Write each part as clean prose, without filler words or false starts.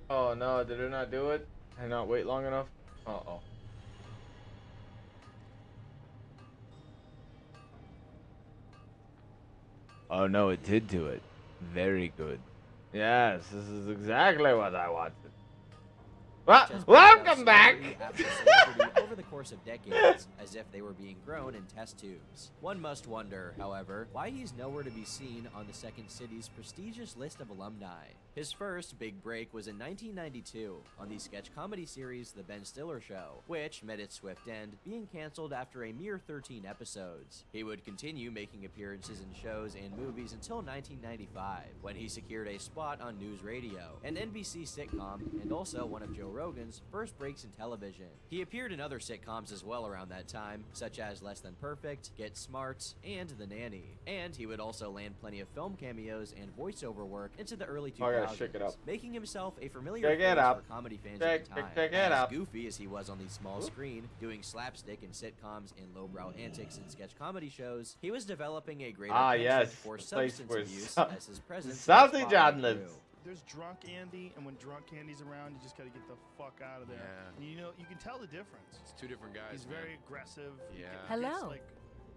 Oh no, did it not do it? Did I not wait long enough? Uh-oh. Oh no, it did do it. Very good. Yes, this is exactly what I wanted. Well, Just welcome back! celebrity after celebrity over the course of decades, as if they were being grown in test tubes. One must wonder, however, why he's nowhere to be seen on the Second City's prestigious list of alumni. His first big break was in 1992 on the sketch comedy series The Ben Stiller Show, which met its swift end, being canceled after a mere 13 episodes. He would continue making appearances in shows and movies until 1995, when he secured a spot on News Radio, an NBC sitcom, and also one of Joe Rogan's first breaks in television. He appeared in other sitcoms as well around that time, such as Less Than Perfect, Get Smart, and The Nanny. And he would also land plenty of film cameos and voiceover work into the early 2000s, making himself a familiar face for comedy fans at the time. As goofy as he was on the small screen, doing slapstick in sitcoms and lowbrow antics in sketch comedy shows, he was developing a greater penchant for substance abuse as his presence Sausage on lips. There's drunk Andy, and when drunk Andy's around, you just gotta get the fuck out of there. Yeah. And you know, you can tell the difference. It's two different guys. He's very aggressive. Yeah. Hello.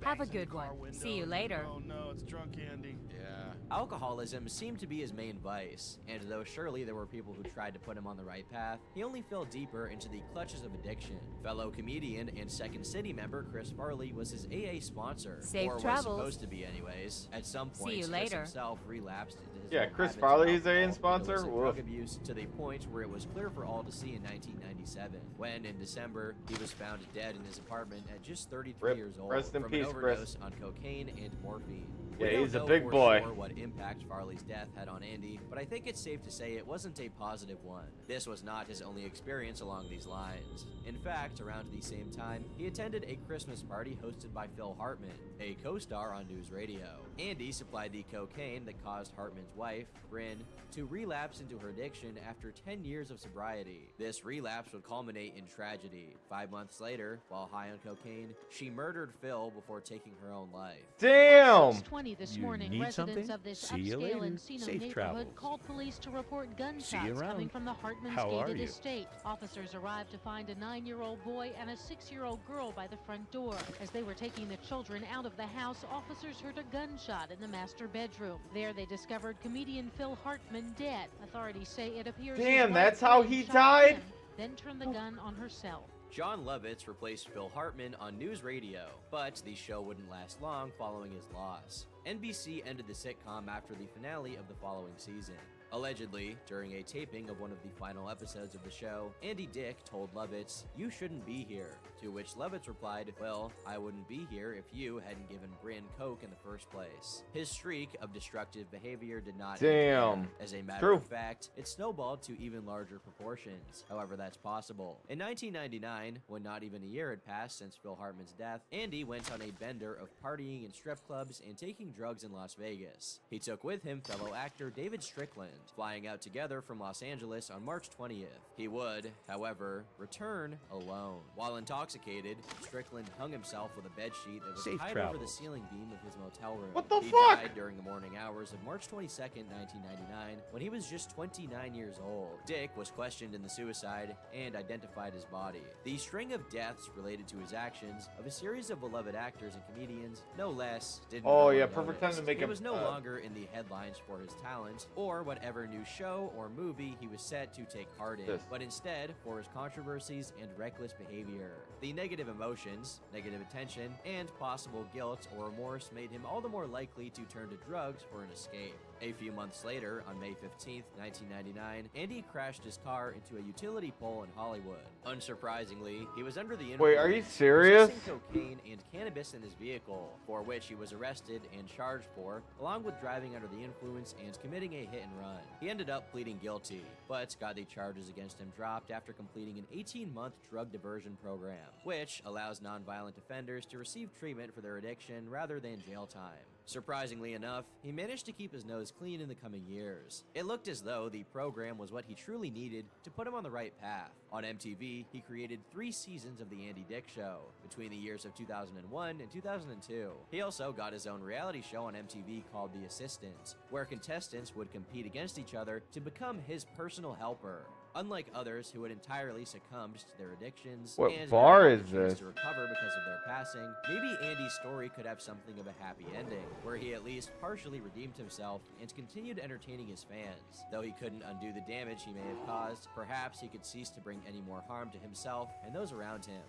Have a good one. See you later. Oh no, it's drunk Andy. Yeah. Alcoholism seemed to be his main vice, and though surely there were people who tried to put him on the right path, he only fell deeper into the clutches of addiction. Fellow comedian and Second City member Chris Farley was his AA sponsor, Safe or travels. was supposed to be anyways. At some point, Chris later. himself relapsed into his old Chris habits Farley, of his AA alcohol, sponsor? illicit Woof. drug abuse, to the point where it was clear for all to see in 1997, when in December he was found dead in his apartment at just 33 Rip. years old Rest in from peace, an Chris. overdose on cocaine and morphine. Yeah, We don't he's a know big for boy. Sure what impact Farley's death had on Andy, but I think it's safe to say it wasn't a positive one. This was not his only experience along these lines. In fact, around the same time, he attended a Christmas party hosted by Phil Hartman, a co-star on News Radio. Andy supplied the cocaine that caused Hartman's wife, Bryn, to relapse into her addiction after 10 years of sobriety. This relapse would culminate in tragedy. 5 months later, while high on cocaine, she murdered Phil before taking her own life. Damn! 6:20 this You morning, need residents something? of this See you upscale later. Encino Safe neighborhood travels. called police to report See gunshots you coming around. from the Hartman's How are gated you? estate. Officers arrived to find a 9-year-old boy and a 6-year-old girl by the front door. As they were taking the children out of the house, officers heard a gunshot in the master bedroom. There they discovered comedian Phil Hartman dead. Authorities say it appears his Damn, wife, that's how Bryn, he shot died? him, then turned the gun on herself. John Lovitz replaced Phil Hartman on News Radio, but the show wouldn't last long following his loss. NBC ended the sitcom after the finale of the following season. Allegedly, during a taping of one of the final episodes of the show, Andy Dick told Lovitz, "You shouldn't be here," to which Lovitz replied, "Well, I wouldn't be here if you hadn't given Bryn coke in the first place." His streak of destructive behavior did not end Damn. there. As a matter of fact, it snowballed to even larger proportions, however that's possible. In 1999, when not even a year had passed since Phil Hartman's death, Andy went on a bender of partying in strip clubs and taking drugs in Las Vegas. He took with him fellow actor David Strickland, flying out together from Los Angeles on March 20th. He would, however, return alone. While intoxicated, Strickland hung himself with a bedsheet that was Safe tied over the travels. ceiling beam of his motel room. What the he fuck? died during the morning hours of March 22nd, 1999, when he was just 29 years old. Dick was questioned in the suicide and identified his body. The string of deaths related to his actions of a series of beloved actors and comedians, no less, didn't Oh, go yeah, unnoticed. perfect time to make He him, was no longer in the headlines for his talent or whatever new show or movie he was set to take part in, but instead for his controversies and reckless behavior. The negative emotions, negative attention, and possible guilt or remorse made him all the more likely to turn to drugs for an escape. A few months later, on May 15th, 1999, Andy crashed his car into a utility pole in Hollywood. Unsurprisingly, he was under the influence, Wait, are you serious? possessing cocaine and cannabis in his vehicle, for which he was arrested and charged for, along with driving under the influence and committing a hit and run. He ended up pleading guilty, but got the charges against him dropped after completing an 18-month drug diversion program, which allows nonviolent offenders to receive treatment for their addiction rather than jail time. Surprisingly enough, he managed to keep his nose clean in the coming years. It looked as though the program was what he truly needed to put him on the right path. On MTV, he created 3 seasons of The Andy Dick Show between the years of 2001 and 2002. He also got his own reality show on MTV called The Assistant, where contestants would compete against each other to become his personal helper. Unlike others who had entirely succumbed to their addictions What and bar never is got the chance this? to recover because of their passing, maybe Andy's story could have something of a happy ending, where he at least partially redeemed himself and continued entertaining his fans. Though he couldn't undo the damage he may have caused, perhaps he could cease to bring any more harm to himself and those around him.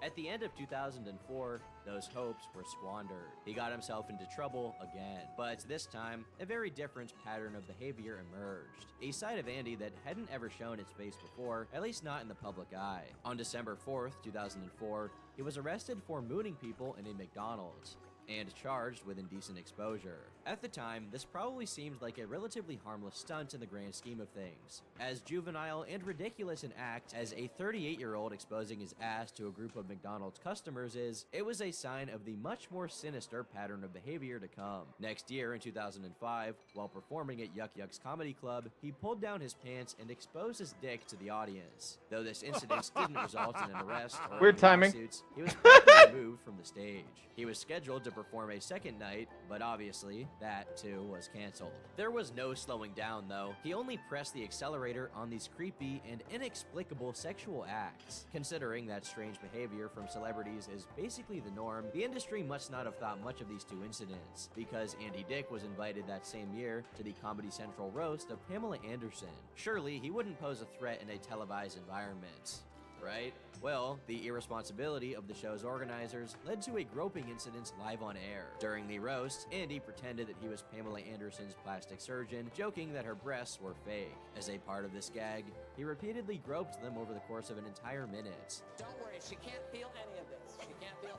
At the end of 2004, those hopes were squandered. He got himself into trouble again, but this time, a very different pattern of behavior emerged. A side of Andy that hadn't ever shown its face before, at least not in the public eye. On December 4th, 2004, he was arrested for mooning people in a McDonald's and charged with indecent exposure. At the time, this probably seemed like a relatively harmless stunt in the grand scheme of things. As juvenile and ridiculous an act as a 38-year-old exposing his ass to a group of McDonald's customers is, it was a sign of the much more sinister pattern of behavior to come. Next year, in 2005, while performing at Yuck Yuck's Comedy Club, he pulled down his pants and exposed his dick to the audience. Though this incident didn't result in an arrest or Weird any timing. lawsuits, he was promptly removed from the stage. He was scheduled to perform a second night, but obviously, that too was canceled. There was no slowing down though. He only pressed the accelerator on these creepy and inexplicable sexual acts. Considering that strange behavior from celebrities is basically the norm, the industry must not have thought much of these two incidents, because Andy Dick was invited that same year to the Comedy Central roast of Pamela Anderson. Surely he wouldn't pose a threat in a televised environment, right? Well, the irresponsibility of the show's organizers led to a groping incident live on air. During the roast, Andy pretended that he was Pamela Anderson's plastic surgeon, joking that her breasts were fake. As a part of this gag, he repeatedly groped them over the course of an entire minute. Don't worry, she can't feel any of this. She can't feel...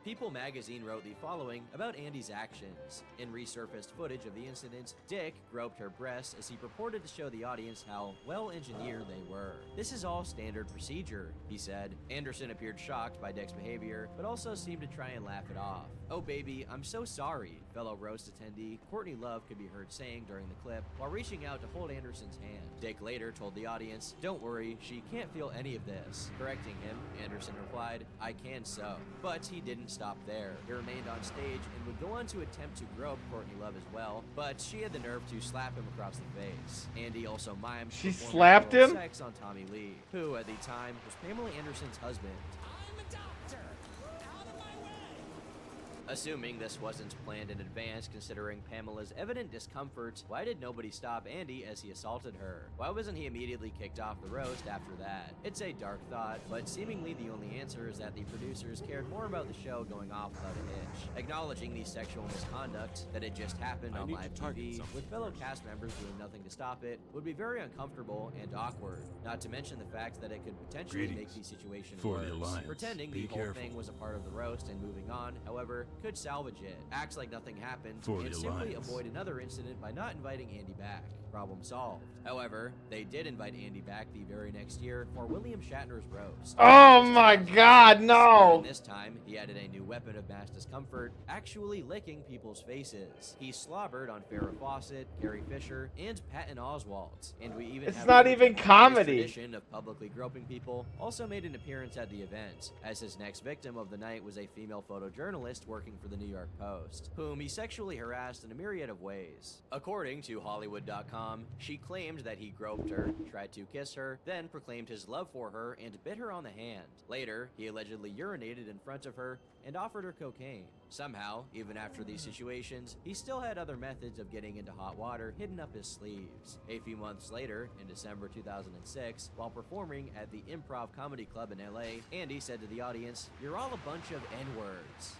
People magazine wrote the following about Andy's actions. In resurfaced footage of the incident, Dick groped her breasts as he purported to show the audience how well engineered they were. "This is all standard procedure," he said. Anderson appeared shocked by Dick's behavior, but also seemed to try and laugh it off. "Oh baby, I'm so sorry," fellow roast attendee Courtney Love could be heard saying during the clip while reaching out to hold Anderson's hand. Dick later told the audience, "Don't worry, she can't feel any of this." Correcting him, Anderson replied, "I can so." But he didn't stop there. He remained on stage and would go on to attempt to grope Courtney Love as well, but she had the nerve to slap him across the face. Andy also mimed She performing slapped oral him? sex on Tommy Lee, who at the time was Pamela Anderson's husband. I'm a doctor! Out of my way! Assuming this wasn't planned in advance, considering Pamela's evident discomfort, why did nobody stop Andy as he assaulted her? Why wasn't he immediately kicked off the roast after that? It's a dark thought, but seemingly the only answer is that the producers cared more about the show going off without a hitch. Acknowledging the sexual misconduct, that it just happened on live TV, with fellow cast members doing nothing to stop it, would be very uncomfortable and awkward. Not to mention the fact that it could potentially make the situation worse. Pretending the whole thing was a part of the roast and moving on, however, could salvage it. Acts like nothing happened, and simply avoid another incident by not inviting Andy back. Problem solved. However, they did invite Andy back the very next year for William Shatner's roast. Oh my God, And no! this time, he added a new weapon of mass discomfort, actually licking people's faces. He slobbered on Farrah Fawcett, Carrie Fisher, and Patton Oswalt. And we even It's have not a- even His comedy. tradition of publicly groping people also made an appearance at the event, as his next victim of the night was a female photojournalist working for the New York Post, whom he sexually harassed in a myriad of ways. According to Hollywood.com, she claimed that he groped her, tried to kiss her, then proclaimed his love for her and bit her on the hand. Later, he allegedly urinated in front of her and offered her cocaine. Somehow, even after these situations, he still had other methods of getting into hot water hidden up his sleeves. A few months later, in December 2006, while performing at the Improv Comedy Club in LA, Andy said to the audience, "You're all a bunch of N-words."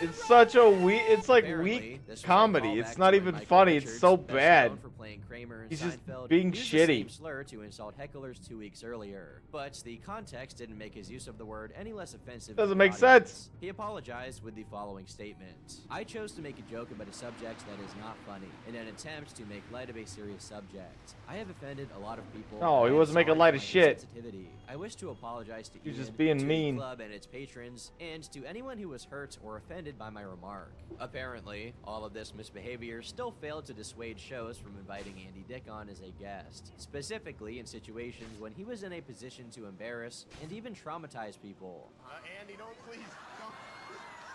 It's such a it's like Apparently, weak this was a comedy. callback It's not to even Michael funny. It's Richards, so best bad. known for playing Kramer in He's just Seinfeld, being used the shitty. same slur to insult hecklers 2 weeks earlier, but the context didn't make his use of the word any less offensive. to Doesn't the make audience. sense. He apologized with the following statement: "I chose to make a joke about a subject that is not funny, in an attempt to make light of a serious subject. I have offended a lot of people. No, he I am wasn't making sorry light for of my shit. insensitivity. I wish to apologize to He was Ian, just being to mean. the club and its patrons, and to anyone who was hurt or offended by my remark." Apparently, all of this misbehavior still failed to dissuade shows from inviting Andy Dick on as a guest, specifically in situations when he was in a position to embarrass and even traumatize people. Andy, please,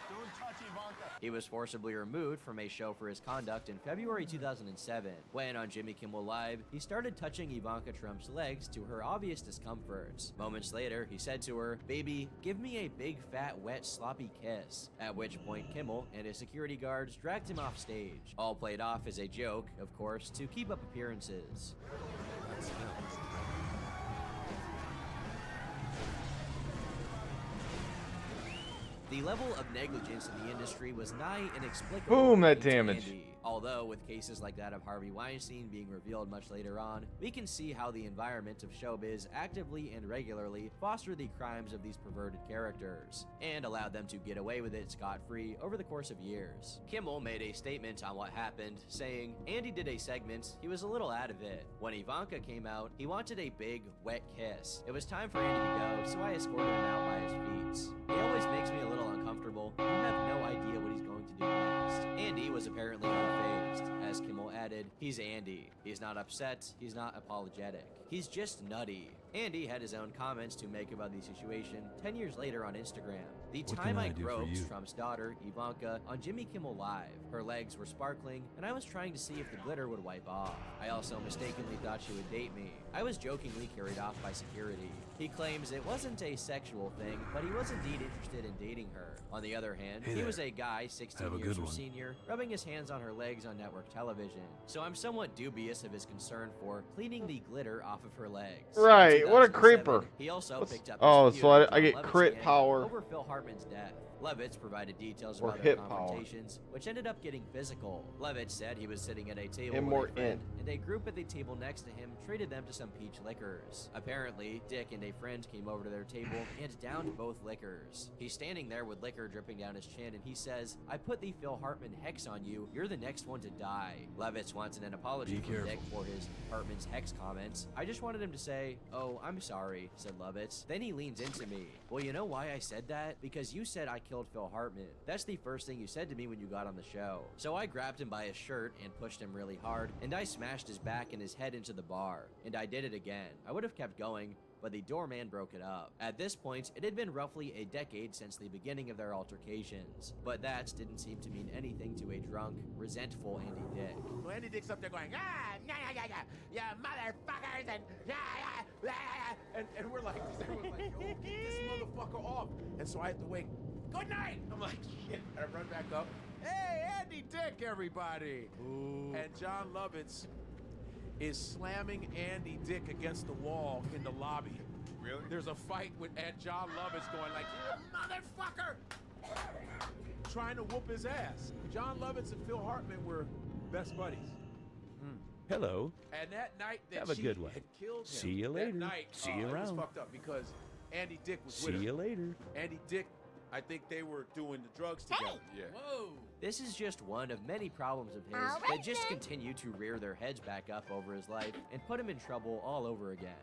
don't touch Ivanka. He was forcibly removed from a show for his conduct in February 2007, when on Jimmy Kimmel Live, he started touching Ivanka Trump's legs to her obvious discomforts. Moments later, he said to her, "Baby, give me a big, fat, wet, sloppy kiss," at which point Kimmel and his security guards dragged him off stage, all played off as a joke, of course, to keep up appearances. The level of negligence in the industry was nigh inexplicable. Boom, that to damage. Andy. Although, with cases like that of Harvey Weinstein being revealed much later on, we can see how the environment of showbiz actively and regularly fostered the crimes of these perverted characters, and allowed them to get away with it scot-free over the course of years. Kimmel made a statement on what happened, saying, "Andy did a segment, he was a little out of it. When Ivanka came out, he wanted a big, wet kiss. It was time for Andy to go, so I escorted him out by his feet. He always makes me a little uncomfortable. You have no idea what he's going to do next." Andy was apparently unfazed. As Kimmel added, "He's Andy. He's not upset. He's not apologetic. He's just nutty." Andy had his own comments to make about the situation 10 years later on Instagram. "The time I groped Trump's daughter, Ivanka, on Jimmy Kimmel Live. Her legs were sparkling, and I was trying to see if the glitter would wipe off. I also mistakenly thought she would date me. I was jokingly carried off by security." He claims it wasn't a sexual thing, but he was indeed interested in dating her. On the other hand, he was a guy 16 years her senior, rubbing his hands on her legs on network television. So I'm somewhat dubious of his concern for cleaning the glitter off of her legs. Right, In what a 2007, creeper. He also picked up Oh, his so feud with I get John Lovitz crit again power. over Phil Hartman's death. Lovitz provided details Or about their hit power. confrontations, which ended up getting physical. Lovitz said he was sitting at a table And with more a friend, in. and a group at the table next to him treated them to some peach liquors. Apparently, Dick and a friend came over to their table and downed both liquors. He's standing there with liquor dripping down his chin, and he says, "I put the Phil Hartman hex on you. You're the next one to die." Lovitz wanted an apology from Dick for his Hartman's hex comments. "I just wanted him to say, 'Oh, I'm sorry,'" said Lovitz. Then he leans into me. "Well, you know why I said that? Because you said I killed Phil Hartman. That's the first thing you said to me when you got on the show." So I grabbed him by his shirt and pushed him really hard, and I smashed his back and his head into the bar. And I did it again. I would have kept going, but the doorman broke it up. At this point, it had been roughly a decade since the beginning of their altercations, but that didn't seem to mean anything to a drunk, resentful Andy Dick. So Andy Dick's up there going, yeah, motherfuckers, and and we're like, everyone's like, yo, get this motherfucker off. And so I have to wait. Good night. I'm like, shit. I run back up. Hey, Andy Dick, everybody. Ooh. And John Lovitz is slamming Andy Dick against the wall in the lobby. Really? There's a fight with John Lovitz going like, "You motherfucker!" trying to whoop his ass. John Lovitz and Phil Hartman were best buddies. Hello. And that night that Have a she good one. had killed him, See you that later. night, See you it was around. fucked up because Andy Dick was See with her. you later. Andy Dick, I think they were doing the drugs together. Yeah. Whoa! This is just one of many problems of his that just continue to rear their heads back up over his life and put him in trouble all over again.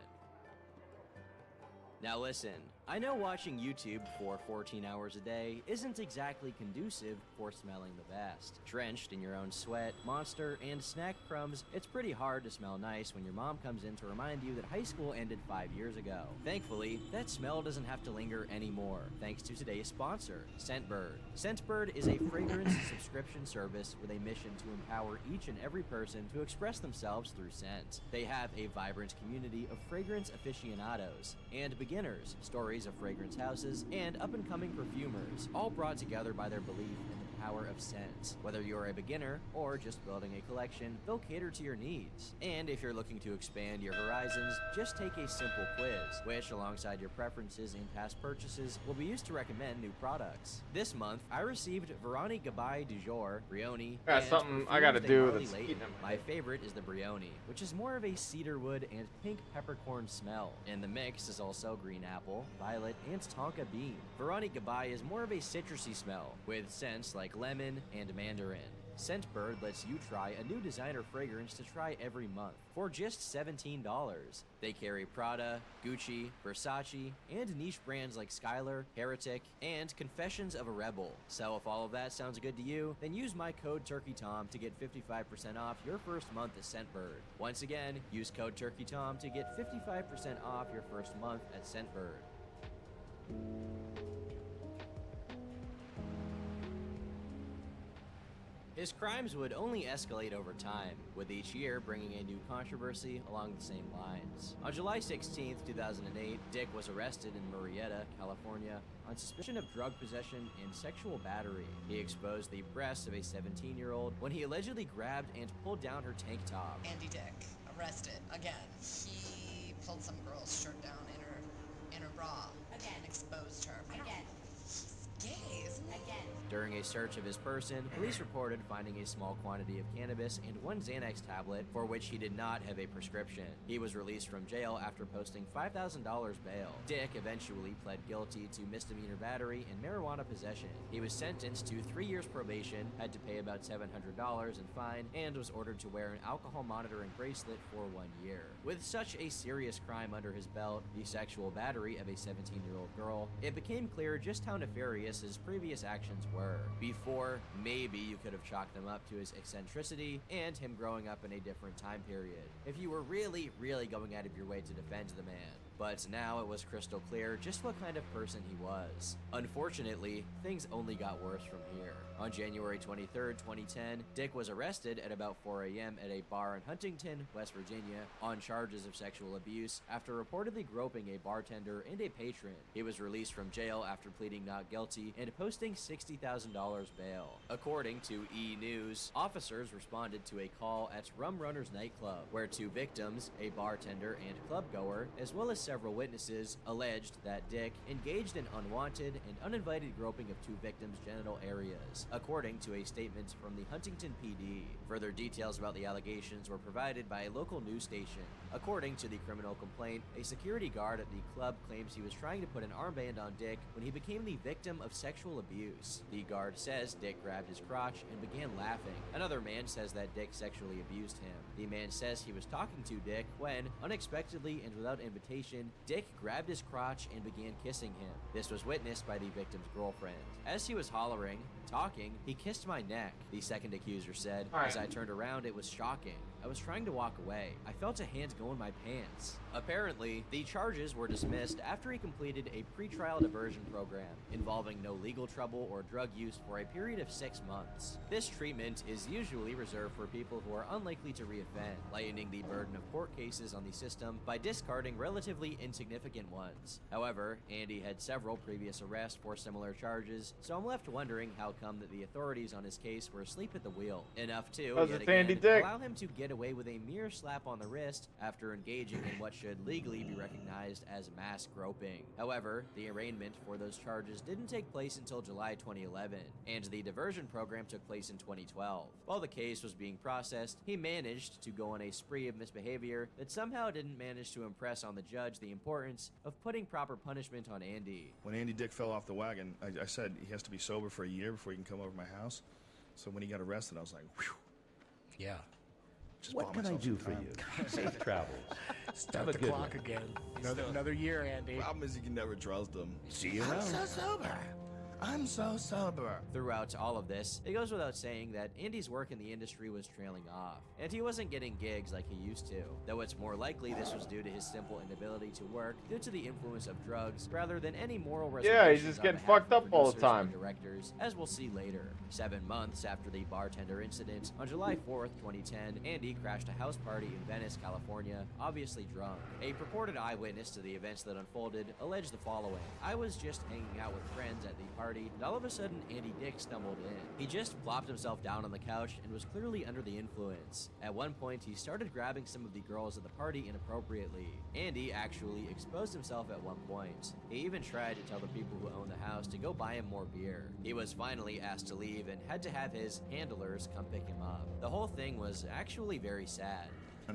Now listen, I know watching YouTube for 14 hours a day isn't exactly conducive for smelling the best. Drenched in your own sweat, monster, and snack crumbs, it's pretty hard to smell nice when your mom comes in to remind you that high school ended 5 years ago. Thankfully, that smell doesn't have to linger anymore, thanks to today's sponsor, Scentbird. Scentbird is a fragrance subscription service with a mission to empower each and every person to express themselves through scent. They have a vibrant community of fragrance aficionados and beginners, stories of fragrance houses, and up-and-coming perfumers, all brought together by their belief in the power of scent. Whether you're a beginner or just building a collection, they'll cater to your needs. And if you're looking to expand your horizons, just take a simple quiz, which alongside your preferences and past purchases will be used to recommend new products. This month, I received Veroni Gabai du Jour, Brioni, Got and something I gotta Perfumes de do Marley that's Layton. eating them. My favorite is the Brioni, which is more of a cedarwood and pink peppercorn smell. And the mix is also green apple, violet, and tonka bean. Veroni Gabai is more of a citrusy smell, with scents like lemon and mandarin. Scentbird lets you try a new designer fragrance to try every month for just $17. They carry Prada, Gucci, Versace, and niche brands like Skylar, Heretic, and Confessions of a Rebel. So if all of that sounds good to you, then use my code TurkeyTom to get 55% off your first month at Scentbird. Once again, use code TurkeyTom to get 55% off your first month at Scentbird. His crimes would only escalate over time, with each year bringing a new controversy along the same lines. On July 16, 2008, Dick was arrested in Murrieta, California, on suspicion of drug possession and sexual battery. He exposed the breasts of a 17-year-old when he allegedly grabbed and pulled down her tank top. Andy Dick, arrested again. He pulled some girl's shirt down in her bra again, and exposed her again. Gay, isn't it? Again. During a search of his person, police reported finding a small quantity of cannabis and one Xanax tablet for which he did not have a prescription. He was released from jail after posting $5,000 bail. Dick eventually pled guilty to misdemeanor battery and marijuana possession. He was sentenced to 3 years probation, had to pay about $700 in fine, and was ordered to wear an alcohol monitoring bracelet for 1 year. With such a serious crime under his belt, the sexual battery of a 17-year-old girl, it became clear just how nefarious his previous actions were. Before, maybe you could have chalked them up to his eccentricity and him growing up in a different time period, if you were really going out of your way to defend the man. But now it was crystal clear just what kind of person he was. Unfortunately, things only got worse from here. On January 23, 2010, Dick was arrested at about 4 a.m. at a bar in Huntington, West Virginia, on charges of sexual abuse after reportedly groping a bartender and a patron. He was released from jail after pleading not guilty and posting $60,000 bail. According to E! News, officers responded to a call at Rum Runners nightclub, where 2 victims, a bartender and clubgoer, as well as several witnesses, alleged that Dick engaged in unwanted and uninvited groping of 2 victims' genital areas, according to a statement from the Huntington PD. Further details about the allegations were provided by a local news station. According to the criminal complaint, a security guard at the club claims he was trying to put an armband on Dick when he became the victim of sexual abuse. The guard says Dick grabbed his crotch and began laughing. Another man says that Dick sexually abused him. The man says he was talking to Dick when, unexpectedly and without invitation, Dick grabbed his crotch and began kissing him. This was witnessed by the victim's girlfriend. As he was hollering, talking, he kissed my neck, the second accuser said. As I turned around, it was shocking. I was trying to walk away. I felt a hand go in my pants. Apparently, the charges were dismissed after he completed a pretrial diversion program involving no legal trouble or drug use for a period of 6 months. This treatment is usually reserved for people who are unlikely to reoffend, lightening the burden of court cases on the system by discarding relatively insignificant ones. However, Andy had several previous arrests for similar charges, so I'm left wondering how come that the authorities on his case were asleep at the wheel. Enough to, yet again, allow him to get away with a mere slap on the wrist after engaging in what should legally be recognized as mass groping. However, the arraignment for those charges didn't take place until July 2011, and the diversion program took place in 2012. While the case was being processed, he managed to go on a spree of misbehavior that somehow didn't manage to impress on the judge the importance of putting proper punishment on Andy. When Andy Dick fell off the wagon, I said he has to be sober for a year before he can come over to my house. So when he got arrested, I was like, whew. Yeah. Just What bought can I myself do some for time. you? Safe travels. Start Have a the good clock one. again. Another year, Andy. Problem is you can never trust him. See you I'm around. so sober. I'm so sober. Throughout all of this, it goes without saying that Andy's work in the industry was trailing off, and he wasn't getting gigs like he used to, though it's more likely this was due to his simple inability to work due to the influence of drugs rather than any moral reservations. Yeah, he's just on getting behalf fucked of up all the producers time. and directors, as we'll see later. 7 months after the bartender incident, on July 4th, 2010, Andy crashed a house party in Venice, California, obviously drunk. A purported eyewitness to the events that unfolded alleged the following: "I was just hanging out with friends at the party, and all of a sudden Andy Dick stumbled in. He just plopped himself down on the couch and was clearly under the influence. At one point, he started grabbing some of the girls at the party inappropriately. Andy actually exposed himself at one point. He even tried to tell the people who owned the house to go buy him more beer. He was finally asked to leave and had to have his handlers come pick him up. The whole thing was actually very sad."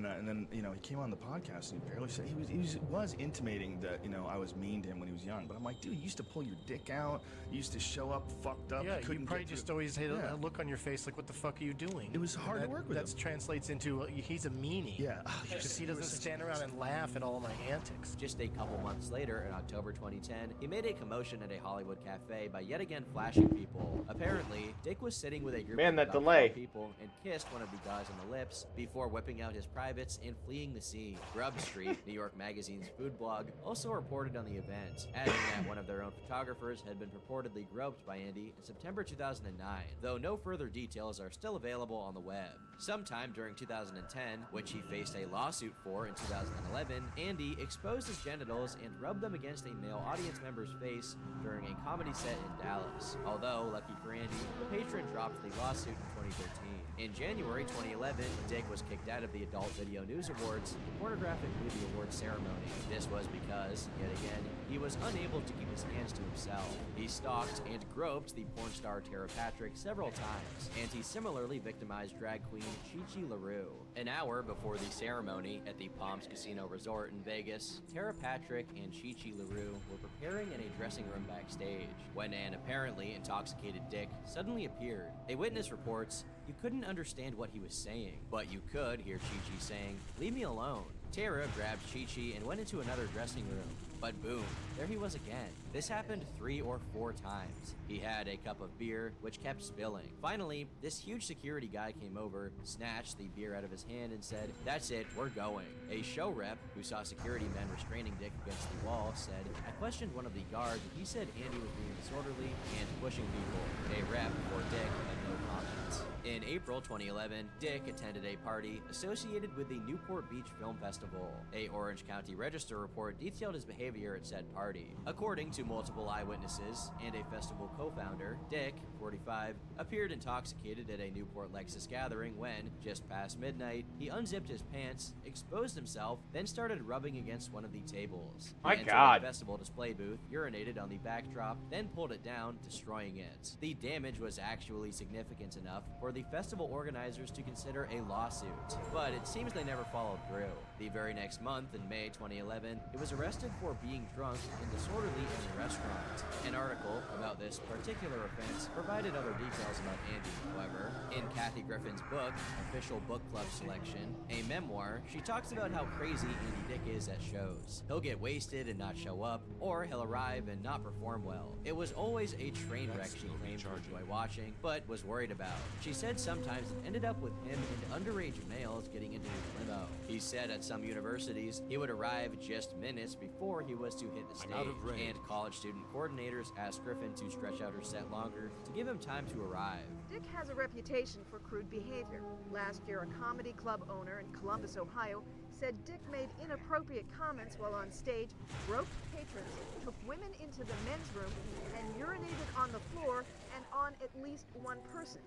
And then, you know, he came on the podcast and he barely said, he was intimating that, you know, I was mean to him when he was young. But I'm like, dude, you used to pull your dick out. You used to show up fucked up. Yeah, you couldn't you probably get just through. always had a look on your face like, what the fuck are you doing? It was hard to work with That translates into, he's a meanie. Yeah. Because he doesn't stand around and laugh at all my antics. Just a couple months later, in October 2010, he made a commotion at a Hollywood cafe by yet again flashing people. Apparently, Dick was sitting with a group of about 12 people and kissed one of the guys on the lips before whipping out his privates and fleeing the scene. Grub Street, New York Magazine's food blog, also reported on the event, adding that one of their own photographers had been purportedly groped by Andy in September 2009, though no further details are still available on the web. Sometime during 2010, which he faced a lawsuit for in 2011, Andy exposed his genitals and rubbed them against a male audience member's face during a comedy set in Dallas. Although, lucky for Andy, the patron dropped the lawsuit in 2013. In January 2011, Dick was kicked out of the Adult Video News Awards, the pornographic movie awards ceremony. This was because, yet again, he was unable to keep his hands to himself. He stalked and groped the porn star Tara Patrick several times, and he similarly victimized drag queen Chi-Chi LaRue. An hour before the ceremony at the Palms Casino Resort in Vegas, Tara Patrick and Chi-Chi LaRue were preparing in a dressing room backstage when an apparently intoxicated Dick suddenly appeared. A witness reports, "You couldn't understand what he was saying, but you could hear Chi-Chi saying, 'Leave me alone.' Tara grabbed Chi-Chi and went into another dressing room. But boom, there he was again. This happened 3 or 4 times. He had a cup of beer, which kept spilling. Finally, this huge security guy came over, snatched the beer out of his hand, and said, 'That's it, we're going.' A show rep, who saw security men restraining Dick against the wall, said, 'I questioned one of the guards, and he said Andy was being disorderly and pushing people.' A rep for Dick had no comments. In April 2011, Dick attended a party associated with the Newport Beach Film Festival. A Orange County Register report detailed his behavior at said party. According to multiple eyewitnesses and a festival co-founder, Dick, 45, appeared intoxicated at a Newport Lexus gathering when, just past midnight, he unzipped his pants, exposed himself, then started rubbing against one of the tables. He entered a festival display booth, urinated on the backdrop, then pulled it down, destroying it. The damage was actually significant enough for the festival organizers to consider a lawsuit, but it seems they never followed through. The very next month, in May 2011, he was arrested for being drunk and disorderly in a restaurant. An article about this particular offense provided other details about Andy, however. In Kathy Griffin's book, Official Book Club Selection, a memoir, she talks about how crazy Andy Dick is at shows. He'll get wasted and not show up, or he'll arrive and not perform well. It was always a train wreck she claimed to enjoy watching, but was worried about. She said sometimes it ended up with him and underage males getting into his limo. He said at some universities, he would arrive just minutes before he was to hit the stage, and college student coordinators asked Griffin to stretch out her set longer to give him time to arrive. Dick has a reputation for crude behavior. Last year, a comedy club owner in Columbus, Ohio, said Dick made inappropriate comments while on stage, groped patrons, took women into the men's room, and urinated on the floor and on at least one person.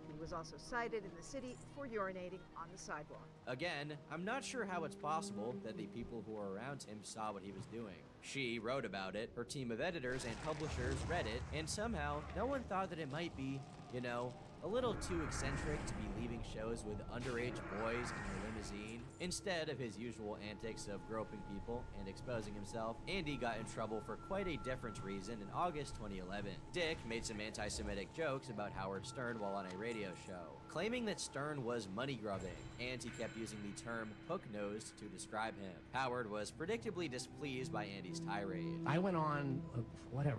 He was also cited in the city for urinating on the sidewalk. Again, I'm not sure how it's possible that the people who were around him saw what he was doing. She wrote about it, her team of editors and publishers read it, and somehow no one thought that it might be, a little too eccentric to be leaving shows with underage boys in her limousine. Instead of his usual antics of groping people and exposing himself, Andy got in trouble for quite a different reason in August 2011. Dick made some anti-Semitic jokes about Howard Stern while on a radio show, claiming that Stern was money-grubbing, and he kept using the term hook-nosed to describe him. Howard was predictably displeased by Andy's tirade. I went on,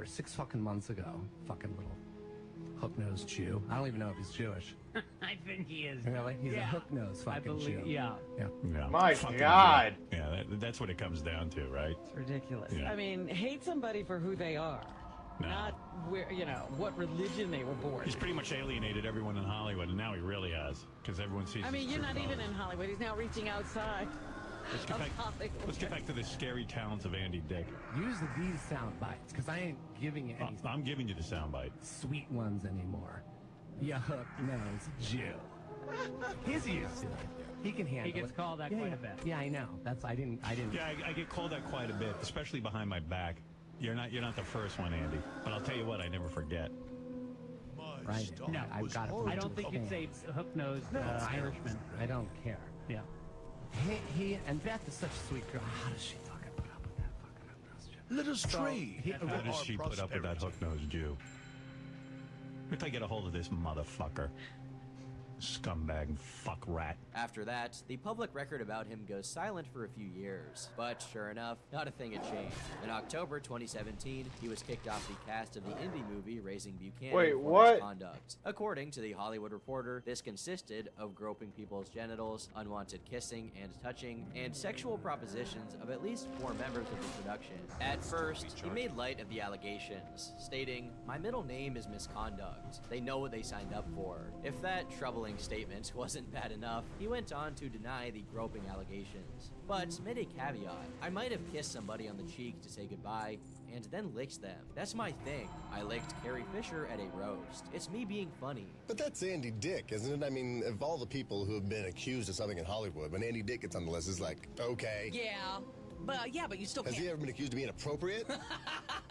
6 fucking months ago, fucking little hook-nosed Jew. I don't even know if he's Jewish. I think he is. Really? He's a hook-nosed fucking Jew. Yeah. My God. Yeah, that's what it comes down to, right? It's ridiculous. Yeah. I mean, hate somebody for who they are. No. Not where, what religion they were born. He's pretty much alienated everyone in Hollywood, and now he really has, because everyone sees. I mean, his you're true not even colors. in Hollywood. He's now reaching outside. Let's get back to the scary talents of Andy Dick. Use these sound bites, because I ain't giving you any I'm giving you the sound bite. sweet ones anymore. You hook-nosed Jew. He's used to it. He can handle it. He gets called that quite a bit. Yeah, I know. I didn't. Yeah, I get called that quite a bit, especially behind my back. You're not the first one, Andy. But I'll tell you what, I never forget. Right. No, I've got to. I don't think it's a hook-nosed Irishman. I don't care. Yeah. He and Beth is such a sweet girl. How does she fucking put up with that fucking hook-nosed Jew? Let us trade. How does she put up with that hook-nosed Jew? If I get a hold of this motherfucker. Scumbag fuck rat. After that, the public record about him goes silent for a few years. But sure enough, not a thing had changed. In October 2017, he was kicked off the cast of the indie movie Raising Buchanan Wait, for what? misconduct. According to the Hollywood Reporter, this consisted of groping people's genitals, unwanted kissing and touching, and sexual propositions of at least 4 members of the production. At first, he made light of the allegations, stating, "My middle name is misconduct. They know what they signed up for." If that troubling statement wasn't bad enough, he went on to deny the groping allegations, but made a caveat. "I might have kissed somebody on the cheek to say goodbye, and then licked them. That's my thing. I licked Carrie Fisher at a roast. It's me being funny." But that's Andy Dick, isn't it? I mean, of all the people who have been accused of something in Hollywood, when Andy Dick gets on the list, it's like, okay. Yeah, but you still Has can't. he ever been accused of being inappropriate?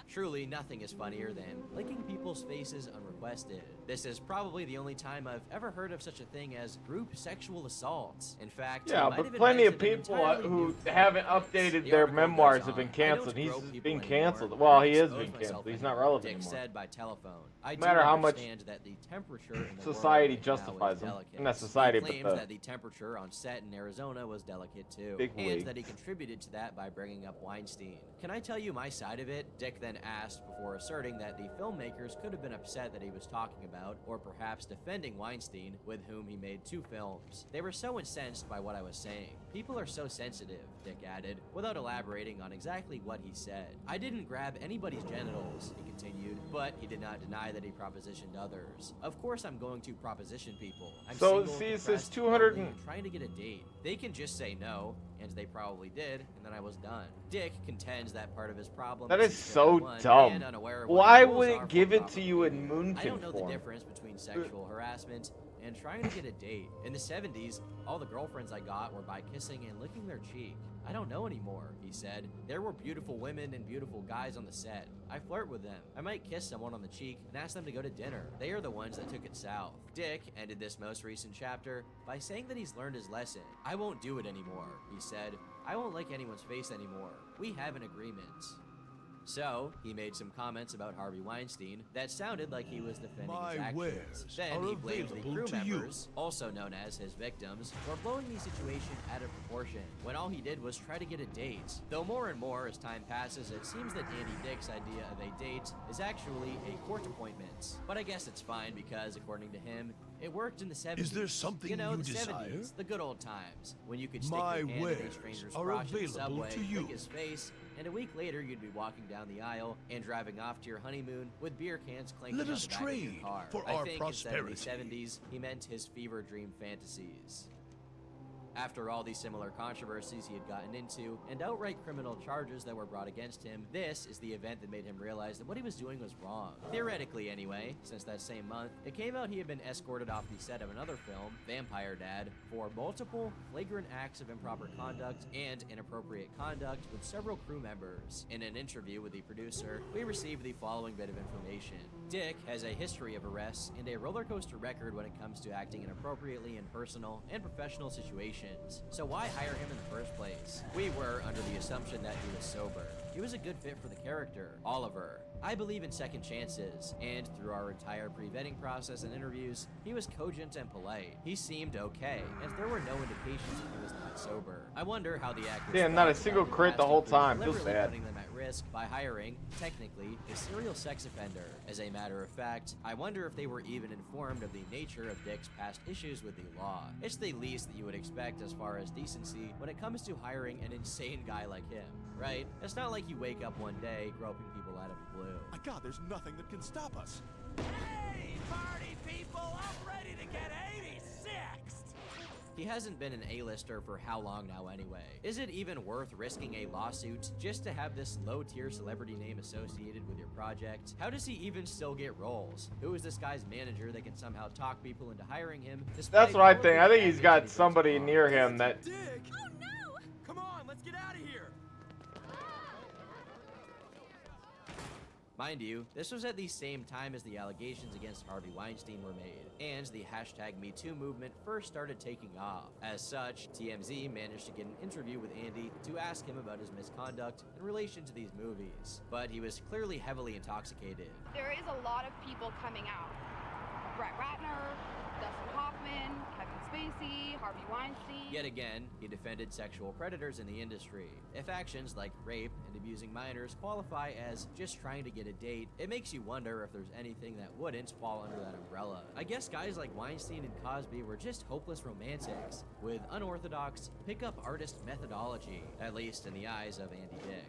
Truly, nothing is funnier than licking people's faces unrequested. This is probably the only time I've ever heard of such a thing as group sexual assaults. In fact, Yeah, he might but have plenty of invented an people entirely who new thing. haven't updated The their article goes memoirs have on, been "I don't canceled. He's grope people been anymore. canceled. I Well, he don't has been expose myself canceled. He's not anymore," relevant Dick anymore. said by telephone. "I No matter do how much understand that the temperature in the society world right now is justifies him. delicate." Not society, He but claims the that the temperature on set in Arizona was delicate too, big and wig. that he contributed to that by bringing up Weinstein. "Can I tell you my side of it?" Dick then asked, before asserting that the filmmakers could have been upset that he was talking about, or perhaps defending Weinstein, with whom he made 2 films. "They were so incensed by what I was saying. People are so sensitive," Dick added, without elaborating on exactly what he said. "I didn't grab anybody's genitals," he continued, but he did not deny that he propositioned others. "Of course I'm going to proposition people. I'm So, single, see, it says depressed, 200 lonely, and- and trying to get a date. They can just say no, and they probably did, and then I was done." Dick contends that part of his problem That is is he's so 51 dumb. and unaware of what Why the rules would are it for give it proper to you in behavior. I don't know Moonkin the form? difference between sexual harassment and trying to get a date. In the 70s, all the girlfriends I got were by kissing and licking their cheek. "I don't know anymore," he said. "There were beautiful women and beautiful guys on the set. I flirt with them. I might kiss someone on the cheek and ask them to go to dinner. They are the ones that took it south." Dick ended this most recent chapter by saying that he's learned his lesson. "I won't do it anymore," he said. "I won't lick anyone's face anymore. We have an agreement." So, he made some comments about Harvey Weinstein that sounded like he was defending his actions. Then he blamed the crew members, also known as his victims, for blowing the situation out of proportion, when all he did was try to get a date. Though more and more as time passes, it seems that Andy Dick's idea of a date is actually a court appointment. But I guess it's fine because, according to him, it worked in the 70s. Is there something you know, you the desire? 70s, the good old times, when you could stick My your hand in a wares stranger's are crotch in the available subway, to you. lick his face, and a week later you'd be walking down the aisle and driving off to your honeymoon with beer cans clanking Let on us the back of your trade car. for I our think prosperity. instead of the 70s, he meant his fever dream fantasies. After all these similar controversies he had gotten into, and outright criminal charges that were brought against him, this is the event that made him realize that what he was doing was wrong. Theoretically anyway, since that same month, it came out he had been escorted off the set of another film, Vampire Dad, for multiple flagrant acts of improper conduct and inappropriate conduct with several crew members. In an interview with the producer, we received the following bit of information. Dick has a history of arrests and a roller coaster record when it comes to acting inappropriately in personal and professional situations. So why hire him in the first place? We were under the assumption that he was sober. He was a good fit for the character, Oliver. I believe in second chances, and through our entire pre-vetting process and interviews, he was cogent and polite. He seemed okay, and there were no indications that he was not sober. I wonder how the actors Damn, not a felt single about crit the whole casting crew time. Feels deliberately bad. putting them at risk by hiring, technically, a serial sex offender. As a matter of fact, I wonder if they were even informed of the nature of Dick's past issues with the law. It's the least that you would expect as far as decency when it comes to hiring an insane guy like him, right? It's not like you wake up one day groping people out of the blue. My God, there's nothing that can stop us. Hey, party people, I'm ready to get 86th! He hasn't been an A-lister for how long now anyway? Is it even worth risking a lawsuit just to have this low-tier celebrity name associated with your project? How does he even still get roles? Who is this guy's manager that can somehow talk people into hiring him? That's what I think. I think he's got somebody near him that. Oh no! Come on, let's get out of here! Mind you, this was at the same time as the allegations against Harvey Weinstein were made, and the hashtag #MeToo movement first started taking off. As such, TMZ managed to get an interview with Andy to ask him about his misconduct in relation to these movies, but he was clearly heavily intoxicated. There is a lot of people coming out. Brett Ratner, Dustin Hoffman, Kevin Spacey, Harvey Weinstein. Yet again, he defended sexual predators in the industry. If actions like rape and abusing minors qualify as just trying to get a date, it makes you wonder if there's anything that wouldn't fall under that umbrella. I guess guys like Weinstein and Cosby were just hopeless romantics, with unorthodox pickup artist methodology, at least in the eyes of Andy Dick.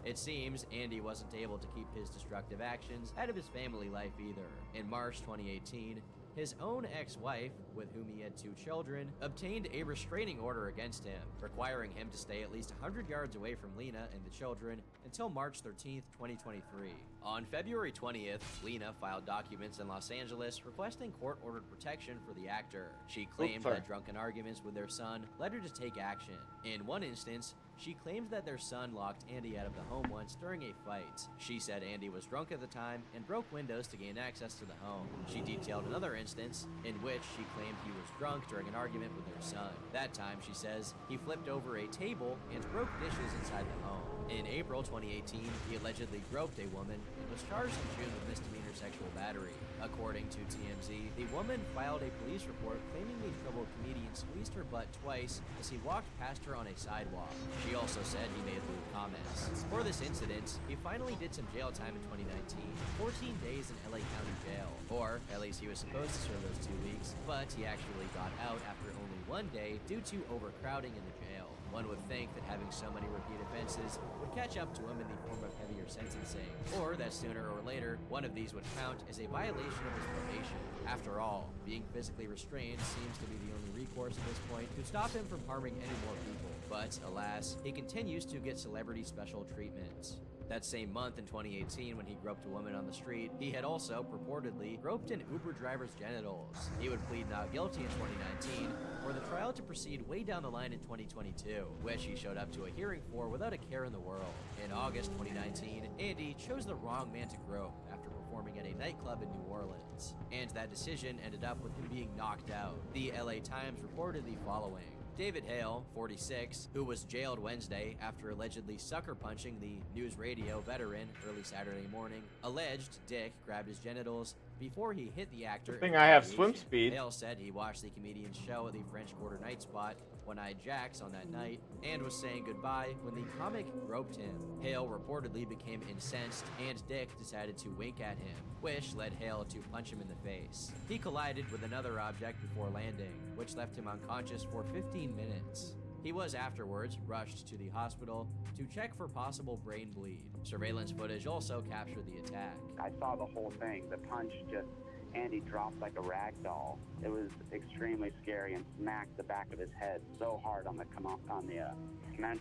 It seems Andy wasn't able to keep his destructive actions out of his family life either. In March 2018, his own ex-wife, with whom he had 2 children, obtained a restraining order against him, requiring him to stay at least 100 yards away from Lena and the children until March 13th, 2023. On February 20th, Lena filed documents in Los Angeles requesting court-ordered protection for the actor. She claimed that drunken arguments with their son led her to take action. In one instance, she claimed that their son locked Andy out of the home once during a fight. She said Andy was drunk at the time and broke windows to gain access to the home. She detailed another instance in which she claimed he was drunk during an argument with their son. That time, she says, he flipped over a table and broke dishes inside the home. In April 2018, he allegedly groped a woman and was charged in June with misdemeanor sexual battery. According to TMZ, the woman filed a police report claiming the troubled comedian squeezed her butt twice as he walked past her on a sidewalk. She also said he made lewd comments. For this incident, he finally did some jail time in 2019, 14 days in LA County Jail. Or, at least he was supposed to serve those 2 weeks, but he actually got out after only 1 day due to overcrowding in the jail. One would think that having so many repeat offenses would catch up to him in the form of heavier sentencing, or that sooner or later, one of these would count as a violation of his probation. After all, being physically restrained seems to be the only recourse at this point to stop him from harming any more people. But, alas, he continues to get celebrity special treatment. That same month in 2018, when he groped a woman on the street, he had also purportedly groped an Uber driver's genitals. He would plead not guilty in 2019, for the trial to proceed way down the line in 2022, which he showed up to a hearing for without a care in the world. In August 2019, Andy chose the wrong man to grope after performing at a nightclub in New Orleans, and that decision ended up with him being knocked out. The LA Times reported the following. David Hale, 46, who was jailed Wednesday after allegedly sucker punching the news radio veteran early Saturday morning, alleged Dick grabbed his genitals before he hit the actor. Good thing I have swim speed. Hale said he watched the comedian's show at the French Quarter night spot, One-Eyed Jacks, on that night, and was saying goodbye when the comic groped him. Hale reportedly became incensed, and Dick decided to wink at him, which led Hale to punch him in the face. He collided with another object before landing, which left him unconscious for 15 minutes. He was afterwards rushed to the hospital to check for possible brain bleed. Surveillance footage also captured the attack. I saw the whole thing. The punch just, Andy dropped like a rag doll. It was extremely scary and smacked the back of his head so hard on the cement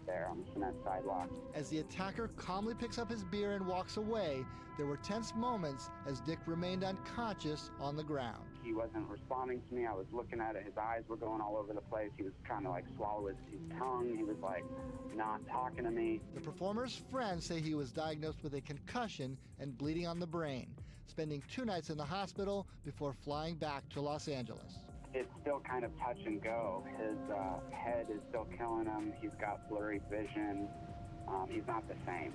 there, on the cement sidewalk. As the attacker calmly picks up his beer and walks away, there were tense moments as Dick remained unconscious on the ground. He wasn't responding to me. I was looking at it. His eyes were going all over the place. He was trying to swallow his tongue. He was not talking to me. The performer's friends say he was diagnosed with a concussion and bleeding on the brain, spending 2 nights in the hospital before flying back to Los Angeles. It's still kind of touch and go. His head is still killing him. He's got blurry vision. He's not the same.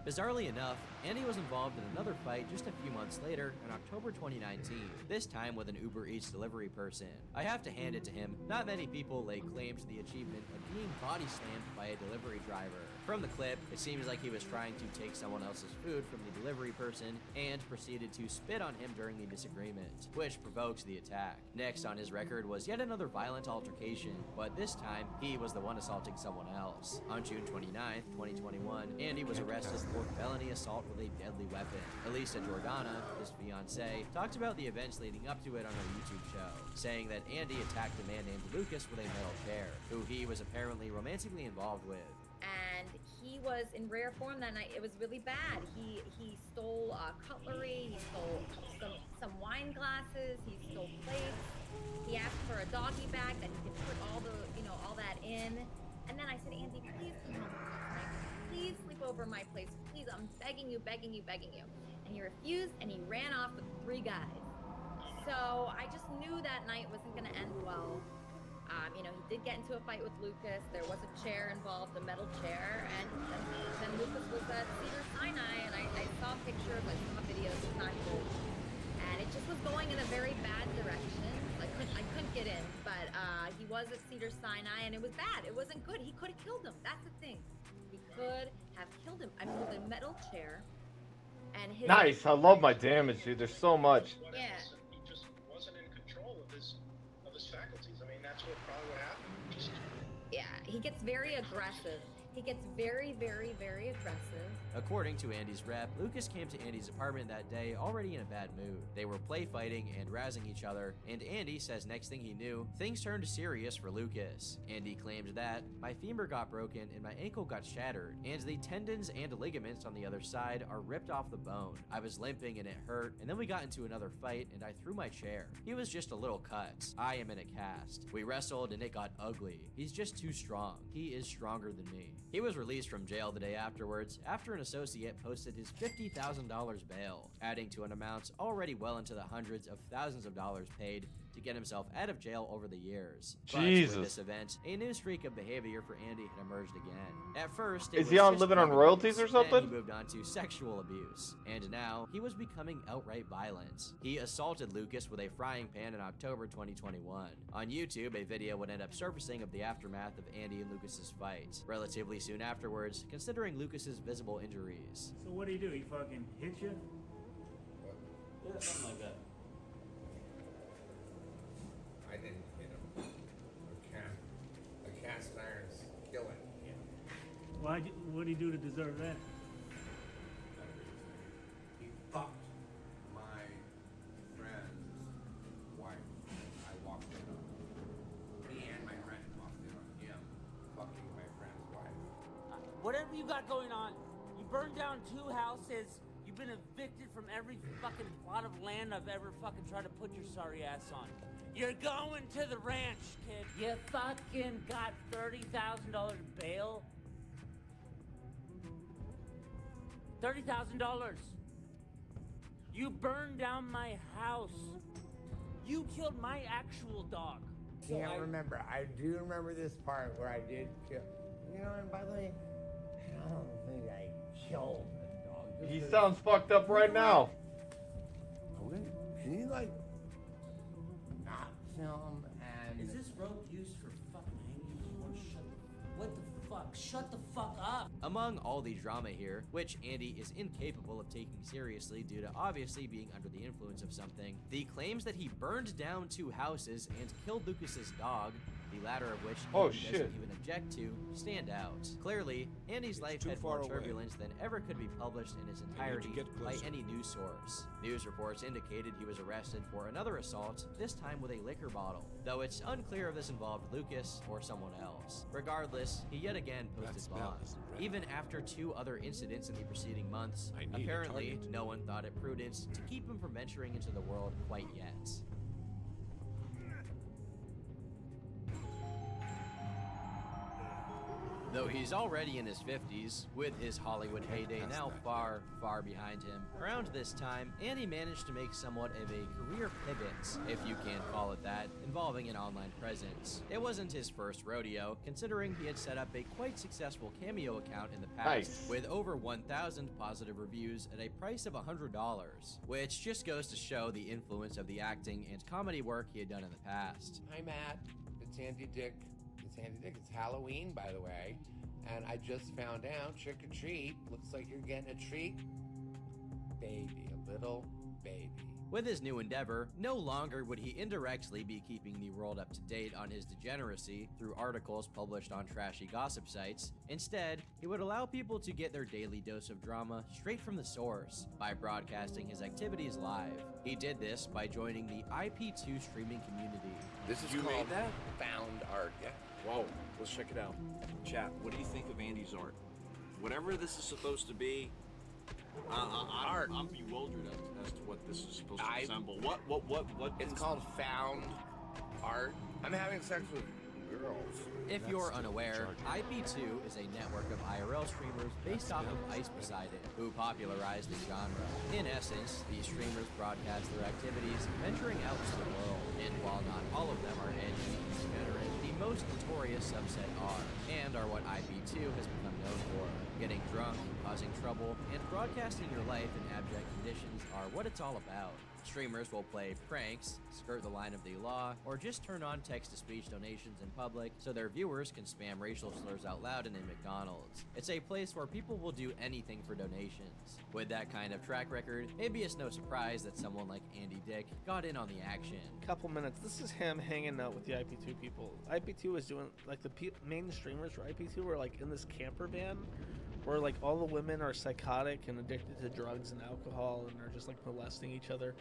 Bizarrely enough, Andy was involved in another fight just a few months later in October 2019, this time with an Uber Eats delivery person. I have to hand it to him, not many people lay claim to the achievement of being body slammed by a delivery driver. From the clip, it seems like he was trying to take someone else's food from the delivery person and proceeded to spit on him during the disagreement, which provoked the attack. Next on his record was yet another violent altercation, but this time, he was the one assaulting someone else. On June 29th, 2021, Andy was arrested for felony assault with a deadly weapon. Elisa Jordana, his fiancée, talked about the events leading up to it on her YouTube show, saying that Andy attacked a man named Lucas with a metal chair, who he was apparently romantically involved with. And he was in rare form that night. It was really bad. He stole cutlery, he stole some wine glasses, he stole plates. He asked for a doggy bag that he could put all that in. And then I said, Andy, please come home with me tonight. Please sleep over my place. Please, I'm begging you, begging you, begging you. and he refused, and he ran off with 3 guys. So I just knew that night wasn't going to end well. You know, he did get into a fight with Lucas. There was a chair involved, a metal chair, and then Lucas was at Cedar Sinai, and I saw pictures, I saw videos, it's not good. And it just was going in a very bad direction. I couldn't get in, but he was at Cedar Sinai, and it was bad. It wasn't good. He could have killed him. That's the thing. He could have killed him. I pulled a metal chair, and his... Nice. I love my damage, dude. There's so much. Yeah. He just wasn't in control of his faculties. I mean, that's probably what happened. Yeah, he gets very aggressive. He gets very, very, very aggressive. According to Andy's rep, Lucas came to Andy's apartment that day already in a bad mood. They were play fighting and razzing each other, and Andy says next thing he knew, things turned serious for Lucas. Andy claimed that, my femur got broken and my ankle got shattered, and the tendons and ligaments on the other side are ripped off the bone. I was limping and it hurt, and then we got into another fight and I threw my chair. He was just a little cut. I am in a cast. We wrestled and it got ugly. He's just too strong. He is stronger than me. He was released from jail the day afterwards after an associate posted his $50,000 bail, adding to an amount already well into the hundreds of thousands of dollars paid to get himself out of jail over the years. Jesus. But with this event, a new streak of behavior for Andy had emerged again. At first, Is he on living on royalties or something? Then he moved on to sexual abuse, and now he was becoming outright violent. He assaulted Lucas with a frying pan in October 2021. On YouTube, a video would end up surfacing of the aftermath of Andy and Lucas's fight. Relatively soon afterwards, considering Lucas's visible injuries. So what do? He fucking hit you? Yeah, something like that. I didn't hit him. A cast iron's killing. What'd he do to deserve that? He fucked my friend's wife. I walked in on him. Me and my friend walked in on him fucking my friend's wife. Whatever you got going on, you burned down 2 houses. You've been evicted from every fucking plot of land I've ever fucking tried to put your sorry ass on. You're going to the ranch, kid. You fucking got $30,000 bail. $30,000. You burned down my house. You killed my actual dog. Can't remember. I do remember this part where I did kill. You know, and by the way, I don't think I killed the dog. He sounds fucked up right now. Can you like not film and? Is this rope used for fucking hanging? You want to shut the... What the fuck? Shut the fuck up! Among all the drama here, which Andy is incapable of taking seriously due to obviously being under the influence of something, the claims that he burned down 2 houses and killed Lucas's dog, the latter of which he doesn't even object to, stand out. Clearly, Andy's life had more turbulence than ever could be published in its entirety by any news source. News reports indicated he was arrested for another assault, this time with a liquor bottle, though it's unclear if this involved Lucas or someone else. Regardless, he yet again posted bond. Even after 2 other incidents in the preceding months, apparently no one thought it prudent to keep him from venturing into the world quite yet. Though he's already in his 50s, with his Hollywood heyday now far, far behind him, around this time, Andy managed to make somewhat of a career pivot, if you can call it that, involving an online presence. It wasn't his first rodeo, considering he had set up a quite successful Cameo account in the past, with over 1,000 positive reviews at a price of $100, which just goes to show the influence of the acting and comedy work he had done in the past. Hi Matt, it's Andy Dick. It's Halloween, by the way, and I just found out, trick or treat, looks like you're getting a treat. Baby, a little baby. With his new endeavor, no longer would he indirectly be keeping the world up to date on his degeneracy through articles published on trashy gossip sites. Instead, he would allow people to get their daily dose of drama straight from the source by broadcasting his activities live. He did this by joining the IP2 streaming community. This is called found art. Yeah. Whoa, let's check it out. Chat, what do you think of Andy's art? Whatever this is supposed to be, I'm bewildered as to what this is supposed to resemble. What? It's called found art. I'm having sex with girls. If you're unaware, IP2 is a network of IRL streamers based off of Ice Poseidon, who popularized the genre. In essence, these streamers broadcast their activities venturing out to the world, and while not all of them are edgy and degenerate, the most notorious subset are, and are what IP2 has become known for. Getting drunk, causing trouble, and broadcasting your life in abject conditions are what it's all about. Streamers will play pranks, skirt the line of the law, or just turn on text-to-speech donations in public so their viewers can spam racial slurs out loud in a McDonald's. It's a place where people will do anything for donations. With that kind of track record, maybe it's no surprise that someone like Andy Dick got in on the action. Couple minutes. This is him hanging out with the IP2 people. IP2 was doing, like, the main streamers for IP2 were, like, in this camper van where, like, all the women are psychotic and addicted to drugs and alcohol and are just, like, molesting each other.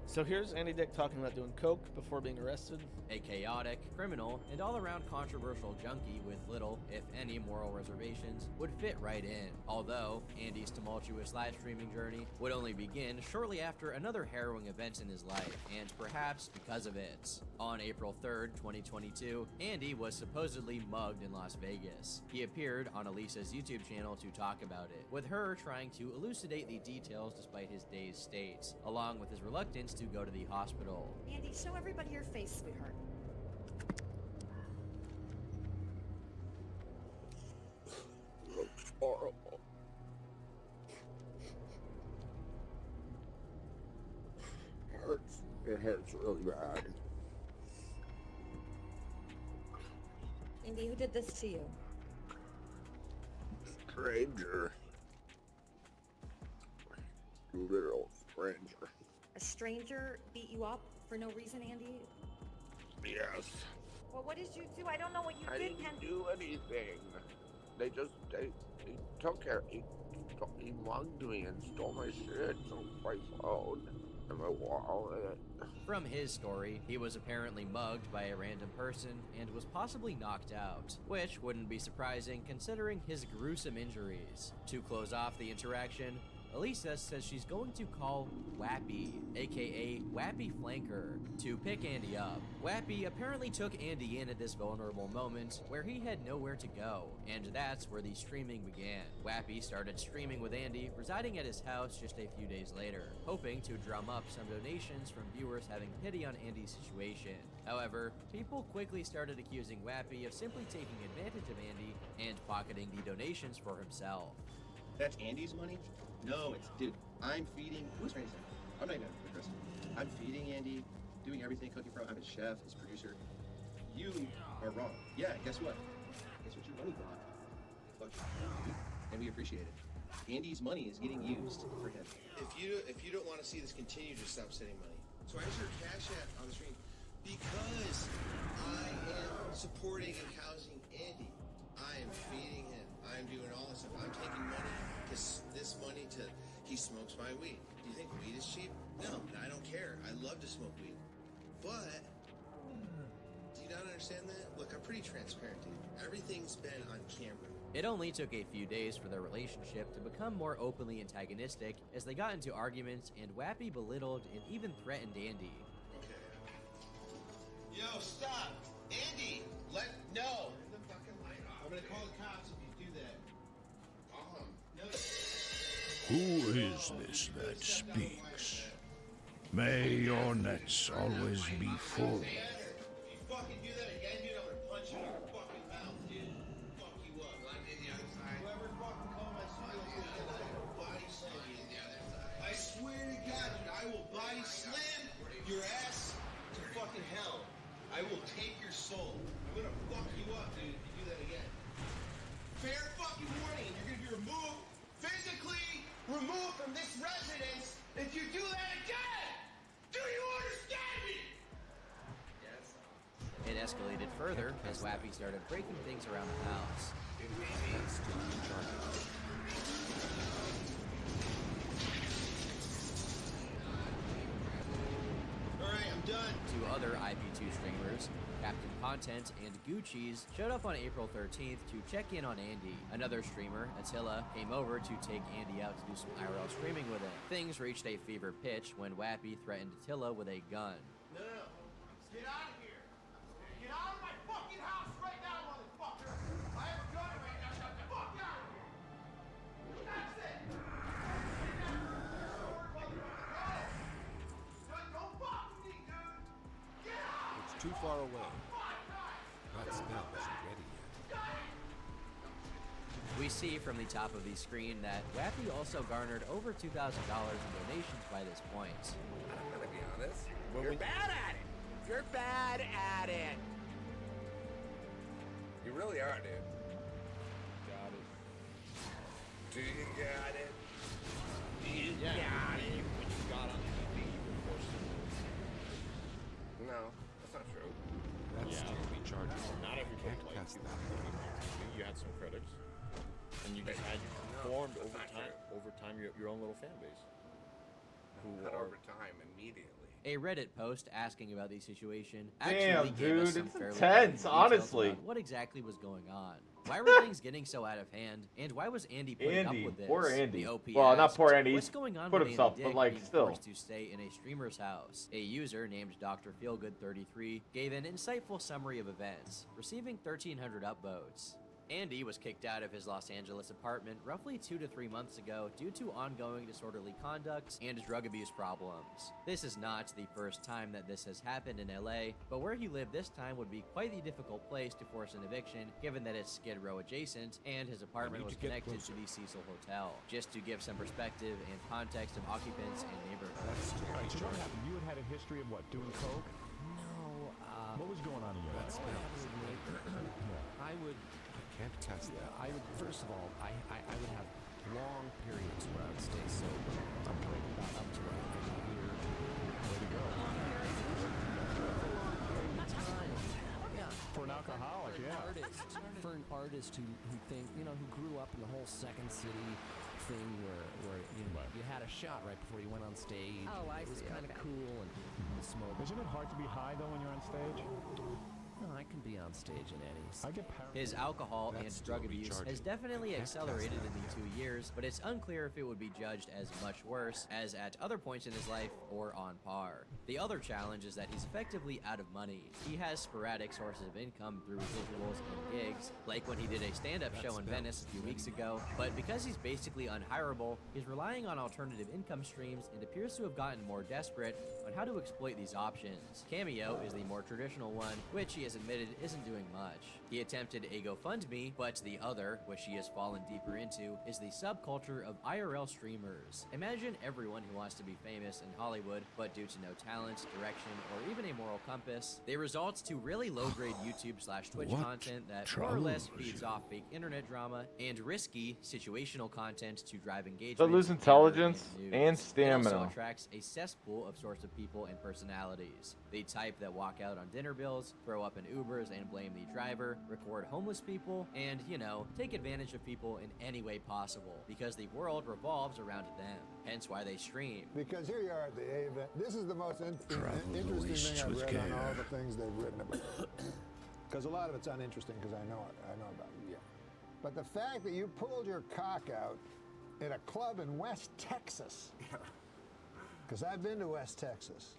So here's Andy Dick talking about doing coke before being arrested. A chaotic, criminal, and all-around controversial junkie with little, if any, moral reservations would fit right in. Although, Andy's tumultuous live streaming journey would only begin shortly after another harrowing event in his life, and perhaps because of it. On April 3rd, 2022, Andy was supposedly mugged in Las Vegas. He appeared on Elisa's YouTube channel to talk about it, with her trying to elucidate the details despite his dazed state, along with his reluctance to go to the hospital. Andy, show everybody your face, sweetheart. Looks horrible. Hurts. It hurts really bad. Andy, who did this to you? Stranger. Literal stranger. A stranger beat you up for no reason, Andy? Yes. Well, what did you do? I don't know what you I did, didn't do anything. They took care. He mugged me and stole my shit, my phone and my wallet. From his story, he was apparently mugged by a random person and was possibly knocked out, which wouldn't be surprising considering his gruesome injuries. To close off the interaction, Elisa says she's going to call Wappy, aka Wappy Flanker, to pick Andy up. Wappy apparently took Andy in at this vulnerable moment where he had nowhere to go, and that's where the streaming began. Wappy started streaming with Andy, residing at his house just a few days later, hoping to drum up some donations from viewers having pity on Andy's situation. However, people quickly started accusing Wappy of simply taking advantage of Andy and pocketing the donations for himself. That's Andy's money? No, it's, dude, I'm feeding, who's trying to say? I'm not even addressing. I'm feeding Andy, doing everything, cooking for him. I'm his chef, his producer. You are wrong. Yeah, guess what? Guess what your money belongs to? Fuck you. And we appreciate it. Andy's money is getting used for him. If you don't want to see this continue, just stop sending money. So I your Cash App on the screen because I am supporting and housing Andy. I am feeding him. I'm doing all this stuff. I'm taking money, this money to, he smokes my weed. Do you think weed is cheap? No, I don't care. I love to smoke weed. But, do you not understand that? Look, I'm pretty transparent, dude. Everything's been on camera. It only took a few days for their relationship to become more openly antagonistic as they got into arguments and Wappy belittled and even threatened Andy. Okay. Yo, stop! Andy! No! Turn the fucking light off. I'm gonna call the cops if you do that. No. Who is this that speaks? May your nets always be full. If you fucking do that again, dude, I'm gonna punch you in your fucking mouth, dude. Fuck you up. I'm in the other side. Whoever fucking called my son, I will body slam you. The other side. I swear to God, dude, I will body slam your ass to fucking hell. I will take your soul. I'm gonna fuck you up, dude, if you do that again. Fair fucking warning, you're gonna be removed, physically removed from this residence if you do that again! Do you understand me? Yes. It escalated further as Wappy started breaking things around the house. Alright, I'm done. Two other IP2 streamers, Captain Content and Gucci's, showed up on April 13th to check in on Andy. Another streamer, Attila, came over to take Andy out to do some IRL streaming with him. Things reached a fever pitch when Wappy threatened Attila with a gun. No. Get out of here. Get out too far away. That spell isn't ready yet. We see from the top of the screen that Wappy also garnered over $2,000 in donations by this point. I'm gonna be honest. You're bad at it. You're bad at it. You really are, dude. Got it. Do you got it? Do you got it? When you got on TV, you were forced to lose. No, that's not true. That's still be charged. Not everybody Can't liked cast you. that. You had some critics. And you just had formed over time your own little fan base. Not over time, immediately. A Reddit post asking about the situation Damn, actually gave us dude, some it's fairly intense, details honestly. about what exactly was going on. Why were things getting so out of hand, and why was Andy putting Andy, up with this? poor Andy. The OP Well, not asked, poor Andy, What's he's going on put with himself, Andy but, Dick like, being still. forced to stay in a streamer's house? A user named Dr. Feelgood33 gave an insightful summary of events, receiving 1,300 upvotes. Andy was kicked out of his Los Angeles apartment roughly 2 to 3 months ago due to ongoing disorderly conduct and drug abuse problems. This is not the first time that this has happened in LA, but where he lived this time would be quite the difficult place to force an eviction given that it's Skid Row adjacent and his apartment was connected to the Cecil Hotel. Just to give some perspective and context of occupants and neighborhoods. Alright, so what happened? You had a history of what, doing coke? No, What was going on in your life? I would. Can't cast that. I would. First of all, I would have long periods where I would stay sober. I'm talking about up to a year. Way to go. Yeah. For an alcoholic, yeah. For an artist who think, who grew up in the whole Second City thing where you had a shot right before you went on stage. Oh, I It was see, kind of okay. cool and smoke. Isn't it hard to be high though when you're on stage? No, I can be on stage in any. I get paranoid. His alcohol and That's drug still abuse recharging. has definitely Can't accelerated cast in that. the 2 years, but it's unclear if it would be judged as much worse as at other points in his life or on par. The other challenge is that he's effectively out of money. He has sporadic sources of income through residuals and gigs, like when he did a stand-up show in Venice a few weeks ago, but because he's basically unhireable, he's relying on alternative income streams and appears to have gotten more desperate on how to exploit these options. Cameo is the more traditional one, which he has admitted isn't doing much. He attempted a GoFundMe, but the other, which he has fallen deeper into, is the subculture of IRL streamers. Imagine everyone who wants to be famous in Hollywood, but due to no talent, direction, or even a moral compass, they result to really low-grade YouTube/Twitch What content that more or less troubles feeds off fake internet drama and risky situational content to drive engagement. So lose anger, intelligence and news. and It also stamina. attracts a cesspool of sorts of people and personalities. The type that walk out on dinner bills, throw up in Ubers and blame the driver, record homeless people, and, take advantage of people in any way possible, because the world revolves around them. Hence why they stream. Because here you are at the A event. This is the most interesting wastes thing I've with read on all care. the things they've written about. Because a lot of it's uninteresting because I know about it. Yeah. But the fact that you pulled your cock out at a club in West Texas. Because I've been to West Texas.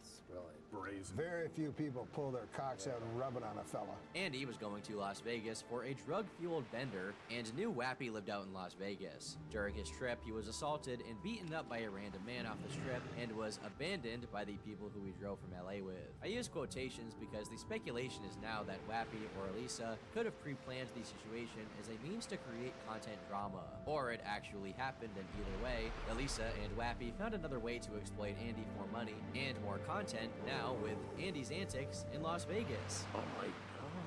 Brazen. Very few people pull their cocks out and rub it on a fella. Andy was going to Las Vegas for a drug-fueled bender and knew Wappy lived out in Las Vegas. During his trip, he was assaulted and beaten up by a random man off the strip and was abandoned by the people who he drove from LA with. I use quotations because the speculation is now that Wappy or Elisa could have pre-planned the situation as a means to create content drama. Or it actually happened, and either way, Elisa and Wappy found another way to exploit Andy for money and more content now with Andy's antics in Las Vegas. Oh my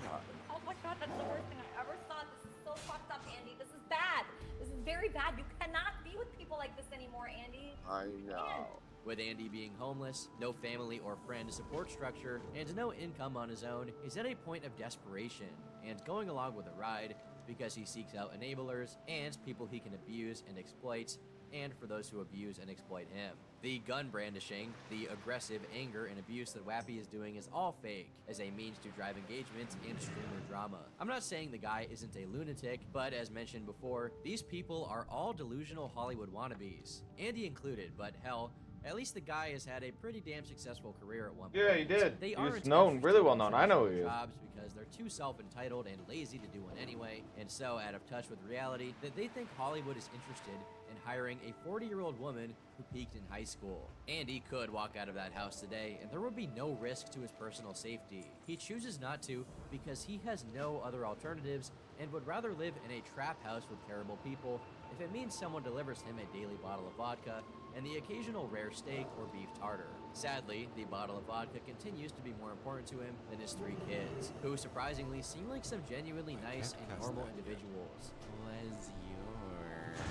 god. Oh my god, that's the worst thing I ever saw. This is so fucked up, Andy. This is bad. This is very bad. You cannot be with people like this anymore, Andy. I know. With Andy being homeless, no family or friend support structure, and no income on his own, he's at a point of desperation and going along with the ride because he seeks out enablers and people he can abuse and exploit, and for those who abuse and exploit him. The gun brandishing, the aggressive anger and abuse that Wappy is doing is all fake, as a means to drive engagement and streamer drama. I'm not saying the guy isn't a lunatic, but as mentioned before, these people are all delusional Hollywood wannabes. Andy included, but hell, At least the guy has had a pretty damn successful career at one point. Yeah, he did. They He aren't was known, really interested well in known. I know who he traditional is. jobs because they're too self-entitled and lazy to do one anyway, and so out of touch with reality that they think Hollywood is interested in hiring a 40-year-old woman who peaked in high school. Andy could walk out of that house today, and there would be no risk to his personal safety. He chooses not to because he has no other alternatives and would rather live in a trap house with terrible people if it means someone delivers him a daily bottle of vodka and the occasional rare steak or beef tartar. Sadly, the bottle of vodka continues to be more important to him than his 3 kids, who surprisingly seem like some genuinely nice and normal individuals.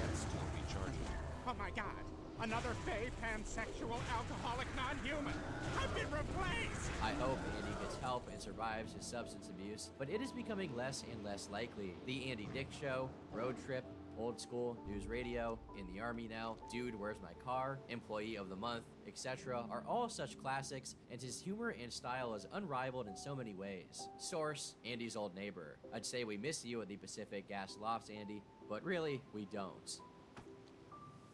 That's totally charging. Oh my god. Another fey, pansexual, alcoholic, non-human. I've been replaced! I hope Andy gets help and survives his substance abuse, but it is becoming less and less likely. The Andy Dick Show, Road Trip, Old School, News Radio, In the Army Now, Dude, Where's My Car, Employee of the Month, etc. are all such classics, and his humor and style is unrivaled in so many ways. Source, Andy's old neighbor. I'd say we miss you at the Pacific Gas Lofts, Andy, but really, we don't.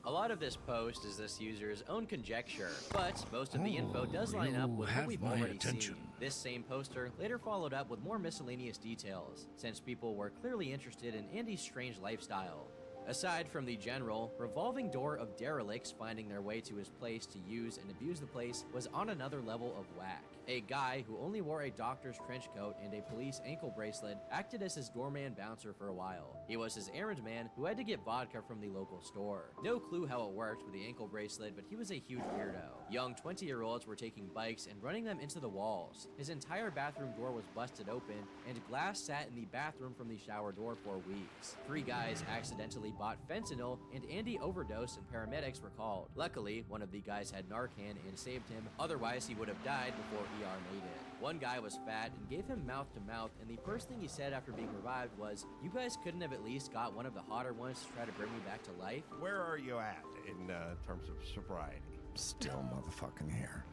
A lot of this post is this user's own conjecture, but most of the info does line up with what we've already seen. This same poster later followed up with more miscellaneous details, since people were clearly interested in Andy's strange lifestyle. Aside from the general, revolving door of derelicts finding their way to his place to use and abuse the place was on another level of whack. A guy who only wore a doctor's trench coat and a police ankle bracelet acted as his doorman bouncer for a while. He was his errand man who had to get vodka from the local store. No clue how it worked with the ankle bracelet, but he was a huge weirdo. Young 20-year-olds were taking bikes and running them into the walls. His entire bathroom door was busted open, and glass sat in the bathroom from the shower door for weeks. 3 guys accidentally bought fentanyl, and Andy overdosed and paramedics were called. Luckily, one of the guys had Narcan and saved him, otherwise he would have died before ER made it. One guy was fat and gave him mouth to mouth, and the first thing he said after being revived was, "You guys couldn't have at least got one of the hotter ones to try to bring me back to life?" Where are you at in terms of sobriety? Still motherfucking here.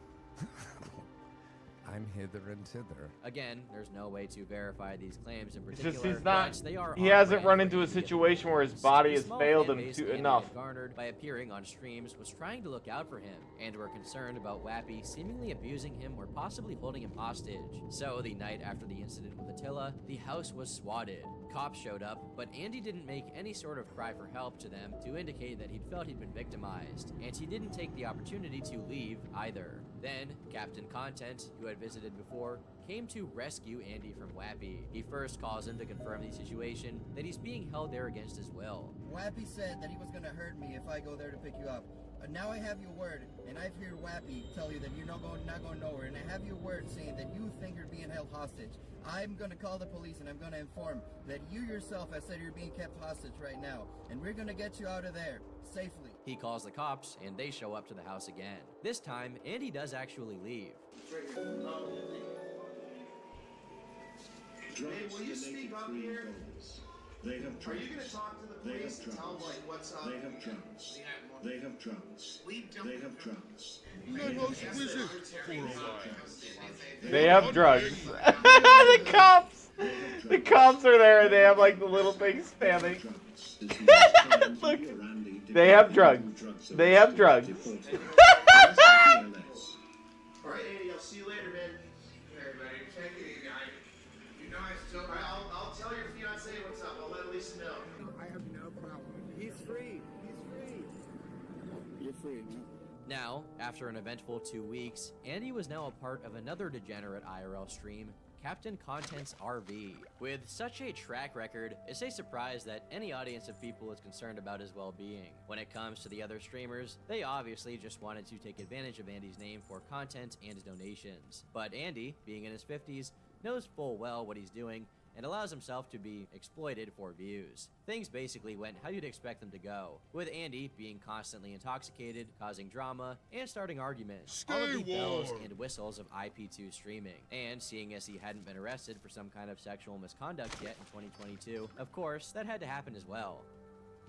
I'm hither and thither. Again, there's no way to verify these claims in It's particular. just he's not. But they are He on hasn't brand run for into a Andy to get situation where his views. body The has small failed fan him base to Andy enough. had garnered by appearing on streams was trying to look out for him, and were concerned about Wappy seemingly abusing him or possibly holding him hostage. So the night after the incident with Attila, the house was swatted. Cops showed up, but Andy didn't make any sort of cry for help to them to indicate that he'd felt he'd been victimized, and he didn't take the opportunity to leave either. Then, Captain Content, who had visited before, came to rescue Andy from Wappy. He first calls him to confirm the situation, that he's being held there against his will. Wappy said that he was gonna hurt me if I go there to pick you up. Now I have your word, and I've heard Wappy tell you that you're not going nowhere, and I have your word saying that you think you're being held hostage. I'm gonna call the police, and I'm gonna inform that you yourself have said you're being kept hostage right now, and we're gonna get you out of there safely. He calls the cops, and they show up to the house again. This time, Andy does actually leave. Hey, will you speak up here? They have Are you gonna talk to the police and tell them like what's up? They have drugs. They have drugs. They have drugs. They have drugs. The cops are there and they have like the little thing standing. Look, they have drugs. They have drugs. Alright, Andy, I'll see you later, man. Hey, buddy, take it easy. You know I still. I'll tell your fiance what's up. I'll let Lisa know. I have no problem. He's free. He's free. You're free, man. Now, after an eventful 2 weeks, Andy was now a part of another degenerate IRL stream, Captain Content's RV. With such a track record, it's a surprise that any audience of people is concerned about his well-being. When it comes to the other streamers, they obviously just wanted to take advantage of Andy's name for content and donations. But Andy, being in his 50s, knows full well what he's doing and allows himself to be exploited for views. Things basically went how you'd expect them to go, with Andy being constantly intoxicated, causing drama, and starting arguments. All of the bells and whistles of IP2 streaming. And seeing as he hadn't been arrested for some kind of sexual misconduct yet in 2022, of course, that had to happen as well.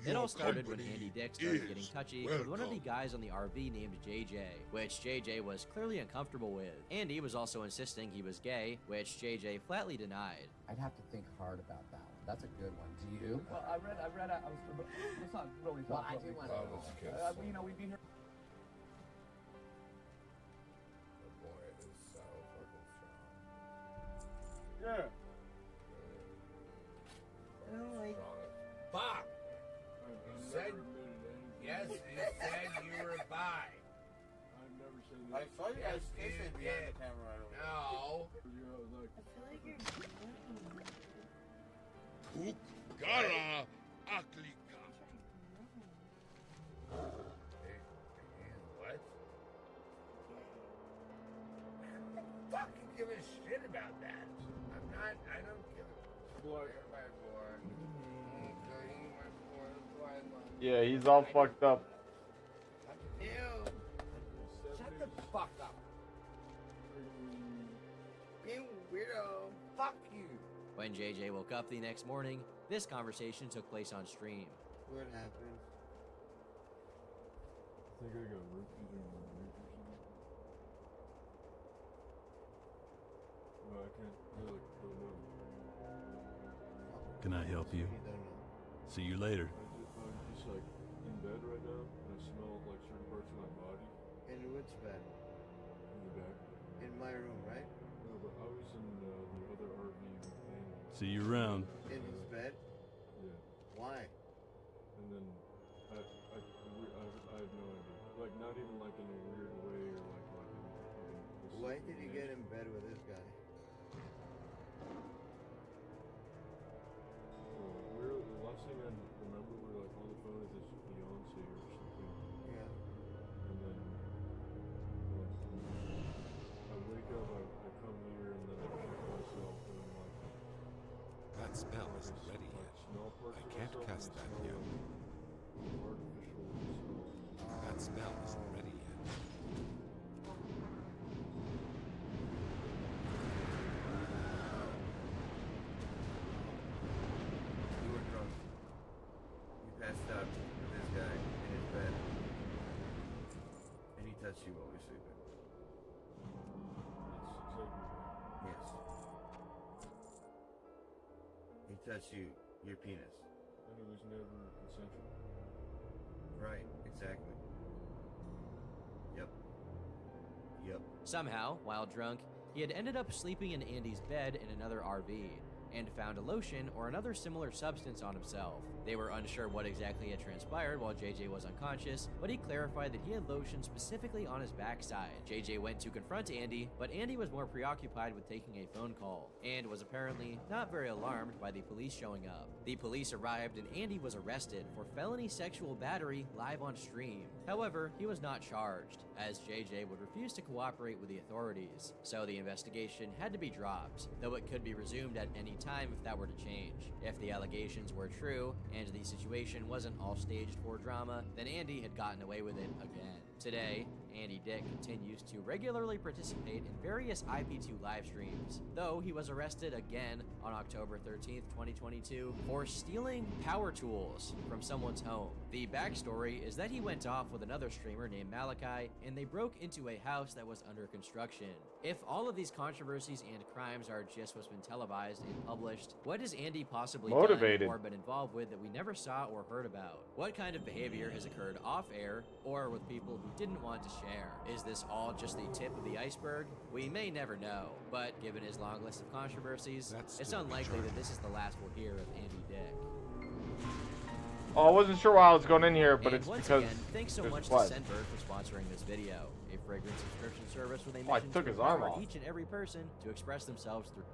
It all started when Andy Dick started getting touchy with one of the guys on the RV named JJ, which JJ was clearly uncomfortable with. Andy was also insisting he was gay, which JJ flatly denied. I'd have to think hard about that one. That's a good one. Do you? Well, I read, let's not really Well, talk I about do it. want to know. You know, we've been here. Yeah. I don't like. Fuck! You said. Yes, you said you were bi. I've never seen I that. saw you guys kissing behind the camera right away. No. Like, Gara Aklika. What? I don't fucking give a shit about that. I'm not. I don't give a. Boy. My boy. My boy. Yeah, he's all fucked up. Ew. Shut the fuck up. You weirdo. Fuck you. When JJ woke up the next morning, this conversation took place on stream. What happened? I think I got roofied in my roof or something. Well, I can't really don't know. Can I help you? See you later. I'm just like in bed right now, and I smell like certain parts of my body In which bed? in the back. In my room, right? No, but I was in the other RV with Andy. See you around. In his bed? Yeah. Why? And then I have no idea. Like not even like in a weird way or like Why did you get in bed with this guy? We're the last thing I remember we're like on the phone with his fiance or something. Yeah. And then I wake up, I come here and then I check myself and I'm like That spell isn't ready yet. I can't cast that yet. Artificial smell. That spell isn't ready yet. You were drunk. You passed out with this guy in his bed. And he touched you while we were sleeping. Yes. He touched you, your penis. And it was never consensual. Right, exactly. Yep. Yep. Somehow, while drunk, he had ended up sleeping in Andy's bed in another RV and found a lotion or another similar substance on himself. They were unsure what exactly had transpired while JJ was unconscious, but he clarified that he had lotion specifically on his backside. JJ went to confront Andy, but Andy was more preoccupied with taking a phone call and was apparently not very alarmed by the police showing up. The police arrived and Andy was arrested for felony sexual battery live on stream. However, he was not charged, as JJ would refuse to cooperate with the authorities, so the investigation had to be dropped, though it could be resumed at any time if that were to change. If the allegations were true, and the situation wasn't all staged for drama, then Andy had gotten away with it again. Today, Andy Dick continues to regularly participate in various IP2 live streams, though he was arrested again on October 13th, 2022 for stealing power tools from someone's home. The backstory is that he went off with another streamer named Malachi, and they broke into a house that was under construction. If all of these controversies and crimes are just what's been televised and published, what has Andy possibly Motivated. done or been involved with that we never saw or heard about? What kind of behavior has occurred off air or with people who didn't want to share? Is this all just the tip of the iceberg? We may never know, but given his long list of controversies, it's unlikely that this is the last we'll hear of Andy Dick. Oh, I wasn't sure why I was going in here, but And it's once because again, thanks so there's much blood. to Sendberg for sponsoring this video, a fragrance subscription service with a Oh, I mission took to his arm empower off. each and every person to express themselves through.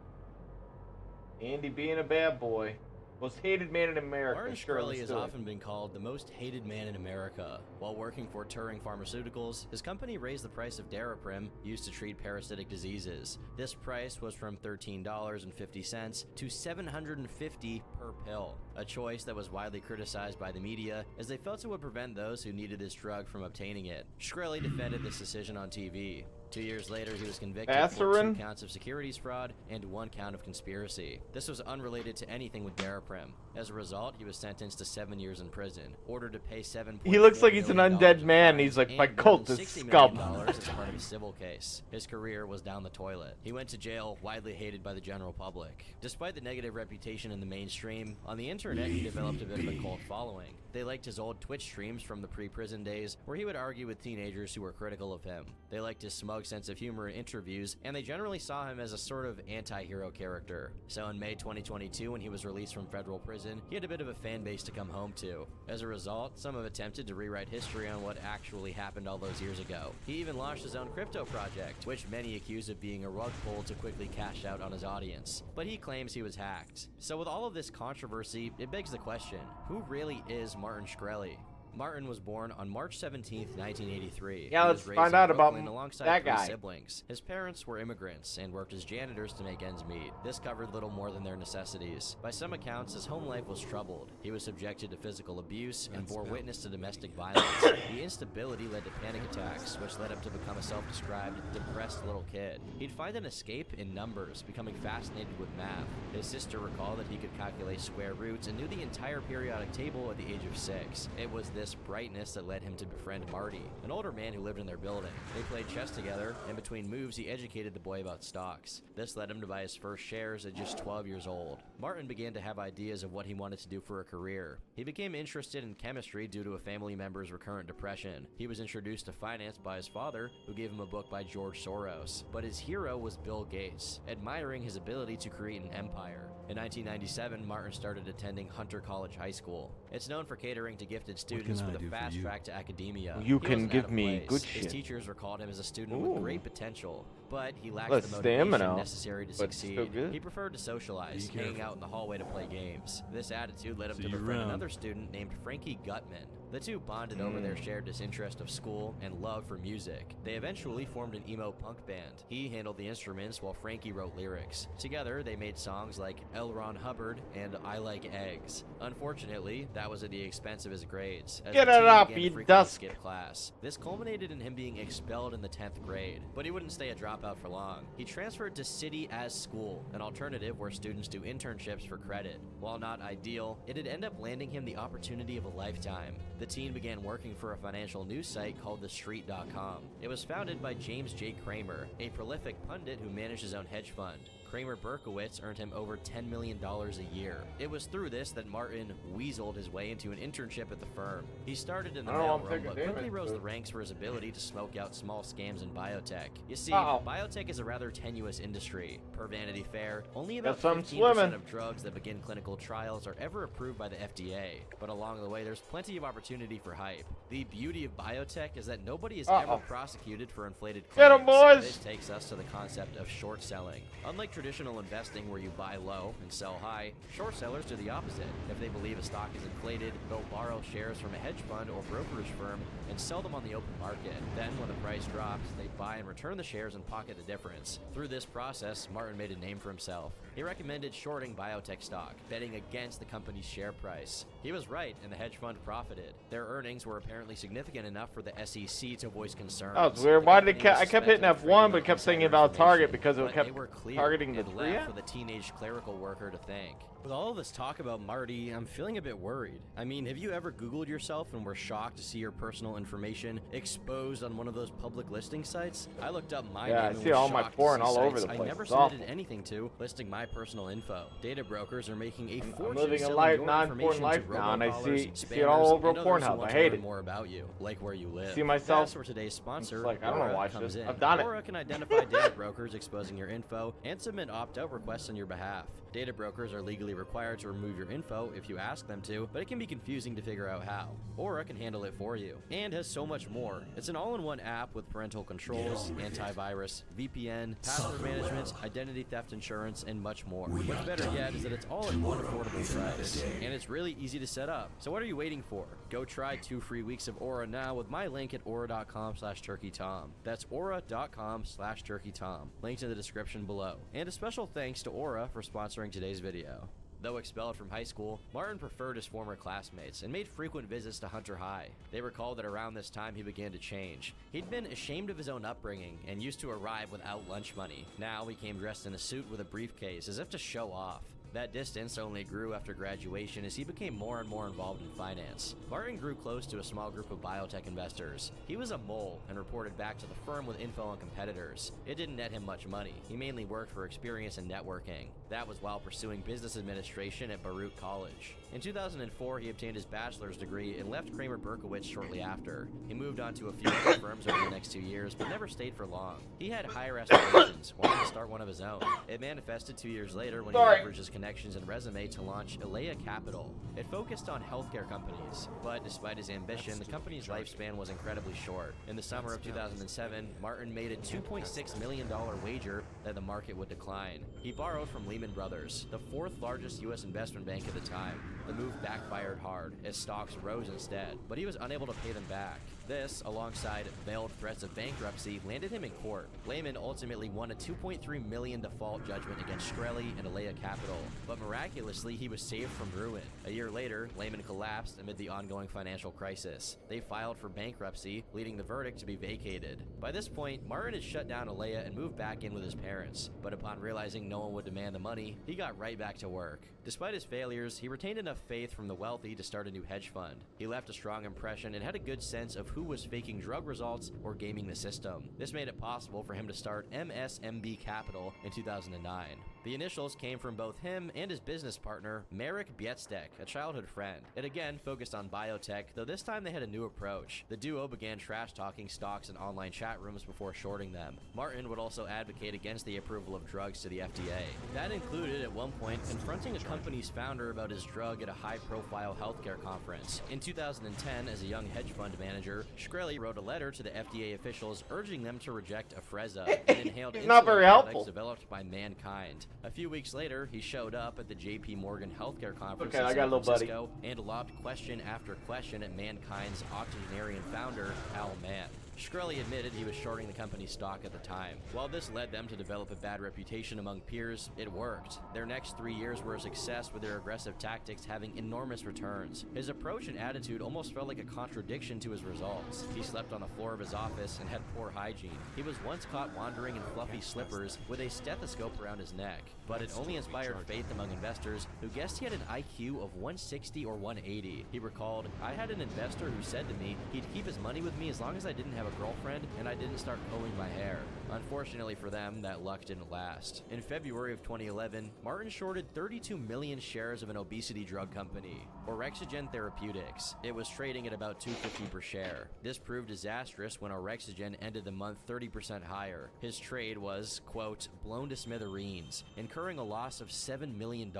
Andy being a bad boy. Most hated man in America. Martin Sure, Shkreli let's has do it. often been called the most hated man in America. While working for Turing Pharmaceuticals, his company raised the price of Daraprim, used to treat parasitic diseases. This price was from $13.50 to $750 per pill, a choice that was widely criticized by the media as they felt it would prevent those who needed this drug from obtaining it. Shkreli defended this decision on TV. 2 years later, he was convicted for Aspirin? 2 counts of securities fraud and 1 count of conspiracy. This was unrelated to anything with Daraprim. As a result, he was sentenced to 7 years in prison, ordered to pay $7.4 He looks like he's an million undead in man. fines, He's like, my and more cult than is $60 scum. million as part of a civil case. His career was down the toilet. He went to jail, widely hated by the general public. Despite the negative reputation in the mainstream, fame, on the internet he developed a bit of a cult following. They liked his old Twitch streams from the pre-prison days, where he would argue with teenagers who were critical of him. They liked his smug sense of humor in interviews, and they generally saw him as a sort of anti-hero character. So in May 2022, when he was released from federal prison, he had a bit of a fan base to come home to. As a result, some have attempted to rewrite history on what actually happened all those years ago. He even launched his own crypto project, which many accuse of being a rug pull to quickly cash out on his audience. But he claims he was hacked. So with all of this controversy, it begs the question, who really is Martin Shkreli? Martin was born on March 17th, 1983. Yeah, He let's was raised find in out about Brooklyn alongside that three guy. siblings. His parents were immigrants and worked as janitors to make ends meet. This covered little more than their necessities. By some accounts, his home life was troubled. He was subjected to physical abuse and bore witness to domestic violence. The instability led to panic attacks, which led him to become a self-described depressed little kid. He'd find an escape in numbers, becoming fascinated with math. His sister recalled that he could calculate square roots and knew the entire periodic table at the age of 6. It was this brightness that led him to befriend Marty, an older man who lived in their building. They played chess together, and between moves he educated the boy about stocks. This led him to buy his first shares at just 12 years old. Martin began to have ideas of what he wanted to do for a career. He became interested in chemistry due to a family member's recurrent depression. He was introduced to finance by his father, who gave him a book by George Soros. But his hero was Bill Gates, admiring his ability to create an empire. In 1997, Martin started attending Hunter College High School. It's known for catering to gifted students with a fast track to academia. You He can wasn't give out of me place. good His shit. teachers recalled him as a student Ooh. with great potential, but he lacked Less the motivation stamina, necessary to but still succeed. good. He preferred to socialize, Be hanging careful. out in the hallway to play games. This attitude led him See to you befriend around. another student named Frankie Gutman. The two bonded over their shared disinterest of school and love for music. They eventually formed an emo punk band. He handled the instruments while Frankie wrote lyrics. Together, they made songs like L. Ron Hubbard and I Like Eggs. Unfortunately, that was at the expense of his grades, as Get the it teen up, began to you frequently dusk. skip class. This culminated in him being expelled in the 10th grade, but he wouldn't stay a dropout for long. He transferred to City as School, an alternative where students do internships for credit. While not ideal, it'd end up landing him the opportunity of a lifetime. The teen began working for a financial news site called TheStreet.com. It was founded by James J. Kramer, a prolific pundit who managed his own hedge fund. Kramer Berkowitz earned him over $10 million a year. It was through this that Martin weaseled his way into an internship at the firm. He started in the I don't know, I'm mailroom, taking but quickly damage, rose but- the ranks for his ability to smoke out small scams in biotech. You see, Uh-oh. biotech is a rather tenuous industry. Per Vanity Fair, only about Got some 15% swimming. of drugs that begin clinical trials are ever approved by the FDA. But along the way, there's plenty of opportunity for hype. The beauty of biotech is that nobody is ever Uh-oh. prosecuted for inflated Get claims. 'em, boys! This takes us to the concept of short selling. Unlike traditional investing where you buy low and sell high, short sellers do the opposite. If they believe a stock is inflated, they'll borrow shares from a hedge fund or brokerage firm and sell them on the open market. Then, when the price drops, they buy and return the shares and pocket the difference. Through this process, Martin made a name for himself. He recommended shorting biotech stock, betting against the company's share price. He was right, and the hedge fund profited. Their earnings were apparently significant enough for the SEC to voice concerns. That was weird. The Why did it company was I kept hitting suspected of F1 trading but on kept saying insider about target information, because it but kept they were cleared targeting the and tree. left for the teenage clerical worker to thank. With all of this talk about Marty, I'm feeling a bit worried. I mean, have you ever Googled yourself and were shocked to see your personal information exposed on one of those public listing sites? I looked up my Yeah, name I and see was all my shocked to porn see all over sites the I place. never It's submitted awful. anything to listing my personal info. Data brokers are making a I'm fortune living a selling life, your non-porn information life to now, and I robocallers, see it all spammers, over and others who Pornhub. want I to hate learn it. more about you, like where you live. See myself? That's where today's sponsor, It's like, I don't wanna Aura, watch comes this. in. I've done it. Aura can identify data brokers exposing your info and submit opt-out requests on your behalf. Data brokers are legally required to remove your info if you ask them to, but it can be confusing to figure out how. Aura can handle it for you, and has so much more. It's an all-in-one app with parental controls, antivirus, VPN, password management, identity theft insurance, and much more. What's better yet is that it's all at one affordable price, and it's really easy to set up. So what are you waiting for? Go try 2 free weeks of Aura now with my link at aura.com/turkeytom. That's aura.com/turkeytom. Linked in the description below. And a special thanks to Aura for sponsoring today's video. Though expelled from high school, Martin preferred his former classmates and made frequent visits to Hunter High. They recalled that around this time he began to change. He'd been ashamed of his own upbringing and used to arrive without lunch money. Now he came dressed in a suit with a briefcase as if to show off. That distance only grew after graduation as he became more and more involved in finance. Martin grew close to a small group of biotech investors. He was a mole and reported back to the firm with info on competitors. It didn't net him much money. He mainly worked for experience and networking. That was while pursuing business administration at Baruch College. In 2004, he obtained his bachelor's degree and left Kramer Berkowitz shortly after. He moved on to a few other firms over the next 2 years, but never stayed for long. He had higher aspirations, wanting to start one of his own. It manifested 2 years later when he leveraged his connections and resume to launch WotLK Capital. It focused on healthcare companies, but despite his ambition, the company's lifespan was incredibly short. In the summer of 2007, Martin made a $2.6 million wager that the market would decline. He borrowed from Lehman Brothers, the fourth largest U.S. investment bank at the time. The move backfired hard, as stocks rose instead, but he was unable to pay them back. This, alongside veiled threats of bankruptcy, landed him in court. Lehman ultimately won a $2.3 million default judgment against Shkreli and WotLK Capital, but miraculously he was saved from ruin. A year later, Lehman collapsed amid the ongoing financial crisis. They filed for bankruptcy, leading the verdict to be vacated. By this point, Martin had shut down WotLK and moved back in with his parents, but upon realizing no one would demand the money, he got right back to work. Despite his failures, he retained enough faith from the wealthy to start a new hedge fund. He left a strong impression and had a good sense of who was faking drug results or gaming the system. This made it possible for him to start MSMB Capital in 2009. The initials came from both him and his business partner, Marek Bietzek, a childhood friend. It again focused on biotech, though this time they had a new approach. The duo began trash-talking stocks in online chat rooms before shorting them. Martin would also advocate against the approval of drugs to the FDA. That included, at one point, confronting a company's founder about his drug at a high-profile healthcare conference. In 2010, as a young hedge fund manager, Shkreli wrote a letter to the FDA officials urging them to reject Afrezza, an inhaled not very helpful. product developed by Mankind. A few weeks later, he showed up at the JP Morgan Healthcare Conference Okay, in I got a San little buddy. Francisco and lobbed question after question at Mankind's octogenarian founder, Al Mann. Shkreli admitted he was shorting the company's stock at the time. While this led them to develop a bad reputation among peers, it worked. Their next 3 years were a success, with their aggressive tactics having enormous returns. His approach and attitude almost felt like a contradiction to his results. He slept on the floor of his office and had poor hygiene. He was once caught wandering in fluffy slippers with a stethoscope around his neck, but it only inspired faith among investors who guessed he had an IQ of 160 or 180. He recalled, "I had an investor who said to me he'd keep his money with me as long as I didn't have a girlfriend and I didn't start pulling my hair." Unfortunately for them, that luck didn't last. In February of 2011, Martin shorted 32 million shares of an obesity drug company, Orexigen Therapeutics. It was trading at about $2.50 per share. This proved disastrous when Orexigen ended the month 30% higher. His trade was, quote, blown to smithereens, incurring a loss of $7 million.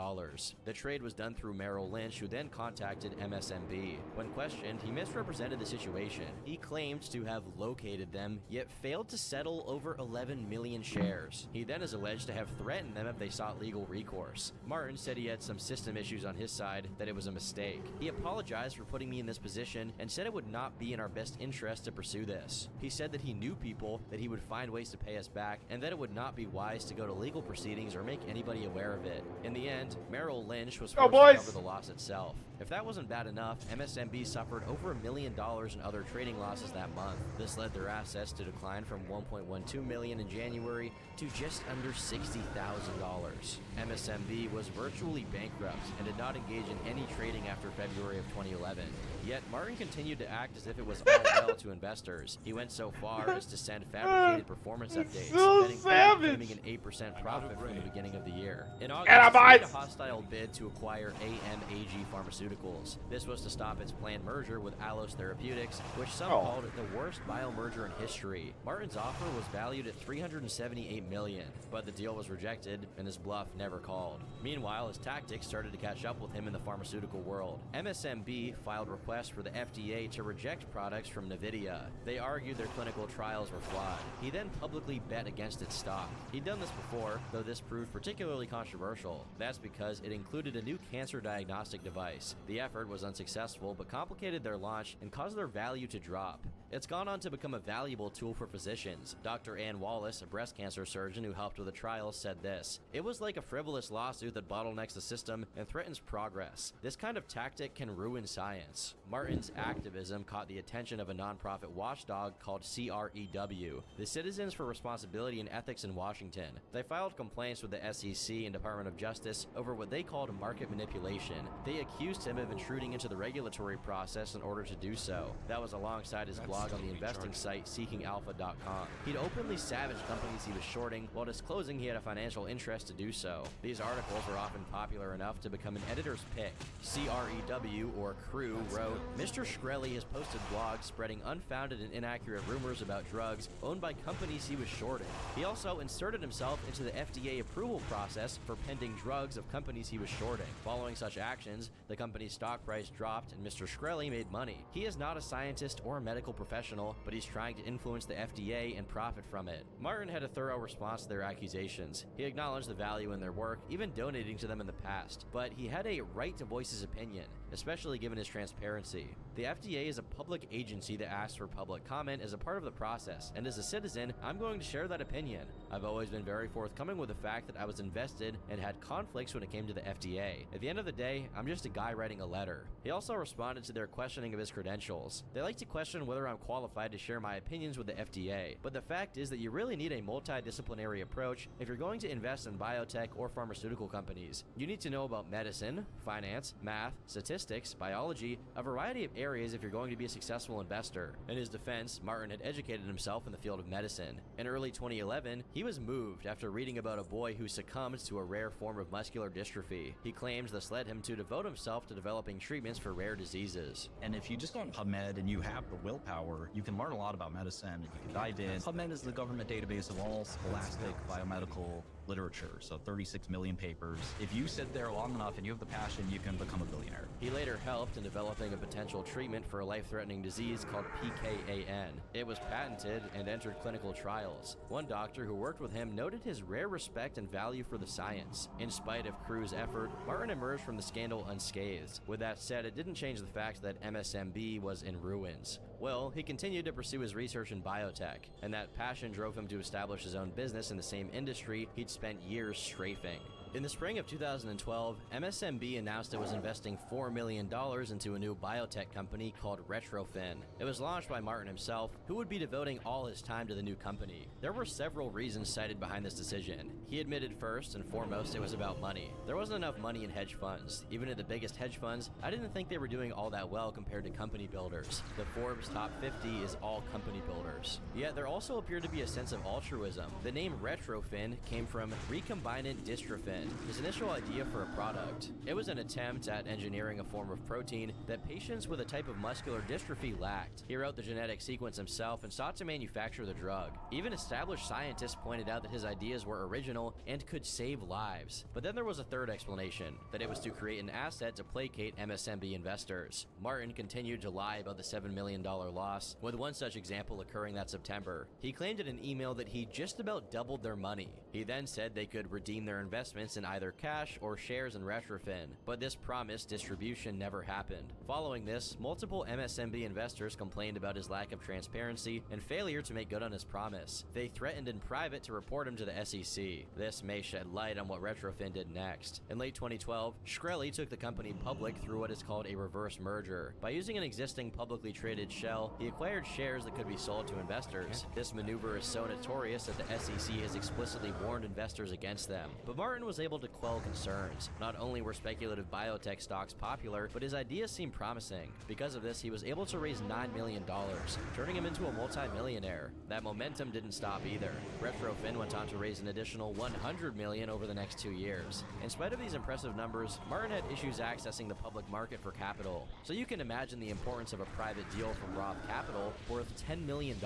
The trade was done through Merrill Lynch, who then contacted MSMB. When questioned, he misrepresented the situation. He claimed to have located them, yet failed to settle over 11 million shares. He then is alleged to have threatened them if they sought legal recourse. Martin said he had some system issues on his side, that it was a mistake. He apologized for putting me in this position and said it would not be in our best interest to pursue this. He said that he knew people, that he would find ways to pay us back, and that it would not be wise to go to legal proceedings or make anybody aware of it. In the end, Merrill Lynch was forced to cover the loss itself. If that wasn't bad enough, MSMB suffered over $1 million in other trading losses that month. This led their assets to decline from $1.12 million in January to just under $60,000. MSMB was virtually bankrupt and did not engage in any trading after February of 2011. Yet Martin continued to act as if it was all well to investors. He went so far as to send fabricated performance updates that included claiming an 8% profit from the beginning of the year. In August, he made a hostile bid to acquire AMAG Pharmaceuticals. This was to stop its planned merger with Allos Therapeutics, which some called the worst biomerger in history. Martin's offer was valued at $378 million, but the deal was rejected and his bluff never called. Meanwhile, his tactics started to catch up with him in the pharmaceutical world. MSMB filed requests for the FDA to reject products from NVIDIA. They argued their clinical trials were flawed. He then publicly bet against its stock. He'd done this before, though this proved particularly controversial. That's because it included a new cancer diagnostic device. The effort was unsuccessful, but complicated their launch and caused their value to drop. It's gone on to become a valuable tool for physicians. Dr. Ann Wallace, a breast cancer surgeon who helped with the trial, said this: "It was like a frivolous lawsuit that bottlenecks the system and threatens progress. This kind of tactic can ruin science." Martin's activism caught the attention of a nonprofit watchdog called CREW, the Citizens for Responsibility and Ethics in Washington. They filed complaints with the SEC and Department of Justice over what they called market manipulation. They accused him of intruding into the regulatory process in order to do so. That was alongside his blog on the investing site seekingalpha.com. He'd openly savaged companies he was shorting while disclosing he had a financial interest to do so. These articles were often popular enough to become an editor's pick. CREW, or Crew, wrote, "Mr. Shkreli has posted blogs spreading unfounded and inaccurate rumors about drugs owned by companies he was shorting. He also inserted himself into the FDA approval process for pending drugs of companies he was shorting. Following such actions, the company's stock price dropped and Mr. Shkreli made money. He is not a scientist or a medical professional, but he's trying to influence the FDA and profit from it." Martin had a thorough response to their accusations. He acknowledged the value in their work, even donating to them in the past, but he had a right to voice his opinion, especially given his transparency. The FDA is a public agency that asks for public comment as a part of the process, and as a citizen, I'm going to share that opinion. I've always been very forthcoming with the fact that I was invested and had conflicts when it came to the FDA. At the end of the day, I'm just a guy writing a letter. He also responded to their questioning of his credentials. They like to question whether I'm qualified to share my opinions with the FDA, but the fact is that you really need a multidisciplinary approach if you're going to invest in biotech or pharmaceutical companies. You need to know about medicine, finance, math, statistics, biology, a variety of areas if you're going to be a successful investor. In his defense, Martin had educated himself in the field of medicine. In early 2011, he was moved after reading about a boy who succumbed to a rare form of muscular dystrophy. He claims this led him to devote himself to developing treatments for rare diseases. And if you just go on PubMed and you have the willpower, you can learn a lot about medicine and you can dive in. PubMed is the government database of all scholastic biomedical literature, so 36 million papers. If you sit there long enough and you have the passion, you can become a billionaire. He later helped in developing a potential treatment for a life-threatening disease called PKAN. It was patented and entered clinical trials. One doctor who worked with him noted his rare respect and value for the science. In spite of Crew's effort, Martin emerged from the scandal unscathed. With that said, it didn't change the fact that MSMB was in ruins. Well, he continued to pursue his research in biotech, and that passion drove him to establish his own business in the same industry he'd spent years strafing. In the spring of 2012, MSMB announced it was investing $4 million into a new biotech company called Retrofin. It was launched by Martin himself, who would be devoting all his time to the new company. There were several reasons cited behind this decision. He admitted first and foremost it was about money. There wasn't enough money in hedge funds. Even at the biggest hedge funds, I didn't think they were doing all that well compared to company builders. The Forbes Top 50 is all company builders. Yet there also appeared to be a sense of altruism. The name Retrofin came from recombinant dystrophin, his initial idea for a product. It was an attempt at engineering a form of protein that patients with a type of muscular dystrophy lacked. He wrote the genetic sequence himself and sought to manufacture the drug. Even established scientists pointed out that his ideas were original and could save lives. But then there was a third explanation, that it was to create an asset to placate MSMB investors. Martin continued to lie about the $7 million loss, with one such example occurring that September. He claimed in an email that he just about doubled their money. He then said they could redeem their investments in either cash or shares in Retrofin, but this promised distribution never happened. Following this, multiple MSMB investors complained about his lack of transparency and failure to make good on his promise. They threatened in private to report him to the SEC. This may shed light on what Retrofin did next. In late 2012, Shkreli took the company public through what is called a reverse merger. By using an existing publicly traded shell, he acquired shares that could be sold to investors. This maneuver is so notorious that the SEC has explicitly warned investors against them. But Martin was able to quell concerns. Not only were speculative biotech stocks popular, but his ideas seemed promising. Because of this, he was able to raise $9 million, turning him into a multi-millionaire. That momentum didn't stop either. Retrofin went on to raise an additional $100 million over the next 2 years. In spite of these impressive numbers, Martin had issues accessing the public market for capital. So you can imagine the importance of a private deal from Roth Capital worth $10 million.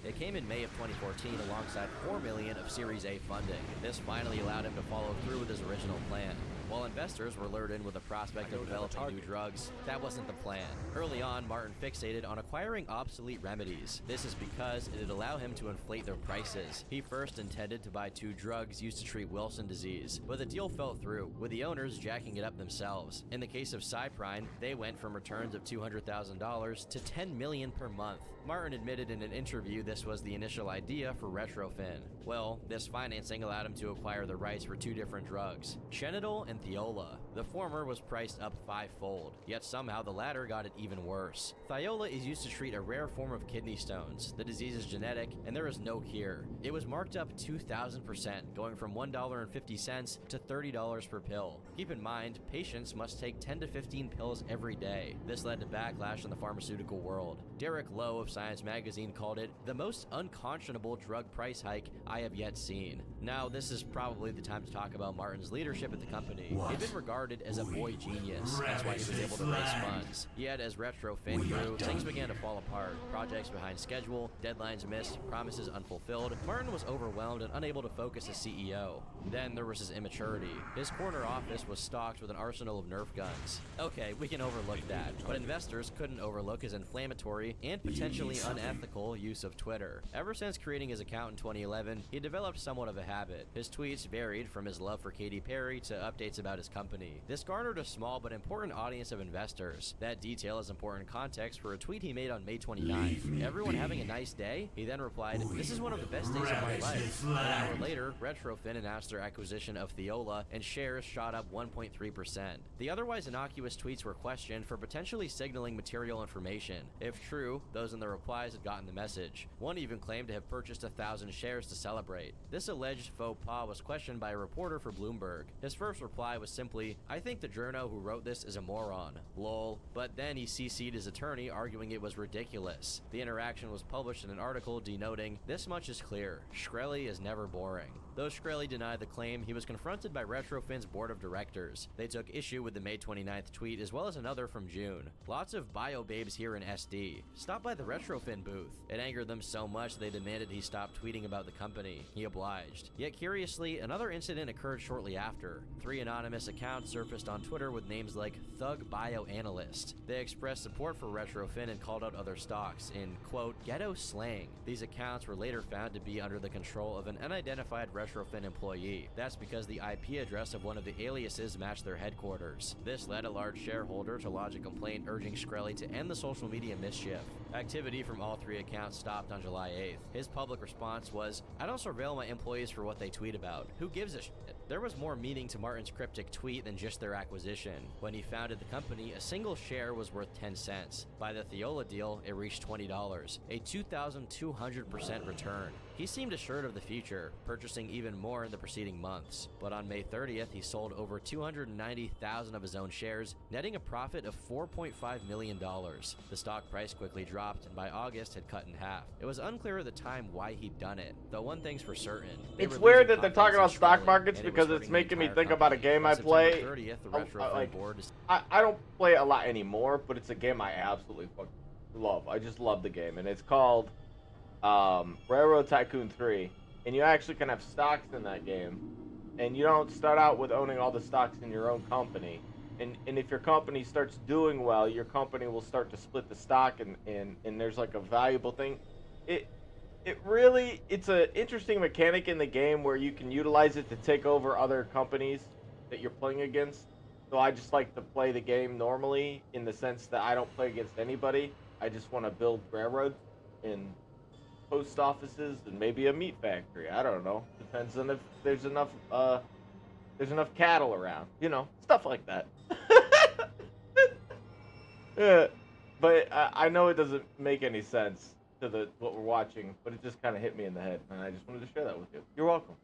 It came in May of 2014 alongside $4 million of Series A funding. This finally allowed him to follow through with his original plan. While investors were lured in with the prospect of developing new drugs, that wasn't the plan. Early on, Martin fixated on acquiring obsolete remedies. This is because it'd allow him to inflate their prices. He first intended to buy 2 drugs used to treat Wilson disease, but the deal fell through, with the owners jacking it up themselves. In the case of Cyprine, they went from returns of $200,000 to $10 million per month. Martin admitted in an interview this was the initial idea for Retrofin. Well, this financing allowed him to acquire the rights for 2 different drugs, Chenadol and Thiola. The former was priced up 5-fold, yet somehow the latter got it even worse. Thiola is used to treat a rare form of kidney stones. The disease is genetic, and there is no cure. It was marked up 2,000%, going from $1.50 to $30 per pill. Keep in mind, patients must take 10 to 15 pills every day. This led to backlash in the pharmaceutical world. Derek Lowe of Science Magazine called it the most unconscionable drug price hike I have yet seen. Now, this is probably the time to talk about Martin's leadership at the company. He'd been regarded as a boy genius. That's why he was able to raise funds. Yet, as Retrofin grew, things began to fall apart. Projects behind schedule, deadlines missed, promises unfulfilled. Martin was overwhelmed and unable to focus as CEO. Then there was his immaturity. His corner office was stocked with an arsenal of Nerf guns. Okay, we can overlook that, but investors couldn't overlook his inflammatory and potentially unethical use of Twitter. Ever since creating his account in 2011, he developed somewhat of a habit. His tweets varied from his love for Katy Perry to updates about his company. This garnered a small but important audience of investors. That detail is important context for a tweet he made on May 29th. Everyone having a nice day? He then replied, "This is one of the best days of my life." An hour later, Retrofin announced their acquisition of Thiola, and shares shot up 1.3%. The otherwise innocuous tweets were questioned for potentially signaling material information. If true, those in the replies had gotten the message. One even claimed to have purchased 1,000 shares to celebrate. This alleged faux pas was questioned by a reporter for Bloomberg. His first reply was simply, "I think the journo who wrote this is a moron. Lol." But then he CC'd his attorney, arguing it was ridiculous. The interaction was published in an article denoting, "This much is clear. Shkreli is never boring." Though Shkreli denied the claim, he was confronted by Retrofin's board of directors. They took issue with the May 29th tweet as well as another from June. "Lots of bio babes here in SD. Stop by the Retrofin booth." It angered them so much they demanded he stop tweeting about the company. He obliged. Yet curiously, another incident occurred shortly after. 3 anonymous accounts surfaced on Twitter with names like Thug Bioanalyst. They expressed support for Retrofin and called out other stocks in, quote, ghetto slang. These accounts were later found to be under the control of an unidentified Retrofin employee. That's because the IP address of one of the aliases matched their headquarters. This led a large shareholder to lodge a complaint urging Shkreli to end the social media mischief. Activity from all 3 accounts stopped on July 8th. His public response was, "I don't surveil my employees for what they tweet about. Who gives a shit?" There was more meaning to Martin's cryptic tweet than just their acquisition. When he founded the company, a single share was worth 10 cents. By the Thiola deal, it reached $20, a 2,200% return. He seemed assured of the future, purchasing even more in the preceding months. But on May 30th, he sold over 290,000 of his own shares, netting a profit of $4.5 million. The stock price quickly dropped, and by August had cut in half. It was unclear at the time why he'd done it, though one thing's for certain. It's weird that they're talking about stock markets because it's making me think about a game I play. 30th, the Retrofin board is I don't play it a lot anymore, but it's a game I absolutely fucking love. I just love the game, and it's called Railroad Tycoon 3, and you actually can have stocks in that game, and you don't start out with owning all the stocks in your own company, and if your company starts doing well, your company will start to split the stock, and there's like a valuable thing. It's an interesting mechanic in the game where you can utilize it to take over other companies that you're playing against. So I just like to play the game normally in the sense that I don't play against anybody. I just want to build railroads and post offices and maybe a meat factory. I don't know. Depends on if there's enough cattle around. You know, stuff like that. Yeah, but I know it doesn't make any sense to what we're watching, but it just kind of hit me in the head, and I just wanted to share that with you. You're welcome.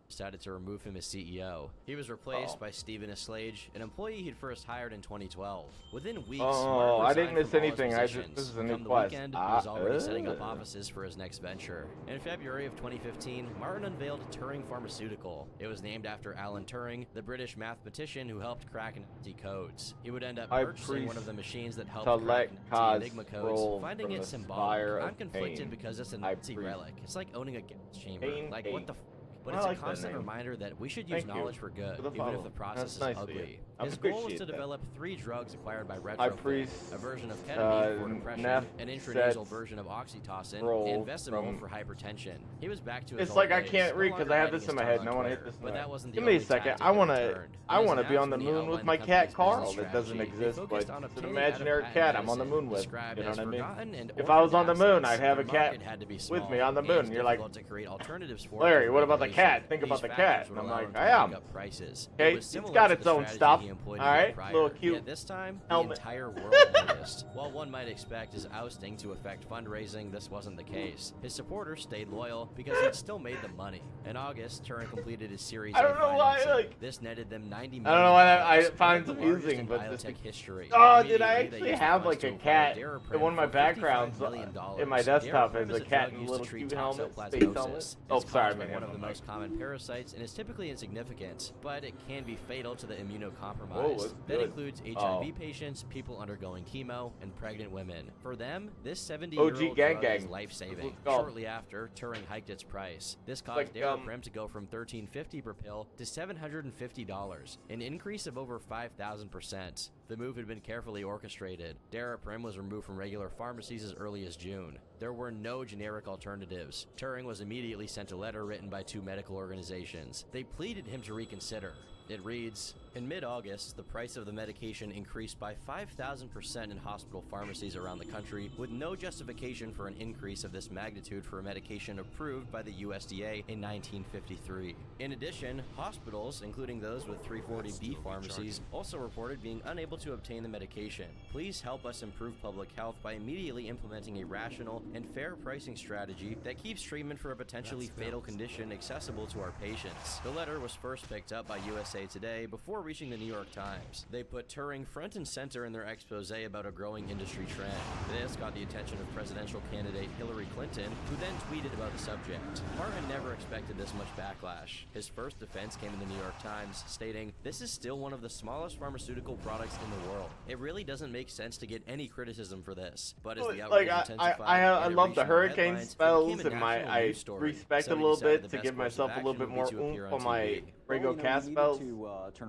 decided to remove him as CEO. He was replaced by Stephen Aslage, an employee he'd first hired in 2012. Within weeks, I didn't miss anything. This is a new Come the quest. weekend, he was already setting up offices for his next venture. In February of 2015, Martin unveiled Turing Pharmaceutical. It was named after Alan Turing, the British mathematician who helped crack Nazi codes. He would end up purchasing one of the machines that helped crack Nazi Enigma codes, finding it symbolic. I'm conflicted because it's a Nazi relic. It's like owning a gas chamber. Like, what the f? but I it's like a that constant name. remainer that we should use Thank you knowledge for good, for the even if follow. the process That's is nice of you. ugly. I His goal was appreciate to that. develop 3 drugs acquired by High Retrofit, Priest, a version of ketamine for depression, Neff, an intranasal Sets, version of oxytocin, Roll and Vesemil from- for hypertension. He was back to his It's old like I ways, can't no read because longer I have biting this his in my tongue head on and I want to hit Twitter, this. but that wasn't the Give me a only second. tactic I that want to. returned. I In his want to be on the announcement, he moon with outlined my the cat company's Carl. business That doesn't strategy. They exist, but focused on it's an obtaining imaginary out-of-patent cat I'm on the medicine, moon with. described You know as what I mean? forgotten and If I was on the orphaned moon, I'd assets. have a The cat market had to be with small me on the and moon. You're like, difficult to create alternatives for Larry, through what about the regulation. cat? Think about These the factors cat. would And I'm allow like, him to I am. hike up prices. Okay, It was it's similar got to its the own strategy stuff. he employed All a year right, prior. little cute Yet this time, helmet. the entire world noticed. While one might expect his ousting to affect fundraising, this wasn't the case. His supporters stayed loyal because he'd still made the money. In August, Turing completed his Series I A don't know why, financing. like- This netted them $90 million. I don't know why I one find of the it largest amusing, in but biotech this. history. Oh, did I Immediately, they actually used the have funds like to a acquire cat Daraprim in one of my for $55 backgrounds million. in my desktop Daraprim as is a cat drug in a used little to treat cute helmet, space helmet? toxoplasmosis. Oh, It's sorry, caused by man. one of the most common parasites and is typically insignificant, but it can be fatal to the immunocompromised. that's That good. includes HIV Oh. patients, people undergoing chemo, and pregnant women. For them, this OG 70-year-old gang drug gang. is That's life-saving. what it's called. Shortly after, Turing hiked its price. This caused like, Daraprim to go from $13.50 per pill to $750, an increase of over 5,000%. The move had been carefully orchestrated. Daraprim was removed from regular pharmacies as early as June. There were no generic alternatives. Turing was immediately sent a letter written by 2 medical organizations. They pleaded him to reconsider. It reads, in mid-August, the price of the medication increased by 5,000% in hospital pharmacies around the country, with no justification for an increase of this magnitude for a medication approved by the USDA in 1953. In addition, hospitals, including those with 340B pharmacies, also reported being unable to obtain the medication. Please help us improve public health by immediately implementing a rational and fair pricing strategy that keeps treatment for a potentially fatal condition accessible to our patients. The letter was first picked up by USA Today before reaching the New York Times. They put Turing front and center in their expose about a growing industry trend. This got the attention of presidential candidate Hillary Clinton, who then tweeted about the subject. Martin never expected this much backlash. His first defense came in the New York Times, stating, "This is still one of the smallest pharmaceutical products in the world. It really doesn't make sense to get any criticism for this." But as the outrage intensified, I and it love the reached more hurricane headlines, it spells became a and my national I news story. respect So a he little decided bit the to best give course of myself a action little bit would be more to appear oomph on on my TV. Ringo cast spells.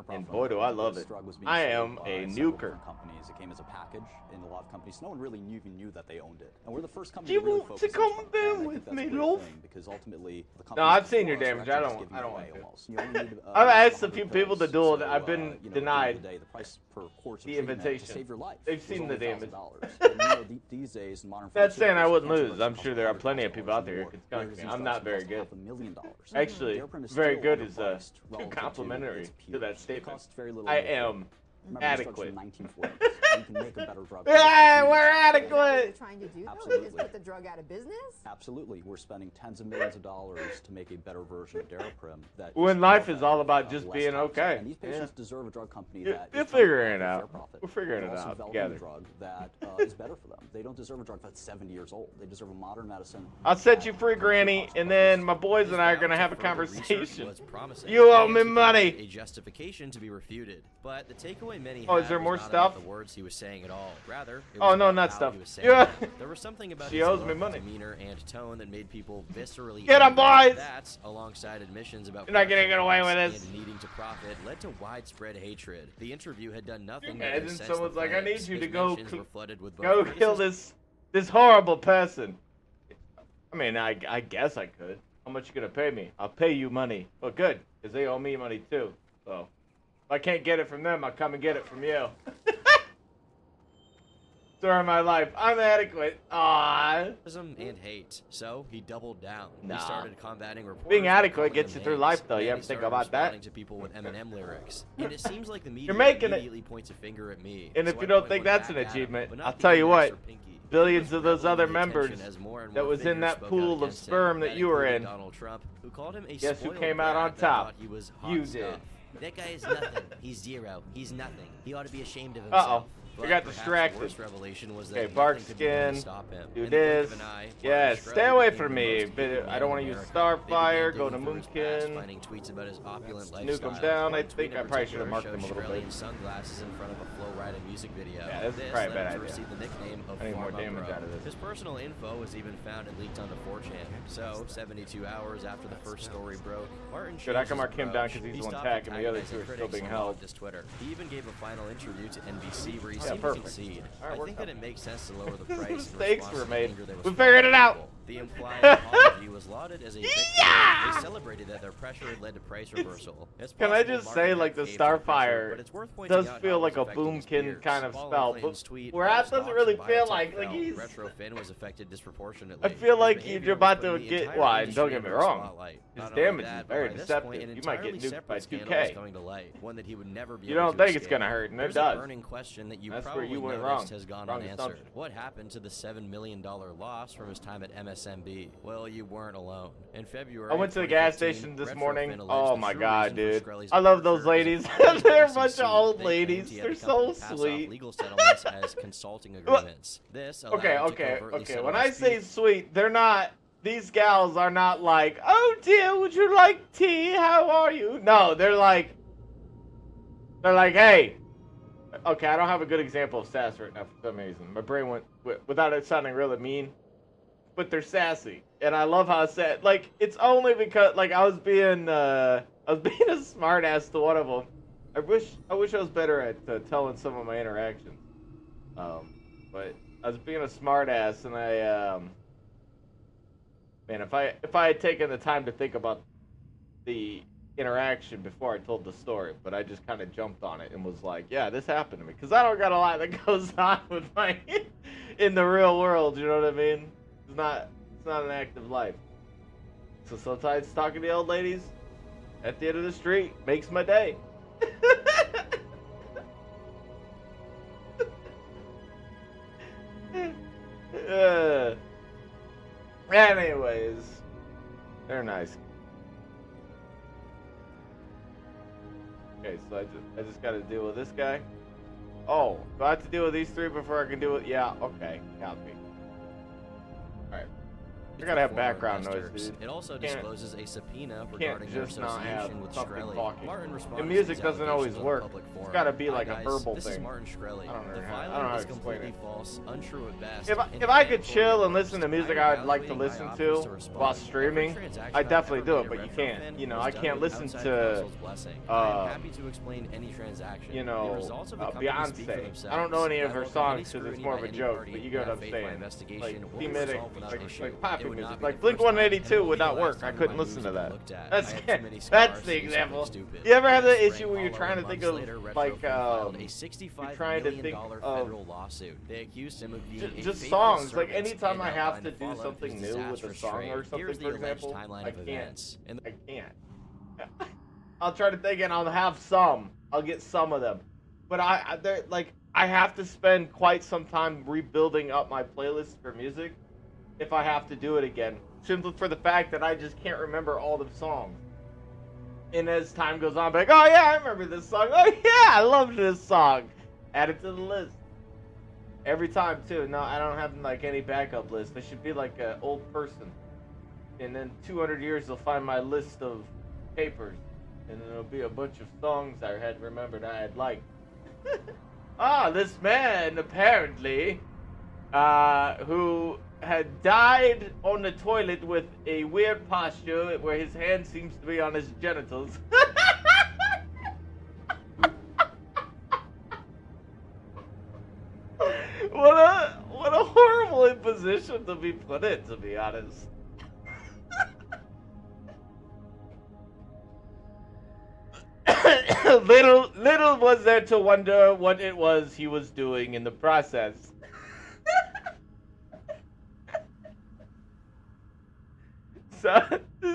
And boy, do I love it. I am a nuker. Companies. It came as a package in a lot of companies. No one really even knew that they owned it. And we're the first Do company you to really want focus to on come it. in with me, love? Because ultimately, the No, companies I've seen your before us damage. were I actually don't. just I don't giving want away to. almost. You only need, I've asked a 100 few people to pills. do it. So, I've been you know, at the end denied of the day, the price per course of the treatment invitation. to save your life They've was seen only the damage. $1,000. And, you know, these days, in modern That's saying I pharmaceuticals, wouldn't cancer lose. I'm drugs sure cost there are plenty of $100,000 people out there who more, could whereas conquer me. these I'm drugs not very cost good. $500,000. Actually, Daraprim is very still good is a underpriced too relative complimentary its to peers. that It statement. costs very little I to make. am Remember, these drugs adequate. from 1940s. You can make a better drug. Yeah, we're What you're adequate. trying to do, though, is Absolutely. put the drug out of business? Absolutely. We're spending tens of millions of dollars to make a better version of Daraprim that When is life more is all about better, just less being toxic. okay. And these patients deserve a drug company You- that you're is trying to figuring it profit their out. profit. We're figuring They're it also out developing together. a drug that is better for them. They don't deserve a drug that's 70 years old. They deserve a modern medicine. I'll set you free, Granny, and then my boys and I are gonna have a Further research conversation. was promising, You owe and me he provided money. A justification to be refuted, but the takeaway many Oh, had is there was more not stuff? about the words he was saying at all. Rather, it Oh, was no, about not how stuff. he was saying Yeah. them. There was something about She his owes me look, money. demeanor, and tone that made people viscerally Get 'em, angry. boys! That, alongside admissions about You're not gonna production get away with costs this. and needing to profit, led to widespread hatred. The interview had done nothing Yeah, but and then incense someone's the like, "I need flames. you to His go mentions cl- were flooded with both Go kill criticism- this horrible person." I mean, I guess I could. How much you gonna pay me? I'll pay you money. Well, good, because they owe me money too. So if I can't get it from them, I'll come and get it from you. Story of my life. I'm adequate. Aww. and hate. So he doubled down. Nah. He started combating reporters. Being by adequate calling gets them you through names. life, though. You And ever he think started about that? responding to people with Eminem lyrics. And it seems like the media making it. immediately points a finger at me. And So if I you don't point think one that's an back at him, achievement, but not I'll the tell you index what. or pinky. Billions of those Reveling other in the attention members as more and that more was in figures that spoke out pool of against him. sperm that you were included in. Donald Trump, who called him a Guess who spoiled came out brat on that top? thought he was hot You stuff. did. That guy is nothing. He's zero. He's nothing. He ought to be ashamed of Uh-oh. himself. I got perhaps distracted. The worst revelation was that Okay, bark nothing could be done to skin. stop him. Do In the blink this. of an eye, Yes, Martin stay Shkreli away became from the me. most hated But I man don't in want to use America. Starfire. They Go began to digging through his past, Moonkin. finding tweets about his opulent Nuke lifestyle. him down. I One tweet think I in probably should have particular marked him a showed little Shkreli bit. in sunglasses in front of a Flow Rida music video. Yeah, this is This probably a led bad him to idea. receive the nickname of I need more Pharma damage Bro. out of this. His personal info was even found and leaked onto 4chan. So, 72 hours after the first story broke, Martin Good, I changed can his mark him down approach. 'cause he's He the one stopped attacking, the other antagonizing two are still critics being and held. logged his Twitter. He even gave a final interview to NBC where he Yeah, seemed perfect. to concede. All right, I worked think out. that it makes sense to lower the price in Mistakes response were to the made. anger that was We felt figured by it out. people. The implied apology was lauded as a victory. They celebrated that their pressure had led to price reversal. It's Can I possible just Martin say, had like, the caved to pressure, Starfire but it's worth pointing does out feel how it like a was affecting his Boomkin peers. kind of Following spell, Clinton's but tweet, whereas all doesn't stocks really in feel biotech like fell. he's. Retro Finn was affected disproportionately. I feel His like behavior you're about was to putting the get entire wide. Don't industry get me under a wrong. spotlight. His Not only damage that, is but very by this deceptive. point, an You might get entirely nuked by separate scandal was 2K. coming to light, one that he would never be You able don't to think it's escape. gonna hurt, and it There's does. a burning question that you That's where probably you went noticed wrong. has gone Wrong unanswered. assumption. What happened to the $7 million loss from his time at MSNB? Well, you weren't alone. In February, I went to the gas 2015, station this Retro morning. Finn alleged Oh the my true god, reason for dude. Shkreli's I love those departure ladies. was a fight They're a with bunch FCC. of old They ladies. claimed he had They're the so company pass off sweet. legal settlements as consulting agreements. This allowed Okay, him to okay, covertly okay. settle When I say disputes. sweet, they're not. These gals are not like, oh dear, would you like tea? How are you? No, they're like, hey. Okay, I don't have a good example of sass right now for some reason. My brain went without it sounding really mean, but they're sassy, and I love how it's said. Like, it's only because like I was being a smart ass to one of them. I wish I was better at telling some of my interactions. But I was being a smart ass, and man, if I had taken the time to think about the interaction before I told the story, but I just kind of jumped on it and was like, yeah, this happened to me, because I don't got a lot that goes on with my in the real world. You know what I mean? It's not an active life. So sometimes talking to the old ladies at the end of the street makes my day. Anyways, they're nice. Okay, so I just got to deal with this guy. Oh, do I have to deal with these three before I can do it? Yeah, okay, copy. All right. I gotta have background noise, dude. It also Can't- discloses a subpoena can't regarding their just not have association with something Shkreli. talking. Martin The responded to music these doesn't always allegations on work. a public It's forum. gotta be Hi, like a guys, verbal this thing. is Martin Shkreli. I don't know The how- I don't know filing how is to explain completely it. false, untrue at best. If and I could defamatory chill at and listen to worst. music I'm I'd like to evaluating my listen options to respond. while Every streaming, transaction I I've definitely ever do made it, at but you Retro can't. Fin You know, was I done can't with listen outside to, counsel's blessing. I'm happy to explain any transaction. you The know, results of the company speak for Beyonce. themselves. I don't know any of I her welcome any songs because it's scrutiny more by of a any joke, party but you get and what I'm have faith my saying. investigation Like will be thematic, resolved without issue. like poppy It would music, not be like the Blink first time, 182 and it would won't not be the work. last I time couldn't my listen to moves that. have been looked at. That's I have too many that's scars the to do example. something stupid. You ever have Last the issue spring, where you're following trying to think months of later, Retro like Fin filed a you're $65 trying to million think of federal lawsuit. They accused him of being a just faithless songs. Like servant anytime and I have outlined to the do fallout of something his new with a disastrous song trade. or something, Here's the for alleged example, timeline I of can't. events. I can't. I'll try to think and I'll have some. I'll get some of them, but they're like I have to spend quite some time rebuilding up my playlist for music if I have to do it again, simply for the fact that I just can't remember all the songs. And as time goes on, I'm like, oh yeah, I remember this song. Oh yeah, I love this song. Add it to the list. Every time too. No, I don't have like any backup list. I should be like an old person. And then 200 years they'll find my list of papers. And then it'll be a bunch of songs I had remembered I had liked. This man apparently, who had died on the toilet with a weird posture where his hand seems to be on his genitals. What a horrible imposition to be put in, to be honest. Little was there to wonder what it was he was doing in the process.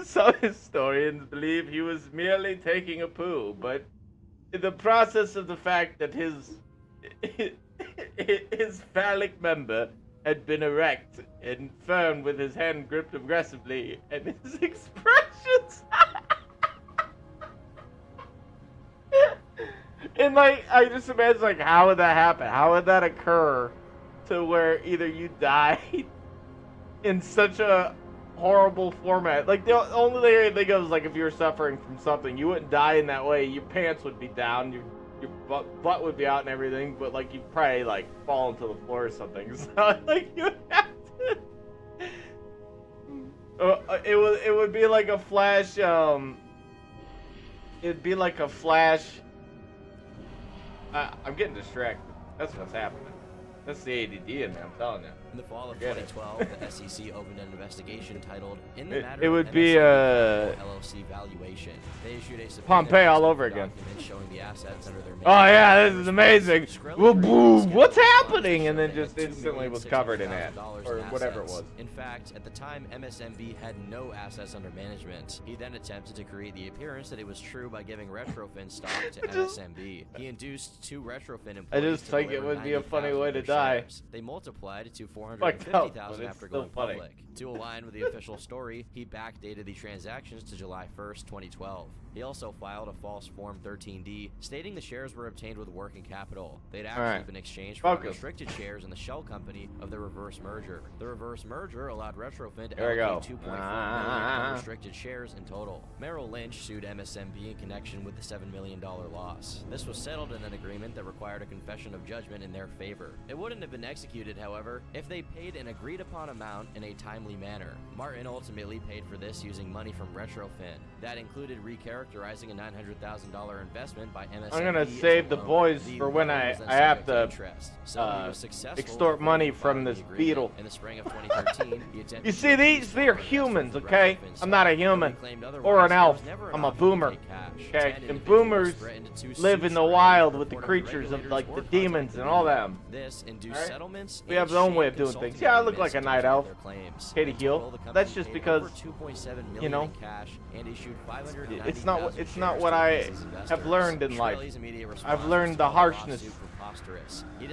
Some historians believe he was merely taking a poo, but in the process of the fact that his phallic member had been erect and firm with his hand gripped aggressively, and his expressions And like, I just imagine like, how would that happen? How would that occur to where either you die in such a horrible format? Like the only thing I think of is like if you were suffering from something, you wouldn't die in that way. Your pants would be down, your butt would be out and everything, but like you'd probably like fall into the floor or something. So like you would have to. It would be like a flash. It'd be like a flash. I'm getting distracted. That's what's happening. That's the ADD in me, I'm telling you. In the fall of 2012, the SEC opened an investigation titled "In the Matter It of would be LLC Valuation." They issued a subpoena Pompeii all over again. document showing the assets under their Oh yeah, this is amazing. Well, boom, what's happening? And then just instantly was covered in it, or whatever it was. In fact, at the time, MSMB had no assets under management. He then attempted to create the appearance that it was true by giving Retrofin stock to MSMB. He induced 2 Retrofin employees. I just think it would be a funny way to die. They multiplied to 450,000 after going funny. public. To align with the official story, he backdated the transactions to July 1st, 2012. He also filed a false Form 13D stating the shares were obtained with working capital. They'd actually been exchanged for restricted shares in the shell company of the reverse merger. The reverse merger allowed Retrofin to allocate 2.4 million unrestricted shares in total. Merrill Lynch sued MSMB in connection with the $7 million loss. This was settled in an agreement that required a confession of judgment in their favor. It wouldn't have been executed, however, if they paid an agreed-upon amount in a timely manner. Martin ultimately paid for this using money from Retrofin. That included recharacterizing a $900,000 investment by MSMB. I'm gonna save the boys for when I have to extort money from this beetle. In the spring of 2013, you see, they're humans, okay? I'm not a human or an elf. I'm a boomer, okay? And boomers live in the wild with the creatures of like the demons and all them. This induced settlements. We have their own way of doing things. Yeah, I look like a night elf. Katie Heel. That's just because, you know, it's not what I have learned in life. I've learned the harshness.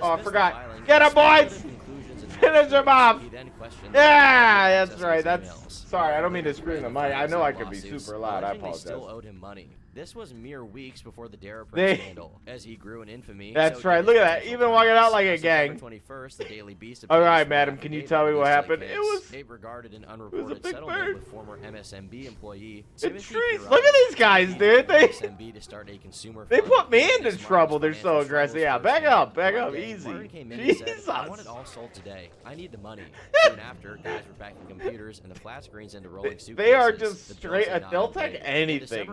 Oh, I forgot. Get him, boys! Finish him off! Yeah, that's right. Sorry, I don't mean to scream the mic. I know I could be super loud. I apologize. Still owed him money. This was mere weeks before the Daraprim scandal, as he grew in infamy. That's right. Look at that. Even walking out like a gang. 21st, the Daily Beast. All right, madam. Can you tell me what happened? It was regarded an unreported settlement with former MSMB employee. It's trees. Look at these guys, dude. They put me into trouble. They're so aggressive. Yeah, back up, easy. Jesus. I want it all sold today. I need the money. Soon after, guys were packing computers and the flat screens into rolling suitcases. They are just straight. They'll take anything.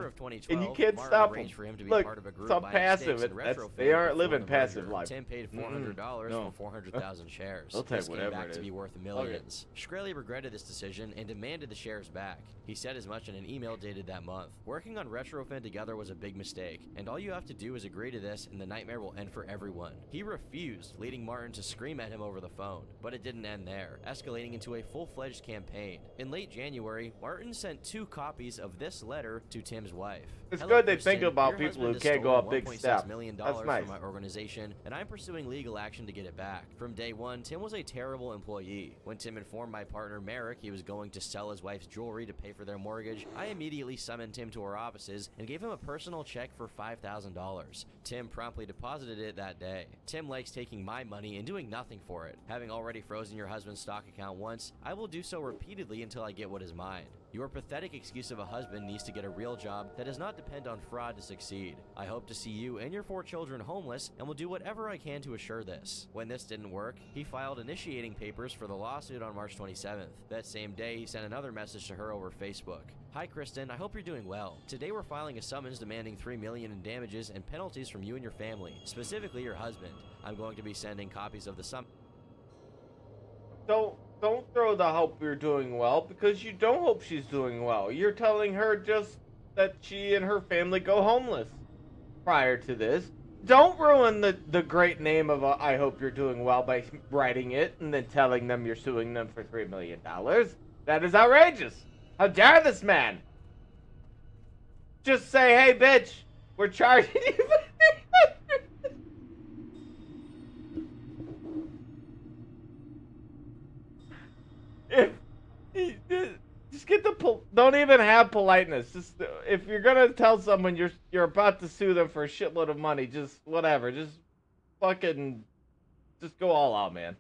And you can't Martin stop them. arranged for him to be Look, part of a group some buying passive. stakes in They aren't Retrofin living before the passive merger. life. Tim paid $400 for 400,000 shares. They'll take This came whatever back it to is. be worth millions. Shkreli regretted this decision and demanded the shares back. He said as much in an email dated that month. Working on Retrofin together was a big mistake, and all you have to do is agree to this and the nightmare will end for everyone. He refused, leading Martin to scream at him over the phone. But it didn't end there, escalating into a full-fledged campaign. In late January, Martin sent 2 copies of this letter to Tim's wife. It's Hello, good they Kristen. think about Your people who husband can't has go a stolen big $1.6 step. million That's nice. from my organization, and I'm pursuing legal action to get it back. From day one, Tim was a terrible employee. When Tim informed my partner Merrick he was going to sell his wife's jewelry to pay for their mortgage, I immediately summoned him to our offices and gave him a personal check for $5,000. Tim promptly deposited it that day. Tim likes taking my money and doing nothing for it. Having already frozen your husband's stock account once, I will do so repeatedly until I get what is mine. Your pathetic excuse of a husband needs to get a real job that does not depend on fraud to succeed. I hope to see you and your 4 children homeless and will do whatever I can to assure this. When this didn't work, he filed initiating papers for the lawsuit on March 27th. That same day, he sent another message to her over Facebook. Hi Kristen, I hope you're doing well. Today we're filing a summons demanding $3 million in damages and penalties from you and your family, specifically your husband. I'm going to be sending copies of the Don't throw the hope you're doing well, because you don't hope she's doing well. You're telling her just that she and her family go homeless prior to this. Don't ruin the great name of I hope you're doing well by writing it and then telling them you're suing them for $3 million. That is outrageous. How dare this man? Just say, hey bitch, we're charging you. Just get don't even have politeness. Just if you're gonna tell someone you're about to sue them for a shitload of money, just whatever. Just fucking just go all out, man.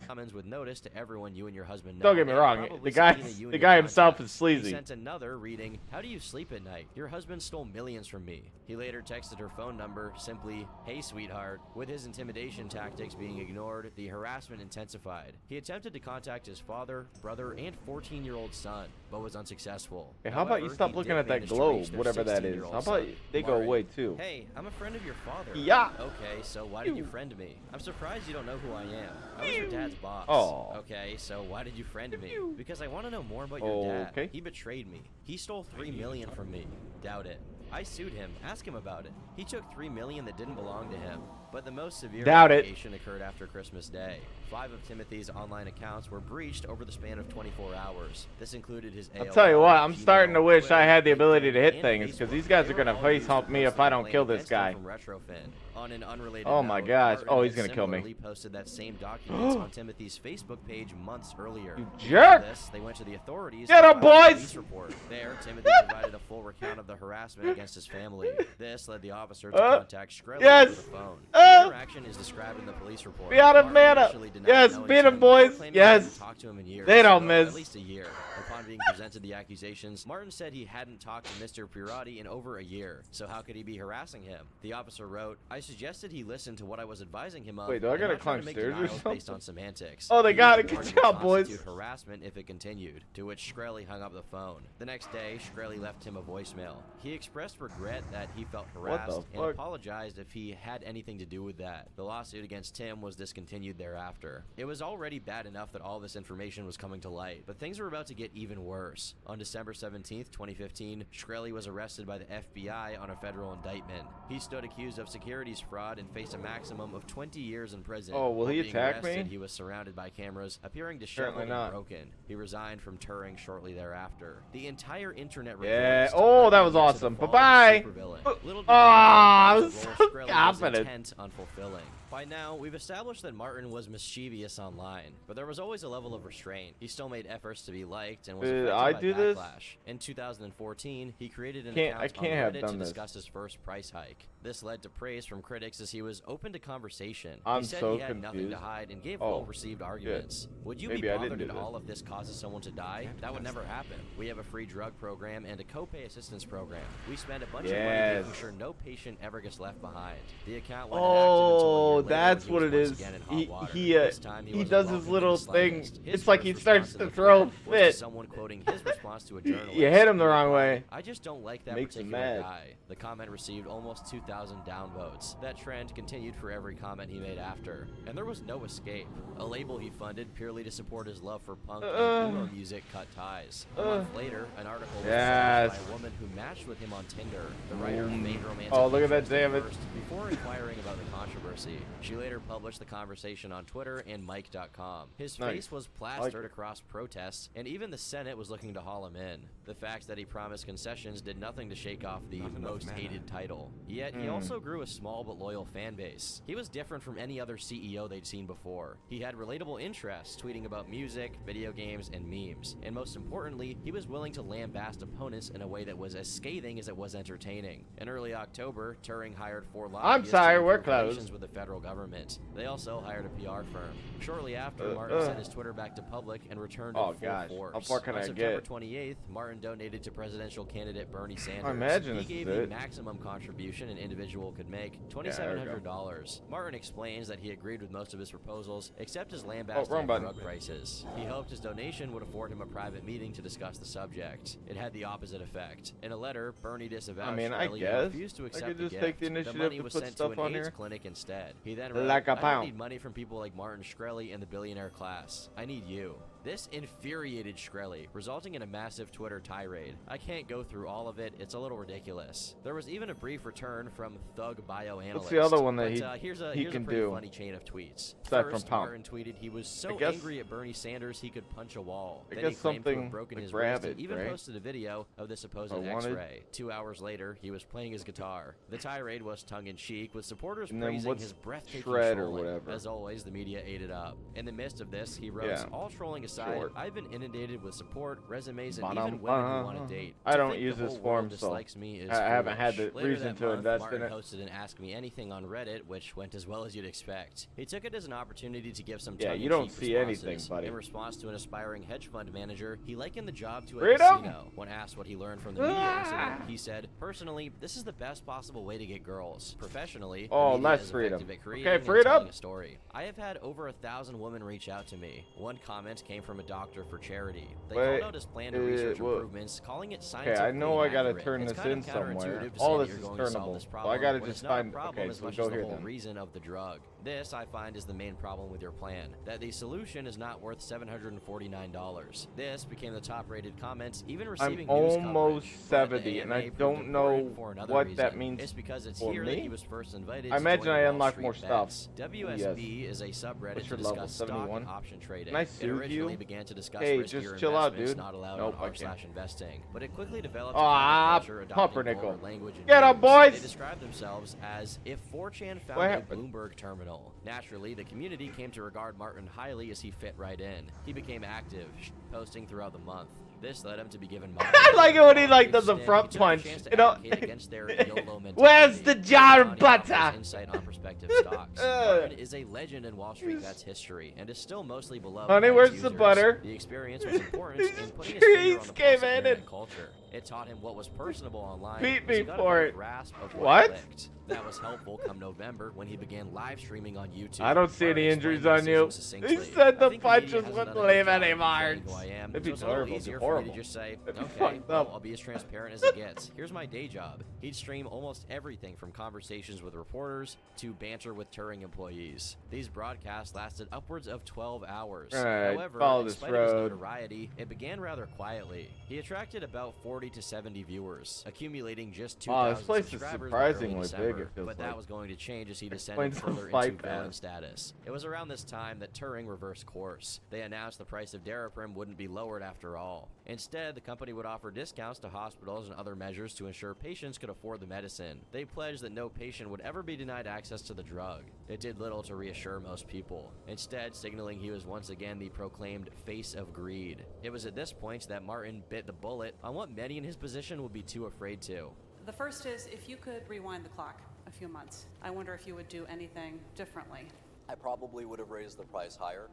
Commons with notice to everyone you and your husband know. Don't get me and wrong, probably the subpoena you and guy your himself contacts. is sleazy. He sent another reading, "How do you sleep at night? Your husband stole millions from me." He later texted her phone number, simply, "Hey sweetheart." With his intimidation tactics being ignored, the harassment intensified. He attempted to contact his father, brother, and 14-year-old son, but was unsuccessful. Hey, how about you However, stop he looking did at that manage to globe, reach their whatever that is? 16-year-old How about son, they go Martin. away too? Hey, I'm a friend of your father. Yeah. Okay, so why did you friend me? I'm surprised you don't know who I am. I was your dad's boss. Oh. Okay, so why did you friend me? Because I want to know more about your dad. Okay. He betrayed me. He stole $3 million from me. Doubt it. I sued him. Ask him about it. He took $3 million that didn't belong to him. But the most severe Doubt it. allegation occurred after Christmas Day. 5 of Timothy's online accounts were breached over the span of 24 hours. This included his AOL, I'll tell you what, I'm Gmail, starting to wish I had the Twitter, ability to hit and things, because Facebook. these guys They are were gonna all face used to hump me post if I a don't complaint kill this against him guy. from Retrofin. On an unrelated Oh my note, gosh. Martin Oh, had he's gonna kill me. similarly posted that same documents on Timothy's Facebook page months earlier. You Because of jerk! This, they went to the authorities. Get and him, filed a boys! police report. There, Timothy provided a full recount of the harassment against his family. This led the officer to contact Shkreli yes! over the phone. The interaction is described in the police report. Be out of Martin mana! initially denied Yes, knowing beat him, Tim boys! before claiming he Yes! hadn't talked to him in years. They don't Well, miss. At least a year. Upon being presented the accusations, Martin said he hadn't talked to Mr. Pirati in over a year. So how could he be harassing him? The officer wrote, "I suggested he listen to what I was advising him of. Wait, do I and gotta not try to climb make stairs or denials based something? on semantics. Oh, they He got used it. Martin Good to job, boys. constitute harassment if it continued, to which Shkreli hung up the phone. The next day, Shkreli left him a voicemail. He expressed regret that he felt harassed and fuck? apologized if he had anything to do with that. The lawsuit against Tim was discontinued thereafter. It was already bad enough that all this information was coming to light, but things were about to get even worse. On December 17th, 2015, Shkreli was arrested by the FBI on a federal indictment. He stood accused of securities fraud and faced a maximum of 20 years in prison. Oh, will While he being attack me? arrested, he was surrounded by cameras, appearing disheveled Apparently and not. broken. He resigned from Turing shortly thereafter. The entire internet Yeah. rejoiced, Oh, that likening was it to the awesome. fall of Bye-bye. the supervillain. Oh, Little did they know I that was was a role so Shkreli was confident. intent on fulfilling. By now, we've established that Martin was mischievous online, but there was always a level of restraint. He still made efforts to be liked and was Did affected I by do this? backlash. In 2014, he created an I account can't on have Reddit done to this. discuss his first price hike. This led to praise from critics as he was open to conversation. I'm he said so he had nothing to confused. hide and gave Oh, well-received arguments. Would you Maybe be I didn't bothered do at this. all if this causes someone to die? That would never happen. We have a free drug program and a copay assistance program. We spend a bunch of money Yes. making sure no patient ever gets left behind. The account went inactive until a year Oh, later that's when what he it was is. once again in hot water. He This time he wasn't does his welcomed in little the thing. slightest. His It's like he first starts response to the throw thread was to fit. someone quoting his response to a journalist. You hit him the He wrong replied, way. "I just don't like that Makes him particular mad. guy." The comment received almost 2,000 downvotes. That trend continued for every comment he made after. And there was no escape. A label he funded purely to support his love for punk and emo music cut ties. A month later, an article was Yes. published by a woman who matched with him on Tinder. The writer feigned romantic Oh, look at that, interest at damn it. first before inquiring about the controversy. She later published the conversation on Twitter and Mike.com. His Nice. face was I like plastered it. across protests, and even the Senate was looking to haul him in. The fact that he promised concessions did nothing to shake off the most hated title. Yet he also grew a small but loyal fan base. He was different from any other CEO they'd seen before. He had relatable interests, tweeting about music, video games, and memes. And most importantly, he was willing to lambast opponents in a way that was as scathing as it was entertaining. In early October, Turing hired 4 lobbyists sorry, to we're improve relations closed. with the federal government. They also hired a PR firm. Shortly after, Martin sent his Twitter back to public and returned Oh, in full gosh. force. How far can On I September get? 28th, Martin donated to presidential candidate Bernie Sanders. imagine he this gave is the it. maximum contribution an individual could make, there we $2,700. Martin explains that he agreed with most of his proposals, except his lambasting wrong of button. drug prices. He hoped his donation would afford him a private meeting to discuss the subject. It had the opposite effect. In a letter, Bernie disavowed I mean, I Shkreli and guess. refused to I accept could the just gift. take the initiative money to was put sent stuff to on an AIDS here. clinic instead. He then wrote, Like a "I don't pound. need money from people like Martin Shkreli and the billionaire class. I need you." This infuriated Shkreli, resulting in a massive Twitter tirade. I can't go through all of it, it's a little ridiculous. There was even a brief return from Thug Bioanalyst. What's the other one that but, here's a he can pretty do? funny chain of tweets. Aside from First, pound. Martin tweeted he was so I guess- angry at Bernie Sanders he could punch a wall. I Then guess he claimed to have something broken like his wrist and Rabbit, even right? posted a video of the supposed I wanted- X-ray. 2 hours later, he was playing his guitar. The tirade was tongue-in-cheek, with supporters And then praising what's his breathtaking Shred or trolling. whatever? As always, the media ate it up. In the midst of this, he wrote, Yeah. "All trolling aside, side, short. I've been inundated with support, resumes, and Ba-dum, even women who ba. want to date. I To don't think use the this whole form, world so dislikes me is I haven't had foolish. the Later reason that to month, invest Martin in it. posted an Ask Me Anything on Reddit, which went as well as you'd expect. He took it as an opportunity to give some Yeah, tongue-in-cheek you don't see responses. anything, buddy. In response to an aspiring hedge fund manager, he likened the job to a Freedom! casino. When asked what he learned from the media incident, he said, "Personally, this is the best possible way to get girls. Professionally, Oh, the media less is freedom. effective at creating Okay, and freedom! telling a story. I have had over 1,000 women reach out to me. One comment came from a doctor for charity. They Wait, called out his plan to research well, improvements, calling it Okay, scientifically I know I gotta inaccurate. turn It's this kind in of somewhere. counterintuitive to All say this that is you're going to solve turnable. this So problem I gotta when just it's not find. a problem Okay, as so we much go as the here whole then. reason of the drug. This, I find, is the main problem with your plan, that the solution is not worth $749. This became the top-rated comment, even receiving I'm news almost coverage. But 70, the and I AMA proved don't know important for another what reason. that means It's because it's for here me. that he was first invited I to imagine join I the Wall unlock Street more stuff. bets. Yes. WSB is a subreddit What's to your level? discuss stock 71? and option trading. Can I It soothe originally you? began to discuss Hey, riskier just chill out, investments dude. not allowed Nope, on I can't. r/investing, but it quickly developed Ah, a culture adopting pumpernickel. vulgar language and Get 'em, memes. boys! They described themselves as if 4chan found What a happened? Bloomberg terminal. Naturally, the community came to regard Martin highly as he fit right in. He became active, posting throughout the month. This led him to be given money. I like it when he like does a Instead, front he took the punch. chance to You know. advocate against their YOLO mentality. Where's the jar of Johnny offers butter? Insight on prospective stocks. Martin is a legend in Wall Street Bets history and is still mostly beloved. Honey, by where's its the users. butter? The experience was important in putting his Trees finger on the came pulse of in internet and culture. It taught him what was personable online. beat as me he got a for better it. grasp of What? clicked. That was helpful come November when he began live streaming on YouTube. I don't see Martin any explained injuries the on you. decision He succinctly. said I the think punches media hasn't wouldn't done a good leave job any of marks. portraying who I am. That'd be So it's a little terrible. It'd be easier for me horrible. to just say, That'd be okay, fucked well, up. I'll be as transparent as it gets. Here's my day job. He'd stream almost everything from conversations with reporters to banter with Turing employees. These broadcasts lasted upwards of 12 hours. All right, However, follow in this spite of his road. notoriety, it began rather quietly. He attracted about 40 to 70 viewers, accumulating just Wow, 2,000 this place is subscribers by early surprisingly December. big, it feels But like. that was going to change as he descended Explains the further fight into villain path. status. It was around this time that Turing reversed course. They announced the price of Daraprim wouldn't be lowered after all. Instead, the company would offer discounts to hospitals and other measures to ensure patients could afford the medicine. They pledged that no patient would ever be denied access to the drug. It did little to reassure most people, instead signaling he was once again the proclaimed face of greed. It was at this point that Martin bit the bullet on what many in his position would be too afraid to. The first is, if you could rewind the clock a few months, I wonder if you would do anything differently. I probably would have raised the price higher,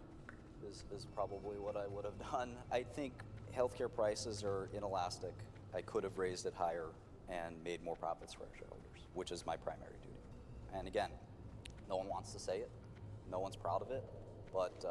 is probably what I would have done. I think healthcare prices are inelastic. I could have raised it higher and made more profits for our shareholders, which is my primary duty. And again, no one wants to say it, no one's proud of it, but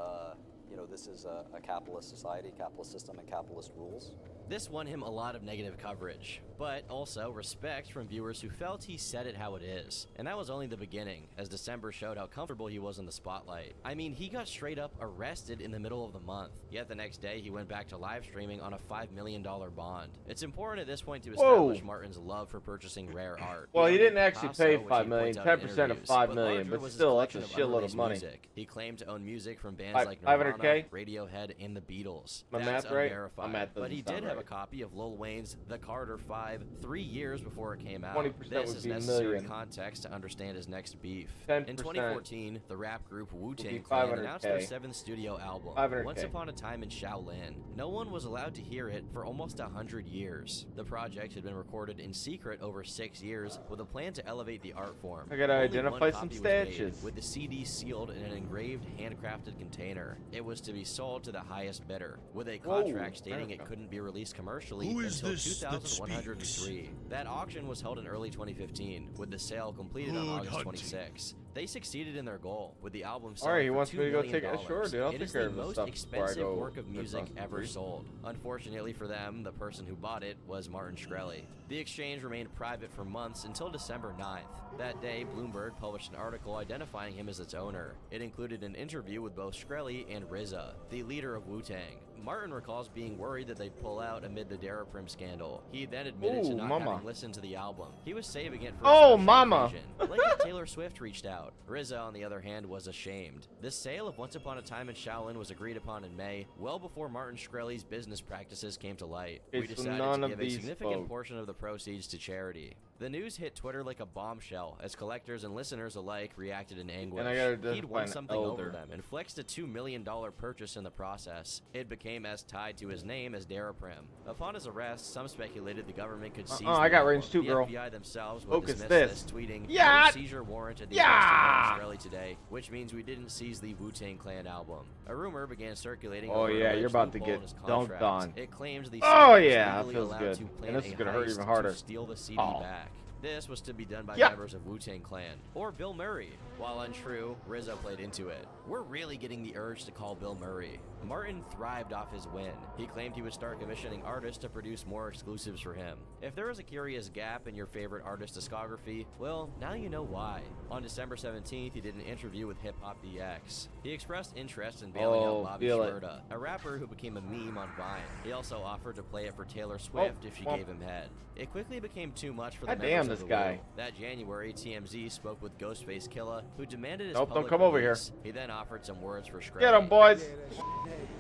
you know, this is a capitalist society, capitalist system, and capitalist rules. This won him a lot of negative coverage, but also respect from viewers who felt he said it how it is. And that was only the beginning, as December showed how comfortable he was in the spotlight. I mean, he got straight up arrested in the middle of the month, yet the next day he went back to live streaming on a $5 million bond. It's important at this point to establish Martin's love for purchasing rare art. Well, he didn't owned actually Picasso, pay which 5 he million, points out in 10% of interviews, 5 but million, larger but was his still, that's collection a of shitload of unreleased money. music. He claimed to own music from bands Five- like 500K? Nirvana, Radiohead, and the Beatles. My That's math right? unverified, My math but he doesn't did sound have a right. copy of Lil Wayne's The Carter 5 3 years before it came out. 20% This would is be a necessary million. context to understand his next beef. 10% In 2014, the rap group would be Wu-Tang Clan 500K. announced their 7th studio album, 500K. Once Upon a Time in Shaolin. No one was allowed to hear it for almost 100 years. The project had been recorded in secret over 6 years with a plan to elevate the art form. I gotta Only identify one some copy was made, statues. with the CD sealed in an engraved, handcrafted container. It was to be sold to the highest bidder, with a Whoa, contract stating it America. couldn't be released commercially Who is until this that 2103. That auction was held in early 2015, with the sale completed on Good August hunting. 26. They succeeded in their goal, with the album All selling right, he for wants $2 me to go million. take it. Sure, dude, I'll It take is care the of this most stuff before I expensive go work of across music the ever street. sold. Unfortunately for them, the person who bought it was Martin Shkreli. The exchange remained private for months until December 9th. That day, Bloomberg published an article identifying him as its owner. It included an interview with both Shkreli and RZA, the leader of Wu-Tang. Martin recalls being worried that they'd pull out amid the Daraprim scandal. He then admitted to Ooh, not mama. having listened to the album. He was saving it for Oh, a special mama. occasion, like if Taylor Swift reached out. RZA, on the other hand, was ashamed. The sale of Once Upon a Time in Shaolin was agreed upon in May, well before Martin Shkreli's business practices came to light. We It's decided none to of give a these significant folk. portion of the proceeds to charity. The news hit Twitter like a bombshell, as collectors and listeners alike reacted in anguish. And I gotta He'd won define something elder. over them and flexed a $2 million purchase in the process. It became as tied to his name as Daraprim. Upon his arrest, some speculated the government could seize I the got album. range 2, the girl. FBI themselves would Focus dismiss this. tweeting, Yeah. "No seizure warrant at the Yeah. arrest of Martin Shkreli today," which means we didn't seize the Wu-Tang Clan album. A rumor began circulating Oh, over an yeah, you're alleged about to loophole get in his dunked contract. on. It claims the Oh, singer was yeah, that legally feels allowed good. to plan And this a is gonna hurt heist even harder. to steal the CD Oh. back. This was to be done by Yeah. members of Wu-Tang Clan, or Bill Murray. While untrue, Rizzo played into it. We're really getting the urge to call Bill Murray. Martin thrived off his win. He claimed he would start commissioning artists to produce more exclusives for him. If there is a curious gap in your favorite artist discography, well, now you know why. On December 17th, he did an interview with Hip Hop DX. He expressed interest in bailing out Bobby feel it. Shmurda, a rapper who became a meme on Vine. He also offered to play it for Taylor Swift if she well. gave him head. It quickly became too much for the God members damn, of this the guy. Wu. That January, TMZ spoke with Ghostface Killah, who demanded his Nope, don't public come over here. release. He then offered some words for Shkreli. Get him, boys.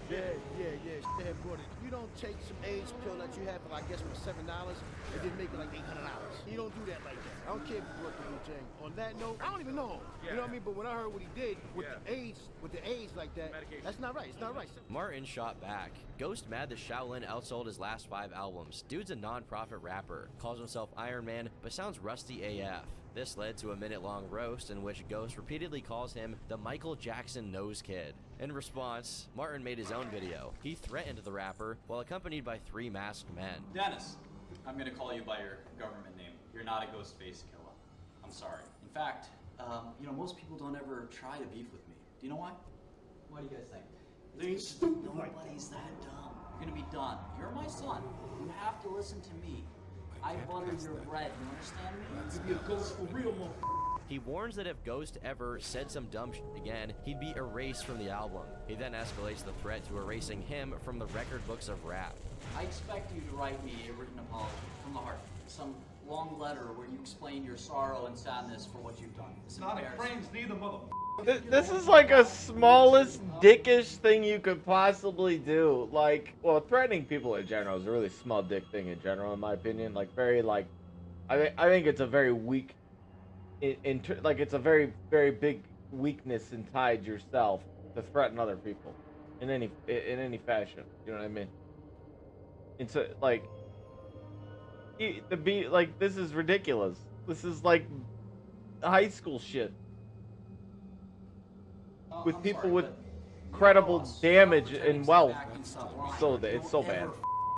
Yeah, brother. You don't take some AIDS pill that you have for, I guess, for $7 and then make it like $800. You don't do that like that. I don't care if you work for Wu-Tang. On that note, I don't even know him. You know what I mean? But when I heard what he did with the AIDS like that, that's not right. It's not right. Martin shot back. Ghost mad that Shaolin outsold his last 5 albums. Dude's a non-profit rapper, calls himself Iron Man, but sounds rusty AF. This led to a minute-long roast in which Ghost repeatedly calls him the Michael Jackson Nose Kid. In response, Martin made his own video. He threatened the rapper while accompanied by 3 masked men. Dennis, I'm gonna call you by your government name. You're not a Ghostface Killah. I'm sorry. In fact, most people don't ever try to beef with me. Do you know why? Why do you guys think? They ain't stupid. Nobody's that dumb. You're gonna be done. You're my son. You have to listen to me. I butter your bread. You understand me? You be a ghost for real, motherfucker. He warns that if Ghost ever said some dumb shit again, he'd be erased from the album. He then escalates the threat to erasing him from the record books of rap. I expect you to write me a written apology from the heart. Some long letter where you explain your sorrow and sadness for what you've done. It's not a cranes neither, motherfucker. This is like a smallest dickish thing you could possibly do. Like, well, threatening people in general is a really small dick thing in general, in my opinion. Like, very like, I think it's a very weak, it's a very very big weakness inside yourself to threaten other people in any fashion. You know what I mean? And so like, this is ridiculous. This is like high school shit. With people with credible damage and wealth. So it's so bad.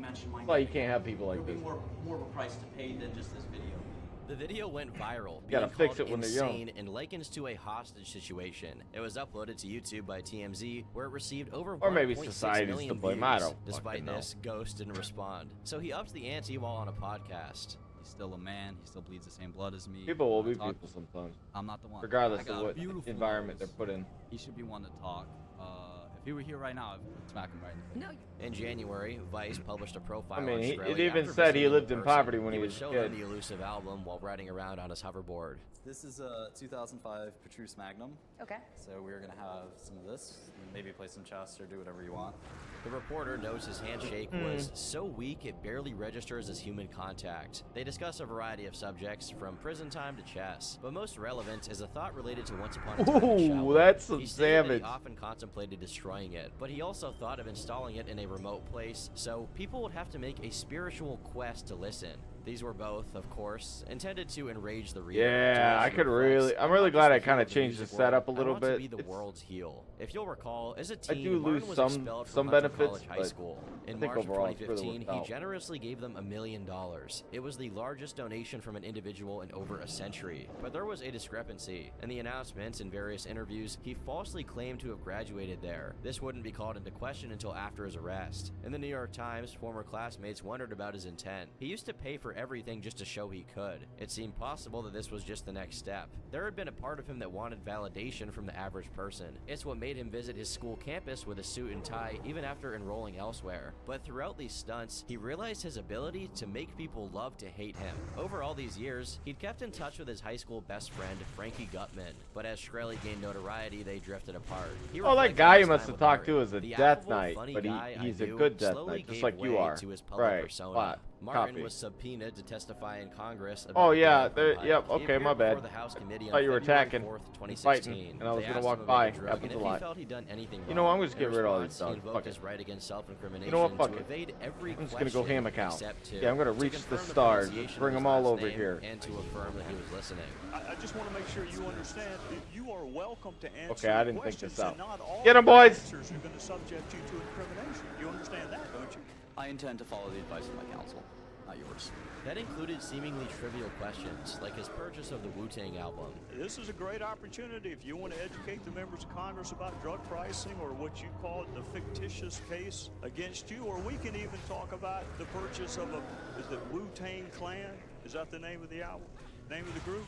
That's why you can't have people like this. More of a price to pay than just this video. The video went viral, You gotta being fix called it when they're insane young. and likens to a hostage situation. It was uploaded to YouTube by TMZ, where it received over Or maybe 1.6 society's million to blame, views. I don't Despite fucking know. this, Ghost didn't respond. So he ups the ante while on a podcast. He's still a man. He still bleeds the same blood as me. People will When I be talk- people sometimes. I'm not the one. Regardless I got of what beautiful environment nose. they're put in. He should be one to talk. If he were here right now, I'd smack him right in the face. In January, Vice published a profile I mean, on it Shkreli even after said he visiting lived in in person. poverty when he would was a show kid. them the elusive album while riding around on his hoverboard. This is a 2005 Petrus Magnum. Okay. So we're gonna have some of this, and maybe play some chess or do whatever you want. The reporter notes his handshake was so weak it barely registers as human contact. They discuss a variety of subjects, from prison time to chess, but most relevant is a thought related to Once Upon a Time in Ooh, Shaolin. that's some He stated that savage. he often contemplated destroying it, but he also thought of installing it in a remote place, so people would have to make a spiritual quest to listen. These were both, of course, intended to enrage the reader. Yeah, I could really. I'm really glad I kind of changed the setup a little I want to bit. be the It's- world's heel. If you'll recall, as a I teen, do Martin lose was some expelled from Hunter benefits, College High but School. I In think March of overall it's really 2015, worked he out. generously gave them $1 million. It was the largest donation from an individual in over a century. But there was a discrepancy. In the announcements and various interviews, he falsely claimed to have graduated there. This wouldn't be called into question until after his arrest. In the New York Times, former classmates wondered about his intent. He used to pay for everything just to show he could. It seemed possible that this was just the next step. There had been a part of him that wanted validation from the average person. It's what made him visit his school campus with a suit and tie even after enrolling elsewhere. But throughout these stunts, he realized his ability to make people love to hate him. Over all these years, he'd kept in touch with his high school best friend, Frankie Gutman. But as Shkreli gained notoriety, they drifted apart. He Oh, that reflected guy on you his must time have with talked Murray. to is a The Death affable, Knight, funny but guy I he's a knew good Death slowly Knight, just gave like you way are. to his public Right, persona. what? Martin Copy. was subpoenaed to testify in Congress about Oh the yeah, drug there. pipe. Yep. He Okay, appeared my before bad. the House committee on Thought you were February attacking, 4th, and 2016. fighting, and I was They gonna asked walk him about by. the drug, Happens and a if he lot. felt he'd done anything wrong. You know what? I'm just In get rid of all these response, he dogs. invoked Fuck his it. right against self-incrimination You know what? Fuck to it. evade every I'm just gonna go question ham account. except two, Yeah, I'm gonna to reach the confirm stars. pronunciation Bring of them his all last over name here. and to affirm that he was listening. I just want to make sure you understand that you are welcome to answer Okay, I didn't think questions, this out. and not all Get 'em, of your boys! answers are going to subject you to incrimination. You understand that, don't you? I intend to follow the advice of my counsel, not yours. That included seemingly trivial questions, like his purchase of the Wu-Tang album. This is a great opportunity if you want to educate the members of Congress about drug pricing, or what you call the fictitious case against you, or we can even talk about the purchase of is it Wu-Tang Clan? Is that the name of the album? Name of the group?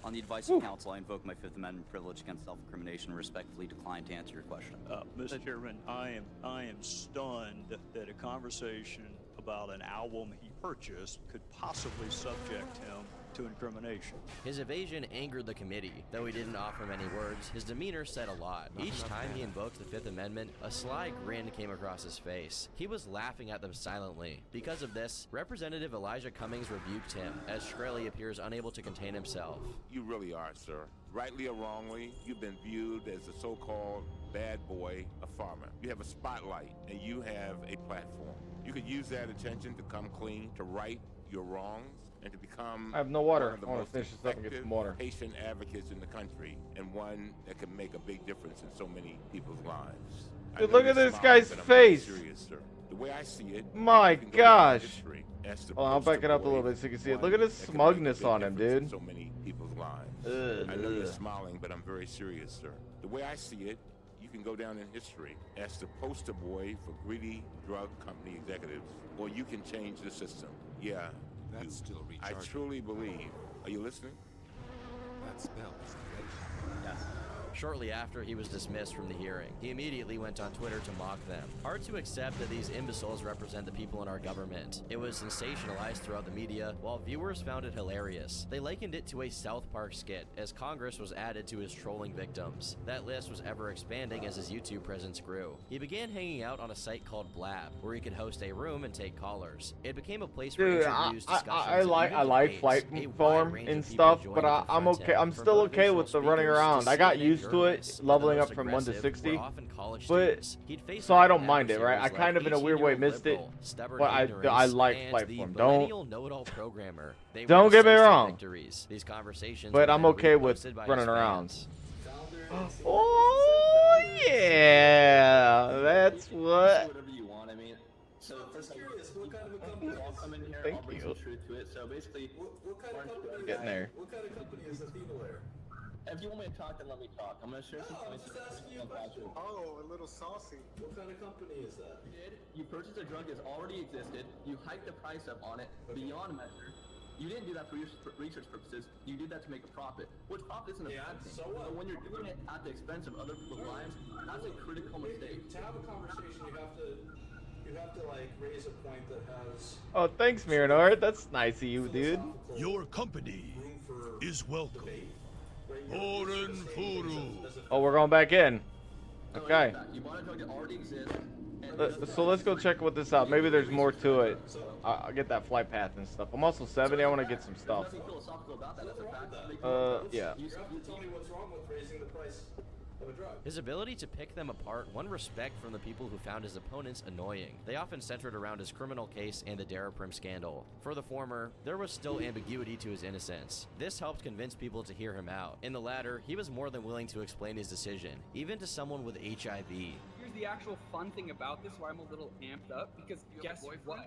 On the advice of counsel, I invoke my Fifth Amendment privilege against self-incrimination and respectfully decline to answer your question. Mr. Chairman, I am stunned that a conversation about an album he purchased could possibly subject him to incrimination. His evasion angered the committee. Though he didn't offer many words, his demeanor said a lot. Each time he invoked the Fifth Amendment, a sly grin came across his face. He was laughing at them silently. Because of this, Representative Elijah Cummings rebuked him, as Shkreli appears unable to contain himself. You really are, sir. Rightly or wrongly, you've been viewed as a so-called bad boy, a farmer. You have a spotlight, and you have a platform. You could use that attention to come clean, to right your wrongs, and to become I have no water. one of the I wanna most finish this up and get effective some water. patient advocates in the country, and one that can make a big difference in so many people's lives. I Dude, know look at you're this smiling, guy's but I'm very face. serious, sir. The way I see it, My you can go down in gosh. history as the Hold on, I'll poster back it up a boy little bit so you can see it. one Look at his that can make a smugness big on him, difference in dude. so many people's lives. Ugh, I know you're ugh. smiling, but I'm very serious, sir. The way I see it, you can go down in history as the poster boy for greedy drug company executives, or you can change the system. Yeah, That's you. still I recharging. truly believe. Are you listening? That spell is ready. Yes. Shortly after he was dismissed from the hearing, he immediately went on Twitter to mock them. Hard to accept that these imbeciles represent the people in our government. It was sensationalized throughout the media, while viewers found it hilarious. They likened it to a South Park skit, as Congress was added to his trolling victims. That list was ever expanding as his YouTube presence grew. He began hanging out on a site called Blab, where he could host a room and take callers. It became a place for Dude, interviews, discussions, I and like even flight debates. A wide form range and of people stuff, joined but to I'm confront okay. him, I'm from still okay motivational with the running speakers to around. I got CNN used to it, journalists, and the leveling most up from 1 to aggressive 60. were often college But students. He'd face so I off don't with mind it, right? I adversaries kind of like in a weird way 18-year-old missed it, liberal, stubborn but I ignorance, like and flight the form. millennial know-it-all programmer. They Don't were get me decisive wrong. victories. These conversations But were I'm then okay with reposted by running his around. fans. Oh yeah, that's what. Whatever you want. I mean, so first I'm curious, what kind of a company? I'll come in here. Thank I'll bring you. some truth to it. So basically, what kind of company? Getting there. What kind of company is Athena Layer? If you want me to talk, then let me talk. I'm gonna share some points. Oh, a little saucy. What kind of company is that? You purchased a drug that's already existed. You hiked the price up on it beyond measure. You didn't do that for research purposes. You did that to make a profit, which profit isn't a bad thing. So what? But when you're doing it at the expense of other people's lives, that's a critical mistake. To have a conversation, you have to like raise a point that has Oh, thanks, Miranor. That's nice of you, dude. Your company is welcome. Oren Furu. Oh, we're going back in. Okay. You bought a drug that already exists. So let's go check what this out. Maybe there's more to it. I'll get that flight path and stuff. I'm also 70. I want to get some stuff. Yeah. tell me what's wrong with raising the price of a drug. His ability to pick them apart won respect from the people who found his opponents annoying. They often centered around his criminal case and the Daraprim scandal. For the former, there was still ambiguity to his innocence. This helped convince people to hear him out. In the latter, he was more than willing to explain his decision, even to someone with HIV. Here's the actual fun thing about this, why I'm a little amped up, because guess what?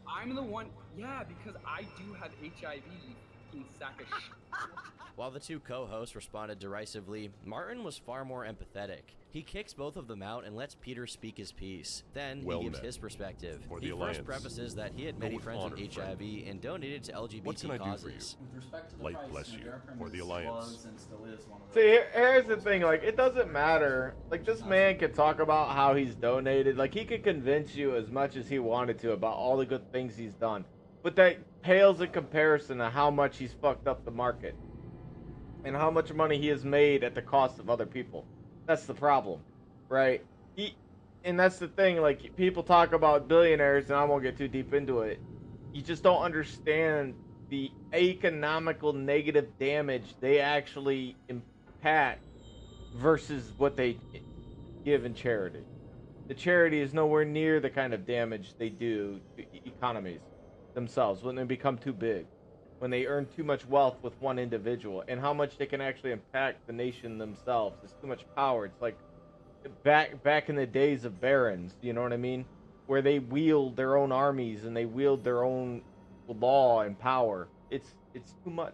I'm the one, yeah, because I do have HIV, you fucking sack of shit. While the two co-hosts responded derisively, Martin was far more empathetic. He kicks both of them out and lets Peter speak his piece. Then Well he gives met. his perspective. For the He first Alliance. prefaces that he had Go many with friends honor, with friend. HIV and donated to LGBT What can I do for you? causes. With respect to the Light price, bless you know, you. Daraprim For the was Alliance. and still is one of the See, here's the thing. Like, it doesn't matter. Like, this man could talk about how he's donated. Like, he could convince you as much as he wanted to about all the good things he's done. But that pales in comparison to how much he's fucked up the market. And how much money he has made at the cost of other people. That's the problem, right? And that's the thing, like, people talk about billionaires, and I won't get too deep into it. you just don't understand the economical negative damage they actually impact versus what they give in charity. The charity is nowhere near the kind of damage they do to economies themselves when they become too big, when they earn too much wealth with one individual, and how much they can actually impact the nation themselves. It's too much power. It's like back in the days of barons, you know what I mean? Where they wield their own armies and they wield their own law and power. It's too much.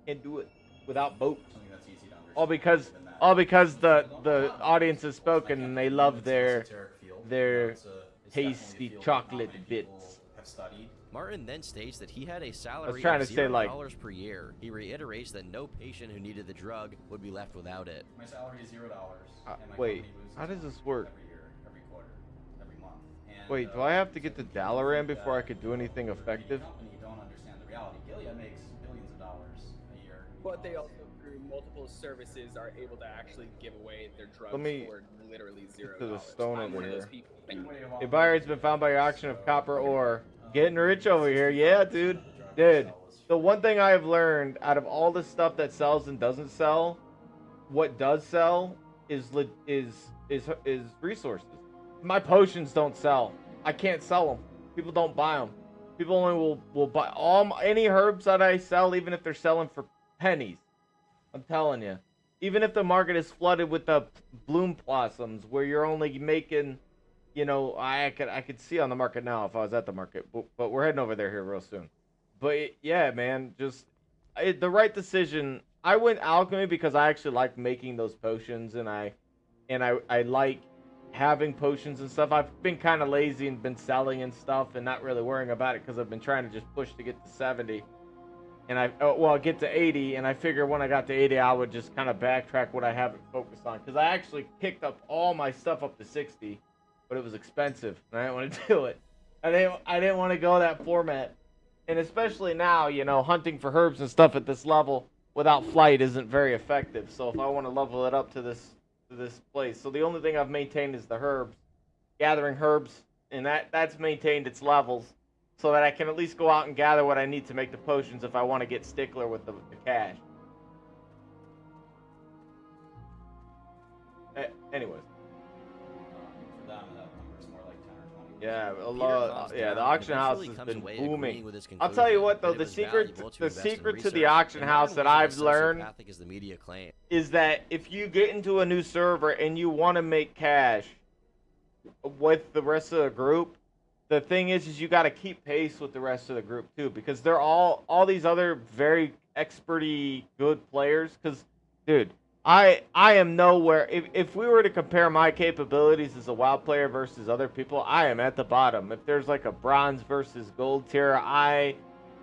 Can't do it without boats. All because the audience has spoken and they love their tasty chocolate bits. Martin then states that he had a salary trying of to say, like- $0 per year. He reiterates that no patient who needed the drug would be left without it. My salary is $0. and my Wait, company loses how does this work? every year, every quarter, every month. And, Wait, do I have to get the dollar in before I could do anything effective? The company don't understand the reality. Gilead makes billions of dollars a year. But they also, through multiple services, are able to actually give away their drugs Let me for literally $0. to the stone I'm over one of those here. people. A buyer has been found by your auction of copper ore. Getting rich over here. Yeah, dude. Dude, the one thing I have learned out of all the stuff that sells and doesn't sell, what does sell is resources. My potions don't sell. I can't sell them. People don't buy them. People only will buy any herbs that I sell, even if they're selling for pennies. I'm telling you. Even if the market is flooded with the bloom blossoms, where you're only making, you know, I could see on the market now if I was at the market, but we're heading over there here real soon. But yeah, man, just the right decision. I went alchemy because I actually like making those potions, and I like having potions and stuff. I've been kind of lazy and been selling and stuff and not really worrying about it because I've been trying to just push to get to 70. And get to 80, and I figure when I got to 80, I would just kind of backtrack what I haven't focused on. Because I actually picked up all my stuff up to 60, but it was expensive, and I didn't want to do it. I didn't want to go that format. And especially now, you know, hunting for herbs and stuff at this level without flight isn't very effective. So if I want to level it up to this place. So the only thing I've maintained is the herbs. Gathering herbs, and that's maintained its levels. So that I can at least go out and gather what I need to make the potions if I want to get stickler with the cash. Anyways. For them, that number's more like 10 or 20. Yeah, Peter the auction house eventually has comes been away booming. agreeing with his I'll tell you conclusion what, though, that it the was secret valuable to the invest in secret to the research, auction and house Martin that wasn't I've as learned sociopathic as the media claim. is that if you get into a new server and you want to make cash with the rest of the group, the thing is you got to keep pace with the rest of the group too, because they're all these other very experty good players. Because, dude, I am nowhere. If we were to compare my capabilities as a WoW player versus other people, I am at the bottom. If there's like a bronze versus gold tier, I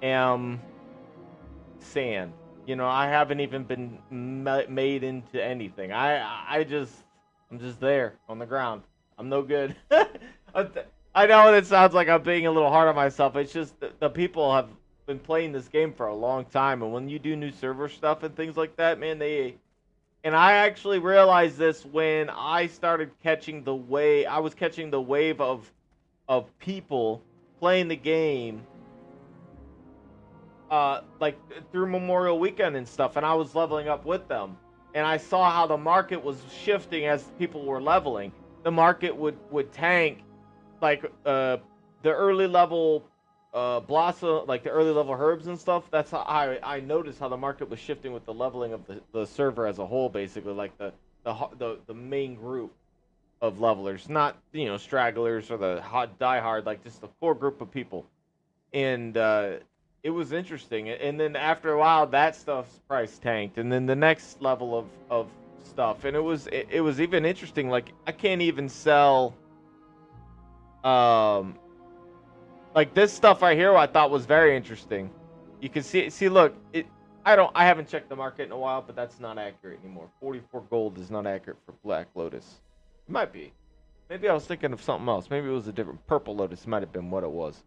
am sand. You know, I haven't even been made into anything. I'm just there on the ground. I'm no good. I know it sounds like I'm being a little hard on myself. It's just the people have been playing this game for a long time, and when you do new server stuff and things like that, man, and I actually realized this when I started catching the wave. I was catching the wave of people playing the game, like through Memorial Weekend and stuff, and I was leveling up with them, and I saw how the market was shifting as people were leveling. The market would tank. Like the early level blossom, like the early level herbs and stuff. That's how I noticed how the market was shifting with the leveling of the server as a whole, basically, like the main group of levelers, not, you know, stragglers or the die hard, like just the core group of people. And it was interesting. And then after a while, that stuff's price tanked, and then the next level of stuff, and it was even interesting. Like I can't even sell. Like this stuff right here, I thought was very interesting. You can see, look, I haven't checked the market in a while, but that's not accurate anymore. 44 gold is not accurate for Black Lotus. It might be. Maybe I was thinking of something else. Maybe it was a different Purple Lotus. Might have been what it was.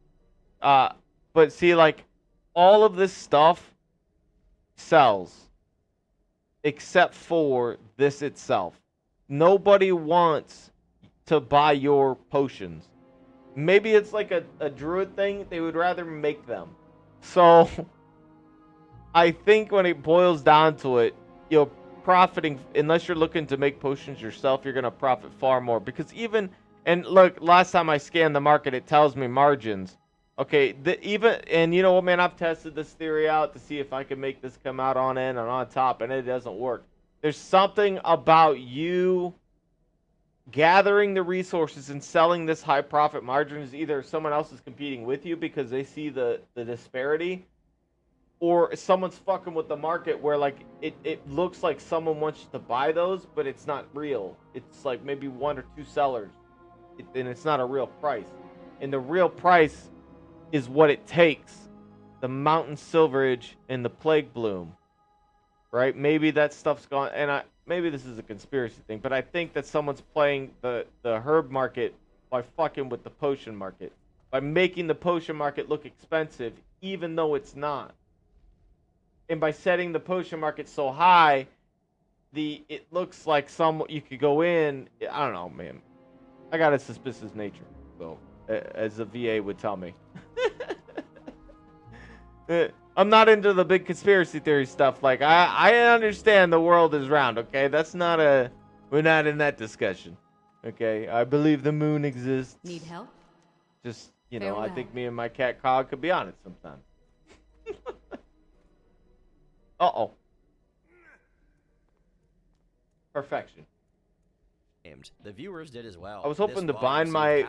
But see, like, all of this stuff sells, except for this itself. Nobody wants to buy your potions. Maybe it's like a druid thing. They would rather make them. So I think when it boils down to it, you're profiting, unless you're looking to make potions yourself, you're going to profit far more. Because even, and look, last time I scanned the market, it tells me margins. Okay, and you know what, man, I've tested this theory out to see if I can make this come out on end and on top, and it doesn't work. There's something about you gathering the resources and selling this high profit margin is either someone else is competing with you because they see the disparity, or someone's fucking with the market where like it looks like someone wants to buy those, but it's not real. It's like maybe one or two sellers, and it's not a real price. And the real price is what it takes. The mountain silverage and the plague bloom. Right? Maybe that stuff's gone, and maybe this is a conspiracy thing, but I think that someone's playing the herb market by fucking with the potion market, by making the potion market look expensive even though it's not. And by setting the potion market so high, it looks like you could go in. I don't know, man. I got a suspicious nature, so as the VA would tell me. I'm not into the big conspiracy theory stuff. Like I understand the world is round. Okay, we're not in that discussion. Okay, I believe the moon exists. Need help? Just I think me and my cat Cog could be on it sometime. Uh-oh. Perfection. The viewers did as well. I was hoping to bind my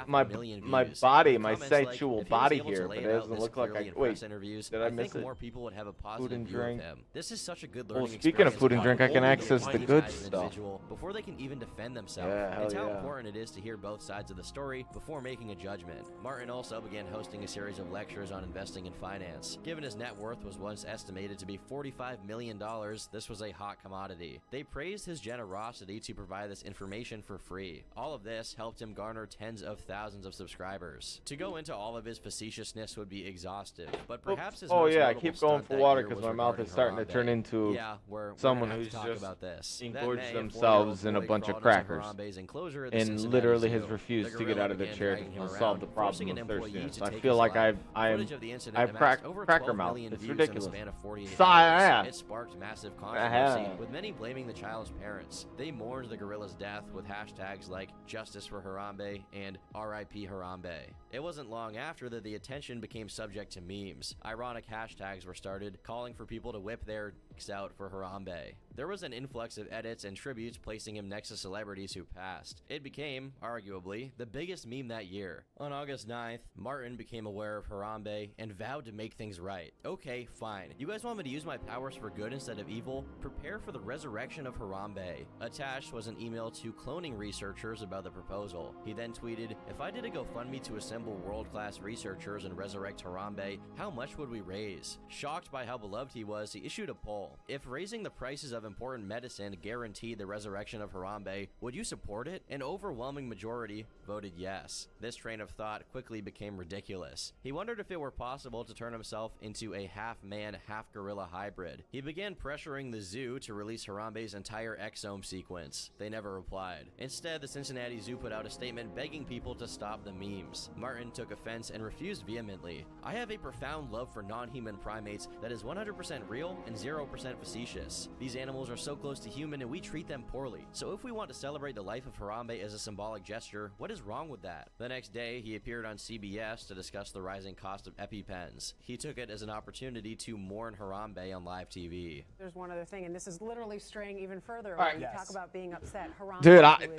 body, my sexual body here, but it doesn't look like I. Wait, did I miss it? More people would have a positive food and view drink. of him. This is such a good learning Well, speaking of food and drink, I can access the good stuff. Before they can even defend themselves. Yeah, It's how important it is to hear both sides of the story before making a judgment. Martin also began hosting a series of lectures on investing in finance. Given his net worth was once estimated to be $45 million, this was a hot commodity. They praised his generosity to provide this information for free. All of this helped him garner tens of thousands of subscribers. To go into all of his facetiousness would be exhaustive, but perhaps his most I notable keep going stunt for that water year because was my mouth is starting to Harambe. turn into We're someone gonna have who's to talk just about this. engorged That May, themselves 4-year-old in a boy bunch of crawled into crackers Harambe's enclosure at the and Cincinnati literally Zoo. has refused The to get gorilla out of the began chair dragging him to solve the around, problem forcing of an employee thirstiness. to I take feel his like life. I Footage of the incident have amassed over cracker 12 mouth. million It's views in a ridiculous. span of 48 I hours. have. It sparked massive I controversy, have. with many blaming the child's parents. They mourned the gorilla's death with hashtags like Justice for Harambe and RIP Harambe. It wasn't long after that the attention became subject to memes. Ironic hashtags were started, calling for people to whip their dicks out for Harambe. There was an influx of edits and tributes placing him next to celebrities who passed. It became, arguably, the biggest meme that year. On August 9th, Martin became aware of Harambe and vowed to make things right. Okay, fine. You guys want me to use my powers for good instead of evil? Prepare for the resurrection of Harambe. Attached was an email to cloning researchers about the proposal. He then tweeted, "If I did a GoFundMe to assemble world-class researchers and resurrect Harambe, how much would we raise?" Shocked by how beloved he was, he issued a poll. If raising the prices of important medicine guaranteed the resurrection of Harambe, would you support it? An overwhelming majority voted yes. This train of thought quickly became ridiculous. He wondered if it were possible to turn himself into a half-man, half-gorilla hybrid. He began pressuring the zoo to release Harambe's entire exome sequence. They never replied. Instead, the Cincinnati Zoo put out a statement begging people to stop the memes. Martin took offense and refused vehemently. "I have a profound love for non-human primates that is 100% real and 0% facetious. These animals are so close to human and we treat them poorly. So if we want to celebrate the life of Harambe as a symbolic gesture, what is wrong with that?" The next day, he appeared on CBS to discuss the rising cost of EpiPens. He took it as an opportunity to mourn Harambe on live TV. There's one other thing, and this is literally straying even further. All right. When you talk about being upset. Harambe,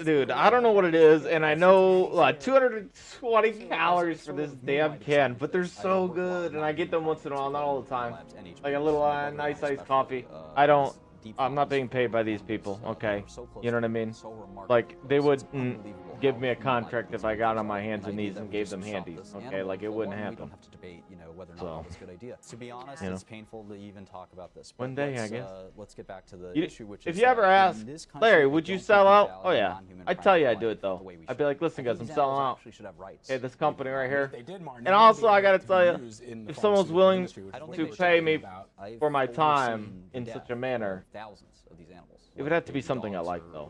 Dude, I don't know what it is, and I know 220 calories for this damn can, but they're so good, and I get them once in a while, not all the time. Like a little nice iced coffee. I'm not being paid by these people, okay? You know what I mean? Like, they would give me a contract if I got on my hands and knees and gave them handies, okay? Like, it wouldn't happen. We don't have to debate, whether or not that was a good idea. To be honest, it's painful to even talk about this. One day, I guess. Let's get back to the issue, which is if you ever ask, Larry, would you sell out? Oh, yeah. I'd tell you I'd do it, though. I'd be like, listen, guys, I'm selling out. Hey, this company right here. And also, I gotta tell you, if someone's willing to pay me for my time in such a manner, thousands of these animals. it would have to be something I like, though.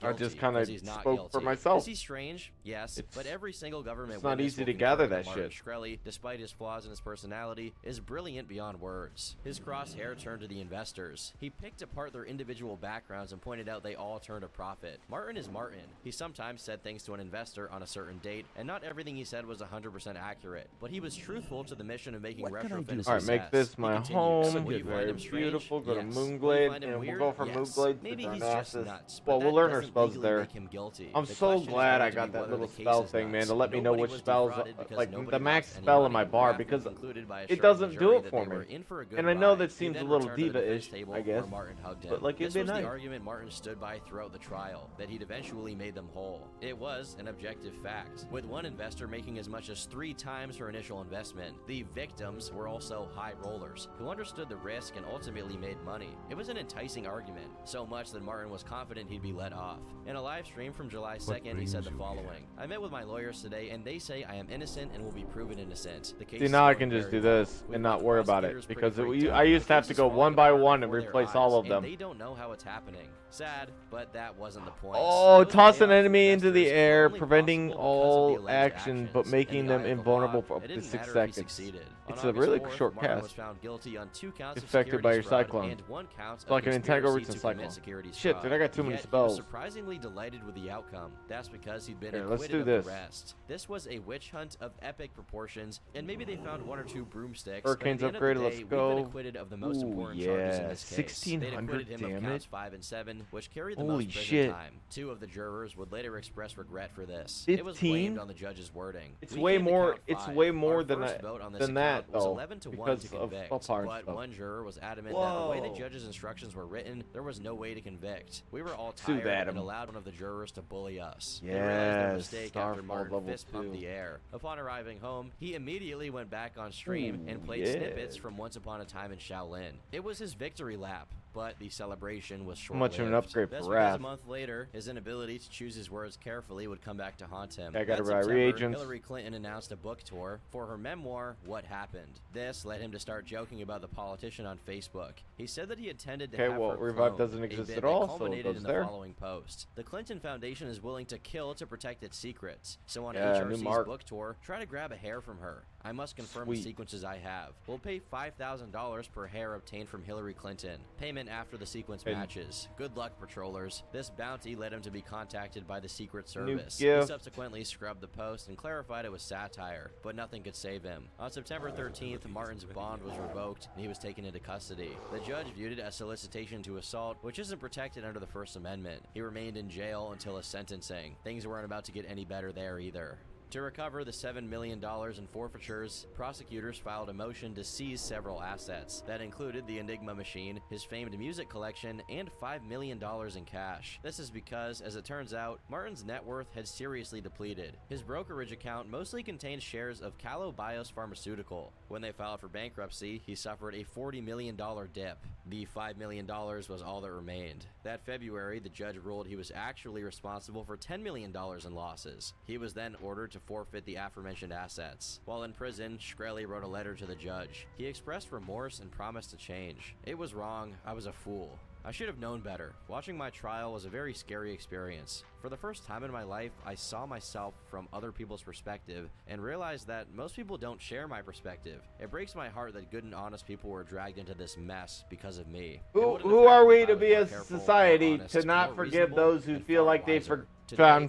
guilty. just kinda 'cause he's not spoke guilty. for myself. Is he strange? Yes, but every single government it's not witness easy will to gather confirm that shit. Shkreli, despite his flaws in his personality, is brilliant. brilliant beyond words. His crosshair turned to the investors. He picked apart their individual backgrounds and pointed out they all turned a profit. Martin is Martin. He sometimes said things to an investor on a certain date, and not everything he said was 100% accurate, but he was truthful to the mission of making retrofit a success. Alright, make this my home. Will you find Very him strange? beautiful. Go to Yes. Moonglade, Will you find him and weird? we'll go from Yes. Moonglade Maybe to he's Darnassus. just nuts, but Well, we'll that learn our doesn't spells legally there. make him guilty. I'm The so question is glad going I to got be that whether little the case spell is thing, man, nuts. to let me know Nobody which was spells, defrauded because like nobody the max lost any spell in money. my bar, Graft was because concluded by it assuring doesn't the do jury it that for they were me. in for a good And I know ride. that He seems a then little returned to the diva-ish, defense table I guess, where Martin hugged him. but like it'd This be was nice. the argument Martin stood by throughout the trial, that he'd eventually made them whole. It was an objective fact, with one investor making as much as 3 times her initial investment. The victims were also high rollers, who understood the risk and ultimately made money. It was an enticing argument, so much that Martin was confident he'd be let off. In a live stream from July 2nd, he said the following: "I met with my lawyers today, and they say I am innocent and will be proven innocent. The case See, is now I going can just very do well. this With and not both worry about prosecutors it, because pretty freaked I out. used to The have case to is go falling one by apart one and before their replace all eyes, of them. and they don't know how it's happening. Sad, but that wasn't the point. Oh, It was a toss an payoff for enemy into the investors, air, only preventing possible because of the all alleged action, but actions. making In the them eye of the invulnerable law, for up it to didn't 6 matter if he seconds. succeeded. On It's a August really 4th, short Martin cast. was found guilty on 2 counts of Affected by your securities fraud cyclone. and 1 count It's of like an Entangle conspiracy Roots and to commit Cyclone. securities Shit, fraud. dude, I got too many Yet, spells. He was surprisingly delighted with the outcome. That's because he'd been Here, let's acquitted do of this. the rest. This was a witch hunt of epic proportions, and maybe they found 1 or 2 broomsticks. Hurricanes but at the end upgraded, of the let's day, go. We've been acquitted of the most Ooh, important charges in yeah, this case. 1600 They'd acquitted him of damage. counts 5 and 7, which carried the Holy most prison shit. time. 2 of the jurors would later express regret for this. It was blamed 15? on the judge's wording. It's We way came to more. count It's 5. way more Our than first that. vote on this Than that account was though, 11 to 1 because to of convict, Ballpark but stuff. one juror was adamant that the way the Whoa. judge's instructions were written, there was no way to convict. We were all Sue tired that and him. allowed one of the jurors to bully us. They realized their Yes, mistake after Starfall Martin level fist pumped 2. the air. Upon arriving home, he immediately went back on stream and played yeah. snippets from Once Upon a Time in Shaolin. It was his victory lap, but the celebration was How much of an short-lived. upgrade for That's Wrath? because a month later, his inability to choose his words carefully would come back to haunt him. I gotta That buy September, reagents. Hillary Clinton announced a book tour for her memoir, What Happened. This led him to start joking about the politician on Facebook. He said that he intended to Okay, have well, her Revive cloned, doesn't a exist bit at that all, so it culminated goes in there. the following post. The Clinton Foundation is willing to kill to protect its secrets. So on Yeah, new HRC's mark. book tour, try to grab a hair from her. I must confirm Sweet. the sequences I have. We'll pay $5,000 per hair obtained from Hillary Clinton. Payment after the sequence And- matches. Good luck, patrollers. This bounty led him to be contacted by the Secret New Service. He gift. subsequently scrubbed the post and clarified it was satire, but nothing could save him. On September 13th, Martin's bond was revoked and he was taken into custody. The judge viewed it as solicitation to assault, which isn't protected under the First Amendment. He remained in jail until his sentencing. Things weren't about to get any better there either. To recover the $7 million in forfeitures, prosecutors filed a motion to seize several assets. That included the Enigma machine, his famed music collection, and $5 million in cash. This is because, as it turns out, Martin's net worth had seriously depleted. His brokerage account mostly contained shares of Callo Bios Pharmaceutical. When they filed for bankruptcy, he suffered a $40 million dip. The $5 million was all that remained. That February, the judge ruled he was actually responsible for $10 million in losses. He was then ordered to forfeit the aforementioned assets. While in prison, Shkreli wrote a letter to the judge. He expressed remorse and promised to change. It was wrong. I was a fool. I should have known better. Watching my trial was a very scary experience. For the first time in my life, I saw myself from other people's perspective and realized that most people don't share my perspective. It breaks my heart that good and honest people were dragged into this mess because of me. Who are we to be as a society to not forgive those who feel like they found?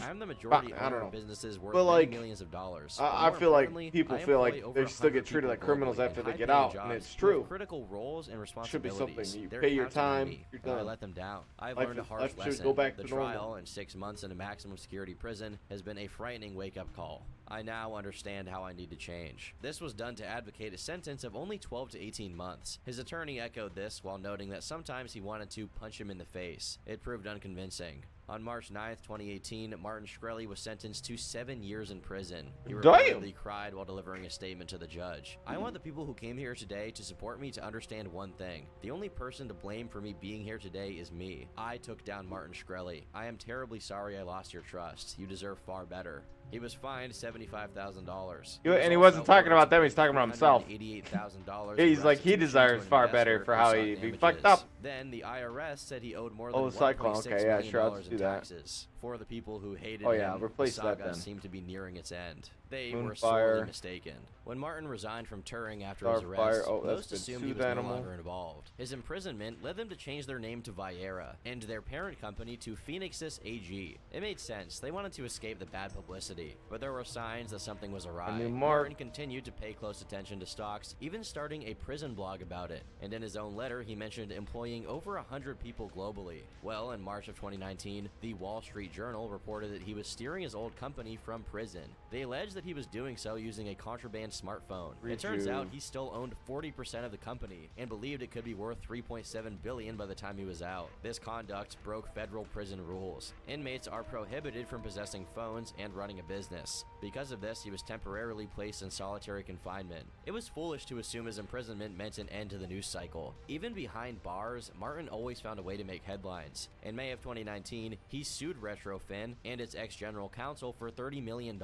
I'm the majority I owner don't of know. businesses worth But many like, millions of dollars. I More feel like importantly, people I feel employ like over they still 100 get treated like people criminals globally after in they get high-paying out, and jobs it's who have true. critical roles and Should be something. responsibilities. You They're pay your accountable to time, me, you're and I done. let them down. I've Life learned a is- harsh life should lesson. go back The to normal. trial and 6 months in a maximum security prison has been a frightening wake-up call. I now understand how I need to change. This was done to advocate a sentence of only 12 to 18 months. His attorney echoed this while noting that sometimes he wanted to punch him in the face. It proved unconvincing. On March 9th, 2018, Martin Shkreli was sentenced to 7 years in prison. He reportedly cried while delivering a statement to the judge. I want the people who came here today to support me to understand one thing. The only person to blame for me being here today is me. I took down Martin Shkreli. I am terribly sorry I lost your trust. You deserve far better. He was fined $75,000. And he wasn't talking about them, he's talking about himself. $88,000. He's like, he deserves far better for how he fucked up. Then the IRS said he owed more than Cyclone. $1.6 Okay, yeah, million sure, let's do in that. taxes. For the people who hated Oh, yeah, him, replace the that saga then. seemed to be nearing its end. They Moonfire. were sorely mistaken. When Martin resigned from Turing after his Starfire. arrest, Oh, that's most good. assumed he Soothe was animal. no longer involved. His imprisonment led them to change their name to Viera and their parent company to Phoenixus AG. It made sense. They wanted to escape the bad publicity, but there were signs that something was awry. Martin continued to pay close attention to stocks, even starting a prison blog about it. And in his own letter, he mentioned employing over 100 people globally. Well, in March of 2019, the Wall Street Journal reported that he was steering his old company from prison. They alleged that he was doing so using a contraband smartphone. It turns out he still owned 40% of the company and believed it could be worth $3.7 billion by the time he was out. This conduct broke federal prison rules. Inmates are prohibited from possessing phones and running a business. Because of this, he was temporarily placed in solitary confinement. It was foolish to assume his imprisonment meant an end to the news cycle. Even behind bars, Martin always found a way to make headlines. In May of 2019, he sued Retrofin and its ex-general counsel for $30 million.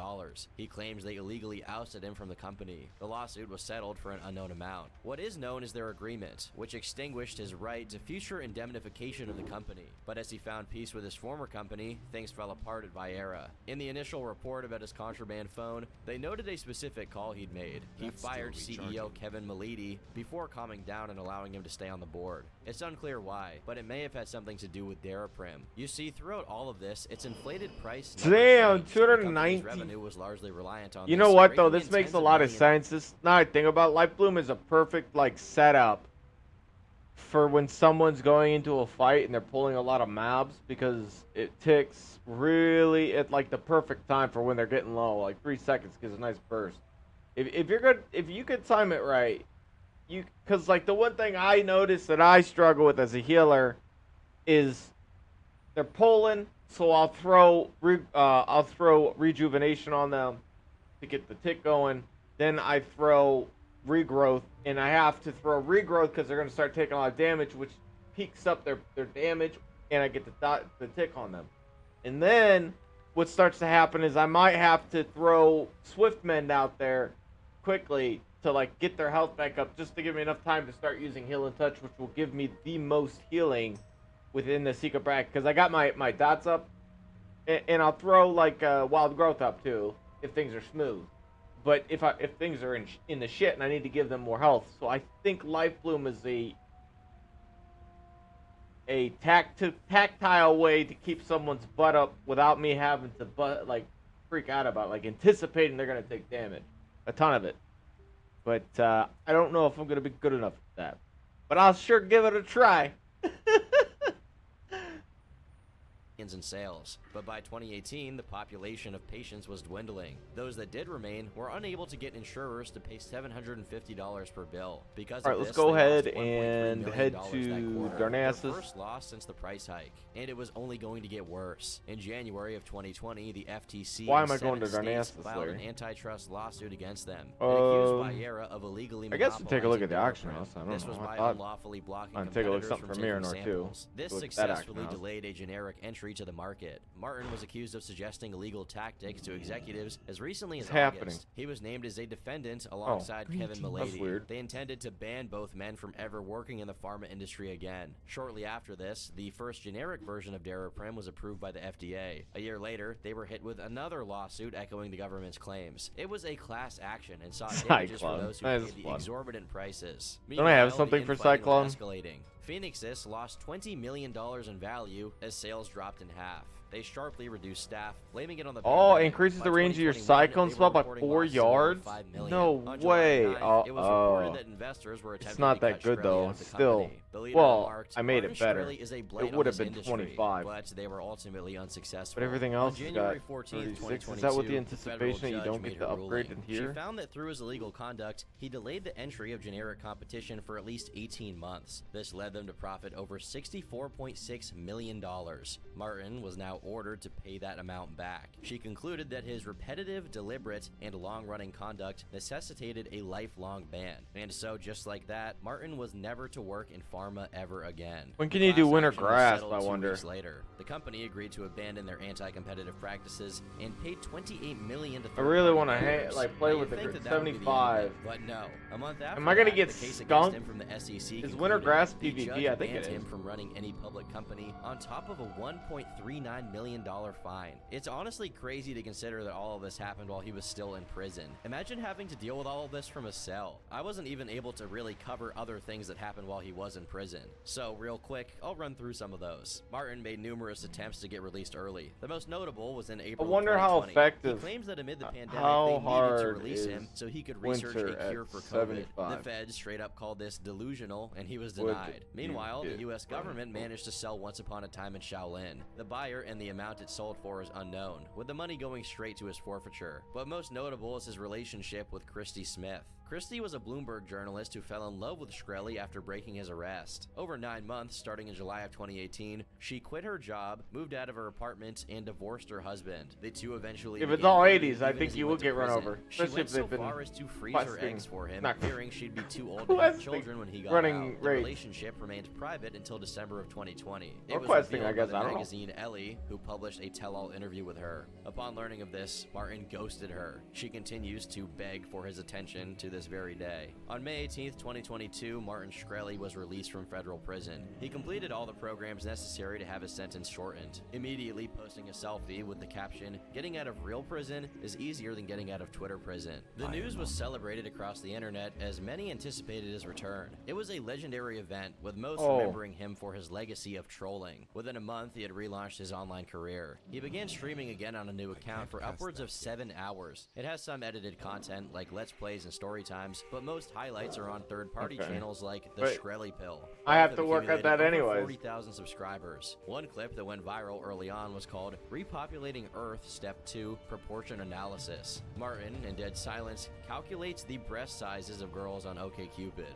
He claims they illegally ousted him from the company. The lawsuit was settled for an unknown amount. What is known is their agreement, which extinguished his right to future indemnification of the company. But as he found peace with his former company, things fell apart at Viera. In the initial report about his contraband phone, they noted a specific call he'd made. He fired CEO Kevin Milady before calming down and allowing him to stay on the board. It's unclear why, but it may have had something to do with Daraprim. You see, throughout all of this, its inflated price Damn, changed. 290. The company's revenue was largely reliant on You this, know what though? raking This in makes tens a of lot of millions. sense. This now I think about Light Bloom is a perfect like setup for when someone's going into a fight and they're pulling a lot of mobs because it ticks really at like the perfect time for when they're getting low. Like 3 seconds gives a nice burst. If you're good, if you could time it right, because like the one thing I notice that I struggle with as a healer is they're pulling, so I'll throw rejuvenation on them to get the tick going. Then I throw regrowth, and I have to throw regrowth because they're going to start taking a lot of damage, which peaks up their damage, and I get the tick on them. And then what starts to happen is I might have to throw Swift Mend out there quickly to like get their health back up, just to give me enough time to start using Heal and Touch, which will give me the most healing within the secret bracket, because I got my dots up, and I'll throw like Wild Growth up too if things are smooth. But if things are in the shit and I need to give them more health, so I think Life Bloom is a tactile way to keep someone's butt up without me having to freak out about like anticipating they're gonna take damage, a ton of it. But I don't know if I'm gonna be good enough at that. But I'll sure give it a try. In sales, but by 2018, the population of patients was dwindling. Those that did remain were unable to get insurers to pay $750 per bill. Because all right, of let's this, go they ahead lost $1.3 and million head that to quarter, Darnassus. their first loss since the price hike, and it was only going to get worse. In January of 2020, the FTC Why and am I going to 7 states Darnassus, filed an Larry? antitrust lawsuit against them. It accused Viera of illegally I guess we'll take a look at the monopolizing auction Daraprim. house. I don't This know. was I by thought unlawfully blocking I'd take a look competitors something from from taking Miranor too. samples. This Look at that auction successfully house. delayed a generic entry to the market. Martin was accused of suggesting illegal tactics to executives as recently as What's happening? August. He was named as a defendant alongside Kevin That's Milady. weird. They intended to ban both men from ever working in the pharma industry again. Shortly after this, the first generic version of Daraprim was approved by the FDA. A year later, they were hit with another lawsuit echoing the government's claims. It was a class action and sought damages for Cyclone. those who That is paid the fun. exorbitant prices. Don't I have Meanwhile, something the for infighting was Cyclone? escalating. Phoenixus lost $20 million in value as sales dropped in half. They sharply reduced staff, blaming it on the Oh, pandemic. increases By the range of your 2021, cyclone they were swap by reporting 4 losses of over yards? $5 million. No On way. July 9th, it was reported that Oh. investors were attempting It's not to that cut good Shkreli though. out of the Still, company. The leader well, remarked, I made "Martin it better. Shkreli is a blight It on would have this been industry," 25. but they were ultimately unsuccessful. But everything On else has January got 14th, 36. Is that with the 2022, a federal anticipation that you judge don't made get the her upgrade ruling. in here? She found that through his illegal conduct, he delayed the entry of generic competition for at least 18 months. This led them to profit over $64.6 million. Martin was now now ordered to pay that amount back. She concluded that his repetitive, deliberate, and long-running conduct necessitated a lifelong ban. And so, just like that, Martin was never to work in pharma ever again. When can you do Class winter action was grasp, settled I 2 wonder? weeks later. The company agreed to abandon their anti-competitive practices and paid $28 million to I really want third-party to lawyers. play Now, with you'd the think that would be the end of 75. it, but no. A month after Am I gonna that, get the case against skunked? him from the SEC Is concluded. winter grass The PvP? judge I think banned it him is. from running any public company on top of a $1.39 million fine. It's honestly crazy to consider that all of this happened while he was still in prison. Imagine having to deal with all of this from a cell. I wasn't even able to really cover other things that happened while he was in prison. So real quick, I'll run through some of those. Martin made numerous attempts to get released early. The most notable was in April I wonder of how 2020. effective. He claims that amid the pandemic How they needed to hard release is him so he could research winter a cure at for COVID. 75? The feds straight up called this delusional and he was Would denied. you Meanwhile, the get US government managed to sell Once Upon a Time in Shaolin. The buyer and the amount it sold for is unknown, with the money going straight to his forfeiture. But most notable is his relationship with Christy Smith. Christy was a Bloomberg journalist who fell in love with Shkreli after breaking his arrest. Over 9 months, starting in July of 2018, she quit her job, moved out of her apartment, and divorced her husband. The two eventually If it's began all dating, 80s, I even think as he you went would to get run prison. over, She especially went if they've so been far as to freeze her busting. eggs for him, Not fearing she'd be too old to have Questing. children when he got Running out. The rates. relationship remained private until December of 2020. It Or was questing, revealed I guess, by I the don't know. magazine Ellie, who published a tell-all interview with her. Upon learning of this, Martin ghosted her. She continues to beg for his attention to this very day. On May 18th, 2022, Martin Shkreli was released from federal prison. He completed all the programs necessary to have his sentence shortened, immediately posting a selfie with the caption, "Getting out of real prison is easier than getting out of Twitter prison." The news was celebrated across the internet as many anticipated his return. It was a legendary event, with most remembering him for his legacy of trolling. Within a month, he had relaunched his online career. He began streaming again on a new account for upwards of 7 hours. It has some edited content like Let's Plays and story times, but most highlights are on third-party channels like The But Shkreli Pill. I have Both to work at accumulated that over anyways. 40,000 subscribers. One clip that went viral early on was called Repopulating Earth Step 2 Proportion Analysis. Martin, in dead silence, calculates the breast sizes of girls on OkCupid.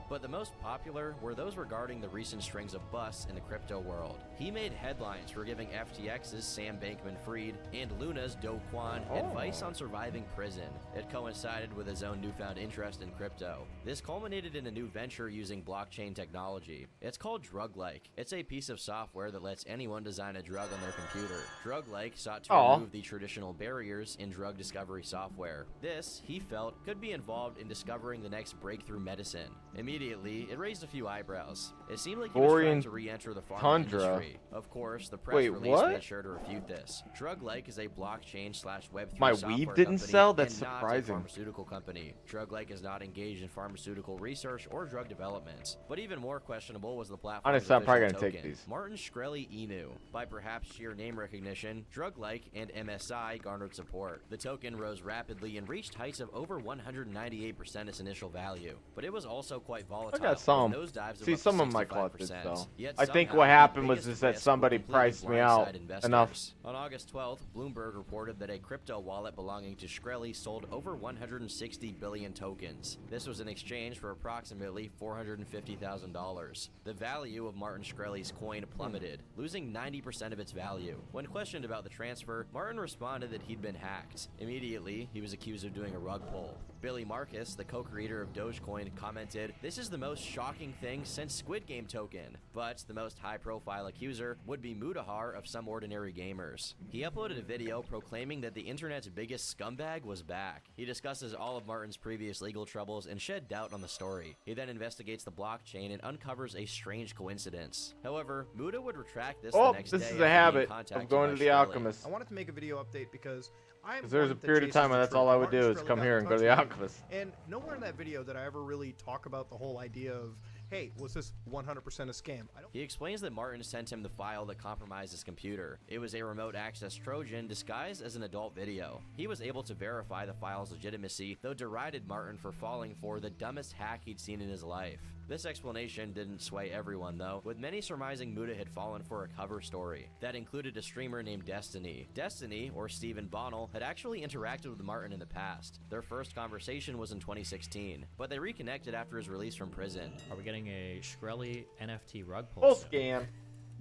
But the most popular were those regarding the recent strings of busts in the crypto world. He made headlines for giving FTX's Sam Bankman-Fried and Luna's Do Kwon advice on surviving prison. It coincided with his own newfound interest in crypto. This culminated in a new venture using blockchain technology. It's called WotLK. It's a piece of software that lets anyone design a drug on their computer. WotLK sought to remove the traditional barriers in drug discovery software. This, he felt, could be involved in discovering the next breakthrough medicine. Immediately, it raised a few eyebrows. It seemed like he was trying to re-enter the pharma industry. Of course, the press release made sure to refute this. WotLK is a blockchain/Web3 My software weed didn't company sell? That's and not a surprising. pharmaceutical company. WotLK is not engaged in pharmaceutical research or drug development. But even more questionable was the platform's Honestly, I'm probably official gonna take token, these. Martin Shkreli Inu. By perhaps sheer name recognition, WotLK and MSI garnered support. The token rose rapidly and reached heights of over 198% its initial value. But it was also quite volatile. I got some. with nosedives of See, up to some of my cloth did 65%. sell. Yet I think somehow, what the happened was biggest is that risk somebody will completely priced me out blindside investors. enough. On August 12th, Bloomberg reported that a crypto wallet belonging to Shkreli sold over 160 billion tokens. This was in exchange for approximately $450,000. The value of Martin Shkreli's coin plummeted, losing 90% of its value. When questioned about the transfer, Martin responded that he'd been hacked. Immediately, he was accused of doing a rug pull. Billy Marcus, the co-creator of Dogecoin, commented, "This is the most shocking thing since Squid Game token." But the most high-profile accuser would be Mudahar of Some Ordinary Gamers. He uploaded a video proclaiming that the internet's biggest scumbag was back. He discusses all of Martin's previous legal troubles and shed doubt on the story. He then investigates the blockchain and uncovers a strange coincidence. However, Muda would retract this the next day. This is after a being habit of contacted going by to the Shkreli. Alchemist. I wanted to make a video update because I'm There's a one that period of chases time when the that's truth. all I would Martin do is Shkreli come got here in and go to touch the with me, Alchemist. And nowhere in that video did I ever really talk about the whole idea of hey, was this 100% a scam? He explains that Martin sent him the file that compromised his computer. It was a remote access Trojan disguised as an adult video. He was able to verify the file's legitimacy, though derided Martin for falling for the dumbest hack he'd seen in his life. This explanation didn't sway everyone though, with many surmising Muda had fallen for a cover story that included a streamer named Destiny. Destiny, or Stephen Bonnell, had actually interacted with Martin in the past. Their first conversation was in 2016, but they reconnected after his release from prison. Are we getting a Shkreli NFT rug pull? Full scam.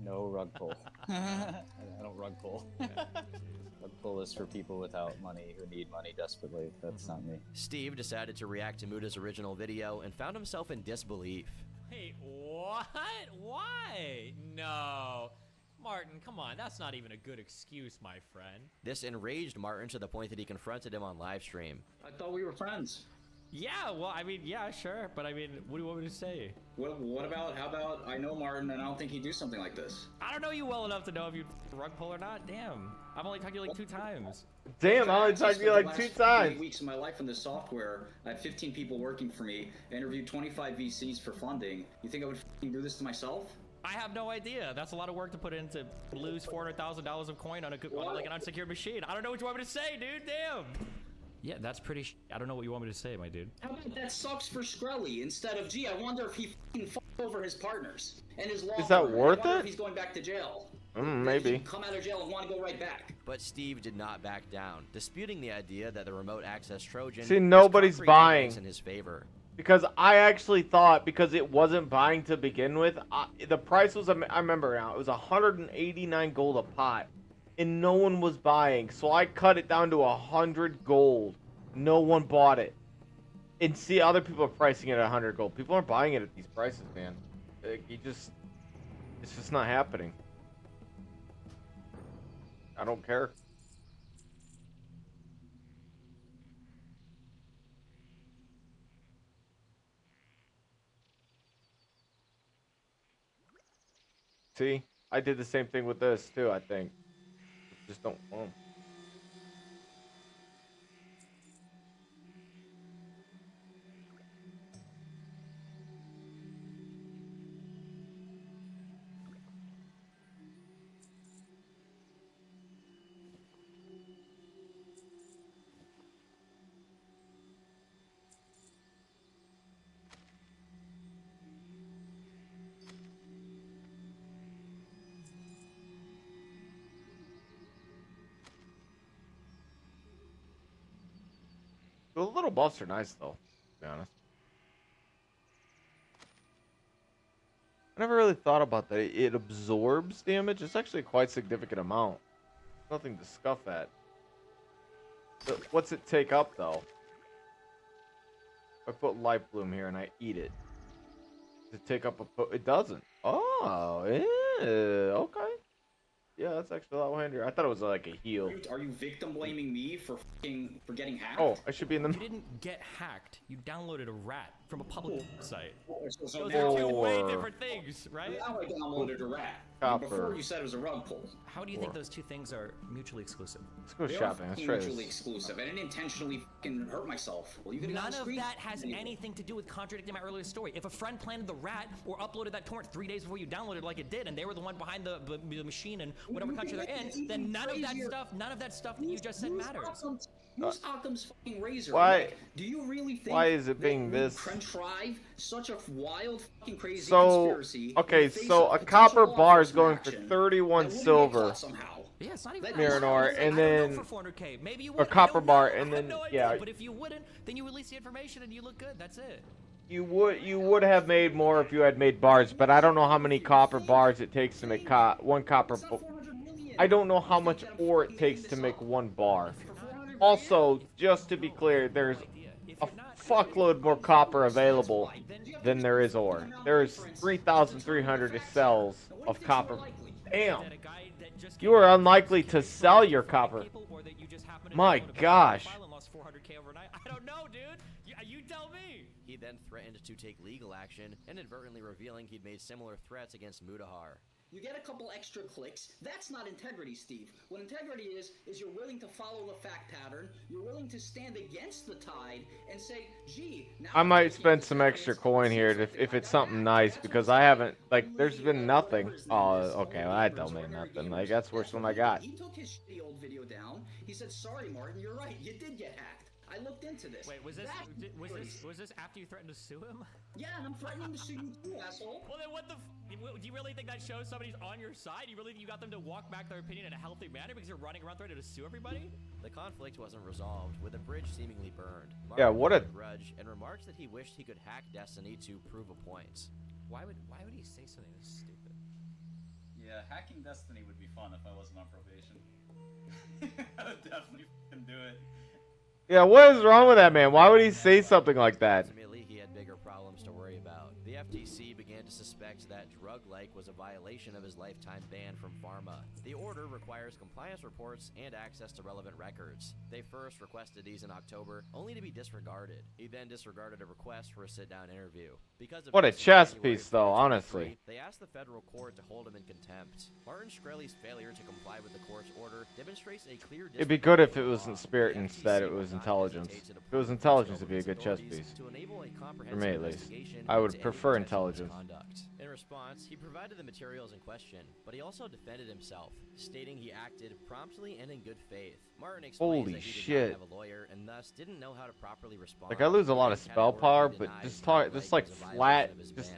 No rug pull. I don't rug pull. Rug pull is for people without money who need money desperately. That's not me. Steve decided to react to Muda's original video and found himself in disbelief. Hey, what? Why? No. Martin, come on, that's not even a good excuse, my friend. This enraged Martin to the point that he confronted him on livestream. I thought we were friends. Yeah, well, I mean, yeah, sure, but I mean, what do you want me to say? What about, how about, I know Martin and I don't think he'd do something like this. I don't know you well enough to know if you rug pull or not. Damn, I've only talked to you like 2 times. Damn, I only talked to you like 2 times. 8 weeks of my life in this software, I had 15 people working for me, I interviewed 25 VCs for funding. You think I would do this to myself? I have no idea. That's a lot of work to put in to lose $400,000 of coin on like an unsecured machine. I don't know what you want me to say, dude. Damn. Yeah, that's pretty I don't know what you want me to say, my dude. How about that sucks for Shkreli instead of, gee, I wonder if he fucked over his partners and his law Is that firm. worth I wonder it? if he's going back to jail. Maybe. Come out of jail and want to go right back. But Steve did not back down, disputing the idea that the remote access Trojan See, nobody's was buying. in his favor. Because I actually thought, because it wasn't buying to begin with, the price was, I remember now, it was 189 gold a pot. And no one was buying. So I cut it down to 100 gold. No one bought it. And see, other people are pricing it at 100 gold. People aren't buying it at these prices, man. It's just not happening. I don't care. See, I did the same thing with this too, I think. Just don't want 'em. The little buffs are nice, though, to be honest. I never really thought about that. It absorbs damage. It's actually a quite significant amount. Nothing to scuff at. But what's it take up, though? If I put Life Bloom here and I eat it, does it take up a... It doesn't. Oh, yeah, okay. Yeah, that's actually a lot handier. I thought it was like a heal. Are you victim blaming me for getting hacked? Oh, I should be in the... You didn't get hacked. You downloaded a rat from a public site. So Those are 2 way different things, right? Now I downloaded a rat. Copper. Before you said it was a rug pull. How do you think those 2 things are mutually exclusive? Let's go They shopping. are Let's try mutually this. exclusive. I didn't intentionally hurt myself. Well, you can None of that has anything to do with contradicting my earlier story. If a friend planted the rat or uploaded that torrent 3 days before you downloaded like it did, and they were the one behind the machine in whatever country they're in, then none of that stuff that you just said matters. Who's Occam's fucking razor? Why- Like, do you really think why is it being that we this- contrive such a wild fucking crazy So, conspiracy? okay, in the face so of a copper potential bar is law going for enforcement 31 that wouldn't get silver. caught somehow? Yeah, it's not even Miranor, and I don't then know for 400K. Maybe you a would. copper bar, I and have then no idea, yeah, But if you wouldn't, then you release the information and you look good. That's it. you would have made more if you had made bars, but I don't know how many copper bars it takes to make one copper. I don't know how much ore it takes to make 1 bar. Also, just to be clear, there's a fuckload more copper available than there is ore. There's 3,300 cells of copper. Damn. You are unlikely to sell your copper. My gosh. I don't know, dude. You tell me. He then threatened to take legal action, inadvertently revealing he'd made similar threats against Mudahar. You get a couple extra clicks. That's not integrity, Steve. What integrity is you're willing to follow the fact pattern. You're willing to stand against the tide and say, gee, now I might spend some extra coin here if it's something nice, because I haven't, like, there's been nothing. Oh, okay, well, that don't mean nothing. Like, that's worse than I got. He took his shitty old video down. He said, sorry, Martin, you're right. You did get hacked. I looked into this. Wait, was this after you threatened to sue him? Yeah, and I'm threatening to sue you too, asshole. Well, then what the? Do you really think that shows somebody's on your side? You really think you got them to walk back their opinion in a healthy manner because you're running around threatening to sue everybody? The conflict wasn't resolved, with a bridge seemingly burned. Yeah, what a grudge, and remarks that he wished he could hack Destiny to prove a point. Why would he say something this stupid? Yeah, hacking Destiny would be fun if I wasn't on probation. I would definitely fucking do it. Yeah, what is wrong with that man? Why would he say something like that? Ultimately, he had bigger problems to worry about. The FTC began to suspect that drug-like was a violation of his lifetime ban from pharma. The order requires compliance reports and access to relevant records. They first requested these in October, only to be disregarded. He then disregarded a request for a sit-down interview. Because of What a chess piece, though, honestly. They asked the federal court to hold him in contempt. Martin Shkreli's failure to comply with the court's order demonstrates a clear. It'd be good if it was in spirit instead it was intelligence. If it was intelligence, it'd be a good chess piece. For me, at least. I would prefer intelligence. In response, he provided the materials in question, but he also defended himself, stating he acted promptly and in good faith. Martin explains Holy that he did shit. not have a lawyer and thus didn't know how to properly respond. Like, I lose a lot of spell power, but just like flat, just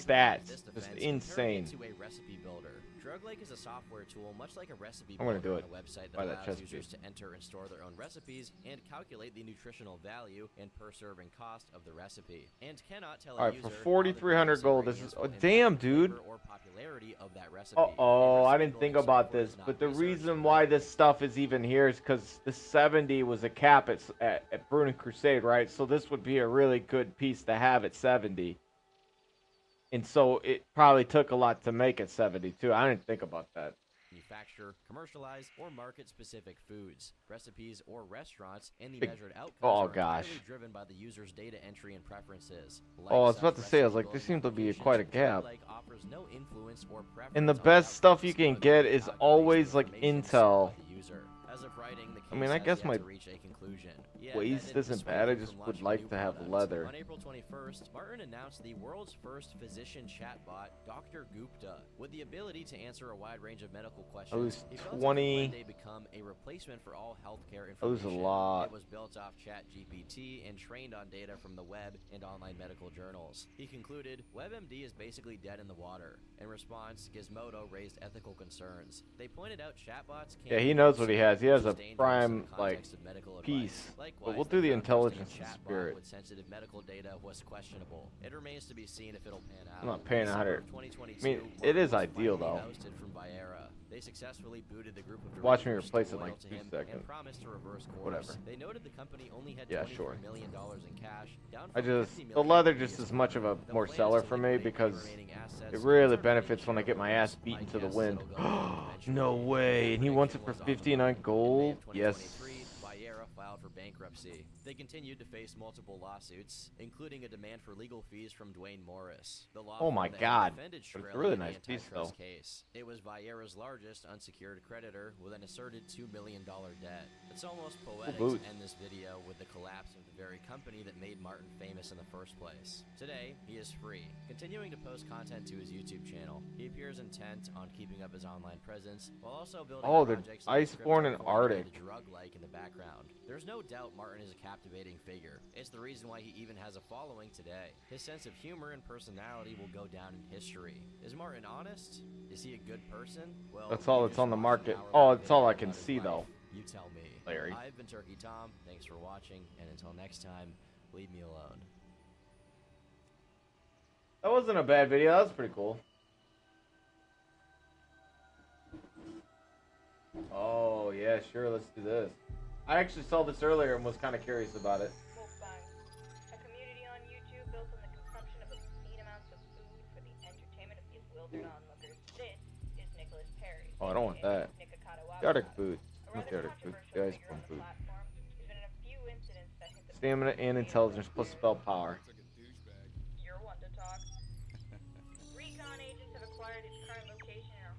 stats, just insane. To a recipe builder. DrugLake is a software tool much like a recipe I'm gonna builder do on it. a website Buy that that allows chest users piece. to enter and store their own recipes and calculate the nutritional value and per serving cost of the recipe, and cannot tell a Alright, for user 4,300 gold, this is damn, dude. or popularity of that recipe. Uh-oh, I didn't think about this, but the reason why this stuff is even here is because the 70 was a cap at Burning Crusade, right? So this would be a really good piece to have at 70. And so it probably took a lot to make it 72. I didn't think about that. Manufacture, commercialize, or market specific foods, recipes, or restaurants, and the Big- measured outcomes oh, are gosh. entirely driven by the user's data entry and preferences. Like Oh, I was such about to say, I was recipe like, there building seems to be applications, quite a gap. DrugLake offers no influence or preference And the on best stuff you outcomes can get is always like intel. by the user. As of writing, the I mean, case I has guess yet my to reach a conclusion. Yet, waist that didn't isn't dissuade bad, I him just from would launching a like new to have product. leather. On April 21st, Martin announced the world's first physician chatbot, Dr. Gupta, with the ability to answer a wide range of medical questions. lose He felt it would 20. one day become a replacement for all healthcare I lose a information. lot. It was built off ChatGPT and trained on data from the web and online medical journals. He concluded, WebMD is basically dead in the water. In response, Gizmodo raised ethical concerns. They pointed out chatbots can't Yeah, he be knows what he has. He has a dangerous in the prime, like, context of medical advice. piece. But Likewise, we'll do the crowd hosting intelligence a and chatbot spirit. with sensitive medical data was questionable. It remains to be seen if it'll pan out. I'm not paying In 100. December of I 2022, mean, it Martin is was ideal, finally though. ousted from Viera. They successfully booted the group of Watch me directors replace still it in, like, loyal to 2 him seconds. and promised to reverse course. Whatever. They noted the company only had Yeah, $23 sure. million in cash, down I from just, $50 the million leather the just previous is much of a quarter. The more plan is seller to for me liquidate the because remaining assets it and really return benefits when I get my ass shareholders. beat into the My guess wind. it'll go down No eventually. way, and he wants it for Prediction was on the 59 market. In May gold? of Yes. 2023, Viera filed for bankruptcy. They continued to face multiple lawsuits, including a demand for legal fees from Dwayne Morris. The law Oh my firm that God. defended But it's a Shkreli really in the nice piece, antitrust though. case. It was Viera's largest unsecured creditor with an asserted $2 million debt. It's almost poetic boots. to end this video with the collapse of the very company that made Martin famous in the first place. Today, he is free, continuing to post content to his YouTube channel. He appears intent on keeping up his online presence while also building Oh, the projects like Iceborne and Crypto Arctic. and drug-like in the background. There's no doubt Martin is a captivating figure. It's the reason why he even has a following today. His sense of humor and personality will go down in history. Is Martin honest? Is he a good person? Well, That's all you that's just on the watched an market. hour-long Oh, it's all video I can about his see, life. though. You tell me. Larry. I've been Turkey Tom. Thanks for watching, and until next time, leave me alone. That wasn't a bad video. That was pretty cool. Oh, yeah, sure. Let's do this. I actually saw this earlier and was kind of curious about it. A community on YouTube built on the consumption of obscene amounts of food for the entertainment of bewildered onlookers. This is Nicholas Perry. Oh, I don't want that. The Arctic boot. Not the Arctic boot. The Iceborne boot. Stamina and intelligence plus spell power. You're one to talk. Recon agents have acquired its current location and are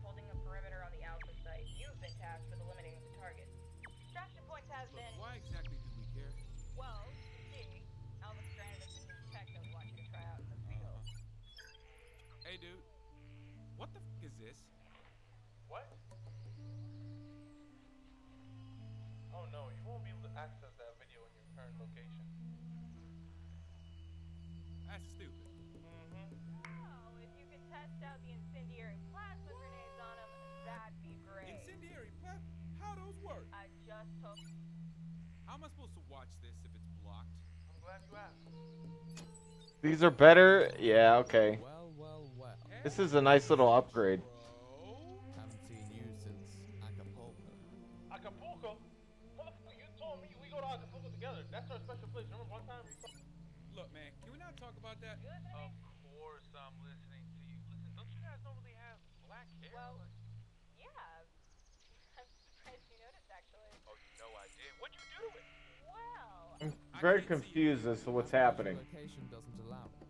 this. What? Oh no, you won't be able to access that video in your current location. That's stupid. Oh, if you could test out the incendiary plasma grenades on him, that'd be great. Incendiary plasma? How those work? I just hope. How am I supposed to watch this if it's blocked? I'm glad you asked. These are better. Yeah, okay. Well, well, well. This is a nice little upgrade. Haven't seen you since Acapulco. Acapulco? Motherfucker, you told me we go to Acapulco together. That's our special place. Remember one time? Look, man, can we not talk about that? Of course I'm listening to you. Listen, don't you guys normally have black hair? Well, yeah. I'm surprised you noticed, actually. Oh, you know I did. What'd you do to it? Well. I'm very confused as to what's happening. Location doesn't allow it.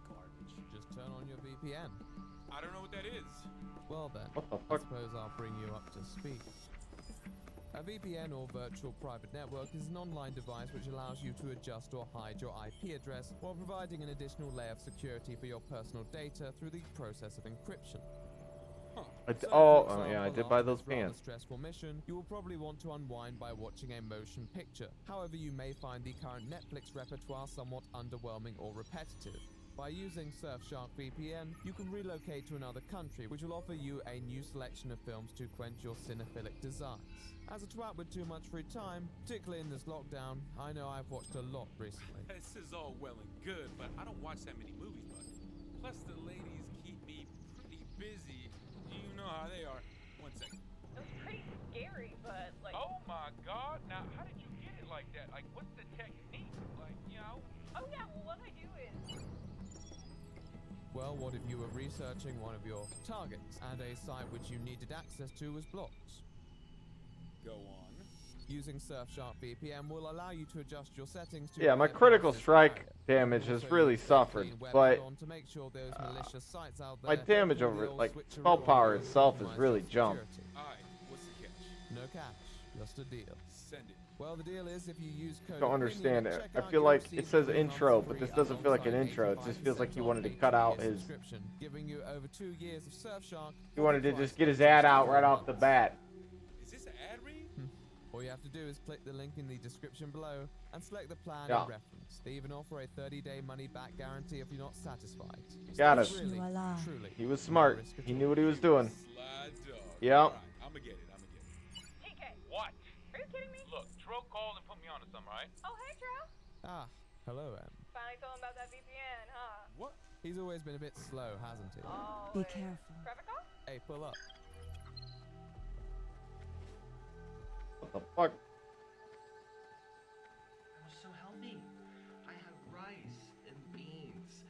Garbage. Just turn on your VPN. I don't know what that is. Well then, What the I fuck? suppose I'll bring you up to speed. A VPN or virtual private network is an online device which allows you to adjust or hide your IP address while providing an additional layer of security for your personal data through the process of encryption. Yeah, I did buy those pants. Stressful mission, you will probably want to unwind by watching a motion picture. However, you may find the current Netflix repertoire somewhat underwhelming or repetitive. By using Surfshark VPN, you can relocate to another country, which will offer you a new selection of films to quench your cinephilic desires. As a twat with too much free time, particularly in this lockdown, I know I've watched a lot recently. This is all well and good, but I don't watch that many movies, bud. Plus, the ladies keep me pretty busy. You know how they are. 1 second. It was pretty scary, but like. Oh my God! Now, how did you get it like that? Like, what's the technique? Like, you know? Oh yeah. Well, what I do is. Well, what if you were researching one of your targets, and a site which you needed access to was blocked? Go on. Using Surfshark VPN will allow you to adjust your settings to Yeah, my critical strike damage has really suffered, but my damage over, like, spell power itself has really jumped. Alright, what's the catch? No catch, just a deal. Send it. Well, the deal is if you use code Don't understand it. I feel like it says intro, but this doesn't feel like an intro. It just feels like he wanted to cut out his. Giving you over 2 years of Surfshark. He wanted to just get his ad out right off the bat. Is this an ad read? All you have to do is click the link in the description below and select the plan Yeah. and reference. They even offer a 30-day money-back guarantee if you're not satisfied. Got it. Really, truly, He was smart. He knew what he was doing. Yeah. Alright, I'ma get it. TK. What? Are you kidding me? Look, Tro called and put me on to something, right? Oh hey, Tro. Ah, hello, Em. Finally told him about that VPN, huh? What? He's always been a bit slow, hasn't he? Oh. Be careful. Private call? Hey, pull up. What the fuck? I was so healthy. I had rice and beans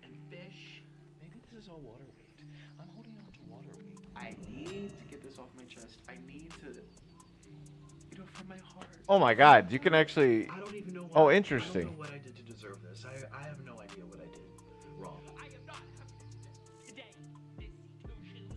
and fish. Maybe this is all water weight. I'm holding on to water weight. I need to get this off my chest. I need to, from my heart. Oh my God, you can actually. I don't even know Oh, I don't interesting. know what I did to deserve this. I have no idea what I did wrong. I am not happy today. These two shoes.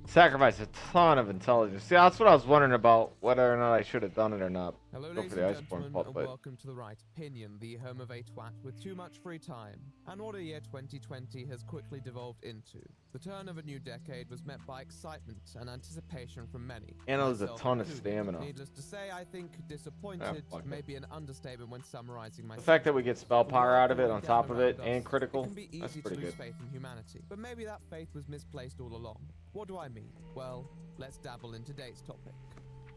Sacrifice a ton of intelligence. See, that's what I was wondering about, whether or not I should have done it or not. Hello, Go ladies for the and Iceborne gentlemen, fault, and but welcome to The Right Opinion, the home of a twat with too much free time. And what a year 2020 has quickly devolved into. The turn of a new decade was met by excitement and anticipation from many. And there's a myself ton of included. stamina. Needless to say, I think disappointed fuck may it. be an understatement when summarizing my the fact that we get spell power out of it on top of it Around us, and critical, it can be that's easy pretty to lose good. faith in humanity. But maybe that faith was misplaced all along. What do I mean? Well, let's dabble in today's topic.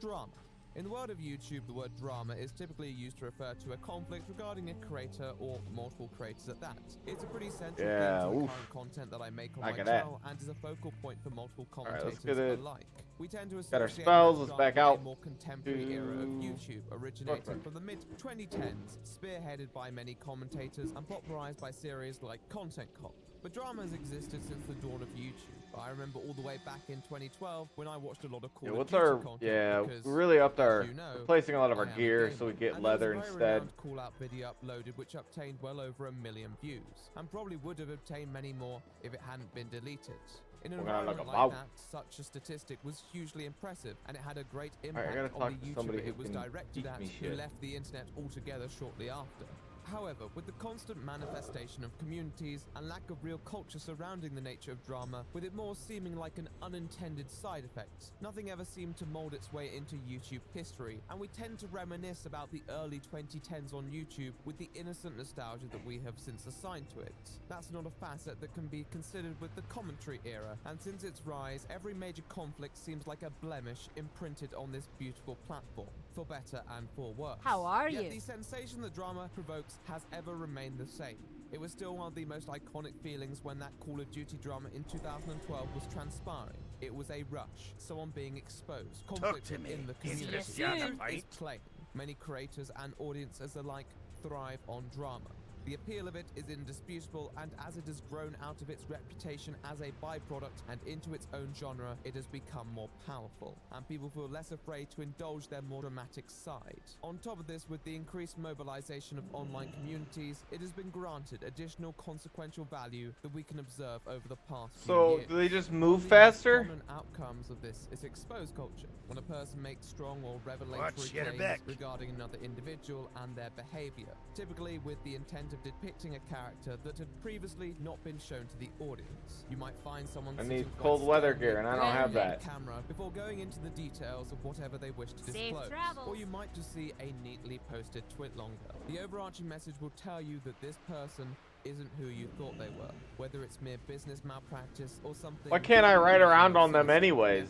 Drama. In the world of YouTube, the word drama is typically used to refer to a conflict regarding a creator or multiple creators at that. It's a pretty central Yeah, theme to the oof. current content that I make on Look my at that. channel and is a focal point for multiple Alright, commentators let's get it. alike. We tend to Got our associate spells, with let's drama back with out a more contemporary era of YouTube, originating from the mid-2010s, spearheaded by many commentators and popularized by series like Content Cop. But drama has existed since the dawn of YouTube. I remember all the way back in 2012 when I watched a lot of Call Yeah, of what's Duty our? content Yeah, because, we really upped our. as you know, replacing a lot of our I am a gear gamer. so we get And leather there was a very instead. renowned call-out video uploaded which obtained well over 1 million views, and probably would have obtained many more if it hadn't been deleted. In an We're gonna environment look like about. that, such a statistic was hugely impressive, and it had a great I impact gotta on talk the to somebody YouTuber who it was can directed teach at, me who shit. left the internet altogether shortly after. However, with the constant manifestation of communities and lack of real culture surrounding the nature of drama, with it more seeming like an unintended side effect, nothing ever seemed to mold its way into YouTube history, and we tend to reminisce about the early 2010s on YouTube with the innocent nostalgia that we have since assigned to it. That's not a facet that can be considered with the commentary era, and since its rise, every major conflict seems like a blemish imprinted on this beautiful platform, for better and for worse. How are Yet you? the sensation that drama provokes has ever remained the same. It was still one of the most iconic feelings when that Call of Duty drama in 2012 was transpiring. It was a rush, someone being exposed, conflict within the community. The truth is plain. Many creators and audiences alike thrive on drama. The appeal of it is indisputable, and as it has grown out of its reputation as a byproduct and into its own genre, it has become more powerful, and people feel less afraid to indulge their more dramatic side. On top of this, with the increased mobilization of online communities, it has been granted additional consequential value that we can observe over the past few years. do they just move faster? Common outcomes of this is exposed culture, when a person makes strong or revelatory claims regarding another individual and their behavior, typically with the intent of depicting a character that had previously not been shown to the audience. You might find someone I sitting need quite cold weather sternly gear, and I don't have that. camera before going into the details of whatever they wish to Safe disclose. travels. Or you might just see a neatly posted tweet longer. The overarching message will tell you that this person isn't who you thought they were, whether it's mere business malpractice or something. Why can't I ride around on them anyways?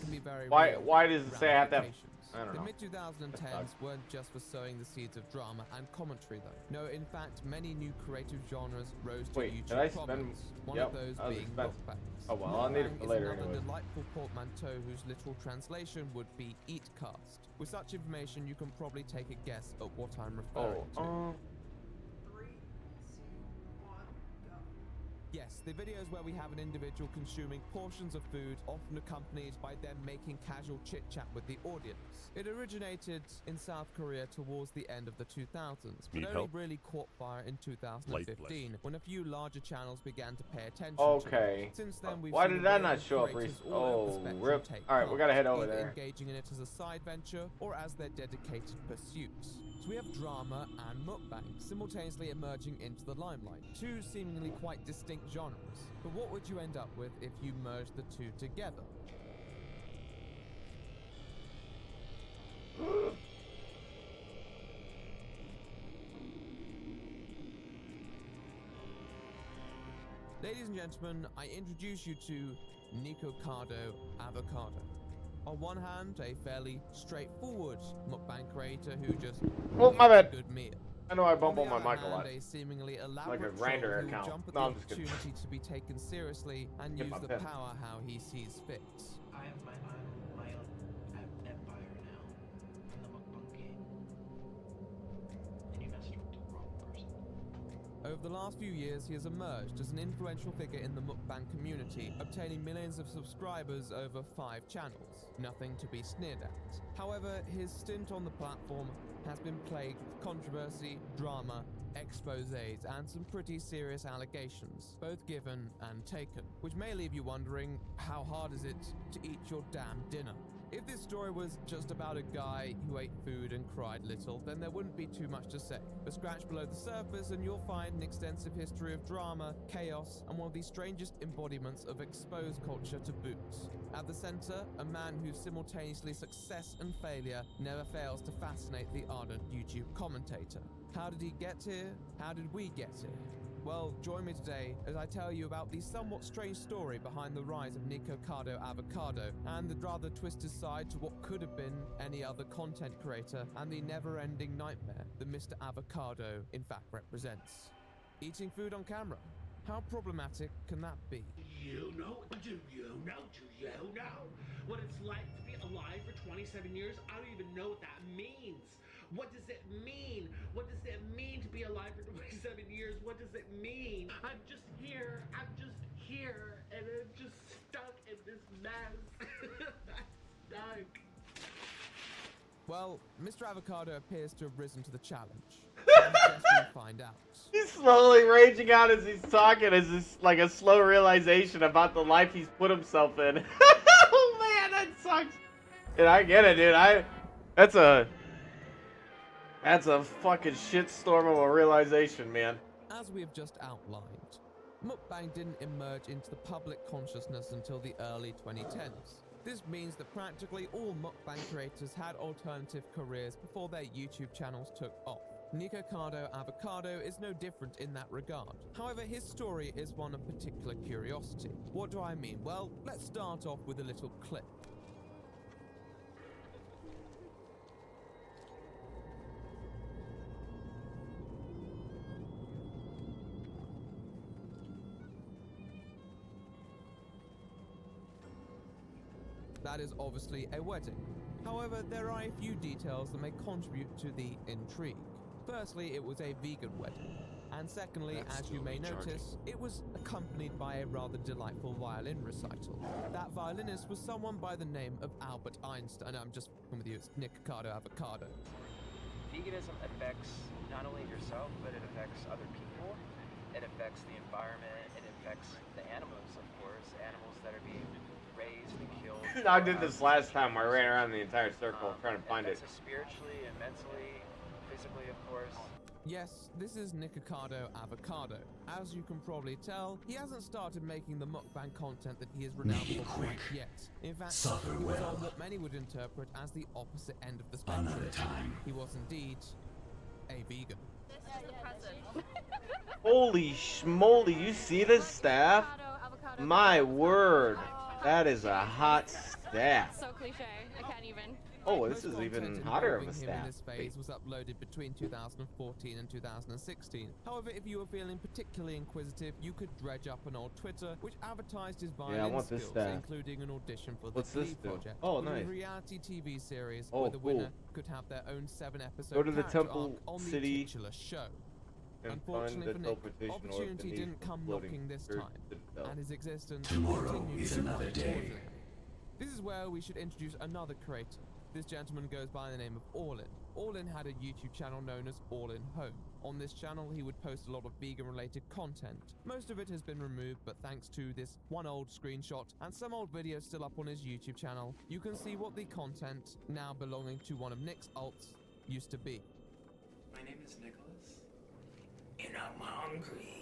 Why does it say I have to have... I don't The know. mid-2010s weren't just for sowing the seeds of drama and commentary, though. No, in fact, many new creative genres rose to Wait, YouTube did I spend... prominence. One Yep, of those that was being expensive. mukbangs. Oh well, I'll need it Mukbang for is later another anyways. delightful portmanteau whose literal translation would be eatcast. With such information, you can probably take a guess at what I'm referring to. Yes, the videos where we have an individual consuming portions of food, often accompanied by them making casual chit-chat with the audience. It originated in South Korea towards the end of the 2000s, but Need only help? really caught fire in 2015, when a few larger channels began to pay attention Okay. to it. Since then, we've Why seen did a that wave not of show up creators recently? all over the Oh, spectrum rip. take Alright, we part, gotta head over either there. engaging in it as a side venture or as their dedicated pursuits. So we have drama and mukbang simultaneously emerging into the limelight, two seemingly quite distinct genres. But what would you end up with if you merged the two together? Ladies and gentlemen, I introduce you to Nikocado Avocado. On one hand, a fairly straightforward mukbang creator who just Oh, my makes a bad. good meal. I know I On bump the on my other mic a hand, lot. a seemingly Like a elaborate Grindr troll who account. jump at No, the I'm just kidding. opportunity to be taken seriously and Get use my the pen. power how he sees fit. I have my own empire now in the mukbang game. And you messed with the wrong person. Over the last few years, he has emerged as an influential figure in the mukbang community, obtaining millions of subscribers over 5 channels. Nothing to be sneered at. However, his stint on the platform has been plagued with controversy, drama, exposés, and some pretty serious allegations, both given and taken, which may leave you wondering, how hard is it to eat your damn dinner? If this story was just about a guy who ate food and cried little, then there wouldn't be too much to say. But scratch below the surface and you'll find an extensive history of drama, chaos, and one of the strangest embodiments of exposed culture to boot. At the center, a man whose simultaneously success and failure never fails to fascinate the ardent YouTube commentator. How did he get here? How did we get here? Well, join me today as I tell you about the somewhat strange story behind the rise of Nikocado Avocado and the rather twisted side to what could have been any other content creator and the never-ending nightmare that Mr. Avocado in fact represents. Eating food on camera. How problematic can that be? Do you know what it's like to be alive for 27 years? I don't even know what that means. What does it mean? What does it mean to be alive for 27 years? What does it mean? I'm just here, and I'm just stuck in this mess. I'm stuck. Well, Mr. Avocado appears to have risen to the challenge. I guess we'll find out. He's slowly raging out as he's talking, as this like a slow realization about the life he's put himself in. Oh man, that sucks. And I get it, dude. That's a fucking shitstorm of a realization, man. As we have just outlined, mukbang didn't emerge into the public consciousness until the early 2010s. This means that practically all mukbang creators had alternative careers before their YouTube channels took off. Nikocado Avocado is no different in that regard. However, his story is one of particular curiosity. What do I mean? Well, let's start off with a little clip. That is obviously a wedding. However, there are a few details that may contribute to the intrigue. Firstly, it was a vegan wedding. And secondly, as you may notice, it was accompanied by a rather delightful violin recital. That violinist was someone by the name of Albert Einstein. I'm just f***ing with you, it's Nikocado Avocado. Veganism affects not only yourself, but it affects other people. It affects the environment. It affects the animals, of course. Animals that are being raised and killed. I did this last time. I ran around the entire circle trying to find it. Spiritually and mentally, physically, of course. Yes, this is Nikocado Avocado. As you can probably tell, he hasn't started making the mukbang content that he is renowned for quite yet. In fact, he was on what many would interpret as the opposite end of the spectrum. He was indeed a vegan. Holy schmoly, you see this staff? My word, that is a hot staff. So cliche, I can't even. Oh, this is even hotter of a Him in staff. this phase was uploaded between 2014 and 2016. However, if you were feeling particularly inquisitive, you could dredge up an old Twitter which advertised his violin skills, including an audition for the Glee project. Oh, which was nice. a reality TV series Oh, where the winner cool. could have their own 7-episode Go to the character Temple arc on the City titular show. and Unfortunately find for the Nick, teleportation opportunity orphanage didn't come floating knocking this through time, the and his existence Tomorrow continued is to another rise day. accordingly. This is where we should introduce another creator. This gentleman goes by the name of Orlin. Orlin had a YouTube channel known as Orlin Home. On this channel, he would post a lot of vegan-related content. Most of it has been removed, but thanks to this one old screenshot and some old videos still up on his YouTube channel, you can see what the content, now belonging to one of Nick's alts, used to be. My name is Nicholas, and I'm hungry.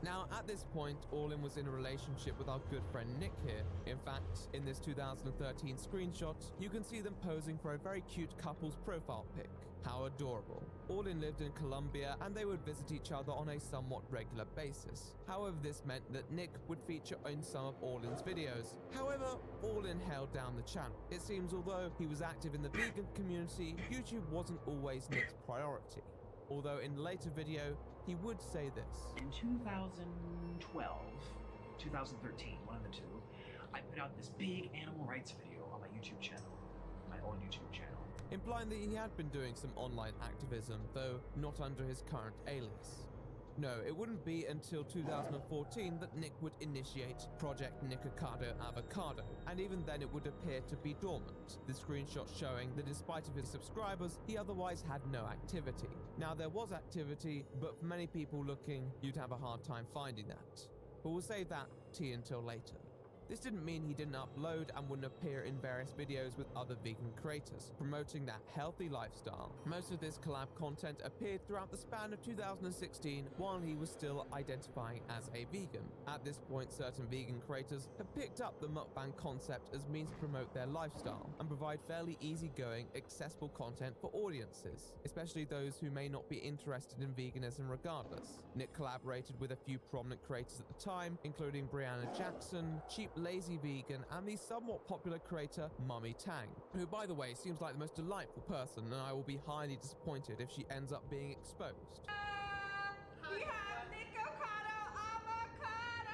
Now, at this point, Orlin was in a relationship with our good friend Nick here. In fact, in this 2013 screenshot, you can see them posing for a very cute couple's profile pic. How adorable. Orlin lived in Colombia and they would visit each other on a somewhat regular basis. However, this meant that Nick would feature in some of Orlin's videos. However, Orlin held down the channel. It seems although he was active in the vegan community, YouTube wasn't always Nick's priority. Although in a later video, he would say this. In 2012, 2013, one of the two, I put out this big animal rights video on my YouTube channel, my own YouTube channel. Implying that he had been doing some online activism, though not under his current alias. No, it wouldn't be until 2014 that Nick would initiate Project Nikocado Avocado, and even then it would appear to be dormant, the screenshot showing that despite of his subscribers, he otherwise had no activity. Now there was activity, but for many people looking, you'd have a hard time finding that. But we'll save that tea until later. This didn't mean he didn't upload and wouldn't appear in various videos with other vegan creators, promoting that healthy lifestyle. Most of this collab content appeared throughout the span of 2016 while he was still identifying as a vegan. At this point, certain vegan creators have picked up the mukbang concept as means to promote their lifestyle and provide fairly easygoing, accessible content for audiences, especially those who may not be interested in veganism regardless. Nick collaborated with a few prominent creators at the time, including Brianna Jackson, Cheap Lazy Vegan, and the somewhat popular creator Mummy Tang, who by the way seems like the most delightful person, and I will be highly disappointed if she ends up being exposed. We have Nikocado Avocado!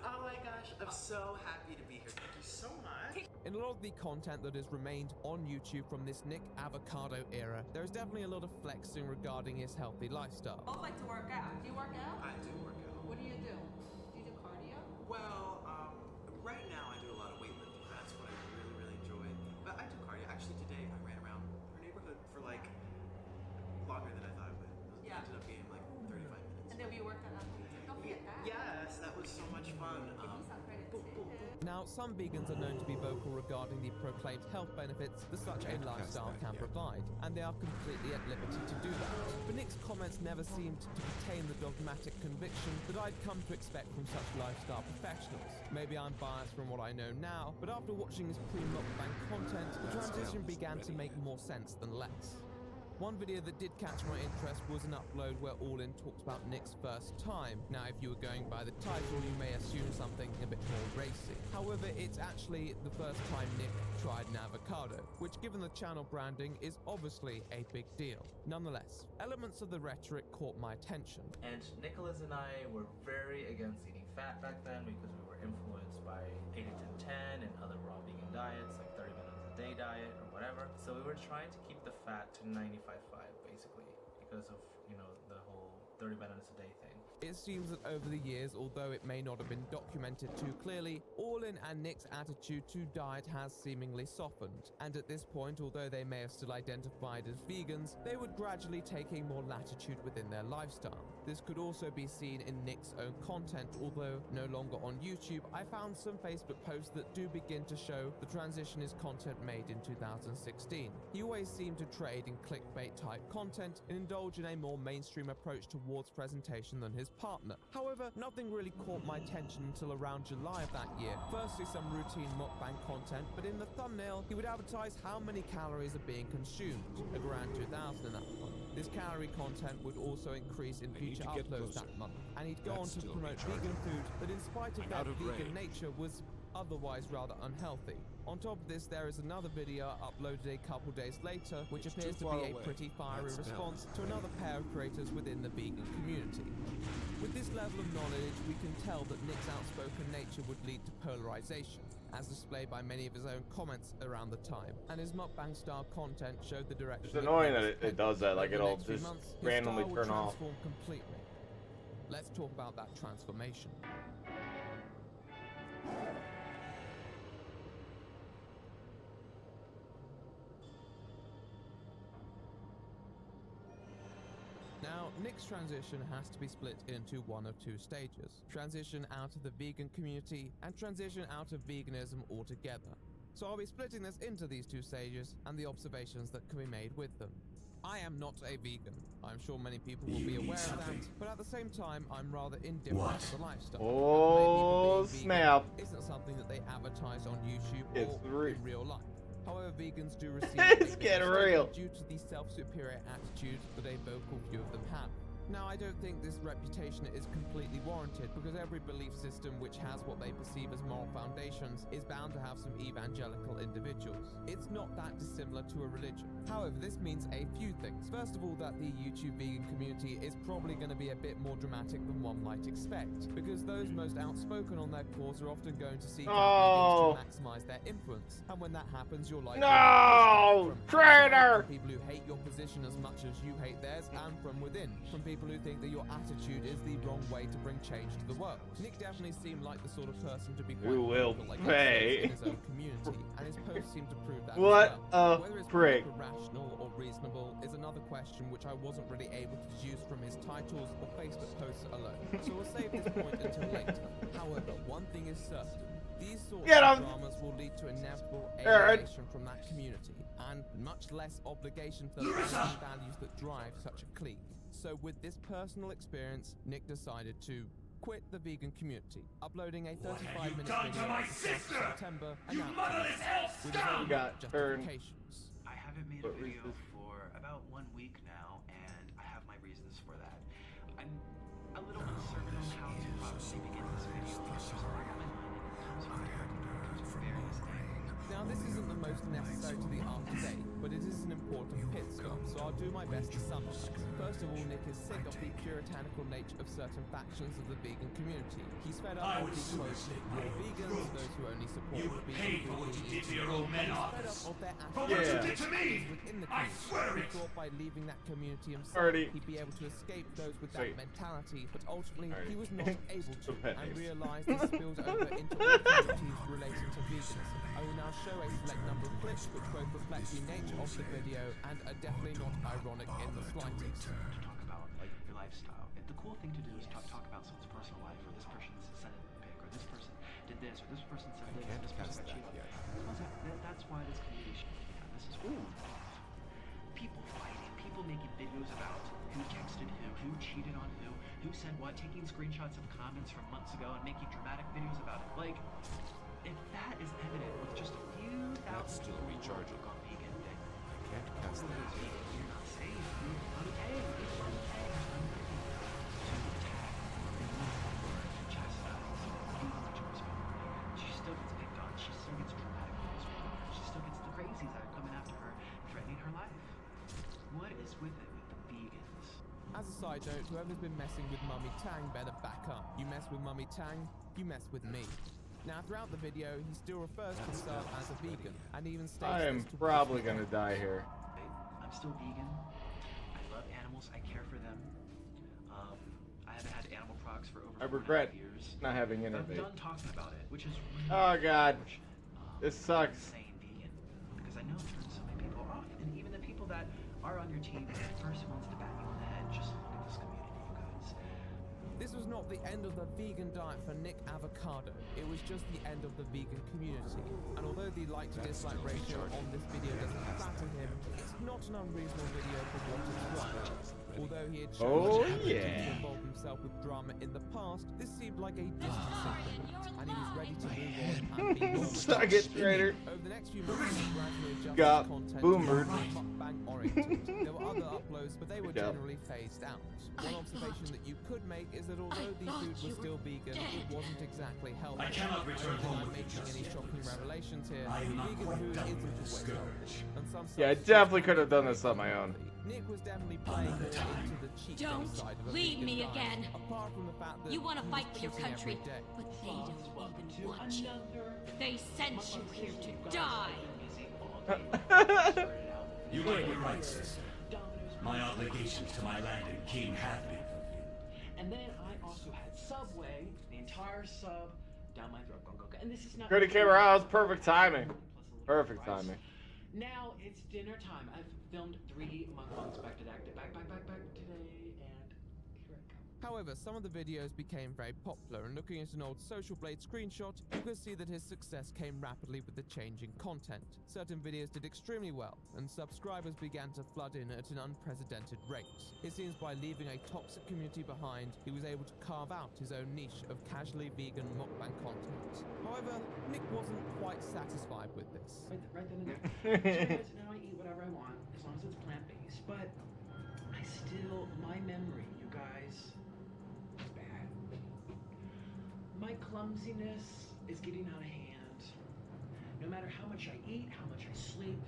Oh my gosh, I'm so happy to be here. Thank you so much. In a lot of the content that has remained on YouTube from this Nick Avocado era, there is definitely a lot of flexing regarding his healthy lifestyle. I like to work out. Do you work out? I do work out. What do you do? Do you do cardio? Well, right now I do a lot of weightlifting. That's what I really, really enjoy. But I do cardio. Actually, today I ran around our neighborhood for like longer than I thought I would. It ended up being like 35 minutes. And then we worked out after. Don't forget that. Yes, that was Now, some vegans are known to be vocal regarding the proclaimed health benefits that such a lifestyle can provide, and they are completely at liberty to do that. But Nick's comments never seemed to contain the dogmatic conviction that I'd come to expect from such lifestyle professionals. Maybe I'm biased from what I know now, but after watching his pre-mukbang content, the transition began to make more sense than less. One video that did catch my interest was an upload where All In talks about Nick's first time. Now, if you were going by the title, you may assume something a bit more racy. However, it's actually the first time Nick tried an avocado, which given the channel branding is obviously a big deal. Nonetheless, elements of the rhetoric caught my attention. And Nicholas and I were very against eating fat back then because we were influenced by 80-10-10 and other raw vegan diets like 30 minutes a day diet or whatever. So we were trying to keep the fat to 95.5 basically because of, you know, the whole 30 minutes a day thing. It seems that over the years, although it may not have been documented too clearly, All In and Nick's attitude to diet has seemingly softened. And at this point, although they may have still identified as vegans, they would gradually take a more latitude within their lifestyle. This could also be seen in Nick's own content, although no longer on YouTube. I found some Facebook posts that do begin to show the transition is content made in 2016. He always seemed to trade in clickbait type content and indulge in a more mainstream approach towards presentation than his partner. However, nothing really caught my attention until around July of that year. Firstly, some routine mukbang content, but in the thumbnail, he would advertise how many calories are being consumed, at around 2,000 in that point. This calorie content would also increase in future uploads that month, and he'd go on to promote vegan food that in spite of their vegan nature was otherwise rather unhealthy. On top of this, there is another video uploaded a couple days later, which appears to be a pretty fiery response to another pair of creators within the vegan community. With this level of knowledge, we can tell that Nick's outspoken nature would lead to polarization, as displayed by many of his own comments around the time, and his mukbang style content showed the direction. It's annoying that it does that, like it'll just randomly turn off. Completely. Let's talk about that transformation. Now, Nick's transition has to be split into one of two stages. Transition out of the vegan community and transition out of veganism altogether. So I'll be splitting this into these two stages and the observations that can be made with them. I am not a vegan. I'm sure many people will be aware of that, but at the same time, I'm rather indifferent to the lifestyle. Oh, snap. Isn't something that they advertise on YouTube or in real life. However, vegans do receive it's getting real due to the self-superior attitude that a vocal few of them have. Now, I don't think this reputation is completely warranted because every belief system which has what they perceive as moral foundations is bound to have some evangelical individuals. It's not that dissimilar to a religion. However, this means a few things. First of all, that the YouTube vegan community is probably going to be a bit more dramatic than one might expect, because those most outspoken on their cause are often going to seek out vegans to maximize their influence. And when that happens, you're likely traitor! People who hate your position as much as you hate theirs, and from within, from people who think that your attitude is the wrong way to bring change to the world. Nick definitely seemed like the sort of person to be quite in his own community, and his posts seem to prove that. What Whether it's prick. rational or reasonable is another question which I wasn't really able to deduce from his titles or Facebook posts alone. So we'll save this point until later. However, one thing is certain. These sorts of dramas will lead to inevitable alienation from that community, and much less obligation to the values that drive such a clique. So with this personal experience, Nick decided to quit the vegan community, uploading a 35-minute video at the start of September announcing with his own justifications. I haven't made a video for about 1 week now, and I have my reasons for that. I'm a little uncertain on how to properly begin this video because there's a lot on my mind and it comes from various angles. Now, this isn't the most necessary to the art today, but it is an important pit stop, so I'll do my best to summarize. First of all, Nick is sick of the puritanical nature of certain factions of the vegan community. He's fed up of the quote, "You're vegans," those who only support vegan food. He's fed up of their attitude within the community. He thought by leaving that community himself, he'd be able to escape those with that mentality, but ultimately he was not able to, and realized this spills over into all communities relating to veganism. I will now show a select number of clips which both reflect the nature of the video and are definitely not ironic in the slightest. To talk about your lifestyle. The cool thing to do is talk about someone's personal life, or this person said it big, or this person did this, or This person said this. This person got cheated. That's why this community should be done. This is people fighting, people making videos about who texted who cheated on who said what, taking screenshots of comments from months ago and making dramatic videos about it. Like, if that is evident with just a few thousand still recharging. on vegan, then I can't cast that yet. you're not safe. You're untamed. You're untamed. To attack or chastise even the Joyce family. She still gets picked on. She still gets dramatic videos made on her. She still gets the crazies that are coming after her, threatening her life. What is with it with the vegans? As a side note, whoever's been messing with Mummy Tang better back up. You mess with Mummy Tang, you mess with me. Now, throughout the video, he still refers to himself as a vegan, and even states I am this to probably gonna die here. I'm still vegan. I love animals. I care for them. I haven't had animal products for over I 4.5 regret years. not having any I'm of it. done talking about it, which is really Oh god, unfortunate. this sucks. Saying vegan, because I know it turns so many people off, and even the people that are on your team, the first ones to bat you on the head. Just look at this community, you guys. This was not the end of the vegan diet for Nick Avocado. It was just the end of the vegan community. And although the like to dislike ratio on this video doesn't flatter him, it's not an unreasonable video for what it's worth. Although he had shown to involve himself with drama in the past, this seemed like a distant second, and he was ready to move on and be more Suck it, traitor. Over the next few months, he gradually adjusted Got his content boomered. to be mukbang oriented. There were other uploads, but they were generally phased out. One observation that you could make is that although the food was still vegan, it wasn't exactly healthy. I cannot return home with you, making any shocking revelations here. I am not Vegan quite food done isn't with this always scourge. healthy, and some Yeah, I substances definitely could have done this on my own. Nick was definitely playing more into the cheat day Don't side of a leave vegan me diet, again. apart from the fact that You want to he fight was for your cheating country, every day. but they don't even want you. They sent you here to die. You might be right, sister. My obligations to my land and king have been fulfilled. And then I also had Subway, the entire sub down my throat. And this is not. Cody came around, perfect timing. Perfect timing. Now it's dinner time. I've filmed 3 mukbangs back today, and here I go. However, some of the videos became very popular, and looking at an old Social Blade screenshot, you could see that his success came rapidly with the changing content. Certain videos did extremely well, and subscribers began to flood in at an unprecedented rate. It seems by leaving a toxic community behind, he was able to carve out his own niche of casually vegan mukbang content. However, Nick wasn't quite satisfied with this. Right then and there. So now I eat whatever I want, as long as it's plant-based, but I still, my memory, you guys, is bad. My clumsiness is getting out of hand. No matter how much I eat, how much I sleep,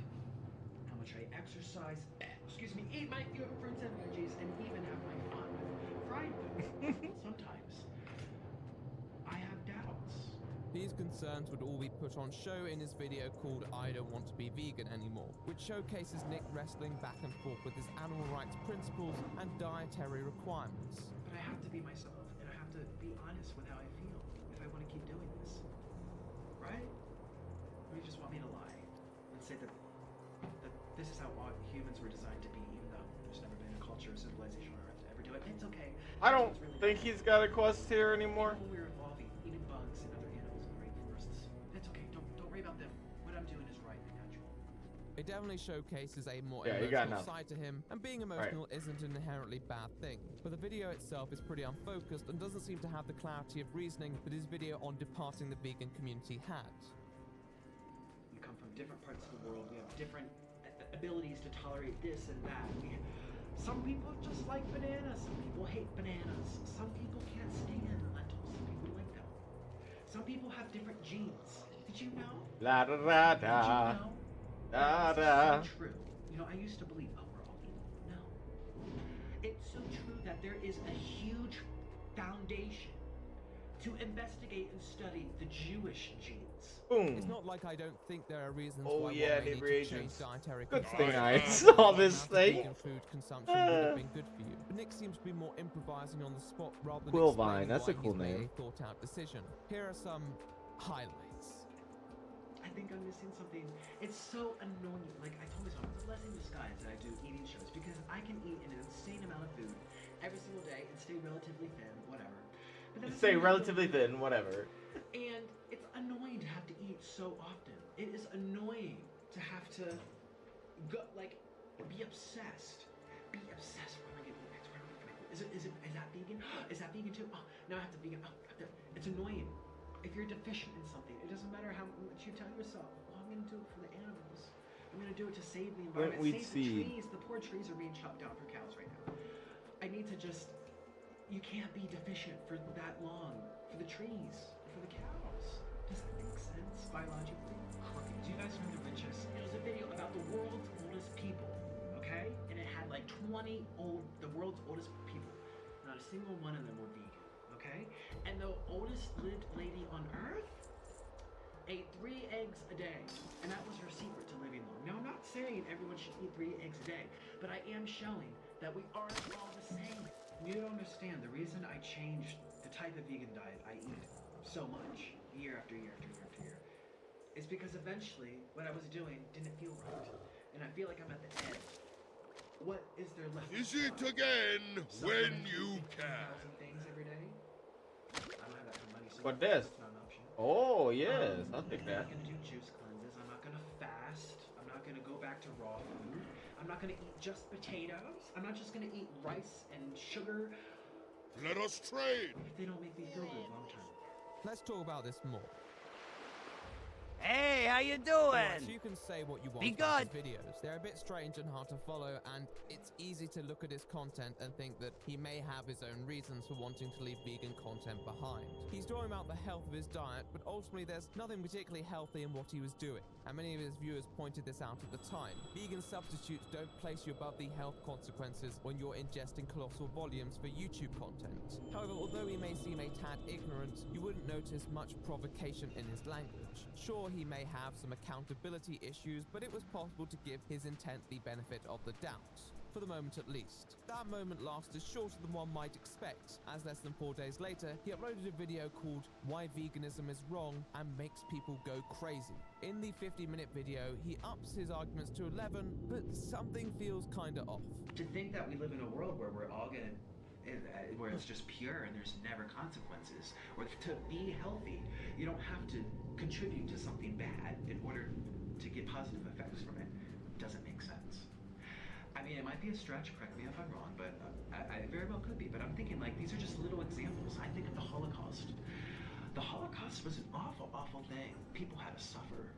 how much I exercise, eat my fruits and veggies, and even have my fun with fried food. Sometimes I have doubts. These concerns would all be put on show in his video called I Don't Want to Be Vegan Anymore, which showcases Nick wrestling back and forth with his animal rights principles and dietary requirements. But I have to be myself, and I have to be honest with how I feel if I want to keep doing this. Right? Or you just want me to lie and say that this is how humans were designed to be, even though there's never been a culture or civilization on Earth to ever do it. It's okay. I don't think he's got a quest here anymore. We're evolving, eating bugs and other animals in the rainforests. It's okay. Don't worry about them. What I'm doing is right and natural. It definitely showcases a more Yeah, you got emotional enough. side to him, and being emotional isn't an inherently bad thing. But the video itself is pretty unfocused and doesn't seem to have the clarity of reasoning that his video on departing the vegan community had. We come from different parts of the world. We have different abilities to tolerate this and that. Some people just like bananas. Some people hate bananas. Some people can't stand lentils. Some people like them. Some people have different genes. Did you know? La da da da. Did you know? Da It's da. so true. You know, I used to believe, oh, we're all evil. No. It's so true that there is a huge foundation to investigate and study the Jewish genes. Boom. It's not like I don't think there are reasons Oh why yeah, one may need to change inebriations. dietary Good consumption. thing I saw this thing. Vegan food consumption would have been good for you. But Nick seems to be more improvising on the spot rather than Quillvine, explaining that's a why cool he's made name. a thought-out decision. Here are some highlights. I think I'm missing something. It's so annoying. Like I told myself, it's a blessing in disguise that I do eating shows because I can eat an insane amount of food every single day and stay relatively thin, whatever. But then Say relatively thin, whatever. And it's annoying so often. It is annoying to have to go, like, be obsessed. Be obsessed. Where am I gonna eat next? Where am I gonna eat? Is that vegan? Is that vegan too? Oh, now I have to vegan. Oh, it's annoying. If you're deficient in something, it doesn't matter how much you tell yourself, oh, I'm gonna do it for the animals. I'm gonna do it to save the environment, save the trees. The poor trees are being chopped down for cows right now. I need to just, you can't be deficient for that long, for the trees, for the cows. Does that make sense biologically? Do you guys know the richest? It was a video about the world's oldest people, okay? And it had like the world's oldest people. Not a single one of them were vegan, okay? And the oldest lived lady on Earth ate 3 eggs a day, and that was her secret to living long. Now, I'm not saying everyone should eat 3 eggs a day, but I am showing that we aren't all the same. You don't understand. The reason I changed the type of vegan diet I eat so much, year after year after year after year, is because eventually what I was doing didn't feel right, and I feel like I'm at the end. What is there left? Is it again when you can? Things every day? I don't have that kind of money, so What this? it's not an option. Oh yes, I'll take I'm that. not gonna do juice cleanses. I'm not gonna fast. I'm not gonna go back to raw food. I'm not gonna eat just potatoes. I'm not just gonna eat rice and sugar. Let us trade. If they don't make me feel good long term. Let's talk about this more. Hey, how you Alright, doing? so you can say what you want Be about good. his videos. They're a bit strange and hard to follow, and it's easy to look at his content and think that he may have his own reasons for wanting to leave vegan content behind. He's talking about the health of his diet, but ultimately there's nothing particularly healthy in what he was doing, and many of his viewers pointed this out at the time. Vegan substitutes don't place you above the health consequences when you're ingesting colossal volumes for YouTube content. However, although he may seem a tad ignorant, you wouldn't notice much provocation in his language. Sure, he may have some accountability issues, but it was possible to give his intent the benefit of the doubt. For the moment at least. That moment lasted shorter than one might expect, as less than 4 days later, he uploaded a video called Why Veganism is Wrong and Makes People Go Crazy. In the 50-minute video, he ups his arguments to 11, but something feels kinda off. To think that we live in a world where we're all gonna, where it's just pure and there's never consequences, or to be healthy, you don't have to contribute to something bad in order to get positive effects from it, doesn't make sense. I mean, it might be a stretch, correct me if I'm wrong, but I very well could be, but I'm thinking like, these are just little examples. I think of the Holocaust. The Holocaust was an awful, awful thing. People had to suffer.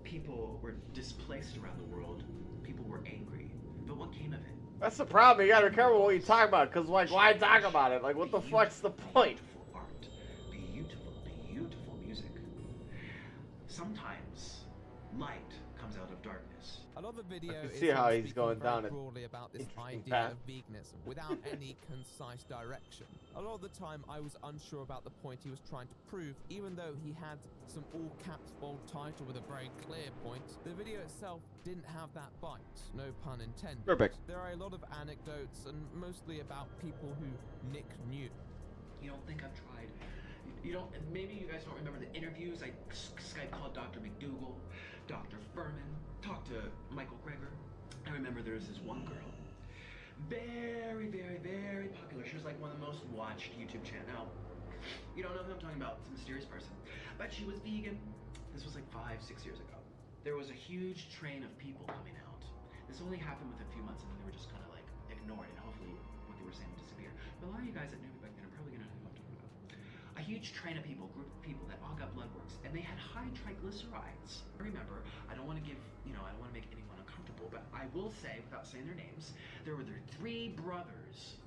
People were displaced around the world. People were angry. But what came of it? That's the problem. You gotta be careful what you talk about, cause like, why talk about it? Like, what the fuck's the point? Art, beautiful, beautiful music. Sometimes light comes out of darkness. A lot of the video I can is see how him he's speaking going very down a broadly about this interesting idea path. of veganism without any concise direction. A lot of the time I was unsure about the point he was trying to prove, even though he had some all caps bold title with a very clear point. The video itself didn't have that bite, no pun intended. Perfect. There are a lot of anecdotes and mostly about people who Nick knew. You don't think I've tried? You don't. Maybe you guys don't remember the interviews. I Skype called Dr. McDougal, Dr. Furman, talked to Michael Greger. I remember there was this one girl, very, very, very popular. She was like one of the most watched YouTube channels. Now, you don't know who I'm talking about. It's a mysterious person, but she was vegan. This was like 5-6 years ago. There was a huge train of people coming out. This only happened within a few months, and then they were just kind of like ignored, and hopefully what they were saying would disappear. But a lot of you guys that knew me back then are probably gonna know who I'm talking about. A huge train of people, group of people that all got blood works, and they had high triglycerides. Remember, I don't want to give, I don't want to make anyone uncomfortable, but I will say, without saying their names, there were their 3 brothers,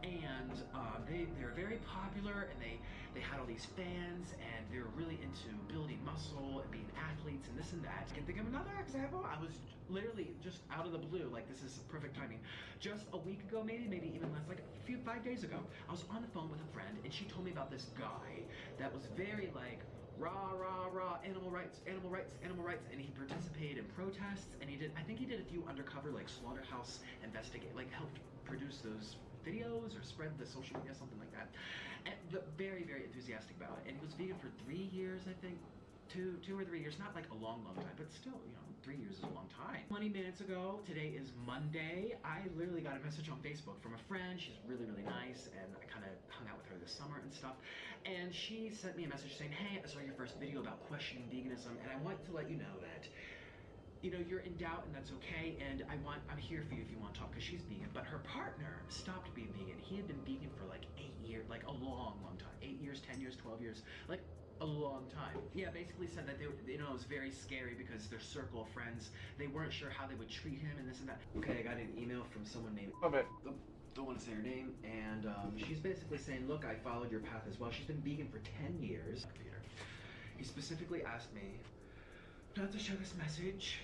and they're very popular, and they had all these fans, and they were really into building muscle and being athletes and this and that. I can think of another example. I was literally just out of the blue, like this is perfect timing. Just a week ago, maybe even less, like 5 days ago, I was on the phone with a friend, and she told me about this guy that was very like, rah, rah, rah, animal rights, animal rights, animal rights, and he participated in protests, and I think he did a few undercover, like, slaughterhouse helped produce those videos or spread the social media, something like that. And very, very enthusiastic about it. And he was vegan for 3 years, I think. 2 or 3 years, not like a long time, but still, 3 years is a long time. 20 minutes ago, today is Monday, I literally got a message on Facebook from a friend. She's really, really nice, and I kind of hung out with her this summer and stuff. And she sent me a message saying, hey, I saw your first video about questioning veganism, and I want to let you know that, you know, you're in doubt, and that's okay, and I'm here for you if you want to talk, because she's vegan. But her partner stopped being vegan. He had been vegan for like 8 years, like a long time. 8 years, 10 years, 12 years, like a long time. Yeah, basically said that you know, it was very scary because their circle of friends, they weren't sure how they would treat him and this and that. Okay, I got an email from someone named... Don't want to say her name, and she's basically saying, look, I followed your path as well. She's been vegan for 10 years. He specifically asked me not to show this message,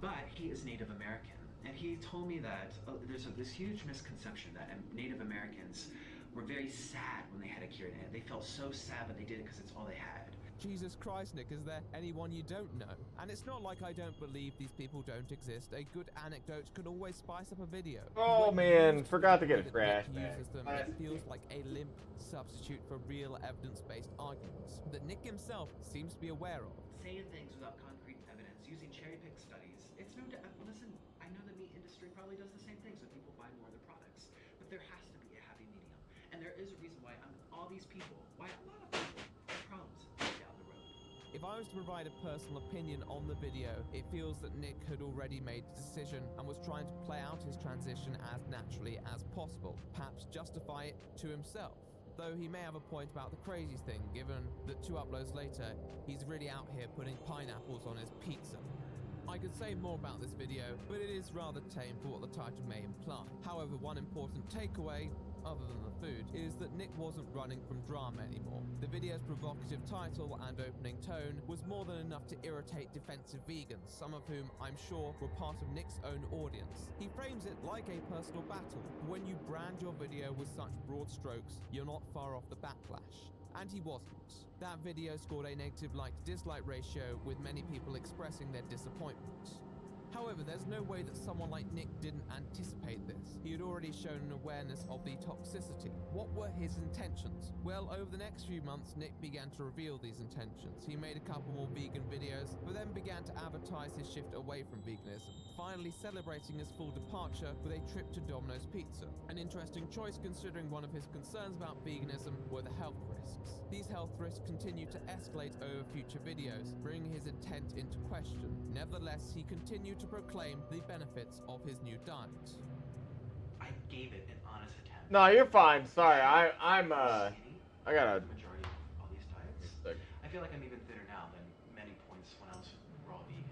but he is Native American. And he told me that there's this huge misconception that Native Americans were very sad when they had a cured ant. They felt so sad, but they did it because it's all they had. Jesus Christ, Nick, is there anyone you don't know? And it's not like I don't believe these people don't exist. A good anecdote can always spice up a video. Oh man, forgot to get a trash bag. It feels like a limp substitute for real evidence-based arguments that Nick himself seems to be aware of. Saying things without concrete evidence, using cherry-picked studies. It's no doubt. Listen, I know the meat industry probably does the same thing, so people buy more of their products. But there has to be a happy medium, and there is a reason why all these people, why a lot of people have problems down the road. If I was to provide a personal opinion on the video, it feels that Nick had already made a decision and was trying to play out his transition as naturally as possible, perhaps justify it to himself. Though he may have a point about the crazy thing, given that 2 uploads later, he's really out here putting pineapples on his pizza. I could say more about this video, but it is rather tame for what the title may imply. However, one important takeaway, other than the food, is that Nick wasn't running from drama anymore. The video's provocative title and opening tone was more than enough to irritate defensive vegans, some of whom I'm sure were part of Nick's own audience. He frames it like a personal battle. When you brand your video with such broad strokes, you're not far off the backlash. And he wasn't. That video scored a negative like-to-dislike ratio, with many people expressing their disappointment. However, there's no way that someone like Nick didn't anticipate this. He had already shown an awareness of the toxicity. What were his intentions? Well, over the next few months, Nick began to reveal these intentions. He made a couple more vegan videos, but then began to advertise his shift away from veganism, finally celebrating his full departure with a trip to Domino's Pizza. An interesting choice, considering one of his concerns about veganism were the health risks. These health risks continued to escalate over future videos, bringing his intent into question. Nevertheless, he continued to proclaim the benefits of his new diet. I gave it an honest attempt. No, you're fine. Sorry, I gotta. Majority of all these diets. I feel like I'm even thinner now than many points when I was raw vegan.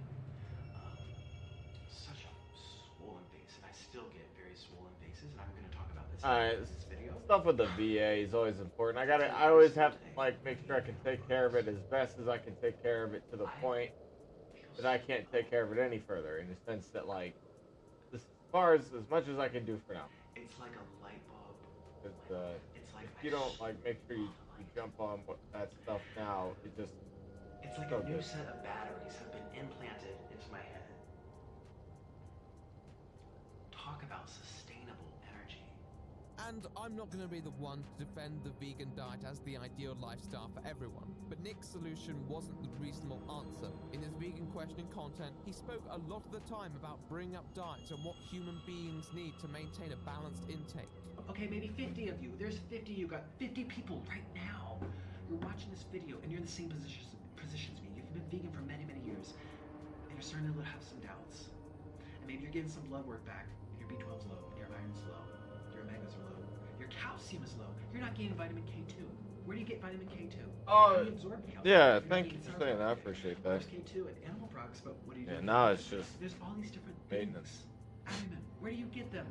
Such a swollen face, and I still get very swollen faces, and I'm going to talk about this in this video. Stuff with the VA is always important. I always have to like make sure I can take care of it as best as I can take care of it, to the point that I can't take care of it any further, in the sense that, like, as far as much as I can do for now. It's like a light bulb. It's like if you don't like make sure you jump on that stuff now, it just. It's like a new set of batteries have been implanted into my head. Talk about sustainable energy. And I'm not going to be the one to defend the vegan diet as the ideal lifestyle for everyone, but Nick's solution wasn't the reasonable answer. In his vegan questioning content, he spoke a lot of the time about bringing up diets and what human beings need to maintain a balanced intake. Okay, maybe 50 of you. There's 50. You got 50 people right now. You're watching this video, and you're in the same position as me. You've been vegan for many, many years, and you're starting to have some doubts. And maybe you're getting some blood work back. Your B12's low. Your iron's low. Your omegas are low. Your calcium is low. You're not getting vitamin K2. Where do you get vitamin K2? How do you absorb calcium? Yeah, thank you for saying that. I appreciate that. There's K2 and animal products, but what do you do? Yeah, now it's just there's all these different maintenance. Things. Where do you get them?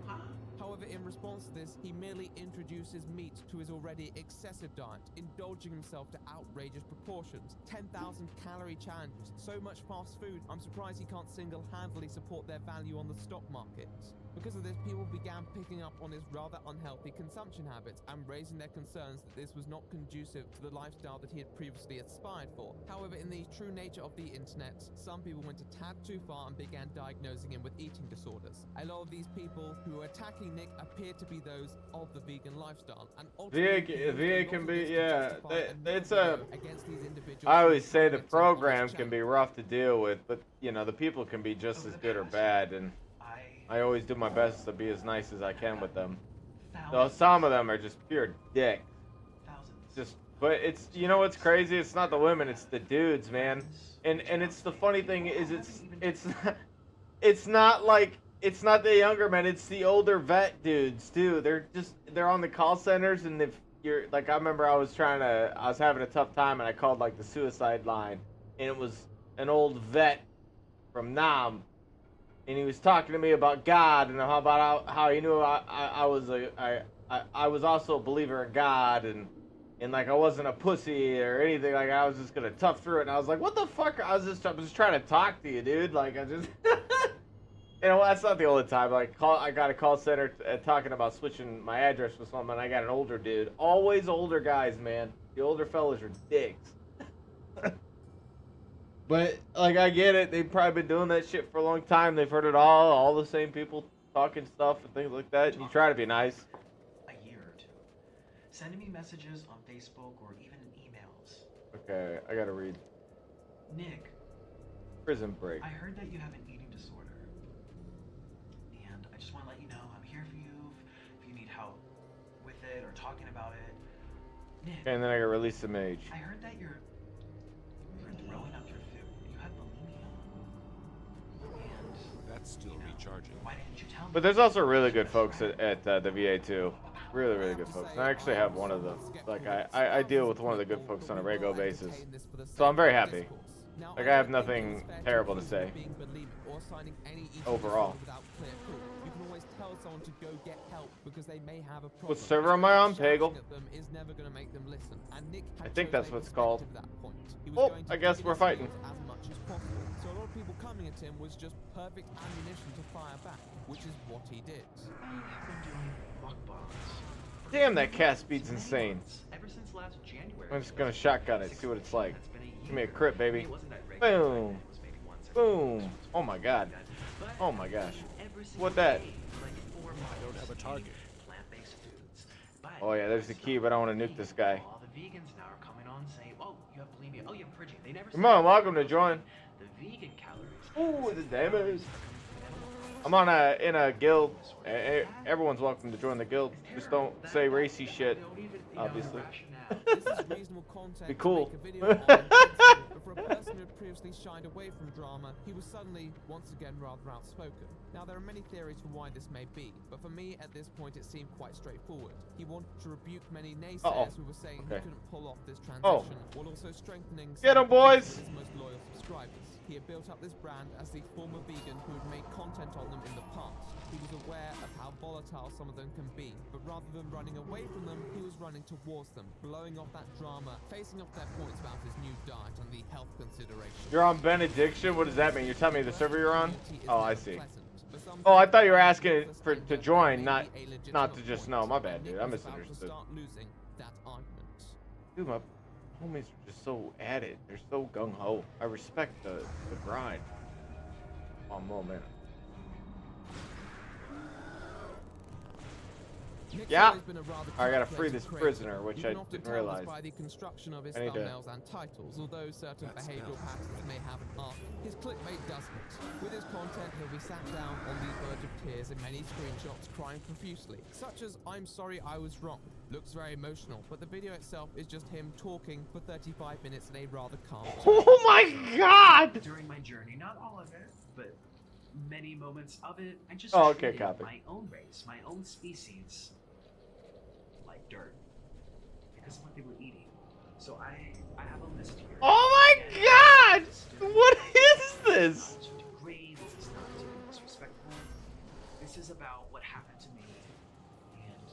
Huh? However, in response to this, he merely introduces meat to his already excessive diet, indulging himself to outrageous proportions. 10,000 calorie challenges, so much fast food, I'm surprised he can't single-handedly support their value on the stock market. Because of this, people began picking up on his rather unhealthy consumption habits and raising their concerns that this was not conducive to the lifestyle that he had previously aspired for. However, in the true nature of the internet, some people went a tad too far and began diagnosing him with eating disorders. A lot of these people who were attacking Nick appeared to be those of the vegan lifestyle, and VA can be, yeah, it's a. I always say the program can be rough to deal with, but you know the people can be just as good or bad, and I always do my best to be as nice as I can with them. Though some of them are just pure dicks. just, but it's, you know what's crazy? It's not the women, it's the dudes, man. And it's the funny thing is it's not like, it's not the younger men, it's the older vet dudes too. They're on the call centers, and if you're like, I remember I was having a tough time, and I called like the suicide line, and it was an old vet from Nam, and he was talking to me about God and how he knew I was also a believer in God, and like I wasn't a pussy or anything, like I was just gonna tough through it. And I was like, what the fuck? I was just trying to talk to you, dude. Like I just you know, that's not the only time. Like I got a call center talking about switching my address with someone. I got an older dude. Always older guys, man. The older fellas are dicks. But like I get it. They've probably been doing that shit for a long time. They've heard it all the same people talking stuff and things like that. And you try to be nice. A year or two. Sending me messages on Facebook or even in emails. Okay, I gotta read. Nick. Prison Break. I heard that you have an eating disorder. And I just want to let you know I'm here for you if you need help with it or talking about it. Nick. Okay, and then I got release the mage. I heard that you're throwing up your food. You have bulimia. And that's still recharging. Why didn't you tell me? But there's also really good folks at the VA too. Really good folks. And I actually have one of the, like I deal with one of the good folks on a regular basis. So I'm very happy. Like I have nothing terrible to say overall. What server am I on, Pagel? I think that's what it's called. Oh, I guess we're fighting. So a lot of people coming at him was just perfect ammunition to fire back, which is what he did. Damn, that cast speed's insane. Ever since last January. I'm just gonna shotgun it, see what it's like. Give me a crit, baby. Boom. Boom. Oh my god. Oh my gosh. What that? I don't have a target. Oh yeah, there's the key, but I want to nuke this guy. All the vegans now are coming on saying, oh, you have bulimia, oh, you have purging. They never Come on, welcome to join. The vegan calories. Ooh, the damage. I'm on in a guild. Everyone's welcome to join the guild. Just don't say racy shit, obviously. Be cool. But for a person who had previously shied away from drama, he was suddenly, once again, rather outspoken. Now, there are many theories for why this may be, but for me, at this point, it seemed quite straightforward. He wanted to rebuke many naysayers who were saying he couldn't pull off this transition, while also strengthening Get him, boys! his most loyal subscribers. He had built up this brand as the former vegan who had made content on them in the past. He was aware of how volatile some of them can be, but rather than running away from them, he was running towards them, blowing off that drama, facing off their points about his new diet and the health considerations. You're on benediction? What does that mean? You're telling me the server you're on? Oh, I see. Oh, I thought you were asking to join, not to just know. My bad, dude. I misunderstood. Dude, my homies are just so at it. They're so gung-ho. I respect the grind. Oh, man. Yeah, I gotta free this prisoner, which I didn't realize. By the construction of his I need to... thumbnails and titles, although certain behavioral patterns may have an arc, his clickbait doesn't. With his content, he'll be sat down on the verge of tears in many screenshots, crying profusely, such as "I'm sorry, I was wrong." Looks very emotional, but the video itself is just him talking for 35 minutes in a rather calm tone. Oh my god! During my journey, not all of it, but many moments of it, I just treated my own race, my own species, like dirt, because of what they were eating. So I have a list here. Oh my god! What is this? To degrade, this is not to be disrespectful. This is about what happened to me and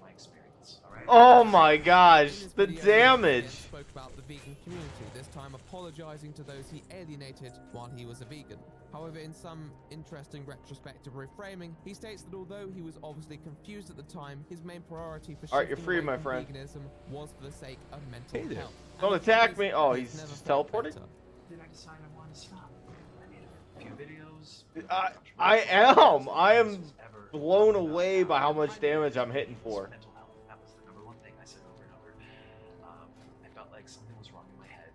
my experience. All right. Oh my gosh, the damage. Spoke about the vegan community, this time apologizing to those he alienated while he was a vegan. However, in some interesting retrospective reframing, he states that although he was obviously confused at the time, his main priority for Alright, you're shifting free, away my from friend. veganism was for the sake of mental health. Don't attack me. Oh, he's just teleporting? Then I decided I wanted to stop. I made a few videos. I am blown away by how much damage I'm hitting for. Mental health. That was the number one thing I said over and over. I felt like something was wrong in my head.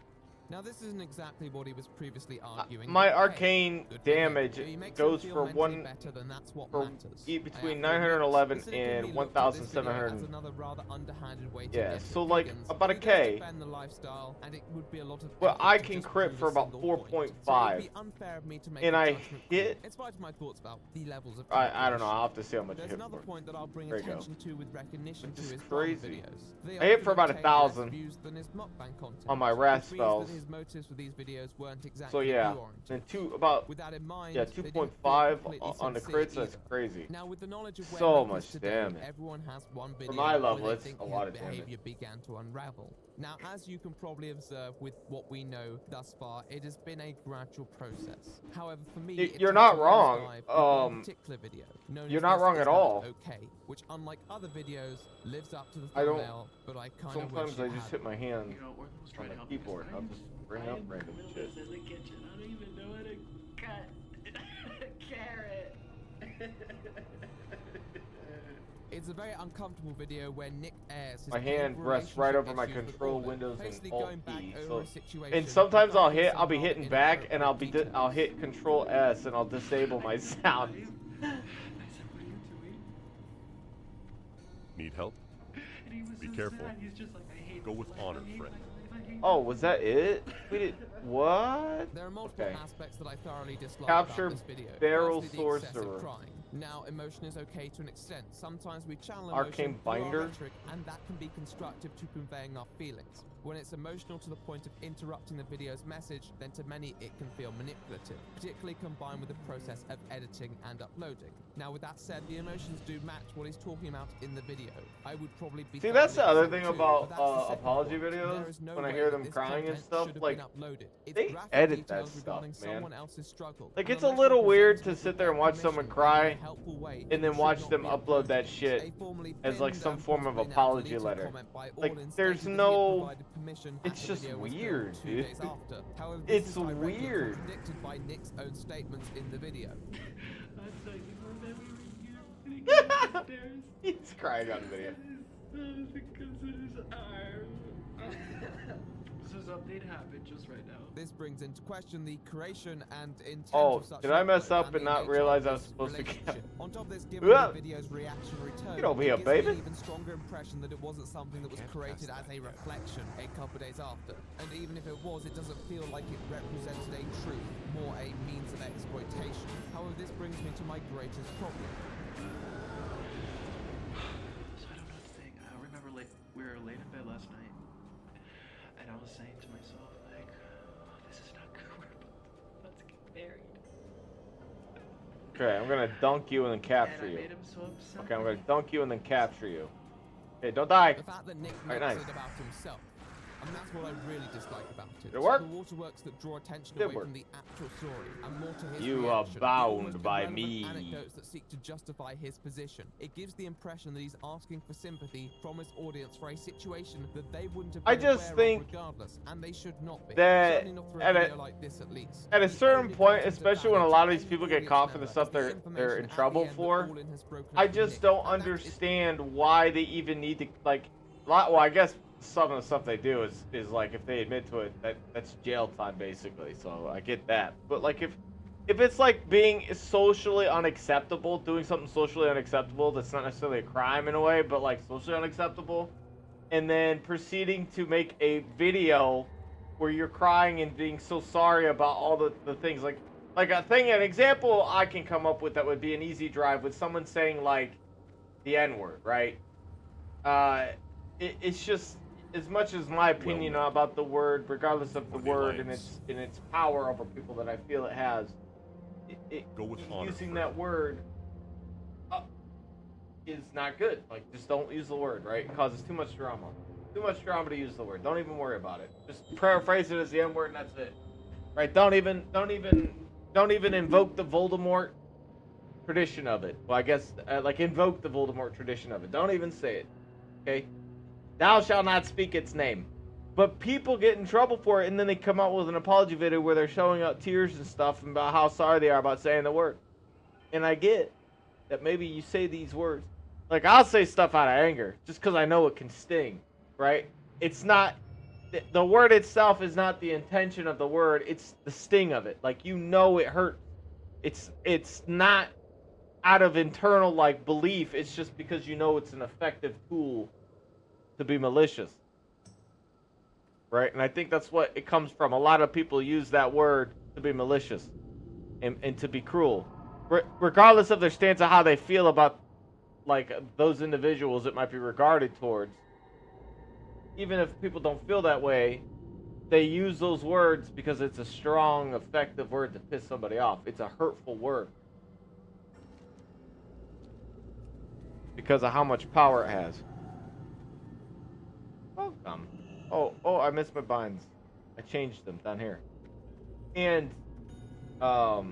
Now this isn't exactly what he was previously arguing. My but hey, arcane good for him. damage If he makes goes him feel for mentally one better, then that's what for matters. between I have to admit, 911 the cynical me and looked at this video 1,700. as another rather underhanded way to Yeah, get so at like vegans, about but a he does K. defend the lifestyle, and it would be a lot of Well, effort I to can just crit prove for a about single point. So it'd 4.5, be unfair of me to make and a I judgment hit. call. In spite of my thoughts about the levels of I don't know. I'll have to see how much I There's hit another for. point that I'll bring There you go. attention to with recognition to This is his farm crazy. videos. They I hit for often about obtain less 1,000 views than his mukbang content, on my which wrath means spells. that his motives for these videos weren't So exactly yeah, pure-oriented. and about With that in mind, yeah, they didn't 2.5 feel on the completely crits. That's sincere crazy. either. Now, with the knowledge of where So Nick is much today, damage. everyone has one video For my level, where it's they think a his lot of damage. behavior began to unravel. Now, as you can probably observe with what we know thus far, it has been a gradual process. However, for me, You're it not took a wrong. nosedive with one particular video, known You're as not This wrong Is at Not all. Okay, which, unlike other videos, lives up to the I don't. thumbnail, but I kind of Sometimes I just hit my hand You know, we're almost on trying to the help keyboard. because I'll just bring up random shit. in the kitchen. I don't even know how to cut a carrot. It's a very uncomfortable video where Nick airs his My hand painful rests right over my relationship with control Orlin, windows basically and Alt going back key. over So, a situation and sometimes I'll hit. some I'll be rather hitting back, and inappropriate I'll hit Control S, and I'll disable my sound. Need help? Be careful. Go with honor, friend. Oh, was that it? We did what? There are multiple Okay. aspects that I thoroughly dislike Capture about this video. barrel Firstly, the excessive sorcerer. crying. Now, emotion is okay to an extent. Sometimes we channel Arcane emotion through our binder. rhetoric, and that can be constructive to conveying our feelings. When it's emotional to the point of interrupting the video's message, then to many it can feel manipulative, particularly combined with the process of editing and uploading. Now, with that said, the emotions do match what he's talking about in the video. I would probably be See, that's the fine other with thing that too, about but that's the second apology point. There videos. is no When I way hear that them this crying and content stuff, should have like been uploaded. It's they graphic edit that details stuff, regarding man. someone else's struggle. Like And it's a unless little you're weird to presenting sit there and watch someone permission in a cry, helpful way, and then it watch should them not be upload that uploaded. shit A formally as like pinned some and form of possibly now apology deleted letter. comment by Like Orlin there's stated that he had no. provided permission It's and the just video was filmed weird, 2 dude. days after. However, this It's is directly weird. contradicted by Nick's own statements in the video. He's crying on the video. Because of his arm. So something happened just right now. This brings into question the creation and intent Oh, of such did I an mess upload up and and the not nature realize of I was this supposed to relationship. get? On top of this, given Uah! the video's reactionary tone, Get over here, it gives me baby. an even stronger impression that it wasn't something that was created as a reflection a couple days after. And even if it was, it doesn't feel like it represented a truth, more a means of exploitation. However, this brings me to my greatest problem. So I don't know what to think. I remember we were late in bed last night, and I was saying to myself, like, oh, this is not good. We're about to get married. Okay, I'm gonna dunk you and then capture And I you. made him so upset. Okay, I'm gonna dunk you and then capture you. Okay, don't die. The fact that Nick Alright, makes nice. it about himself. And that's what I really dislike about it. Did it work? The waterworks that draw attention Did away work. from the actual story and more to his You are reaction. The bound almost by irrelevant me. Anecdotes that seek to justify his position. It gives the impression that he's asking for sympathy from his audience for a situation that they wouldn't have I been just aware think of regardless, and they should not be. that Certainly not for a at a- video like this, at least. At a The certain only point, content of especially when a value lot to of these any people get audience caught for the member stuff is the they're information in at the trouble end that for, Orlin has broken I up with just Nick. don't And that is understand why they even need to like. Well, I guess some of the stuff they do is like if they admit to it, that's jail time basically. So I get that. But like if it's like being socially unacceptable, doing something socially unacceptable that's not necessarily a crime in a way, but like socially unacceptable, and then proceeding to make a video where you're crying and being so sorry about all the things like an example I can come up with that would be an easy drive with someone saying like the N-word, right? It's just as much as my opinion about the word, regardless of the word and its power over people that I feel it has. Go with honor, using friend. that word is not good. Like, just don't use the word, right? It causes too much drama. Too much drama to use the word. Don't even worry about it. Just paraphrase it as the N-word and that's it. Right? Don't even invoke the Voldemort tradition of it. Well, I guess like invoke the Voldemort tradition of it. Don't even say it. Okay? Thou shalt not speak its name. But people get in trouble for it, and then they come out with an apology video where they're showing out tears and stuff about how sorry they are about saying the word. And I get that maybe you say these words. Like, I'll say stuff out of anger, just because I know it can sting, right? It's not the word itself is not the intention of the word, it's the sting of it. Like, you know it hurts. It's not out of internal, like, belief. It's just because you know it's an effective tool to be malicious. Right? And I think that's what it comes from. A lot of people use that word to be malicious and to be cruel. Regardless of their stance of how they feel about, like, those individuals it might be regarded towards. Even if people don't feel that way, they use those words because it's a strong, effective word to piss somebody off. It's a hurtful word. Because of how much power it has. Welcome. Oh, I missed my binds. I changed them down here. And, I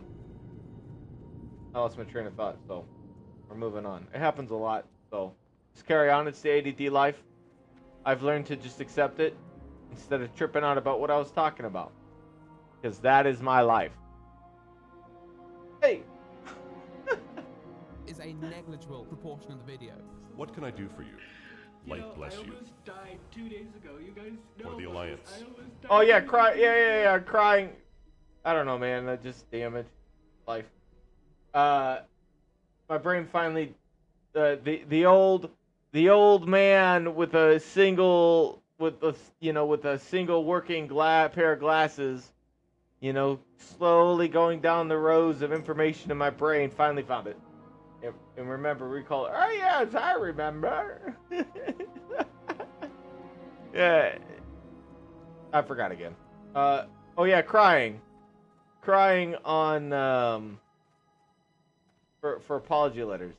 lost my train of thought, so we're moving on. It happens a lot, so just carry on. It's the ADD life. I've learned to just accept it instead of tripping out about what I was talking about. Because that is my life. Hey! Is a negligible proportion of the video. What can I do for you? Light bless you. I almost died 2 days ago. You guys know. Or the Alliance. I almost died. Oh, yeah, yeah, crying. I don't know, man. That just damaged life. My brain finally, the old man with a single working pair of glasses, slowly going down the rows of information in my brain, finally found it. And recall. Oh yes, I remember. Yeah, I forgot again. Oh yeah, crying on for apology letters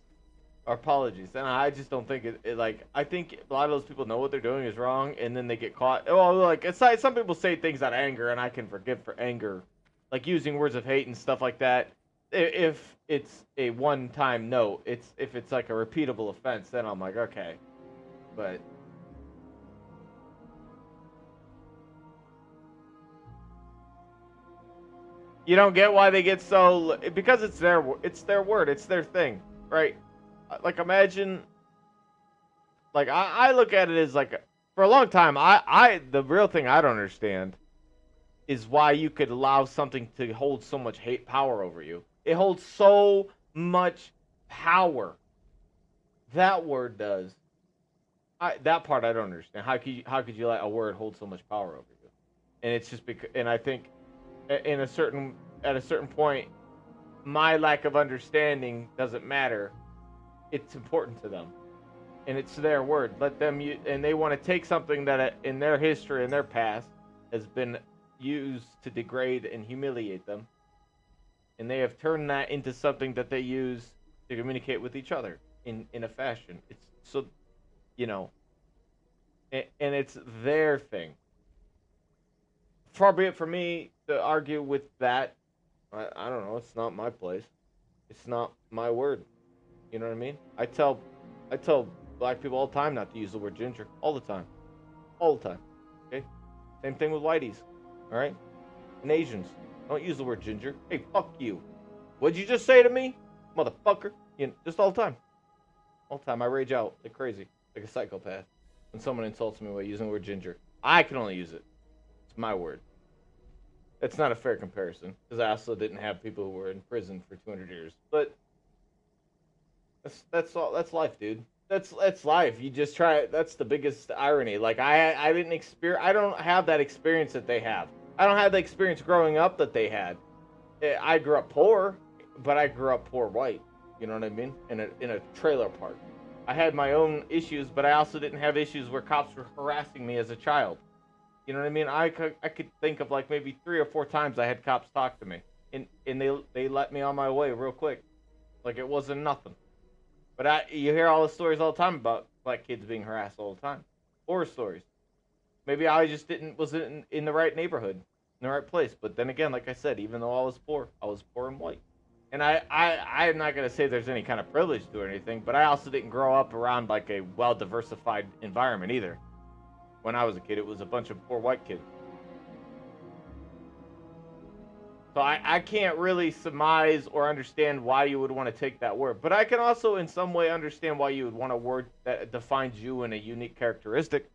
or apologies, and I just don't think it like, I think a lot of those people know what they're doing is wrong, and then they get caught. Well, like, it's like some people say things out of anger, and I can forgive for anger, like using words of hate and stuff like that. If it's a one-time note, if it's like a repeatable offense, then I'm like, okay, but. You don't get why they get so, because it's their word, it's their thing, right? Like, imagine, like, I look at it as like, for a long time, the real thing I don't understand is why you could allow something to hold so much power over you. It holds so much power. That word does. That part I don't understand. How could you let a word hold so much power over you? And it's just because, and I think at a certain point, my lack of understanding doesn't matter. It's important to them, and it's their word. Let them and they want to take something that in their history and their past has been used to degrade and humiliate them, and they have turned that into something that they use to communicate with each other in a fashion. It's so, and it's their thing. Far be it for me to argue with that. I don't know. It's not my place. It's not my word. You know what I mean? I tell black people all the time not to use the word ginger. All the time. All the time. Okay? Same thing with whiteys. All right? And Asians. Don't use the word ginger. Hey, fuck you. What'd you just say to me? Motherfucker. Just all the time. All the time. I rage out like crazy. Like a psychopath. When someone insults me by using the word ginger. I can only use it. It's my word. That's not a fair comparison, because I also didn't have people who were in prison for 200 years. But that's all. That's life, dude. That's life. You just try it. That's the biggest irony. Like, I didn't experience. I don't have that experience that they have. I don't have the experience growing up that they had. I grew up poor, but I grew up poor white. You know what I mean? In a trailer park. I had my own issues, but I also didn't have issues where cops were harassing me as a child. You know what I mean? I could think of like maybe 3 or 4 times I had cops talk to me, and they let me on my way real quick, like it wasn't nothing. But you hear all the stories all the time about black kids being harassed all the time, horror stories. Maybe I just wasn't in the right neighborhood, in the right place. But then again, like I said, even though I was poor and white, and I'm not gonna say there's any kind of privilege to it or anything, but I also didn't grow up around like a well-diversified environment either. When I was a kid, it was a bunch of poor white kids. So I can't really surmise or understand why you would want to take that word. But I can also in some way understand why you would want a word that defines you in a unique characteristic.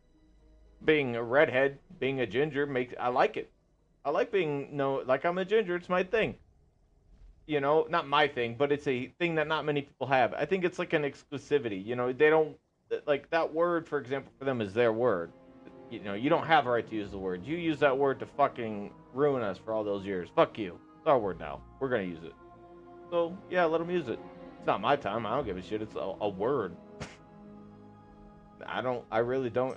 being a redhead, being a ginger I like it. I like being like I'm a ginger. It's my thing. You know, not my thing, but it's a thing that not many people have. I think it's like an exclusivity. You know, they don't like that word, for example, for them is their word. You know, you don't have a right to use the word. You use that word to fucking ruin us for all those years. Fuck you. It's our word now. We're gonna use it. So yeah, let them use it. It's not my time. I don't give a shit. It's a word. I really don't.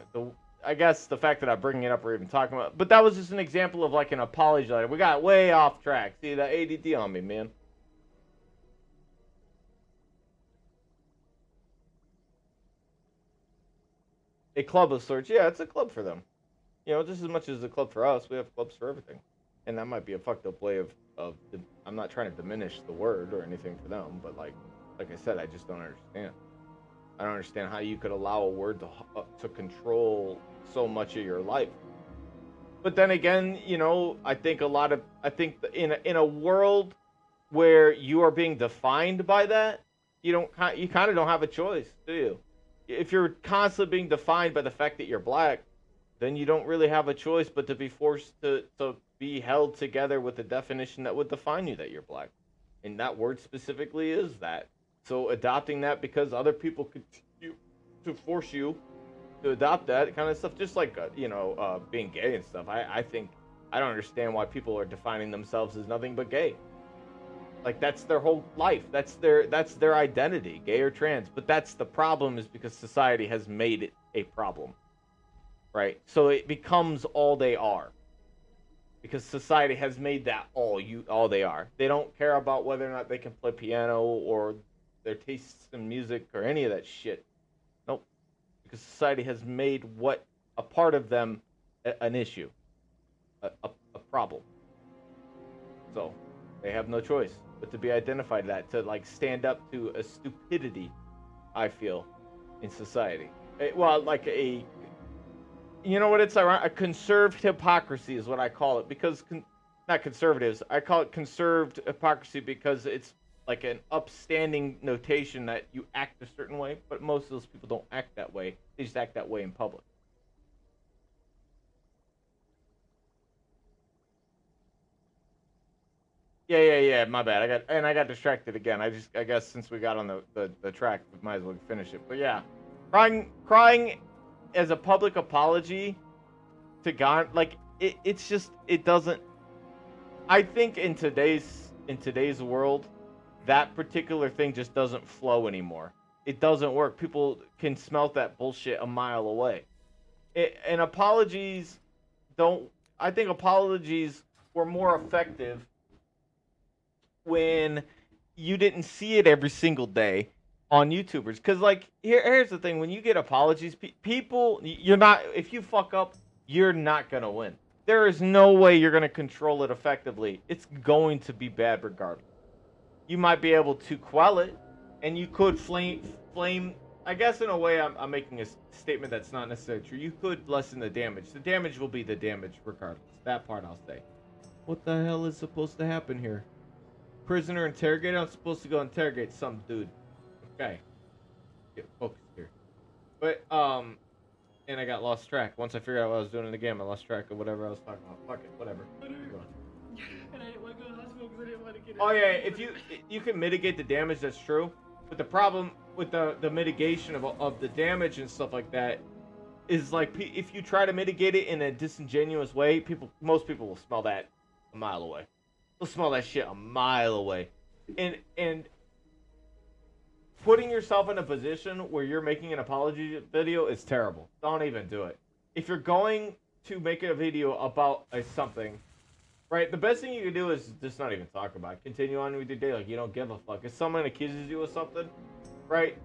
I guess the fact that I'm bringing it up or even talking about, but that was just an example of like an apology letter. We got way off track. See that ADD on me, man. A club of sorts. Yeah, it's a club for them. You know, just as much as a club for us, we have clubs for everything. And that might be a fucked up way of I'm not trying to diminish the word or anything for them, but like I said, I just don't understand. I don't understand how you could allow a word to control so much of your life. But then again, you know, I think in a world where you are being defined by that, you kind of don't have a choice, do you? If you're constantly being defined by the fact that you're black, then you don't really have a choice but to be forced to be held together with the definition that would define you that you're black. And that word specifically is that. So adopting that because other people continue to force you to adopt that kind of stuff, just like, being gay and stuff. I think I don't understand why people are defining themselves as nothing but gay. Like, that's their whole life. That's their identity, gay or trans. But that's the problem, is because society has made it a problem, right? So it becomes all they are, because society has made that all they are. They don't care about whether or not they can play piano or their tastes in music or any of that shit. Nope, because society has made what a part of them an issue, a problem. So they have no choice but to be identified that, to like stand up to a stupidity, I feel, in society. You know what, it's a conserved hypocrisy is what I call it, because not conservatives, I call it conserved hypocrisy because it's like an upstanding notation that you act a certain way, but most of those people don't act that way. They just act that way in public. Yeah, my bad. I got distracted again. I guess since we got on the track, we might as well finish it. But yeah, crying as a public apology to God, like it doesn't. I think in today's world, that particular thing just doesn't flow anymore. It doesn't work. People can smell that bullshit a mile away. And apologies don't. I think apologies were more effective when you didn't see it every single day on YouTubers. Because, like, here's the thing. When you get apologies, people, if you fuck up, you're not going to win. There is no way you're going to control it effectively. It's going to be bad regardless. You might be able to quell it, and you could flame. I guess in a way I'm making a statement that's not necessarily true. You could lessen the damage. The damage will be the damage regardless. That part I'll say. What the hell is supposed to happen here? Prisoner interrogator? I'm supposed to go interrogate some dude. Okay. Get focused here. But, and I got lost track. Once I figured out what I was doing in the game, I lost track of whatever I was talking about. Fuck it, whatever. And I didn't want to go to the hospital because I didn't want to get Oh yeah, if you can mitigate the damage, that's true. But the problem with the mitigation of the damage and stuff like that is, like, if you try to mitigate it in a disingenuous way, most people will smell that a mile away. They'll smell that shit a mile away. And putting yourself in a position where you're making an apology video is terrible. Don't even do it. If you're going to make a video about something, right, the best thing you can do is just not even talk about it. Continue on with your day like you don't give a fuck. If someone accuses you of something, right,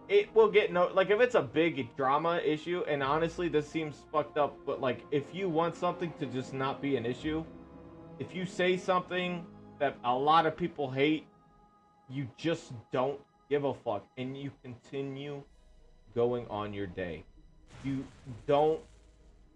it will get like, if it's a big drama issue, and honestly this seems fucked up, but like, if you want something to just not be an issue, if you say something that a lot of people hate, you just don't give a fuck, and you continue going on your day. You don't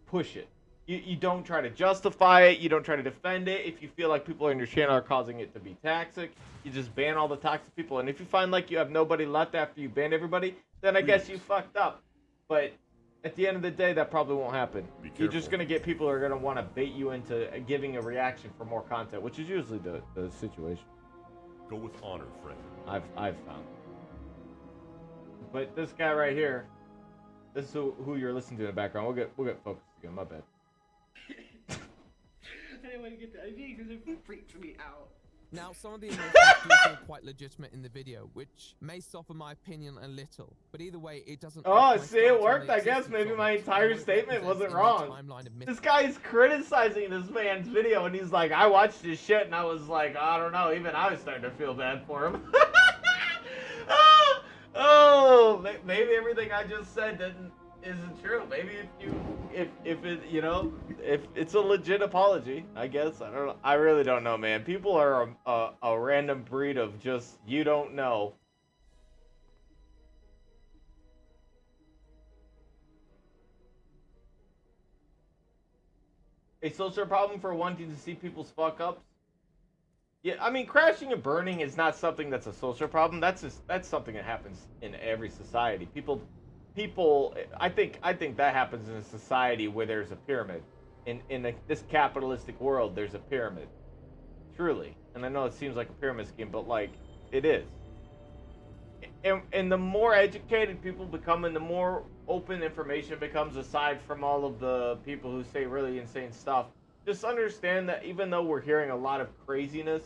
push it. You don't try to justify it. You don't try to defend it. If you feel like people on your channel are causing it to be toxic, you just ban all the toxic people. And if you find like you have nobody left after you ban everybody, then I guess you fucked up. But At the end of the day, that probably won't happen. Be You're just careful. going to get people who are going to want to bait you into giving a reaction for more content, which is usually the situation. Go with honor, friend. I've found. But this guy right here, this is who you're listening to in the background. We'll get focused again. My bad. I didn't want to get that idea because it freaks me out. Now, some of the emotions do feel quite legitimate in the video, which may soften my opinion a little, but either way, it doesn't. Oh, see, it worked. I guess maybe my entire statement wasn't wrong. This guy is criticizing this man's video, and he's like, I watched his shit, and I was like, I don't know. Even I was starting to feel bad for him. Oh, maybe everything I just said isn't true. Maybe if it's a legit apology, I guess. I don't know. I really don't know, man. People are a random breed of just, you don't know. A social problem for wanting to see people's fuck ups? Yeah, I mean, crashing and burning is not something that's a social problem. That's something that happens in every society. People, I think that happens in a society where there's a pyramid. In this capitalistic world, there's a pyramid. Truly. And I know it seems like a pyramid scheme, but like, it is. And the more educated people become and the more open information becomes, aside from all of the people who say really insane stuff, just understand that even though we're hearing a lot of craziness,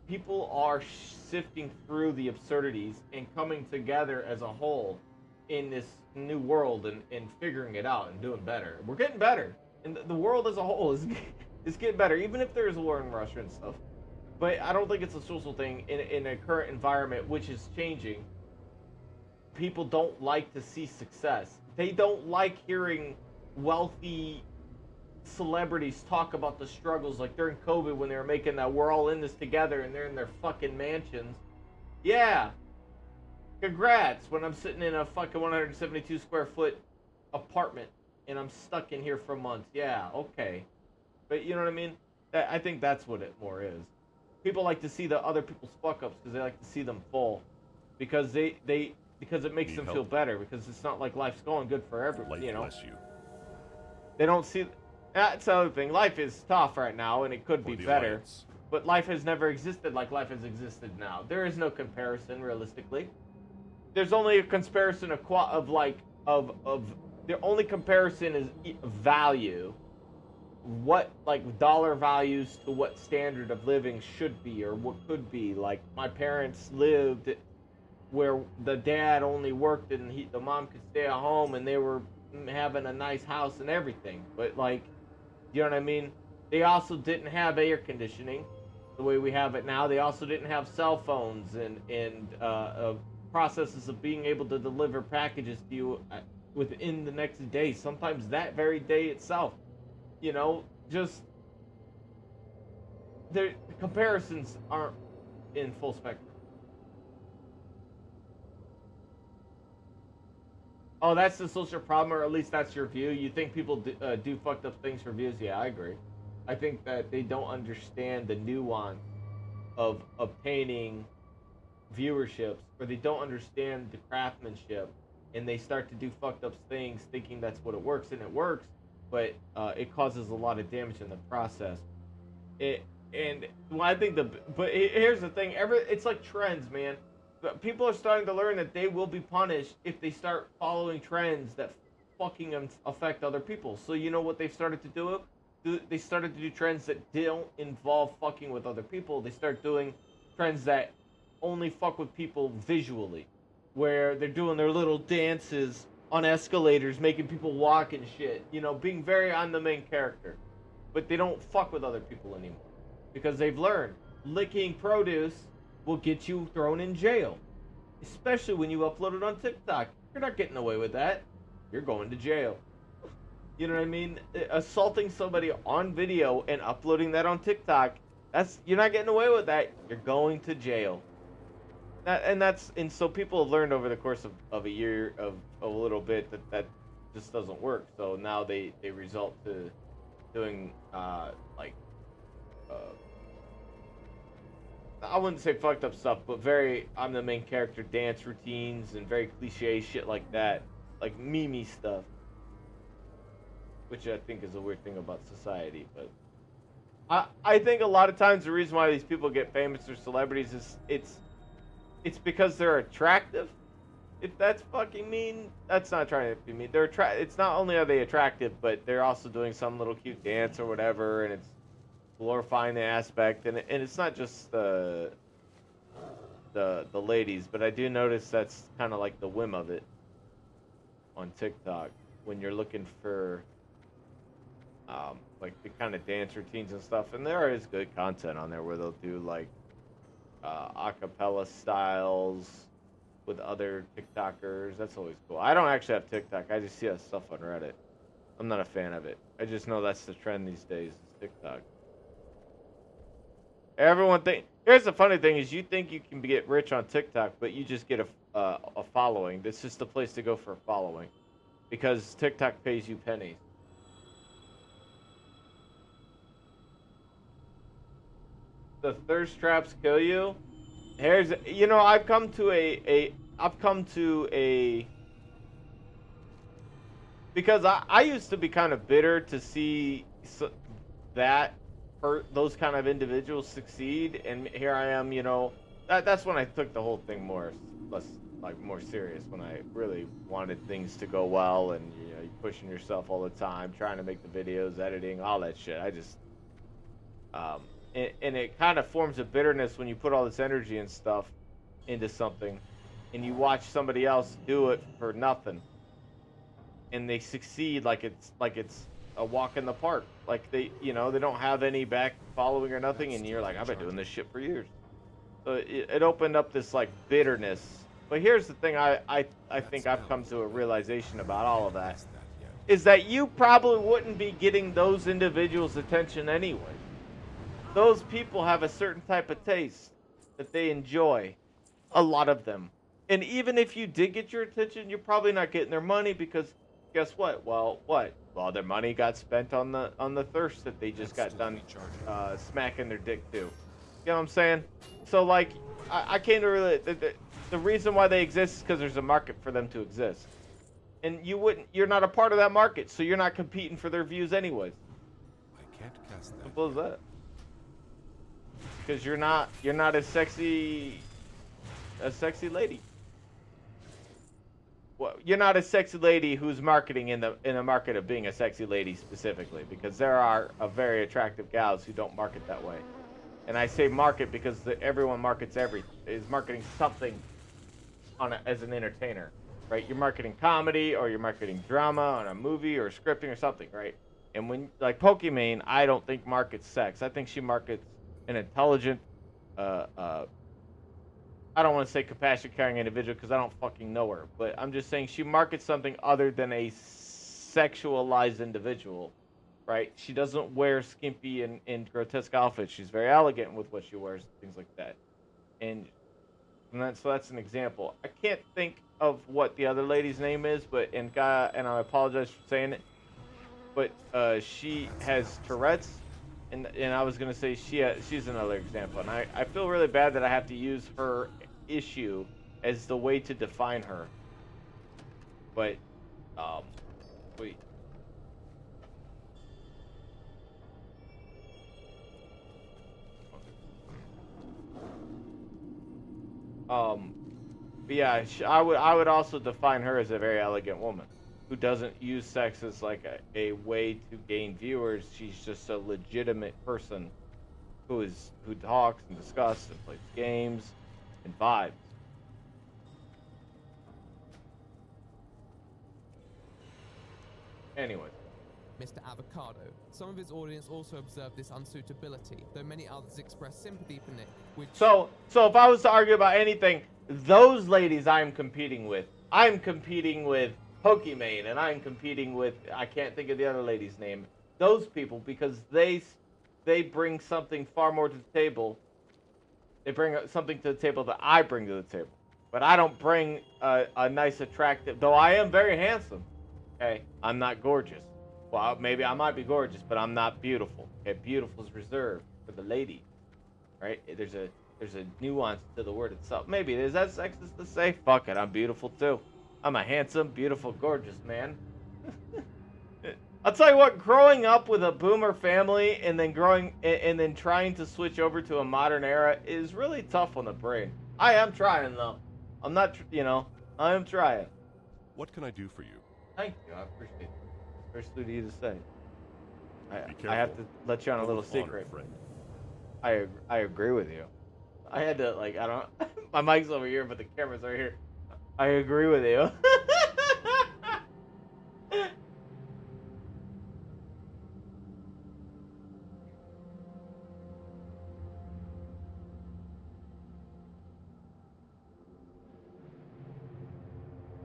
people are sifting through the absurdities and coming together as a whole in this new world and figuring it out and doing better. We're getting better. And the world as a whole is getting better, even if there's war in Russia and stuff. But I don't think it's a social thing in a current environment, which is changing. People don't like to see success. They don't like hearing wealthy celebrities talk about the struggles, like during COVID when they were making that we're all in this together and they're in their fucking mansions. Yeah. Congrats when I'm sitting in a fucking 172 square foot apartment and I'm stuck in here for months. Yeah, okay. But you know what I mean? I think that's what it more is. People like to see the other people's fuck ups because they like to see them fall. Because because it makes them feel better, because it's not like life's going good for everybody, you know. Bless you. They don't see. That's the other thing. Life is tough right now, and it could be better. Alliance. But life has never existed like life has existed now. There is no comparison, realistically. There's only a comparison of the only comparison is value. What, like, dollar values to what standard of living should be or what could be. Like, my parents lived where the dad only worked and the mom could stay at home, and they were having a nice house and everything. But, like, you know what I mean? They also didn't have air conditioning the way we have it now. They also didn't have cell phones and processes of being able to deliver packages to you within the next day, sometimes that very day itself. You know, just the comparisons aren't in full spectrum. Oh, that's the social problem, or at least that's your view. You think people do fucked up things for views? Yeah, I agree. I think that they don't understand the nuance of obtaining viewerships, or they don't understand the craftsmanship, and they start to do fucked up things thinking that's what it works, and it works, but it causes a lot of damage in the process. Here's the thing, it's like trends, man. People are starting to learn that they will be punished if they start following trends that fucking affect other people. So you know what they've started to do? They started to do trends that don't involve fucking with other people. They start doing trends that only fuck with people visually, where they're doing their little dances on escalators, making people walk and shit, you know, being very on the main character. But they don't fuck with other people anymore because they've learned licking produce will get you thrown in jail, especially when you upload it on TikTok. You're not getting away with that. You're going to jail. You know what I mean? Assaulting somebody on video and uploading that on TikTok, you're not getting away with that. You're going to jail. And so people have learned over the course of a year of a little bit that just doesn't work. So now they result to doing I wouldn't say fucked up stuff, but very I'm the main character dance routines and very cliche shit like that, like meme stuff. which I think is a weird thing about society. But I think a lot of times the reason why these people get famous or celebrities is it's because they're attractive. If that's fucking mean, that's not trying to be mean. It's not only are they attractive, but they're also doing some little cute dance or whatever, and it's glorifying the aspect. And it's not just the ladies, but I do notice that's kind of like the whim of it on TikTok when you're looking for like the kind of dance routines and stuff. And there is good content on there where they'll do like acapella styles with other TikTokers. That's always cool. I don't actually have TikTok. I just see that stuff on Reddit. I'm not a fan of it. I just know that's the trend these days is TikTok. Everyone here's the funny thing is you think you can get rich on TikTok, but you just get a following. This is the place to go for a following because TikTok pays you pennies. The thirst traps kill you. Here's, I've come to a because I used to be kind of bitter to see those kind of individuals succeed, and here I am, that's when I took the whole thing more serious, when I really wanted things to go well, and you're pushing yourself all the time, trying to make the videos, editing, all that shit. I just and it kind of forms a bitterness when you put all this energy and stuff into something and you watch somebody else do it for nothing and they succeed like it's a walk in the park, like they don't have any back following or nothing, and you're like, I've been doing this shit for years. So it opened up this like bitterness. But here's the thing, I think I've come to a realization about all of that is that you probably wouldn't be getting those individuals' attention anyway. Those people have a certain type of taste that they enjoy, a lot of them. And even if you did get your attention, you're probably not getting their money because guess what? Well, their money got spent on the thirst that they just got done smacking their dick to. You know what I'm saying? So like, I came to really the reason why they exist is because there's a market for them to exist, and you're not a part of that market, so you're not competing for their views anyways. I can't cast that. Simple as that. Because you're not a sexy lady. Well, you're not a sexy lady who's marketing in the market of being a sexy lady specifically, because there are very attractive gals who don't market that way. And I say market because everyone markets is marketing something as an entertainer, right? You're marketing comedy or you're marketing drama on a movie or scripting or something, right? And when like Pokimane, I don't think markets sex. I think she markets an intelligent, I don't want to say compassion-carrying individual because I don't fucking know her, but I'm just saying she markets something other than a sexualized individual, right? She doesn't wear skimpy and grotesque outfits. She's very elegant with what she wears, things like that. So that's an example. I can't think of what the other lady's name is, and I apologize for saying it, but she has Tourette's. And I was going to say she's another example. And I feel really bad that I have to use her issue as the way to define her. But, wait. But yeah, I would also define her as a very elegant woman who doesn't use sex as like a way to gain viewers. She's just a legitimate person who talks and discusses and plays games and vibes. Anyway. Mr. Avocado. Some of his audience also observed this unsuitability, though many others expressed sympathy for Nick, which... So if I was to argue about anything, those ladies I'm competing with Pokimane, and I'm competing with, I can't think of the other lady's name, those people, because they bring something far more to the table. They bring something to the table that I bring to the table. But I don't bring a nice, attractive, though I am very handsome, okay? I'm not gorgeous. Well, maybe I might be gorgeous, but I'm not beautiful. Okay, beautiful is reserved for the lady, right? There's a nuance to the word itself. Maybe is that sexist to say? Fuck it, I'm beautiful too. I'm a handsome, beautiful, gorgeous man. I'll tell you what, growing up with a boomer family and then trying to switch over to a modern era is really tough on the brain. I am trying though. I'm not, I am trying. What can I do for you? Thank you, I appreciate it. Very sweet of you to say. Be I have careful. to let you on a Go little with honor, secret. friend. I agree with you. I had to I don't. My mic's over here, but the camera's right here. I agree with you.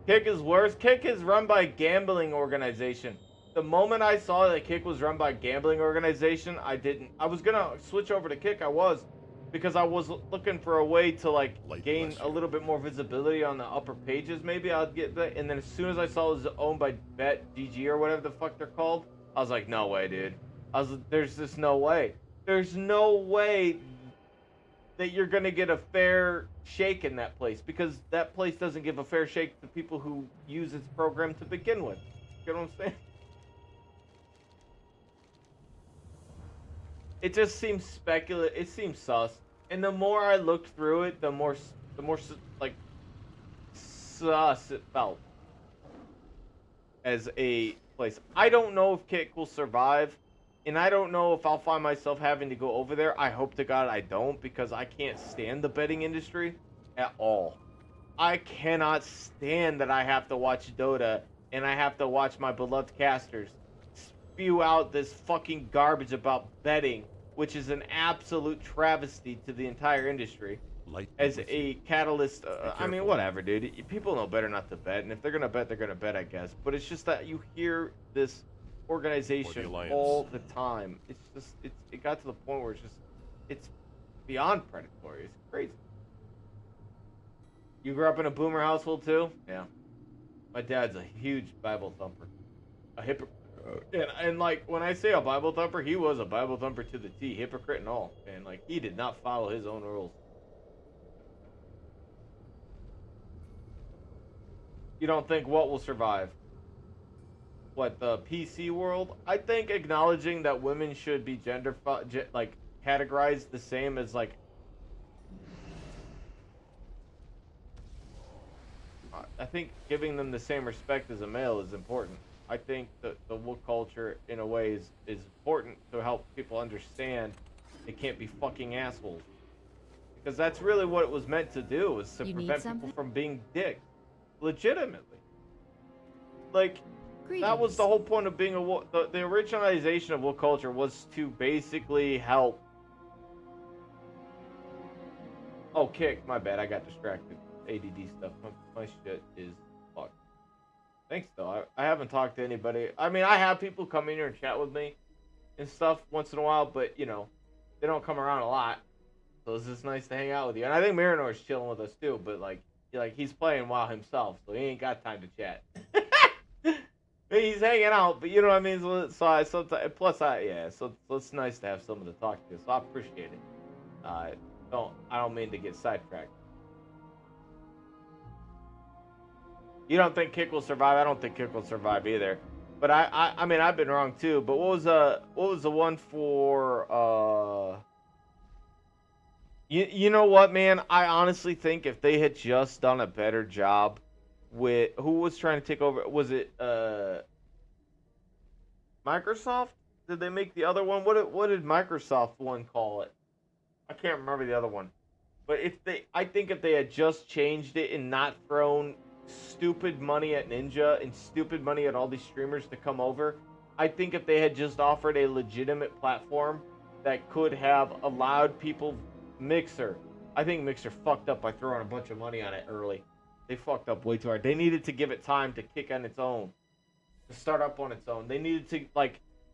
Kick is worse. Kick is run by a gambling organization. The moment I saw that Kick was run by a gambling organization, I didn't. I was gonna switch over to Kick. I was, because I was looking for a way to gain a little bit more visibility on the upper pages. Maybe I'd get that. And then as soon as I saw it was owned by BetGG or whatever the fuck they're called, I was like, no way, dude. There's just no way. There's no way that you're gonna get a fair shake in that place, because that place doesn't give a fair shake to people who use its program to begin with. You know what I'm saying? It just seems speculative. It seems sus. And the more I looked through it, the more sus it felt as a place. I don't know if Kick will survive, and I don't know if I'll find myself having to go over there. I hope to God I don't, because I can't stand the betting industry at all. I cannot stand that I have to watch Dota and I have to watch my beloved casters spew out this fucking garbage about betting, which is an absolute travesty to the entire industry. As a catalyst, I mean, whatever, dude. People know better not to bet, and if they're gonna bet, they're gonna bet, I guess. But it's just that you hear this organization all the time. It's just, it got to the point where it's beyond predatory. It's crazy. You grew up in a boomer household too? Yeah. My dad's a huge Bible thumper, a hypocrite. And when I say a Bible thumper, he was a Bible thumper to the T, hypocrite and all. And he did not follow his own rules. You don't think what will survive? What, the PC world? I think acknowledging that women should be categorized the same as I think giving them the same respect as a male is important. I think that the woke culture, in a way, is important to help people understand they can't be fucking assholes. Because that's really what it was meant to do, was to prevent people from being dicks. Legitimately. That was the whole point of being the originalization of woke culture was to basically help. Oh, Kick, my bad, I got distracted. ADD stuff. My shit is fucked. Thanks, though. I haven't talked to anybody. I mean, I have people come in here and chat with me and stuff once in a while, but, they don't come around a lot. So it's just nice to hang out with you. And I think Marinor's chilling with us, too, but, he's playing WoW himself, so he ain't got time to chat. He's hanging out, but you know what I mean? So it's nice to have someone to talk to, so I appreciate it. I don't mean to get sidetracked. You don't think Kick will survive? I don't think Kick will survive either. But I mean, I've been wrong too. But what was the one for You know what, man? I honestly think if they had just done a better job with who was trying to take over, was it Microsoft? Did they make the other one? What did Microsoft one call it? I can't remember the other one. But I think if they had just changed it and not thrown stupid money at Ninja and stupid money at all these streamers to come over, I think if they had just offered a legitimate platform that could have allowed people, Mixer. I think Mixer fucked up by throwing a bunch of money on it early. They fucked up way too hard. They needed to give it time to kick on its own, to start up on its own. They needed to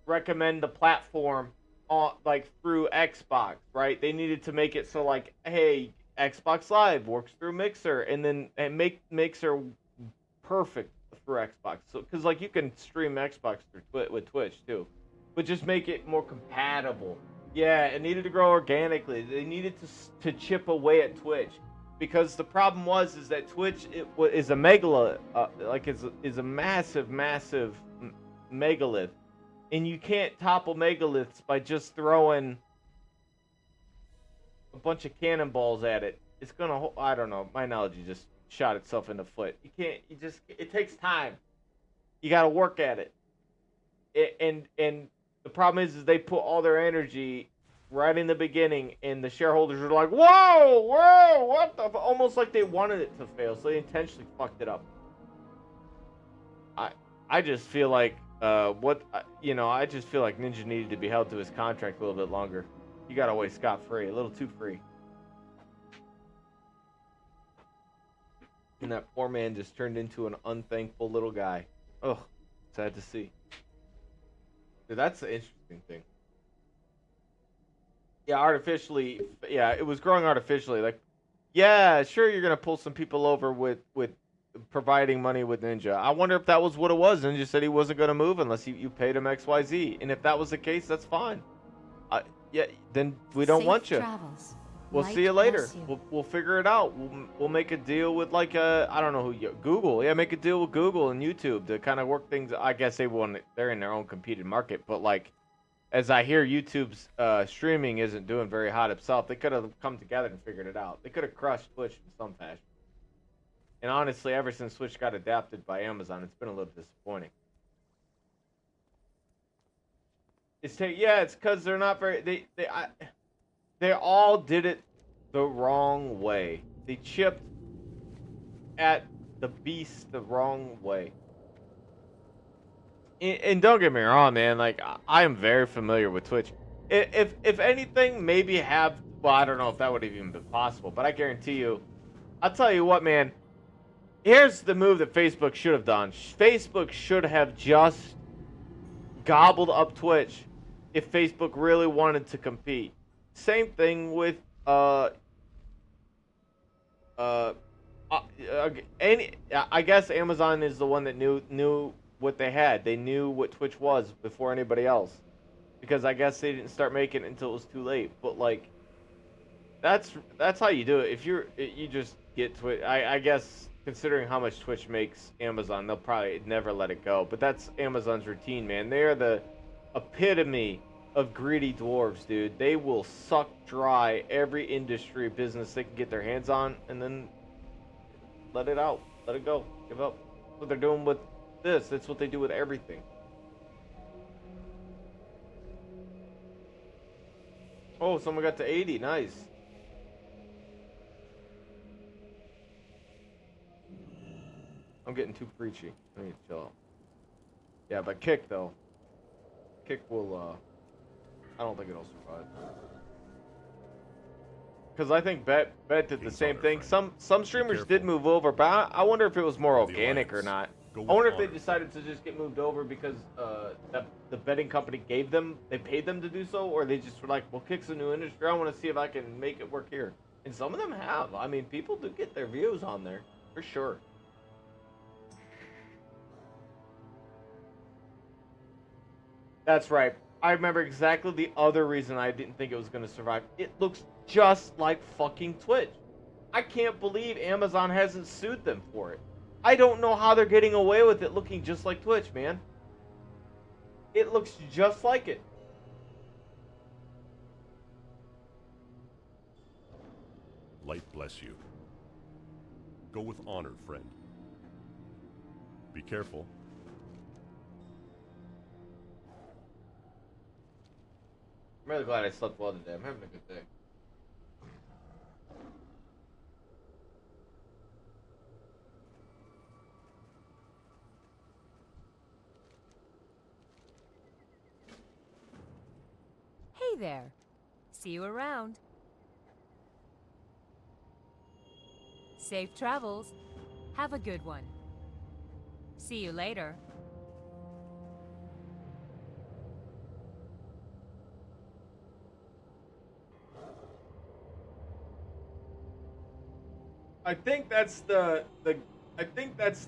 recommend the platform on through Xbox, right? They needed to make it so hey, Xbox Live works through Mixer, and make Mixer perfect through Xbox. So because you can stream Xbox through with Twitch too, but just make it more compatible. Yeah, it needed to grow organically. They needed to chip away at Twitch, because the problem is that Twitch is a megalith, is a massive megalith And you can't topple megaliths by just throwing a bunch of cannonballs at it. It's gonna, I don't know, my analogy just shot itself in the foot. You can't, it takes time. You gotta work at it. And the problem is they put all their energy right in the beginning, and the shareholders are like, whoa, what the, almost like they wanted it to fail, so they intentionally fucked it up. I just feel like, I just feel like Ninja needed to be held to his contract a little bit longer. He got away scot-free, a little too free. And that poor man just turned into an unthankful little guy. Ugh, sad to see. Dude, that's the interesting thing. Yeah, it was growing artificially. Like, yeah, sure, you're gonna pull some people over with providing money with Ninja. I wonder if that was what it was. Ninja said he wasn't gonna move unless you paid him XYZ. And if that was the case, that's fine. Yeah, then we don't want you. Travels. We'll see you later. We'll figure it out. We'll make a deal with I don't know who, Google. Yeah, make a deal with Google and YouTube to kind of work things. I guess they're in their own competed market, but as I hear, YouTube's streaming isn't doing very hot itself. They could have come together and figured it out. They could have crushed Twitch in some fashion. And honestly, ever since Twitch got adapted by Amazon, it's been a little disappointing. It's because they're not very. They all did it the wrong way. They chipped at the beast the wrong way. And don't get me wrong, man. I am very familiar with Twitch. If anything, maybe I don't know if that would have even been possible, but I guarantee you, I'll tell you what, man. Here's the move that Facebook should have done. Facebook should have just gobbled up Twitch if Facebook really wanted to compete. Same thing with I guess Amazon is the one that knew what they had. They knew what Twitch was before anybody else, because I guess they didn't start making it until it was too late. But that's how you do it. If you just get Twitch, I guess considering how much Twitch makes Amazon, they'll probably never let it go. But that's Amazon's routine, man. They are the epitome of greedy dwarves, dude. They will suck dry every industry business they can get their hands on, and then let it out, let it go, give up. That's what they're doing with this. That's what they do with everything. Oh, someone got to 80. Nice. I'm getting too preachy. I need to chill out. Yeah, but Kick though. Kick will I don't think it'll survive. Because I think Bet did the same thing. Some streamers did move over, but I wonder if it was more organic or not. I wonder if they decided to just get moved over because the betting company paid them to do so, or they just were like, well, Kick's a new industry. I want to see if I can make it work here. And some of them have. I mean, people do get their views on there, for sure. That's right. I remember exactly the other reason I didn't think it was going to survive. It looks just like fucking Twitch. I can't believe Amazon hasn't sued them for it. I don't know how they're getting away with it looking just like Twitch, man. It looks just like it. Light bless you. Go with honor, friend. Be careful. I'm really glad I slept well today. I'm having a good day. Hey there. See you around. Safe travels. Have a good one. See you later. I think that's the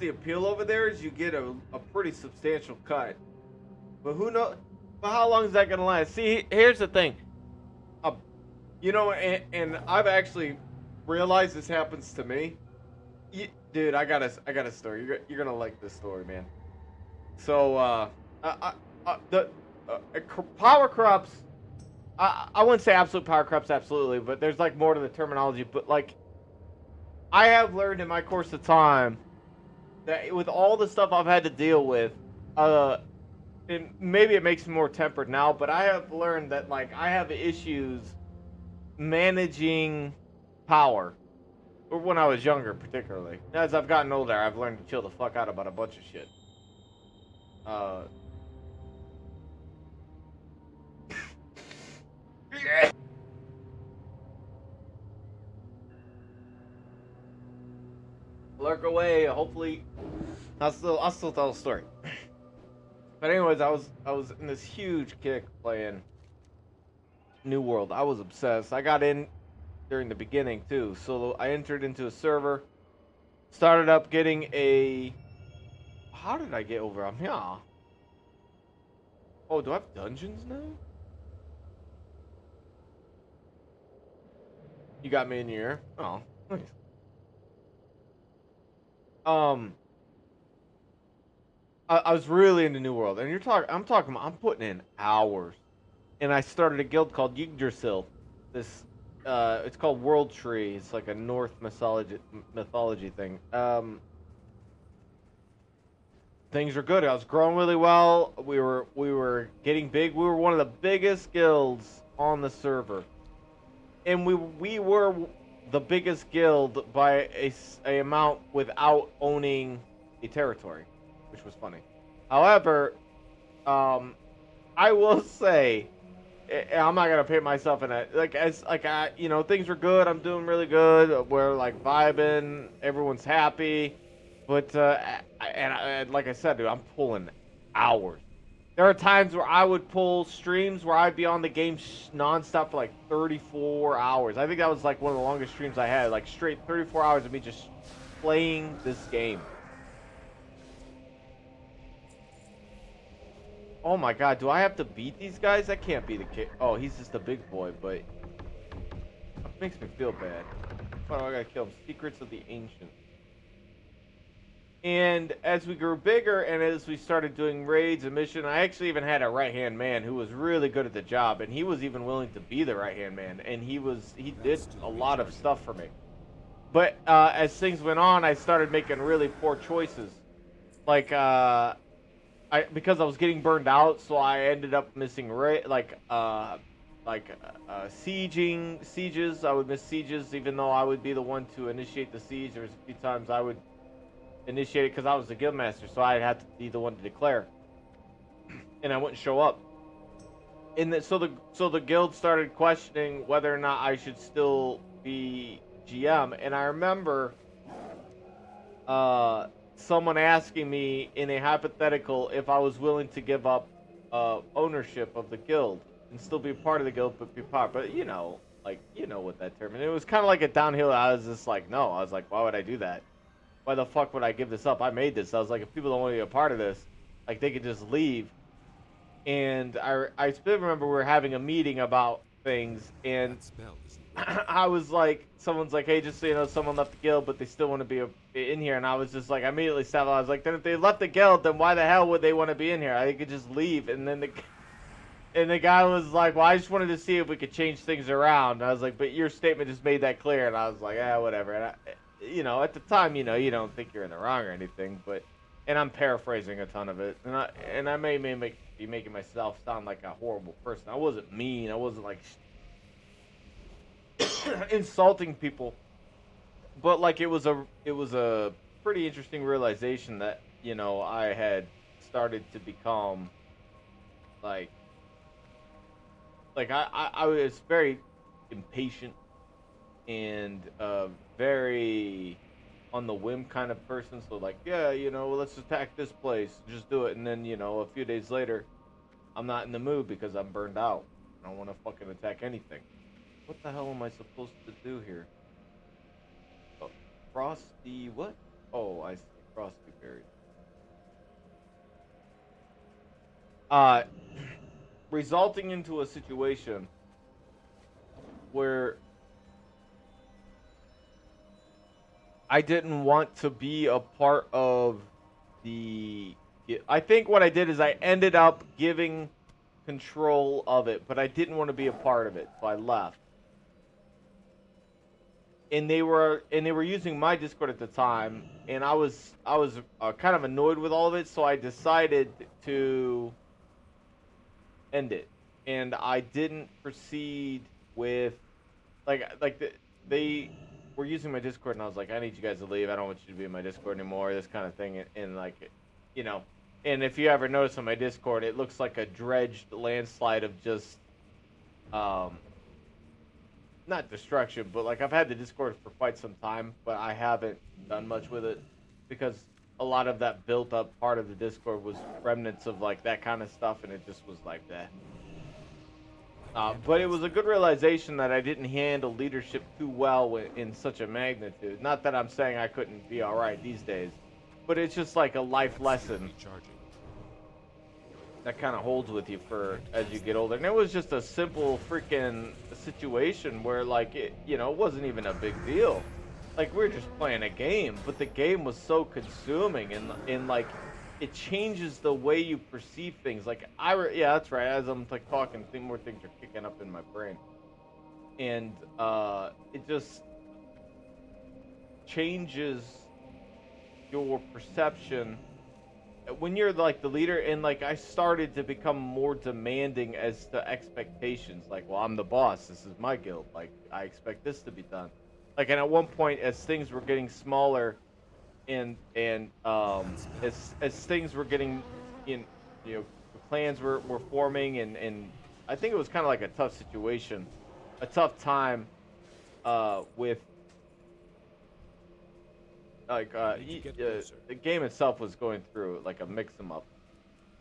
appeal over there is you get a pretty substantial cut. But who knows? But how long is that gonna last? See, here's the thing. You know, and I've actually realized this happens to me. Dude, I got a story. You're gonna like this story, man. So power corrupts. I wouldn't say absolute power corrupts absolutely, but there's like more to the terminology. But like, I have learned in my course of time that with all the stuff I've had to deal with, and maybe it makes me more tempered now, but I have learned that like I have issues managing power. Or when I was younger, particularly. As I've gotten older, I've learned to chill the fuck out about a bunch of shit. Lurk away. Hopefully, I'll still tell the story. But anyways, I was in this huge kick playing New World. I was obsessed. I got in during the beginning too, so I entered into a server. Started up getting a. How did I get over? I'm here. Oh, do I have dungeons now? You got me in your ear. Oh, nice. I was really into New World, and I'm putting in hours, and I started a guild called Yggdrasil. This, it's called World Tree. It's like a Norse mythology thing. Things are good. I was growing really well. We were getting big. We were one of the biggest guilds on the server, and we were the biggest guild by a amount without owning a territory, which was funny. However, I will say, I'm not gonna paint myself in a things were good. I'm doing really good. We're like vibing. Everyone's happy, but like I said, dude, I'm pulling hours. There are times where I would pull streams where I'd be on the game nonstop for like 34 hours. I think that was like one of the longest streams I had, like straight 34 hours of me just playing this game. Oh my god, do I have to beat these guys? That can't be the case. Oh, he's just a big boy, but it makes me feel bad. Why do I gotta kill him? Secrets of the Ancient. And as we grew bigger and as we started doing raids and missions, I actually even had a right-hand man who was really good at the job, and he was even willing to be the right-hand man, and he did a lot of stuff for me. But as things went on, I started making really poor choices. Like, because I was getting burned out, so I ended up missing sieges. I would miss sieges, even though I would be the one to initiate the siege. There was a few times I would initiate it because I was the guild master, so I'd have to be the one to declare, and I wouldn't show up. And so the guild started questioning whether or not I should still be GM, and I remember someone asking me in a hypothetical if I was willing to give up ownership of the guild and still be a part of the guild, but be part. But you know what that term. And it was kind of like a downhill. I was just like, no. I was like, why would I do that? Why the fuck would I give this up? I made this. I was like, if people don't want to be a part of this, like they could just leave. And I still remember we were having a meeting about things, and I was like, someone's like, hey, just so you know, someone left the guild, but they still want to be in here. And I was just like, I immediately stopped. I was like, then if they left the guild, then why the hell would they want to be in here? They could just leave. And then the guy was like, well, I just wanted to see if we could change things around. And I was like, but your statement just made that clear. And I was like, whatever. And at the time, you don't think you're in the wrong or anything, and I'm paraphrasing a ton of it, and I may be making myself sound like a horrible person. I wasn't mean. I wasn't like insulting people, but like it was a pretty interesting realization that I had started to become like I was very impatient and very on the whim kind of person. So like, yeah, let's attack this place, just do it. And then, a few days later, I'm not in the mood because I'm burned out. I don't want to fucking attack anything. What the hell am I supposed to do here? Oh, frosty what? Oh, I see. Frosty berries. Resulting into a situation where I didn't want to be a part of the... I think what I did is I ended up giving control of it, but I didn't want to be a part of it, so I left. And they were using my Discord at the time, and I was kind of annoyed with all of it, so I decided to end it. And I didn't proceed with they were using my Discord, and I was like, I need you guys to leave. I don't want you to be in my Discord anymore. This kind of thing, and like, you know. And if you ever notice on my Discord, it looks like a dredged landslide of just not destruction, but like I've had the Discord for quite some time, but I haven't done much with it because a lot of that built up part of the Discord was remnants of like that kind of stuff, and it just was like that. But it was a good realization that I didn't handle leadership too well in such a magnitude. Not that I'm saying I couldn't be all right these days, but it's just like a life lesson that kind of holds with you for as you get older. And it was just a simple freaking situation where like it wasn't even a big deal. Like we were just playing a game, but the game was so consuming and like it changes the way you perceive things. Like yeah, that's right. As I'm like talking, more things are kicking up in my brain, and it just changes your perception when you're like the leader. And like I started to become more demanding as to expectations. Like, well, I'm the boss. This is my guild. Like I expect this to be done. Like, and at one point, as things were getting smaller, and as things were getting the clans were forming, and I think it was kind of like a tough situation, a tough time with like the game itself was going through like a mix 'em up.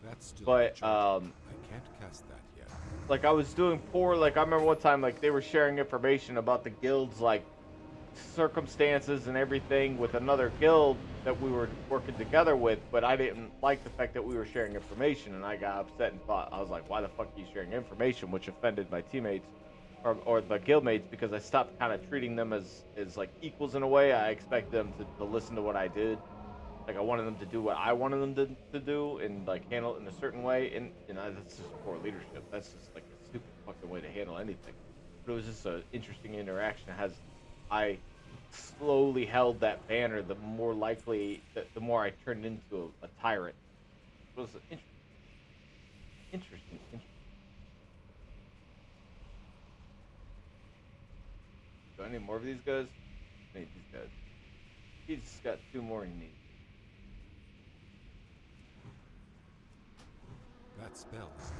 That's still But I can't cast that yet. like I was doing poor. Like I remember one time like they were sharing information about the guild's like circumstances and everything with another guild that we were working together with, but I didn't like the fact that we were sharing information, and I got upset and thought, I was like, why the fuck are you sharing information? Which offended my teammates or the guildmates, because I stopped kind of treating them as like equals in a way. I expect them to listen to what I did. Like I wanted them to do what I wanted them to do and like handle it in a certain way, and that's just poor leadership. That's just like a stupid fucking way to handle anything. But it was just an interesting interaction. I slowly held that banner, the more likely, the more I turned into a tyrant. It was interesting. Do I need more of these guys? I need these guys. He's just got 2 more he needs. That spell is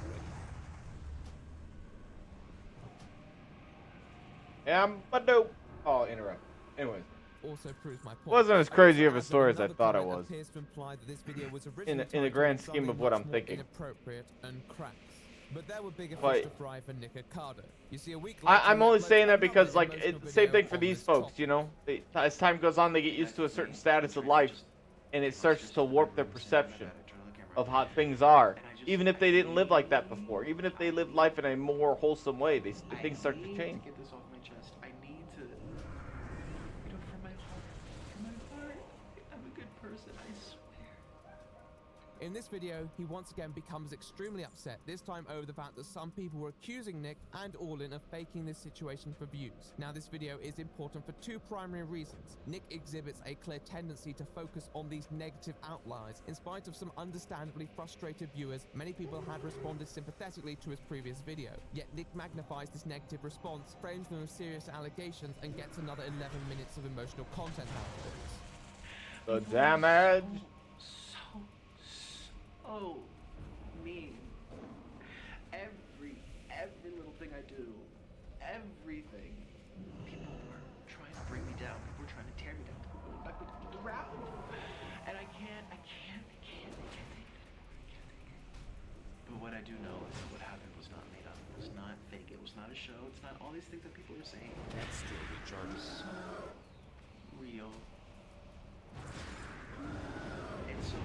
ready. But no. Oh, interrupt. Anyways. Also proves my point. Wasn't as crazy of a story as I thought it was. Appears to imply that this video was In originally the grand scheme of what I'm thinking. Inappropriate and crass. But there were bigger But fish to fry for Nick Ocado. You see, a week later, I'm only he uploaded saying that another because like emotional same video thing for on these this folks, topic. you know. As time goes on, they get used to a certain status of life, and it starts to warp their perception of how things are. Even if they didn't live like that before, even if they lived life in a more wholesome way, things start to change. Get this off my chest. I need to, from my heart, I'm a good person, I swear. In this video, he once again becomes extremely upset, this time over the fact that some people were accusing Nick and Orlin of faking this situation for views. Now, this video is important for 2 primary reasons. Nick exhibits a clear tendency to focus on these negative outliers. In spite of some understandably frustrated viewers, many people had responded sympathetically to his previous video. Yet Nick magnifies this negative response, frames them with serious allegations, and gets another 11 minutes of emotional content out of it. The damage. So mean. Every little thing I do, everything. People were trying to bring me down. People were trying to tear me down. People were back around. And I can't take it. But what I do know is that what happened was not made up. It was not fake. It was not a show. It's not all these things that people are saying. That's still the charge. So real. It's so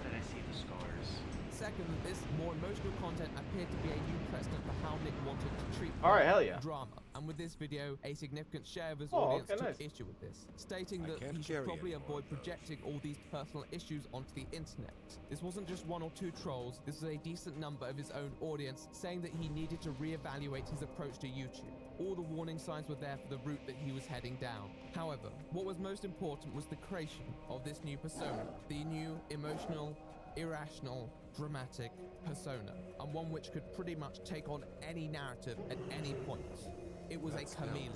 that I see the scars. Second, this more emotional content appeared to be a new precedent for how Nick wanted to treat Alright, hell yeah. drama. And with this video, a significant share of his Oh, audience okay, took nice. issue with this, stating that can't he should carry probably any more avoid of those. projecting all these personal issues onto the internet. This wasn't just one or two trolls, this was a decent number of his own audience saying that he needed to reevaluate his approach to YouTube. All the warning signs were there for the route that he was heading down. However, what was most important was the creation of this new persona, the new emotional, irrational, dramatic persona, and one which could pretty much take on any narrative at any point. It was a chameleon.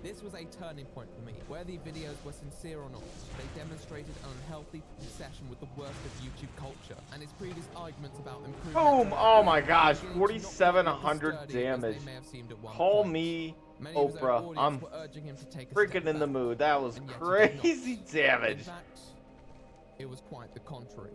This was a turning point for me. Whether the videos were sincere or not, they demonstrated an unhealthy obsession with the worst of YouTube culture, and his previous arguments about improving... Boom! Oh my gosh, 4,700 damage. Call me Oprah. I'm freaking in the mood. That was crazy damage. In fact, it was quite the contrary.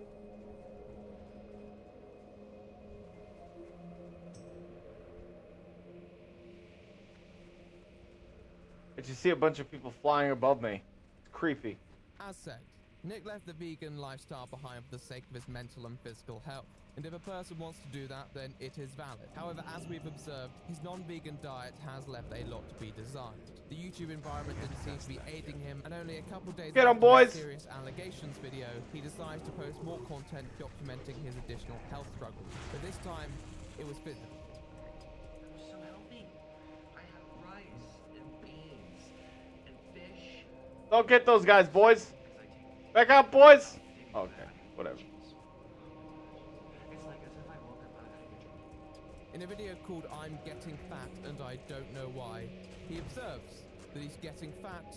Did you see a bunch of people flying above me? It's creepy. As said, Nick left the vegan lifestyle behind for the sake of his mental and physical health. And if a person wants to do that, then it is valid. However, as we've observed, his non-vegan diet has left a lot to be desired. The YouTube environment didn't seem to be aiding him, and only a couple days Get 'em, after boys! his serious allegations video, he decides to post more content documenting his additional health struggles. But this time, it was physical. I'm so healthy. I have rice and beans and fish. Don't get those guys, boys. Back up, boys. Okay, whatever. It's like as if I woke up out of a dream. In a video called I'm Getting Fat and I Don't Know Why, he observes that he's getting fat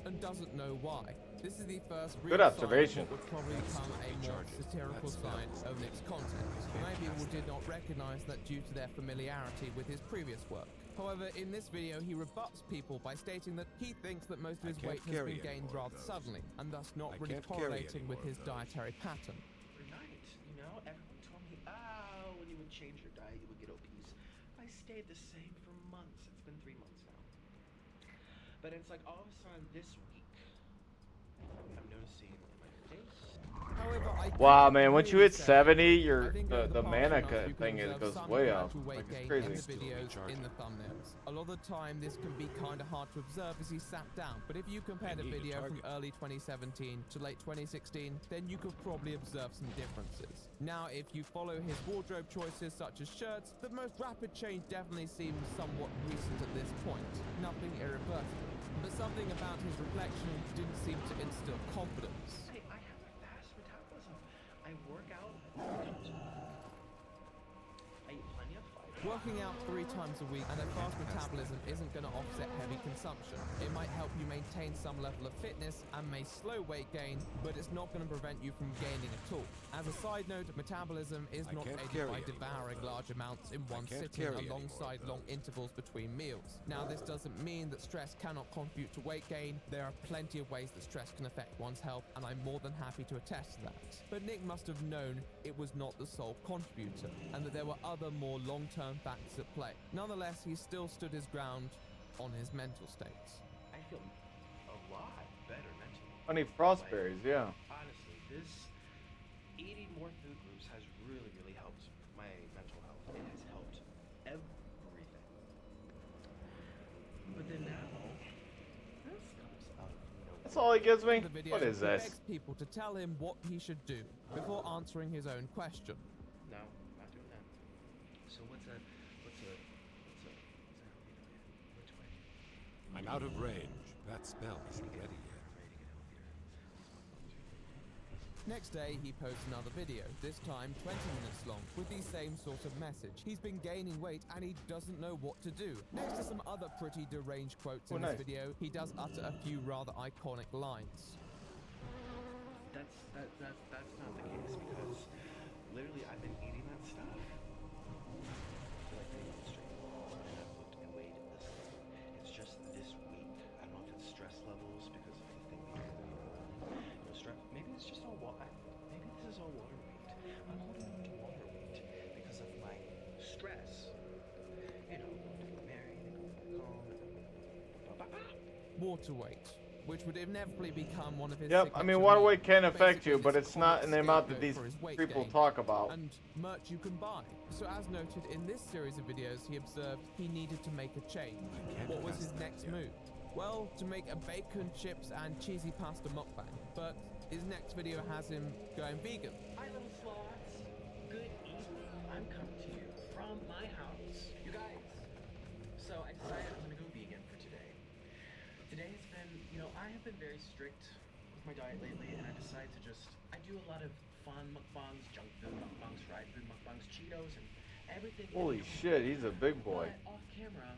and doesn't know why. This is the first real Good observation. sign of what would probably become a more satirical side of Nick's content. Many people did not recognize that due to their familiarity with his previous work. However, in this video, he rebuts people by stating that he thinks that most of his weight has been gained rather suddenly, and thus not really correlating with his dietary pattern. Overnight, you know, everyone told me, oh, when you would change your diet, you would get obese. I stayed the same for months. It's been 3 months now. But it's like all of a sudden this week, I'm noticing in my face. However, Wow, man, once you hit 70, the mana thing goes way up. Like, it's crazy. In the thumbnails. A lot of the time, this can be kind of hard to observe as he sat down, but if you compare the video from early 2017 to late 2016, then you could probably observe some differences. Now, if you follow his wardrobe choices such as shirts, the most rapid change definitely seems somewhat recent at this point. Nothing irreversible. But something about his reflection didn't seem to instill confidence. Hey, I have a fast metabolism. I work out 3 times a week. I eat plenty of fiber. Working out 3 times a week and a fast metabolism isn't going to offset heavy consumption. It might help you maintain some level of fitness and may slow weight gain, but it's not going to prevent you from gaining at all. As a side note, metabolism is not aided by devouring large amounts in one sitting alongside long intervals between meals. Now, this doesn't mean that stress cannot contribute to weight gain. There are plenty of ways that stress can affect one's health, and I'm more than happy to attest to that. But Nick must have known it was not the sole contributor, and that there were other more long-term factors at play. Nonetheless, he still stood his ground on his mental states. I feel a lot better mentally. Honey frostberries, yeah. Honestly, this eating more food groups has really helped my mental health. It has helped everything. But then now, this comes out of nowhere. That's all he gives me? In the video, What is he this? begs people to tell him what he should do before answering his own question. No, not doing that. So what's a healthy diet? Which way? I'm out of range. That spell isn't ready yet. Next day, he posts another video, this time 20 minutes long, with the same sort of message. He's been gaining weight and he doesn't know what to do. Next to some other pretty deranged quotes in this video, he does utter a few rather iconic lines. That's not the case because literally I've been eating that stuff for like 3 months straight, and I've looked and weighed the same. It's just this week. I don't know if it's stress levels because of anything stress. Maybe it's just all water. Maybe this is all water weight. I'm holding on to water weight because of my stress. You know, going to get married and going back home. Water weight. which would inevitably become one of his Yep, I mean, signature water weight memes, can affect basically you, but this it's not comic in the amount that scapegoat these for his weight people gain, talk about. and merch you can buy. So as noted in this series of videos, he observed he needed to make a change. What was his next move? Well, to make a bacon, chips, and cheesy pasta mukbang. But his next video has him going vegan. Hi, little sloths. Good evening. I'm coming to you from my house. You guys. So I decided I'm gonna go vegan for today. Today has been, I have been very strict with my diet lately, and I decided to I do a lot of fun mukbangs, junk food mukbangs, fried food mukbangs, Cheetos, and everything. Holy shit, he's a big boy. But off camera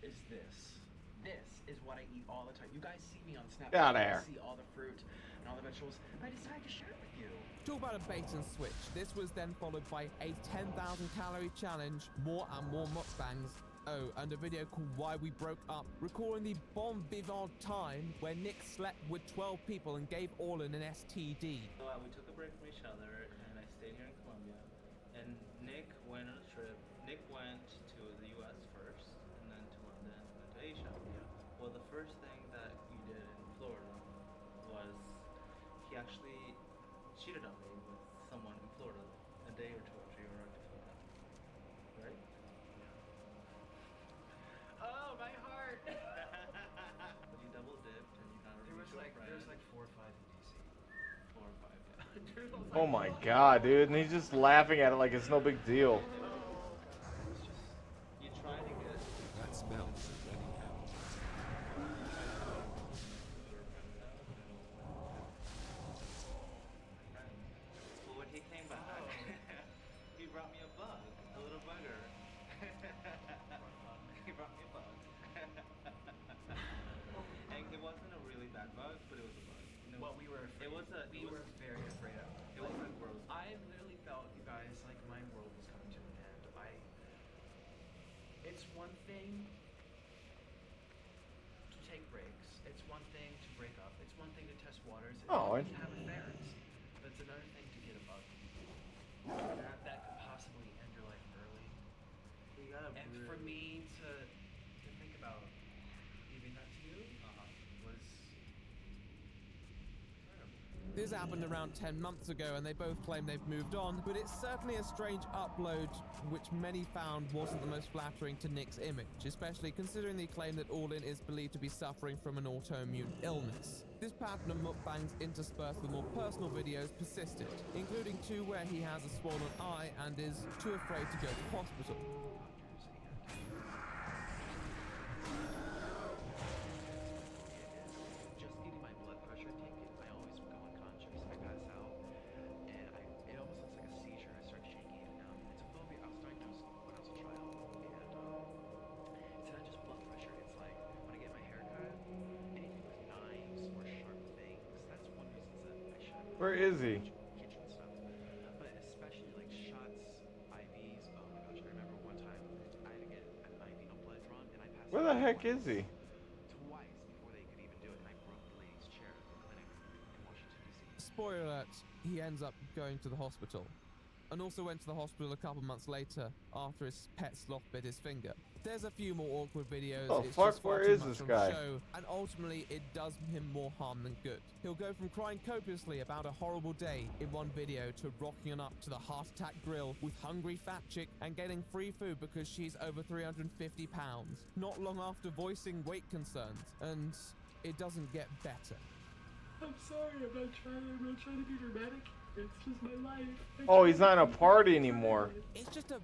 is this. This is what I eat all the time. You guys see me on Snapchat. Get outta here. See all the fruit and all the vegetables. And I decided to share it with you. Talk about a bait and switch. This was then followed by a 10,000 calorie challenge, more and more mukbangs. Oh, and a video called Why We Broke Up, recalling the bon vivant time where Nick slept with 12 people and gave all in an STD. So we took a break from each other, and I stayed here in Colombia. And Nick went on a trip. Nick went to the U.S. first, and then to London, and then to Asia. Well, the first thing that he did in Florida was he actually cheated on me with someone in Florida a day or two after you arrived to Florida. Right? Oh, my heart. You double dipped and you got a There was like 4 or 5 in DC. 4 or 5, yeah. Oh my god, dude, and he's just laughing at it like it's no big deal. You try to get That smells anyhow. Well, when he came back, he brought me a bug, a little bugger. He brought me a bug. And it wasn't a really bad bug, but it was a bug. What we were afraid. We were very afraid of. It was a gross. I literally felt, you guys, like my world was coming to an end. It's one thing to take breaks. It's one thing to break up. It's one thing to test waters. It's Oh, one thing to have affairs. But it's another thing to get a bug. That could possibly end your life early. You gotta And for me to think about giving that to you was This happened around 10 months ago, and they both claim they've moved on, but it's certainly a strange upload, which many found wasn't the most flattering to Nick's image, especially considering the claim that All In is believed to be suffering from an autoimmune illness. This pattern of mukbangs interspersed with more personal videos persisted, including 2 where he has a swollen eye and is too afraid to go to hospital. just eating my blood pressure taken. I always go unconscious. I pass out, and it almost looks like a seizure. I start shaking, and it's a phobia. I was diagnosed when I was a child, and it's not just blood pressure. It's like when I get my hair cut, anything with knives or sharp things. That's one reason that I shouldn't. Where is he? Kitchen stuff, but especially like shots, IVs. Oh my gosh! I remember one time I had to get an IV no blood drawn, and I passed. Where the out heck twice. is he? Twice before they could even do it, and I broke the lady's chair at the clinic in Washington, D.C. Spoiler alert, he ends up going to the hospital. And also went to the hospital a couple months later after his pet sloth bit his finger. There's a few more awkward videos. Oh, it's fuck, just far where too is much this on guy? Show, and ultimately it does him more harm than good. He'll go from crying copiously about a horrible day in one video to rocking up to the Heart Attack Grill with hungry fat chick and getting free food because she's over 350 pounds. Not long after voicing weight concerns, and it doesn't get better. I'm sorry, I'm not trying to be dramatic. It's just my life. Oh, he's not in a party anymore. It's just a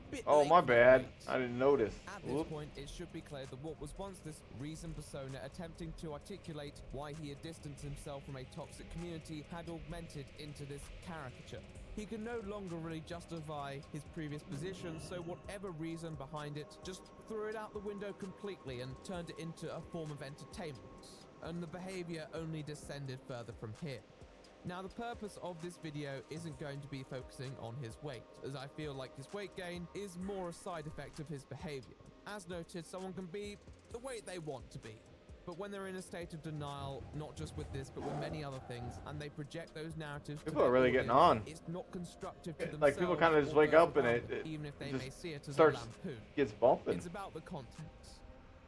bit Oh, late my for bad. it. I didn't notice. At this Whoop. point, it should be clear that what was once this reasoned persona attempting to articulate why he had distanced himself from a toxic community had augmented into this caricature. He can no longer really justify his previous position, so whatever reason behind it, just threw it out the window completely and turned it into a form of entertainment. And the behavior only descended further from here. Now, the purpose of this video isn't going to be focusing on his weight, as I feel like his weight gain is more a side effect of his behavior. As noted, someone can be the weight they want to be. But when they're in a state of denial, not just with this, but with many other things, and they project those narratives to People are their really getting audience, on. it's not constructive to themselves. Like, people kind of just or wake those up and around them, it even if they just may see it as starts, a lampoon. gets bumping. It's about the content.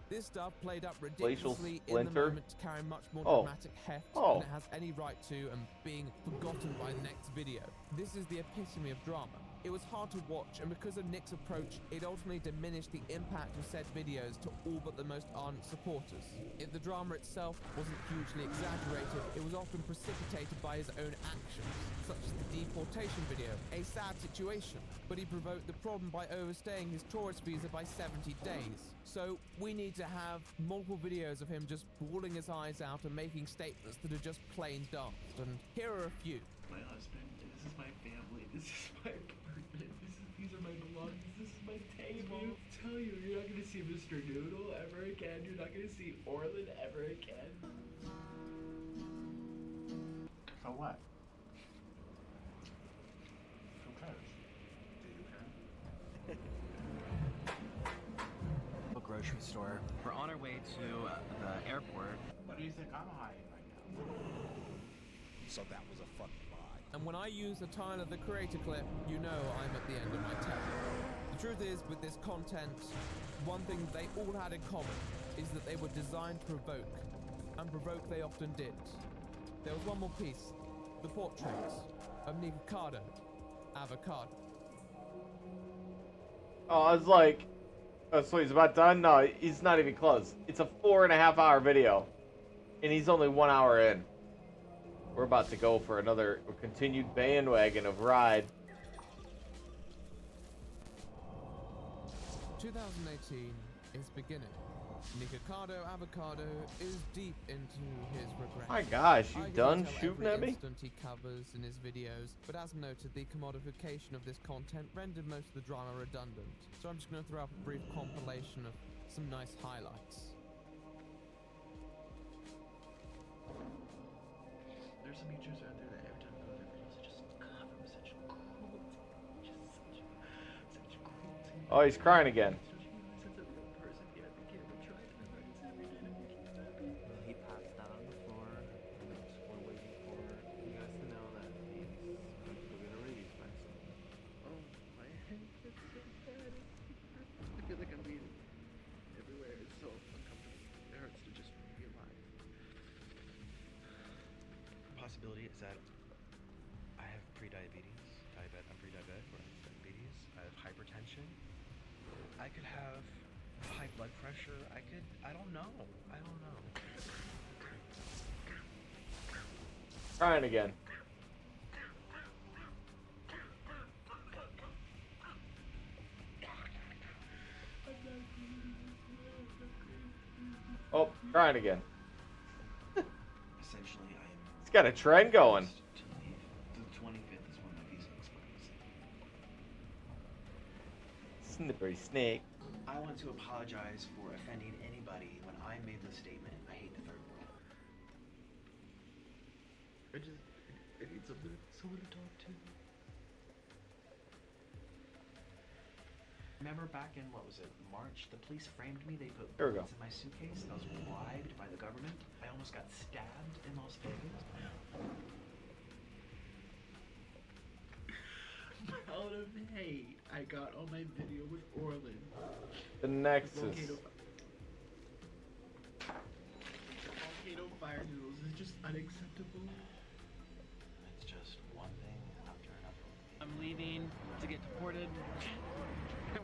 This stuff played up Glacial ridiculously in the Splinter? moment to carry much more Oh. dramatic heft Oh. than it has any right to, and being forgotten by the next video. This is the epitome of drama. It was hard to watch, and because of Nick's approach, it ultimately diminished the impact of said videos to all but the most ardent supporters. If the drama itself wasn't hugely exaggerated, it was often precipitated by his own actions, such as the deportation video, a sad situation, but he provoked the problem by overstaying his tourist visa by 70 days. So we need to have multiple videos of him just bawling his eyes out and making statements that are just plain daft, and here are a few. My husband, this is my family, this is my apartment, these are my belongings, this is my table. I tell you, you're not gonna see Mr. Noodle ever again, you're not gonna see Orlin ever again. So what? Who cares? Do you care? A grocery store. We're on our way to the airport. What do you think I'm hiding right now? So that was a fucking lie. And when I use a tile of the creator clip, you know I'm at the end of my tether. The truth is, with this content, one thing they all had in common is that they were designed to provoke, and provoke they often did. There was one more piece, the portraits of Nikocado, Avocado. Oh, I was like, oh, so he's about done? No, he's not even close. It's a 4.5 hour video, and he's only 1 hour in. We're about to go for another continued bandwagon of ride. 2018 is beginning. Nikocado Avocado is deep into his regret. My gosh, you I can done tell shooting every at me? instant he covers in his videos, but as noted, the commodification of this content rendered most of the drama redundant. So I'm just going to throw up a brief compilation of some nice highlights. There's some YouTubers out there that every time I go to their videos, they just cover with such cruelty. Just such cruelty. Oh, he's crying again. Don't you realize that's a real person behind the camera trying their hardest every day to make you happy? He passed out on the floor, and we're waiting for you guys to know that he's going to go get a rabies vaccine. Oh, my head gets so bad. I feel like I'm bleeding everywhere. It's so uncomfortable. It hurts to just be alive. Possibility is that I have pre-diabetes, I'm pre-diabetic, or diabetes. I have hypertension. I could have high blood pressure. I don't know. Crying again. Oh, crying again. Essentially, I am. He's got a trend going. To leave. The 25th is when my visa expires. Snippery snake. I want to apologize for offending anybody when I made the statement, I hate the third world. I need someone to talk to. Remember back in, what was it, March? The police framed me, they put Here we go. bullets in my suitcase, I was bribed by the government. I almost got stabbed in Las Vegas. Out of hate, I got on my video with Orlin. The Nexus. Volcano fire noodles is just unacceptable. It's just one thing after another. I'm leaving to get deported.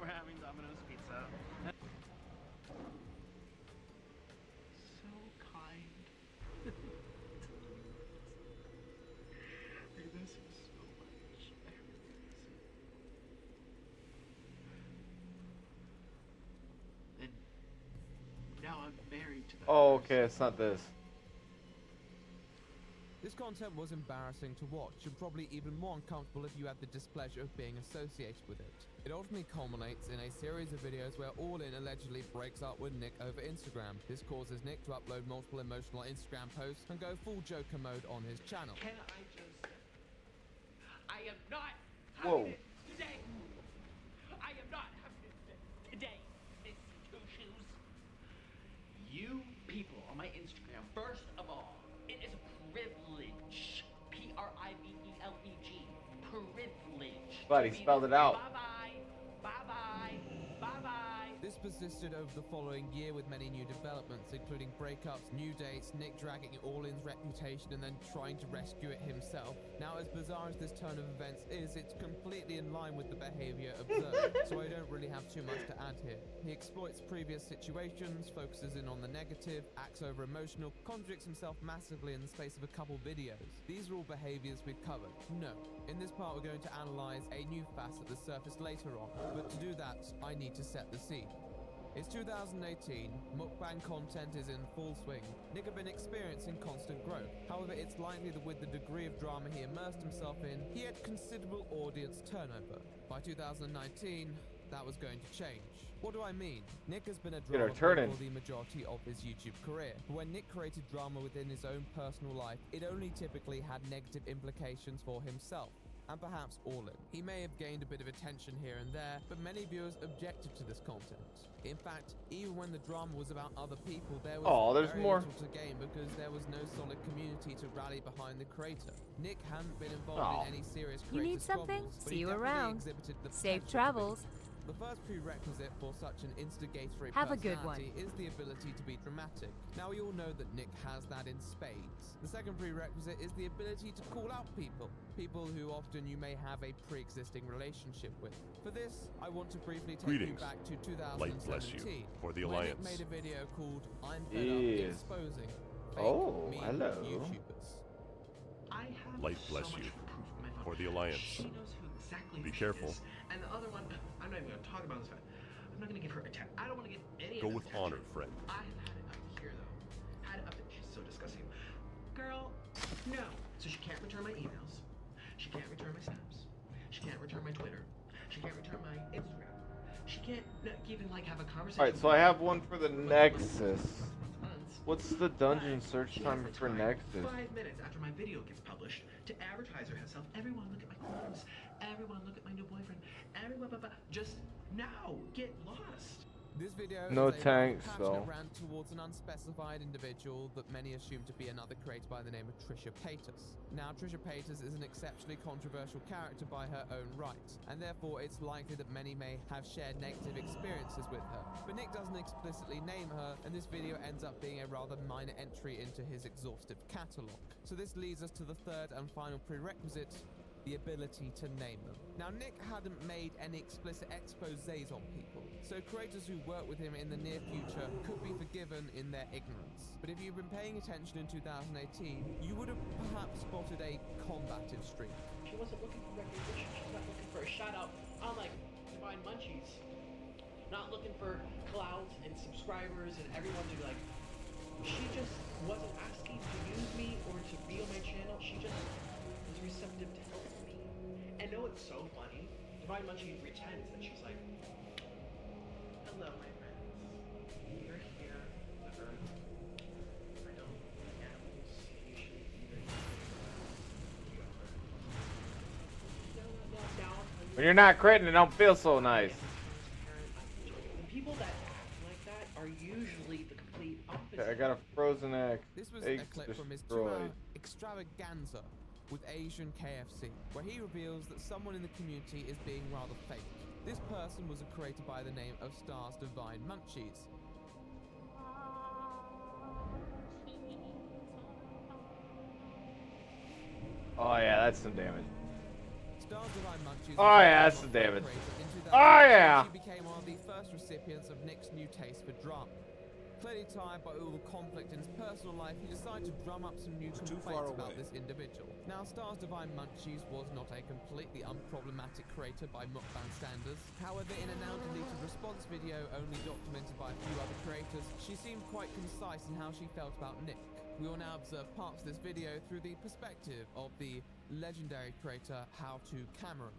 We're having Domino's pizza. So kind. I miss him so much. I really miss him. And now I'm married to that. Oh, okay, it's not this. This content was embarrassing to watch, and probably even more uncomfortable if you had the displeasure of being associated with it. It ultimately culminates in a series of videos where Orlin allegedly breaks up with Nick over Instagram. This causes Nick to upload multiple emotional Instagram posts and go full Joker mode on his channel. Can I just say, I am not Whoa. having it today. I am not having it today, Miss Two Shoes. You people on my Instagram, first of all, it is a privilege. P-R-I-V-E-L-E-G. Privilege. But he spelled it out. Bye-bye. Bye-bye. Bye-bye. This persisted over the following year with many new developments, including breakups, new dates, Nick dragging Orlin's reputation and then trying to rescue it himself. Now, as bizarre as this turn of events is, it's completely in line with the behavior observed, so I don't really have too much to add here. He exploits previous situations, focuses in on the negative, acts over emotional, contradicts himself massively in the space of a couple videos. These are all behaviors we've covered. No. In this part, we're going to analyze a new facet that surfaced later on, but to do that, I need to set the scene. It's 2018, mukbang content is in full swing. Nick had been experiencing constant growth. However, it's likely that with the degree of drama he immersed himself in, he had considerable audience turnover. By 2019, that was going to change. What do I mean? Nick has been a drama for the majority of his YouTube career, but when Nick created drama within his own personal life, it only typically had negative implications for himself, and perhaps Orlin. He may have gained a bit of attention here and there, but many viewers objected to this content. In fact, even when the drama was about other people, there was very little to gain because there was no solid community to rally behind the creator. Nick hadn't been involved in any serious creative You need something? squabbles, but See he you definitely around. exhibited the Safe potential to be. travels. The first prerequisite for such an instigatory Have a good one. personality is the ability to be dramatic. Now we all know that Nick has that in spades. The second prerequisite is the ability to call out people who often you may have a pre-existing relationship with. For this, I want to briefly take you back to 2017, Light bless you for the where Alliance. Nick made a video called "I'm Fed Up Exposing Fake Meme YouTubers." Light bless you for the Alliance. She knows who exactly Be who she careful. is. And the other one, I'm not even going to talk about this fact. I'm not going to give her attention. I don't want to give any Go of them with honor, friend. I have had it up here, though. Had it up there. She's so disgusting. Girl, no. So she can't return my emails. She can't return my snaps. She can't return my Twitter. She can't return my Instagram. She can't even, like, have a conversation. Alright, so I have one for the Nexus. What's the dungeon search time for Nexus? 5 minutes after my video gets published to advertise herself. Everyone look at my clothes. Everyone look at my new boyfriend. Everyone, just now get lost. This video No is a tanks, passionate though. rant towards an unspecified individual that many assume to be another creator by the name of Trisha Paytas. Now, Trisha Paytas is an exceptionally controversial character by her own right, and therefore it's likely that many may have shared negative experiences with her. But Nick doesn't explicitly name her, and this video ends up being a rather minor entry into his exhaustive catalogue. So this leads us to the third and final prerequisite, the ability to name them. Now, Nick hadn't made any explicit exposés on people, so creators who work with him in the near future could be forgiven in their ignorance. But if you've been paying attention in 2018, you would have perhaps spotted a combative streak. She wasn't looking for recognition. She's not looking for a shout out on like Divine Munchies. Not looking for clout and subscribers and everyone to like. She just wasn't asking to use me or to be on my channel. She just was receptive to help me. And know it's so funny. Divine Munchie pretends that she's like, hello, my friends. You're here. The earth. I don't like animals. You should either When you're not critting, it don't feel so nice. The people that act like that are usually the complete opposite. Okay, I got a frozen egg. This was Eggs a clip from his destroyed. extravaganza with Asian KFC, where he reveals that someone in the community is being rather fake. This person was a creator by the name of Stars Divine Munchies. Oh yeah, that's some damage. Stars Divine Munchies Oh yeah, that's some damage. Oh yeah. She became one of the first recipients of Nick's new taste for drama. Clearly tired by all the conflict in his personal life, he decided to drum up some new complaints about this individual. Now, Stars Divine Munchies was not a completely unproblematic creator by mukbang standards. However, in a now deleted response video only documented by a few other creators, she seemed quite concise in how she felt about Nick. We will now observe parts of this video through the perspective of the legendary creator How To Cameron.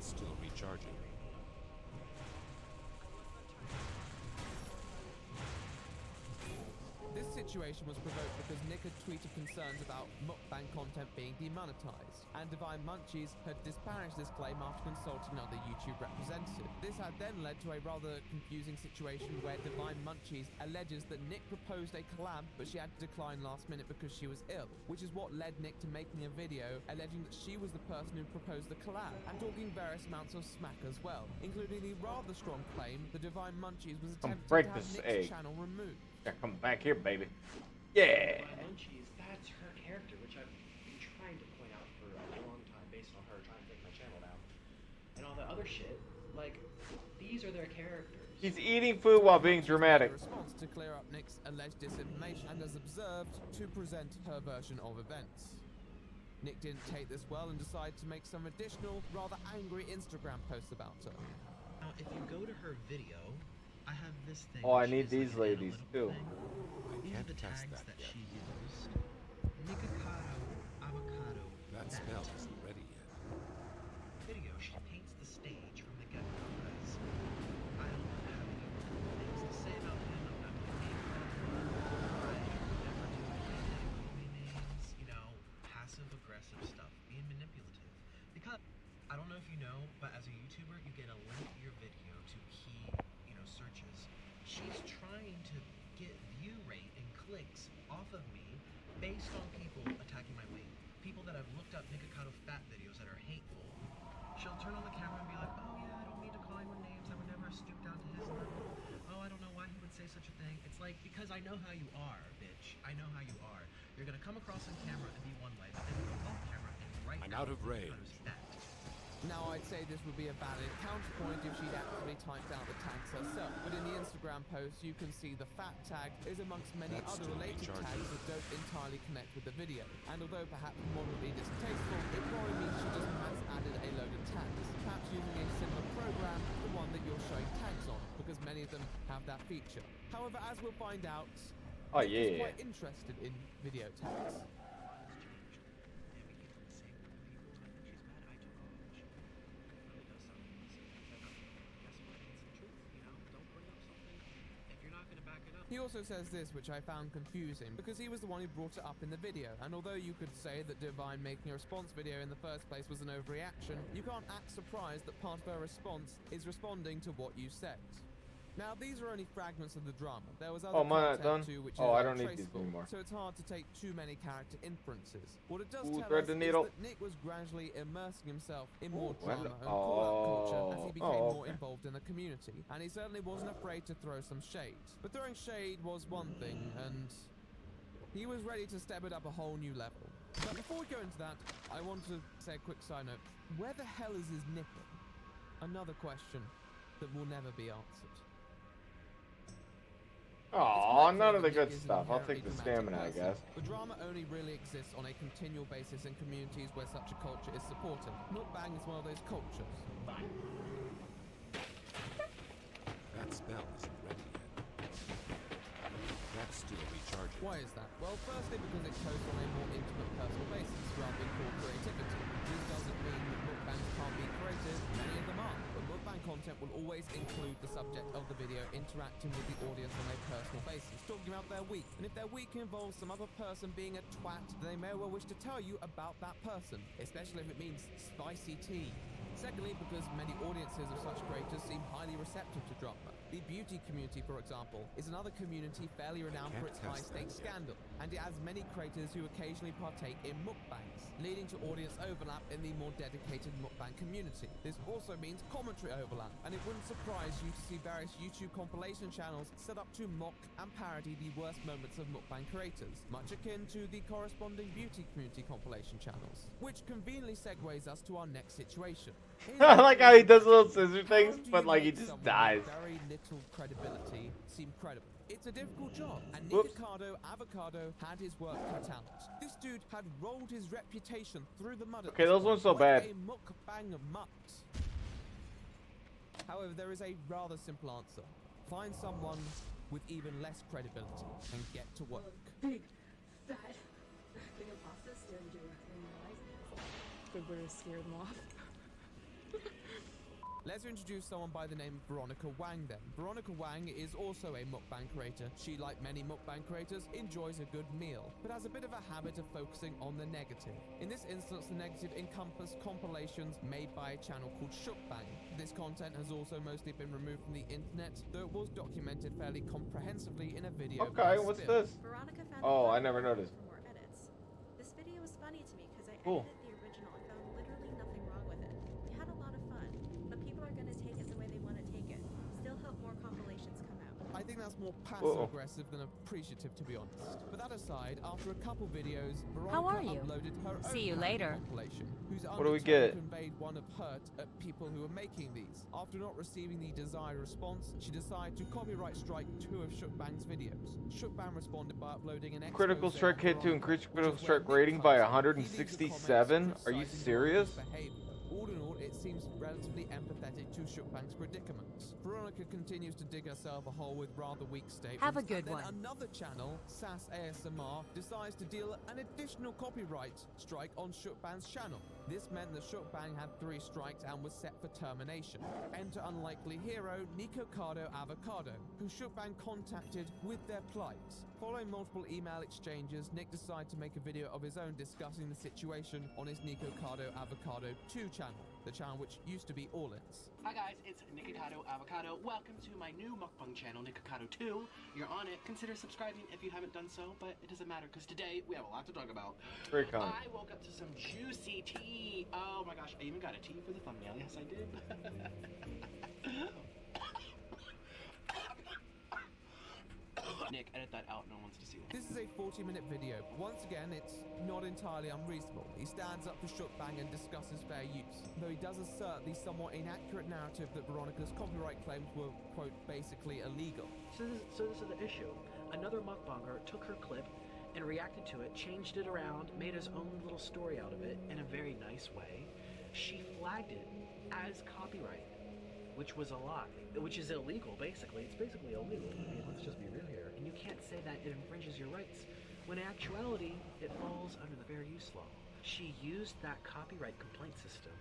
That's still recharging. This situation was provoked because Nick had tweeted concerns about mukbang content being demonetized, and Divine Munchies had disparaged this claim after consulting another YouTube representative. This had then led to a rather confusing situation where Divine Munchies alleges that Nick proposed a collab, but she had to decline last minute because she was ill, which is what led Nick to making a video alleging that she was the person who proposed the collab, and talking various amounts of smack as well, including the rather strong claim that Divine Munchies was attempting to break have this Nick's egg. channel removed. Yeah, come back here, baby. Yeah. Munchies, that's her character, which I've been trying to point out for a long time based on her trying to take my channel down. And all the other shit, like, these are their characters. He's eating food while being dramatic. Response to clear up Nick's alleged disinformation and, as observed, to present her version of events. Nick didn't take this well and decided to make some additional, rather angry Instagram posts about her. Now, if you go to her video, I have this thing. Oh, I need these ladies too. These are the tags that she used. Nikocado, avocado. That spell isn't ready yet. Video, she paints the stage from the get-go as I don't have any things to say about him. I'm not going to name him. I never do anything that call me names. You know, passive-aggressive stuff, being manipulative. Because I don't know if you know, but as a YouTuber, you get a link to your video to key, searches. She's trying to get view rate and clicks off of me based on people attacking my weight. People that have looked up Nikocado fat videos that are hateful. She'll turn on the camera and be like, oh yeah, I don't mean to call anyone names. I would never stoop down to his level. Oh, I don't know why he would say such a thing. It's like, because I know how you are, bitch. I know how you are. You're gonna come across on camera and be one way, but then you go off camera and right I'm out of range. Now, I'd say this would be a valid counterpoint if she'd actually typed out the tags herself, but in the Instagram post you can see the fat tag is amongst many other related tags that don't entirely connect with the video, and although perhaps moderately distasteful, it probably means she just has added a load of tags, perhaps using a similar program to the one that you're showing tags on, because many of them have that feature. However, as we'll find out, Nick is quite interested in video tags. He also says this, which I found confusing, because he was the one who brought it up in the video, and although you could say that Divine making a response video in the first place was an overreaction, you can't act surprised that part of her response is responding to what you said. Now, these are only fragments of the drama. There was other content too, which is I don't need these untraceable, anymore. so it's hard to take too many character inferences. What it does Ooh, tell thread us the is needle. that Nick was gradually immersing himself in more Ooh, drama and hello. call-out culture as he became Oh, more okay. involved in the community, and he certainly wasn't afraid to throw some shade. But throwing shade was one thing, and he was ready to step it up a whole new level. But before we go into that, I want to say a quick side note. Where the hell is his nipple? Another question that will never be answered. Aw, none of the good stuff. I'll take the stamina, I guess. The drama only really exists on a continual basis in communities where such a culture is supported. Mukbang is one of those cultures. That spell isn't ready yet. That's still recharging. Why is that? Well, firstly because it goes on a more intimate personal basis rather than core creativity. This doesn't mean that mukbangs can't be creative, many of them are, but mukbang content will always include the subject of the video interacting with the audience on a personal basis, talking about their week. And if their week involves some other person being a twat, they may well wish to tell you about that person, especially if it means spicy tea. Secondly, because many audiences of such creators seem highly receptive to drama. The beauty community, for example, is another community fairly renowned for its high-stakes scandal, and it has many creators who occasionally partake in mukbangs, leading to audience overlap in the more dedicated mukbang community. This also means commentary overlap, and it wouldn't surprise you to see various YouTube compilation channels set up to mock and parody the worst moments of mukbang creators, much akin to the corresponding beauty community compilation channels. Which conveniently segues us to our next situation. I like how he does little scissor things, but like he just dies. Very little credibility seem credible. It's a difficult job, and Nikocado Avocado had his work cut out. This dude had rolled his reputation through the mud. Okay, those weren't so bad. A mukbang mutt. However, there is a rather simple answer. Find someone with even less credibility and get to work. Big, fat, thing of pasta staring directly in your eyes. Good way to scare them off. Let's introduce someone by the name of Veronica Wang then. Veronica Wang is also a mukbang creator. She, like many mukbang creators, enjoys a good meal, but has a bit of a habit of focusing on the negative. In this instance, the negative encompass compilations made by a channel called Shukbang. This content has also mostly been removed from the internet, though it was documented fairly comprehensively in a video. Okay, what's this? Veronica found Oh, I a never noticed. for more edits. This video was funny to me because I Cool. edited the original and found literally nothing wrong with it. We had a lot of fun, but people are going to take it the way they want to take it. Still hope more compilations come out. I think that's more passive-aggressive than appreciative, to be honest. But that aside, after a couple videos, Veronica How are you? uploaded her own See you later. compilation, whose What do we undertone get? conveyed one of hurt at people who were making these. After not receiving the desired response, she decided to copyright strike 2 of Shukbang's videos. Shukbang responded by uploading an Critical expose strike on hit to Veronica, increase which critical is where strike Nick rating by comes in. He leaves the comments 167? Are you criticizing serious? Veronica's behavior. All in all, it seems relatively empathetic to Shukbang's predicament. Veronica continues to dig herself a hole with rather weak statements. Have a good and then one. Another channel, SAS ASMR, decides to deal an additional copyright strike on Shukbang's channel. This meant that Shukbang had 3 strikes and was set for termination. Enter unlikely hero Nico Cardo Avocado, who Shukbang contacted with their plight. Following multiple email exchanges, Nick decided to make a video of his own discussing the situation on his Nico Cardo Avocado 2 channel, the channel which used to be All-Ins. Hi guys, it's Nikocado Avocado. Welcome to my new mukbang channel, Nikocado 2. You're on it. Consider subscribing if you haven't done so, but it doesn't matter because today we have a lot to talk about. Very kind. I woke up to some juicy tea. Oh my gosh, I even got a tea for the thumbnail. Yes, I did. Nick, edit that out. No one wants to see that. This is a 40-minute video. Once again, it's not entirely unreasonable. He stands up for Shukbang and discusses fair use, though he does assert the somewhat inaccurate narrative that Veronica's copyright claims were, quote, basically illegal. So this is the issue. Another mukbanger took her clip and reacted to it, changed it around, made his own little story out of it in a very nice way. She flagged it as copyright, which was a lie, which is illegal, basically. It's basically illegal. I mean, let's just be real here. And you can't say that it infringes your rights, when in actuality, it falls under the fair use law. She used that copyright complaint system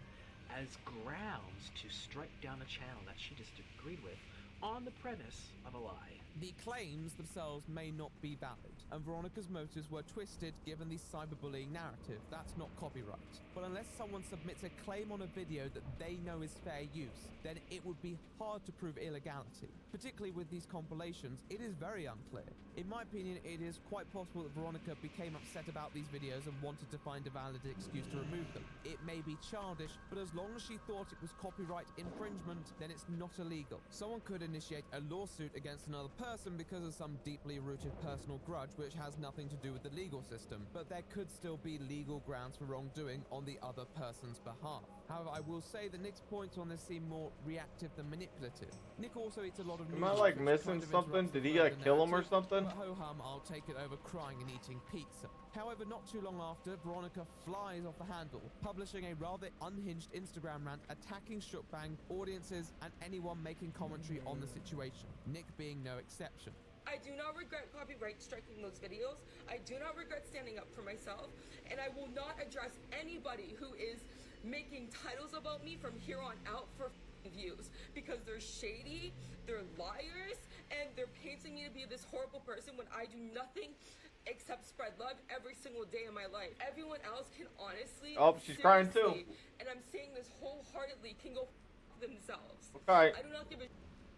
as grounds to strike down a channel that she disagreed with on the premise of a lie. The claims themselves may not be valid, and Veronica's motives were twisted given the cyberbullying narrative. That's not copyright. But unless someone submits a claim on a video that they know is fair use, then it would be hard to prove illegality. Particularly with these compilations, it is very unclear. In my opinion, it is quite possible that Veronica became upset about these videos and wanted to find a valid excuse to remove them. It may be childish, but as long as she thought it was copyright infringement, then it's not illegal. Someone could initiate a lawsuit against another person because of some deeply rooted personal grudge which has nothing to do with the legal system, but there could still be legal grounds for wrongdoing on the other person's behalf. However, I will say that Nick's points on this seem more reactive than manipulative. Nick also eats a lot of Am I like missing something? Did he like kill him or something? But ho-hum, I'll take it over crying and eating pizza. However, not too long after, Veronica flies off the handle, publishing a rather unhinged Instagram rant attacking Shukbang, audiences, and anyone making commentary on the situation, Nick being no exception. I do not regret copyright striking those videos. I do not regret standing up for myself, and I will not address anybody who is making titles about me from here on out for views, because they're shady, they're liars, and they're painting me to be this horrible person when I do nothing except spread love every single day of my life. Everyone else can honestly, Oh, she's crying too. and I'm saying this wholeheartedly, can go themselves. Okay. I do not give a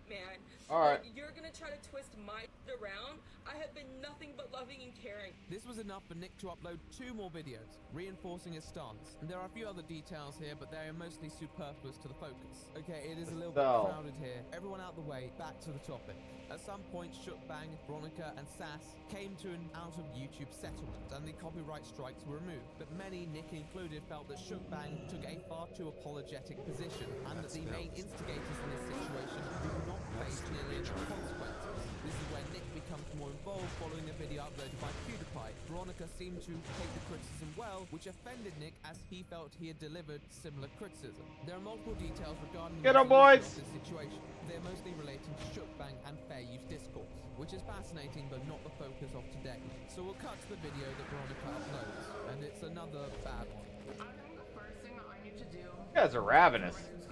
man. All right. Like, you're gonna try to twist my around. I have been nothing but loving and caring. This was enough for Nick to upload 2 more videos, reinforcing his stance. And there are a few other details here, but they are mostly superfluous to the focus. Okay, it is a little bit crowded here. Everyone out the way, back to the topic. At some point, Shukbang, Veronica, and SAS came to an out-of-YouTube settlement, and the copyright strikes were removed. But many, Nick included, felt that Shukbang took a far too apologetic position, and that the main instigators in this situation do not face nearly enough consequences. This is where Nick becomes more involved following a video uploaded by PewDiePie. Veronica seemed to take the criticism well, which offended Nick as he felt he had delivered similar criticism. There are multiple details regarding the resolution of this situation. They're mostly relating to Shukbang and fair use discourse, which is fascinating but not the focus of today. So we'll cut to the video that Veronica uploads, and it's another bad one. I think the first thing that I need to do You guys are ravenous. is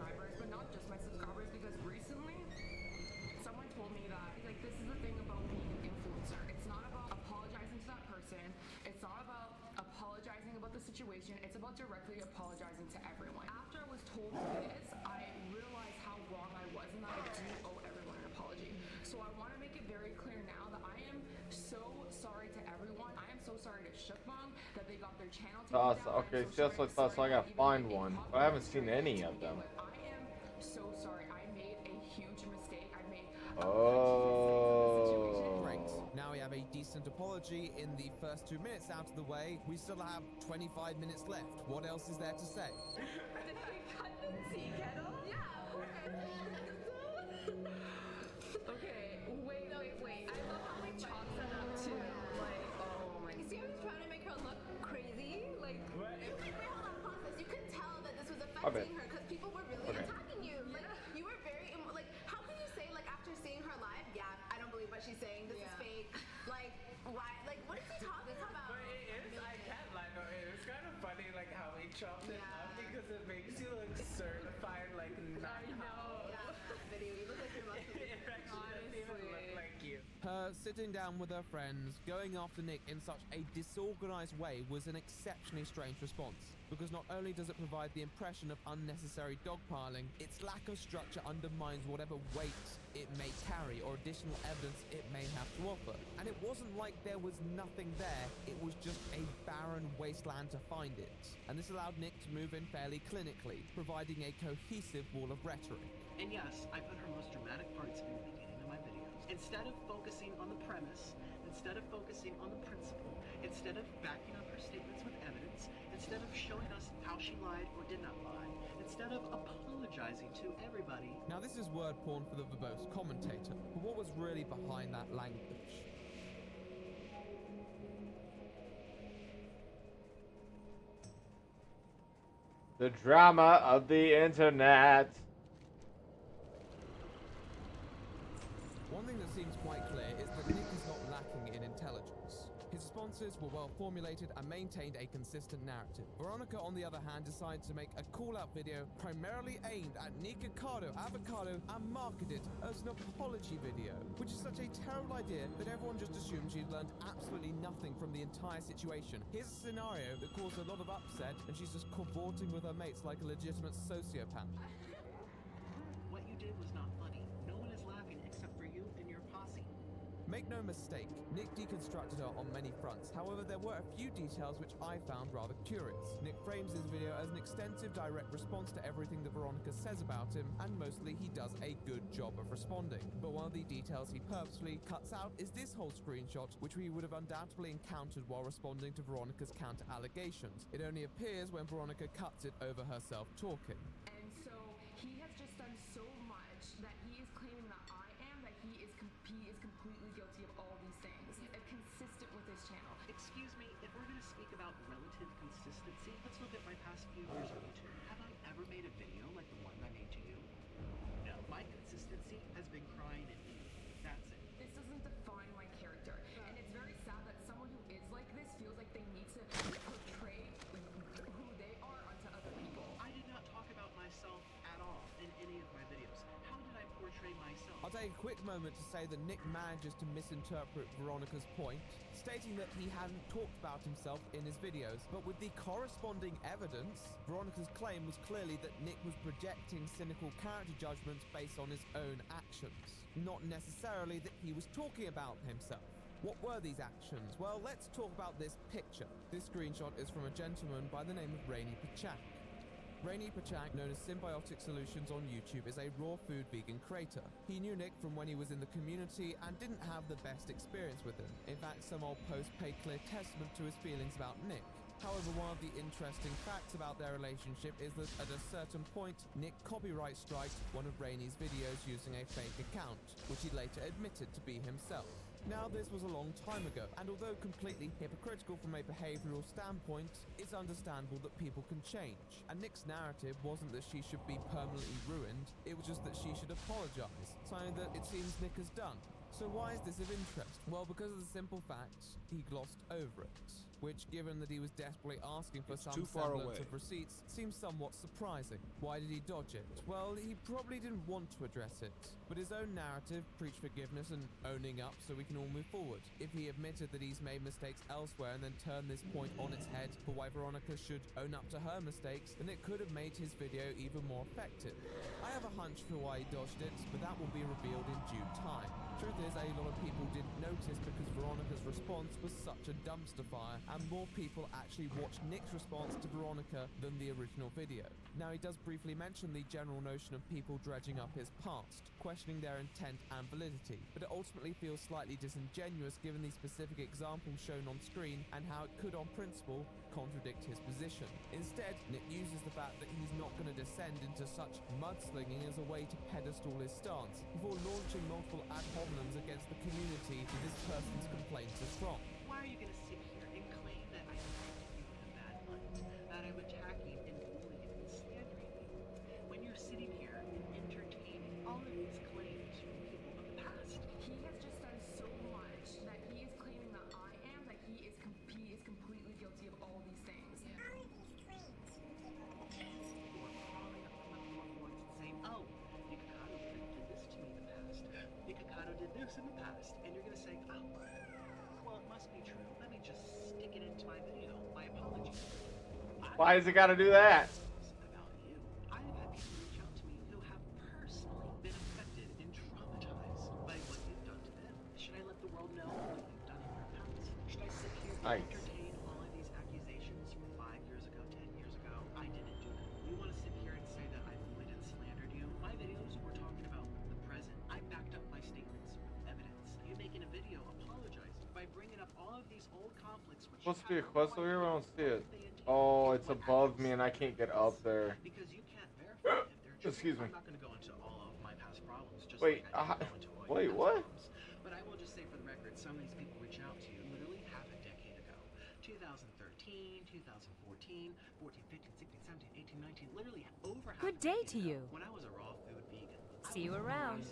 they got their channel taken Thus, down. okay, I'm see, that's what I thought, so I gotta find one. But I haven't seen any of them. I am so sorry. I made a huge mistake. I made Oh. Great. Now we have a decent apology in the first 2 minutes out of the way. We still have 25 minutes left. What else is there to say? Did I cut the tea kettle? Yeah. Okay, wait. I love how he chalks that up too. Like, oh my. You see how he's trying to make her look crazy? Like, wait, hold on, pause this. You could tell that this was affecting her because people were really attacking you. Like, you were very, like, how can you say, like, after seeing her live, yeah, I don't believe what she's saying, this is fake. Like, why? Like, what is he talking about? But it is, I can't lie, no, it is kind of funny, like, how he chopped it up because it makes you look certified, like, not Video, you look like you're about to It actually doesn't even look like you. Her sitting down with her friends, going after Nick in such a disorganized way was an exceptionally strange response. Because not only does it provide the impression of unnecessary dogpiling, its lack of structure undermines whatever weight it may carry or additional evidence it may have to offer. And it wasn't like there was nothing there, it was just a barren wasteland to find it. And this allowed Nick to move in fairly clinically, providing a cohesive wall of rhetoric. And yes, I put her most dramatic parts in the beginning of my videos. Instead of focusing on the premise, instead of focusing on the principle, instead of backing up her statements with evidence, instead of showing us how she lied or did not lie, instead of apologizing to everybody. Now this is word porn for the verbose commentator, but what was really behind that language? The drama of the internet. One thing that seems quite clear is that Nick is not lacking in intelligence. His responses were well formulated and maintained a consistent narrative. Veronica, on the other hand, decided to make a call-out video primarily aimed at Nikocado Avocado and marketed as an apology video, which is such a terrible idea that everyone just assumed she'd learned absolutely nothing from the entire situation. Here's a scenario that caused a lot of upset, and she's just cavorting with her mates like a legitimate sociopath. What you did was not funny. No one is laughing except for you and your posse. Make no mistake, Nick deconstructed her on many fronts. However, there were a few details which I found rather curious. Nick frames his video as an extensive direct response to everything that Veronica says about him, and mostly he does a good job of responding. But one of the details he purposely cuts out is this whole screenshot, which we would have undoubtedly encountered while responding to Veronica's counter-allegations. It only appears when Veronica cuts it over herself talking. And so he has just done so much that he is claiming that I am, that he is completely guilty of all these things. Consistent with his channel. Excuse me, if we're going to speak about relative consistency, let's look at my past few years on YouTube. Have I ever made a video like the one I made to you? No. My consistency has been crying and eating. That's it. This doesn't define my character. And it's very sad that someone who is like this feels like they need to portray who they are onto other people. I did not talk about myself at all in any of my videos. How did I portray myself? I'll take a quick moment to say that Nick manages to misinterpret Veronica's point, stating that he hadn't talked about himself in his videos, but with the corresponding evidence, Veronica's claim was clearly that Nick was projecting cynical character judgments based on his own actions, not necessarily that he was talking about himself. What were these actions? Well, let's talk about this picture. This screenshot is from a gentleman by the name of Rainy Pachak. Rainy Pachak, known as Symbiotic Solutions on YouTube, is a raw food vegan creator. He knew Nick from when he was in the community and didn't have the best experience with him. In fact, some old posts pay clear testament to his feelings about Nick. However, one of the interesting facts about their relationship is that at a certain point, Nick copyright striked one of Rainy's videos using a fake account, which he later admitted to be himself. Now, this was a long time ago, and although completely hypocritical from a behavioral standpoint, it's understandable that people can change. And Nick's narrative wasn't that she should be permanently ruined, it was just that she should apologize, something that it seems Nick has done. So why is this of interest? Well, because of the simple fact, he glossed over it. Which, given that he was desperately asking for some semblance of receipts, seems somewhat surprising. Why did he dodge it? Well, he probably didn't want to address it, but his own narrative preached forgiveness and owning up so we can all move forward. If he admitted that he's made mistakes elsewhere and then turned this point on its head for why Veronica should own up to her mistakes, then it could have made his video even more effective. I have a hunch for why he dodged it, but that will be revealed in due time. Truth is, a lot of people didn't notice because Veronica's response was such a dumpster fire and more people actually watched Nick's response to Veronica than the original video. Now, he does briefly mention the general notion of people dredging up his past, questioning their intent and validity, but it ultimately feels slightly disingenuous given the specific examples shown on screen and how it could, on principle, contradict his position. Instead, Nick uses the fact that he's not going to descend into such mudslinging as a way to pedestal his stance, before launching multiple ad hominems against the community that this person's complaints are from. Why are you going to sit here and claim that I'm painting you in a bad light, that I'm attacking and bullying and slandering you, when you're sitting here entertaining all of these claims from people of the past? He has just done so much that he is claiming that I am, that he is completely guilty of all these things. People are crawling up from the floorboards and saying, oh, Nikocado did this to me in the past. Nikocado did this in the past. And you're going to say, oh, well, it must be true. Let me just stick it into my video. My apologies. Why has it got to do that? About you. I have had people reach out to me who have personally been affected and traumatized by what you've done to them. Should I let the world know what you've done in your past? Should I sit here and entertain all of these accusations from 5 years ago, 10 years ago? I didn't do that. You want to sit here and say that I bullied and slandered you? My videos were talking about the present. I backed up my statements with evidence. You making a video apologizing by bringing up all of these old conflicts which Supposed to be a quest over here, but I don't see it. Oh, it's above me and I can't get up there. because you can't verify if they're true. Excuse me. I'm not going to go into all of my past problems, just Wait, like I didn't go into all your wait, past what? problems. But I will just say for the record, some of these people reach out to you literally half a decade ago. 2013, 2014, 14, 15, 16, 17, 18, 19, literally over half Good a day decade to you. ago, when I was a raw food vegan. See you around.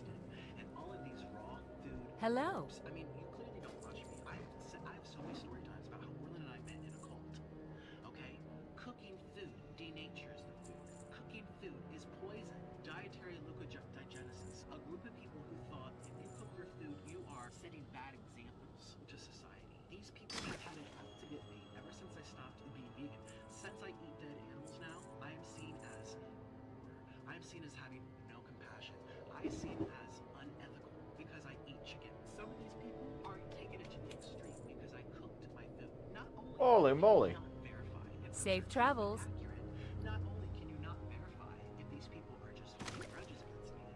And all of these raw food Hello. groups, I mean, you clearly don't watch me. I have so many story times about how Orlin and I met in a cult. Okay? Cooking food denatures the food. Cooking food is poison. Dietary leukogenesis. A group of people who thought if you cook your food, you are setting bad examples to society. These people have had it up to get me ever since I stopped being vegan. Since I eat dead animals now, I am seen as I am seen as having no compassion. I am seen as unethical because I eat chicken. Some of these people are taking it to the extreme because I cooked my food. Not only Holy moly. can you not verify if the Safe truth is travels. accurate, not only can you not verify if these people are just holding grudges against me,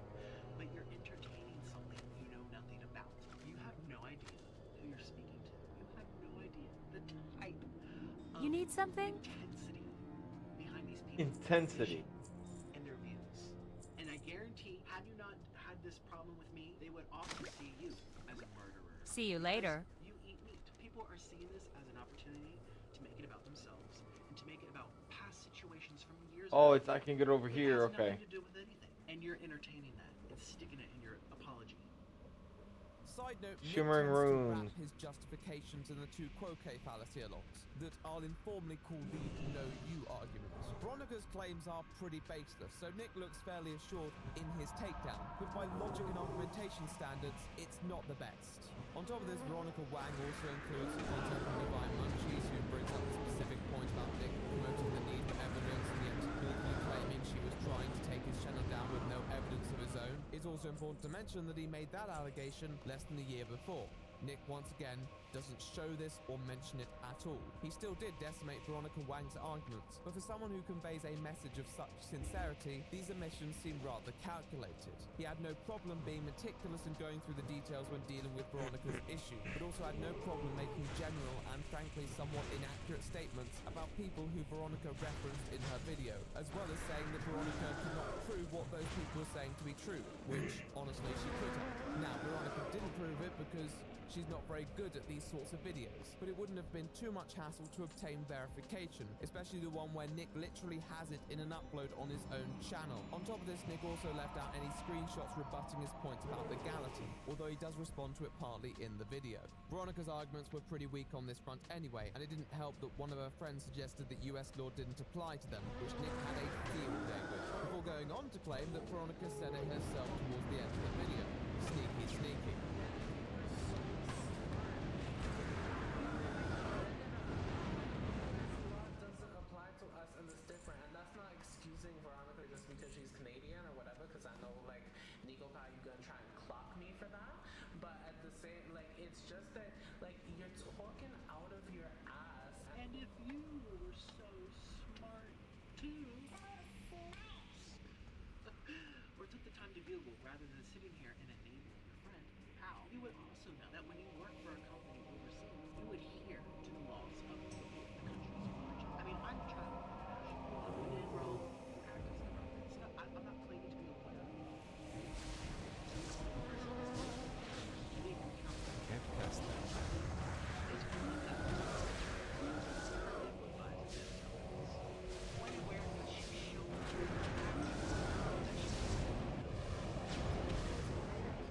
but you're entertaining something you know nothing about. You have no idea who you're speaking to. You have no idea the type of You need something? intensity behind these people's Intensity. positions and their views. And I guarantee, had you not had this problem with me, they would also see you as a murderer. See you later. You eat meat. People are seeing this as an opportunity to make it about themselves and to make it about past situations from years Oh, ago. it's I can get over It here. has Okay. nothing to do with anything. And you're entertaining that and sticking it in your apology. Side note, Nick Shimmering tends to wrap runes. his justifications in the tu quoque fallacy a lot, that I'll informally call the no-you argument. Veronica's claims are pretty baseless, so Nick looks fairly assured in his takedown, but by logic and argumentation standards, it's not the best. On top of this, Veronica Wang also includes content from Divine Munchies, who brings up the specific point about Nick promoting the need for evidence and yet willfully claiming she was trying to take his channel down with no evidence of his own. It's also important to mention that he made that allegation less than a year before. Nick, once again, doesn't show this or mention it at all. He still did decimate Veronica Wang's arguments, but for someone who conveys a message of such sincerity, these omissions seem rather calculated. He had no problem being meticulous and going through the details when dealing with Veronica's issue, but also had no problem making general and frankly somewhat inaccurate statements about people who Veronica referenced in her video, as well as saying that Veronica could not prove what those people were saying to be true, which, honestly, she could have. Now, Veronica didn't prove it because she's not very good at these sorts of videos, but it wouldn't have been too much hassle to obtain verification, especially the one where Nick literally has it in an upload on his own channel. On top of this, Nick also left out any screenshots rebutting his points about legality, although he does respond to it partly in the video. Veronica's arguments were pretty weak on this front anyway, and it didn't help that one of her friends suggested that US law didn't apply to them, which Nick had a field day with, before going on to claim that Veronica said it herself towards the end of the video. Sneaky, sneaky. Doesn't apply to us and it's different, and that's not excusing Veronica just because she's Canadian or whatever, because I know like Nico Kai, you gonna try and clock me for that, but at the same, like, it's just that like you're talking out of your ass You were so smart too. Or took the time to Google rather than sitting here and enabling your friend. How? You would also know that when you work for a company overseas, you adhere to the laws of the countries of origin. I mean, I've traveled internationally. I've been in Rome, practiced in Rome. It's not, I'm not claiming to be a lawyer. Can't cast that. When and where did she show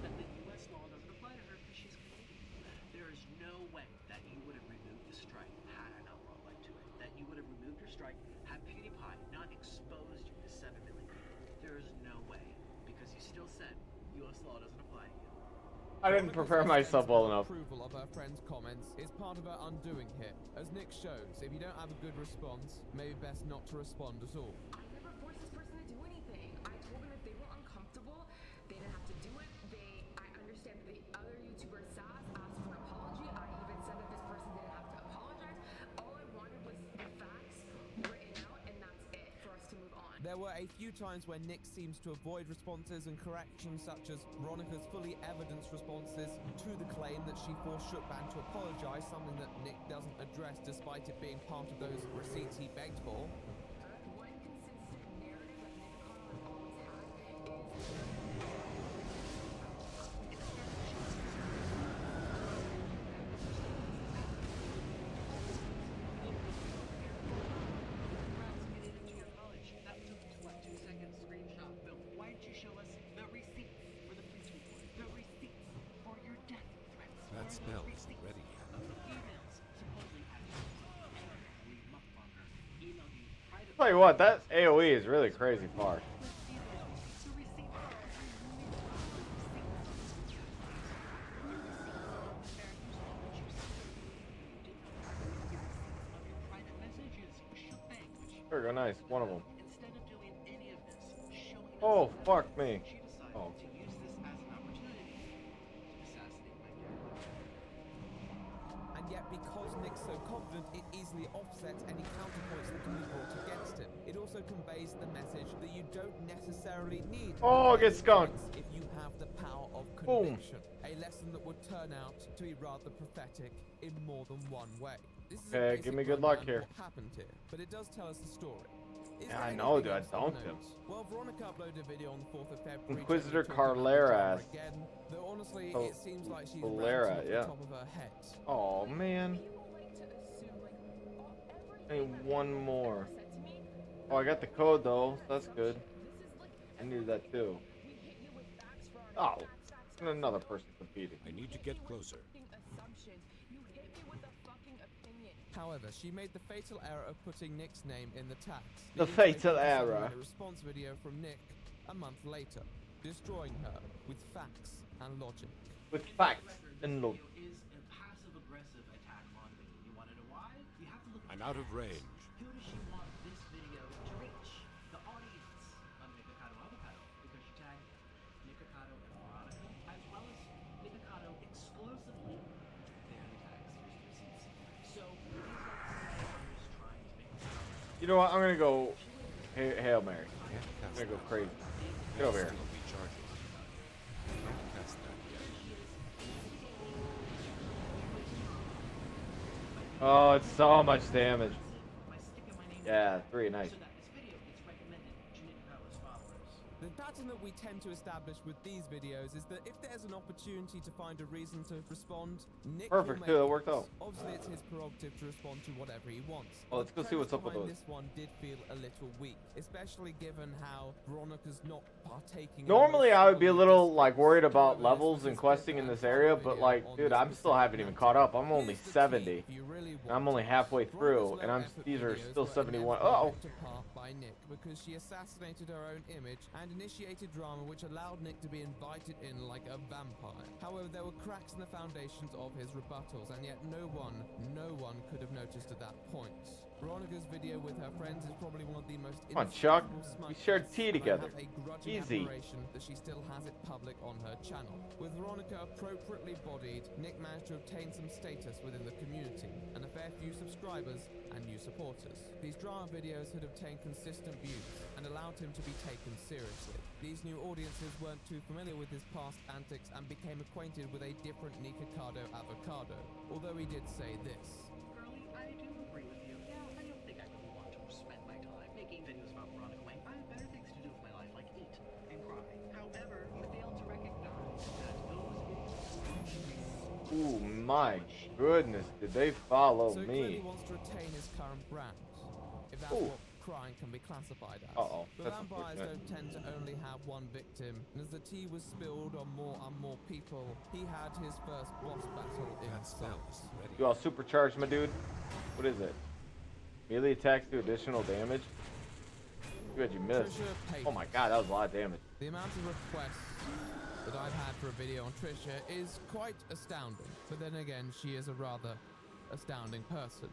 that the U.S. law doesn't apply to her because she's Canadian? There is no way that you would have removed the strike had I not brought light to it. That you would have removed your strike had PewDiePie not exposed you to 7 million people. There is no way, because you still said U.S. law doesn't apply to you. I didn't prepare myself well enough. Approval of her friend's comments is part of her undoing here. As Nick shows, if you don't have a good response, maybe best not to respond at all. I never forced this person to do anything. I told them if they were uncomfortable, they didn't have to do it. I understand that the other YouTuber Sass asked for an apology. I even said that this person didn't have to apologize. All I wanted was the facts written out, and that's it for us to move on. There were a few times where Nick seems to avoid responses and corrections, such as Veronica's fully evidenced responses to the claim that she forced Shookban to apologize, something that Nick doesn't address despite it being part of those receipts he begged for. One consistent narrative that Nick Connor always had That spell isn't ready yet. Tell you what, that AoE is really crazy far. There we go, nice. One of them. Oh, fuck me. Oh. And yet, because Nick's so confident, it easily offsets any counterpoints that can be brought against him. It also conveys the message that you don't necessarily need get skunked. if you have the power of conviction. A lesson that would turn out to be rather prophetic in more than one way. This is Okay, give me good luck here. What happened here, but it does tell us the story. Yeah, I know, dude. I dunked him. Well, Veronica uploaded a video on the 4th of February. Inquisitor Carlera. Again, though honestly, Oh, it seems like she's Valera, ranting yeah. off the top of her head. Oh, man. I need one more. Oh, I got the code, though. That's good. I needed that, too. Oh, and another person competing. I need to get closer. However, she made the fatal error of putting Nick's name in the tags. The fatal error. A response video from Nick a month later, destroying her with facts and logic. With facts and logic. Is a passive-aggressive attack on me. You want to know why? You have to look at I'm out of range. Who does she want this video to reach? The audience of Nikocado Avocado, because she tagged Nikocado and Veronica, as well as Nikocado exclusively. There are the tags. Here's the receipts. So these are trying to make. You know what? I'm gonna go Hail Mary. I'm gonna go crazy. Get over here. Oh, it's so much damage. Yeah, 3, nice. The pattern that we tend to establish with these videos is that if there's an opportunity to find a reason to respond, Nick will Perfect, make too. That it. worked out. Obviously, it's his prerogative to respond to whatever he wants. Well, let's go see what's up with Behind those. This one did feel a little weak, especially given how Veronica's not partaking. Normally, I would be a little like worried about levels and questing in this area, but like, dude, I'm still haven't even caught up. I'm only 70. And I'm only halfway through, and these are still 71. Oh. By Nick because she assassinated her own image and initiated drama which allowed Nick to be invited in like a vampire. However, there were cracks in the foundations of his rebuttals, and yet no one could have noticed at that point. Veronica's video with her friends is probably one of the most Come on, Chuck. insufferable We shared smut tea fests, and together. I have a grudging Easy. admiration that she still has it public on her channel. With Veronica appropriately bodied, Nick managed to obtain some status within the community, and a fair few subscribers and new supporters. These drama videos had obtained consistent views and allowed him to be taken seriously. These new audiences weren't too familiar with his past antics and became acquainted with a different Nikocado Avocado, although he did say this. Girlie, I do agree with you. Yeah, I don't think I really want to spend my time making videos about Veronica Wang. I have better things to do with my life, like eat and cry. However, you fail to recognize that those videos... Ooh, my goodness, did they follow So he me? clearly wants to retain his current brand, if that's Ooh. what crying can be classified as. Uh-oh, The that's vampires unfortunate. don't tend to only have one victim, and as the tea was spilled on more people, he had his first boss battle in sight. You all supercharged, my dude? What is it? Melee attacks do additional damage? Good, you missed. Trisha Oh my god, that was a lot of damage. The amount of requests that I've had for a video on Trisha is quite astounding, but then again, she is a rather astounding person.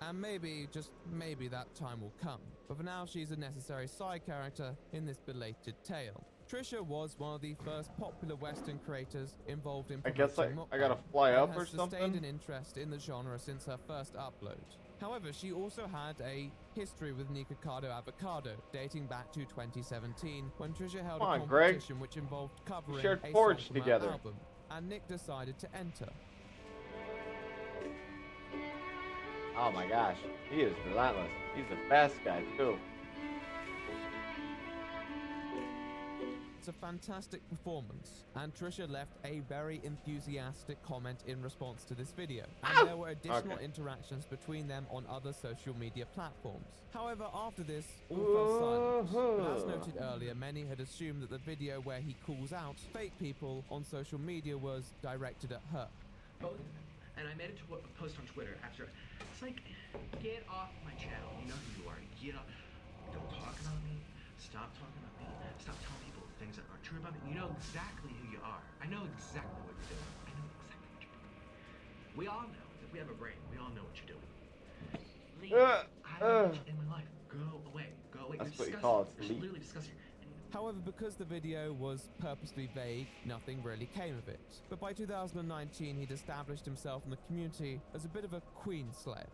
And maybe, just maybe, that time will come. But for now, she's a necessary side character in this belated tale. Trisha was one of the first popular Western creators involved in I guess promoting I gotta fly and up or has sustained something? an interest in the genre since her first upload. However, she also had a history with Nikocado Avocado, dating back to 2017, when Trisha held Come a on, Greg. competition which involved covering shared a Forge song from her together. album, and Nick decided to enter. Oh my gosh, he is relentless. He's the best guy too. It's a fantastic performance, and Trisha left a very enthusiastic comment in response to this video, and there were additional interactions between them on other social media platforms. However, after this, all fell silent. But as noted earlier, many had assumed that the video where he calls out fake people on social media was directed at her. Both of them. And I made a post on Twitter after. It's like, get off my channel. You know who you are. Get off. Don't talk about me. Stop talking about me. Stop telling people things that aren't true about me. You know exactly who you are. I know exactly what you're doing. I know exactly what you're doing. We all know that we have a brain. We all know what you're doing. Leave. I have in my life. Go away. Go away. That's You're what you disgusting. call it, You're sleep. literally disgusting. However, because the video was purposely vague, nothing really came of it. But by 2019, he'd established himself in the community as a bit of a queen slayer.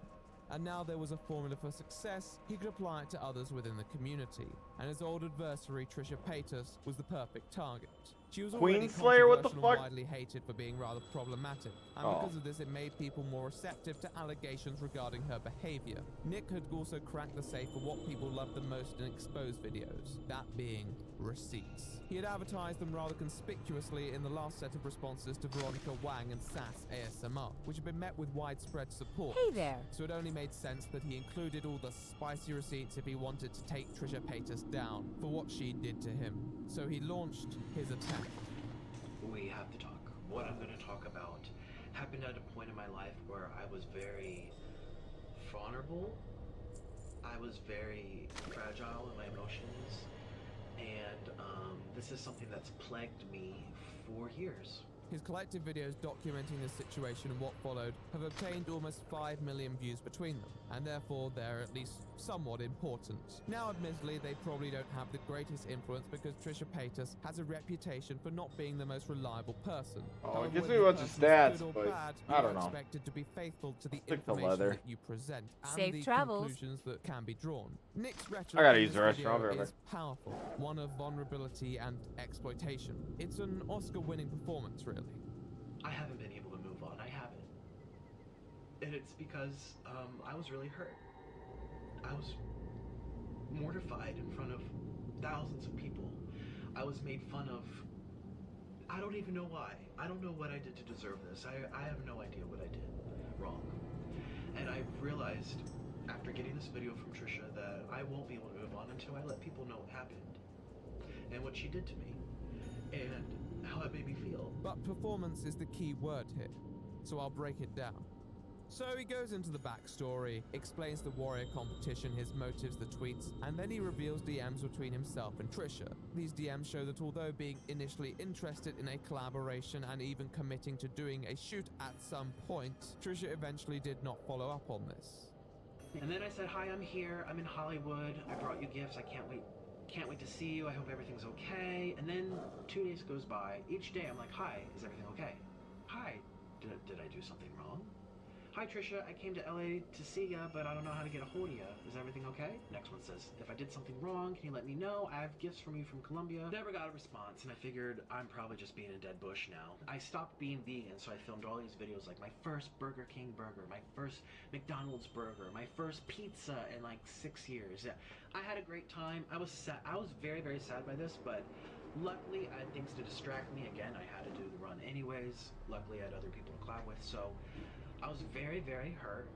And now there was a formula for success, he could apply it to others within the community. And his old adversary, Trisha Paytas, was the perfect target. She was already Queen Slayer, what the controversial and fuck? widely hated for being rather problematic, and Oh. because of this it made people more receptive to allegations regarding her behavior. Nick had also cracked the safe for what people loved the most in exposed videos, that being receipts. He had advertised them rather conspicuously in the last set of responses to Veronica Wang and Sass ASMR, which had been met with widespread support. Hey there. So it only made sense that he included all the spicy receipts if he wanted to take Trisha Paytas down for what she did to him. So he launched his attack. We have to talk. What I'm going to talk about happened at a point in my life where I was very vulnerable. I was very fragile in my emotions. And this is something that's plagued me for years. His collective videos documenting this situation and what followed have obtained almost 5 million views between them, and therefore they're at least somewhat important. Now, admittedly, they probably don't have the greatest influence because Trisha Paytas has a reputation for not being the most reliable person. Oh, it However, gives whether me a bunch the of person is stats, good or but bad, I you don't are know. expected to be faithful to the Stick to information leather. that you present and Safe the travels. conclusions that can be drawn. Nick's I rhetoric gotta in use the this restaurant, video I'll be is powerful, one of vulnerability and exploitation. It's an Oscar-winning performance, really. I haven't been able to move on. I haven't. And it's because I was really hurt. I was mortified in front of thousands of people. I was made fun of. I don't even know why. I don't know what I did to deserve this. I have no idea what I did wrong. And I realized after getting this video from Trisha that I won't be able to move on until I let people know what happened and what she did to me and how it made me feel. But performance is the key word here, so I'll break it down. So he goes into the backstory, explains the warrior competition, his motives, the tweets, and then he reveals DMs between himself and Trisha. These DMs show that although being initially interested in a collaboration and even committing to doing a shoot at some point, Trisha eventually did not follow up on this. And then I said, hi, I'm here. I'm in Hollywood. I brought you gifts. I can't wait to see you. I hope everything's okay. And then 2 days goes by. Each day I'm like, hi, is everything okay? Hi, did I do something wrong? Hi, Trisha, I came to LA to see ya, but I don't know how to get a hold of ya. Is everything okay? Next one says, if I did something wrong, can you let me know? I have gifts from you from Colombia. Never got a response, and I figured I'm probably just being a dead bush now. I stopped being vegan, so I filmed all these videos like my first Burger King burger, my first McDonald's burger, my first pizza in like 6 years. Yeah, I had a great time. I was sad. I was very, very sad by this, but luckily I had things to distract me. Again, I had to do the run anyways. Luckily I had other people to collab with, so I was very, very hurt,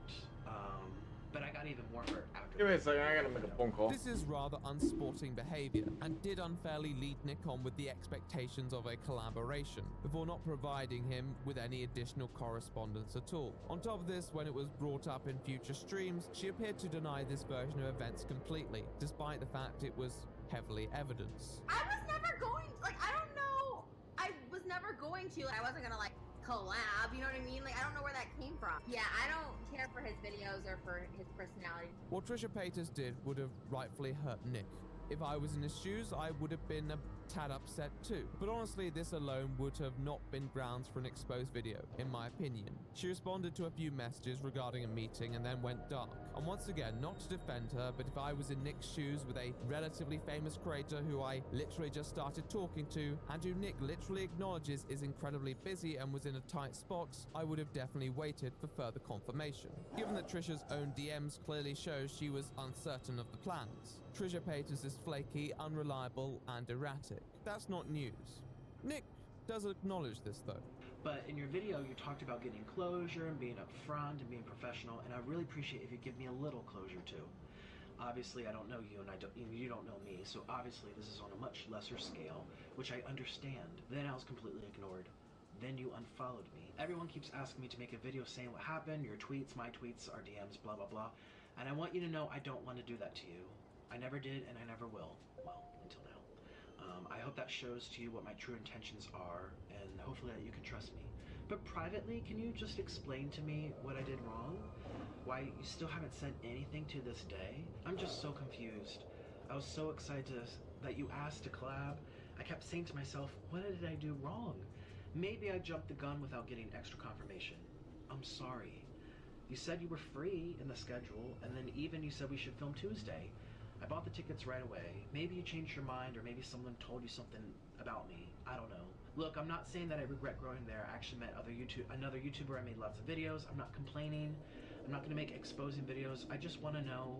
but I got even more hurt after. Give me a second, I gotta make a phone call. This is rather unsporting behavior and did unfairly lead Nick on with the expectations of a collaboration before not providing him with any additional correspondence at all. On top of this, when it was brought up in future streams, she appeared to deny this version of events completely, despite the fact it was heavily evidenced. I was never going, like, I don't know. I was never going to. I wasn't gonna, like, collab, you know what I mean? Like, I don't know where that came from. Yeah, I don't care for his videos or for his personality. What Trisha Paytas did would have rightfully hurt Nick. If I was in his shoes, I would have been a tad upset too. But honestly, this alone would have not been grounds for an exposed video, in my opinion. She responded to a few messages regarding a meeting and then went dark. And once again, not to defend her, but if I was in Nick's shoes with a relatively famous creator who I literally just started talking to, and who Nick literally acknowledges is incredibly busy and was in a tight spot, I would have definitely waited for further confirmation. Given that Trisha's own DMs clearly show she was uncertain of the plans. Trisha Paytas is flaky, unreliable, and erratic. That's not news. Nick does acknowledge this though. But in your video, you talked about getting closure and being upfront and being professional, and I really appreciate if you give me a little closure too. Obviously, I don't know you, and you don't know me, so obviously this is on a much lesser scale, which I understand. Then I was completely ignored. Then you unfollowed me. Everyone keeps asking me to make a video saying what happened, your tweets, my tweets, our DMs, blah, blah, blah. And I want you to know I don't want to do that to you. I never did, and I never will. Well, until now. I hope that shows to you what my true intentions are, and hopefully that you can trust me. But privately, can you just explain to me what I did wrong? Why you still haven't said anything to this day? I'm just so confused. I was so excited that you asked to collab. I kept saying to myself, what did I do wrong? Maybe I jumped the gun without getting extra confirmation. I'm sorry. You said you were free in the schedule, and then even you said we should film Tuesday. I bought the tickets right away. Maybe you changed your mind, or maybe someone told you something about me. I don't know. Look, I'm not saying that I regret growing there. I actually met another YouTuber. I made lots of videos. I'm not complaining. I'm not going to make exposing videos. I just want to know.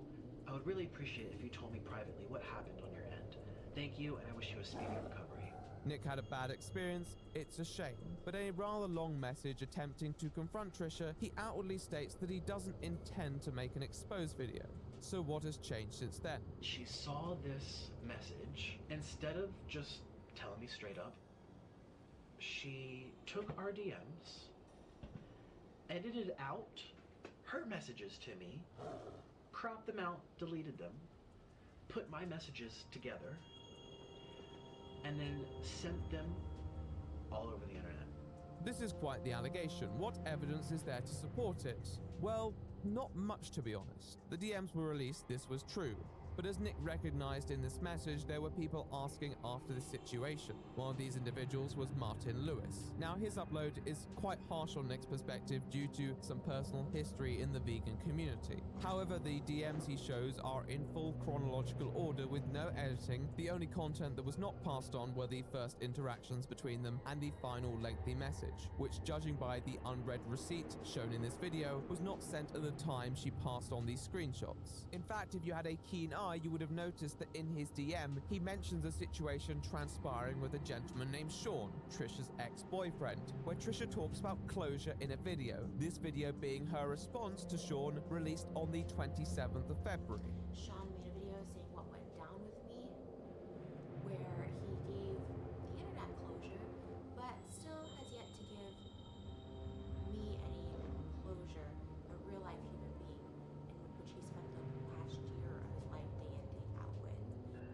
I would really appreciate it if you told me privately what happened on your end. Thank you, and I wish you a speedy recovery. Nick had a bad experience, it's a shame. But in a rather long message attempting to confront Trisha, he outwardly states that he doesn't intend to make an exposed video. So what has changed since then? She saw this message. Instead of just telling me straight up, she took our DMs, edited out her messages to me, cropped them out, deleted them, put my messages together, and then sent them all over the internet. This is quite the allegation. What evidence is there to support it? Well, not much, to be honest. The DMs were released, this was true. But as Nick recognized in this message, there were people asking after the situation. One of these individuals was Martin Lewis. Now, his upload is quite harsh on Nick's perspective due to some personal history in the vegan community. However, the DMs he shows are in full chronological order with no editing. The only content that was not passed on were the first interactions between them and the final lengthy message, which, judging by the unread receipt shown in this video, was not sent at the time she passed on these screenshots. In fact, if you had a keen eye, you would have noticed that in his DM, he mentions a situation transpiring with a gentleman named Sean, Trisha's ex-boyfriend, where Trisha talks about closure in a video, this video being her response to Sean, released on the 27th of February. Sean made a video saying what went down with me, where he gave the internet closure, but still has yet to give me any closure, a real-life human being, in which he spent the past year of his life day in, day out with.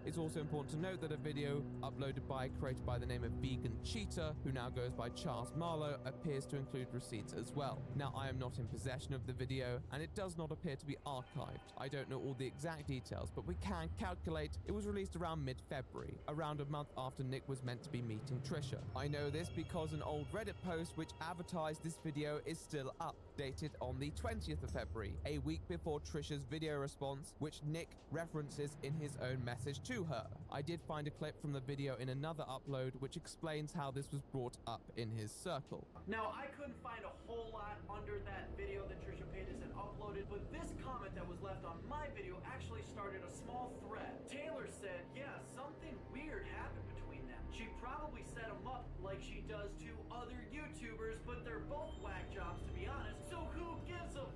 It's also important to note that a video uploaded by a creator by the name of Vegan Cheetah, who now goes by Charles Marlowe, appears to include receipts as well. Now, I am not in possession of the video, and it does not appear to be archived. I don't know all the exact details, but we can calculate it was released around mid-February, around a month after Nick was meant to be meeting Trisha. I know this because an old Reddit post which advertised this video is still up, dated on the 20th of February, a week before Trisha's video response, which Nick references in his own message to her. I did find a clip from the video in another upload which explains how this was brought up in his circle. Now, I couldn't find a whole lot under that video that Trisha Paytas had uploaded, but this comment that was left on my video actually started a small thread. Taylor said, yeah, something weird happened between them. She probably set them up like she does to other YouTubers, but they're both whack jobs, to be honest, so who gives a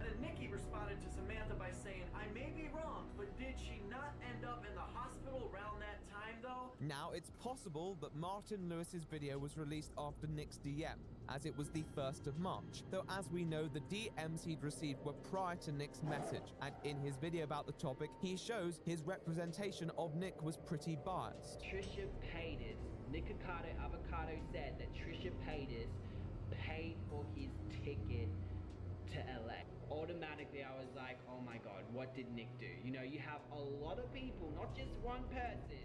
And then Nikki responded to Samantha by saying, I may be wrong, but did she not end up in the hospital around that time, though? Now, it's possible that Martin Lewis's video was released after Nick's DM, as it was the 1st of March, though as we know, the DMs he'd received were prior to Nick's message, and in his video about the topic, he shows his representation of Nick was pretty biased. Trisha Paytas, Nick Avocado said that Trisha Paytas paid for his ticket to LA. Automatically I was like, oh my god, what did Nick do? You know, you have a lot of people, not just one person,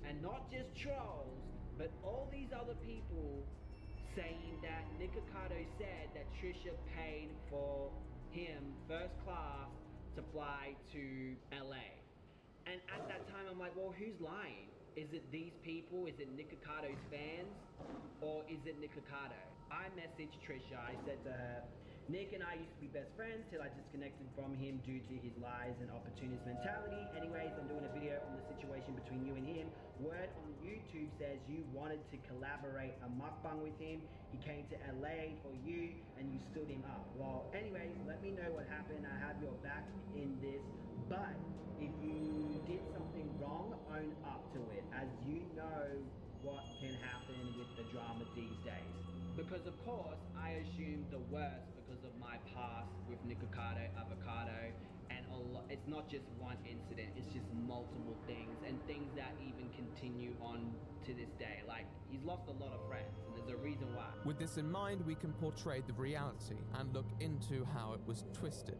and not just trolls, but all these other people saying that Nick Ocado said that Trisha paid for him first class to fly to LA. And at that time I'm like, well, who's lying? Is it these people? Is it Nick Ocado's fans? Or is it Nick Ocado? I messaged Trisha, I said to her, Nick and I used to be best friends till I disconnected from him due to his lies and opportunist mentality. Anyways, I'm doing a video on the situation between you and him. Word on YouTube says you wanted to collaborate a mukbang with him. He came to LA for you and you stood him up. Well, anyways, let me know what happened. I have your back in this. But if you did something wrong, own up to it. As you know what can happen with the drama these days. Because of course, I assumed the worst because of my past with Nick Avocado, and it's not just one incident, it's just multiple things, and things that even continue on to this day. Like, he's lost a lot of friends, and there's a reason why. With this in mind, we can portray the reality and look into how it was twisted.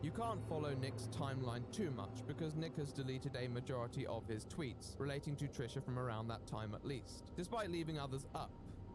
You can't follow Nick's timeline too much because Nick has deleted a majority of his tweets relating to Trisha from around that time at least, despite leaving others up.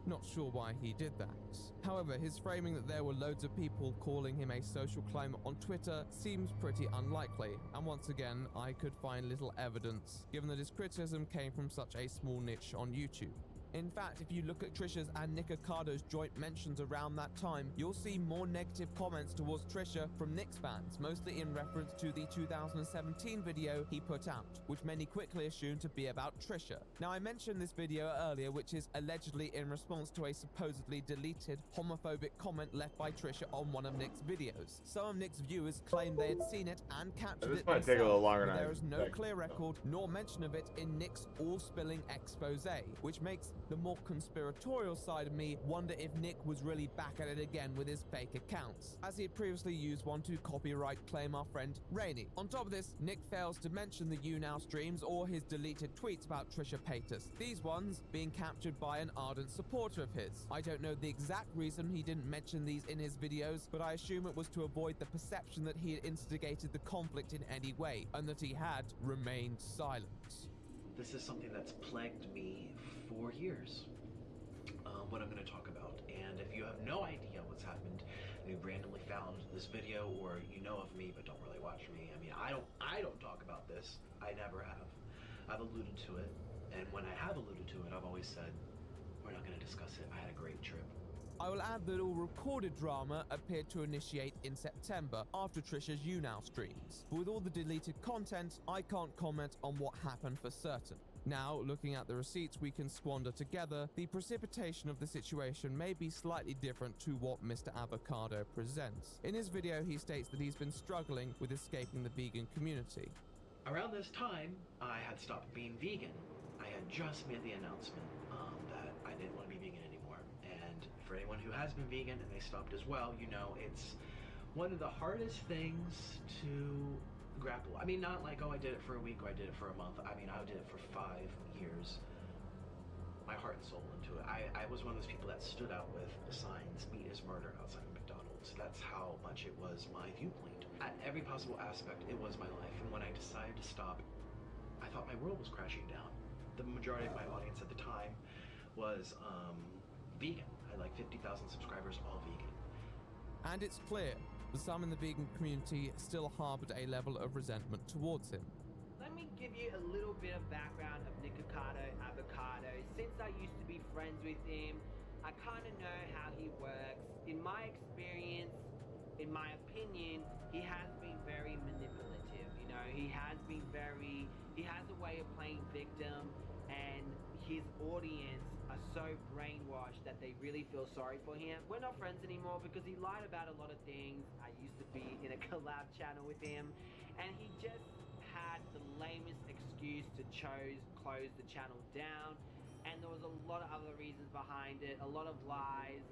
Not sure why he did that. However, his framing that there were loads of people calling him a social climber on Twitter seems pretty unlikely, and once again, I could find little evidence, given that his criticism came from such a small niche on YouTube. In fact, if you look at Trisha's and Nick Ocado's joint mentions around that time, you'll see more negative comments towards Trisha from Nick's fans, mostly in reference to the 2017 video he put out, which many quickly assumed to be about Trisha. Now, I mentioned this video earlier, which is allegedly in response to a supposedly deleted homophobic comment left by Trisha on one of Nick's videos. Some of Nick's viewers claimed they had seen it and captured it might take a little longer themselves, than but there is no clear record nor mention of it in Nick's all-spilling expose, which makes the more conspiratorial side of me wonder if Nick was really back at it again with his fake accounts, as he had previously used one to copyright claim our friend Rainey. On top of this, Nick fails to mention the YouNow streams or his deleted tweets about Trisha Paytas, these ones being captured by an ardent supporter of his. I don't know the exact reason he didn't mention these in his videos, but I assume it was to avoid the perception that he had instigated the conflict in any way, and that he had remained silent. This is something that's plagued me for years. What I'm going to talk about, and if you have no idea what's happened, you randomly found this video, or you know of me but don't really watch me. I mean, I don't talk about this. I never have. I've alluded to it, and when I have alluded to it, I've always said we're not going to discuss it. I had a great trip. I will add that all recorded drama appeared to initiate in September after Trisha's YouNow streams. But with all the deleted content, I can't comment on what happened for certain. Now, looking at the receipts we can squander together, the precipitation of the situation may be slightly different to what Mr. Avocado presents. In his video, he states that he's been struggling with escaping the vegan community. Around this time, I had stopped being vegan. I had just made the announcement that I didn't want to be vegan anymore. And For anyone who has been vegan and they stopped as well, you know it's one of the hardest things to grapple. I mean, not like, oh, I did it for a week or I did it for a month. I mean, I did it for 5 years. My heart and soul into it. I was one of those people that stood out with the signs, meat is murder, outside of McDonald's. That's how much it was my viewpoint. At every possible aspect, it was my life. And when I decided to stop, I thought my world was crashing down. The majority of my audience at the time was vegan. I had like 50,000 subscribers, all vegan. And it's clear that some in the vegan community still harbored a level of resentment towards him. Let me give you a little bit of background of Nikocado Avocado. Since I used to be friends with him, I kind of know how he works. In my experience, in my opinion, he has been very manipulative. You know, he has a way of playing victim, and his audience are so brainwashed that they really feel sorry for him. We're not friends anymore because he lied about a lot of things. I used to be in a collab channel with him, and he just had the lamest excuse to close the channel down. And there was a lot of other reasons behind it, a lot of lies,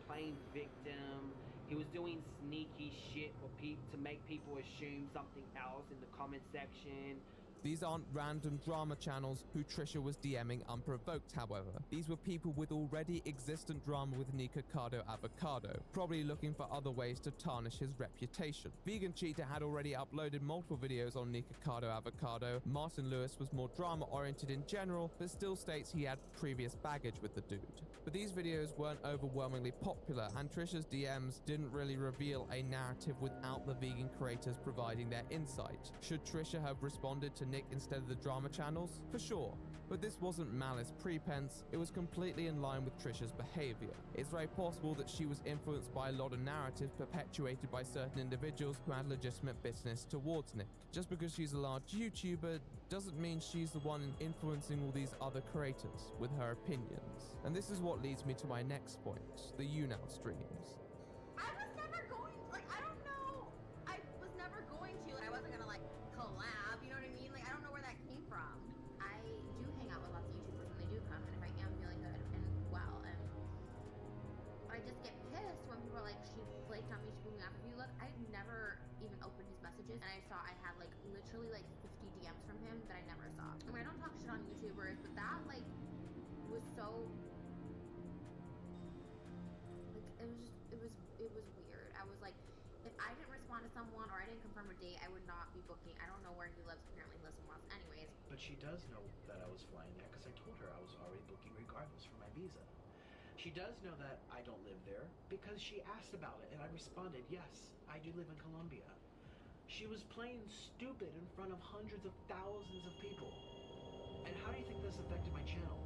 playing victim. He was doing sneaky shit to make people assume something else in the comment section. These aren't random drama channels who Trisha was DMing unprovoked, however. These were people with already existent drama with Nikocado Avocado, probably looking for other ways to tarnish his reputation. Vegan Cheetah had already uploaded multiple videos on Nikocado Avocado. Martin Lewis was more drama-oriented in general, but still states he had previous baggage with the dude. But these videos weren't overwhelmingly popular, and Trisha's DMs didn't really reveal a narrative without the vegan creators providing their insight. Should Trisha have responded to Nick instead of the drama channels? For sure. But this wasn't malice prepense, it was completely in line with Trisha's behavior. It's very possible that she was influenced by a lot of narratives perpetuated by certain individuals who had legitimate business towards Nick. Just because she's a large YouTuber doesn't mean she's the one influencing all these other creators with her opinions. And this is what leads me to my next point, the YouNow streams. I was never going, like, I don't know. I was never going to, and I wasn't gonna, like, collab, you know what I mean? Like, I don't know where that came from. I do hang out with lots of YouTubers when they do come, and if I am feeling good and well, and I just get pissed when people are like, she flaked on me, she blew me off. If you look, I never even opened his messages, and I had, like, literally, like, 50 DMs from him that I never saw. I mean, I don't talk shit on YouTubers, but that, like, was so... It was weird. I was like, if I didn't respond to someone or I didn't confirm a date, I would not be booking. I don't know where he lives. Apparently he lives in Wales. Anyways. But she does know that I was flying there because I told her I was already booking regardless for my visa. She does know that I don't live there because she asked about it and I responded, yes, I do live in Colombia. She was playing stupid in front of hundreds of thousands of people. And how do you think this affected my channel?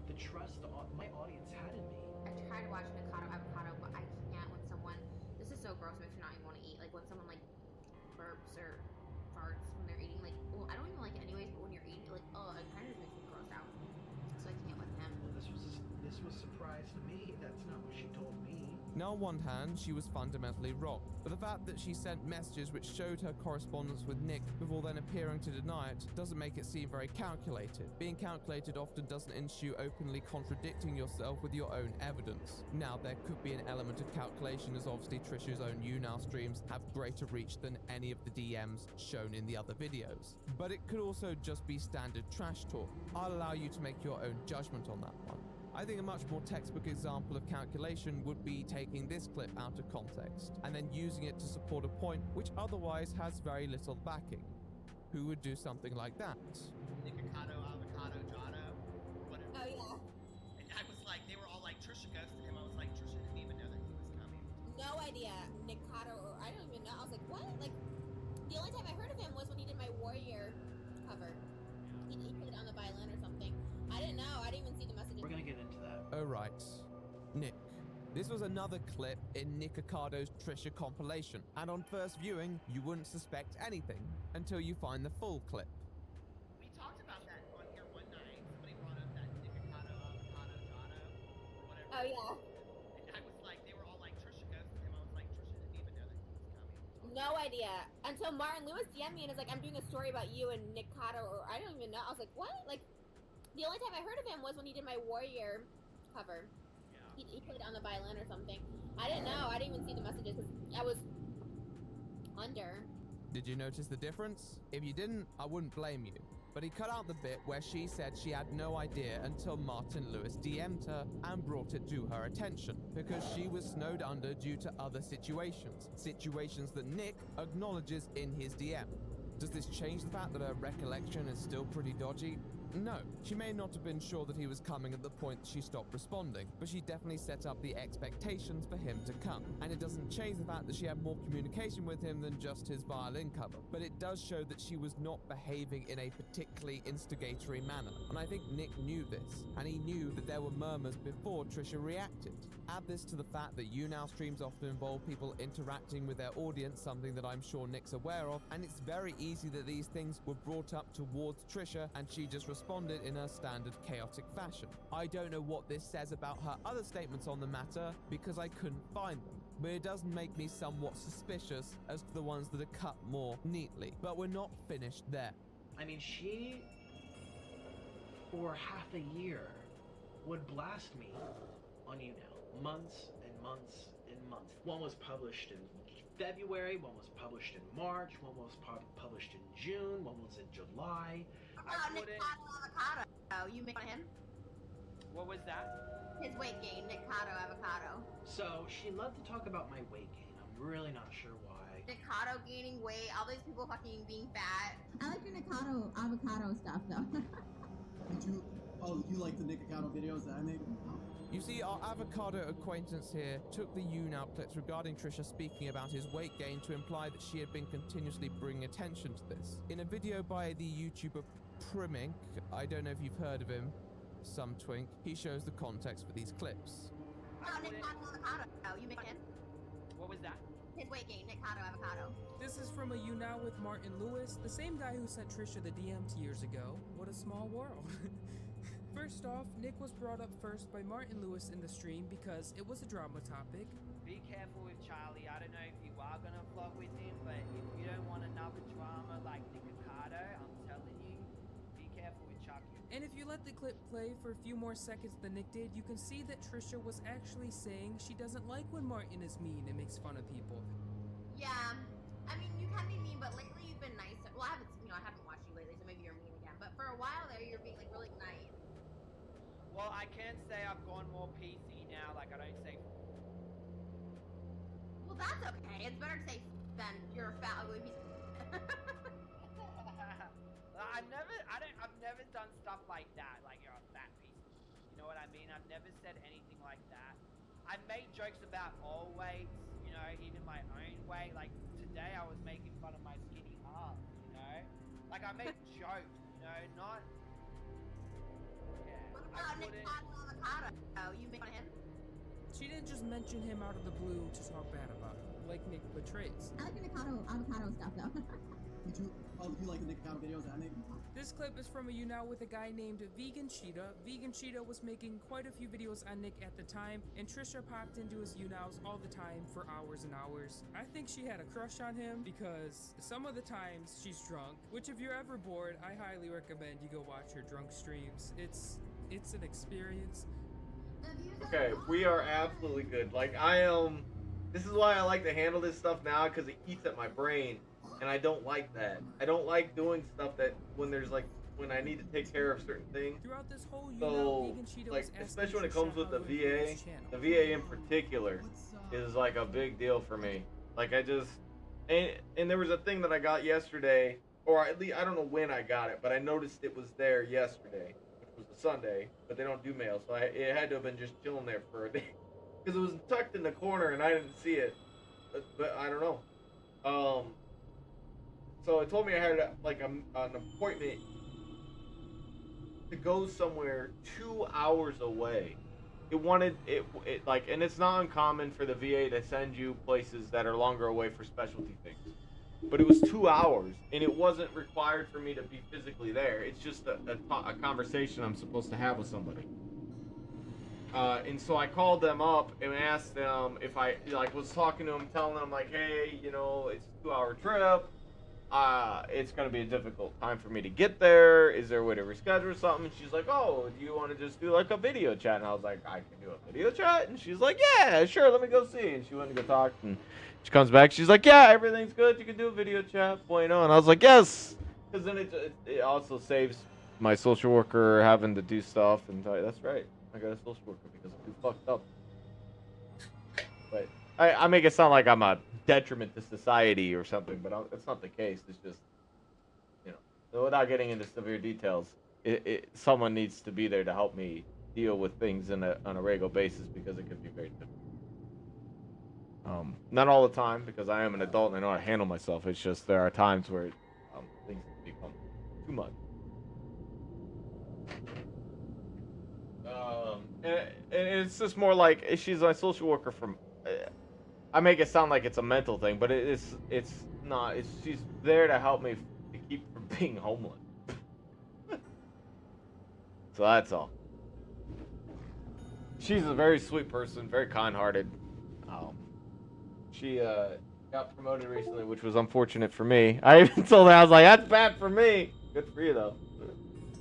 The trust my audience had in me. I tried to watch Nikocado Avocado, but I can't when someone, this is so gross, it makes me not even want to eat. Like when someone like burps or farts when they're eating, like, well, I don't even like it anyways, but when you're eating, like, oh, it kind of just makes me gross out. So I can't with him. Well, this was a surprise to me. That's not what she told me. Now, on one hand, she was fundamentally wrong, but the fact that she sent messages which showed her correspondence with Nick before then appearing to deny it doesn't make it seem very calculated. Being calculated often doesn't ensue openly contradicting yourself with your own evidence. Now, there could be an element of calculation as obviously Trisha's own YouNow streams have greater reach than any of the DMs shown in the other videos. But it could also just be standard trash talk. I'll allow you to make your own judgment on that one. I think a much more textbook example of calculation would be taking this clip out of context and then using it to support a point which otherwise has very little backing. Who would do something like that? Nikocado Avocado Jono. Oh yeah. And I was like, they were all like, Trisha ghosted him. I was like, Trisha didn't even know that he was coming. No idea. Nikocado, or I don't even know. I was like, what? Like, the only time I heard of him was when he did my Warrior cover. He put it on the violin or something. I didn't know. I didn't even see the messages. We're gonna get into that. Oh right. Nick. This was another clip in Nikocado's Trisha compilation, and on first viewing, you wouldn't suspect anything until you find the full clip. We talked about that on here one night. Somebody brought up that Nikocado Avocado Jono, or whatever. Oh yeah. And I was like, they were all like, Trisha ghosted him. I was like, Trisha didn't even know that he was coming. No idea. Until Martin Lewis DM'd me and is like, I'm doing a story about you and Nikocado, or I don't even know. I was like, what? Like, the only time I heard of him was when he did my Warrior cover. He put it on the violin or something. I didn't know. I didn't even see the messages because I was under. Did you notice the difference? If you didn't, I wouldn't blame you. But he cut out the bit where she said she had no idea until Martin Lewis DM'd her and brought it to her attention, because she was snowed under due to other situations that Nick acknowledges in his DM. Does this change the fact that her recollection is still pretty dodgy? No, she may not have been sure that he was coming at the point she stopped responding, but she definitely set up the expectations for him to come. And it doesn't change the fact that she had more communication with him than just his violin cover, but it does show that she was not behaving in a particularly instigatory manner. And I think Nick knew this, and he knew that there were murmurs before Trisha reacted. Add this to the fact that YouNow streams often involve people interacting with their audience, something that I'm sure Nick's aware of, and it's very easy that these things were brought up towards Trisha and she just responded in her standard chaotic fashion. I don't know what this says about her other statements on the matter because I couldn't find them, but it does make me somewhat suspicious as to the ones that are cut more neatly. But we're not finished there. I mean, she, for half a year, would blast me on YouNow. Months and months and months. One was published in February, one was published in March, one was published in June, one was in July. Nick Avocado. You make fun of him? What was that? His weight gain, Nick Avocado. So she loved to talk about my weight gain. I'm really not sure why. Nick gaining weight, all these people fucking being fat. I like your Nick Avocado stuff though. You like the Nick videos that I made? You see, our avocado acquaintance here took the YouNow clips regarding Trisha speaking about his weight gain to imply that she had been continuously bringing attention to this. In a video by the YouTuber Primink, I don't know if you've heard of him, some twink, he shows the context for these clips. Nick Avocado. You make him? What was that? His weight gain, Nick Avocado. This is from a YouNow with Martin Lewis, the same guy who sent Trisha the DMs years ago. What a small world. First off, Nick was brought up first by Martin Lewis in the stream because it was a drama topic. Be careful with Charlie. I don't know if you are gonna vlog with him, but if you don't want another drama like Nick I'm telling you, be careful with Chucky. And if you let the clip play for a few more seconds than Nick did, you can see that Trisha was actually saying she doesn't like when Martin is mean and makes fun of people. Yeah, I mean, you can be mean, but lately you've been nice. Well, I haven't watched you lately, so maybe you're mean again. But for a while there, you're being like really nice. Well, I can say I've gone more PC now. Like I don't say. Well, that's okay. It's better to say than you're a fat ugly piece of. I've never done stuff like that. Like you're a fat piece. You know what I mean? I've never said anything like that. I've made jokes about all weights. You know, even my own weight. Like today, I was making fun of my skinny arm. You know, like I make jokes. You know, not. Nick Avocado. You make fun of him? She didn't just mention him out of the blue to talk bad about him, like Nick betrays. I like your Nick Avocado stuff though. You like the Nick videos that I made? This clip is from a YouNow with a guy named Vegan Cheetah. Vegan Cheetah was making quite a few videos on Nick at the time, and Trisha popped into his YouNows all the time for hours and hours. I think she had a crush on him because some of the times she's drunk, which if you're ever bored, I highly recommend you go watch her drunk streams. It's an experience. Okay, we are absolutely good. Like this is why I like to handle this stuff now, because it eats at my brain, and I don't like that. I don't like doing stuff that when I need to take care of certain things. Throughout this whole So, like, especially when it comes with the VA in particular is like a big deal for me. Like I just, and there was a thing that I got yesterday, or at least I don't know when I got it, but I noticed it was there yesterday. It was a Sunday, but they don't do mail, so it had to have been just chilling there for a day, because it was tucked in the corner and I didn't see it, but I don't know. So it told me I had like an appointment to go somewhere 2 hours away. It wanted it like, and it's not uncommon for the VA to send you places that are longer away for specialty things. But it was 2 hours, and it wasn't required for me to be physically there. It's just a conversation I'm supposed to have with somebody. And so I called them up and asked them if I was talking to them, telling them like, hey, it's a 2 hour trip. it's gonna be a difficult time for me to get there. Is there a way to reschedule something? She's like, oh, do you want to just do like a video chat? And I was like, I can do a video chat. And she's like, yeah, sure, let me go see. And she went to go talk. And she comes back. She's like, yeah, everything's good. You can do a video chat. Bueno. And I was like, yes, because then it also saves my social worker having to do stuff. And that's right, I got a social worker because I'm too fucked up. But I make it sound like I'm a detriment to society or something, but that's not the case. It's just, you know, without getting into severe details, someone needs to be there to help me deal with things on a regular basis because it could be very difficult. Not all the time because I am an adult and I know how to handle myself. It's just there are times where things become too much. And it's just more like she's my social worker from. I make it sound like it's a mental thing, but it's not. She's there to help me to keep from being homeless. So that's all. She's a very sweet person, very kind-hearted. She got promoted recently, which was unfortunate for me. I even told her, I was like, that's bad for me. Good for you, though.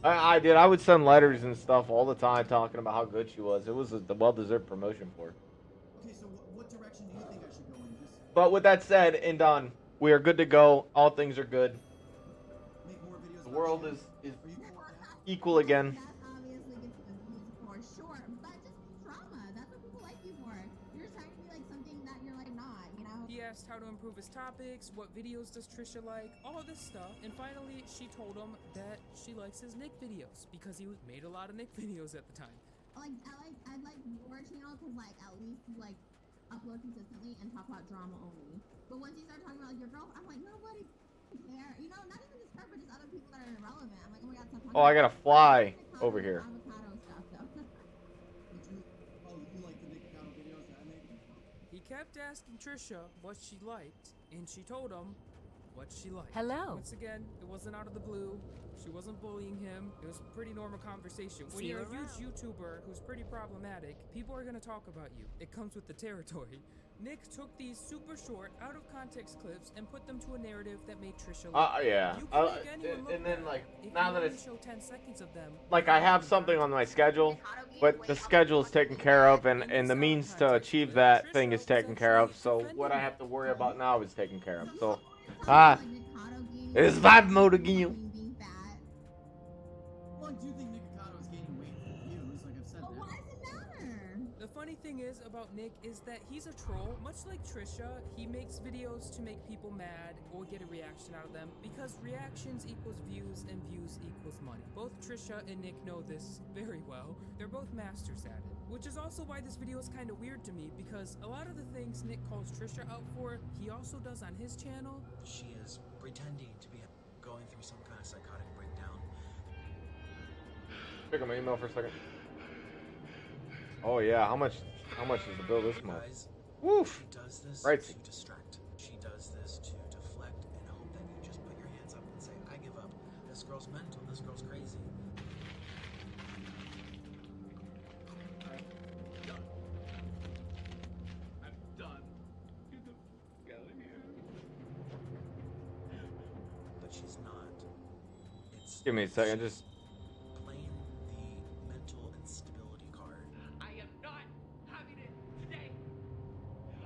I did. I would send letters and stuff all the time talking about how good she was. It was a well-deserved promotion for her. Okay, so what direction do you think I should go in? Just But with that said and done, we are good to go. All things are good. make more videos. The world is Are you for that? equal again. That obviously gets confused for sure, but just be drama. That's what people like you for. You're trying to be like something that you're like not, you know? He asked how to improve his topics, what videos does Trisha like, all this stuff, and finally she told him that she likes his Nick videos because he made a lot of Nick videos at the time. I like your channel because like at least you like upload consistently and talk about drama only. But once you start talking about like your girl, I'm like nobody care. You know, not even just her, but just other people that are irrelevant. I'm like, oh my god, stop talking. Oh, I gotta fly over here. Avocado stuff though. You like the Nick Cotto videos that I make? He kept asking Trisha what she liked, and she told him what she liked. Hello. Once again, it wasn't out of the blue. She wasn't bullying him. It was a pretty normal conversation. When See you're you a huge around. YouTuber who's pretty problematic, people are gonna talk about you. It comes with the territory. Nick took these super short, out of context clips and put them to a narrative that made Trisha look. Yeah. You can make anyone look And then bad. like If now you that only it's show 10 seconds of them, like I have something on my schedule, but the schedule is taken care of, and the means to achieve that thing is taken care of. So what I have to worry about now is taken care of. So it's vibe mode again. Well, I do think Nick Cotto is gaining weight for views, like I've said But that. why does it matter? the funny thing is about Nick is that he's a troll, much like Trisha. He makes videos to make people mad or get a reaction out of them because reactions equals views and views equals money. Both Trisha and Nick know this very well. They're both masters at it, which is also why this video is kind of weird to me because a lot of the things Nick calls Trisha out for, he also does on his channel. She is pretending to be going through some kind of psychotic breakdown. Check on my email for a second. Oh yeah, how much is the bill this month? Woof. She does this Right. to distract. She does this to deflect and hope that you just put your hands up and say, I give up. This girl's mental. This girl's crazy. I'm done. Get the fuck out of here. But she's not. It's Give me a second, just. playing the mental instability card. I am not having it today.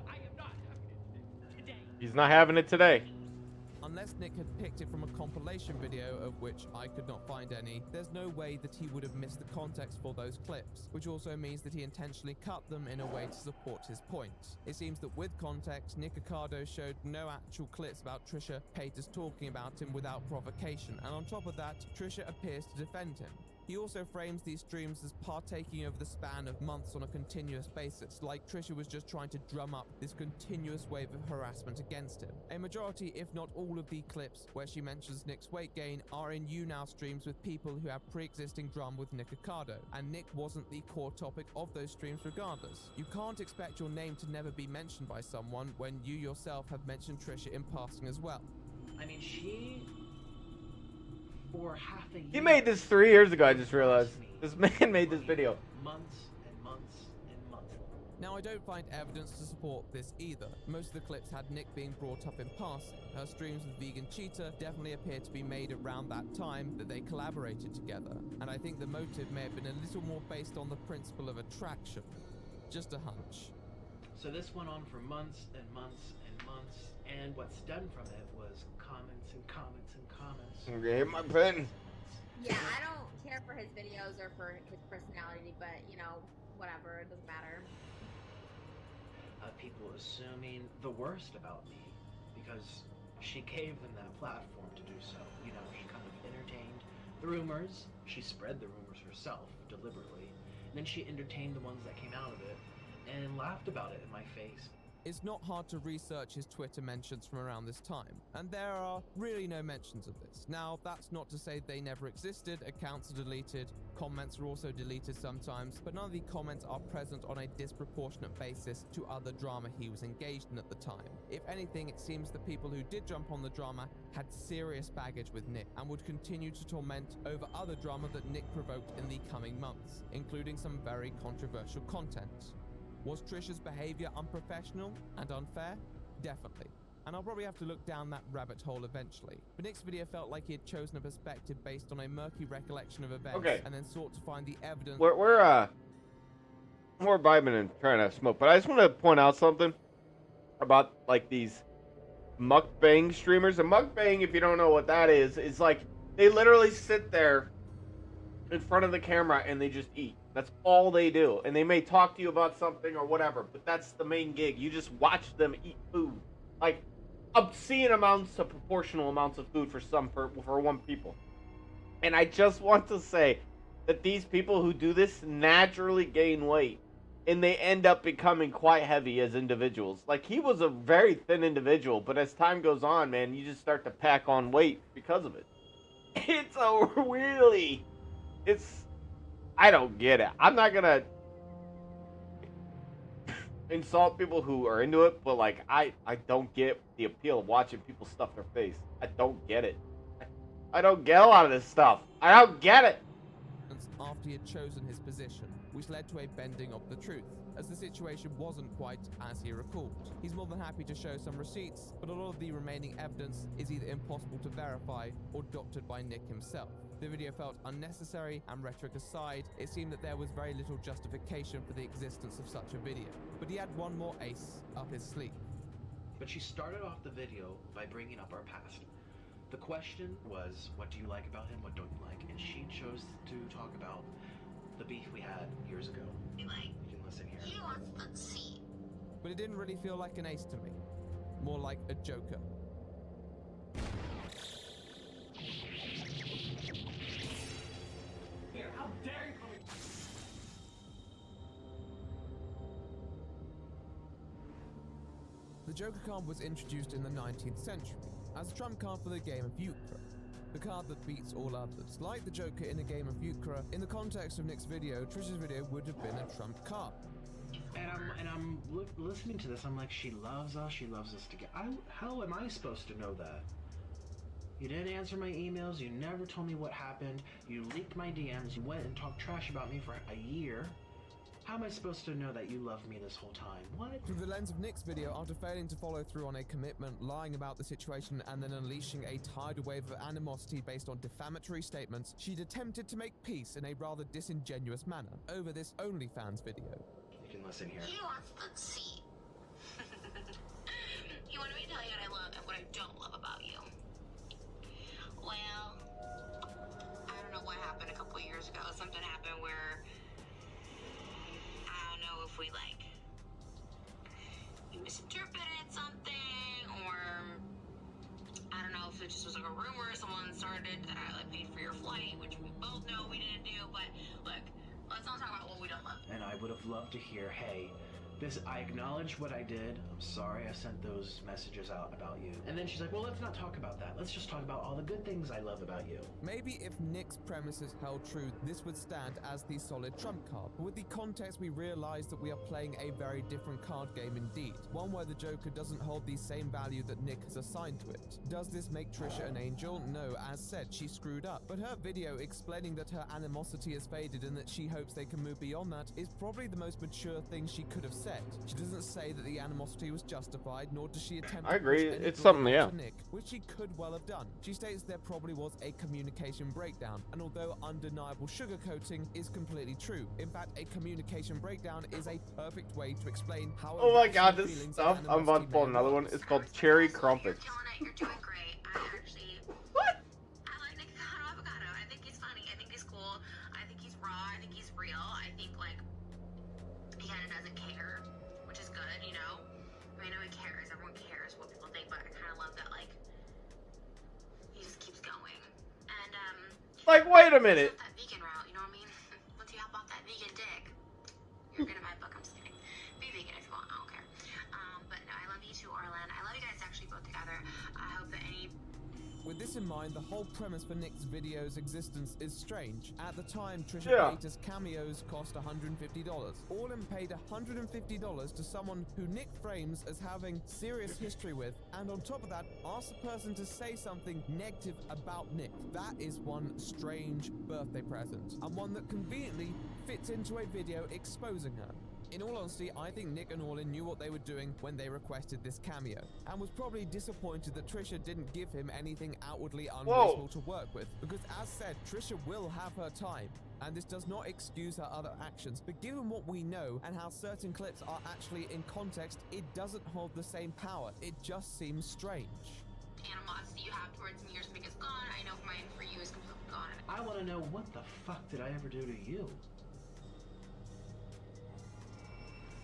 I am not having it today. He's not having it today. Unless Nick had picked it from a compilation video, of which I could not find any, there's no way that he would have missed the context for those clips, which also means that he intentionally cut them in a way to support his point. It seems that with context, Nick Ocado showed no actual clips about Trisha Paytas talking about him without provocation, and on top of that, Trisha appears to defend him. He also frames these streams as partaking over the span of months on a continuous basis, like Trisha was just trying to drum up this continuous wave of harassment against him. A majority, if not all of the clips where she mentions Nick's weight gain are in YouNow streams with people who have pre-existing drama with Nick Ocado, and Nick wasn't the core topic of those streams regardless. You can't expect your name to never be mentioned by someone when you yourself have mentioned Trisha in passing as well. I mean, she, for half a year, He made this 3 years ago. I just realized this man made this video. months and months and months. Now, I don't find evidence to support this either. Most of the clips had Nick being brought up in passing. Her streams with Vegan Cheetah definitely appear to be made around that time that they collaborated together, and I think the motive may have been a little more based on the principle of attraction. Just a hunch. So this went on for months and months and months, and what's done from it was comments and comments and comments. Okay, my pen. Yeah, I don't care for his videos or for his personality, but, you know, whatever, it doesn't matter. People assuming the worst about me because she gave them that platform to do so. You know, she kind of entertained the rumors. She spread the rumors herself deliberately. And then she entertained the ones that came out of it and laughed about it in my face. It's not hard to research his Twitter mentions from around this time, and there are really no mentions of this. Now, that's not to say they never existed, accounts are deleted, comments are also deleted sometimes, but none of the comments are present on a disproportionate basis to other drama he was engaged in at the time. If anything, it seems the people who did jump on the drama had serious baggage with Nick and would continue to torment over other drama that Nick provoked in the coming months, including some very controversial content. Was Trisha's behavior unprofessional and unfair? Definitely. And I'll probably have to look down that rabbit hole eventually. But Nick's video felt like he had chosen a perspective based on a murky recollection of events and then sought to find the evidence. We're vibing and trying to smoke, but I just want to point out something about like these mukbang streamers. A mukbang, if you don't know what that is like they literally sit there in front of the camera and they just eat. That's all they do. And they may talk to you about something or whatever, but that's the main gig. You just watch them eat food. Like, obscene amounts of proportional amounts of food for one people. And I just want to say that these people who do this naturally gain weight. And they end up becoming quite heavy as individuals. Like, he was a very thin individual, but as time goes on, man, you just start to pack on weight because of it. I don't get it. I'm not gonna insult people who are into it, but like I don't get the appeal of watching people stuff their face. I don't get it. I don't get a lot of this stuff. I don't get it. After he had chosen his position, which led to a bending of the truth, as the situation wasn't quite as he recalled. He's more than happy to show some receipts, but a lot of the remaining evidence is either impossible to verify or doctored by Nick himself. The video felt unnecessary, and rhetoric aside, it seemed that there was very little justification for the existence of such a video. But he had one more ace up his sleeve. But she started off the video by bringing up our past. The question was, what do you like about him, what don't you like? And she chose to talk about the beef we had years ago. You can listen here. Let's see. But it didn't really feel like an ace to me. More like a joker. How dare you call me? The Joker card was introduced in the 19th century as a trump card for the game of Euchre, the card that beats all others. Like the Joker in a game of Euchre, in the context of Nick's video, Trish's video would have been a trump card. And I'm listening to this, I'm like, she loves us together. How am I supposed to know that? You didn't answer my emails, you never told me what happened, you leaked my DMs, you went and talked trash about me for a year. How am I supposed to know that you loved me this whole time? What? Through the lens of Nick's video, after failing to follow through on a commitment, lying about the situation, and then unleashing a tidal wave of animosity based on defamatory statements, she'd attempted to make peace in a rather disingenuous manner over this OnlyFans video. You can listen here. Let's see. You want me to tell you what I love and what I don't love about you? Well, I don't know what happened a couple years ago. Something happened where I don't know if we you misinterpreted something, or I don't know if it just was like a rumor someone started that I paid for your flight, which we both know we didn't do. But look, let's not talk about what we don't love. And I would have loved to hear, hey, I acknowledged what I did. I'm sorry I sent those messages out about you. And then she's like, well, let's not talk about that. Let's just talk about all the good things I love about you. Maybe if Nick's premises held true, this would stand as the solid trump card. But with the context, we realize that we are playing a very different card game indeed. One where the Joker doesn't hold the same value that Nick has assigned to it. Does this make Trisha an angel? No, as said, she screwed up. But her video explaining that her animosity has faded and that she hopes they can move beyond that is probably the most mature thing she could have said. said. She doesn't say that the animosity was justified, nor does she attempt I to agree. push any It's blame something, yeah. onto Nick, which she could well have done. She states there probably was a communication breakdown, and although undeniable sugarcoating is completely true, in fact, a communication breakdown is a perfect way to explain how. Oh my god, irrational this feelings stuff. and I'm about to animosity pull may another one. arise. It's called Cherry Crumpets. You're doing great. I actually. What? I like Nick Avocado. I think he's funny. I think he's cool. I think he's raw. I think he's real. I think, like, he kind of doesn't care, which is good, you know? I mean, I know he cares. Everyone cares what people think, but I kind of love that, like, he just keeps going. And, Like, wait a minute. that vegan route, you know what I mean? Once you hop off that vegan dick, you're gonna buy a book. I'm just kidding. Be vegan if you want. I don't care. But no, I love you too, Orlan. I love you guys actually both together. I hope that any. With this in mind, the whole premise for Nick's video's existence is strange. At the time, Trisha Yeah. Paytas cameos cost $150. Orlan paid $150 to someone who Nick frames as having serious history with, and on top of that, asked the person to say something negative about Nick. That is one strange birthday present, and one that conveniently fits into a video exposing her. In all honesty, I think Nick and Orlan knew what they were doing when they requested this cameo, and was probably disappointed that Trisha didn't give him anything outwardly unreasonable to work with, because as said, Trisha will have her time, and this does not excuse her other actions, but given what we know and how certain clips are actually in context, it doesn't hold the same power. It just seems strange. Animosity you have towards me or something is gone. I know mine for you is completely gone. I want to know, what the fuck did I ever do to you?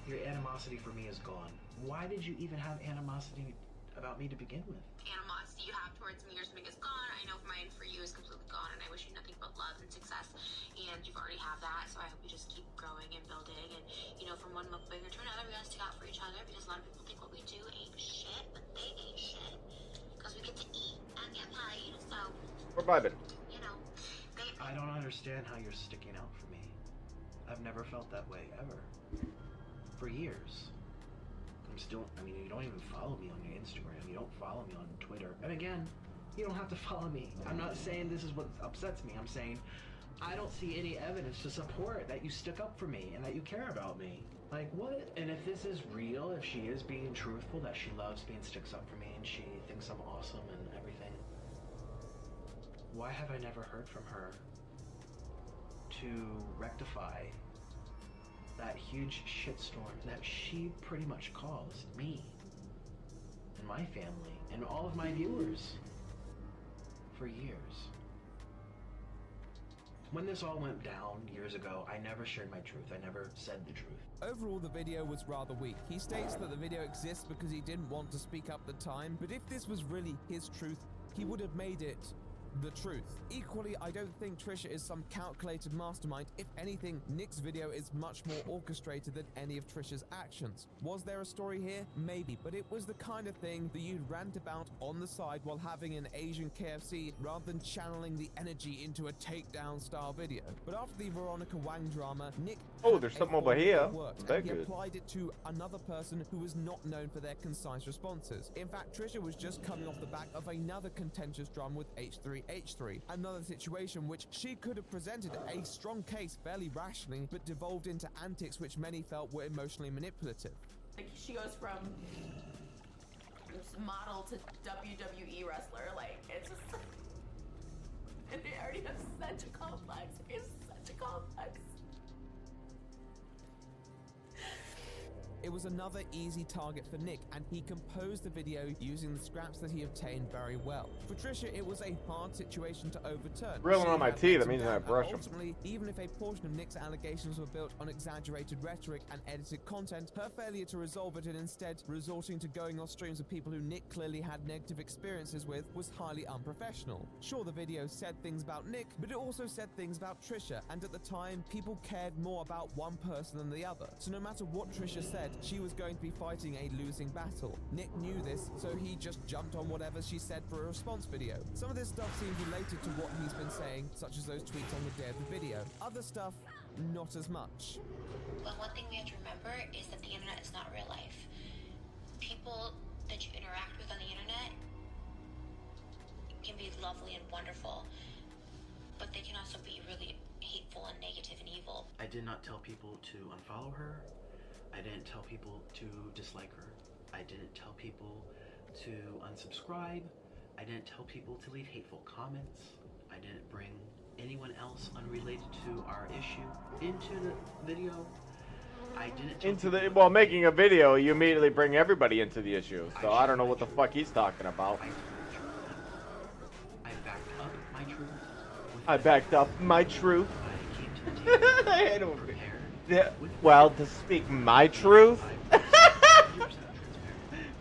Your animosity for me is gone. Why did you even have animosity about me to begin with? Animosity you have towards me or something is gone. I know mine for you is completely gone, and I wish you nothing but love and success. And you've already have that, so I hope you just keep growing and building. And, you know, from one mukbanger to another, we gotta stick out for each other, because a lot of people think what we do ain't shit, but they ain't shit. Because we get to eat and get paid, so, We're vibing. you know, I don't understand how you're sticking out for me. I've never felt that way, ever. For years. I mean, you don't even follow me on your Instagram. You don't follow me on Twitter. And again, you don't have to follow me. I'm not saying this is what upsets me. I'm saying I don't see any evidence to support that you stick up for me and that you care about me. Like, what? And if this is real, if she is being truthful, that she loves me and sticks up for me and she thinks I'm awesome and everything, why have I never heard from her to rectify that huge shitstorm that she pretty much caused me and my family and all of my viewers for years? When this all went down years ago, I never shared my truth. I never said the truth. Overall, the video was rather weak. He states that the video exists because he didn't want to speak up at the time, but if this was really his truth, he would have made it the truth. Equally, I don't think Trisha is some calculated mastermind. If anything, Nick's video is much more orchestrated than any of Trisha's actions. Was there a story here? Maybe, but it was the kind of thing that you'd rant about on the side while having an Asian KFC rather than channeling the energy into a takedown style video. But after the Veronica Wang drama, Nick Oh, there's something over here. worked, Very and he good. applied it to another person who was not known for their concise responses. In fact, Trisha was just coming off the back of another contentious drama with H3H3, another situation which she could have presented a strong case fairly rationally, but devolved into antics which many felt were emotionally manipulative. Like, she goes from model to WWE wrestler. Like, it's just. And they already have such a complex. It's such a complex. It was another easy target for Nick, and he composed the video using the scraps that he obtained very well. For Trisha, it was a hard situation to overturn. Grilling She on my had teeth, let that him means I down, brush and 'em. ultimately, even if a portion of Nick's allegations were built on exaggerated rhetoric and edited content, her failure to resolve it and instead resorting to going off streams of people who Nick clearly had negative experiences with was highly unprofessional. Sure, the video said things about Nick, but it also said things about Trisha, and at the time, people cared more about one person than the other. So no matter what Trisha said, she was going to be fighting a losing battle. Nick knew this, so he just jumped on whatever she said for a response video. Some of this stuff seems related to what he's been saying, such as those tweets on the day of the video. Other stuff, not as much. But one thing we have to remember is that the internet is not real life. People that you interact with on the internet can be lovely and wonderful, but they can also be really hateful and negative and evil. I did not tell people to unfollow her. I didn't tell people to dislike her. I didn't tell people to unsubscribe. I didn't tell people to leave hateful comments. I didn't bring anyone else unrelated to our issue into the video. I didn't tell Into the people well, making a video, you immediately bring everybody into the issue. So I don't know what the fuck he's talking about. I backed up my truth. I backed up my truth. I came to the table I don't prepared. Yeah, well, to speak my truth.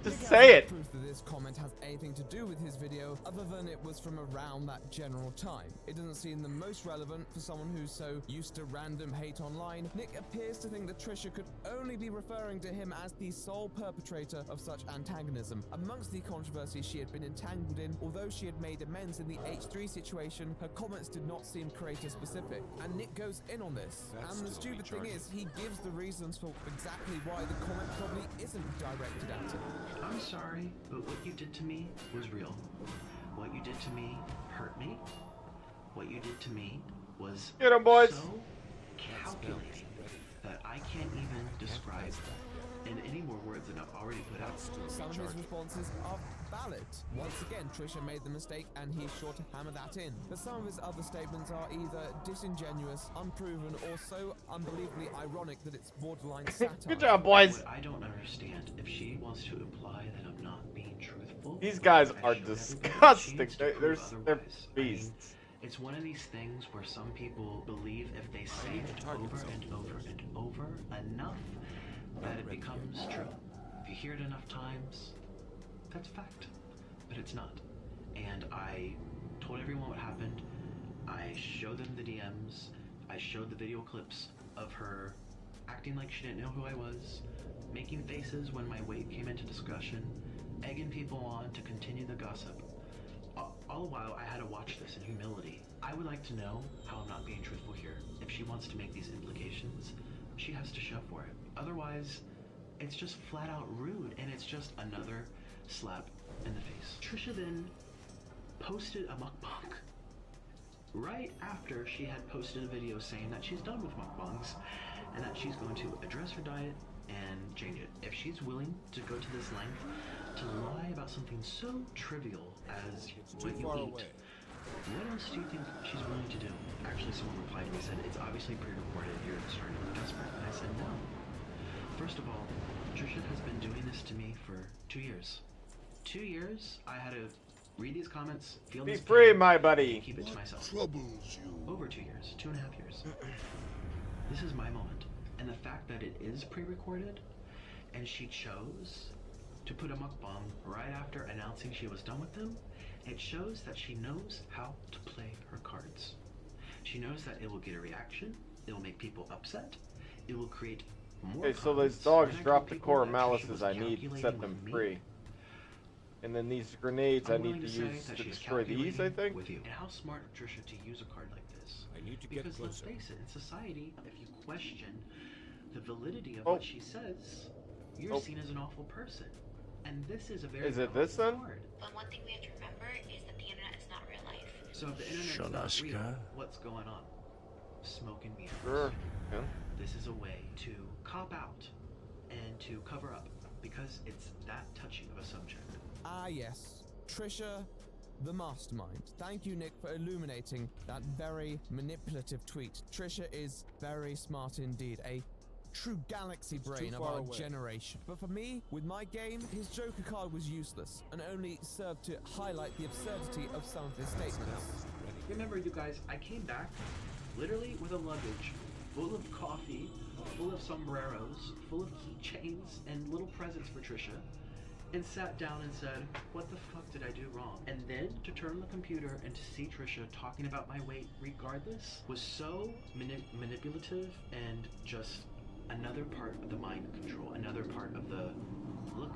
Just say it. Proof that this comment has anything to do with his video other than it was from around that general time. It doesn't seem the most relevant for someone who's so used to random hate online. Nick appears to think that Trisha could only be referring to him as the sole perpetrator of such antagonism. Amongst the controversy she had been entangled in, although she had made amends in the H3 situation, her comments did not seem creator specific. And Nick goes in on this. And the stupid thing is, he gives the reasons for exactly why the comment probably isn't directed at him. I'm sorry, but what you did to me was real. What you did to me hurt me. What you did to me was Get 'em, boys. so calculating that I can't even describe in any more words than I've already put out. Some of his responses are valid. Once again, Trisha made the mistake and he's sure to hammer that in. But some of his other statements are either disingenuous, unproven, or so unbelievably ironic that it's borderline satire. Good job, boys. What I don't understand, if she wants to imply that I'm not being truthful. These guys are disgusting. They're beasts. It's one of these things where some people believe if they say it over and over and over enough, that it becomes true. If you hear it enough times, that's fact. But it's not. And I told everyone what happened. I showed them the DMs. I showed the video clips of her acting like she didn't know who I was, making faces when my weight came into discussion, egging people on to continue the gossip. All the while, I had to watch this in humility. I would like to know how I'm not being truthful here. If she wants to make these implications, she has to show for it. Otherwise, it's just flat out rude, and it's just another slap in the face. Trisha then posted a mukbang right after she had posted a video saying that she's done with mukbangs and that she's going to address her diet and change it. If she's willing to go to this length to lie about something so trivial as what you eat, what else do you think she's willing to do? Actually, someone replied to me and said, it's obviously pre-recorded, you're starting to look desperate. And I said, no. First of all, Trisha has been doing this to me for 2 years. 2 years, I had to read these comments, feel Be this free, pain, my buddy. keep it to myself. Troubles you. Over 2 years, 2.5 years. This is my moment. And the fact that it is pre-recorded, and she chose to put a mukbang right after announcing she was done with them, it shows that she knows how to play her cards. She knows that it will get a reaction, it will make people upset, it will create more. Okay, so those dogs drop the core malices I need to set them free. And then these grenades I need to use to destroy these, I think. With you. And how smart of Trisha to use a card like this. I need to because get let's closer. face it, in society, if you question the validity of what she says, you're seen as an awful person. And this is a very Is it this then? card. But one thing we have to remember is that the internet is not real life. So if the internet's not real, what's going on? Smoke and mirrors. Sure. Yeah. This is a way to cop out and to cover up because it's that touchy of a subject. Ah yes, Trisha, the mastermind. Thank you, Nick, for illuminating that very manipulative tweet. Trisha is very smart indeed, a true galaxy brain of our generation. But for me, with my game, his Joker card was useless and only served to highlight the absurdity of some of his statements. Remember, you guys, I came back literally with a luggage full of coffee, full of sombreros, full of keychains, and little presents for Trisha, and sat down and said, what the fuck did I do wrong? And then to turn on the computer and to see Trisha talking about my weight regardless was so manipulative and just another part of the mind control, another part of the look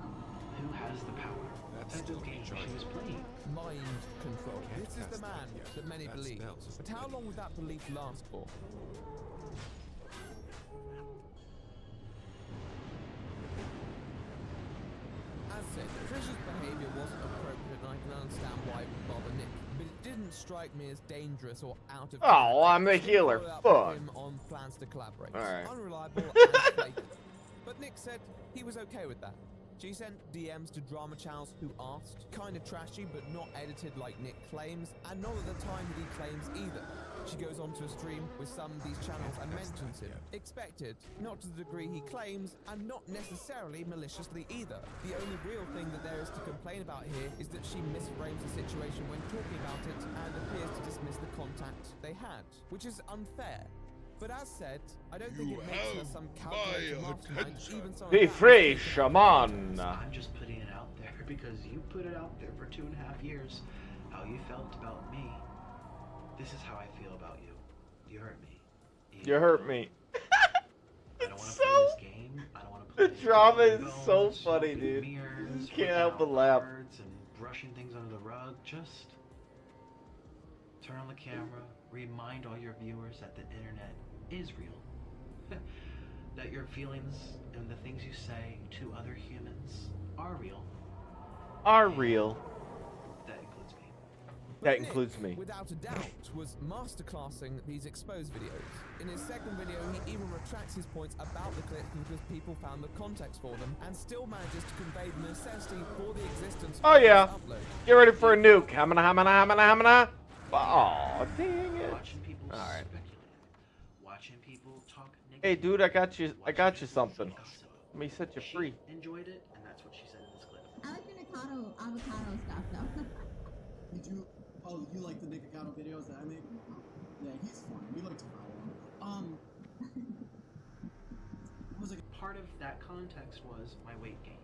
who has the power. That's the game she was playing. Mind control. This is the man that many believe. But how long would that belief last for? As said, Trisha's behaviour wasn't appropriate and I can understand why it would bother Nick, but it didn't strike me as dangerous or out of Oh, I'm the healer. Fuck. him on plans to collaborate. Alright. Unreliable and flaky. But Nick said he was okay with that. She sent DMs to drama channels who asked, kinda trashy but not edited like Nick claims, and not at the time that he claims either. She goes onto a stream with some of these channels and mentions him. Expected, not to the degree he claims, and not necessarily maliciously either. The only real thing that there is to complain about here is that she misframes the situation when talking about it and appears to dismiss the contact they had, which is unfair. But as said, I don't think it makes her some calculated mastermind, even some Be free, shaman. I'm just putting it out there because you put it out there for 2.5 years. How you felt about me. This is how I feel about you. You hurt me. You hurt me. I don't want to play this game. I don't want to play The drama is so funny, dude. You can't help but laugh. And brushing things under the rug. Just turn on the camera. Remind all your viewers that the internet is real. That your feelings and the things you say to other humans are real. Are real. That includes me. That includes me. Without a doubt, was masterclassing these exposed videos. In his second video, he even retracts his points about the clips because people found the context for them, and still manages to convey the necessity for the existence Oh of yeah. this upload. Get ready for a nuke. Hamana, hamana, hamana, hamana. Oh, dang it. Watching people Alright. speculate. Watching people talk negative. Hey, dude, I got you something. Let me set you free. She enjoyed it, and that's what she said in this clip. I like the avocado stuff though. Did you? Oh, you like the Nikocado videos that I make? Yeah, he's fun. We like to follow him. Was like part of that context was my weight gain.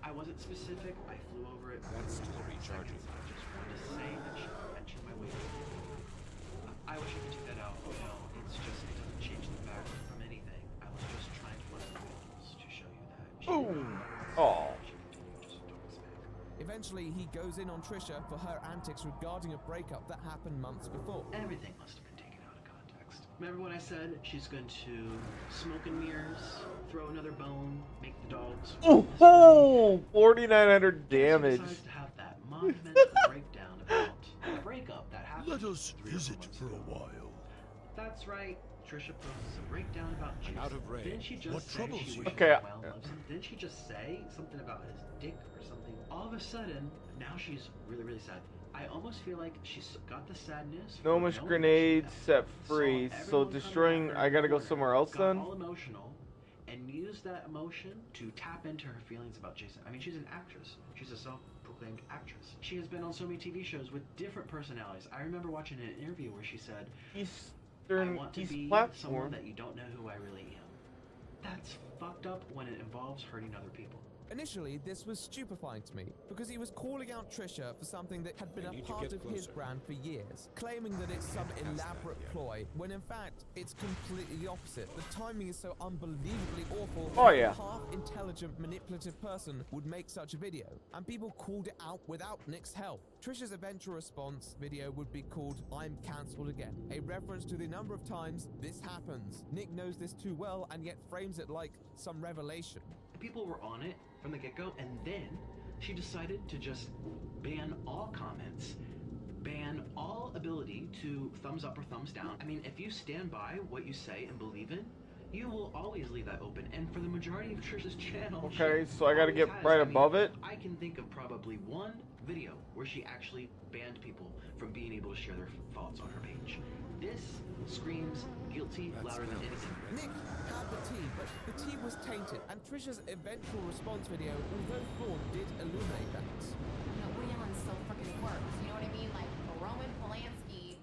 I wasn't specific. I flew over it. That's still recharging. I just wanted to say that she mentioned my weight gain. I wish I could take that out. No, it's just it doesn't change the fact from anything. I was just trying to run the rules to show you that. Boom. Oh. Eventually, he goes in on Trisha for her antics regarding a breakup that happened months before. Everything must have been taken out of context. Remember when I said she's going to smoke and mirrors, throw another bone, make the dogs... Oh, 4,900 damage. She decides to have that monumental breakdown about a breakup that happened. Let us visit for a while. That's right. Trisha posts a breakdown about Jason. Out of range. Didn't she just What say troubles she you? wishes Okay. Well loves him? Didn't she just say something about his dick or something? All of a sudden, now she's really, really sad. I almost feel like she's got the sadness. No for much no grenades emotion set left. free. Saw So everyone destroying. coming at her I gotta in go the somewhere else corner, then. got all emotional, and used that emotion to tap into her feelings about Jason. I mean, she's an actress. She's a self-proclaimed actress. She has been on so many TV shows with different personalities. I remember watching an interview where she said, I want to be someone that you don't know who I really am. That's fucked up when it involves hurting other people. Initially, this was stupefying to me, because he was calling out Trisha for something that had been I a need to part get of his closer. brand for years, claiming that it's some elaborate ploy, when in fact, it's completely the opposite. The timing is so unbelievably awful Oh, that yeah. a half-intelligent, manipulative person would make such a video, and people called it out without Nick's help. Trisha's eventual response video would be called I'm Cancelled Again, a reference to the number of times this happens. Nick knows this too well, and yet frames it like some revelation. People were on it from the get-go, and then she decided to just ban all comments, ban all ability to thumbs up or thumbs down. I mean, if you stand by what you say and believe in, you will always leave that open. And for the majority of Trisha's channel, Okay, she so I gotta always get has. right I mean, above it. I can think of probably one video where she actually banned people from being able to share their thoughts on her page. This screams guilty louder than anything. Nick had the tea, but the tea was tainted, and Trisha's eventual response video, although flawed, did illuminate that. You know, Woody Allen still freaking works. You know what I mean? Like, Roman Polanski.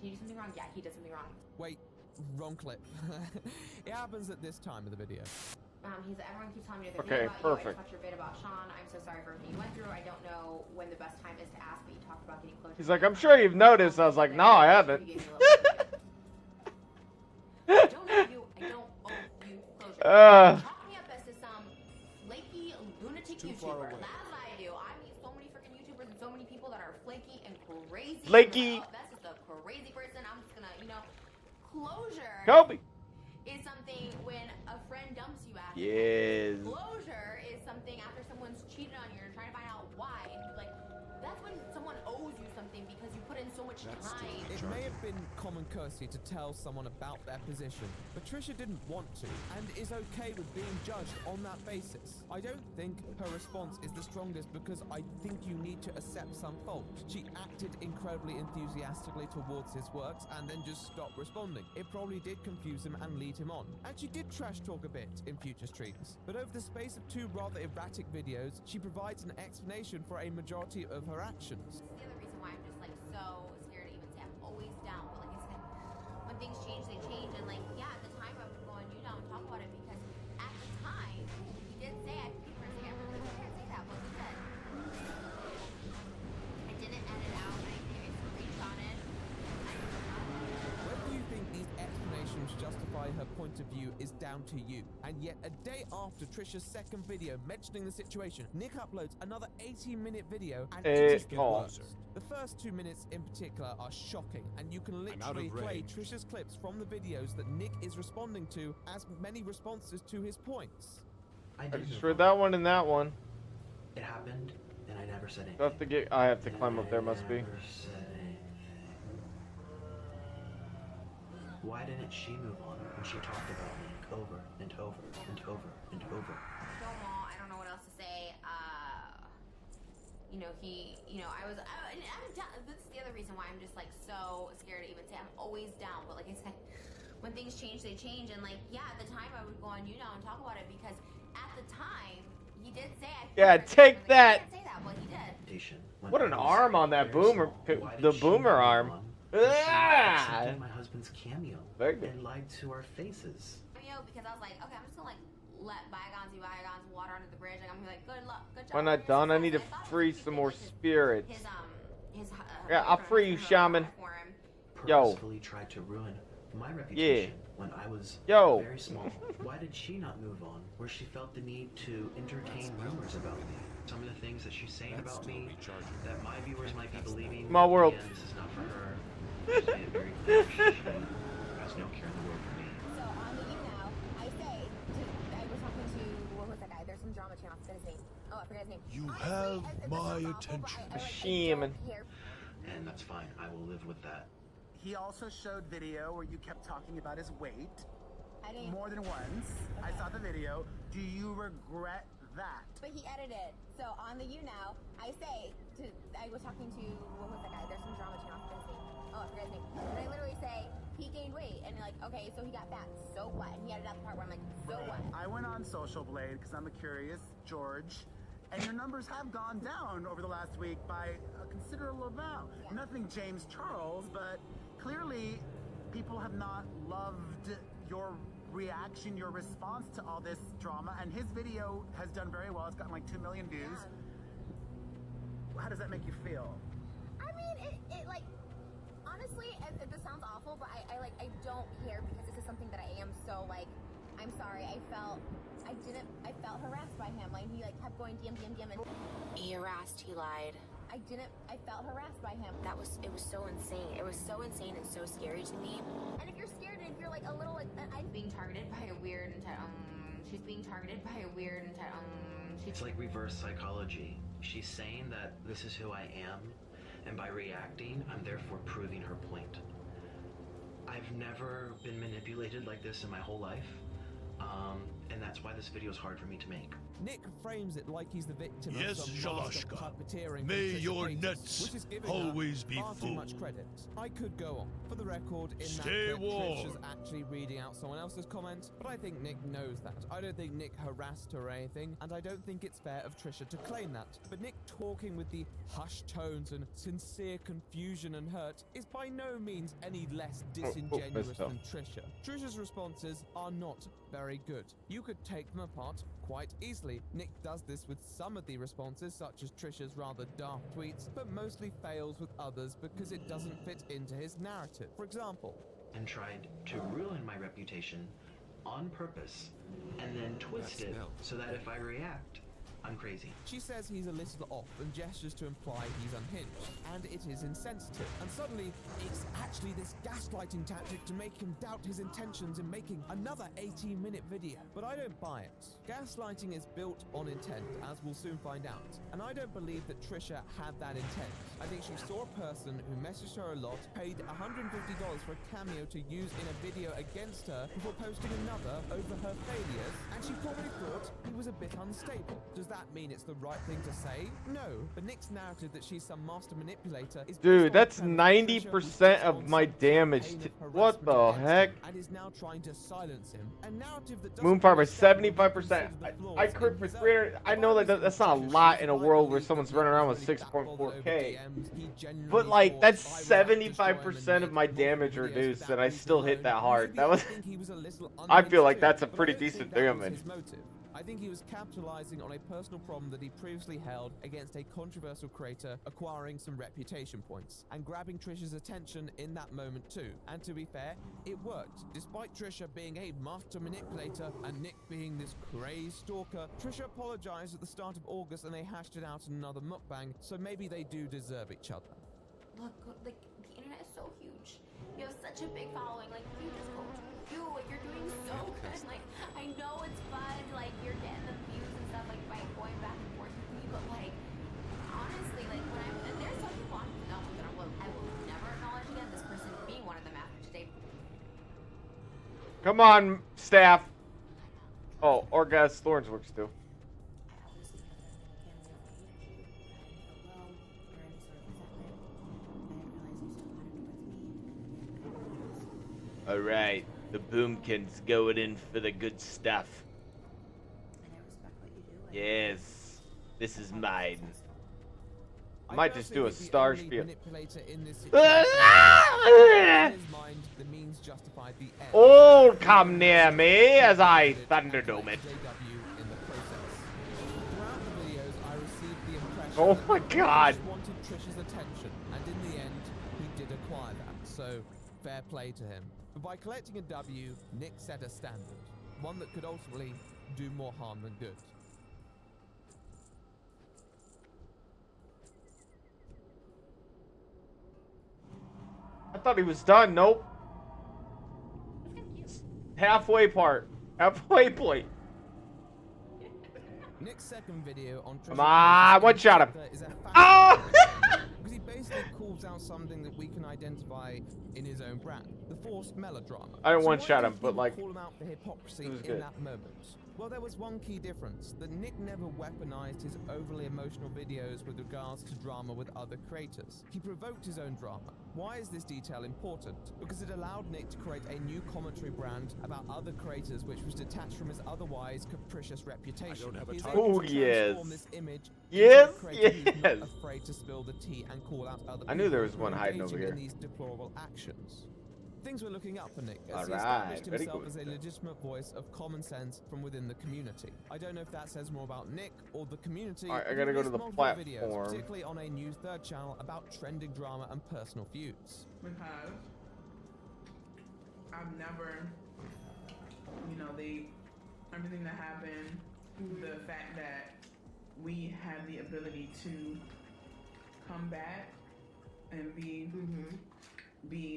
Did he do something wrong? Yeah, he did something wrong. Wait, wrong clip. It happens at this time of the video. Everyone keeps telling me to Okay, about perfect. you. I just watched your vid about Sean. I'm so sorry for everything you went through. I don't know when the best time is to ask, but you talked about getting closer. He's like, I'm sure you've noticed. I was like, no, I haven't. I don't owe you closure. Chalk me up as to some flaky lunatic YouTuber. That's what I do. I meet so many freaking YouTubers and so many people that are flaky and crazy. Flaky. Oh, that's just a crazy person. I'm just gonna, closure. Kobe. Is something when a friend dumps you after. Yes. Closure is something after someone's cheated on you and trying to find out why. And you're like, that's when someone owes you something because you put in so so much time. It may have been common courtesy to tell someone about their position, but Trisha didn't want to, and is okay with being judged on that basis. I don't think her response is the strongest because I think you need to accept some fault. She acted incredibly enthusiastically towards his works and then just stopped responding. It probably did confuse him and lead him on. And she did trash talk a bit in future streams. But over the space of 2 rather erratic videos, she provides an explanation for a majority of her actions. The other reason why I'm just like so scared to even say I'm always down, but like I said, when things change, they change, and like yeah, at the time I would go on you now and talk about it because at the time he did say I could for a second, I can't say that, but he said I didn't edit out, I screenshot it. Whether you think these explanations justify her point of view is down to you. And yet, a day after Trisha's second video mentioning the situation, Nick uploads another 18-minute video and it just gets worse. The first 2 minutes in particular are shocking, and you can literally play Trisha's clips from the videos that Nick is responding to as many responses to his points. I just read that one and that one. It happened, and I never said anything. I have to climb up there, must be. Why didn't she move on when she talked about me over and over and over and over? I don't know what else to say. I'm down. That's the other reason why I'm just like so scared to even say I'm always down. But like I said, when things change, they change. And like, yeah, at the time I would go on you now and talk about it because at the time he did say Yeah, take that. I can't say that, but he did. What an arm on that boomer, the boomer arm. Ah! My husband's cameo and lied to our faces. Because I was like, okay, I'm just gonna like let bygones be bygones, water under the bridge. Like I'm gonna be like, good luck, good job. When I'm done, I need to free some more spirits. Yeah, I'll free you, shaman. Yo. Purposefully tried to ruin my reputation when I was very small. Why did she not move on where she felt the need to entertain rumors about me? Some of the things that she's saying about me that my viewers might be believing. Small world. Again, this is not for her. Just made it very clear she has no care in the world for me. So on the you now, I say, I was talking to, what was that guy? There's some drama channel, I forget his name. Oh, I forget his name. You have my attention. Shaman. And that's fine, I will live with that. He also showed video where you kept talking about his weight. I didn't. More than once. I saw the video. Do you regret that? But he edited. So on the you now, I say, I was talking to, what was that guy? There's some drama channel, I forget his name. Oh, I forget his name. And I literally say, he gained weight. And you're like, okay, so he got fat. So what? And he added out the part where I'm like, so what? I went on Social Blade because I'm a curious George. And your numbers have gone down over the last week by a considerable amount. Yeah. Nothing James Charles, but clearly people have not loved your reaction, your response to all this drama. And his video has done very well. It's gotten like 2 million views. Yeah. How does that make you feel? I mean, it like, honestly, this sounds awful, but I don't care because this is something that I am so like, I'm sorry, I felt harassed by him. Like, he like kept going DM, and He harassed, he lied. I felt harassed by him. It was so insane. It was so insane and so scary to me. And if you're scared and if you're like a little like, I'm being targeted by a weird she's being targeted by a weird It's like reverse psychology. She's saying that this is who I am, and by reacting, I'm therefore proving her point. I've never been manipulated like this in my whole life. And that's why this video is hard for me to make. Nick frames it like he's the victim Yes, of some master Shalashka. puppeteering. May from your Trisha Paytas, nets which is giving always her be far full. too much credit. I could go on. For the record, in Stay that clip, warm. Trish is actually reading out someone else's comment, but I think Nick knows that. I don't think Nick harassed her or anything, and I don't think it's fair of Trisha to claim that. But Nick talking with the hushed tones and sincere confusion and hurt is by no means any less disingenuous than Trisha. Trisha's responses are not very good. You could take them apart quite easily. Nick does this with some of the responses, such as Trisha's rather dark tweets, but mostly fails with others because it doesn't fit into his narrative. For example, and tried to ruin my reputation on purpose, and then twist it so that if I react, I'm crazy. She says he's a little off and gestures to imply he's unhinged, and it is insensitive. And suddenly, it's actually this gaslighting tactic to make him doubt his intentions in making another 18-minute video. But I don't buy it. Gaslighting is built on intent, as we'll soon find out. And I don't believe that Trisha had that intent. I think she saw a person who messaged her a lot, paid $150 for a cameo to use in a video against her before posting another over her failures, and she probably thought he was a bit unstable. Does that mean it's the right thing to say? No, but Nick's narrative that she's some master manipulator is Dude, that's 90% of my damage. What the heck? And is now trying to silence him. A narrative that Moonfarmer 75%. I crit for 300. I know that that's not a lot in a world where someone's running around with 6.4k. But like that's 75% of my damage reduced, and I still hit that hard. That was. I feel like that's a pretty decent damage. I think he was capitalizing on a personal problem that he previously held against a controversial creator, acquiring some reputation points, and grabbing Trisha's attention in that moment too. And to be fair, it worked. Despite Trisha being a master manipulator and Nick being this crazed stalker, Trisha apologized at the start of August and they hashed it out in another mukbang, so maybe they do deserve each other. Look, like, the internet is so huge. You have such a big following. Like, you just go to you. Like, you're doing so good. Like, I know it's fun. Like, you're getting the views and stuff, like, by going back and forth with me. But, like, honestly, like, when I'm... And there's some people I will never acknowledge again this person being one of them after today. Come on, staff. Oh, Orgas Thorns works too. Alright, the boomkin's going in for the good stuff. Yes, this is mine. I might just do a star spiel. Oh, come near me as I thunderdome it. Oh my god. Wanted Trisha's attention, and in the end, he did acquire that. So, fair play to him. But by collecting a W, Nick set a standard, one that could ultimately do more harm than good. I thought he was done. Nope. Halfway part. Halfway point. Nick's second video on Come on, one shot him. Oh! Because he basically calls out something that we can identify in his own brand, the forced melodrama. I didn't one-shot him, but like, call him out for hypocrisy it was in good. that moment. Well, there was one key difference, that Nick never weaponized his overly emotional videos with regards to drama with other creators. He provoked his own drama. Why is this detail important? Because it allowed Nick to create a new commentary brand about other creators which was detached from his otherwise capricious reputation. Oh, yes. This image Yes, yes. yes. Not afraid to spill the tea and call out other I knew there was people one who are hiding over engaging here. in these deplorable actions. Things were looking up for Nick as he Alright, established very himself good. as a legitimate voice of common sense from within the community. I don't know if that says more about Nick or the community. Alright, I but gotta he go to released the multiple videos, platform. particularly on a new third channel about trending drama and personal feuds. Because I've never, you know, everything that happened, the fact that we have the ability to come back and be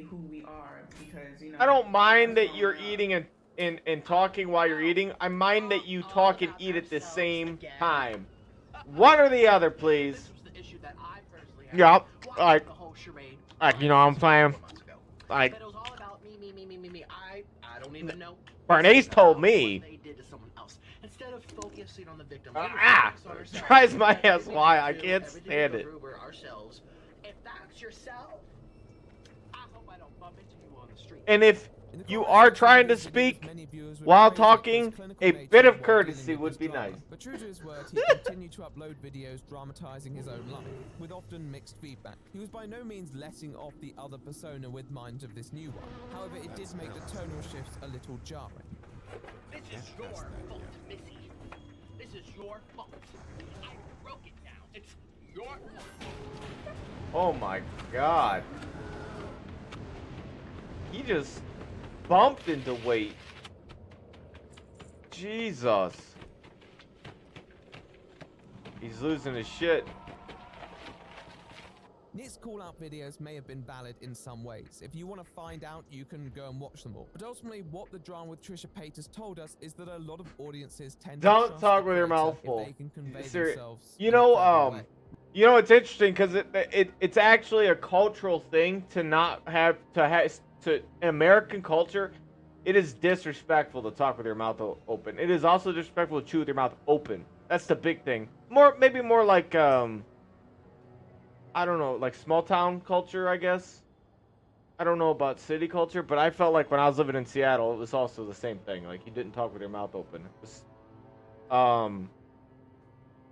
who we are, because, you know, I don't mind that you're eating and talking while you're eating. I mind that you talk and eat at the same time. One or the other, please. Yep. Like, you know what I'm saying? Like, But it was all about me. I don't even know. Bernice told me. They did to someone else. Instead of focusing on the victim. Drives my ass why I can't stand it. Ourselves. If that's yourself, I hope I don't bump into you on the street. And if you are trying to speak while talking, a bit of courtesy would be nice. But true to his word, he continued to upload videos dramatizing his own life, with often mixed feedback. He was by no means letting off the other persona with mind of this new one. However, it did make the tonal shifts a little jarring. This is your fault, Missy. This is your fault. I broke it down. It's your fault. Oh my god. He just bumped into weight. Jesus. He's losing his shit. Nick's call-out videos may have been valid in some ways. If you want to find out, you can go and watch them all. But ultimately, what the drama with Trisha Paytas told us is that a lot of audiences tend to Don't trust talk the with your creator mouth if full. they can convey Seri- themselves You in a know, credible way. you know, it's interesting because it's actually a cultural thing to not have to in American culture. It is disrespectful to talk with your mouth open. It is also disrespectful to chew with your mouth open. That's the big thing. Maybe more like I don't know, like small town culture, I guess. I don't know about city culture, but I felt like when I was living in Seattle, it was also the same thing. Like you didn't talk with your mouth open. It was,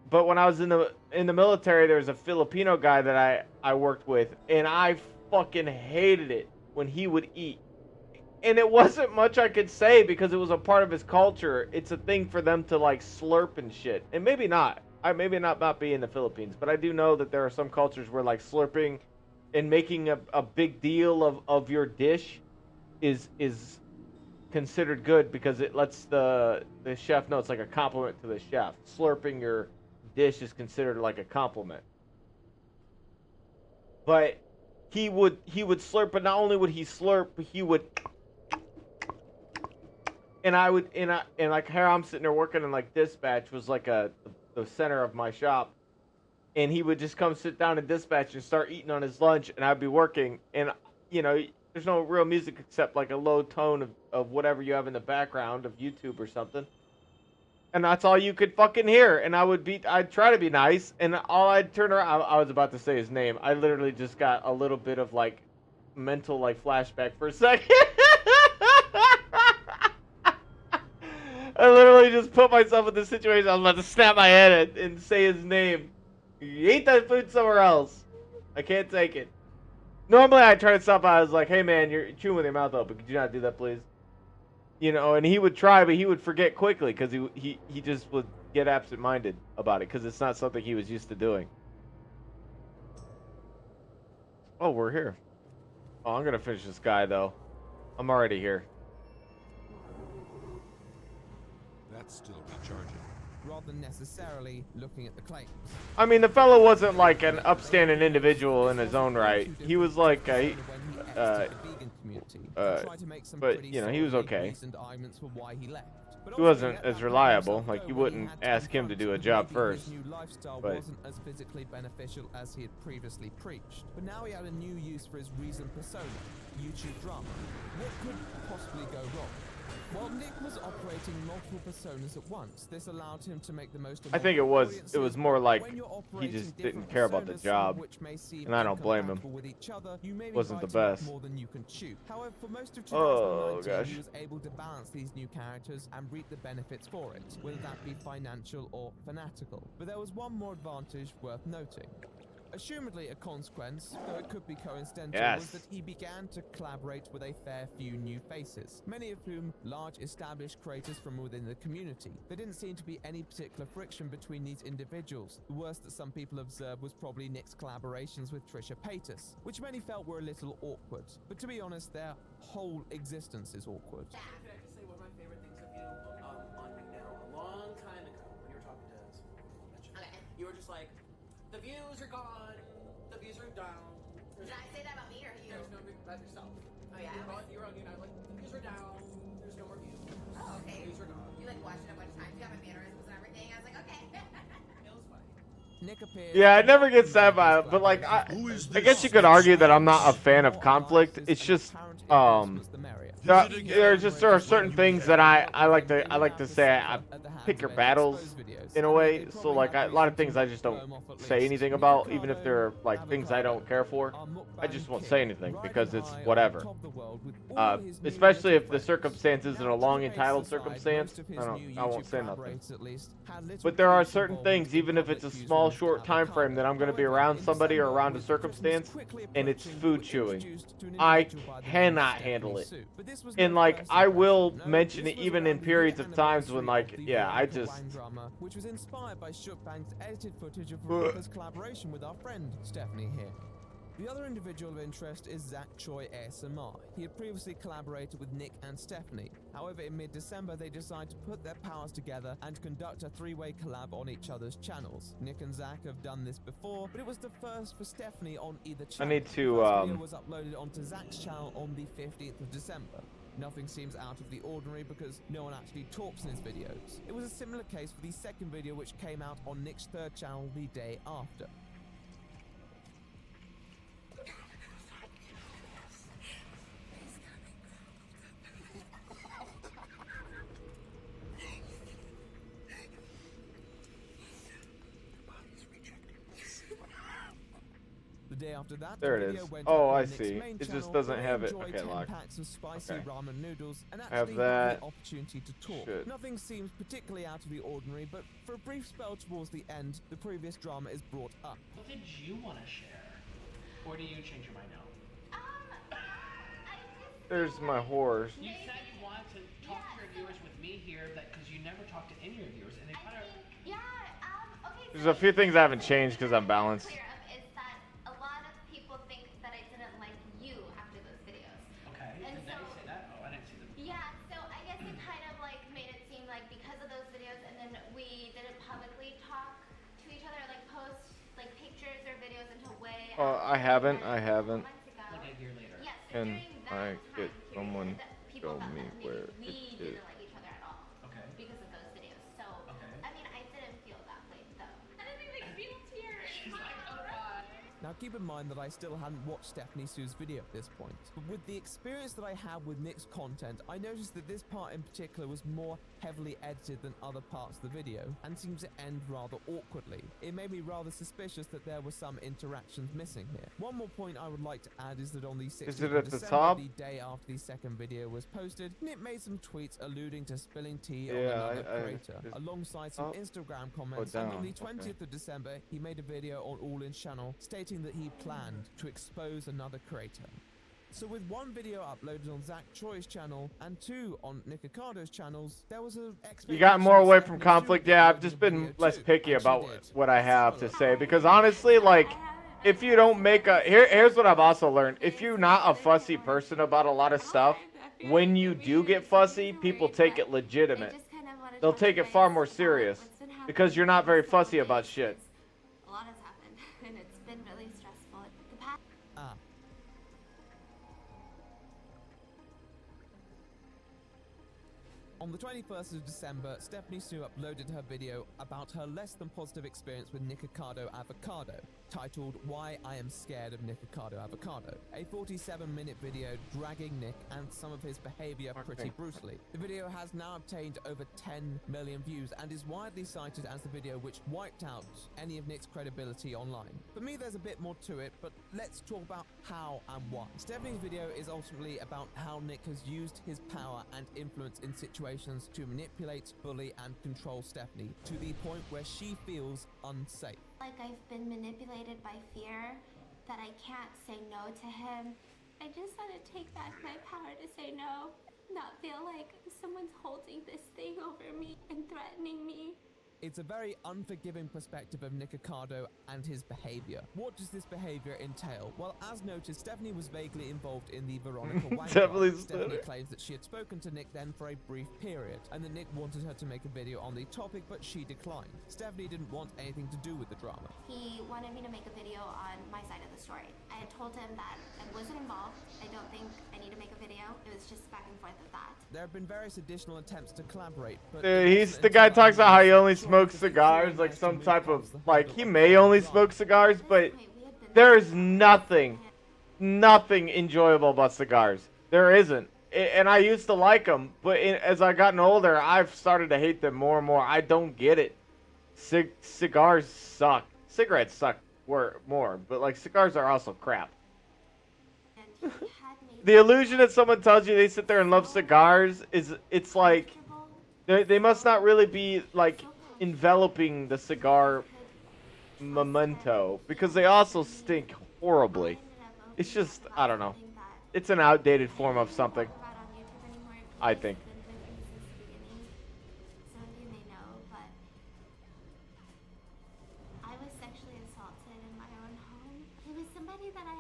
but when I was in the military, there was a Filipino guy that I worked with, and I fucking hated it when he would eat. And it wasn't much I could say because it was a part of his culture. It's a thing for them to like slurp and shit. And maybe not. I maybe not be in the Philippines, but I do know that there are some cultures where like slurping and making a big deal of your dish is considered good because it lets the chef know it's like a compliment to the chef. Slurping your dish is considered like a compliment. But he would slurp, but not only would he slurp, he would, and I would, and like here I'm sitting there working in like dispatch was like the center of my shop, and he would just come sit down in dispatch and start eating on his lunch, and I'd be working, and you know, there's no real music except like a low tone of whatever you have in the background of YouTube or something. And that's all you could fucking hear. And I'd try to be nice, and all I'd turn around, I was about to say his name. I literally just got a little bit of like mental like flashback for a second. I literally just put myself in this situation. I was about to snap my head and say his name. You eat that food somewhere else. I can't take it. Normally I try to stop by. I was like, hey man, you're chewing with your mouth open. Could you not do that, please? You know, and he would try, but he would forget quickly because he just would get absent-minded about it because it's not something he was used to doing. Oh, we're here. Oh, I'm going to finish this guy, though. I'm already here. That's still recharging. Rather than necessarily looking at the claims. I mean, the fellow wasn't like an upstanding individual in his own right. He was like but you know, he was okay. He wasn't as reliable. Like you wouldn't ask him to do a job first. But wasn't as physically beneficial as he had previously preached. But now he had a new use for his reason persona, YouTube drama. What could possibly go wrong? While Nick was operating multiple personas at once, this allowed him to make the most of I think it was more like he just didn't care about the job, and I don't blame him. Wasn't the best. However, for most of 2019, Oh gosh. he was able to balance these new characters and reap the benefits for it, whether that be financial or fanatical. But there was one more advantage worth noting. Assumedly a consequence, though it could be coincidental, was that he began to collaborate with a fair few new faces, many of whom large established creators from within the community. There didn't seem to be any particular friction between these individuals. The worst that some people observed was probably Nick's collaborations with Trisha Paytas, which many felt were a little awkward. But to be honest, their whole existence is awkward. I can actually say one of my favorite things of you on Nick now, a long time ago, when you were talking to you were just like, the views are gone, the views are down. Did I say that about me or you? There's no about yourself. Oh yeah? You were on you and I was like, the views are down, there's no more views. Oh, okay. The views are gone. You like watched it a bunch of times, you got my mannerisms and everything. I was like, okay. It was funny. Nick appeared. Yeah, I never get sad by it, but like I guess you could argue that I'm not a fan of conflict. It's just there are certain things that I like to say I pick your battles in a way. So like a lot of things I just don't say anything about, even if they're like things I don't care for. I just won't say anything because it's whatever. Especially if the circumstance isn't a long entitled circumstance, I won't say nothing. But there are certain things, even if it's a small short time frame, that I'm going to be around somebody or around a circumstance, and it's food chewing. I cannot handle it. And like I will mention it even in periods of times when like I just which was inspired by Shookbank's edited footage of Rebecca's collaboration with our friend Stephanie here. The other individual of interest is Zach Choi ASMR. He had previously collaborated with Nick and Stephanie. However, in mid-December, they decided to put their powers together and conduct a three-way collab on each other's channels. Nick and Zach have done this before, but it was the first for Stephanie on either channel. I need to, The first video was uploaded onto Zach's channel on the 15th of December. Nothing seems out of the ordinary because no one actually talks in his videos. It was a similar case for the second video, which came out on Nick's third channel the day after. The day after that, there the it video is. went Oh, up on I Nick's see. main It just channel, doesn't where have he it. enjoyed Okay, 10 locked. packs of spicy Okay. ramen noodles and Have actually that. had the opportunity to talk. Shit. Nothing seems particularly out of the ordinary, but for a brief spell towards the end, the previous drama is brought up. What did you want to share? Or do you change your mind now? There's my horse. You said you wanted to talk to your viewers with me here, that because you never talk to any of your viewers, and they kind of. Okay. There's a few things I haven't changed because I'm balanced. Clear up is that a lot of people think that I didn't like you after those videos. Okay, And did they so- say that? Oh, I didn't see them. Yeah, so I guess it kind of like made it seem like because of those videos and then we didn't publicly talk to each other, like post like pictures or videos until way I haven't. I haven't. months ago. Like a year later. Yeah, so Can during I that get time someone period, that show people thought me that where maybe we it is? didn't like each other at all. Okay. Because of those videos. So Okay. I mean I didn't feel that way though. I didn't even feel tears. She's like, oh god. Now keep in mind that I still hadn't watched Stephanie Sue's video at this point, but with the experience that I had with Nick's content, I noticed that this part in particular was more heavily edited than other parts of the video, and seems to end rather awkwardly. It made me rather suspicious that there were some interactions missing here. One more point I would like to add is that on the 16th it of at the December, top? the day after the second video was posted, Nick made some tweets alluding to spilling tea on Yeah, another I- creator, it's alongside some up Instagram comments, and on down? the 20th of December, he made a video on All In's channel stating that he planned to expose another creator. So with one video uploaded on Zach Choi's channel and two on Nick Akado's channels, there was a You got more away from conflict. Yeah, I've just been less picky about what I have to say because honestly, like, if you don't make a here's what I've also learned: if you're not a fussy person about a lot of stuff, when you do get fussy, people take it legitimate. They'll take it far more serious because you're not very fussy about shit. A lot has happened and it's been really stressful. The past On the 21st of December, Stephanie Sue uploaded her video about her less than positive experience with Nick Avocado, titled Why I Am Scared of Nick Avocado, a 47-minute video dragging Nick and some of his behavior pretty brutally. The video has now obtained over 10 million views and is widely cited as the video which wiped out any of Nick's credibility online. For me, there's a bit more to it, but let's talk about how and why. Stephanie's video is ultimately about how Nick has used his power and influence in situations to manipulate, bully, and control Stephanie to the point where she feels unsafe. like I've been manipulated by fear, that I can't say no to him. I just want to take back my power to say no, not feel like someone's holding this thing over me and threatening me. It's a very unforgiving perspective of Nick Accardo and his behavior. What does this behavior entail? Well, as noted, Stephanie was vaguely involved in the Veronica Wang Definitely drama. Stephanie stood it. claims that she had spoken to Nick then for a brief period, and that Nick wanted her to make a video on the topic, but she declined. Stephanie didn't want anything to do with the drama. He wanted me to make a video on my side of the story. I had told him that I wasn't involved. I don't think I need to make a video. It was just back and forth of that. There have been various additional attempts to collaborate, but He's the guy talks about how he only smokes cigars, like some type of like he may only smoke cigars, but there is nothing enjoyable about cigars. There isn't, and I used to like them, but as I gotten older, I've started to hate them more and more. I don't get it. Cigars suck. Cigarettes suck more, but like cigars are also crap. The illusion that someone tells you they sit there and love cigars it's like they must not really be like enveloping the cigar memento because they also stink horribly. It's just, I don't know. It's an outdated form of something, I think. Some of you may know, but I was sexually assaulted in my own home. It was somebody that I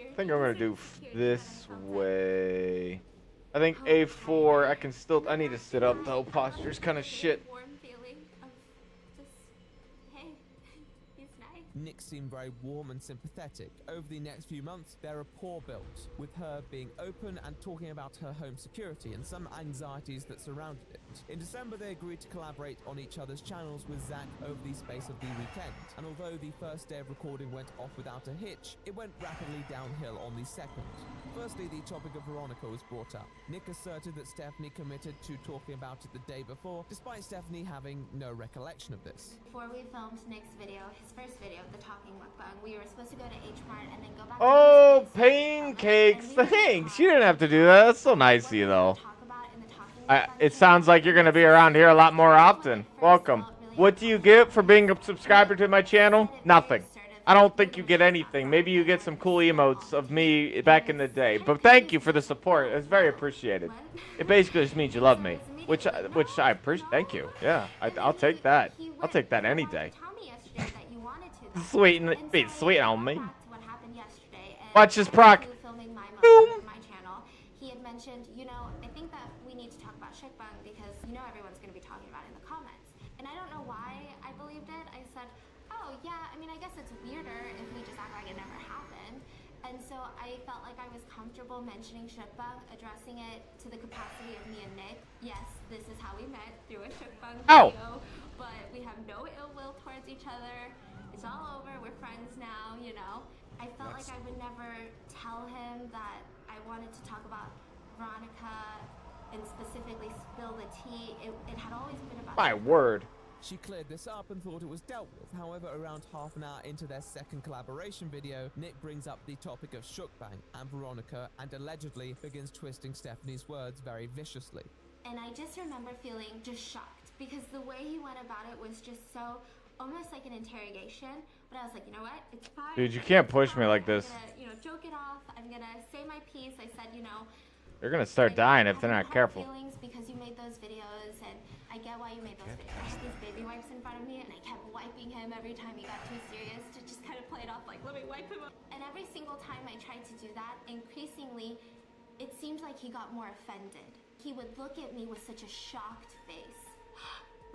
I think I'm gonna do this way. I think A4. I can still. I need to sit up though. Posture's kind of shit. Nick seemed very warm and sympathetic. Over the next few months, their rapport built, with her being open and talking about her home security and some anxieties that surrounded it. In December, they agreed to collaborate on each other's channels with Zach over the space of the weekend, and although the first day of recording went off without a hitch, it went rapidly downhill on the second. Firstly, the topic of Veronica was brought up. Nick asserted that Stephanie committed to talking about it the day before, despite Stephanie having no recollection of this. Before we filmed Nick's video, his first video, the talking mukbang, we were supposed to go to H Mart and then go back Oh, pancakes. Thanks. You didn't have to do that. That's so nice of you, though. It sounds like you're going to be around here a lot more often. Welcome. What do you get for being a subscriber to my channel? Nothing. I don't think you get anything. Maybe you get some cool emotes of me back in the day. But thank you for the support. It's very appreciated. It basically just means you love me, which I appreciate. Thank you. Yeah, I'll take that. I'll take that any day. Sweet, be sweet on me. Watch this proc. Boom. He had mentioned, you know, I think that we need to talk about Shukbang because you know everyone's going to be talking about it in the comments. And I don't know why I believed it. I said, oh yeah, I mean, I guess it's weirder if we just act like it never happened. And so I felt like I was comfortable mentioning Shukbang, addressing it to the capacity of me and Nick. Yes, this is how we met, through a Shukbang video. But we have no ill will towards each other. It's all over. We're friends now, you know. I felt like I would never tell him that I wanted to talk about Veronica and specifically spill the tea. It had always been about... My word. She cleared this up and thought it was dealt with. However, around half an hour into their second collaboration video, Nick brings up the topic of Shukbang and Veronica and allegedly begins twisting Stephanie's words very viciously. And I just remember feeling just shocked because the way he went about it was just so... almost like an interrogation, but I was like, you know what? It's fine. Dude, you can't push me like this. I'm gonna, you know, joke it off. I'm gonna say my piece. I said, you know, You're gonna start dying if they're not careful. feelings because you made those videos, and I get why you made those videos. I had these baby wipes in front of me, and I kept wiping him every time he got too serious to just kind of play it off like, let me wipe him up. And every single time I tried to do that, increasingly, it seemed like he got more offended. He would look at me with such a shocked face.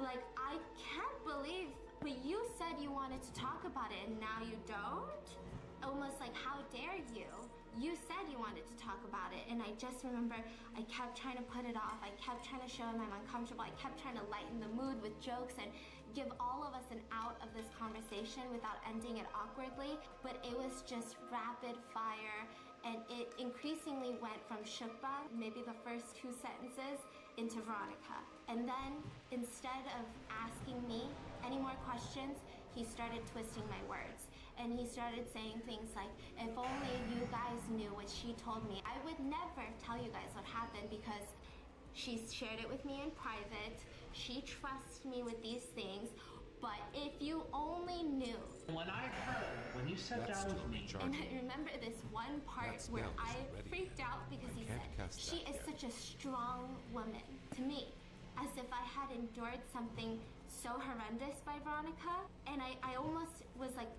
Like, I can't believe, but you said you wanted to talk about it and now you don't? Almost like, how dare you? You said you wanted to talk about it, and I just remember I kept trying to put it off. I kept trying to show him I'm uncomfortable. I kept trying to lighten the mood with jokes and give all of us an out of this conversation without ending it awkwardly, but it was just rapid fire, and it increasingly went from Shukbang, maybe the first 2 sentences, into Veronica. And then, instead of asking me any more questions, he started twisting my words. And he started saying things like, if only you guys knew what she told me. I would never tell you guys what happened because she shared it with me in private. She trusts me with these things. But if you only knew. When I heard, when you sat down with me. And I remember this one part where I freaked out because he said, she is such a strong woman to me. As if I had endured something so horrendous by Veronica. And I almost was like,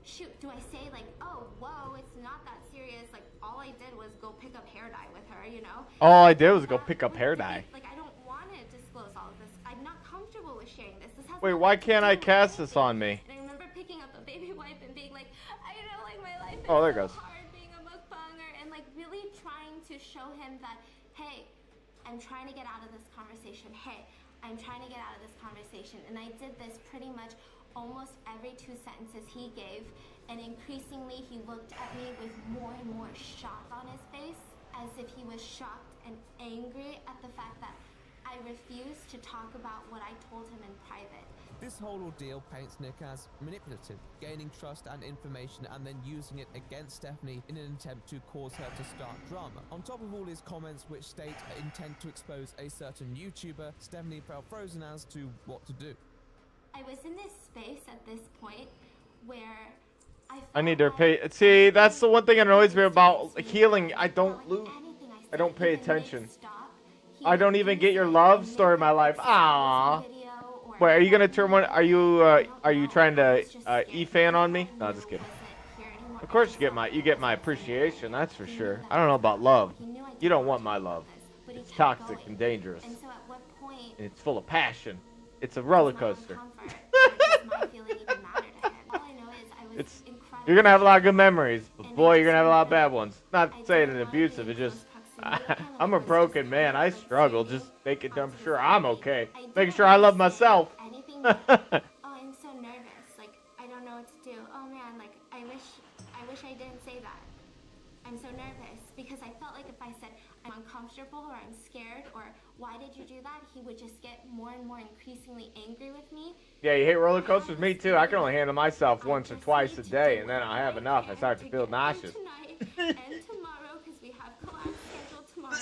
shoot, do I say like, oh, whoa, it's not that serious. Like, all I did was go pick up hair dye with her, you know? All I did was go pick up hair dye. Like, I don't want to disclose all of this. I'm not comfortable with sharing this. This has Wait, why can't I cast this on me? And I remember picking up a baby wipe and being like, I know, like, my life is Oh, there it so goes. hard being a mukbanger. And, like, really trying to show him that, hey, I'm trying to get out of this conversation. Hey, I'm trying to get out of this conversation. And I did this pretty much almost every 2 sentences he gave, and increasingly he looked at me with more and more shock on his face, as if he was shocked and angry at the fact that I refused to talk about what I told him in private. This whole ordeal paints Nick as manipulative, gaining trust and information and then using it against Stephanie in an attempt to cause her to start drama. On top of all his comments which state intent to expose a certain YouTuber, Stephanie felt frozen as to what to do. I was in this space at this point where I need to pay. See, that's the one thing that annoys me about healing. I don't pay attention. I don't even get your love story in my life. Ah. Wait, are you gonna turn one? Are you trying to E-fan on me? No, just kidding. Of course you get my appreciation, that's for sure. I don't know about love. You don't want my love. It's toxic and dangerous. And so at what point And it's full of passion. It's a roller coaster. You're gonna have a lot of good memories, but boy, you're gonna have a lot of bad ones. Not saying it abusive, it's just I'm a broken man. I struggle just making sure I'm okay, making sure I love myself. Oh, I'm so nervous. Like I don't know what to do. Oh man, like I wish I didn't say that. I'm so nervous because I felt like if I said I'm uncomfortable or I'm scared or why did you do that, he would just get more and more increasingly angry with me. Yeah, you hate roller coasters? Me too. I can only handle myself once or twice a day, and then I have enough. I start to feel nauseous. Tonight and tomorrow because we have class scheduled tomorrow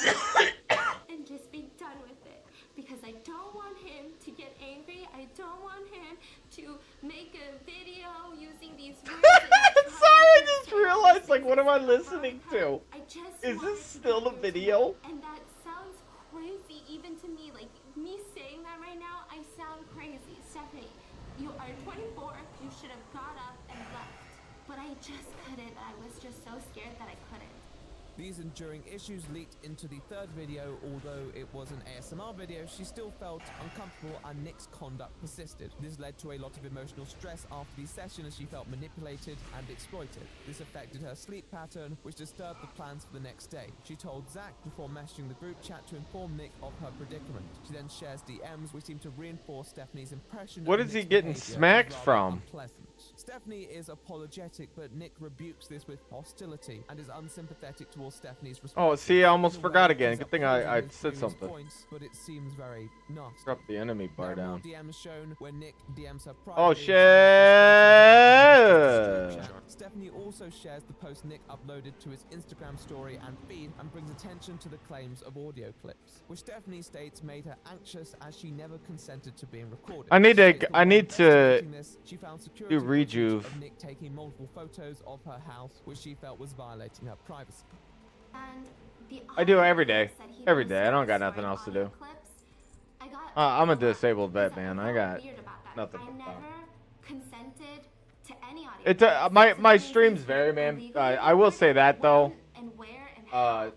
and just be done with it because I don't want him to get angry. I don't want him to make a video using these words. Sorry, I just realized, like, what am I listening to? Is this still the video? And that sounds crazy even to me. Like, me saying that right now, I sound crazy. Stephanie, you are 24. You should have got up and left. But I just couldn't. I was just so scared that I couldn't. These enduring issues leaked into the third video. Although it was an ASMR video, she still felt uncomfortable and Nick's conduct persisted. This led to a lot of emotional stress after the session as she felt manipulated and exploited. This affected her sleep pattern, which disturbed the plans for the next day. She told Zach before messaging the group chat to inform Nick of her predicament. She then shares DMs which seem to reinforce Stephanie's impression. What is he getting smacked from? Unpleasant. Stephanie is apologetic, but Nick rebukes this with hostility and is unsympathetic towards Stephanie's response. Oh, see, I almost forgot again. Good thing I said something. Points, but it seems very nasty. Drop the enemy bar down. DMs shown where Nick DMs her Oh privately. shit! Stephanie also shares the post Nick uploaded to his Instagram story and feed and brings attention to the claims of audio clips, which Stephanie states made her anxious as she never consented to being recorded. I need to She found do security rejuve. of Nick taking multiple photos of her house, which she felt was violating her privacy. And the I do every day. Every day. I don't got nothing else to do. I'm a disabled vet, man. I got nothing. I never consented to any audio. It's my streams vary, man. I will say that though. I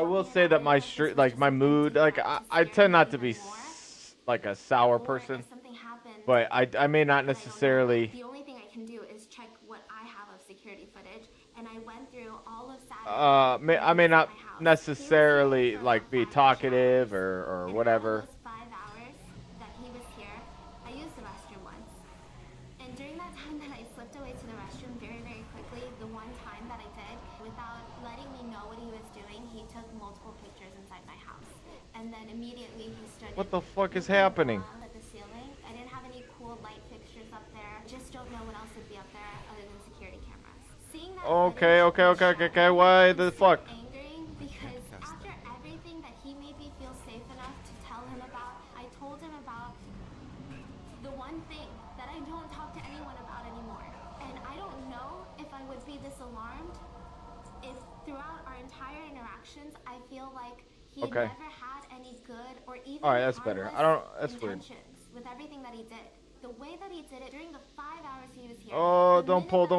will say that my my mood, like I tend not to be like a sour person, but I may not necessarily. The only thing I can do is check what I have of security footage, and I went through all of Saturday's I may not necessarily like be talkative or whatever. 5 hours that he was here, I used the restroom once. And during that time that I slipped away to the restroom very, very quickly, the one time that I did, without letting me know what he was doing, he took multiple pictures inside my house. And then immediately he started. What the fuck is happening? At the ceiling. I didn't have any cool light fixtures up there. Just don't know what else would be up there other than security cameras. Seeing that Okay. Why the fuck? because after everything that he made me feel safe enough to tell him about, I told him about the one thing that I don't talk to anyone about anymore. And I don't know if I would be this alarmed if throughout our entire interactions I feel like he never had any good or even Alright, that's better. That's weird. intentions with everything that he did. The way that he did it during the 5 hours he was here. Oh, don't pull. You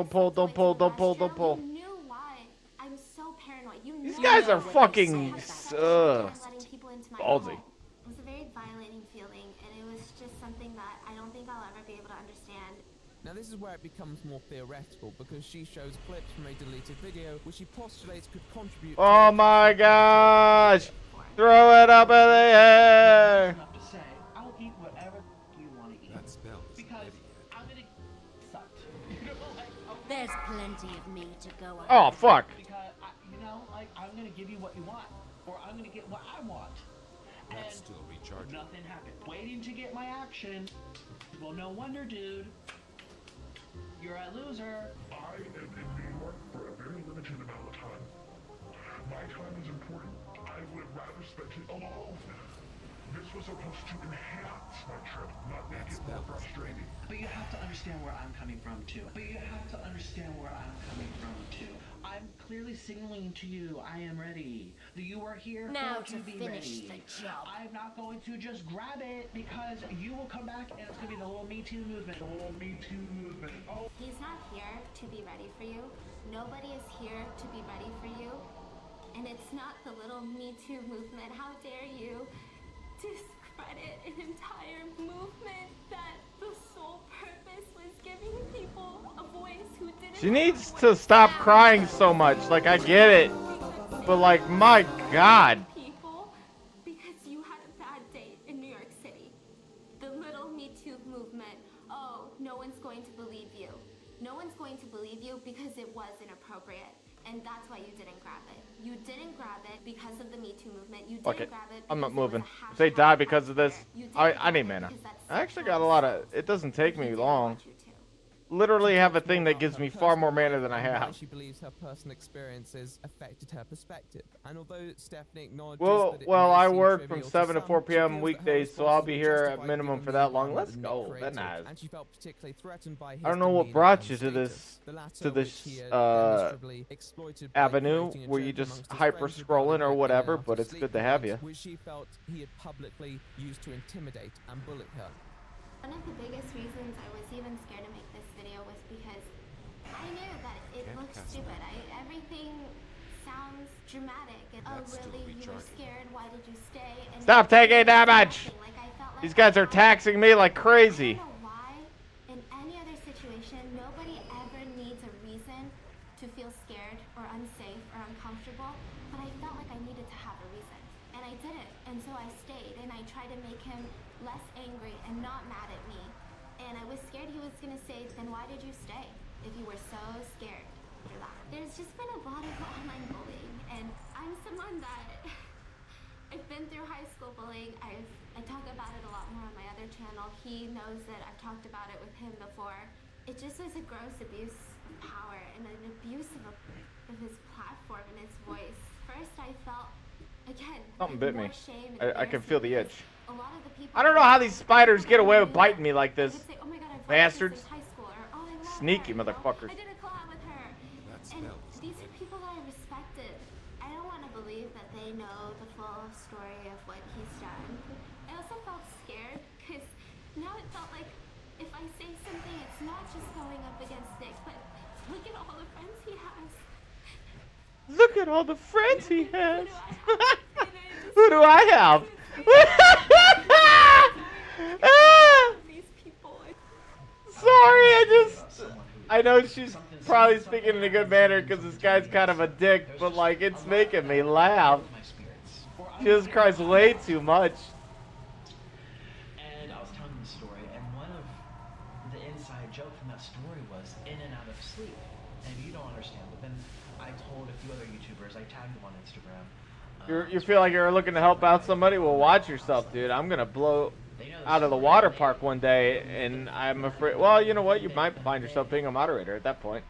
knew why. I'm so paranoid. You knew These guys are fucking letting people into my ballsy. home. It was a very violating feeling, and it was just something that I don't think I'll ever be able to understand. Now this is where it becomes more theoretical because she shows clips from a deleted video which she postulates could contribute to Oh my gosh! Throw it up in the air! Enough to say, I'll eat whatever you want to eat. That spell is Because I'm gonna sucked. There's plenty of me to go on. Oh fuck! Because I'm gonna give you what you want, or I'm gonna get what I want. That's still recharging. Nothing happened. Waiting to get my action. Well, no wonder, dude. You're a loser. I am in New York for a very limited amount of time. My time is important. I would rather spend it alone. This was supposed to enhance my trip, not make it more frustrating. But you have to understand where I'm coming from, too. I'm clearly signaling to you, I am ready. The you are here Now for to be finish ready. the job. I'm not going to just grab it because you will come back and it's going to be the whole Me Too movement. The whole Me Too movement. Oh. He's not here to be ready for you. Nobody is here to be ready for you. And it's not the little Me Too movement. How dare you discredit an entire movement that the sole purpose was giving people a voice who didn't She needs to stop crying so much. Like, I get it. But, like, my God. people because you had a bad date in New York City. The little Me Too movement. Oh, no one's going to believe you. No one's going to believe you because it was inappropriate. And that's why you didn't grab it. You didn't grab it because of the Me Too movement. You didn't grab it because I'm not it was moving. a If they die hashtag because of this, I need mana. I actually got a lot of... It doesn't take me long. Literally have a thing that gives me far more mana than I have. She believes her personal experiences affected her perspective, and although Stephanie acknowledges Well, that it well, may I seem work trivial from to 7 to some, 4 she p.m. feels that her weekdays, so I'll be responses here were at justified minimum given for the that long. environment Let's Nick go. created, That's nice. and she felt particularly threatened by his I don't know what demeanor brought and you to status, the latter this which he had demonstrably exploited by avenue creating a where you joke just amongst his hyper friends scrolling regarding or her whatever, in and out but of it's sleep good to have comments, you. which she felt he had publicly used to intimidate and bully her. One of the biggest reasons I was even scared to make this video was because I knew that it looked stupid. Everything sounds dramatic. And, oh, really? You were scared? Why did you stay? And Stop taking damage! like, I felt like These guys are taxing me like crazy. I don't know why. In any other situation, nobody ever needs a reason to feel scared or unsafe or uncomfortable. But I felt like I needed to have a reason. And I didn't. And so I stayed. And I tried to make him less angry and not mad at me. And I was scared he was going to say, then why did you stay if you were so scared? There's just been a lot of online bullying. And I'm someone that I've been through high school bullying. I talk about it a lot more on my other channel. He knows that I've talked about it with him before. It just was a gross abuse of power and an abuse of his platform and his voice. First I felt, again, Something bit me. more shame and I can feel the itch. a lot of the people I don't know how these spiders get away with biting me like this. say, oh my God, I've Bastards. high school, or oh, I love Sneaky her, you know? motherfuckers. I did a collab with her. And these are people that I respected. I don't want to believe that they know the full story of what he's done. I also felt scared because now it felt like if I say something, it's not just going up against Nick, but look at all the friends he has. Look at all the friends he has. Who do I have? Sorry, I know she's probably speaking in a good manner because this guy's kind of a dick, but like it's making me laugh. Jesus Christ, way too much. And I was telling them the story, and one of the inside joke from that story was in and out of sleep. And you don't understand, but then I told a few other YouTubers, I tagged them on Instagram. You feel like you're looking to help out somebody? Well, watch yourself, dude. I'm gonna blow out of the water park one day, and I'm afraid. Well, you know what? You might find yourself being a moderator at that point.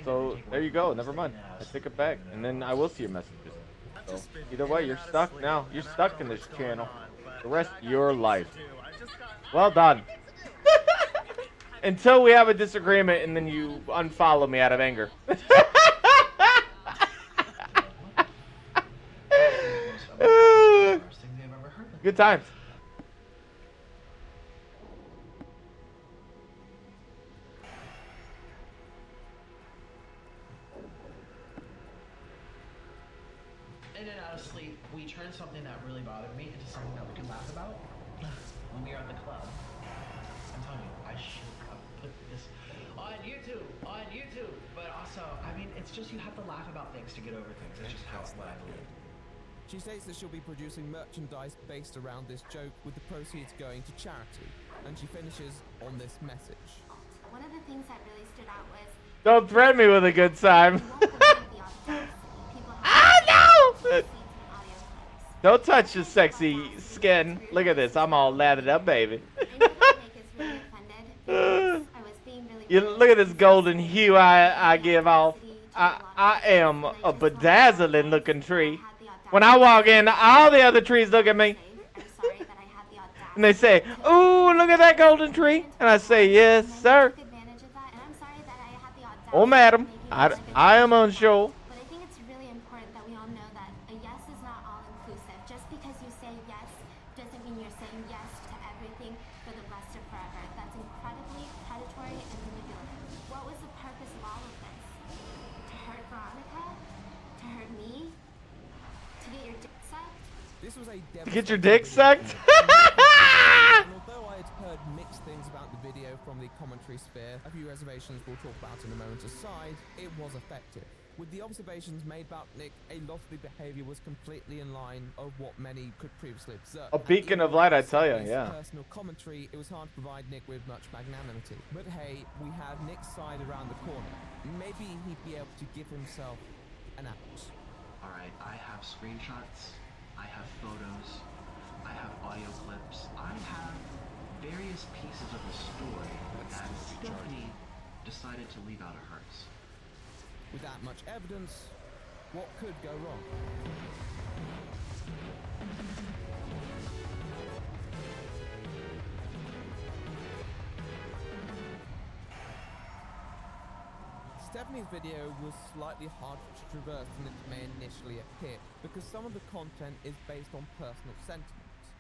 So there you go. Never mind. I take it back, and then I will see your messages. So either way, you're stuck now. You're stuck in this channel the rest of your life. Well done. Until we have a disagreement, and then you unfollow me out of anger. Good times. In and out of sleep, we turned something that really bothered me into something that we could laugh about when we were at the club. I'm telling you, I should have put this on YouTube, but also, I mean, it's just you have to laugh about things to get over things. It's just what I believe. She states that she'll be producing merchandise based around this joke, with the proceeds going to charity, and she finishes on this message. One of the things that really stood out was Don't threaten me with a good time. Ah, no! Don't touch the sexy skin. Look at this. I'm all lathered up, baby. You look at this golden hue I give off. I am a bedazzling looking tree. When I walk in, all the other trees look at me. And they say, ooh, look at that golden tree. And I say, yes, sir. Oh, madam, I am unsure. But I think it's really important that we all know that a yes you say yes doesn't mean you're saying yes to everything for the rest of forever. That's incredibly predatory and manipulative. What was the purpose of all of this? To hurt Veronica? To hurt me? To get your dick sucked? This was a To get your dick sucked? And although I had heard mixed things about the video from the commentary sphere, a few reservations we'll talk about in a moment aside, it was effective. With the observations made about Nick, a lot of the behavior was completely in line of what many could previously observe. A beacon of light, I tell you, yeah. Personal commentary, it was hard to provide Nick with much magnanimity. But hey, we had Nick's side around the corner. Maybe he'd be able to give himself an out. Alright, I have screenshots, I have photos, I have audio clips, I have various pieces of the story that Stephanie decided to leave out of hers. With that much evidence, what could go wrong? Stephanie's video was slightly harder to traverse than it may initially appear, because some of the content is based on personal sentiments.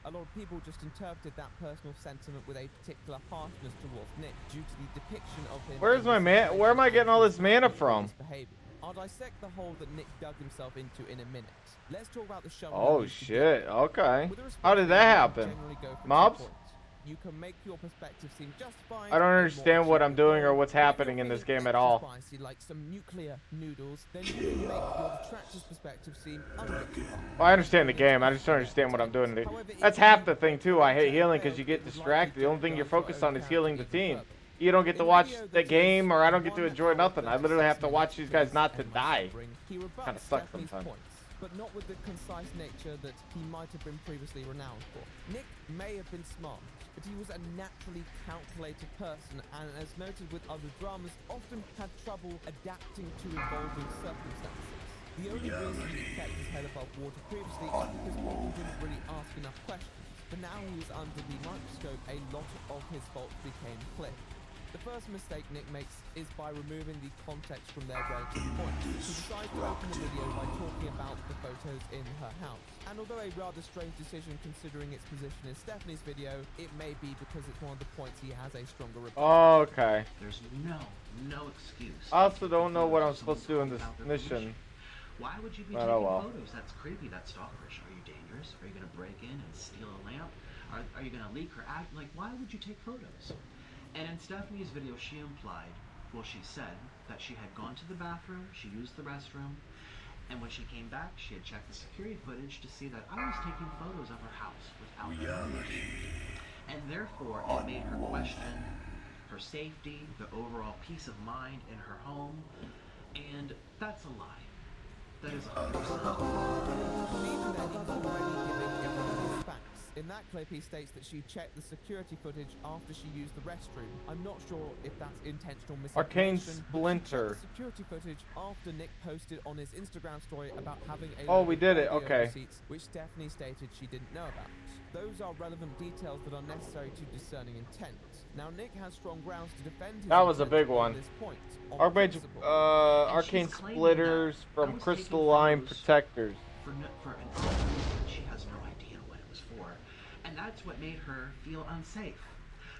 A lot of people just interpreted that personal sentiment with a particular harshness towards Nick due to the depiction of him. Where's my man? Where am I getting all this mana from? I'll dissect the hole that Nick dug himself into in a minute. Let's talk about the shovel. Oh shit, okay. How did that happen? Mobs? You can make your perspective seem justified. I don't understand what I'm doing or what's happening in this game at all. Spicy like some nuclear noodles, then you can make your detractor's perspective seem unjustified. Well, I understand the game. I just don't understand what I'm doing. That's half the thing too. I hate healing because you get distracted. The only thing you're focused on is healing the team. You don't get to watch the game, or I don't get to enjoy nothing. I literally have to watch these guys not to die. Kind of sucks sometimes. But not with the concise nature that he might have been previously renowned for. Nick may have been smart, but he was a naturally calculated person, and as noted with other dramas, often had trouble adapting to evolving circumstances. The only reason he kept his head above water previously is because people didn't really ask enough questions. But now he was under the microscope, a lot of his faults became clear. The first mistake Nick makes is by removing the context from their relative points. He decides to open the video by talking about the photos in her house. And although a rather strange decision considering its position in Stephanie's video, it may be because it's one of the points he has a stronger rebuttal. Okay. There's no excuse. I also don't know what I'm supposed to do in this mission. Why would you be taking photos? That's creepy, that's stalkerish. Are you dangerous? Are you gonna break in and steal a lamp? Are you gonna leak her act? Like, why would you take photos? And in Stephanie's video, she implied, well, she said that she had gone to the bathroom, she used the restroom, and when she came back, she had checked the security footage to see that I was taking photos of her house without reality. And therefore, it made her question her safety, the overall peace of mind in her home, and that's a lie. That is 100%. In that clip, he states that she checked the security footage after she used the restroom. I'm not sure if that's intentional misinformation. Arcane Splinter. The security footage after Nick posted on his Instagram story about having a we did it. Okay. Receipts, which Stephanie stated she didn't know about. Those are relevant details that are necessary to discerning intent. Now, Nick has strong grounds to defend his That was a big one. Arcane Splitters from Crystalline Protectors. For an argument, she has no idea what it was for. And that's what made her feel unsafe.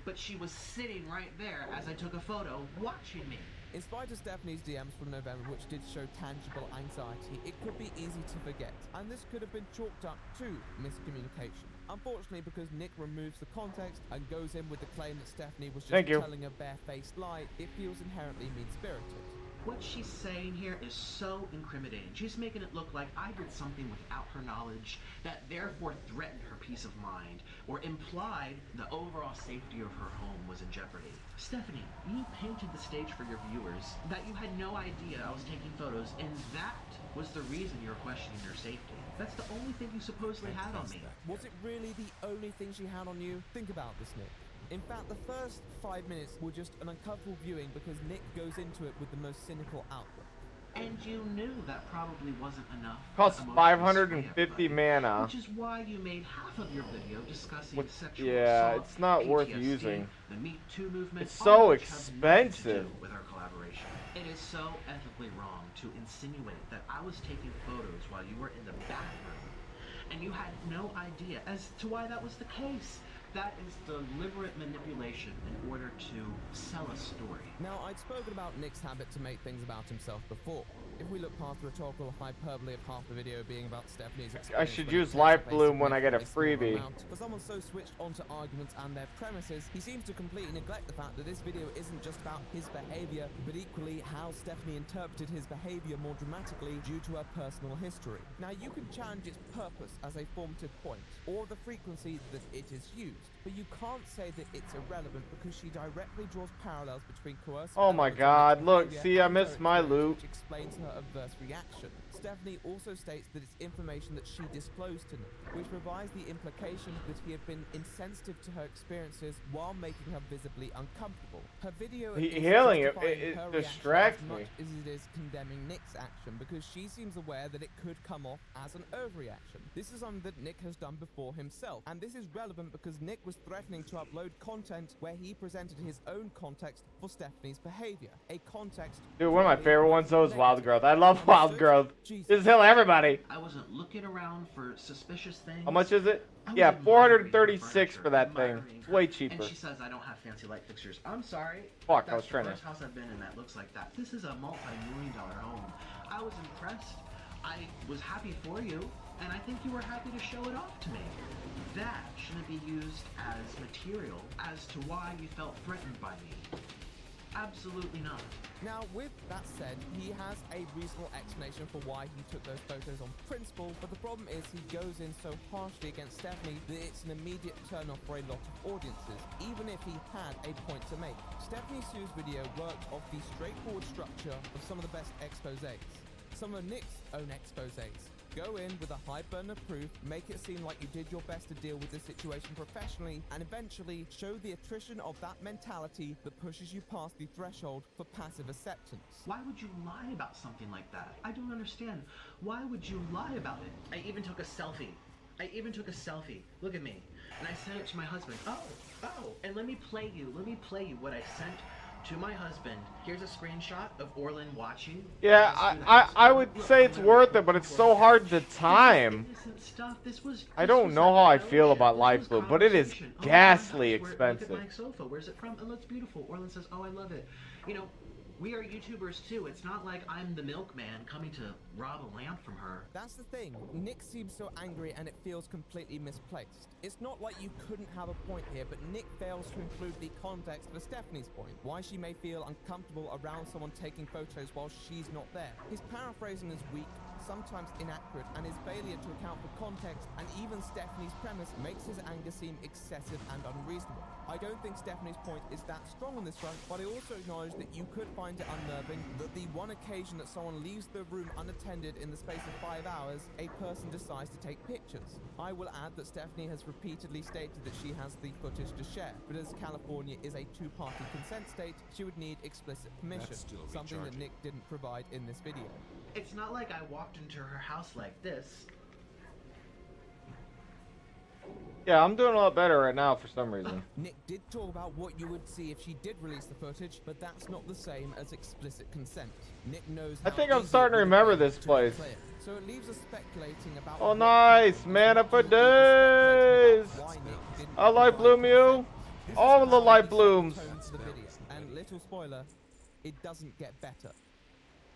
But she was sitting right there as I took a photo, watching me. In spite of Stephanie's DMs from November, which did show tangible anxiety, it could be easy to forget, and this could have been chalked up to miscommunication. Unfortunately, because Nick removes the context and goes in with the claim that Stephanie was just telling a barefaced lie, it feels inherently mean-spirited. What she's saying here is so incriminating. She's making it look like I did something without her knowledge that therefore threatened her peace of mind or implied the overall safety of her home was in jeopardy. Stephanie, you painted the stage for your viewers that you had no idea I was taking photos, and that was the reason you were questioning your safety. That's the only thing you supposedly had on me. Was it really the only thing she had on you? Think about this, Nick. In fact, the first 5 minutes were just an uncomfortable viewing because Nick goes into it with the most cynical outlook. And you knew that probably wasn't enough. Costs 550 mana. Which is why you made half of your video discussing sexual assault, it's not PTSD, worth using. The Me Too movement. It's so expensive. With our collaboration, it is so ethically wrong to insinuate that I was taking photos while you were in the bathroom and you had no idea as to why that was the case. That is deliberate manipulation in order to sell a story. Now, I'd spoken about Nick's habit to make things about himself before. If we look past the rhetorical hyperbole of half the video being about Stephanie's I should use Life Bloom when I get a freebie. For someone so switched onto arguments and their premises, he seems to completely neglect the fact that this video isn't just about his behavior, but equally how Stephanie interpreted his behavior more dramatically due to her personal history. Now, you can challenge its purpose as a formative point, or the frequency that it is used, but you can't say that it's irrelevant because she directly draws parallels between coercive... Oh my god, look, see, I missed my loop. Which explains her adverse reaction. Stephanie also states that it's information that she disclosed to Nick, which provides the implication that he had been insensitive to her experiences while making her visibly uncomfortable. Her video healing it distracts me. As it is condemning Nick's action because she seems aware that it could come off as an overreaction. This is something that Nick has done before himself, and this is relevant because Nick was threatening to upload content where he presented his own context for Stephanie's behavior. A context... Dude, one of my favorite ones though is Wild Growth. I love Wild Growth. Just kill everybody. I wasn't looking around for suspicious things. How much is it? Yeah, 436 for that thing. It's way cheaper. And she says I don't have fancy light fixtures. I'm sorry. Fuck, I was trying to. That's the first house I've been in that looks like that. This is a multi-million-dollar home. I was impressed. I was happy for you, and I think you were happy to show it off to me. That shouldn't be used as material as to why you felt threatened by me. Absolutely not. Now, with that said, he has a reasonable explanation for why he took those photos on principle, but the problem is he goes in so harshly against Stephanie that it's an immediate turn-off for a lot of audiences, even if he had a point to make. Stephanie Sue's video worked off the straightforward structure of some of the best exposés. Some of Nick's own exposés. Go in with a high burden of proof, make it seem like you did your best to deal with the situation professionally, and eventually show the attrition of that mentality that pushes you past the threshold for passive acceptance. Why would you lie about something like that? I don't understand. Why would you lie about it? I even took a selfie. Look at me. And I sent it to my husband. Oh, and let me play you what I sent to my husband. Here's a screenshot of Orlin watching. Yeah, I would say it's worth it, but it's so hard to time. I don't know how I feel about Life Bloom, but it is ghastly expensive. Look at my sofa. Where's it from? It looks beautiful. Orlin says, oh, I love it. You know, we are YouTubers too. It's not like I'm the milkman coming to rob a lamp from her. That's the thing. Nick seems so angry and it feels completely misplaced. It's not like you couldn't have a point here, but Nick fails to include the context for Stephanie's point. Why she may feel uncomfortable around someone taking photos while she's not there. His paraphrasing is weak, sometimes inaccurate, and his failure to account for context and even Stephanie's premise makes his anger seem excessive and unreasonable. I don't think Stephanie's point is that strong on this front, but I also acknowledge that you could find it unnerving that the one occasion that someone leaves the room unattended in the space of 5 hours, a person decides to take pictures. I will add that Stephanie has repeatedly stated that she has the footage to share, but as California is a two-party consent state, she would need explicit permission, something that Nick didn't provide in this video. It's not like I walked into her house like this. Yeah, I'm doing a lot better right now for some reason. Nick did talk about what you would see if she did release the footage, but that's not the same as explicit consent. Nick knows how I think I'm starting to remember this place. So it leaves us speculating about... Oh, nice! Mana for days! I Life Bloom you! All of the Life Blooms! And little spoiler, it doesn't get better.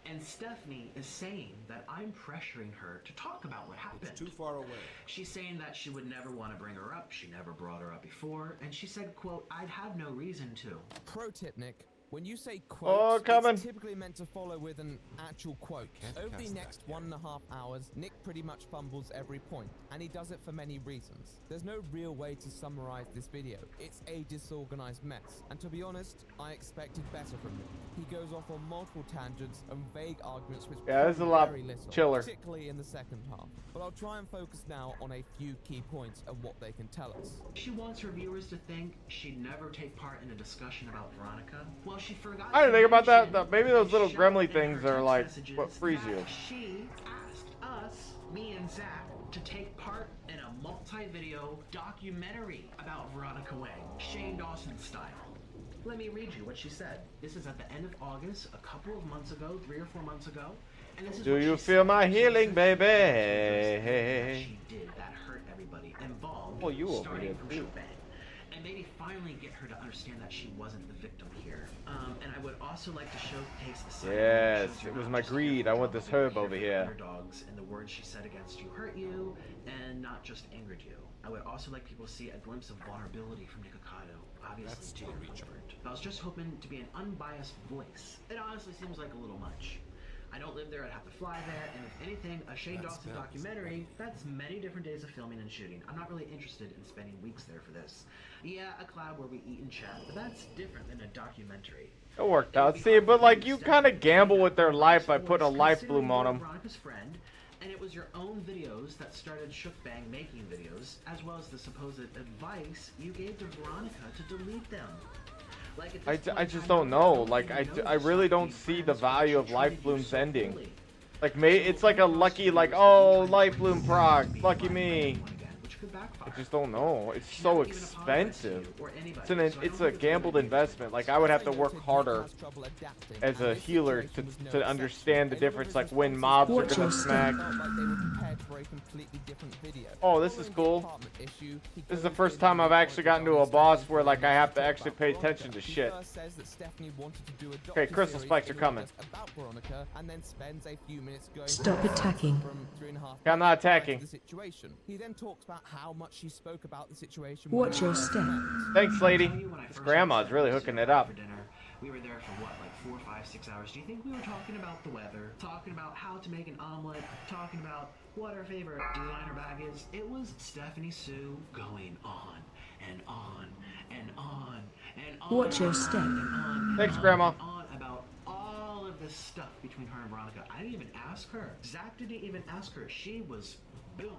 And Stephanie is saying that I'm pressuring her to talk about what happened. It's too far away. She's saying that she would never want to bring her up. She never brought her up before. And she said, quote, I'd have no reason to. Pro tip, Nick. When you say quote, it's typically meant to follow with an actual quote. Over the next 1.5 hours, Nick pretty much fumbles every point, and he does it for many reasons. There's no real way to summarize this video. It's a disorganized mess, and to be honest, I expected better from him. He goes off on multiple tangents and vague arguments which there's a lot very little, chiller. particularly in the second half. But I'll try and focus now on a few key points and what they can tell us. She wants her viewers to think she'd never take part in a discussion about Veronica. Well, she forgot. I didn't think about that. Maybe those little gremlin things are like what frees you. She asked us, me and Zach, to take part in a multi-video documentary about Veronica Wang, Shane Dawson style. Let me read you what she said. This is at the end of August, a couple of months ago, 3 or 4 months ago. And this is Do you feel my healing, baby? She did that pull you over starting here, from too. shebang. And maybe finally get her to understand that she wasn't the victim here. And I would also like to showcase a side Yes, that shows it you're was not my just here greed. for I the want drama, this but you're herb over for here. underdogs, and the words she said against you hurt you, and not just angered you. I would also like people to see a glimpse of vulnerability from Nikocado, obviously to your comfort. I was just hoping to be an unbiased voice. It honestly seems like a little much. I don't live there, I'd have to fly there, and if anything, a Shane Dawson documentary, that's many different days of filming and shooting. I'm not really interested in spending weeks there for this. Yeah, a collab where we eat and chat, but that's different than a documentary. It worked out. See, but like you kind of gamble with their life by putting a life bloom on them. Veronica's friend, and it was your own videos that started Shookbang making videos, as well as the supposed advice you gave to Veronica to delete them. Like I just don't know. Like I really don't see the value of Life Bloom's ending. Like it's like a lucky like, oh, Life Bloom proc, lucky me. I just don't know. It's so expensive. It's a gambled investment. Like I would have to work harder as a healer to understand the difference. Like when mobs are gonna smack. Oh, this is cool. This is the first time I've actually gotten to a boss where like I have to actually pay attention to shit. Okay, crystal spikes are coming. Stop attacking. I'm not attacking. He then talks about how much she spoke about the situation. Watch your step. Thanks, lady. This grandma's really hooking it up. We were there for what, like 4, 5, 6 hours? Do you think we were talking about the weather, talking about how to make an omelet, talking about what our favorite designer bag is? It was Stephanie Sue going on and on and on and on. Watch your step. Thanks, Grandma. On about all of this stuff between her and Veronica. I didn't even ask her. Zach didn't even ask her. She was boom.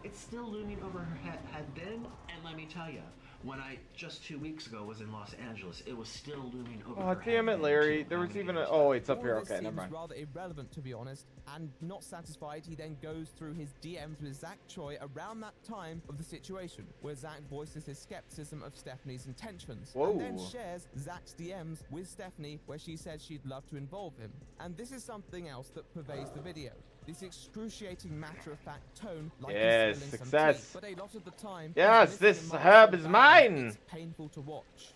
It's still looming over her head then, and let me tell you, when I just 2 weeks ago was in Los Angeles, it was still looming over her head. Oh damn it, Larry! There was even a. Oh, it's up here. Okay, never mind. Rather irrelevant, to be honest, and not satisfied, he then goes through his DMs with Zach Choi around that time of the situation, where Zach voices his skepticism of Stephanie's intentions, and then shares Zach's DMs with Stephanie, where she says she'd love to involve him. And this is something else that pervades the video. This excruciating matter-of-fact tone, like yes, success. But a lot of the time, yes, this herb is mine. It's painful to watch.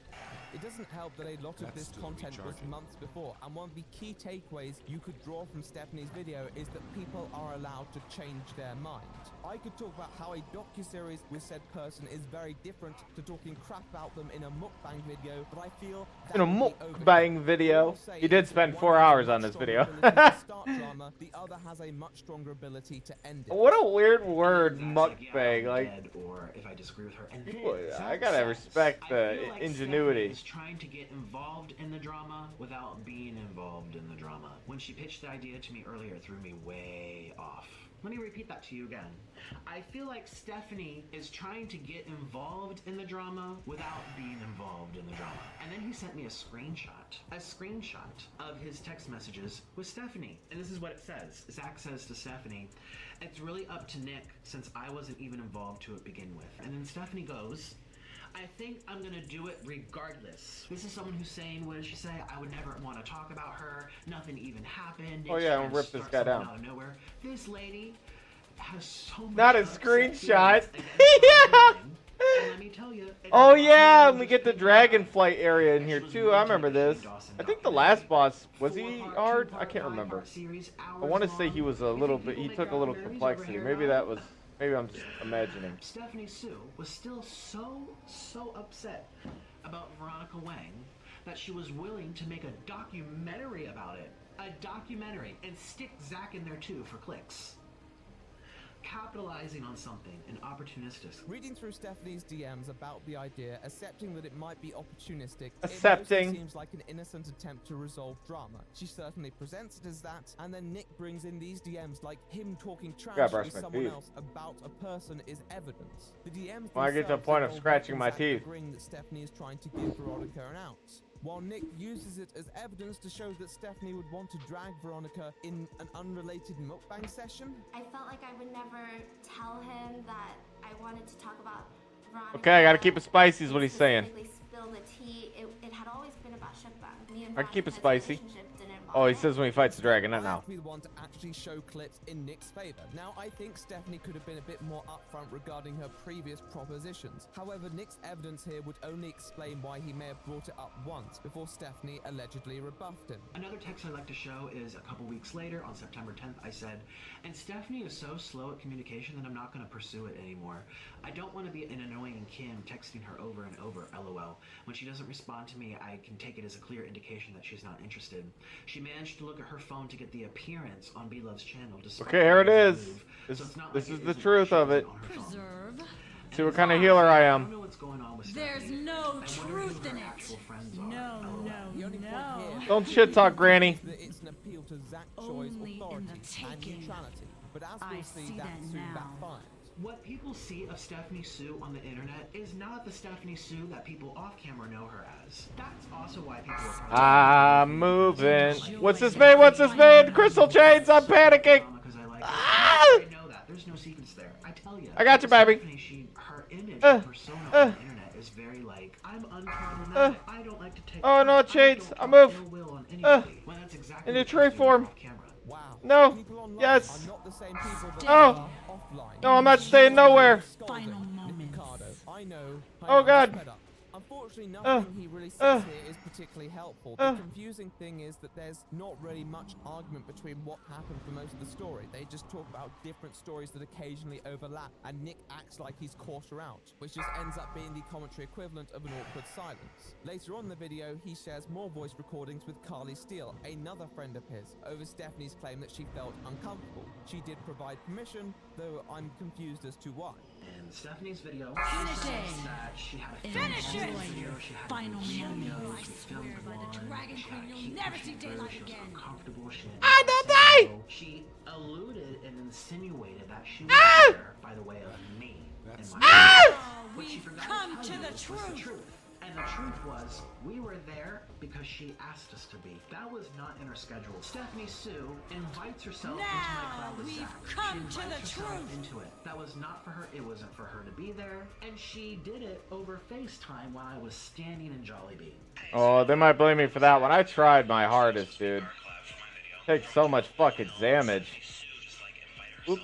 It doesn't help that a lot of this content was months before, and one of the key takeaways you could draw from Stephanie's video is that people are allowed to change their mind. I could talk about how a docuseries with said person is very different to talking crap about them in a mukbang video, but I feel that in a mukbang video, he did spend 4 hours on this video. Drama, the other has a much stronger ability to end it. What a weird word, mukbang. Like, or if I disagree with her, and I gotta respect the ingenuity. Trying to get involved in the drama without being involved in the drama. When she pitched the idea to me earlier, it threw me way off. Let me repeat that to you again. I feel like Stephanie is trying to get involved in the drama without being involved in the drama. And then he sent me a screenshot of his text messages with Stephanie. And this is what it says. Zach says to Stephanie, "It's really up to Nick since I wasn't even involved to begin with." And then Stephanie goes, "I think I'm gonna do it regardless." This is someone who's saying, what did she say? I would never want to talk about her. Nothing even happened. Oh yeah, I'm rip this guy down. Out of nowhere. This lady has so much. Not a screenshot. Yeah. And let me tell you. Oh yeah, and we get the dragonflight area in here too. I remember this. I think the last boss was he hard? I can't remember. I want to say he was a little bit. He took a little complexity. Maybe that was. Maybe I'm just imagining. Stephanie Sue was still so upset about Veronica Wang that she was willing to make a documentary about it. A documentary, and stick Zach in there too for clicks. Capitalizing on something and opportunistic. Reading through Stephanie's DMs about the idea, accepting that it might be opportunistic, accepting, it seems like an innocent attempt to resolve drama. She certainly presents it as that, and then Nick brings in these DMs like him talking trash with someone else about a person is evidence. The DMs when I get to the point of scratching my teeth. Agreeing that Stephanie is trying to give Veronica an out, while Nick uses it as evidence to show that Stephanie would want to drag Veronica in an unrelated mukbang session. I felt like I would never tell him that I wanted to talk about Veronica. Okay, I gotta keep it spicy is what he's saying. Spill the tea. It had always been about Shookbang. Me and I keep it spicy. Didn't Oh, he says when he fights the dragon, not I have now. to be the one to actually show clips in Nick's favor. Now, I think Stephanie could have been a bit more upfront regarding her previous propositions. However, Nick's evidence here would only explain why he may have brought it up once before Stephanie allegedly rebuffed him. Another text I like to show is a couple weeks later, on September 10th, I said, and Stephanie is so slow at communication that I'm not going to pursue it anymore. I don't want to be an annoying Kim texting her over and over, lol. When she doesn't respond to me, I can take it as a clear indication that she's not interested. She managed to look at her phone to get the appearance on B-Love's channel. Okay, here it is. This is the truth of it. Preserve. See what kind of healer I am. There's no truth in it. No, no. Don't shit talk, Granny. It's an appeal to Zach Choi's authority and neutrality. But as we'll see, that soon backfired. What people see of Stephanie Sue on the internet is not the Stephanie Sue that people off camera know her as. That's also why people are I'm moving. What's this made? What's this made? Crystal chains. I'm panicking. I know that. There's no secrets there. I tell you. I got you, baby. Stephanie, her image and persona on the internet is very like, I'm unproblematic. I don't like to take. Oh no, chains. I move. In a tree form. No. Yes. Oh. No, I'm not staying nowhere. Oh God. Unfortunately, nothing he really says here is particularly helpful. The confusing thing is that there's not really much argument between what happened for most of the story. They just talk about different stories that occasionally overlap, and Nick acts like he's caught her out, which just ends up being the commentary equivalent of an awkward silence. Later on in the video, he shares more voice recordings with Carly Steele, another friend of his, over Stephanie's claim that she felt uncomfortable. She did provide permission, though I'm confused as to why. In Stephanie's video, Finishing. that she had a Finishing. video, she had Final videos, I she swear filmed by the one, Dragon she had Queen, a you'll cute never see picture, daylight she was again. uncomfortable, she didn't I don't die. She alluded and insinuated that she was there by the way of me and my but she forgot Come to to tell the you was the truth. And the truth was, we were there because she asked us to be. That was not in her schedule. Stephanie Sue invites herself into my cloud with Zach. Come she to the invites herself truth. into it. That was not for her. It wasn't for her to be there. And she did it over FaceTime while I was standing in Jollibee. Oh, they might blame me for that one. I tried my hardest, dude. Takes so much fucking damage. Oops.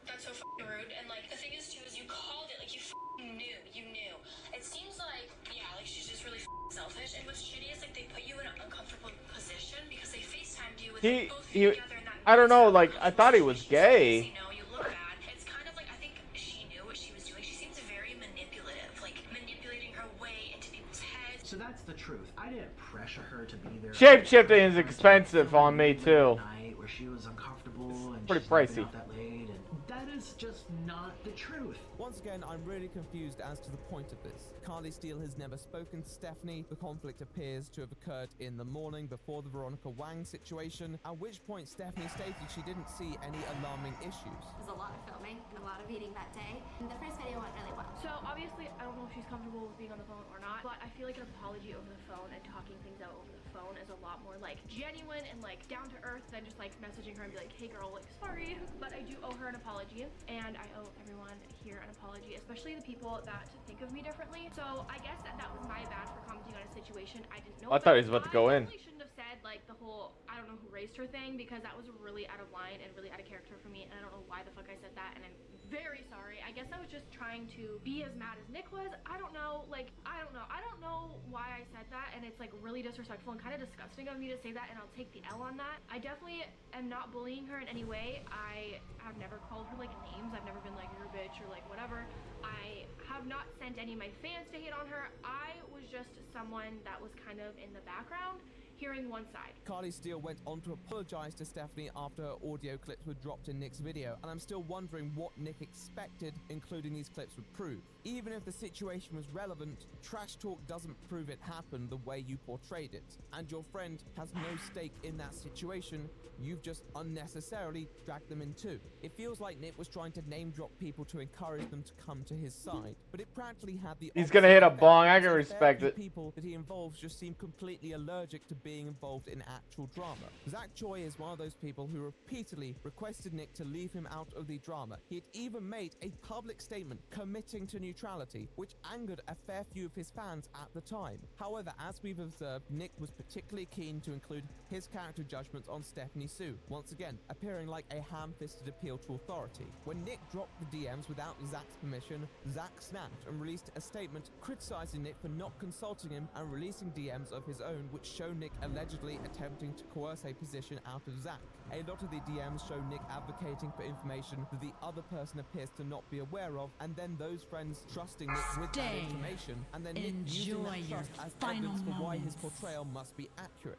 That's so fucking rude. And like the thing is too is you called it, like you fucking knew. You knew. It seems like like she's just really selfish. And what's shitty is like they put you in an uncomfortable position because they FaceTimed you with both He together and that. I don't know, like I thought he was gay. You look bad. It's kind of like I think she knew what she was doing. She seems very manipulative, like manipulating her way into people's heads. So that's the truth. I didn't pressure her to be there. Shape-shifting is expensive on me too. Where she was uncomfortable and pretty she's not been pricey. out that late, and that is just not the truth. Once again, I'm really confused as to the point of this. Carly Steele has never spoken to Stephanie. The conflict appears to have occurred in the morning before the Veronica Wang situation, at which point Stephanie stated she didn't see any alarming issues. There's a lot of filming, a lot of eating that day. And the first video went really well. So obviously, I don't know if she's comfortable with being on the phone or not, but I feel like an apology over the phone and talking things out over the phone is a lot more like genuine and like down to earth than just like messaging her and be like, hey girl, like sorry, but I do owe her an apology, and I owe everyone here an apology, especially the people that think of me differently. So I guess that was my bad for commenting on a situation I didn't know. I thought he was about to go in. I shouldn't have said like the whole I don't know who raised her thing, because that was really out of line and really out of character for me, and I don't know why the fuck I said that, and I'm very sorry. I guess I was just trying to be as mad as Nick was. I don't know, like I don't know why I said that, and it's like really disrespectful and kind of disgusting of me to say that, and I'll take the L on that. I definitely am not bullying her in any way. I have never called her like names. I've never been like you're a bitch or like whatever. I have not sent any of my fans to hate on her. I was just someone that was kind of in the background hearing one side. Carly Steele went on to apologize to Stephanie after her audio clips were dropped in Nick's video, and I'm still wondering what Nick expected including these clips would prove. Even if the situation was relevant, trash talk doesn't prove it happened the way you portrayed it, and your friend has no stake in that situation. You've just unnecessarily dragged them in too. It feels like Nick was trying to name drop people to encourage them to come to his side, but it practically had the He's gonna hit a bong. I can opposite respect effect. it. People that he involves just seem completely allergic to being involved in actual drama. Zach Choi is one of those people who repeatedly requested Nick to leave him out of the drama. He had even made a public statement committing to neutrality, which angered a fair few of his fans at the time. However, as we've observed, Nick was particularly keen to include his character judgments on Stephanie Sue, once again appearing like a ham-fisted appeal to authority. When Nick dropped the DMs without Zach's permission, Zach snapped and released a statement criticizing Nick for not consulting him and releasing DMs of his own, which show Nick allegedly attempting to coerce a position out of Zach. A lot of the DMs show Nick advocating for information that the other person appears to not be aware of, and then those friends trusting Nick with that information, and then Nick using that trust as evidence for why his portrayal must be accurate.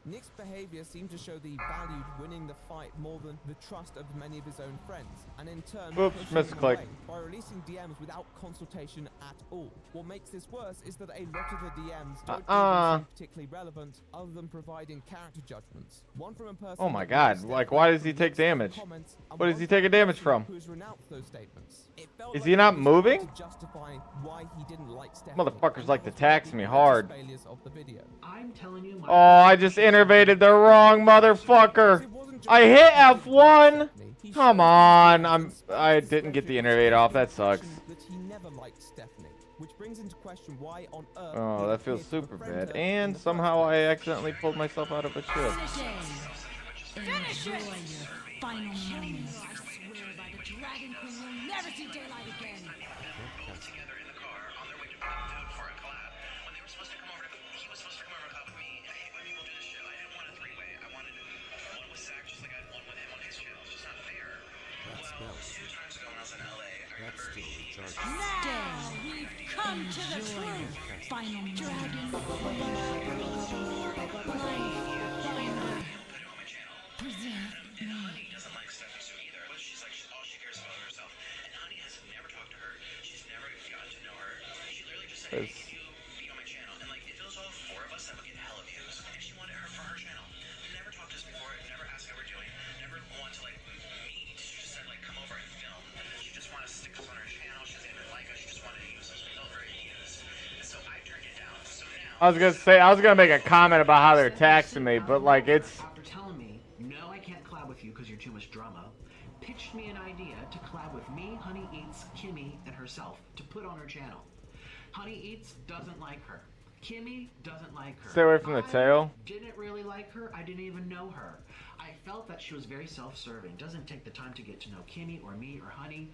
Nick's behavior seemed to show that he valued winning the fight more than the trust of many of his own friends, and in turn pushed them away by releasing DMs without consultation at all. What makes this worse is that a lot of the DMs don't even seem particularly relevant, other than providing character judgments. One from a person. Oh my God! Like, why does he take damage? What is he taking damage from? Is he not moving? Motherfuckers like to tax me hard. I'm telling you, Oh, I just innervated the wrong motherfucker. I hit F1. Come on, I didn't get the innervate off. That sucks. Oh, that feels super bad. And somehow I accidentally pulled myself out of a ship. Enjoy your final moments. I swear by the Dragon Queen will never see daylight again. Together in the car on their way to Portland for a collab. When they were supposed to come over he was supposed to come over to collab with me. I hate when people do this shit. I didn't want a three-way. I wanted one with Zach, just like I had one with him on his channel. It's just not fair. Well, 2 times ago when I was in LA, I remember Now we've come to the truth. Final dragon. Present. Honey doesn't like Stephanie Sue either. But she's like, all she cares about herself. And Honey has never talked to her. She's never gotten to know her. She literally just said, hey, can you be on my channel? And like, if it was all 4 of us, that would get hella views. And she wanted her for her channel. Never talked to us before. Never asked how we're doing. Never wanted to like meet. She just said like, come over and film. She just wanted to stick us on her channel. She doesn't even like us. She just wanted to use us. We felt very used. And so I turned it down. So now I was gonna say, I was gonna make a comment about how they're taxing me, but like it's. After telling me, no, I can't collab with you because you're too much drama, pitched me an idea to collab with me, Honey Eats, Kimmy, and herself to put on her channel. Honey Eats doesn't like her. Kimmy doesn't like her. Stay away from the tail. Didn't really like her. I didn't even know her. I felt that she was very self-serving. Doesn't take the time to get to know Kimmy or me or Honey.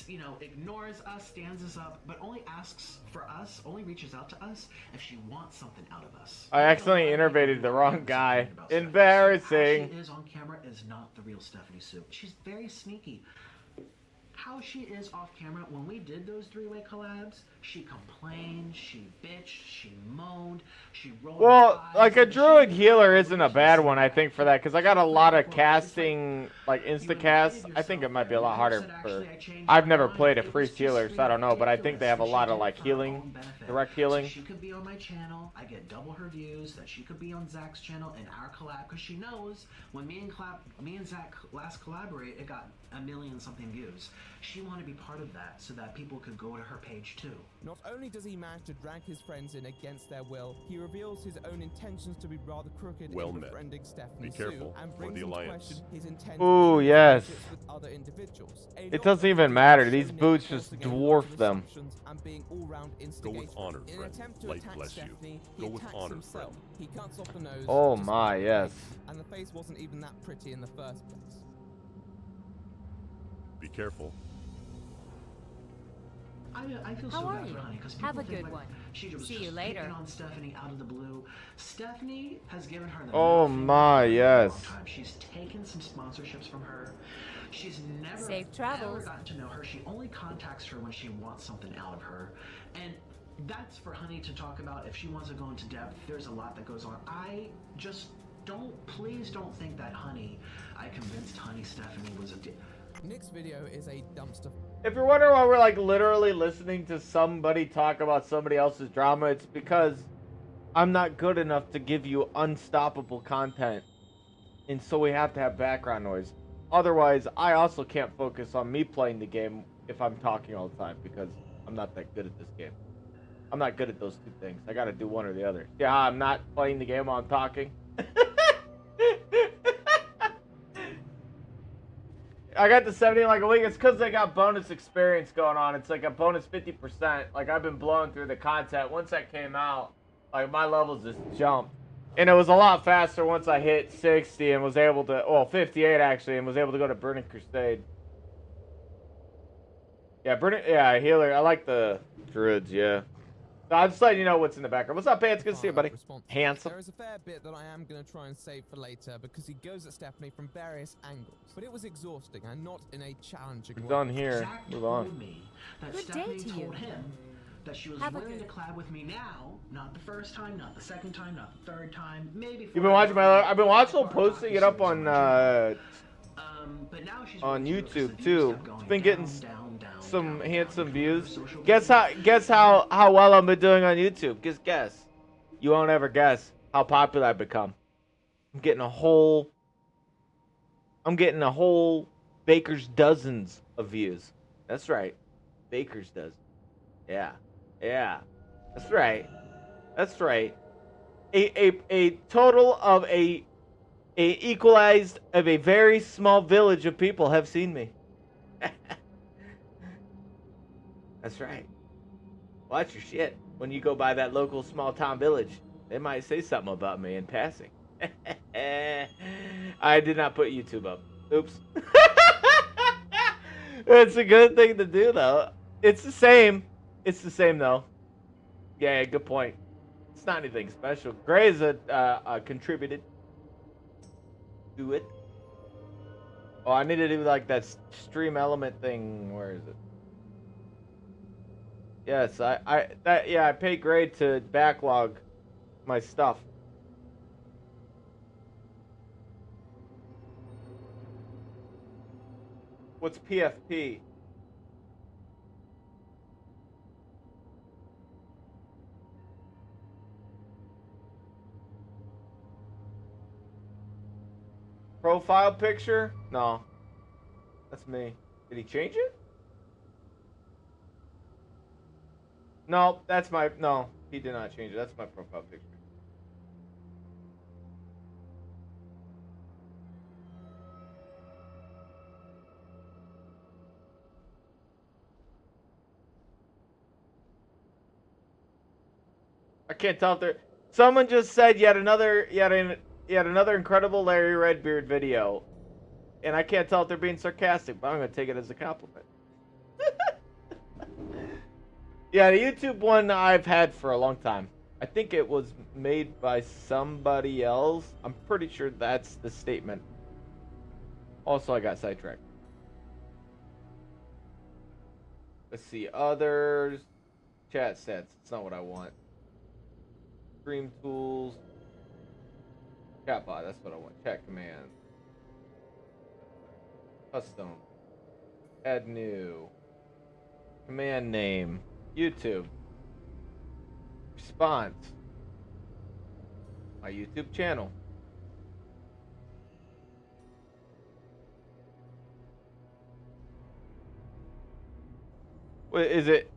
You know, ignores us, stands us up, but only asks for us, only reaches out to us if she wants something out of us. I accidentally innervated the wrong guy. Embarrassing. How she is on camera is not the real Stephanie Sue. She's very sneaky. How she is off camera, when we did those 3-way collabs, she complained, she bitched, she moaned, she rolled her Well, eyes, like a druid healer isn't a bad one, I think, for that, because I got a lot of casting, like insta-cast. I think it might be a lot harder for. I've never played a priest healer, so I don't know, but I think they have a lot of like healing, direct healing. She could be on my channel. I get double her views. That she could be on Zach's channel and our collab, because she knows when me and Zach last collaborate, it got 1 million something views. She wanted to be part of that so that people could go to her page too. Not only does he manage to drag his friends in against their will, he reveals his own intentions to be rather crooked in befriending Stephanie Sue, and brings into question his intent Ooh, yes. with other individuals. It doesn't even matter. These boots just dwarf them. And being all-round Go with honor, in an friend. attempt to Light attack bless you. Stephanie, Go he with attacks honor, himself. friend. He cuts off the nose. Oh just my, like yes. and the face wasn't even that pretty in the first place. Be careful. I feel How so are bad you? for Honey because people Have a think good like one. she was See just you later. picking on Stephanie out of the blue. Stephanie has given her the Oh middle finger my, for a yes. long time. She's taken some sponsorships from her. She's never Safe ever travels. gotten to know her. She only contacts her when she wants something out of her, and that's for Honey to talk about. If she wants to go into depth, there's a lot that goes on. I just please don't think that I convinced Honey Stephanie was a Nick's video is a dumpster. If you're wondering why we're like literally listening to somebody talk about somebody else's drama, it's because I'm not good enough to give you unstoppable content. And so we have to have background noise. Otherwise, I also can't focus on me playing the game if I'm talking all the time, because I'm not that good at this game. I'm not good at those two things. I gotta do one or the other. Yeah, I'm not playing the game while I'm talking. I got the 70 in like a week. It's because I got bonus experience going on. It's like a bonus 50%. Like, I've been blowing through the content. Once that came out, like, my levels just jumped. And it was a lot faster once I hit 60 and was able to, well, 58 actually, and was able to go to Burning Crusade. Yeah, healer. I like the druids, yeah. So I'm just letting you know what's in the background. What's up, Pants? Good to see you, buddy. Handsome. There is a fair bit that I am going to try and save for later because he goes at Stephanie from various angles. But it was exhausting and not in a challenging way. We're done here. Zach Move on. told me that Good Stephanie day to told you. him that she was Have a willing to good- collab with me now, not the first time, not the second time, not the third time, maybe. You've been watching my. I've been watching them posting it up on but now she's on willing to do it 'cause YouTube the views too. kept going It's been down, getting down, some down, handsome down. views. Social Guess how well I've been doing on YouTube. Just guess. You won't ever guess how popular I've become. I'm getting a whole baker's dozens of views. That's right. Baker's dozen. Yeah. That's right. A total of a equalized of a very small village of people have seen me. That's right. Watch your shit. When you go by that local small town village, they might say something about me in passing. I did not put YouTube up. Oops. It's a good thing to do, though. It's the same. It's the same, though. Yeah, good point. It's not anything special. Gray's contributed to it. Oh, I need to do like that stream element thing. Where is it? Yes, I paid Gray to backlog my stuff. What's PFP? Profile picture? No. That's me. Did he change it? No, that's my... No, he did not change it. That's my profile picture. I can't tell if they're... Someone just said yet another incredible Larry Redbeard video. And I can't tell if they're being sarcastic, but I'm going to take it as a compliment. Yeah, the YouTube one I've had for a long time. I think it was made by somebody else. I'm pretty sure that's the statement. Also, I got sidetracked. Let's see. Others. Chat sets. It's not what I want. Stream tools. Chatbot. That's what I want. Chat command. Custom. Add new. Command name. YouTube. Response. My YouTube channel. Wait, is it?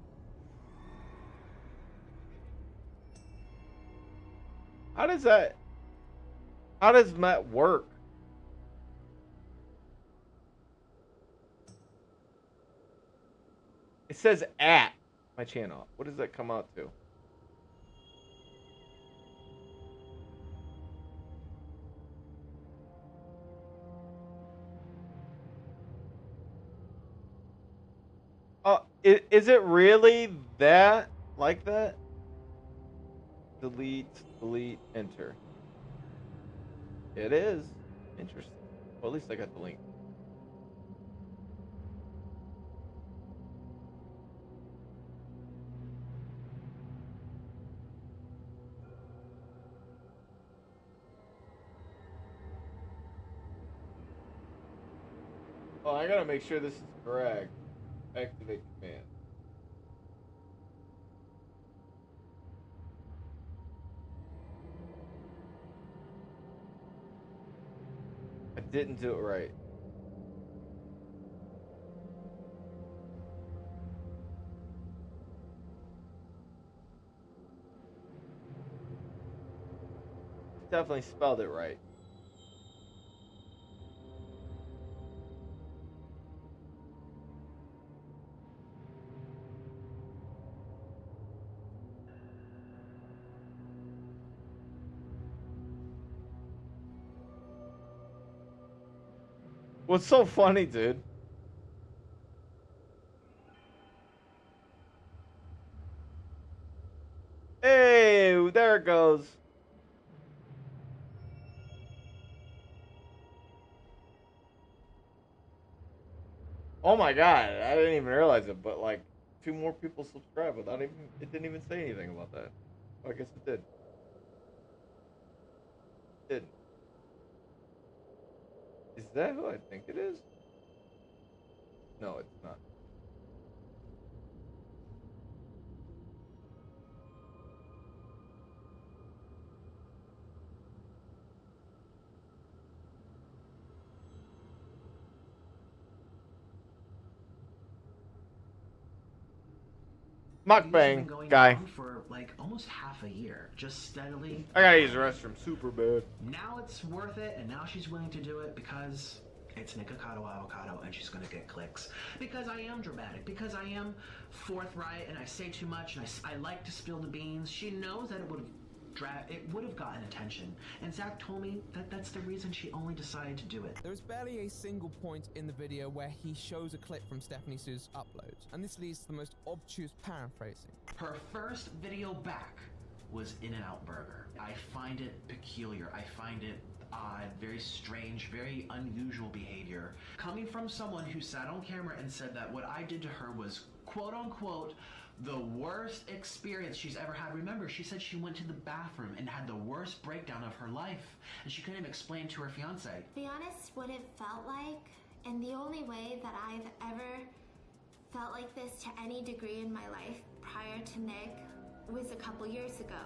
How does that work? It says at my channel. What does that come out to? Oh, is it really that? Like that? Delete, enter. It is. Interesting. Well, at least I got the link. Oh, I gotta make sure this is correct. Activate command. I didn't do it right. definitely spelled it right. What's so funny, dude? Hey, there it goes. Oh my god, I didn't even realize it, but like 2 more people subscribed without even, it didn't even say anything about that. I guess it did. It did. Is that who I think it is? No, it's not. Mukbang guy. For like almost half a year, just steadily. I gotta use the restroom super bad. Now it's worth it, and now she's willing to do it because it's Nikocado Avocado, and she's gonna get clicks. Because I am dramatic, because I am forthright, and I say too much, and I like to spill the beans. She knows that it would have gotten attention, and Zach told me that that's the reason she only decided to do it. There is barely a single point in the video where he shows a clip from Stephanie Sue's upload, and this leads to the most obtuse paraphrasing. Her first video back was In-N-Out Burger. I find it peculiar. I find it odd, very strange, very unusual behavior. Coming from someone who sat on camera and said that what I did to her was quote unquote the worst experience she's ever had. Remember, she said she went to the bathroom and had the worst breakdown of her life, and she couldn't even explain to her fiance. To be honest, what it felt like, and the only way that I've ever felt like this to any degree in my life prior to Nick was a couple years ago.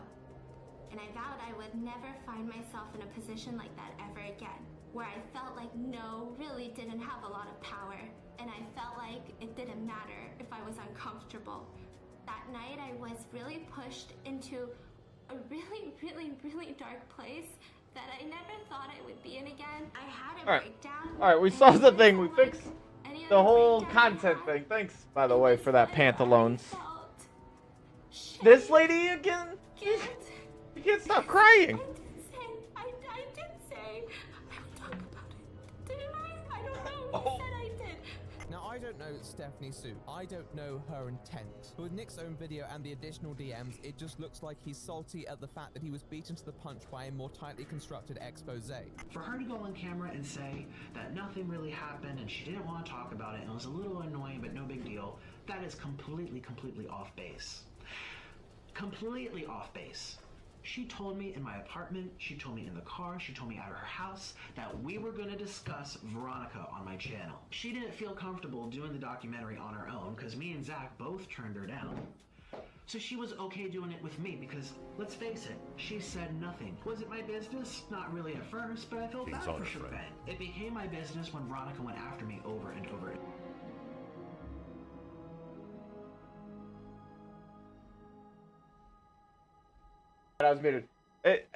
And I vowed I would never find myself in a position like that ever again, where I felt like no really didn't have a lot of power, and I felt like it didn't matter if I was uncomfortable. That night I was really pushed into a really dark place that I never thought I would be in again. I had a breakdown. Alright, we solved the thing. We fixed the whole content thing. Thanks, by the way, for that pantaloons. This lady again? You can't stop crying. I did say I would talk about it. Didn't I? I don't know. You said I did. Now, I don't know Stephanie Sue. I don't know her intent. But with Nick's own video and the additional DMs, it just looks like he's salty at the fact that he was beaten to the punch by a more tightly constructed expose. For her to go on camera and say that nothing really happened and she didn't want to talk about it and it was a little annoying but no big deal, that is completely off base. Completely off base. She told me in my apartment, she told me in the car, she told me at her house that we were going to discuss Veronica on my channel. She didn't feel comfortable doing the documentary on her own because me and Zach both turned her down. So she was okay doing it with me because, let's face it, she said nothing. Was it my business? Not really at first, but I felt bad for sure. It became my business when Veronica went after me over and over. I was muted.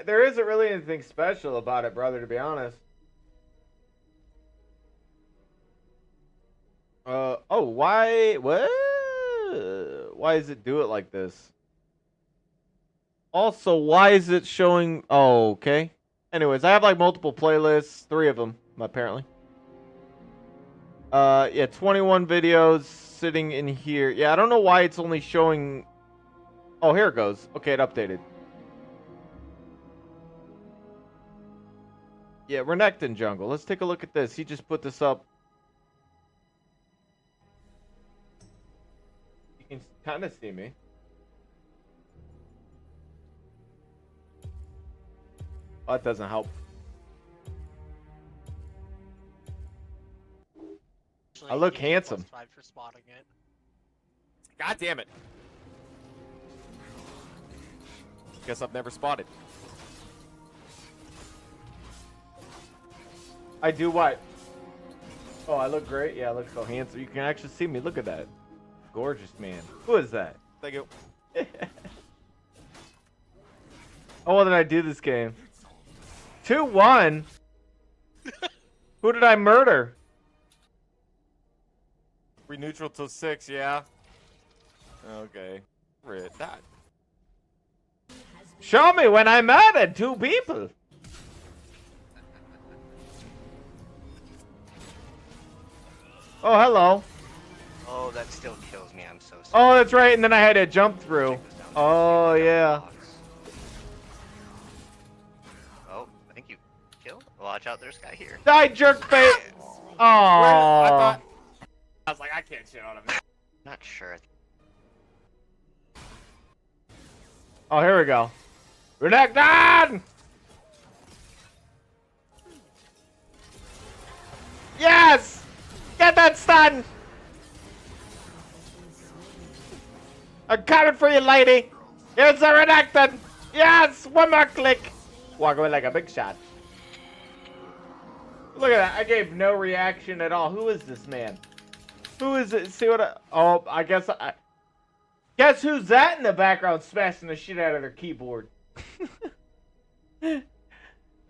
There isn't really anything special about it, brother, to be honest. Oh, why? What? Why does it do it like this? Also, why is it showing? Oh, okay. Anyways, I have like multiple playlists, 3 of them, apparently. Yeah, 21 videos sitting in here. Yeah, I don't know why it's only showing. Oh, here it goes. Okay, it updated. Yeah, Renekton Jungle. Let's take a look at this. He just put this up. You can kind of see me. Oh, that doesn't help. I look handsome. +5 for spotting it. God damn it. Guess I've never spotted. I do what? Oh, I look great? Yeah, I look so handsome. You can actually see me. Look at that. Gorgeous man. Who is that? Thank you. Oh, well, did I do this game? 2-1? Who did I murder? We neutral till 6, yeah? Okay. That. Show me when I murdered 2 people. Oh, hello. Oh, that still kills me. I'm so sorry. Oh, that's right. And then I had to jump through. Oh, yeah. Oh, I think you killed. Watch out, there's a guy here. Die, jerk face. Oh. I was like, I can't shit on him. Not sure. Oh, here we go. Redacted! Yes! Get that stun! I'm coming for you, lady! It's a redacted! Yes! One more click! Walk away like a big shot. Look at that. I gave no reaction at all. Who is this man? Who is it? See what I... Oh, I guess I... Guess who's that in the background smashing the shit out of their keyboard?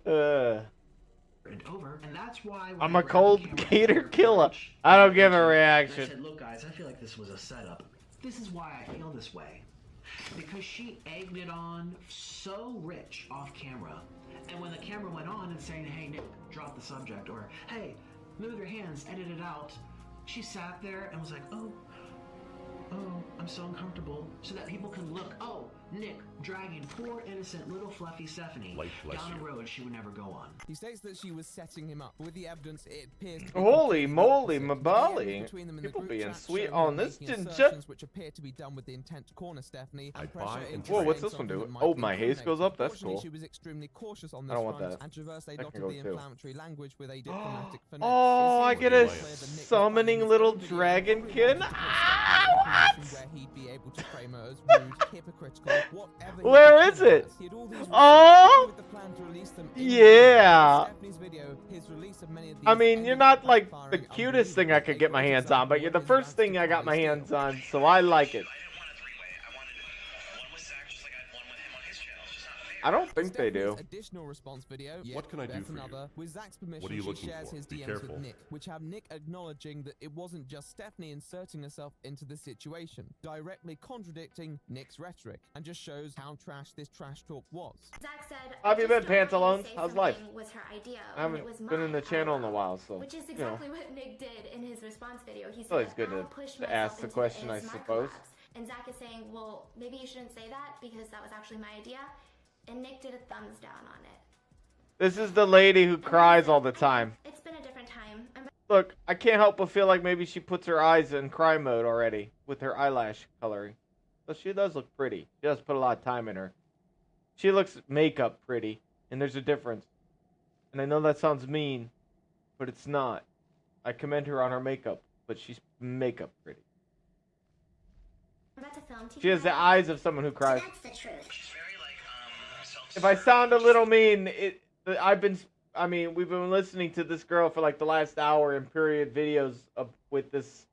Over, and that's why I'm a cold gator killer. I don't give a reaction. I said, look, guys, I feel like this was a setup. This is why I feel this way. Because she egged it on so rich off camera. And when the camera went on and saying, hey, Nick, drop the subject, or hey, move your hands, edit it out, she sat there and was like, oh, I'm so uncomfortable, so that people can look, oh, Nick dragging poor innocent little fluffy Stephanie down a road she would never go on. He states that she was setting him up. With the evidence, it appears to be Holy moly, Mabali. People being sweet on this ginger. Which appear to be done with the intent to corner Stephanie. Whoa, what's this one do? Oh, my haze goes up? That's cool. She was extremely cautious on this I don't want front that. and traversed a That lot can of go the too. inflammatory language with a diplomatic finesse. Oh, I get a summoning little dragonkin. Ah, what? Where he'd be able to frame her as rude, hypocritical, whatever. Where is it? Oh, yeah. I mean, you're not like the cutest thing I could get my hands on, but you're the first thing I got my hands on, so I like it. I don't think they do. Additional response video. What can I do for you? With Zach's permission, What are you she looking shares for? his Be DMs careful. with Nick, which have Nick acknowledging that it wasn't just Stephanie inserting herself into the situation, directly contradicting Nick's rhetoric, and just shows how trash this trash talk was. Zach said, How have you been, Pantalones? How's life? Was her idea, I haven't been in the channel in a while, so which is you know. exactly what Nick did in his response video. He said, Always good I'll to push ask myself the into question, I ASMR suppose. collabs. And Zach is saying, well, maybe you shouldn't say that because that was actually my idea. And Nick did a thumbs down on it. This is the lady who cries all the time. It's been a different time. Look, I can't help but feel like maybe she puts her eyes in cry mode already with her eyelash coloring. But she does look pretty. She does put a lot of time in her. She looks makeup pretty, and there's a difference. And I know that sounds mean, but it's not. I commend her on her makeup, but she's makeup pretty. I'm about to film She has the eyes of someone who cries. That's the truth. If I sound a little mean, we've been listening to this girl for like the last hour in period videos with this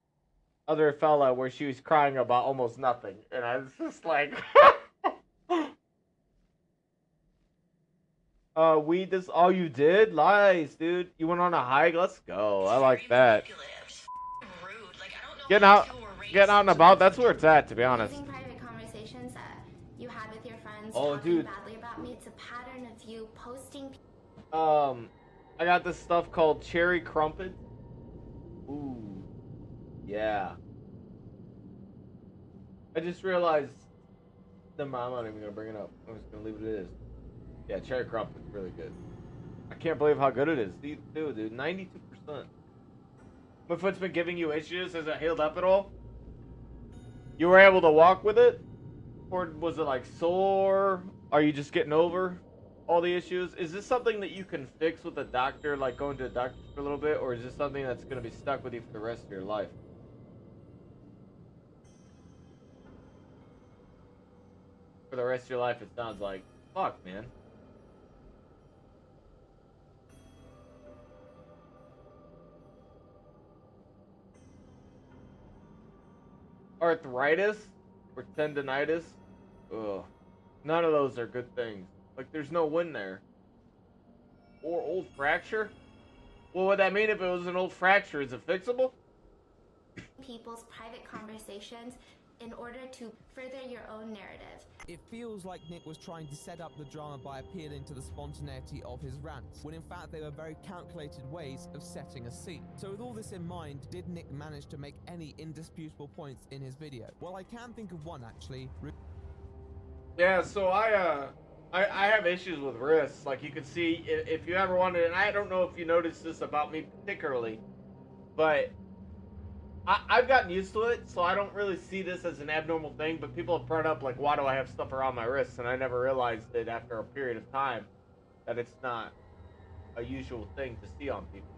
other fella where she was crying about almost nothing. And I was just like, this all you did? Lies, dude. You went on a hike? Let's go. I like that. Getting out and about, that's where it's at, to be honest. Using private conversations that you had with your friends Oh, talking dude. badly about me, it's a pattern of you posting. I got this stuff called cherry crumpet. Ooh, yeah. I just realized. Never mind, I'm not even gonna bring it up. I'm just gonna leave it as is. Yeah, cherry crumpet's really good. I can't believe how good it is. Dude, 92%. My foot's been giving you issues. Has it healed up at all? You were able to walk with it? Or was it like sore? Are you just getting over all the issues? Is this something that you can fix with a doctor, like going to a doctor for a little bit? Or is this something that's going to be stuck with you for the rest of your life? For the rest of your life, it sounds like. Fuck, man. Arthritis or tendonitis? Ugh. None of those are good things. Like, there's no win there. or old fracture? What would that mean if it was an old fracture? Is it fixable? People's private conversations in order to further your own narrative. It feels like Nick was trying to set up the drama by appealing to the spontaneity of his rants, when in fact they were very calculated ways of setting a scene. So with all this in mind, did Nick manage to make any indisputable points in his video? Well, I can think of one actually. Yeah, so I have issues with wrists. Like you can see, if you ever wanted, and I don't know if you noticed this about me particularly, but I've gotten used to it, so I don't really see this as an abnormal thing, but people have brought up, like, why do I have stuff around my wrists? And I never realized it after a period of time that it's not a usual thing to see on people.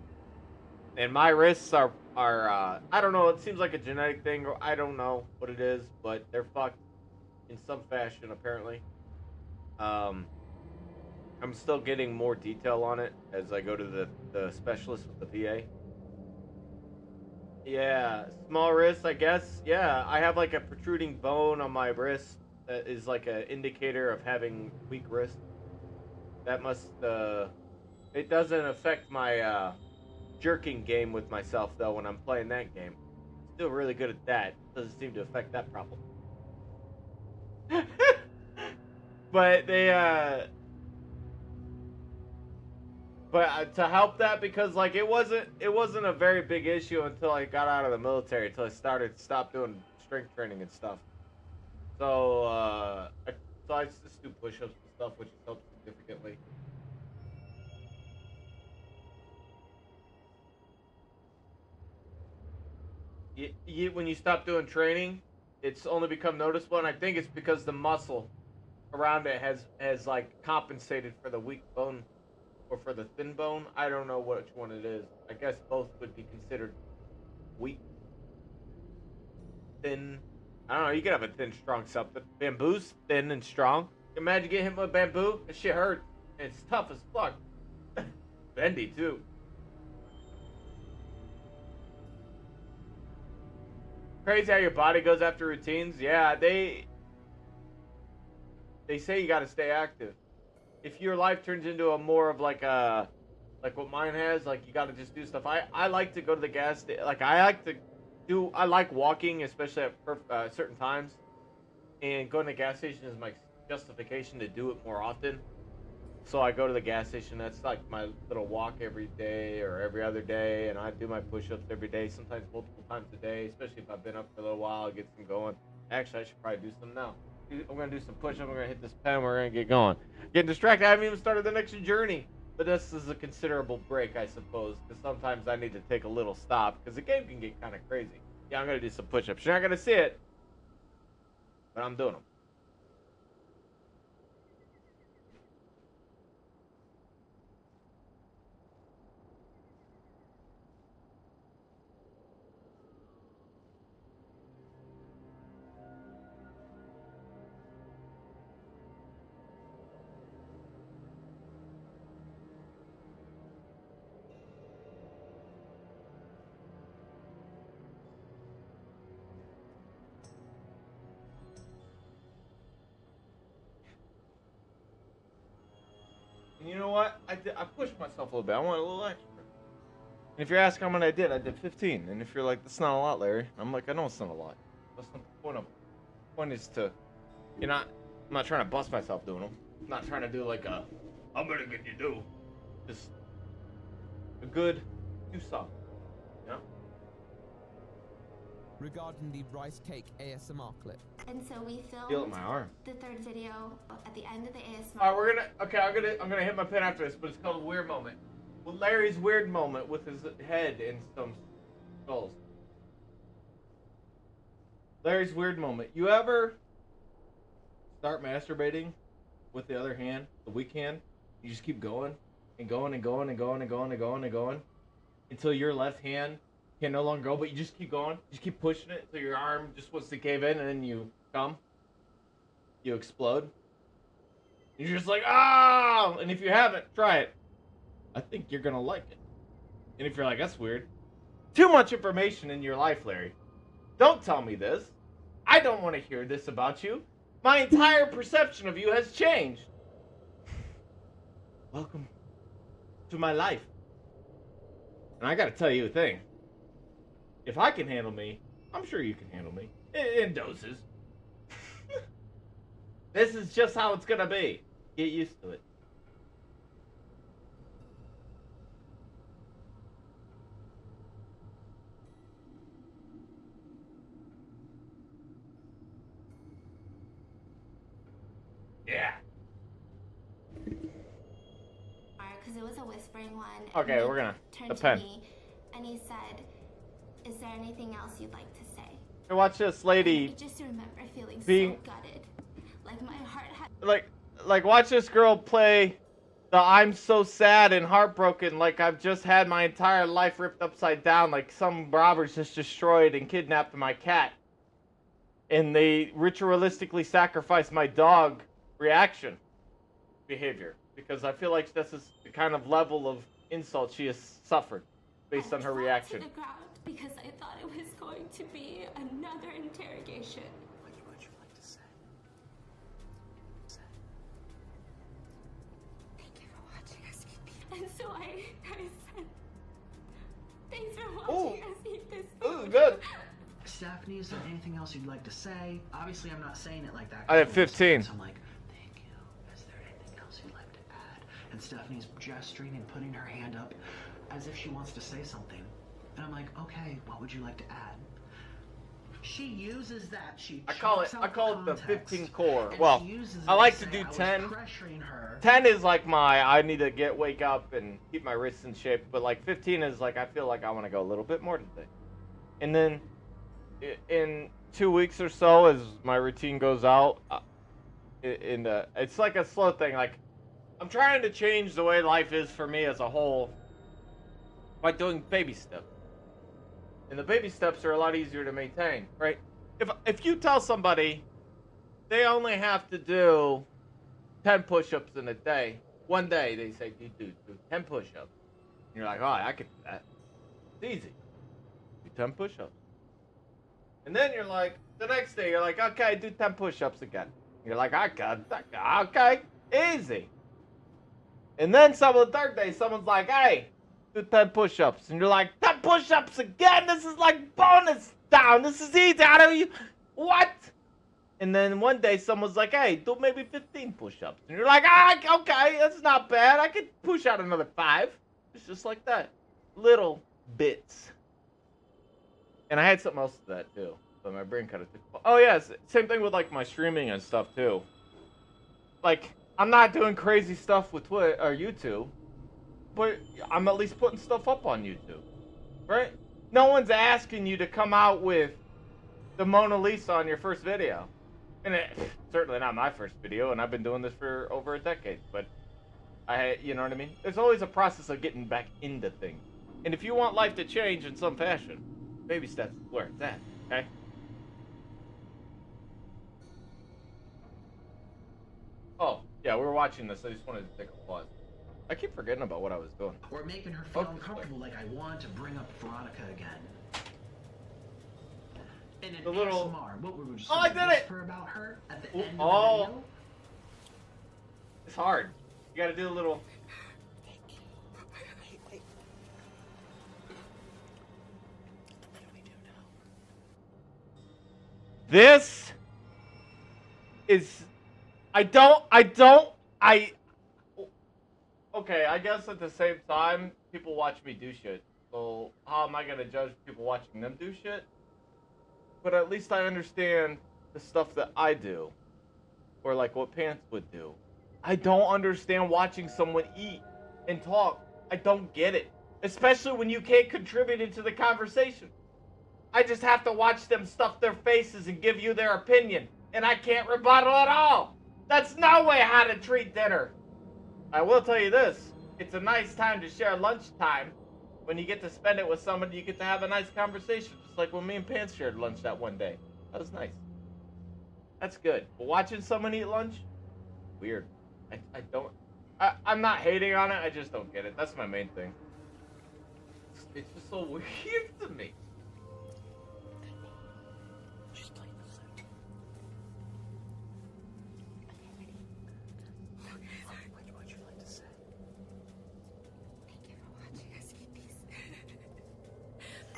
And my wrists are I don't know, it seems like a genetic thing, or I don't know what it is, but they're fucked in some fashion, apparently. I'm still getting more detail on it as I go to the specialist with the VA. Yeah, small wrist, I guess. Yeah, I have like a protruding bone on my wrist that is like an indicator of having weak wrist. That must, it doesn't affect my jerking game with myself though when I'm playing that game. Still really good at that. Doesn't seem to affect that problem. But they, but to help that, because like it wasn't a very big issue until I got out of the military, until I stopped doing strength training and stuff. So I just do push-ups and stuff, which helps significantly. When you stop doing training, it's only become noticeable, and I think it's because the muscle around it has like compensated for the weak bone. Or for the thin bone, I don't know which one it is. I guess both would be considered weak. Thin. I don't know, you could have a thin, strong something. Bamboo's thin and strong. Imagine getting hit with bamboo. That shit hurt. And it's tough as fuck. Bendy, too. Crazy how your body goes after routines. Yeah, they say you gotta stay active. If your life turns into a more of like what mine has, like you got to just do stuff. I like to go to the gas station. Like I like walking, especially at certain times. And going to the gas station is my justification to do it more often. So I go to the gas station. That's like my little walk every day or every other day. And I do my push-ups every day, sometimes multiple times a day, especially if I've been up for a little while, get some going. Actually, I should probably do some now. I'm going to do some push-ups. I'm going to hit this pen. We're going to get going. Getting distracted. I haven't even started the next journey. But this is a considerable break, I suppose. Because sometimes I need to take a little stop. Because the game can get kind of crazy. Yeah, I'm going to do some push-ups. You're not going to see it. But I'm doing them. And you know what? I pushed myself a little bit. I want a little extra. And if you're asking how many I did 15. And if you're like, that's not a lot, Larry. I'm like, I know it's not a lot. That's not the point of it. The point is to, I'm not trying to bust myself doing them. I'm not trying to do like I'm gonna get you do. Just a good do something. You know? Regarding the rice cake ASMR clip. And so we filmed Feel it in my arm. the third video at the end of the ASMR. Alright, I'm gonna hit my pen after this, but it's called a weird moment. Well, Larry's weird moment with his head in some skulls. Larry's weird moment. You ever start masturbating with the other hand, the weak hand? You just keep going and going and going and going and going and going and going until your left hand can no longer go, but you just keep going. You just keep pushing it until your arm just wants to cave in, and then you come. You explode. You're just like, ah! And if you haven't, try it. I think you're gonna like it. And if you're like, that's weird. Too much information in your life, Larry. Don't tell me this. I don't want to hear this about you. My entire perception of you has changed. Welcome to my life. And I gotta tell you a thing. If I can handle me, I'm sure you can handle me. In doses. This is just how it's gonna be. Get used to it. Yeah. Because it was a whispering one. Okay, and we're gonna turned the to pen. me and he said, "Is there anything else you'd like to say?" Hey, watch this lady. I just remember feeling being- so gutted, like my heart had. Like watch this girl play the I'm so sad and heartbroken, like I've just had my entire life ripped upside down, like some robbers just destroyed and kidnapped my cat. And they ritualistically sacrificed my dog reaction behavior. Because I feel like this is the kind of level of insult she has suffered based on her reaction. To the ground because I thought it was going to be another interrogation. What would you like to say? Thank you for watching us eat this. And so I said, thanks for watching us eat this food. Ooh, good. Stephanie, is there anything else you'd like to say? Obviously, I'm not saying it like that. I have 15. So I'm like, thank you. Is there anything else you'd like to add? And Stephanie's gesturing and putting her hand up as if she wants to say something. And I'm like, okay, what would you like to add? She uses that. I call it the 15 core. and Well, she uses I it like to to say, do "I was 10. pressuring her." 10 is like I need to wake up and keep my wrists in shape. But like 15 is like, I feel like I want to go a little bit more today. And then in 2 weeks or so, as my routine goes out, it's like a slow thing. Like, I'm trying to change the way life is for me as a whole by doing baby steps. And the baby steps are a lot easier to maintain, right? If you tell somebody they only have to do 10 push-ups in a day, one day they say, do 10 push-ups. And you're like, oh, I can do that. It's easy. Do 10 push-ups. And then you're like, the next day you're like, okay, do 10 push-ups again. You're like, okay, easy. And then the third day, someone's like, hey, do 10 push-ups. And you're like, 10 push-ups again? This is like bonus down. This is easy. How do you, what? And then one day someone's like, hey, do maybe 15 push-ups. And you're like, okay, that's not bad. I could push out another 5. It's just like that. Little bits. And I had something else to that too, but my brain kind of took. Oh yes, same thing with like my streaming and stuff too. Like I'm not doing crazy stuff with Twitter or YouTube, but I'm at least putting stuff up on YouTube, right? No one's asking you to come out with the Mona Lisa on your first video, and certainly not my first video. And I've been doing this for over a decade, but you know what I mean? There's always a process of getting back into things, and if you want life to change in some fashion. Baby steps is where it's at, okay? Oh, yeah, we were watching this. I just wanted to take a pause. I keep forgetting about what I was doing. Or making her feel uncomfortable, like I want to bring up Veronica again. In an The little... ASMR, what we were just I did it! whisper about her at the end of the video? It's hard. You gotta do a little... This is, okay, I guess at the same time, people watch me do shit. So how am I gonna judge people watching them do shit? But at least I understand the stuff that I do. Or like what Pants would do. I don't understand watching someone eat and talk. I don't get it. Especially when you can't contribute into the conversation. I just have to watch them stuff their faces and give you their opinion. And I can't rebuttal at all. That's no way how to treat dinner. I will tell you this. It's a nice time to share lunchtime. When you get to spend it with somebody, you get to have a nice conversation. Just like when me and Pants shared lunch that one day. That was nice. That's good. But watching someone eat lunch? Weird. I'm not hating on it. I just don't get it. That's my main thing. It's just so weird to me. Thank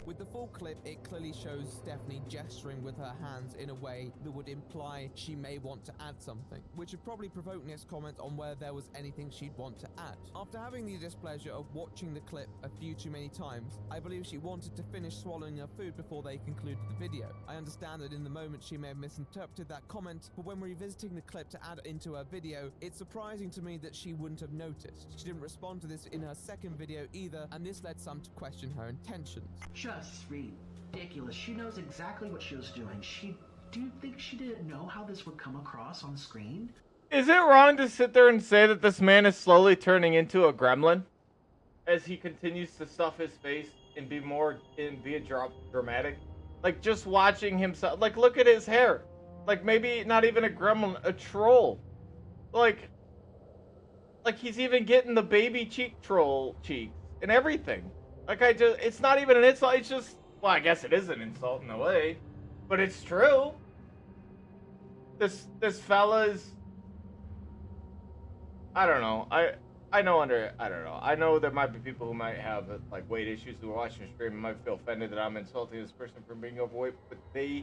With the full clip, it clearly shows Stephanie gesturing with her hands in a way that would imply she may want to add something, which would probably provoke Nick's comment on whether there was anything she'd want to add. After having the displeasure of watching the clip a few too many times, I believe she wanted to finish swallowing her food before they concluded the video. I understand that in the moment she may have misinterpreted that comment, but when revisiting the clip to add into her video, it's surprising to me that she wouldn't have noticed. She didn't respond to this in her second video either, and this led some to question her intentions. Just ridiculous. She knows exactly what she was doing. Do you think she didn't know how this would come across on screen? Is it wrong to sit there and say that this man is slowly turning into a gremlin as he continues to stuff his face and be dramatic? Like, just watching himself, like, look at his hair. Like, maybe not even a gremlin, a troll. Like he's even getting the baby cheek troll cheeks and everything. Like, it's not even an insult, it's just, well, I guess it is an insult in a way, but it's true. This fella is, I don't know. I know there might be people who might have like weight issues who are watching the stream and might feel offended that I'm insulting this person for being overweight, but they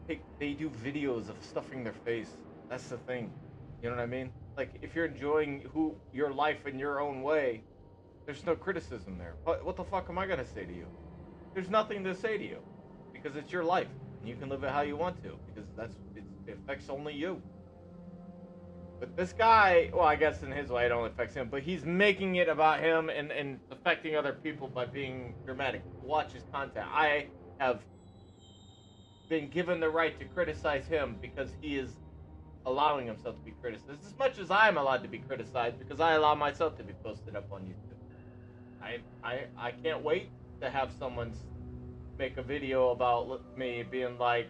do videos of stuffing their face. That's the thing. You know what I mean? Like, if you're enjoying your life in your own way, there's no criticism there. What the fuck am I gonna say to you? There's nothing to say to you, because it's your life and you can live it how you want to, because it affects only you. But this guy, well, I guess in his way it only affects him, but he's making it about him and affecting other people by being dramatic. Watch his content. I have been given the right to criticize him because he is allowing himself to be criticized, as much as I am allowed to be criticized because I allow myself to be posted up on YouTube. I can't wait to have someone make a video about me being like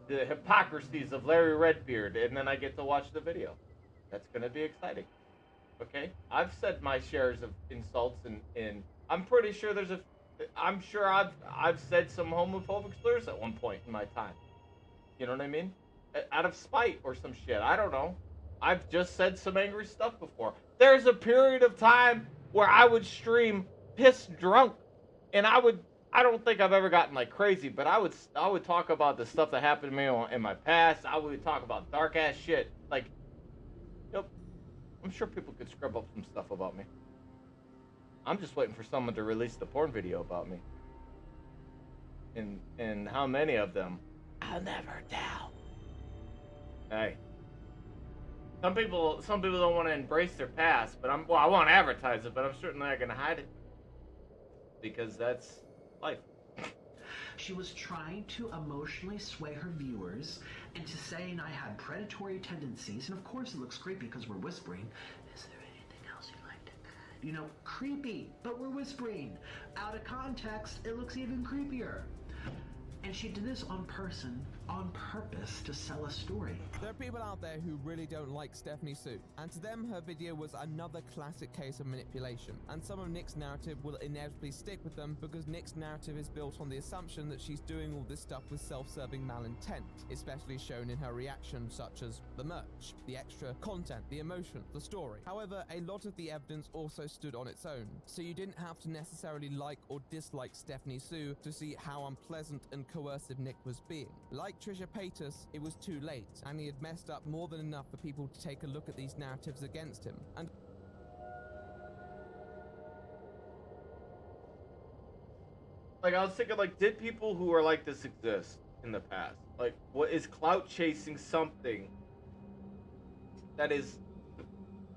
the hypocrisies of Larry Redbeard, and then I get to watch the video. That's gonna be exciting. Okay, I've said my shares of insults, and I'm pretty sure I'm sure I've said some homophobic slurs at one point in my time. You know what I mean? Out of spite or some shit. I don't know. I've just said some angry stuff before. There's a period of time where I would stream pissed drunk, and I don't think I've ever gotten like crazy, but I would talk about the stuff that happened to me in my past. I would talk about dark ass shit. Like, yep, I'm sure people could scrub up some stuff about me. I'm just waiting for someone to release the porn video about me. And how many of them? I'll never tell. Hey. Some people don't want to embrace their past, but I won't advertise it, but I'm certainly not gonna hide it. Because that's life. She was trying to emotionally sway her viewers into saying I had predatory tendencies, and of course it looks creepy because we're whispering. Is there anything else you'd like to add? You know, creepy, but we're whispering. Out of context, it looks even creepier. And she did this on purpose to sell a story. There are people out there who really don't like Stephanie Sue, and to them her video was another classic case of manipulation, and some of Nick's narrative will inevitably stick with them because Nick's narrative is built on the assumption that she's doing all this stuff with self-serving malintent, especially shown in her reactions such as the merch, the extra content, the emotion, the story. However, a lot of the evidence also stood on its own, so you didn't have to necessarily like or dislike Stephanie Sue to see how unpleasant and coercive Nick was being. Like Trisha Paytas, it was too late, and he had messed up more than enough for people to take a look at these narratives against him. And like, I was thinking, like, did people who are like this exist in the past? Like, what is clout chasing something that is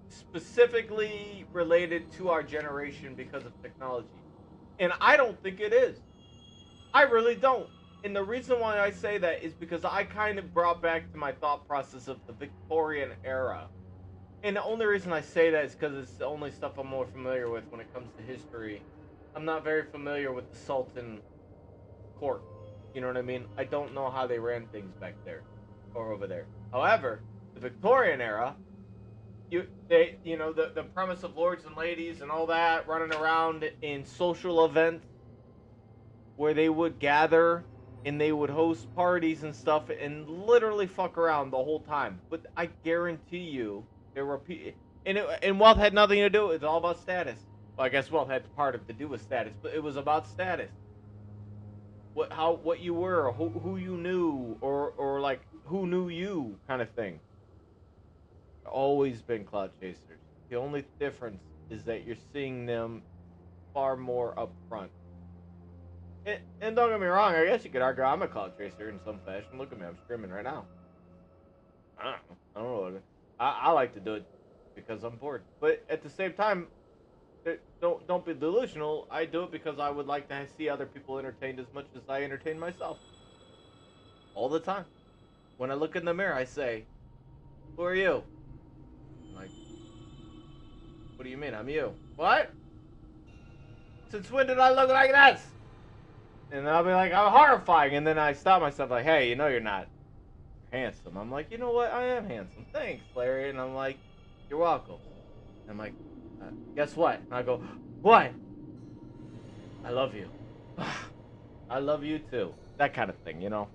specifically related to our generation because of technology? And I don't think it is. I really don't. And the reason why I say that is because I kind of brought back to my thought process of the Victorian era. And the only reason I say that is because it's the only stuff I'm more familiar with when it comes to history. I'm not very familiar with the Sultan court. You know what I mean? I don't know how they ran things back there or over there. However, the Victorian era, the premise of lords and ladies and all that running around in social events where they would gather and they would host parties and stuff and literally fuck around the whole time. But I guarantee you, there were people, and wealth had nothing to do with it. It's all about status. Well, I guess wealth had part of to do with status, but it was about status. What you were, who you knew, or like who knew you, kind of thing. Always been cloud chasers. The only difference is that you're seeing them far more upfront. And don't get me wrong, I guess you could argue I'm a cloud chaser in some fashion. Look at me, I'm streaming right now. I don't know. I like to do it because I'm bored. But at the same time, don't be delusional. I do it because I would like to see other people entertained as much as I entertain myself. All the time. When I look in the mirror, I say, "Who are you?" I'm like, "What do you mean? I'm you." What? Since when did I look like this? And I'll be like, "I'm horrifying," and then I stop myself like, "Hey, you know you're not. You're handsome." I'm like, "You know what? I am handsome. Thanks, Larry." And I'm like, "You're welcome." And I'm like, "Guess what?" And I go, "What?" "I love you." "I love you too." That kind of thing, you know?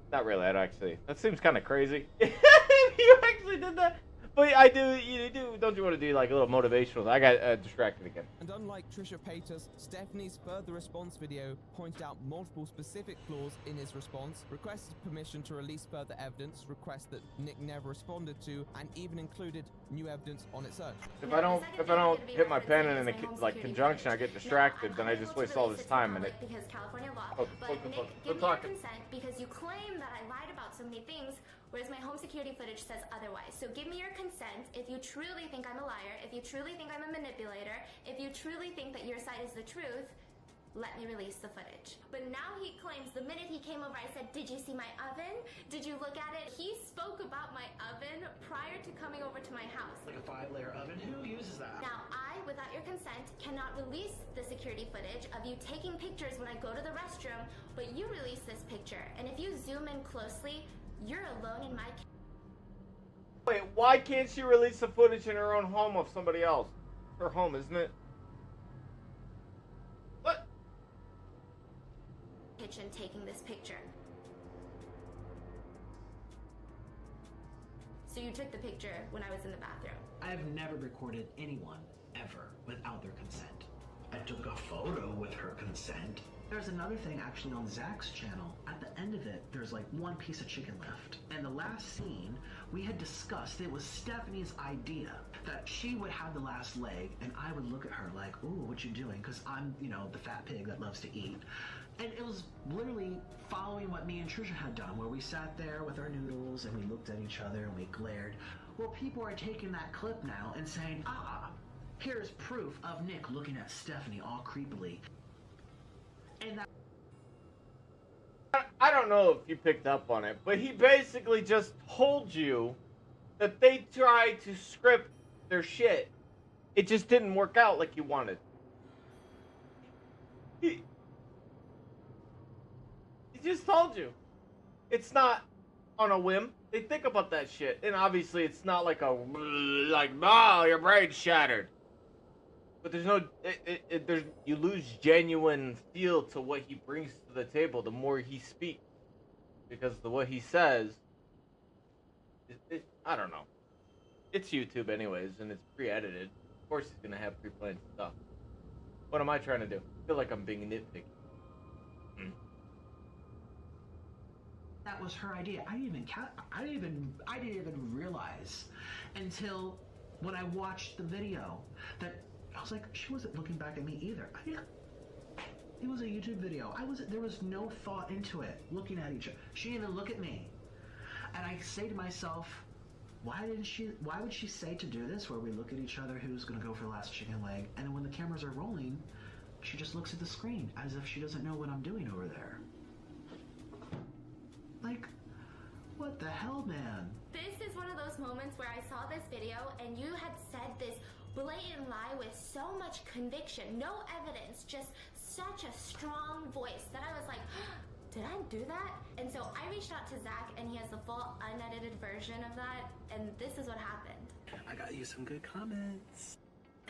Not really, that seems kind of crazy. You actually did that? But I do, don't you want to do like a little motivational? I got distracted again. And unlike Trisha Paytas, Stephanie's further response video pointed out multiple specific flaws in his response, requested permission to release further evidence, request that Nick never responded to, and even included new evidence on its own. If I don't hit my pen in a conjunction, I get distracted. Then I just waste all this time and it. Because California law, Oh, but focus, Nick, focus. give Good me your talking. consent because you claim that I lied about so many things, whereas my home security footage says otherwise. So give me your consent if you truly think I'm a liar, if you truly think I'm a manipulator, if you truly think that your side is the truth, let me release the footage. But now he claims the minute he came over, I said, "Did you see my oven? Did you look at it?" He spoke about my oven prior to coming over to my house. Like a 5-layer oven? Who uses that? Now, I, without your consent, cannot release the security footage of you taking pictures when I go to the restroom, but you release this picture. And if you zoom in closely, you're alone in my... Wait, why can't she release the footage in her own home of somebody else? Her home, isn't it? What? Kitchen taking this picture. So you took the picture when I was in the bathroom. I've never recorded anyone, ever, without their consent. I took a photo with her consent. There's another thing actually on Zach's channel. At the end of it, there's like one piece of chicken left. And the last scene, we had discussed, it was Stephanie's idea that she would have the last leg and I would look at her like, "Ooh, what you doing?" Because I'm, you know, the fat pig that loves to eat. And it was literally following what me and Trisha had done, where we sat there with our noodles and we looked at each other and we glared. Well, people are taking that clip now and saying, here's proof of Nick looking at Stephanie all creepily. And that... I don't know if you picked up on it, but he basically just told you that they tried to script their shit. It just didn't work out like you wanted. He just told you. It's not on a whim. They think about that shit. And obviously it's not like oh, your brain's shattered. But there's no, you lose genuine feel to what he brings to the table the more he speaks. Because what he says, I don't know. It's YouTube anyways, and it's pre-edited. Of course he's gonna have pre-planned stuff. What am I trying to do? I feel like I'm being nitpicky. That was her idea. I didn't even realize until when I watched the video that I was like, she wasn't looking back at me either. It was a YouTube video. There was no thought into it, looking at each other. She didn't even look at me. And I say to myself, why would she say to do this, where we look at each other, who's gonna go for the last chicken leg, and then when the cameras are rolling, she just looks at the screen as if she doesn't know what I'm doing over there. Like, what the hell, man? This is one of those moments where I saw this video and you had said this blatant lie with so much conviction, no evidence, just such a strong voice that I was like, did I do that? And so I reached out to Zach and he has the full unedited version of that, and this is what happened. I got you some good comments.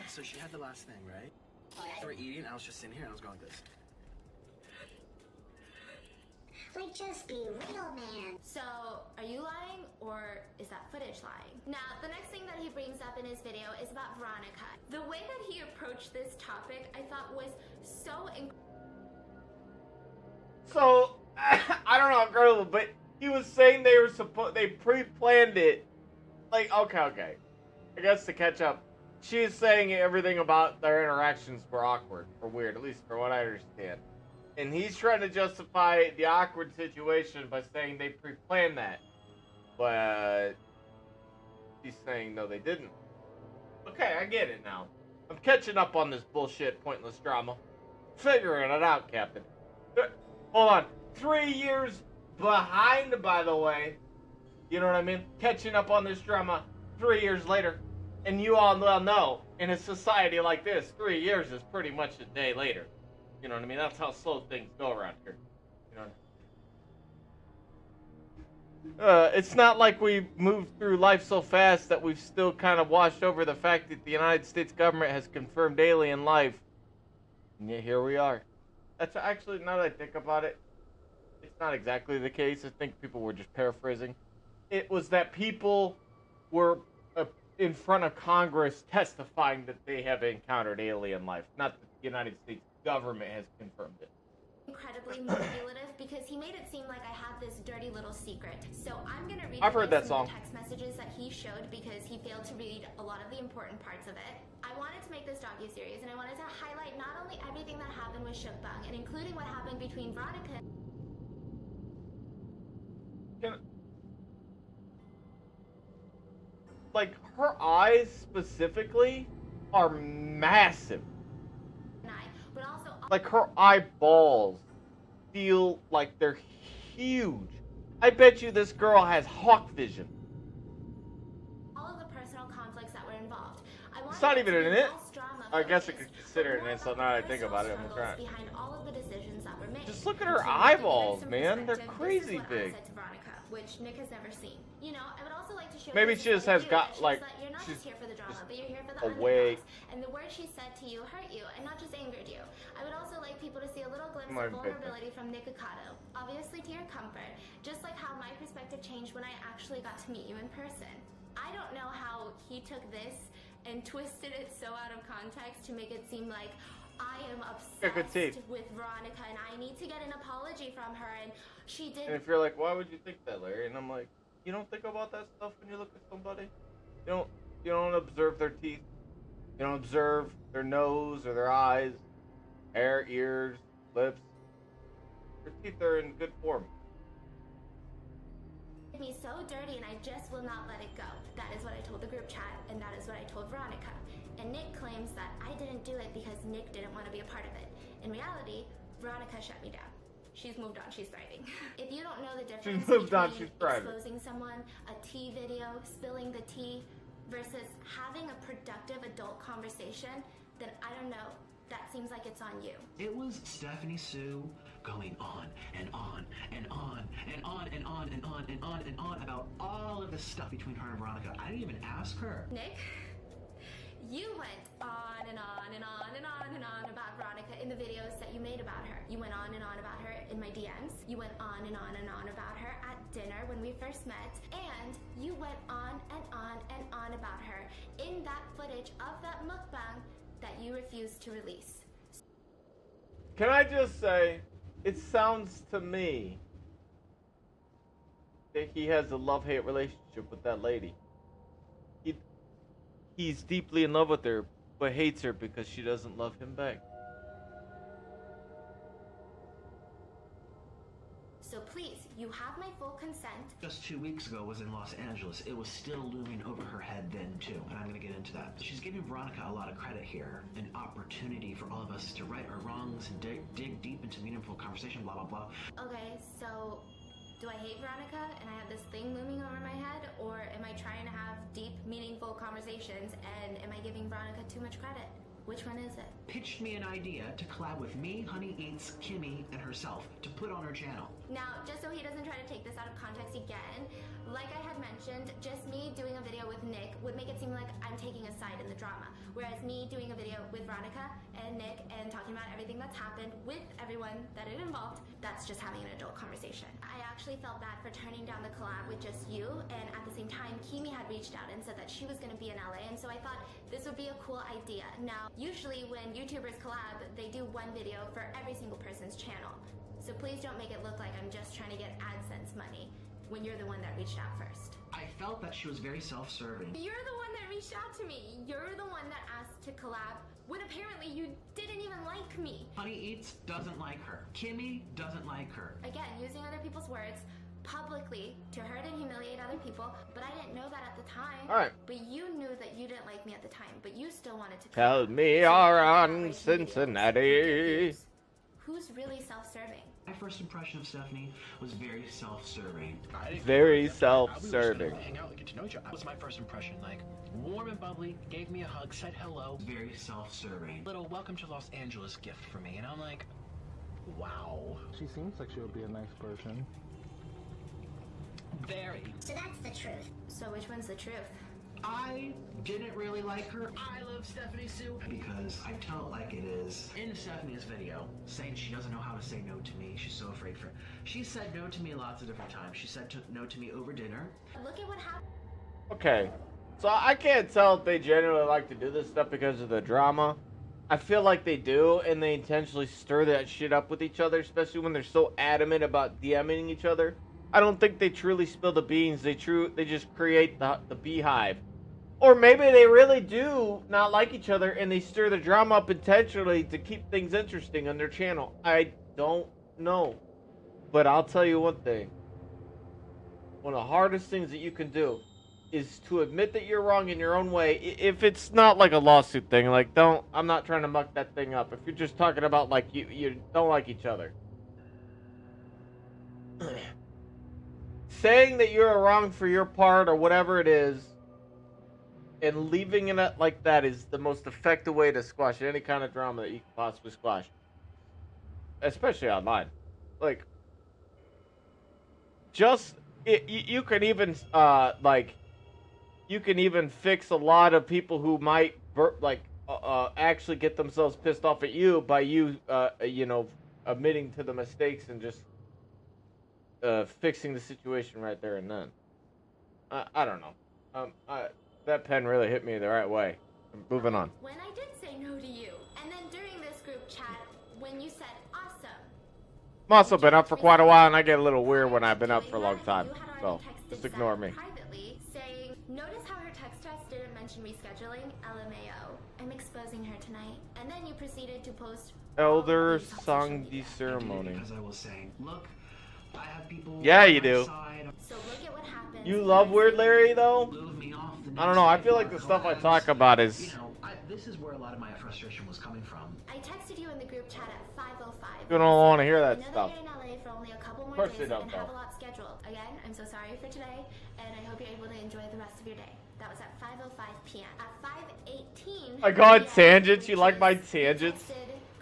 So she had the last thing, right? We were eating, I was just sitting here, I was going like this. Like, just be real, man. So, are you lying, or is that footage lying? Now, the next thing that he brings up in his video is about Veronica. The way that he approached this topic, I thought was so So, I don't know, incredible, but he was saying they pre-planned it. Like, okay. I guess to catch up, she is saying everything about their interactions were awkward or weird, at least from what I understand. And he's trying to justify the awkward situation by saying they pre-planned that. But he's saying no, they didn't. Okay, I get it now. I'm catching up on this bullshit, pointless drama. Figuring it out, Captain. Hold on. 3 years behind, by the way. You know what I mean? Catching up on this drama 3 years later. And you all know, in a society like this, 3 years is pretty much a day later. You know what I mean? That's how slow things go around here. You know. It's not like we moved through life so fast that we've still kind of washed over the fact that the United States government has confirmed alien life. And yet here we are. That's actually, now that I think about it, it's not exactly the case. I think people were just paraphrasing. It was that people were in front of Congress testifying that they have encountered alien life, not that the United States government has confirmed it. incredibly manipulative because he made it seem like I had this dirty little secret. So I'm going to read I've heard that some of song. the text messages that he showed because he failed to read a lot of the important parts of it. I wanted to make this docu-series and I wanted to highlight not only everything that happened with Shookbang and including what happened between Veronica Like, her eyes specifically are massive. and I, but also Like, her eyeballs feel like they're huge. I bet you this girl has hawk vision. all of the personal conflicts that were involved. I wanted It's not it even to be in it. false drama I guess I focused, could consider it but in it, so more now that I about the think about it, I'm personal trying. struggles behind all of the decisions that were made. Just look at her To give you eyeballs, some man. They're perspective, crazy this is what big. I said to Veronica, which Nick has never seen. You know, I would also like to show Maybe you she just has got, like, that you're not she's just here for the drama, just but you're here for the awake. underdogs. And the words she said to you hurt you and not just angered you. I would also like people to see a little glimpse My of goodness. vulnerability from Nick Ocado, obviously to your comfort, just like how my perspective changed when I actually got to meet you in person. I don't know how he took this and twisted it so out of context to make it seem like I am Got good teeth. obsessed with Veronica and I need to get an apology from her, and she did. And if you're like, why would you think that, Larry? And I'm like, you don't think about that stuff when you look at somebody? You don't observe their teeth. You don't observe their nose or their eyes, hair, ears, lips. Their teeth are in good form. me so dirty and I just will not let it go. That is what I told the group chat and that is what I told Veronica. And Nick claims that I didn't do it because Nick didn't want to be a part of it. In reality, Veronica shut me down. She's moved on, she's thriving. If you don't know the difference moved on, between she's thriving. exposing someone, a tea video, spilling the tea, versus having a productive adult conversation, then I don't know. That seems like it's on you. It was Stephanie Sue going on and on and on and on and on and on and on and on about all of this stuff between her and Veronica. I didn't even ask her. Nick, you went on and on and on and on and on about Veronica in the videos that you made about her. You went on and on about her in my DMs. You went on and on and on about her at dinner when we first met. And you went on and on and on about her in that footage of that mukbang that you refused to release. Can I just say, it sounds to me that he has a love-hate relationship with that lady. He's deeply in love with her, but hates her because she doesn't love him back. So please, you have my full consent. Just 2 weeks ago was in Los Angeles. It was still looming over her head then too, and I'm gonna get into that. She's giving Veronica a lot of credit here, an opportunity for all of us to right our wrongs and dig deep into meaningful conversation, blah blah blah. Okay, so do I hate Veronica and I have this thing looming over my head, or am I trying to have deep, meaningful conversations and am I giving Veronica too much credit? Which one is it? Pitched me an idea to collab with me, Honey Eats, Kimmy, and herself to put on her channel. Now, just so he doesn't try to take this out of context again, like I had mentioned, just me doing a video with Nick would make it seem like I'm taking a side in the drama. Whereas me doing a video with Veronica and Nick and talking about everything that's happened with everyone that it involved, that's just having an adult conversation. I actually felt bad for turning down the collab with just you, and at the same time, Kimi had reached out and said that she was going to be in LA, and so I thought this would be a cool idea. Now, usually when YouTubers collab, they do one video for every single person's channel. So please don't make it look like I'm just trying to get AdSense money when you're the one that reached out first. I felt that she was very self-serving. You're the one that reached out to me. You're the one that asked to collab when apparently you didn't even like me. Honey Eats doesn't like her. Kimmy doesn't like her. Again, using other people's words publicly to hurt and humiliate other people, but I didn't know that at the time. All right. But you knew that you didn't like me at the time, but you still wanted to Tell me around Cincinnati. Who's really self-serving? My first impression of Stephanie was very self-serving. Very self-serving. Hang out and get to know each other. That was my first impression. Like, warm and bubbly, gave me a hug, said hello. Very self-serving. Little welcome to Los Angeles gift for me, and I'm like, wow. She seems like she would be a nice person. Very. So that's the truth. So which one's the truth? I didn't really like her. I love Stephanie Sue. Because I tell it like it is. In Stephanie's video, saying she doesn't know how to say no to me. She's so afraid for it. She said no to me lots of different times. She said no to me over dinner. Look at what happened. Okay, so I can't tell if they genuinely like to do this stuff because of the drama. I feel like they do, and they intentionally stir that shit up with each other, especially when they're so adamant about DMing each other. I don't think they truly spill the beans. They just create the beehive. Or maybe they really do not like each other and they stir the drama up intentionally to keep things interesting on their channel. I don't know. But I'll tell you one thing. One of the hardest things that you can do is to admit that you're wrong in your own way. If it's not like a lawsuit thing, like I'm not trying to muck that thing up. If you're just talking about like you don't like each other. Saying that you're wrong for your part or whatever it is, and leaving it like that is the most effective way to squash any kind of drama that you can possibly squash. Especially online. Like, you can even, you can even fix a lot of people who might, actually get themselves pissed off at you by you, admitting to the mistakes and just fixing the situation right there and then. I don't know. That pen really hit me the right way. Moving on. When I did say no to you, and then during this group chat, when you said awesome. I'm also been up for quite a while, and I get a little weird when I've been up for a long time. So just ignore me. Privately saying, notice how her text test didn't mention rescheduling. LMAO. I'm exposing her tonight. And then you proceeded to post Elder Song the Ceremony. Because I was saying, look, I have people. Yeah, you do. So look at what happened. You love Weird Larry, though? I don't know. I feel like the stuff I talk about is... You know, this is where a lot of my frustration was coming from. I texted you in the group chat at 5:05. You don't want to hear that stuff. I know that you're in LA for only a couple more Of course days they don't, and have though. a lot scheduled. Again, I'm so sorry for today, and I hope you're able to enjoy the rest of your day. That was at 5:05 p.m. At 5:18... I got tangents. You like my tangents?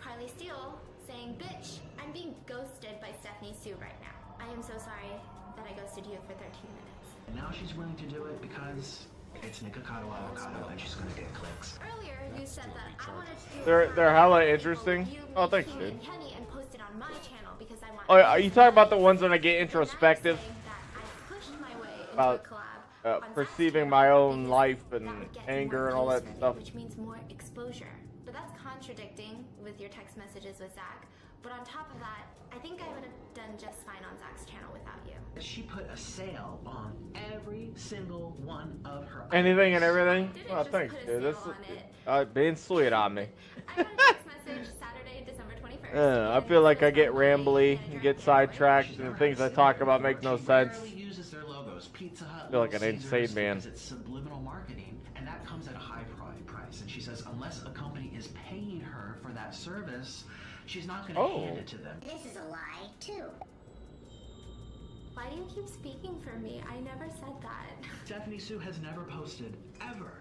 Carly Steele saying, bitch, I'm being ghosted by Stephanie Sue right now. I am so sorry that I ghosted you for 13 minutes. And now she's willing to do it because it's Nikocado Avocado and she's gonna get clicks. Earlier, you said that I wanted to... They're hella interesting. Oh, thanks, dude. And post it on my channel because I want... Oh, are you talking about the ones when I get introspective? About perceiving my own life and anger and all that stuff. Which means more exposure. But that's contradicting with your text messages with Zach. But on top of that, I think I would have done just fine on Zach's channel without you. She put a sale on every single one of her Anything and everything? Oh, thanks, dude. This is being sweet on me. I got a text message Saturday, December 21st. I feel like I get rambly and get sidetracked, and the things I talk about make no sense. Uses their logos. Pizza Hut I feel like an insane man. It's subliminal marketing, and that comes at a high price. And she says unless a company is paying her for that service, she's not going to hand it to them. This is a lie, too. Why do you keep speaking for me? I never said that. Stephanie Sue has never posted, ever,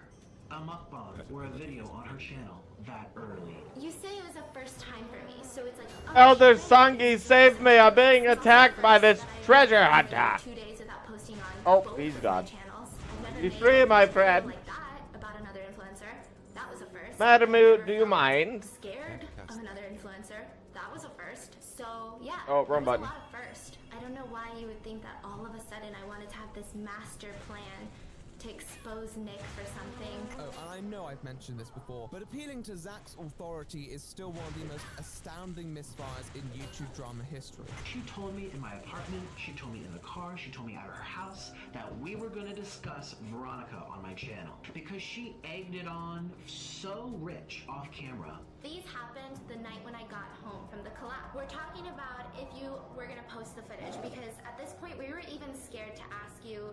a mukbang or a video on her channel that early. You say it was a first time for me, So it's like, Elder Sangi, save me! I'm being attacked by this treasure hunter. 2 days without posting on Oh, both he's of gone. my channels. I've never You made free, a my video friend. like that about another influencer. That was a first. Madam, I've never do you felt mind? Scared of another influencer. That was a first. So yeah. Oh, there wrong was button. A lot of first. I don't know why you would think that all of a sudden I wanted to have this master plan to expose Nick for something. Oh, and I know I've mentioned this before, but appealing to Zach's authority is still one of the most astounding misfires in YouTube drama history. She told me in my apartment, she told me in the car, she told me at her house that we were going to discuss Veronica on my channel because she egged it on so rich off camera. These happened the night when I got home from the collab. We're talking about if you were gonna post the footage because at this point we were even scared to ask you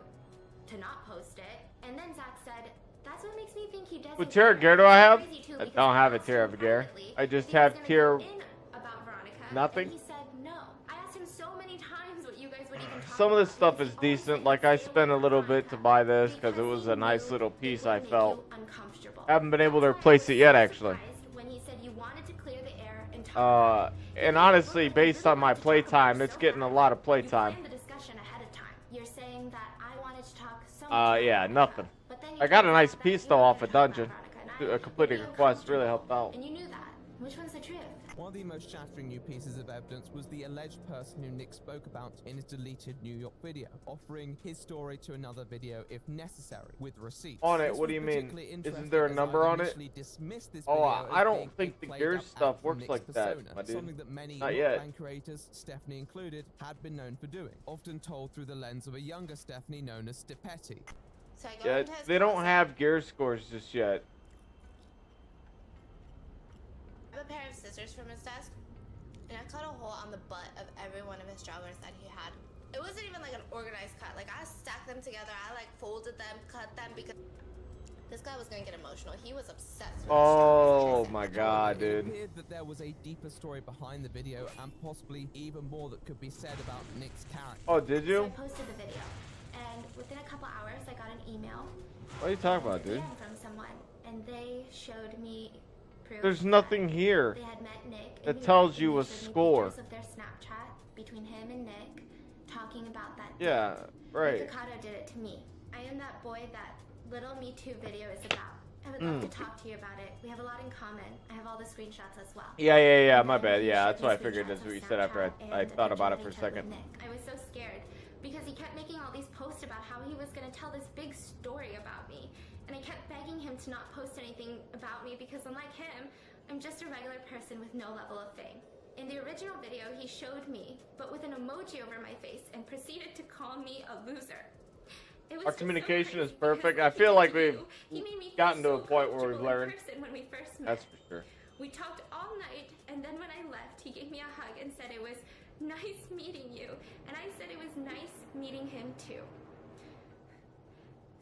to not post it. And then Zach said, that's what makes me think he doesn't. What tier of gear do I have? Crazy too, I because don't have a asked tier him of gear. privately I just if he was have gonna tier go in about Veronica, nothing. And he said no. I asked him so many times what you guys would even talk Some of about. this stuff is decent. Like I spent a little bit to buy this because it was a nice little piece I felt. Haven't been able to replace it yet actually. When he said you wanted to clear the air and talk And honestly, based on my playtime, it's getting a lot of playtime. the discussion ahead of time. You're saying that I wanted to talk so much Yeah, nothing. I got a nice piece though off a dungeon. Completing a quest really helped out. and you knew that. Which one's the truth? One of the most shattering new pieces of evidence was the alleged person who Nick spoke about in his deleted New York video, offering his story to another video if necessary, with receipts. On it, This what do was you mean? particularly Isn't interesting there a as number I've on it? initially dismissed this Oh, video I as don't being think a the played gear up stuff act from works Nick's like that, persona, my dude. something that many Not yet. mukbang creators, Stephanie included, had been known for doing, often told through the lens of a younger Stephanie known as Stepetti. So I go Yeah, into his they don't closet, have gear scores just yet. I have a pair of scissors from his desk, and I cut a hole on the butt of every one of his joggers that he had. It wasn't even like an organized cut. Like I stacked them together. I like folded them, cut them because this guy was gonna get emotional. He was obsessed with Oh my god, It dude. appeared that there was a deeper story behind the video and possibly even more that could be said about Nick's character. Oh, did So you? I posted the video, and within a couple hours, I got an email. What are you talking about, dude? From someone, and they showed me proof. There's nothing here They had met Nick. in that New tells York, you a and they showed me score. pictures of their Snapchat between him and Nick, talking about that. Yeah, date. right. Mikado did it to me. I am that boy that little Me Too video is about. I would love to talk to you about it. We have a lot in common. I have all the screenshots as well. Yeah, my And bad. he Yeah, showed that's me what I figured. screenshots That's of what you said after Snapchat I and the thought about it picture for a he took with second. Nick. I was so scared because he kept making all these posts about how he was going to tell this big story about me. And I kept begging him to not post anything about me because unlike him, I'm just a regular person with no level of fame. In the original video, he showed me, but with an emoji over my face and proceeded to call me a loser. It was Our just communication so is crazy perfect. because I feel like we've he made me feel gotten to so a point where we've comfortable in learned. person when we first met. That's for sure. We talked all night, and then when I left, he gave me a hug and said it was nice meeting you. And I said it was nice meeting him too.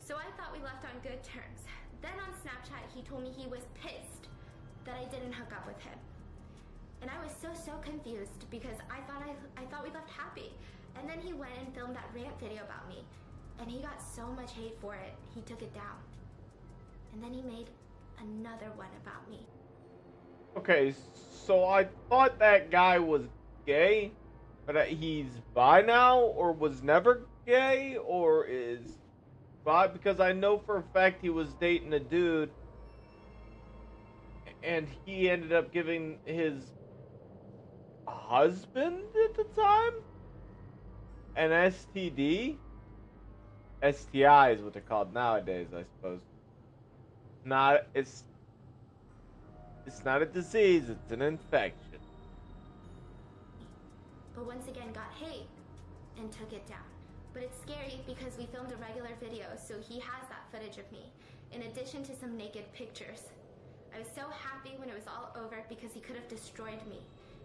So I thought we left on good terms. Then on Snapchat, he told me he was pissed that I didn't hook up with him. And I was so confused because I thought we left happy. And then he went and filmed that rant video about me. And he got so much hate for it, he took it down. And then he made another one about me. Okay, so I thought that guy was gay, but he's bi now, or was never gay, or is bi? Because I know for a fact he was dating a dude, and he ended up giving his husband at the time an STD. STI is what they're called nowadays, I suppose. It's not a disease, it's an infection. But once again got hate and took it down. But it's scary because we filmed a regular video, so he has that footage of me, in addition to some naked pictures. I was so happy when it was all over because he could have destroyed me,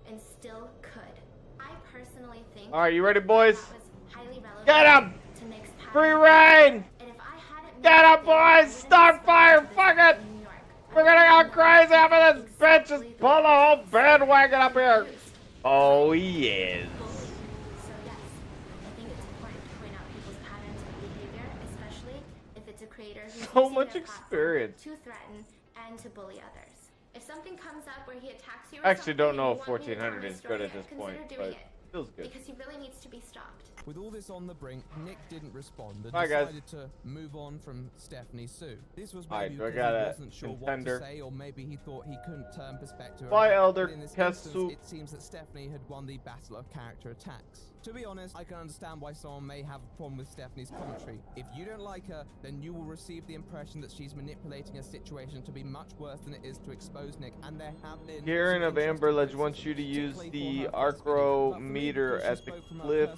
and still could. I personally think Alright, you ready, boys? that was highly relevant Get him! to Nick's pattern. Free reign! And if I hadn't Get made him, boys! Start fire! Fuck it! We're gonna go crazy after this bitch just pull the whole bandwagon up here! Oh, yes. So yes, I think it's important to point out people's patterns of behavior, especially if it's a creator who's So using much their platform experience. to threaten and to bully others. If something comes up where he attacks you, I actually don't know if 1400 is good at this point, but it feels good. because he really needs to be stopped. With all this on the brink, Nick didn't respond and Bye, guys. decided to move on from Stephanie Sue. This was Alright, maybe do I because got he a wasn't sure contender? what to say, or maybe he thought he couldn't turn perspective Bye, around. Elder But in this Ketsu. instance, it seems that Stephanie had won the battle of character attacks. To be honest, I can understand why someone may have a problem with Stephanie's commentary. If you don't like her, then you will receive the impression that she's manipulating a situation to be much worse than it is to expose Nick, and there have been... Kieran of Amber Ledge wants you to use the archrometer at the cliff.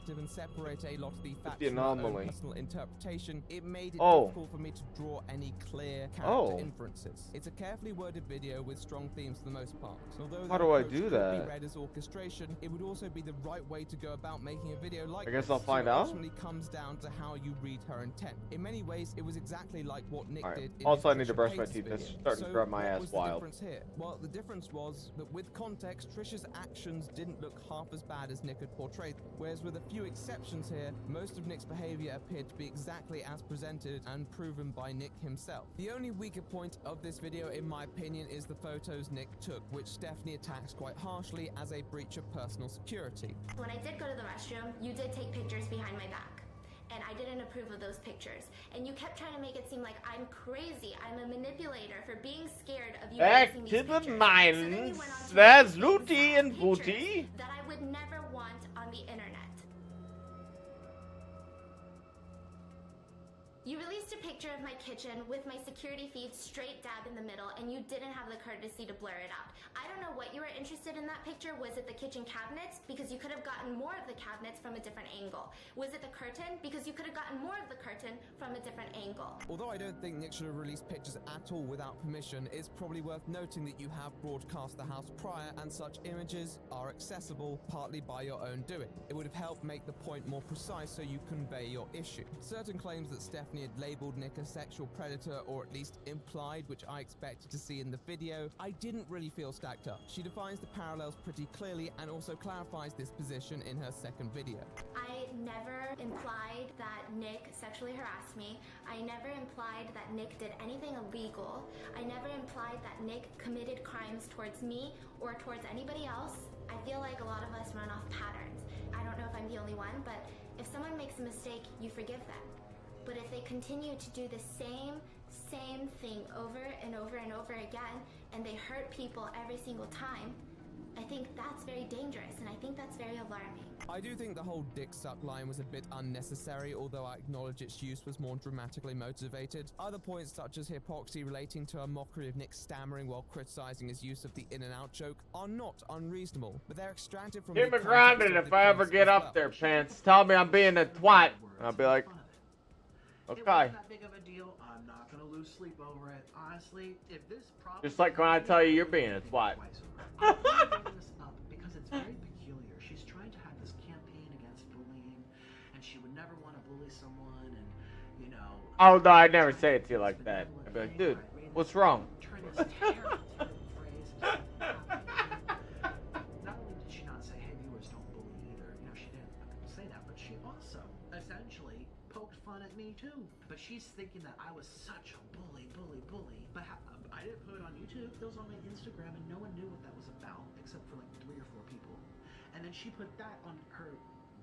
And separate a lot of the facts the anomaly. Personal interpretation, it made it Oh. difficult for me to draw any clear character Oh. inferences. It's a carefully worded video with strong themes for the most part. Although How the do I approach do could that? be read as orchestration, it would also be the right way to go about making a video like I guess this. I'll find so it out. ultimately comes down to how you read her intent. In many ways, it was exactly like what Nick Alright. did in Also, I his need to Trisha brush my Paytas teeth. It's video. starting to grab my what ass was the wild. difference here? Well, the difference was that with context, Trisha's actions didn't look half as bad as Nick had portrayed them. Whereas with a few exceptions here, most of Nick's behavior appeared to be exactly as presented and proven by Nick himself. The only weaker point of this video, in my opinion, is the photos Nick took, which Stephanie attacks quite harshly as a breach of personal security. When I did go to the restroom, you did take pictures behind my back. And I didn't approve of those pictures. And you kept trying to make it seem like I'm crazy. I'm a manipulator for being scared of you Back releasing these to the pictures. mines. So then you went on to There's release Looty these and pictures Booty. that I would never want on the internet. You released a picture of my kitchen with my security feed straight dab in the middle, and you didn't have the courtesy to blur it out. I don't know what you were interested in that picture. Was it the kitchen cabinets? Because you could have gotten more of the cabinets from a different angle. Was it the curtain? Because you could have gotten more of the curtain from a different angle. Although I don't think Nick should have released pictures at all without permission, it's probably worth noting that you have broadcast the house prior, and such images are accessible partly by your own doing. It would have helped make the point more precise so you convey your issue. Certain claims that Stephanie had labeled Nick a sexual predator, or at least implied, which I expected to see in the video, I didn't really feel stacked up. She defines the parallels pretty clearly and also clarifies this position in her second video. I never implied that Nick sexually harassed me. I never implied that Nick did anything illegal. I never implied that Nick committed crimes towards me or towards anybody else. I feel like a lot of us run off patterns. I don't know if I'm the only one, but if someone makes a mistake, you forgive them. But if they continue to do the same thing over and over and over again, and they hurt people every single time, I think that's very dangerous, and I think that's very alarming. I do think the whole dick suck line was a bit unnecessary, although I acknowledge its use was more dramatically motivated. Other points such as hypocrisy relating to a mockery of Nick stammering while criticizing his use of the in and out joke are not unreasonable, but they're extracted from Keep the me grounded context of if the I ever piece get as up well. there, Pants. Tell me I'm being a twat. And I'll be like, It okay. wasn't that big of a deal. I'm not gonna lose sleep over it. Honestly, if this problem Just like when I tell you you're being a twat. I'm bringing this up because it's very peculiar. She's trying to have this campaign against bullying, and she would never want to bully someone, and you know. Oh no, I'd never say it to you like that. I'd be like, dude, what's wrong? Turn this terrible, terrible phrase into something happy. Not only did she not say, "Hey, viewers, don't bully" either. You know, she didn't say that, but she also essentially poked fun at me too. But she's thinking that I was such a bully. But I didn't put it on YouTube. It was on my Instagram, and no one knew what that was about, except for like 3 or 4 people. And then she put that on her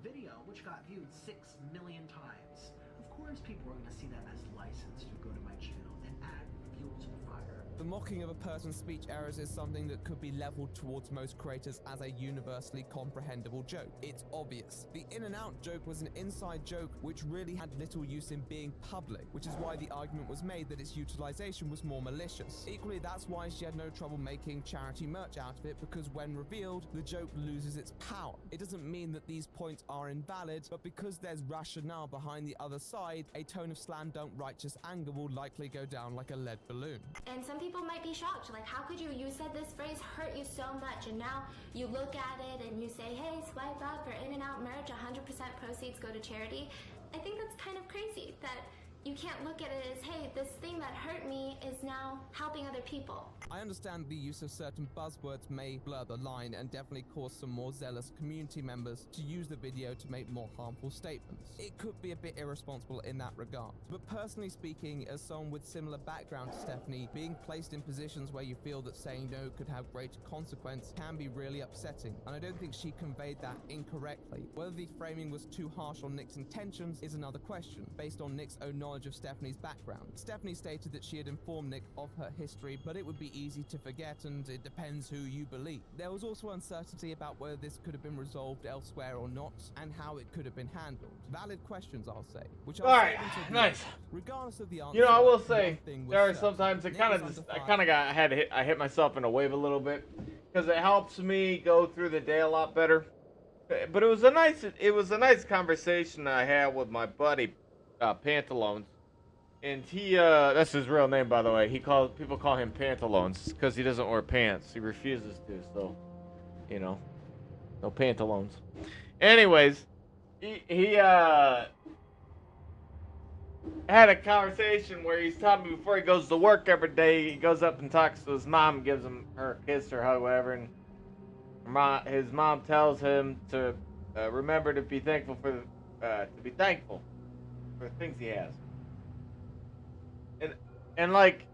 video, which got viewed 6 million times. Of course, people are going to see that as licensed to go to my channel and add fuel to the fire. The mocking of a person's speech errors is something that could be leveled towards most creators as a universally comprehensible joke. It's obvious. The in and out joke was an inside joke which really had little use in being public, which is why the argument was made that its utilization was more malicious. Equally, that's why she had no trouble making charity merch out of it, because when revealed, the joke loses its power. It doesn't mean that these points are invalid, but because there's rationale behind the other side, a tone of slam dunk righteous anger will likely go down like a lead balloon. And some people might be shocked, like, how could you said this phrase hurt you so much, and now you look at it and you say, hey, swipe up for In-N-Out merch, 100% proceeds go to charity. I think that's kind of crazy that you can't look at it as, hey, this thing that hurt me is now helping other people. I understand the use of certain buzzwords may blur the line and definitely cause some more zealous community members to use the video to make more harmful statements. It could be a bit irresponsible in that regard. But personally speaking, as someone with similar background to Stephanie, being placed in positions where you feel that saying no could have greater consequence can be really upsetting, and I don't think she conveyed that incorrectly. Whether the framing was too harsh on Nick's intentions is another question, based on Nick's own knowledge of Stephanie's background. Stephanie stated that she had informed Nick of her history, but it would be easy to forget, and it depends who you believe. There was also uncertainty about whether this could have been resolved elsewhere or not, and how it could have been handled. Valid questions, I'll say, which I'll Alright, save until the nice. end. Regardless of the answer, You know, I will say one thing was there are certain. sometimes Nick was under fire. I hit myself in a wave a little bit because it helps me go through the day a lot better. But it was a nice conversation I had with my buddy Pantalones, and he that's his real name, by the way. People call him Pantalones because he doesn't wear pants. He refuses to, so you know, no pantalones. Anyways, he had a conversation where he's telling me before he goes to work every day, he goes up and talks to his mom, gives her a kiss or hug, whatever, and his mom tells him to remember to be thankful for the things he has. And like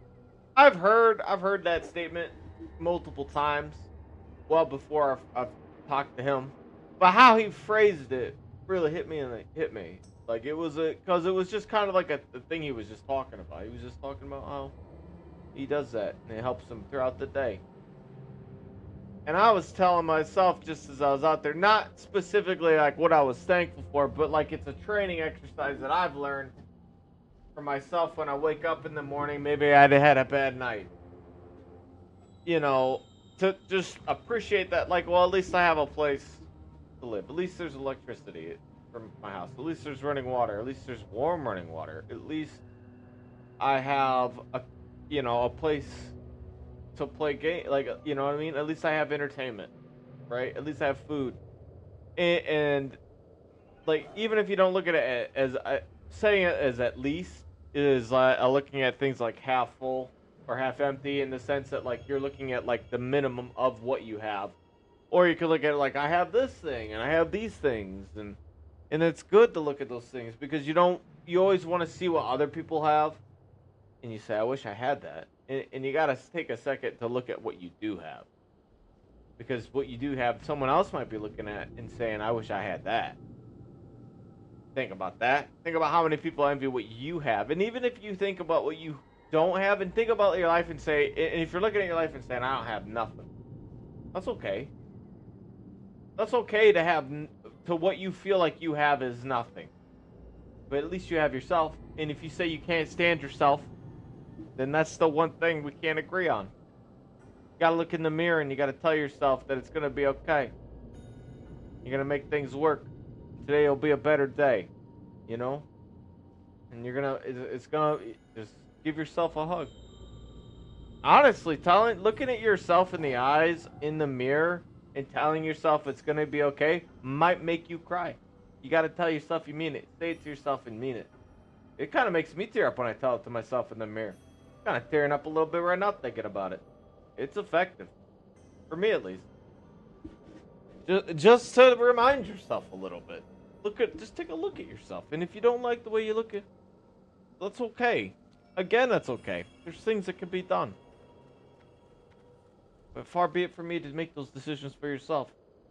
I've heard that statement multiple times, well before I've talked to him, but how he phrased it really hit me. Like it was because it was just kind of like the thing he was just talking about. He was just talking about how he does that and it helps him throughout the day. And I was telling myself just as I was out there, not specifically like what I was thankful for, but like it's a training exercise that I've learned for myself when I wake up in the morning. Maybe I'd had a bad night. You know, to just appreciate that, like, well, at least I have a place to live. At least there's electricity from my house. At least there's running water. At least there's warm running water. At least I have a place to play game, like, you know what I mean? At least I have entertainment, right? At least I have food. And like, even if you don't look at it as saying it as at least is looking at things like half full or half empty, in the sense that like you're looking at like the minimum of what you have. Or you could look at it like, I have this thing and I have these things, and it's good to look at those things because you always want to see what other people have, and you say, I wish I had that. And you gotta take a second to look at what you do have, because what you do have, someone else might be looking at and saying, I wish I had that. Think about that. Think about how many people envy what you have. And even if you think about what you don't have, and think about your life and say, and if you're looking at your life and saying, I don't have nothing, that's okay. That's okay to have, to what you feel like you have is nothing. But at least you have yourself. And if you say you can't stand yourself, then that's the one thing we can't agree on. You gotta look in the mirror and you gotta tell yourself that it's gonna be okay. You're gonna make things work. Today will be a better day, you know? And it's gonna, just give yourself a hug. Honestly, looking at yourself in the eyes in the mirror and telling yourself it's gonna be okay might make you cry. You gotta tell yourself you mean it. Say it to yourself and mean it. It kind of makes me tear up when I tell it to myself in the mirror. Kind of tearing up a little bit right now thinking about it. It's effective, for me at least. Just to remind yourself a little bit. Just take a look at yourself, and if you don't like the way you look at, that's okay. Again, that's okay. There's things that can be done. But far be it from me to make those decisions for yourself.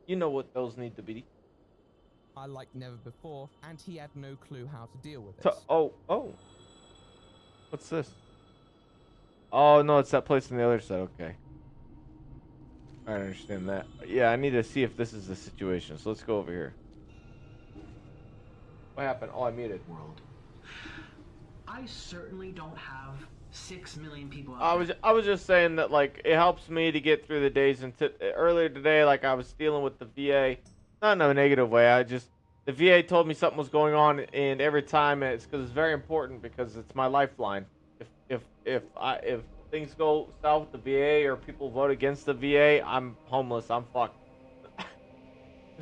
You know what those need to be. Like never before, and he had no clue how to deal with it. Oh. What's this? Oh, no, it's that place on the other side. Okay. I understand that. Yeah, I need to see if this is the situation. So let's go over here. What happened? Oh, I muted. World. I certainly don't have 6 million people out I was just saying that, like, it helps me to get through the days. And earlier today, like, I was dealing with the VA. Not in a negative way. The VA told me something was going on, and every time it's because it's very important, because it's my lifeline. If things go south with the VA or people vote against the VA, I'm homeless. I'm fucked.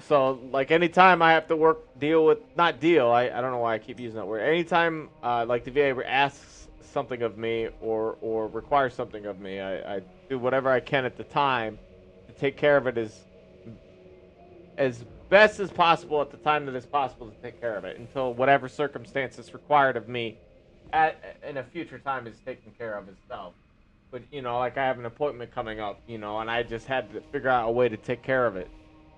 So like anytime I have to not deal, I don't know why I keep using that word. Anytime like the VA asks something of me or requires something of me, I do whatever I can at the time to take care of it as best as possible at the time that it's possible to take care of it until whatever circumstance is required of me in a future time is taken care of itself. But you know, like I have an appointment coming up, you know, and I just had to figure out a way to take care of it.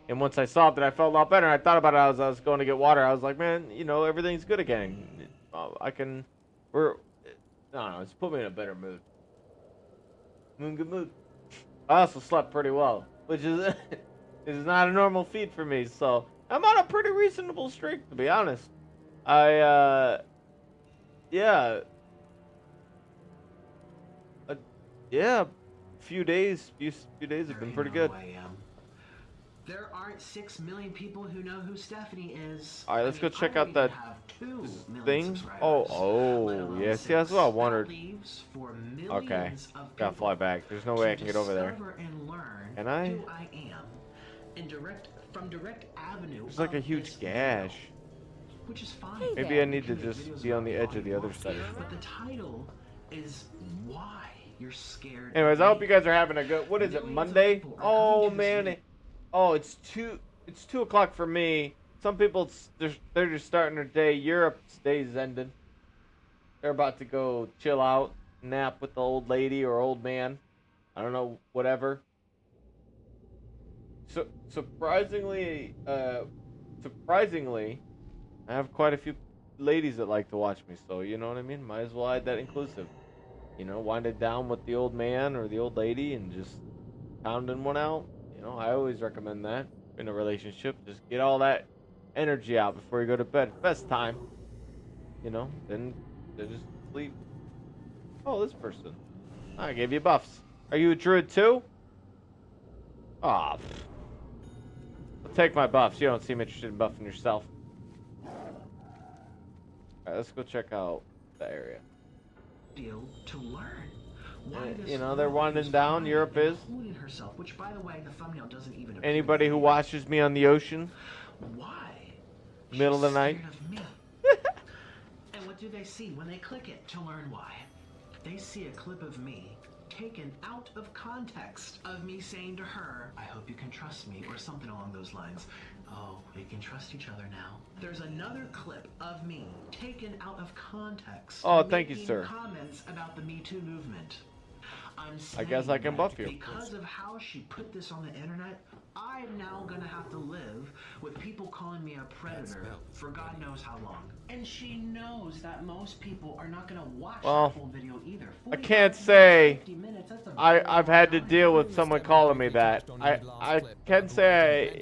And once I solved it, I felt a lot better. I thought about it as I was going to get water. I was like, man, you know, everything's good again. I don't know, it's put me in a better mood. Good mood. I also slept pretty well, which is is not a normal feat for me. So I'm on a pretty reasonable streak, to be honest. Yeah, few days have been pretty good. There aren't 6 million people who know who Stephanie is. All right, let's go check out that thing. Oh, yeah. See, that's what I wondered. Okay, gotta fly back. There's no way I can get over there. Can I? There's like a huge gash. Which is fine. Maybe I need to just be on the edge of the other side. But the title is why you're scared. Anyways, I hope you guys are having a good. What is it? Monday? Oh man. Oh, it's 2 o'clock for me. Some people they're just starting their day. Europe's day's ended. They're about to go chill out, nap with the old lady or old man. I don't know, whatever. So surprisingly, I have quite a few ladies that like to watch me. So you know what I mean. Might as well add that inclusive. You know, wind it down with the old man or the old lady and just pounding one out. You know, I always recommend that in a relationship. Just get all that energy out before you go to bed. Best time. You know, then just sleep. Oh, this person. I gave you buffs. Are you a druid too? Ah, I'll take my buffs. You don't seem interested in buffing yourself. Alright, let's go check out the area. To learn. You know, they're winding down. Europe is. Herself, which, by the way, the thumbnail doesn't even anybody who watches me on the ocean. Why? Middle of the night. And what do they see when they click it to learn why? They see a clip of me taken out of context of me saying to her, I hope you can trust me, or something along those lines. Oh, we can trust each other now. There's another clip of me taken out of context. Oh, thank you, sir. Comments about the Me Too movement. I guess I can buff you. Because of how she put this on the internet, I'm now gonna have to live with people calling me a predator for God knows how long. And she knows that most people are not gonna watch the full video either. I can't say I've had to deal with someone calling me that. I can say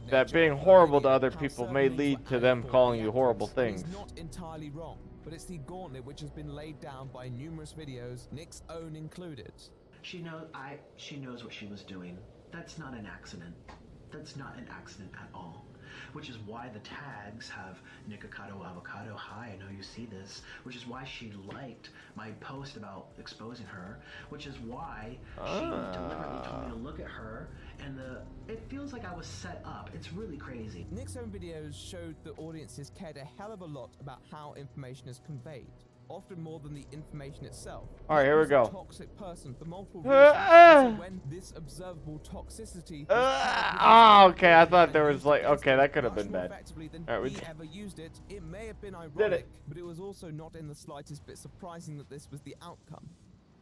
that being horrible to other people may lead to them calling you horrible things. Not entirely wrong, but it's the gauntlet which has been laid down by numerous videos, Nick's own included. She knows what she was doing. That's not an accident. That's not an accident at all. Which is why the tags have Nikocado Avocado. Hi, I know you see this. Which is why she liked my post about exposing her. Which is why she deliberately told me to look at her. And it feels like I was set up. It's really crazy. Nick's own videos showed that audiences cared a hell of a lot about how information is conveyed. Often more than the information itself. All right, here we go. Toxic person for multiple reasons. When this observable toxicity. Okay. I thought there was like. Okay, that could have been bad. All right, ever used it. It may have been ironic, but it was also not in the slightest bit surprising that this was the outcome.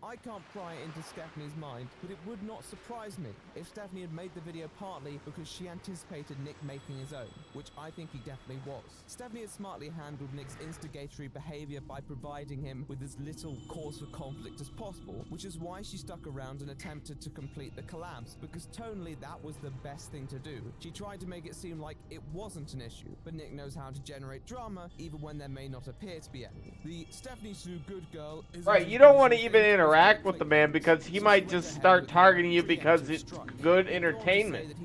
I can't pry into Stephanie's mind, but it would not surprise me if Stephanie had made the video partly because she anticipated Nick making his own, which I think he definitely was. Stephanie had smartly handled Nick's instigatory behavior by providing him with as little cause for conflict as possible, which is why she stuck around and attempted to complete the collabs, because tonally that was the best thing to do. She tried to make it seem like it wasn't an issue, but Nick knows how to generate drama even when there may not appear to be any. The Stephanie Sue good girl is right. You don't want to even interact with the man because he might just start targeting you because it's good entertainment.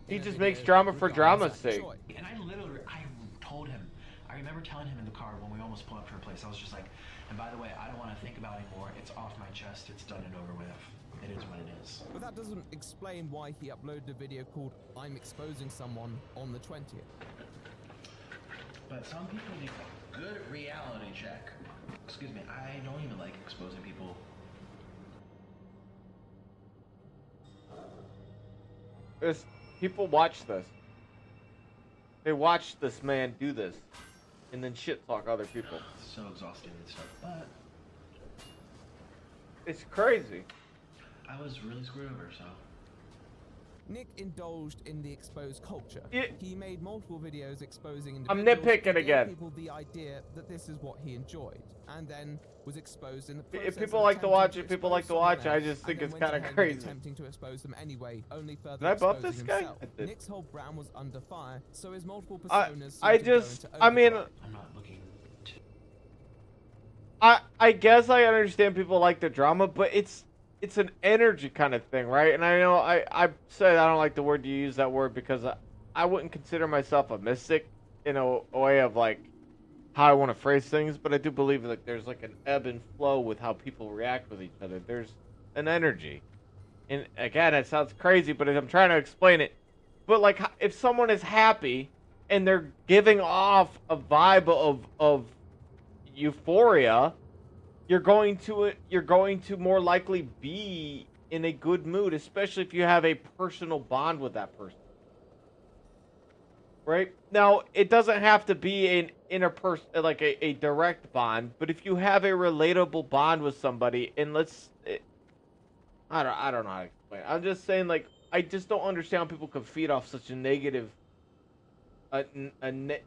He just makes drama for drama's sake. And I told him, I remember telling him in the car when we almost pulled up to her place, I was just like, and by the way, I don't want to think about it anymore. It's off my chest. It's done and over with. It is what it is. But that doesn't explain why he uploaded a video called I'm Exposing Someone on the 20th. But some people need a good reality check. Excuse me, I don't even like exposing people. People watch this. They watch this man do this, and then shit talk other people. So exhausting and stuff, but it's crazy. I was really screwed over, so. Nick indulged in the exposed culture. Yeah. He made multiple videos exposing I'm individuals. nitpicking and gave again. People the idea that this is what he enjoyed, and then was exposed in the process. If people of like to watch attempting it, people like to expose watch. someone I just else, think and it's then kind went of ahead and crazy. attempting to expose them anyway, only further Did I buff exposing this guy? himself. I did. Nick's whole brand was under fire, so his multiple personas. I seemed to go just, into I mean, overdrive. I'm not looking to. I guess I understand people like the drama, but it's an energy kind of thing, right? And I know I said I don't like the word you use that word because I wouldn't consider myself a mystic in a way of like how I want to phrase things, but I do believe that there's like an ebb and flow with how people react with each other. There's an energy. And again, it sounds crazy, but I'm trying to explain it. But like if someone is happy and they're giving off a vibe of euphoria, you're going to more likely be in a good mood, especially if you have a personal bond with that person. Right? Now, it doesn't have to be an interpersonal, like a direct bond, but if you have a relatable bond with somebody, and I don't know how to explain it. I'm just saying, like, I just don't understand how people can feed off such a negative,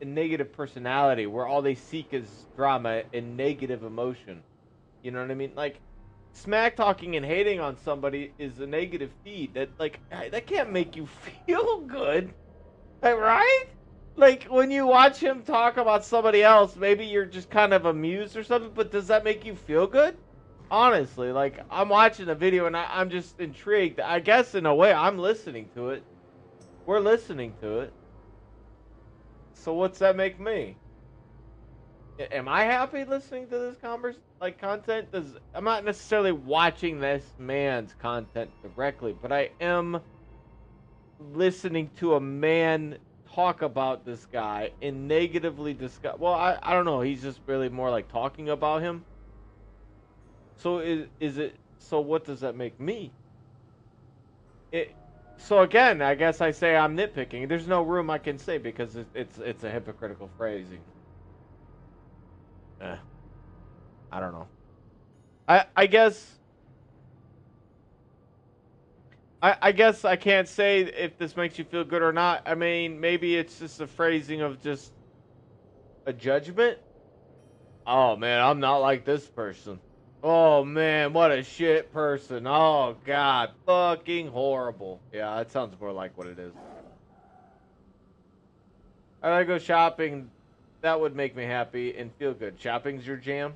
negative personality where all they seek is drama and negative emotion. You know what I mean? Like, smack talking and hating on somebody is a negative feed. That can't make you feel good. Right? Like, when you watch him talk about somebody else, maybe you're just kind of amused or something, but does that make you feel good? Honestly, like, I'm watching a video and I'm just intrigued. I guess, in a way, I'm listening to it. We're listening to it. So what's that make me? Am I happy listening to this content? I'm not necessarily watching this man's content directly, but I am listening to a man talk about this guy and negatively discuss. Well, I don't know. He's just really more like talking about him. So is it? So what does that make me? So again, I guess I say I'm nitpicking. There's no room I can say because it's a hypocritical phrasing. I don't know. I guess I can't say if this makes you feel good or not. I mean, maybe it's just a phrasing of just a judgment. Oh man, I'm not like this person. Oh man, what a shit person. Oh god, fucking horrible. Yeah, that sounds more like what it is. I go shopping. That would make me happy and feel good. Shopping's your jam?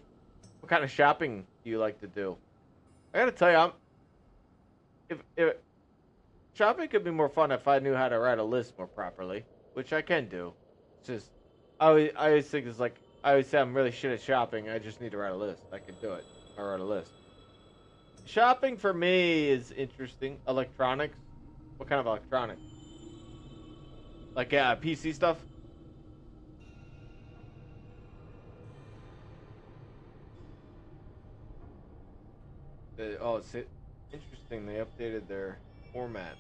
What kind of shopping do you like to do? I gotta tell you, if shopping could be more fun if I knew how to write a list more properly, which I can do. It's just, I always think it's like, I always say I'm really shit at shopping. I just need to write a list. I can do it. I write a list. Shopping for me is interesting. Electronics. What kind of electronics? Like, PC stuff? It's interesting. They updated their format.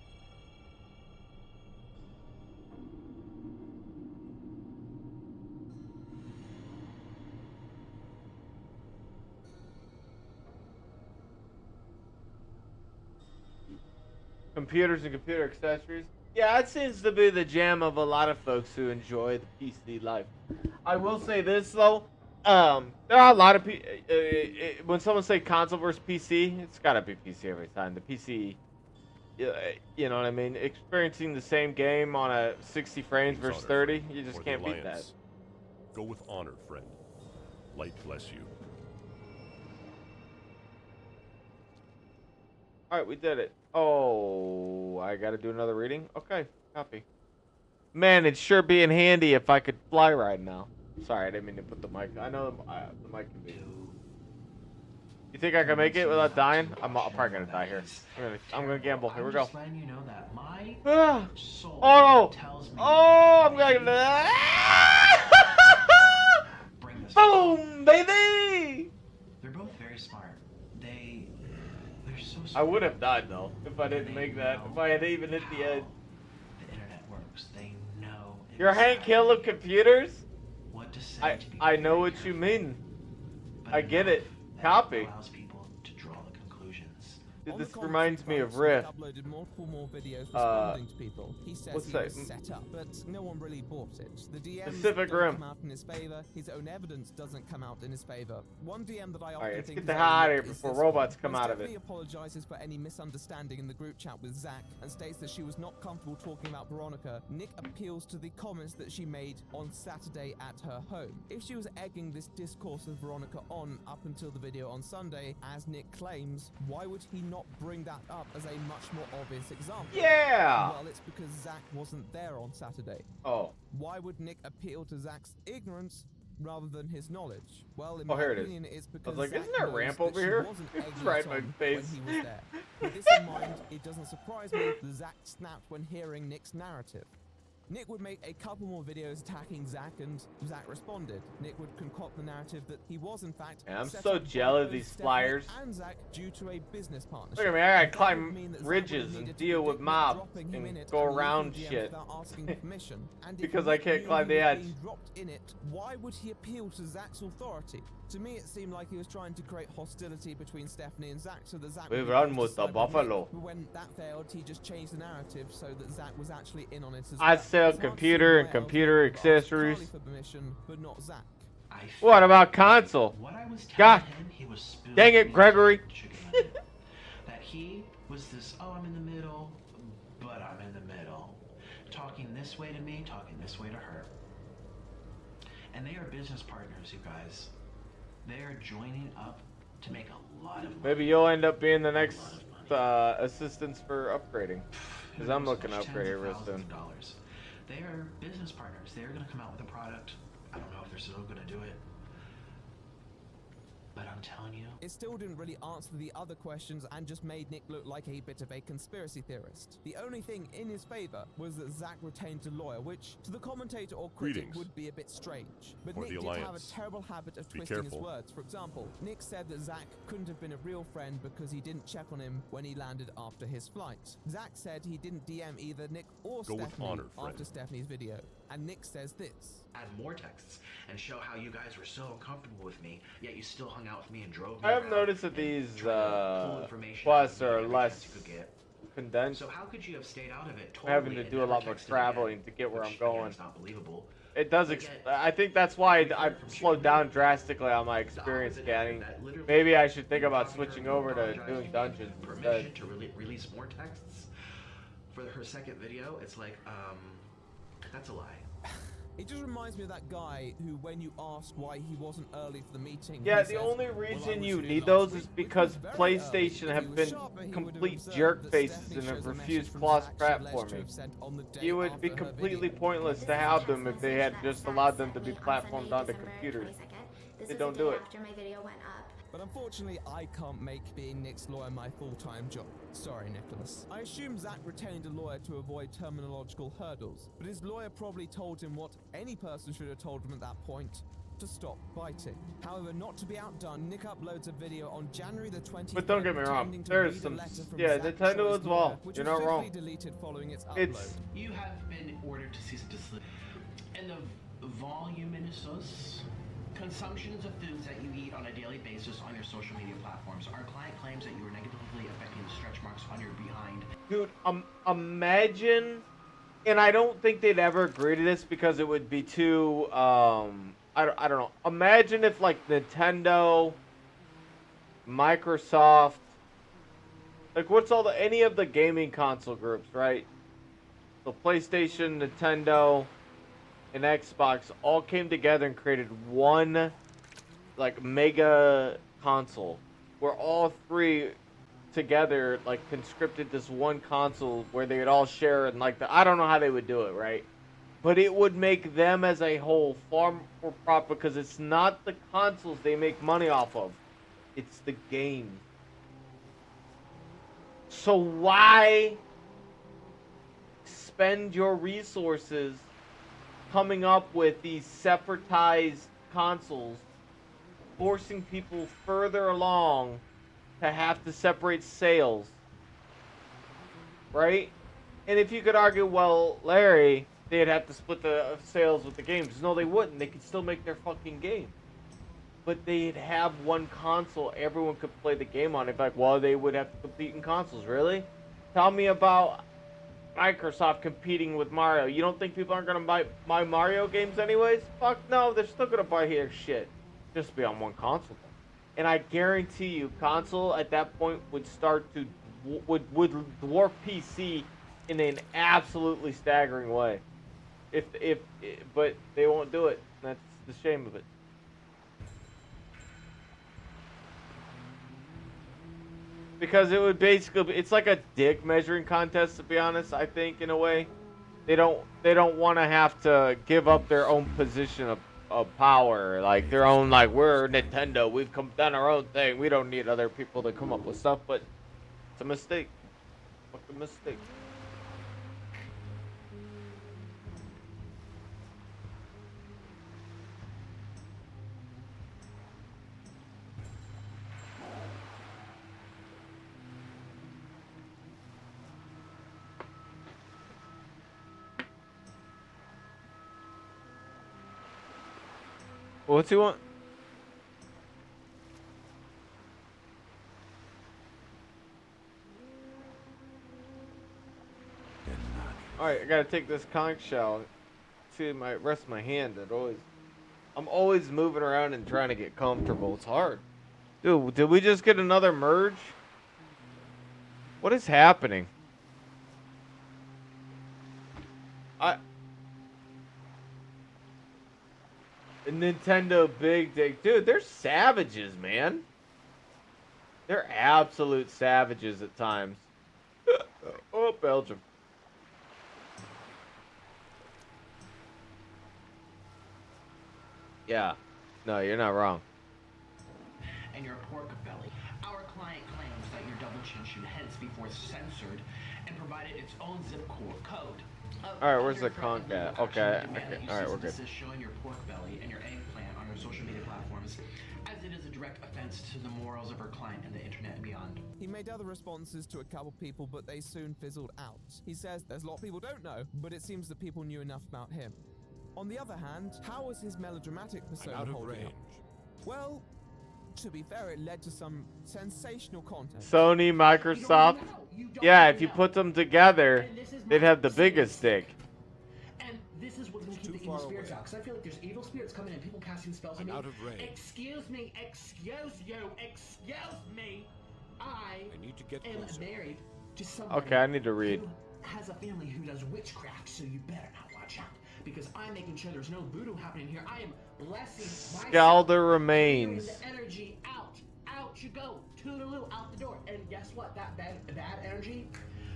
Computers and computer accessories. Yeah, it seems to be the jam of a lot of folks who enjoy the PC life. I will say this though. There are a lot of when someone say console versus PC, it's gotta be PC every time. The PC, you know what I mean? Experiencing the same game on a 60 frames versus 30, you just can't beat that. Go with honor, friend. Light bless you. Alright, we did it. Oh, I gotta do another reading? Okay, copy. Man, it'd sure be in handy if I could fly right now. Sorry, I didn't mean to put the mic. I know the mic can be. You think I can make it without dying? I'm probably gonna die here. I'm gonna gamble. Here we go. Just letting you know that my soul Oh! tells me Oh! I'm gonna. Boom, baby! they're both very smart. They're so smart. I would have died though if I didn't make that. If I had even hit the edge. The internet works. They know. You're Hank Hill of computers? What to say I know what you mean. I get it. Copy. allows people to draw the conclusions. Dude, this reminds me of Riff. Uploaded multiple more videos responding to people. He says what's he that? was set up, but no one really bought it. The DMs Pacific don't Rim. come out in his favor. His own evidence doesn't come out in his favor. One DM that I often Alright, let's think get is the hell out of here overlooked is before this robots one. come When out of it. Stephanie apologizes for any misunderstanding in the group chat with Zach and states that she was not comfortable talking about Veronica. Nick appeals to the comments that she made on Saturday at her home. If she was egging this discourse with Veronica on up until the video on Sunday, as Nick claims, why would he not bring that up as a much more obvious example? Yeah! Well, it's because Zach wasn't there on Saturday. Oh. Why would Nick appeal to Zach's ignorance rather than his knowledge? Well, in Oh, my here it is. opinion, it's I because was like, Zach isn't there a knows ramp that over she here? wasn't It's egging right it in my on face. when he was there. With this in mind, it doesn't surprise me that Zach snapped when hearing Nick's narrative. Nick would make a couple more videos attacking Zach, and Zach responded. Nick would concoct the narrative that he was, in fact, Man, I'm set so up by jealous of both these Stephanie flyers. and Zach due to a business partnership. Look at me, I gotta That would mean climb that Zach ridges would have and needed to deal with predict Nick mobs dropping him in and it go and around leaving DMs shit. without asking permission. And if Because I Nick can't knew climb he the was edge. being dropped in it, why would he appeal to Zach's authority? To me, it seemed like he was trying to create hostility between Stephanie and Zach so that Zach We would be run forced to with the side Nick. buffalo. But when that failed, he just changed the narrative so that Zach was actually in on it as I well. sell It's hard to see computer and why else computer Nick would ask accessories. Carly for permission, but not Zach. What about console? What I was telling God him, he was spoon dang it, Gregory. that he was this, oh, I'm in the middle, but I'm in the middle. Talking this way to me, talking this way to her. And they are business partners, you guys. They are joining up to make a lot of money. Maybe you'll end up being the next assistance for upgrading. Because I'm looking to upgrade here real soon. They are business partners. They're going to come out with a product. I don't know if they're still going to do it. But I'm telling you. It still didn't really answer the other questions and just made Nick look like a bit of a conspiracy theorist. The only thing in his favor was that Zach retained a lawyer, which to the commentator or critic Greetings. would be a bit strange. But For Nick the did have a Alliance. terrible habit of Be twisting his careful. words. For example, Nick said that Zach couldn't have been a real friend because he didn't check on him when he landed after his flight. Zach said he didn't DM either Nick or Go with Stephanie honor, friend. after Stephanie's video. And Nick says this. Add more texts and show how you guys were so uncomfortable with me, yet you still hung out with me and drove me I have around noticed that and these tried to pull information quests out of me are every less chance you could get. condensed. So how could you have stayed out of it I'm having totally to and do a never lot more texted traveling again? to get where Which, I'm again, going. is not believable. It does. I think that's why I slowed down drastically on my experience getting. Maybe I should think about switching over to doing dungeons instead. Permission to release more texts for her second video. It's like, that's a lie. It just reminds me of that guy who, when you asked why he wasn't early for the meeting, Yeah, he the says, only "Well, I reason was you here need last those week," is which because was very PlayStation early. have If he been was sharper, he would have complete observed jerk that faces Stephanie and have shows a message refused from cross Zach she crap alleged for to me. have sent on the day It would be after her completely video. pointless to have them if they had just allowed them to be platformed onto computers. They don't do it. After my video went up. But unfortunately, I can't make being Nick's lawyer my full-time job. Sorry, Nicholas. I assume Zach retained a lawyer to avoid terminological hurdles, but his lawyer probably told him what any person should have told him at that point: to stop biting. However, not to be outdone, Nick uploads a video on January the 20th. But don't get me wrong, there's some, yeah, Nintendo as well. You're not wrong. Deleted following its upload. It's You have been ordered to cease and desist. And the voluminous consumptions of foods that you eat on a daily basis on your social media platforms. Our client claims that you are negatively affecting the stretch marks on your behind. Dude, imagine, and I don't think they'd ever agree to this because it would be too, I don't know. Imagine if like Nintendo, Microsoft, like what's all any of the gaming console groups, right? So PlayStation, Nintendo, and Xbox all came together and created one like mega console where all three together like conscripted this one console where they would all share and like I don't know how they would do it, right? But it would make them as a whole far more profitable because it's not the consoles they make money off of. It's the game. So why spend your resources coming up with these separatized consoles, forcing people further along to have to separate sales, right? And if you could argue, well, Larry, they'd have to split the sales with the games. No, they wouldn't. They could still make their fucking game. But they'd have one console everyone could play the game on. It's like, well, they would have to compete in consoles. Really? Tell me about Microsoft competing with Mario. You don't think people aren't going to buy Mario games anyways? Fuck no, they're still going to buy their shit. Just be on one console. And I guarantee you, console at that point would start to would dwarf PC in an absolutely staggering way. But they won't do it. That's the shame of it. Because it would basically, it's like a dick measuring contest, to be honest. I think in a way, they don't want to have to give up their own position of power, like their own, like, we're Nintendo, we've done our own thing, we don't need other people to come up with stuff. But it's a mistake. Fucking mistake. What's he want? Alright, I gotta take this conch shell. See my rest of my hand. I'm always moving around and trying to get comfortable. It's hard. Dude, did we just get another merge? What is happening? Nintendo Big Dick. Dude, they're savages, man. They're absolute savages at times. Oh, Belgium. Yeah. No, you're not wrong. And your pork belly. Our client claims that your double chin should hence be force censored and provided its own zip code. Alright, where's the conch at? Okay. Alright, we're good. Showing your pork belly and your eggplant on your social media platforms, as it is a direct offense to the morals of our client and the internet and beyond. He made other responses to a couple people, but they soon fizzled out. He says there's a lot of people don't know, but it seems that people knew enough about him. On the other hand, how was his melodramatic persona holding up? Well, to be fair, it led to some sensational content. Sony, Microsoft. Yeah, if you put them together, they'd have the biggest dick. And this is what's going to keep the evil spirits out. Because I feel like there's evil spirits coming in, people casting spells on me. Out of range. Excuse me. I need to get am closer. married to someone. Okay, I need to read. Who has a family who does witchcraft, so you better not watch out. Because I'm making sure there's no voodoo happening here. I am blessing myself. Scalder remains. The energy out you go, toodaloo, out the door. And guess what? That bad energy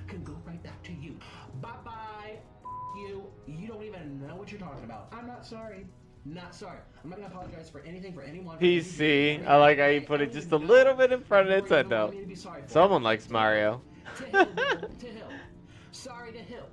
can go right back to you. Bye-bye, you. You don't even know what you're talking about. I'm not sorry. Not sorry. I'm not gonna apologize for anything for anyone. PC. I like how you put it just a little bit in front of Nintendo. Someone likes Mario. To Hill. Sorry to Hill.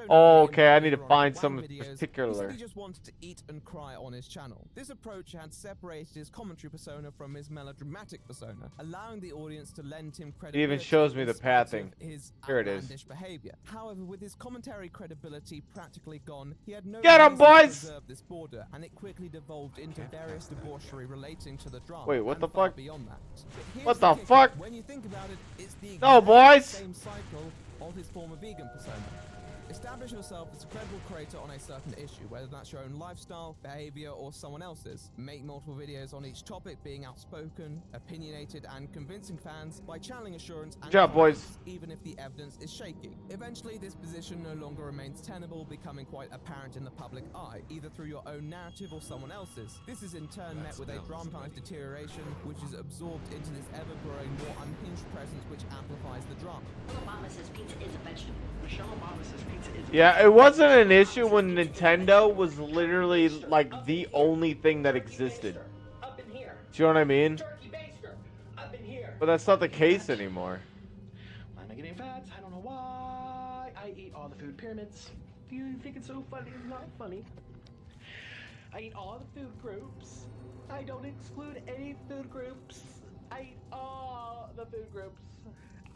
Oh, okay, I need to find some particular. He just wanted to eat and cry on his channel. This approach had separated his commentary persona from his melodramatic persona, allowing the audience to lend him credibility. It even shows me the pathing. His Here it is. outlandish behavior. However, with his commentary credibility practically gone, he had no Get 'em, reason to boys! preserve this border, and it quickly devolved into various debauchery relating to the drama. Wait, what the far fuck? Beyond that. But here's What the kicker. fuck? When you think about it, it's the No, exact boys! same cycle of his former vegan persona. Establish yourself as a credible creator on a certain issue, whether that's your own lifestyle, behavior, or someone else's. Make multiple videos on each topic, being outspoken, opinionated, and convincing fans by channeling assurance and Good job, boys. confidence, even if the evidence is shaky. Eventually, this position no longer remains tenable, becoming quite apparent in the public eye, either through your own narrative or someone else's. This is in turn met with a dramatized deterioration, which is absorbed into this ever-growing, more unhinged presence which amplifies the drama. Obama says pizza is a vegetable. Michelle Obama says pizza is Yeah, it wasn't an issue when Nintendo was literally like the only thing that existed. Do you know what I mean? Turkey baster. I've been here. But that's not the case anymore. Why am I getting fat? I don't know why. I eat all the food pyramids. Do you think it's so funny? It's not funny. I eat all the food groups. I don't exclude any food groups. I eat all the food groups.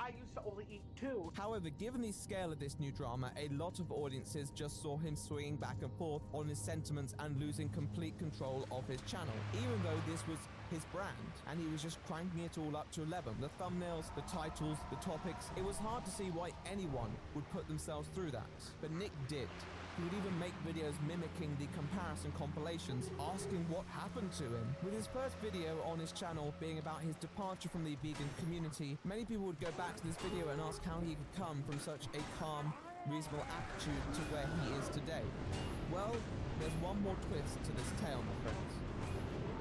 I used to only eat 2. However, given the scale of this new drama, a lot of audiences just saw him swinging back and forth on his sentiments and losing complete control of his channel, even though this was his brand, and he was just cranking it all up to 11. The thumbnails, the titles, the topics, it was hard to see why anyone would put themselves through that. But Nick did. He would even make videos mimicking the comparison compilations, asking what happened to him. With his first video on his channel being about his departure from the vegan community, many people would go back to this video and ask how he could come from such a calm, reasonable attitude to where he is today. Well, there's one more twist to this tale, my friends.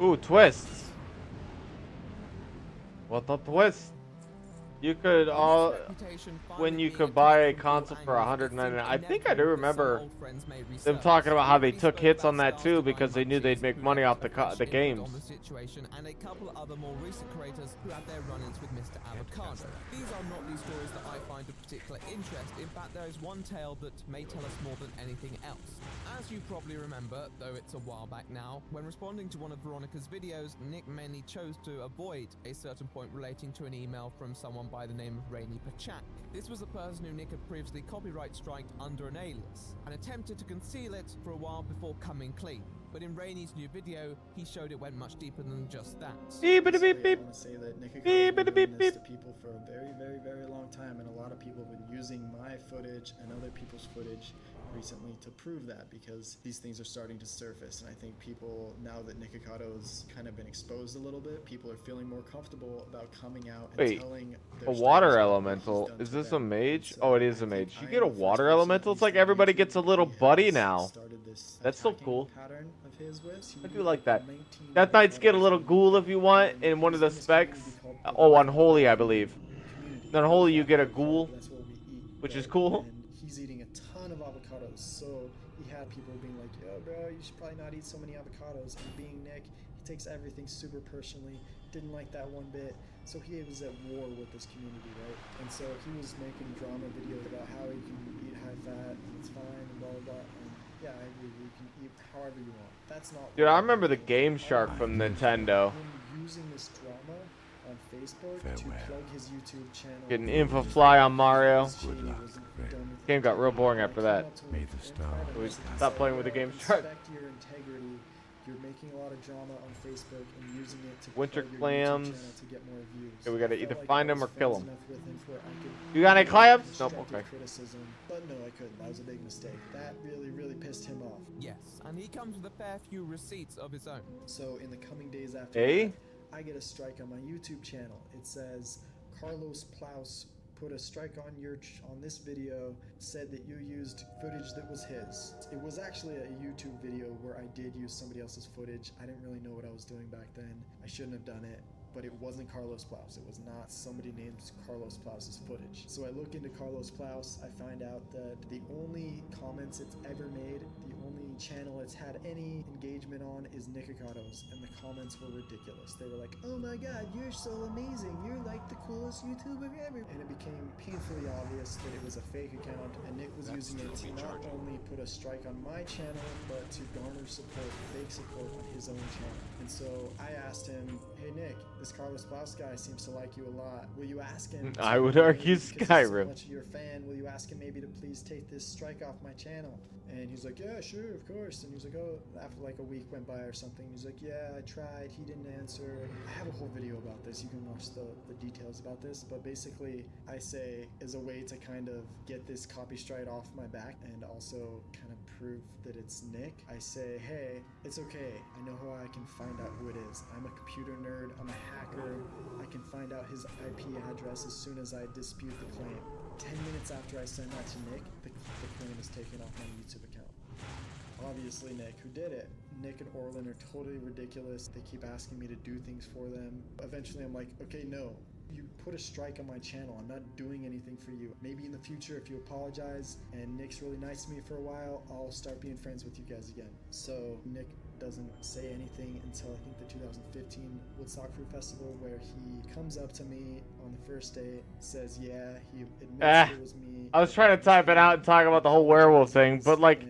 Ooh, twists. What the twist? You could when you could buy a console for $199. I think I do remember them talking about how they took hits on that too because they knew they'd make money off the games. And a couple other more recent creators who had their run-ins with Mr. Avocado. These are not the stories that I find of particular interest. In fact, there is one tale that may tell us more than anything else. As you probably remember, though it's a while back now, when responding to one of Veronica's videos, Nick mainly chose to avoid a certain point relating to an email from someone by the name of Rainy Pachak. This was a person who Nick had previously copyright striked under an alias, and attempted to conceal it for a while before coming clean. But in Rainy's new video, he showed it went much deeper than just that. I want to say that Nick has been doing this to people for a very, very, very long time, and a lot of people have been using my footage and other people's footage recently to prove that, because these things are starting to surface, and I think people, now that Nikocato's kind of been exposed a little bit, people are feeling more comfortable about coming out and telling their a water elemental. Is this a mage? Oh, it is a mage. You get a water elemental? It's like everybody gets a little buddy now. That's so cool. I do like that. Death Knights get a little ghoul if you want in one of the specs. Oh, Unholy, I believe. Unholy, you get a ghoul, which is cool. He's eating a ton of avocados, so he had people being like, yo bro, you should probably not eat so many avocados. And being Nick, he takes everything super personally, didn't like that one bit, so he was at war with this community, right? And so he was making drama videos about how he can eat high fat and it's fine and blah blah blah. And yeah, I agree, you can eat however you want. That's not. Dude, I remember the Game Shark from Nintendo. Using this drama on Facebook to plug his YouTube channel. Getting info fly on Mario. Game got real boring after that. We stopped playing with the Game Shark. Your integrity. You're making a lot of drama on Facebook and using it to Winter plug your clams. YouTube channel to get more views. Okay, we gotta either find them or kill them. Enough with him for I could You got any clams? Nope. Okay. Criticism, but no, I couldn't. That was a big mistake. That really pissed him off. Yes, and he comes with a fair few receipts of his own. So in the coming days after that, I get a strike on my YouTube channel. It says Carlos Plaus put a strike on this video, said that you used footage that was his. It was actually a YouTube video where I did use somebody else's footage. I didn't really know what I was doing back then. I shouldn't have done it, but it wasn't Carlos Plaus. It was not somebody named Carlos Plaus's footage. So I look into Carlos Plaus. I find out that the only comments it's ever made, the only channel it's had any engagement on is Nikocato's, and the comments were ridiculous. They were like, oh my god, you're so amazing, you're like the coolest YouTuber ever. And it became painfully obvious that it was a fake account, and Nick was using it to not only put a strike on my channel, but to garner support, fake support on his own channel. And so I asked him, hey Nick, this Carlos Plaus guy seems to like you a lot. Will you ask him? I would argue So Skyrim. much of your fan, will you ask him maybe to please take this strike off my channel? And he's like, yeah, sure, of course. And he's like, oh, after like a week went by or something, he's like, yeah, I tried, he didn't answer. I have a whole video about this. You can watch the details about this. But basically, I say, as a way to kind of get this copy strike off my back and also kind of prove that it's Nick, I say, hey, it's okay. I know how I can find out who it is. I'm a computer nerd. I'm a hacker. I can find out his IP address as soon as I dispute the claim. 10 minutes after I send that to Nick, the claim is taken off my YouTube account. Obviously Nick, who did it. Nick and Orlin are totally ridiculous. They keep asking me to do things for them. Eventually I'm like, okay, no. You put a strike on my channel. I'm not doing anything for you. Maybe in the future, if you apologize and Nick's really nice to me for a while, I'll start being friends with you guys again. So Nick doesn't say anything until I think the 2015 Woodstock Fruit Festival, where he comes up to me on the first day, says, yeah, he admits it was me. I was trying to type it out and talk about the whole werewolf thing, but like,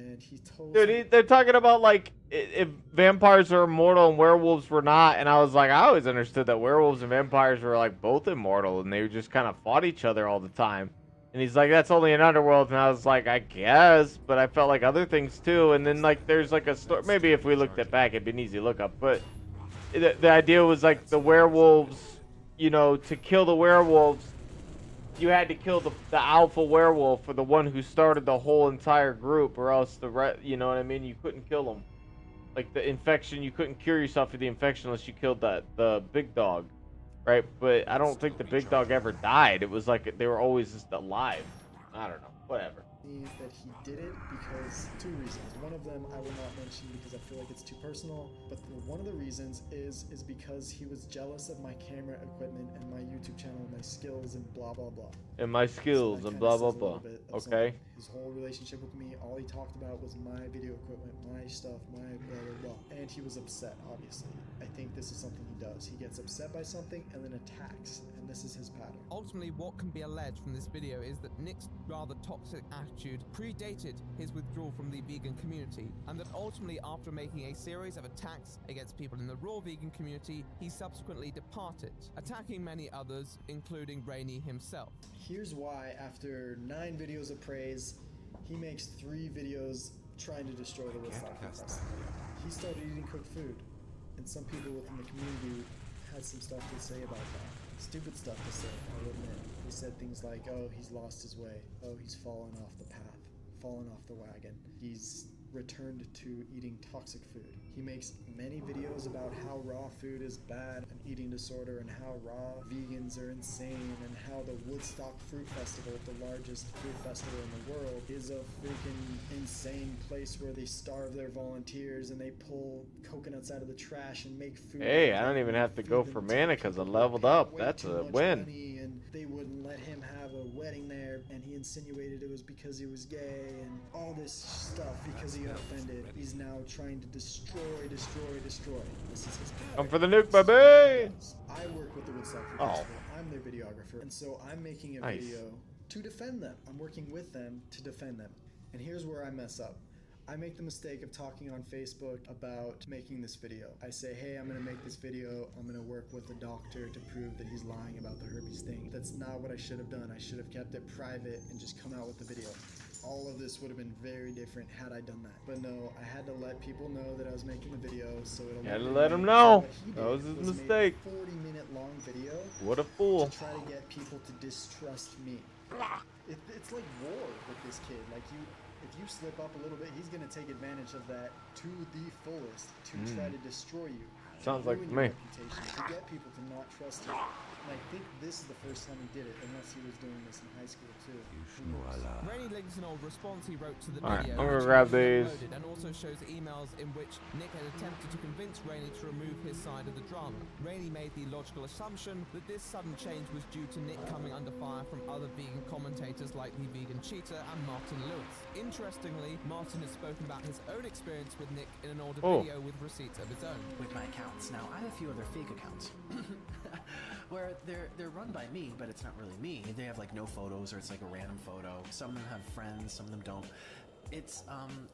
dude, they're talking about like if vampires are immortal and werewolves were not, and I was like, I always understood that werewolves and vampires were like both immortal, and they just kind of fought each other all the time. And he's like, that's only an underworld, and I was like, I guess, but I felt like other things too. And then like, there's like a story. Maybe if we looked it back, it'd be an easy look up. But the idea was like the werewolves, you know, to kill the werewolves, you had to kill the alpha werewolf, or the one who started the whole entire group, or else you know what I mean? You couldn't kill them. Like the infection, you couldn't cure yourself of the infection unless you killed the big dog. Right, but I don't think the big dog ever died. It was like they were always just alive. I don't know. Whatever. That he did it because two reasons. One of them I will not mention because I feel like it's too personal, but one of the reasons is because he was jealous of my camera equipment and my YouTube channel and my skills and blah blah blah. And my skills and blah blah blah. Okay. His whole relationship with me, all he talked about was my video equipment, my stuff, my blah blah blah. And he was upset, obviously. I think this is something he does. He gets upset by something and then attacks, and this is his pattern. Ultimately, what can be alleged from this video is that Nick's rather toxic attitude predated his withdrawal from the vegan community, and that ultimately, after making a series of attacks against people in the raw vegan community, he subsequently departed, attacking many others, including Rainey himself. Here's why, after 9 videos of praise, he makes 3 videos trying to destroy the Woodstock Festival. He started eating cooked food, and some people within the community had some stuff to say about that. Stupid stuff to say, I will admit. They said things like, oh, he's lost his way. Oh, he's fallen off the path, fallen off the wagon. He's returned to eating toxic food. He makes many videos about how raw food is bad, an eating disorder, and how raw vegans are insane, and how the Woodstock Fruit Festival, the largest fruit festival in the world, is a freaking insane place where they starve their volunteers and they pull coconuts out of the trash and make food. Hey, I don't even have to go for mana because I leveled up. That's a win. And they wouldn't let him have a wedding there, and he insinuated it was because he was gay, and all this stuff because he got offended. He's now trying to destroy. This is his pattern. Come for the nuke, baby! I work with the Woodstock Fruit Festival. I'm their videographer, and so I'm making a video to defend them. I'm working with them to defend them. And here's where I mess up. I make the mistake of talking on Facebook about making this video. I say, hey, I'm gonna make this video. I'm gonna work with a doctor to prove that he's lying about the herpes thing. That's not what I should have done. I should have kept it private and just come out with the video. All of this would have been very different had I done that. But no, I had to let people know that I was making the video, so it'll had to let him know. That was his mistake. Make a 40-minute long video. What a fool. To try to get people to distrust me. It's like war with this kid. Like if you slip up a little bit, he's gonna take advantage of that to the fullest to try to destroy you. Sounds like ruin me. your reputation, to get people to not trust you. And I think this is the first time he did it, unless he was doing this in high school too. Rainey links an old response he wrote to the Alright, video. I'm gonna grab these. And also shows emails in which Nick had attempted to convince Rainey to remove his side of the drama. Rainey made the logical assumption that this sudden change was due to Nick coming under fire from other vegan commentators like the Vegan Cheetah and Martin Lewis. Interestingly, Martin has spoken about his own experience with Nick in an older video with receipts of his own. With my accounts. Now, I have a few other fake accounts where they're run by me, but it's not really me. They have like no photos, or it's like a random photo. Some of them have friends, some of them don't. It's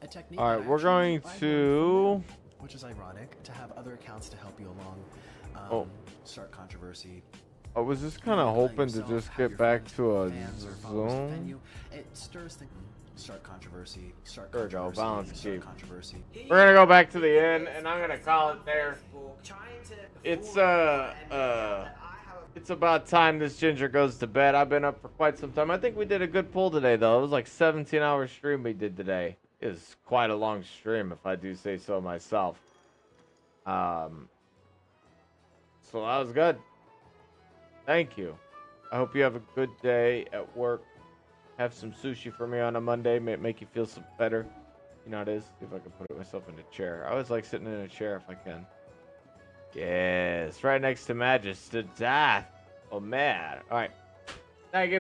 a technique. All right, we're going to, which is ironic, to have other accounts to help you along. Start controversy. I was just kind of hoping to just get back to a Zoom. It stirs things. Start controversy. There we go, balance keep. Controversy. We're gonna go back to the inn, and I'm gonna call it there. It's about time this ginger goes to bed. I've been up for quite some time. I think we did a good pull today, though. It was like 17-hour stream we did today. It was quite a long stream, if I do say so myself. So that was good. Thank you. I hope you have a good day at work. Have some sushi for me on a Monday. Make you feel some better. You know how it is. See if I can put myself in a chair. I always like sitting in a chair if I can. Yes, right next to Magister Death. Oh man. All right. Thank you.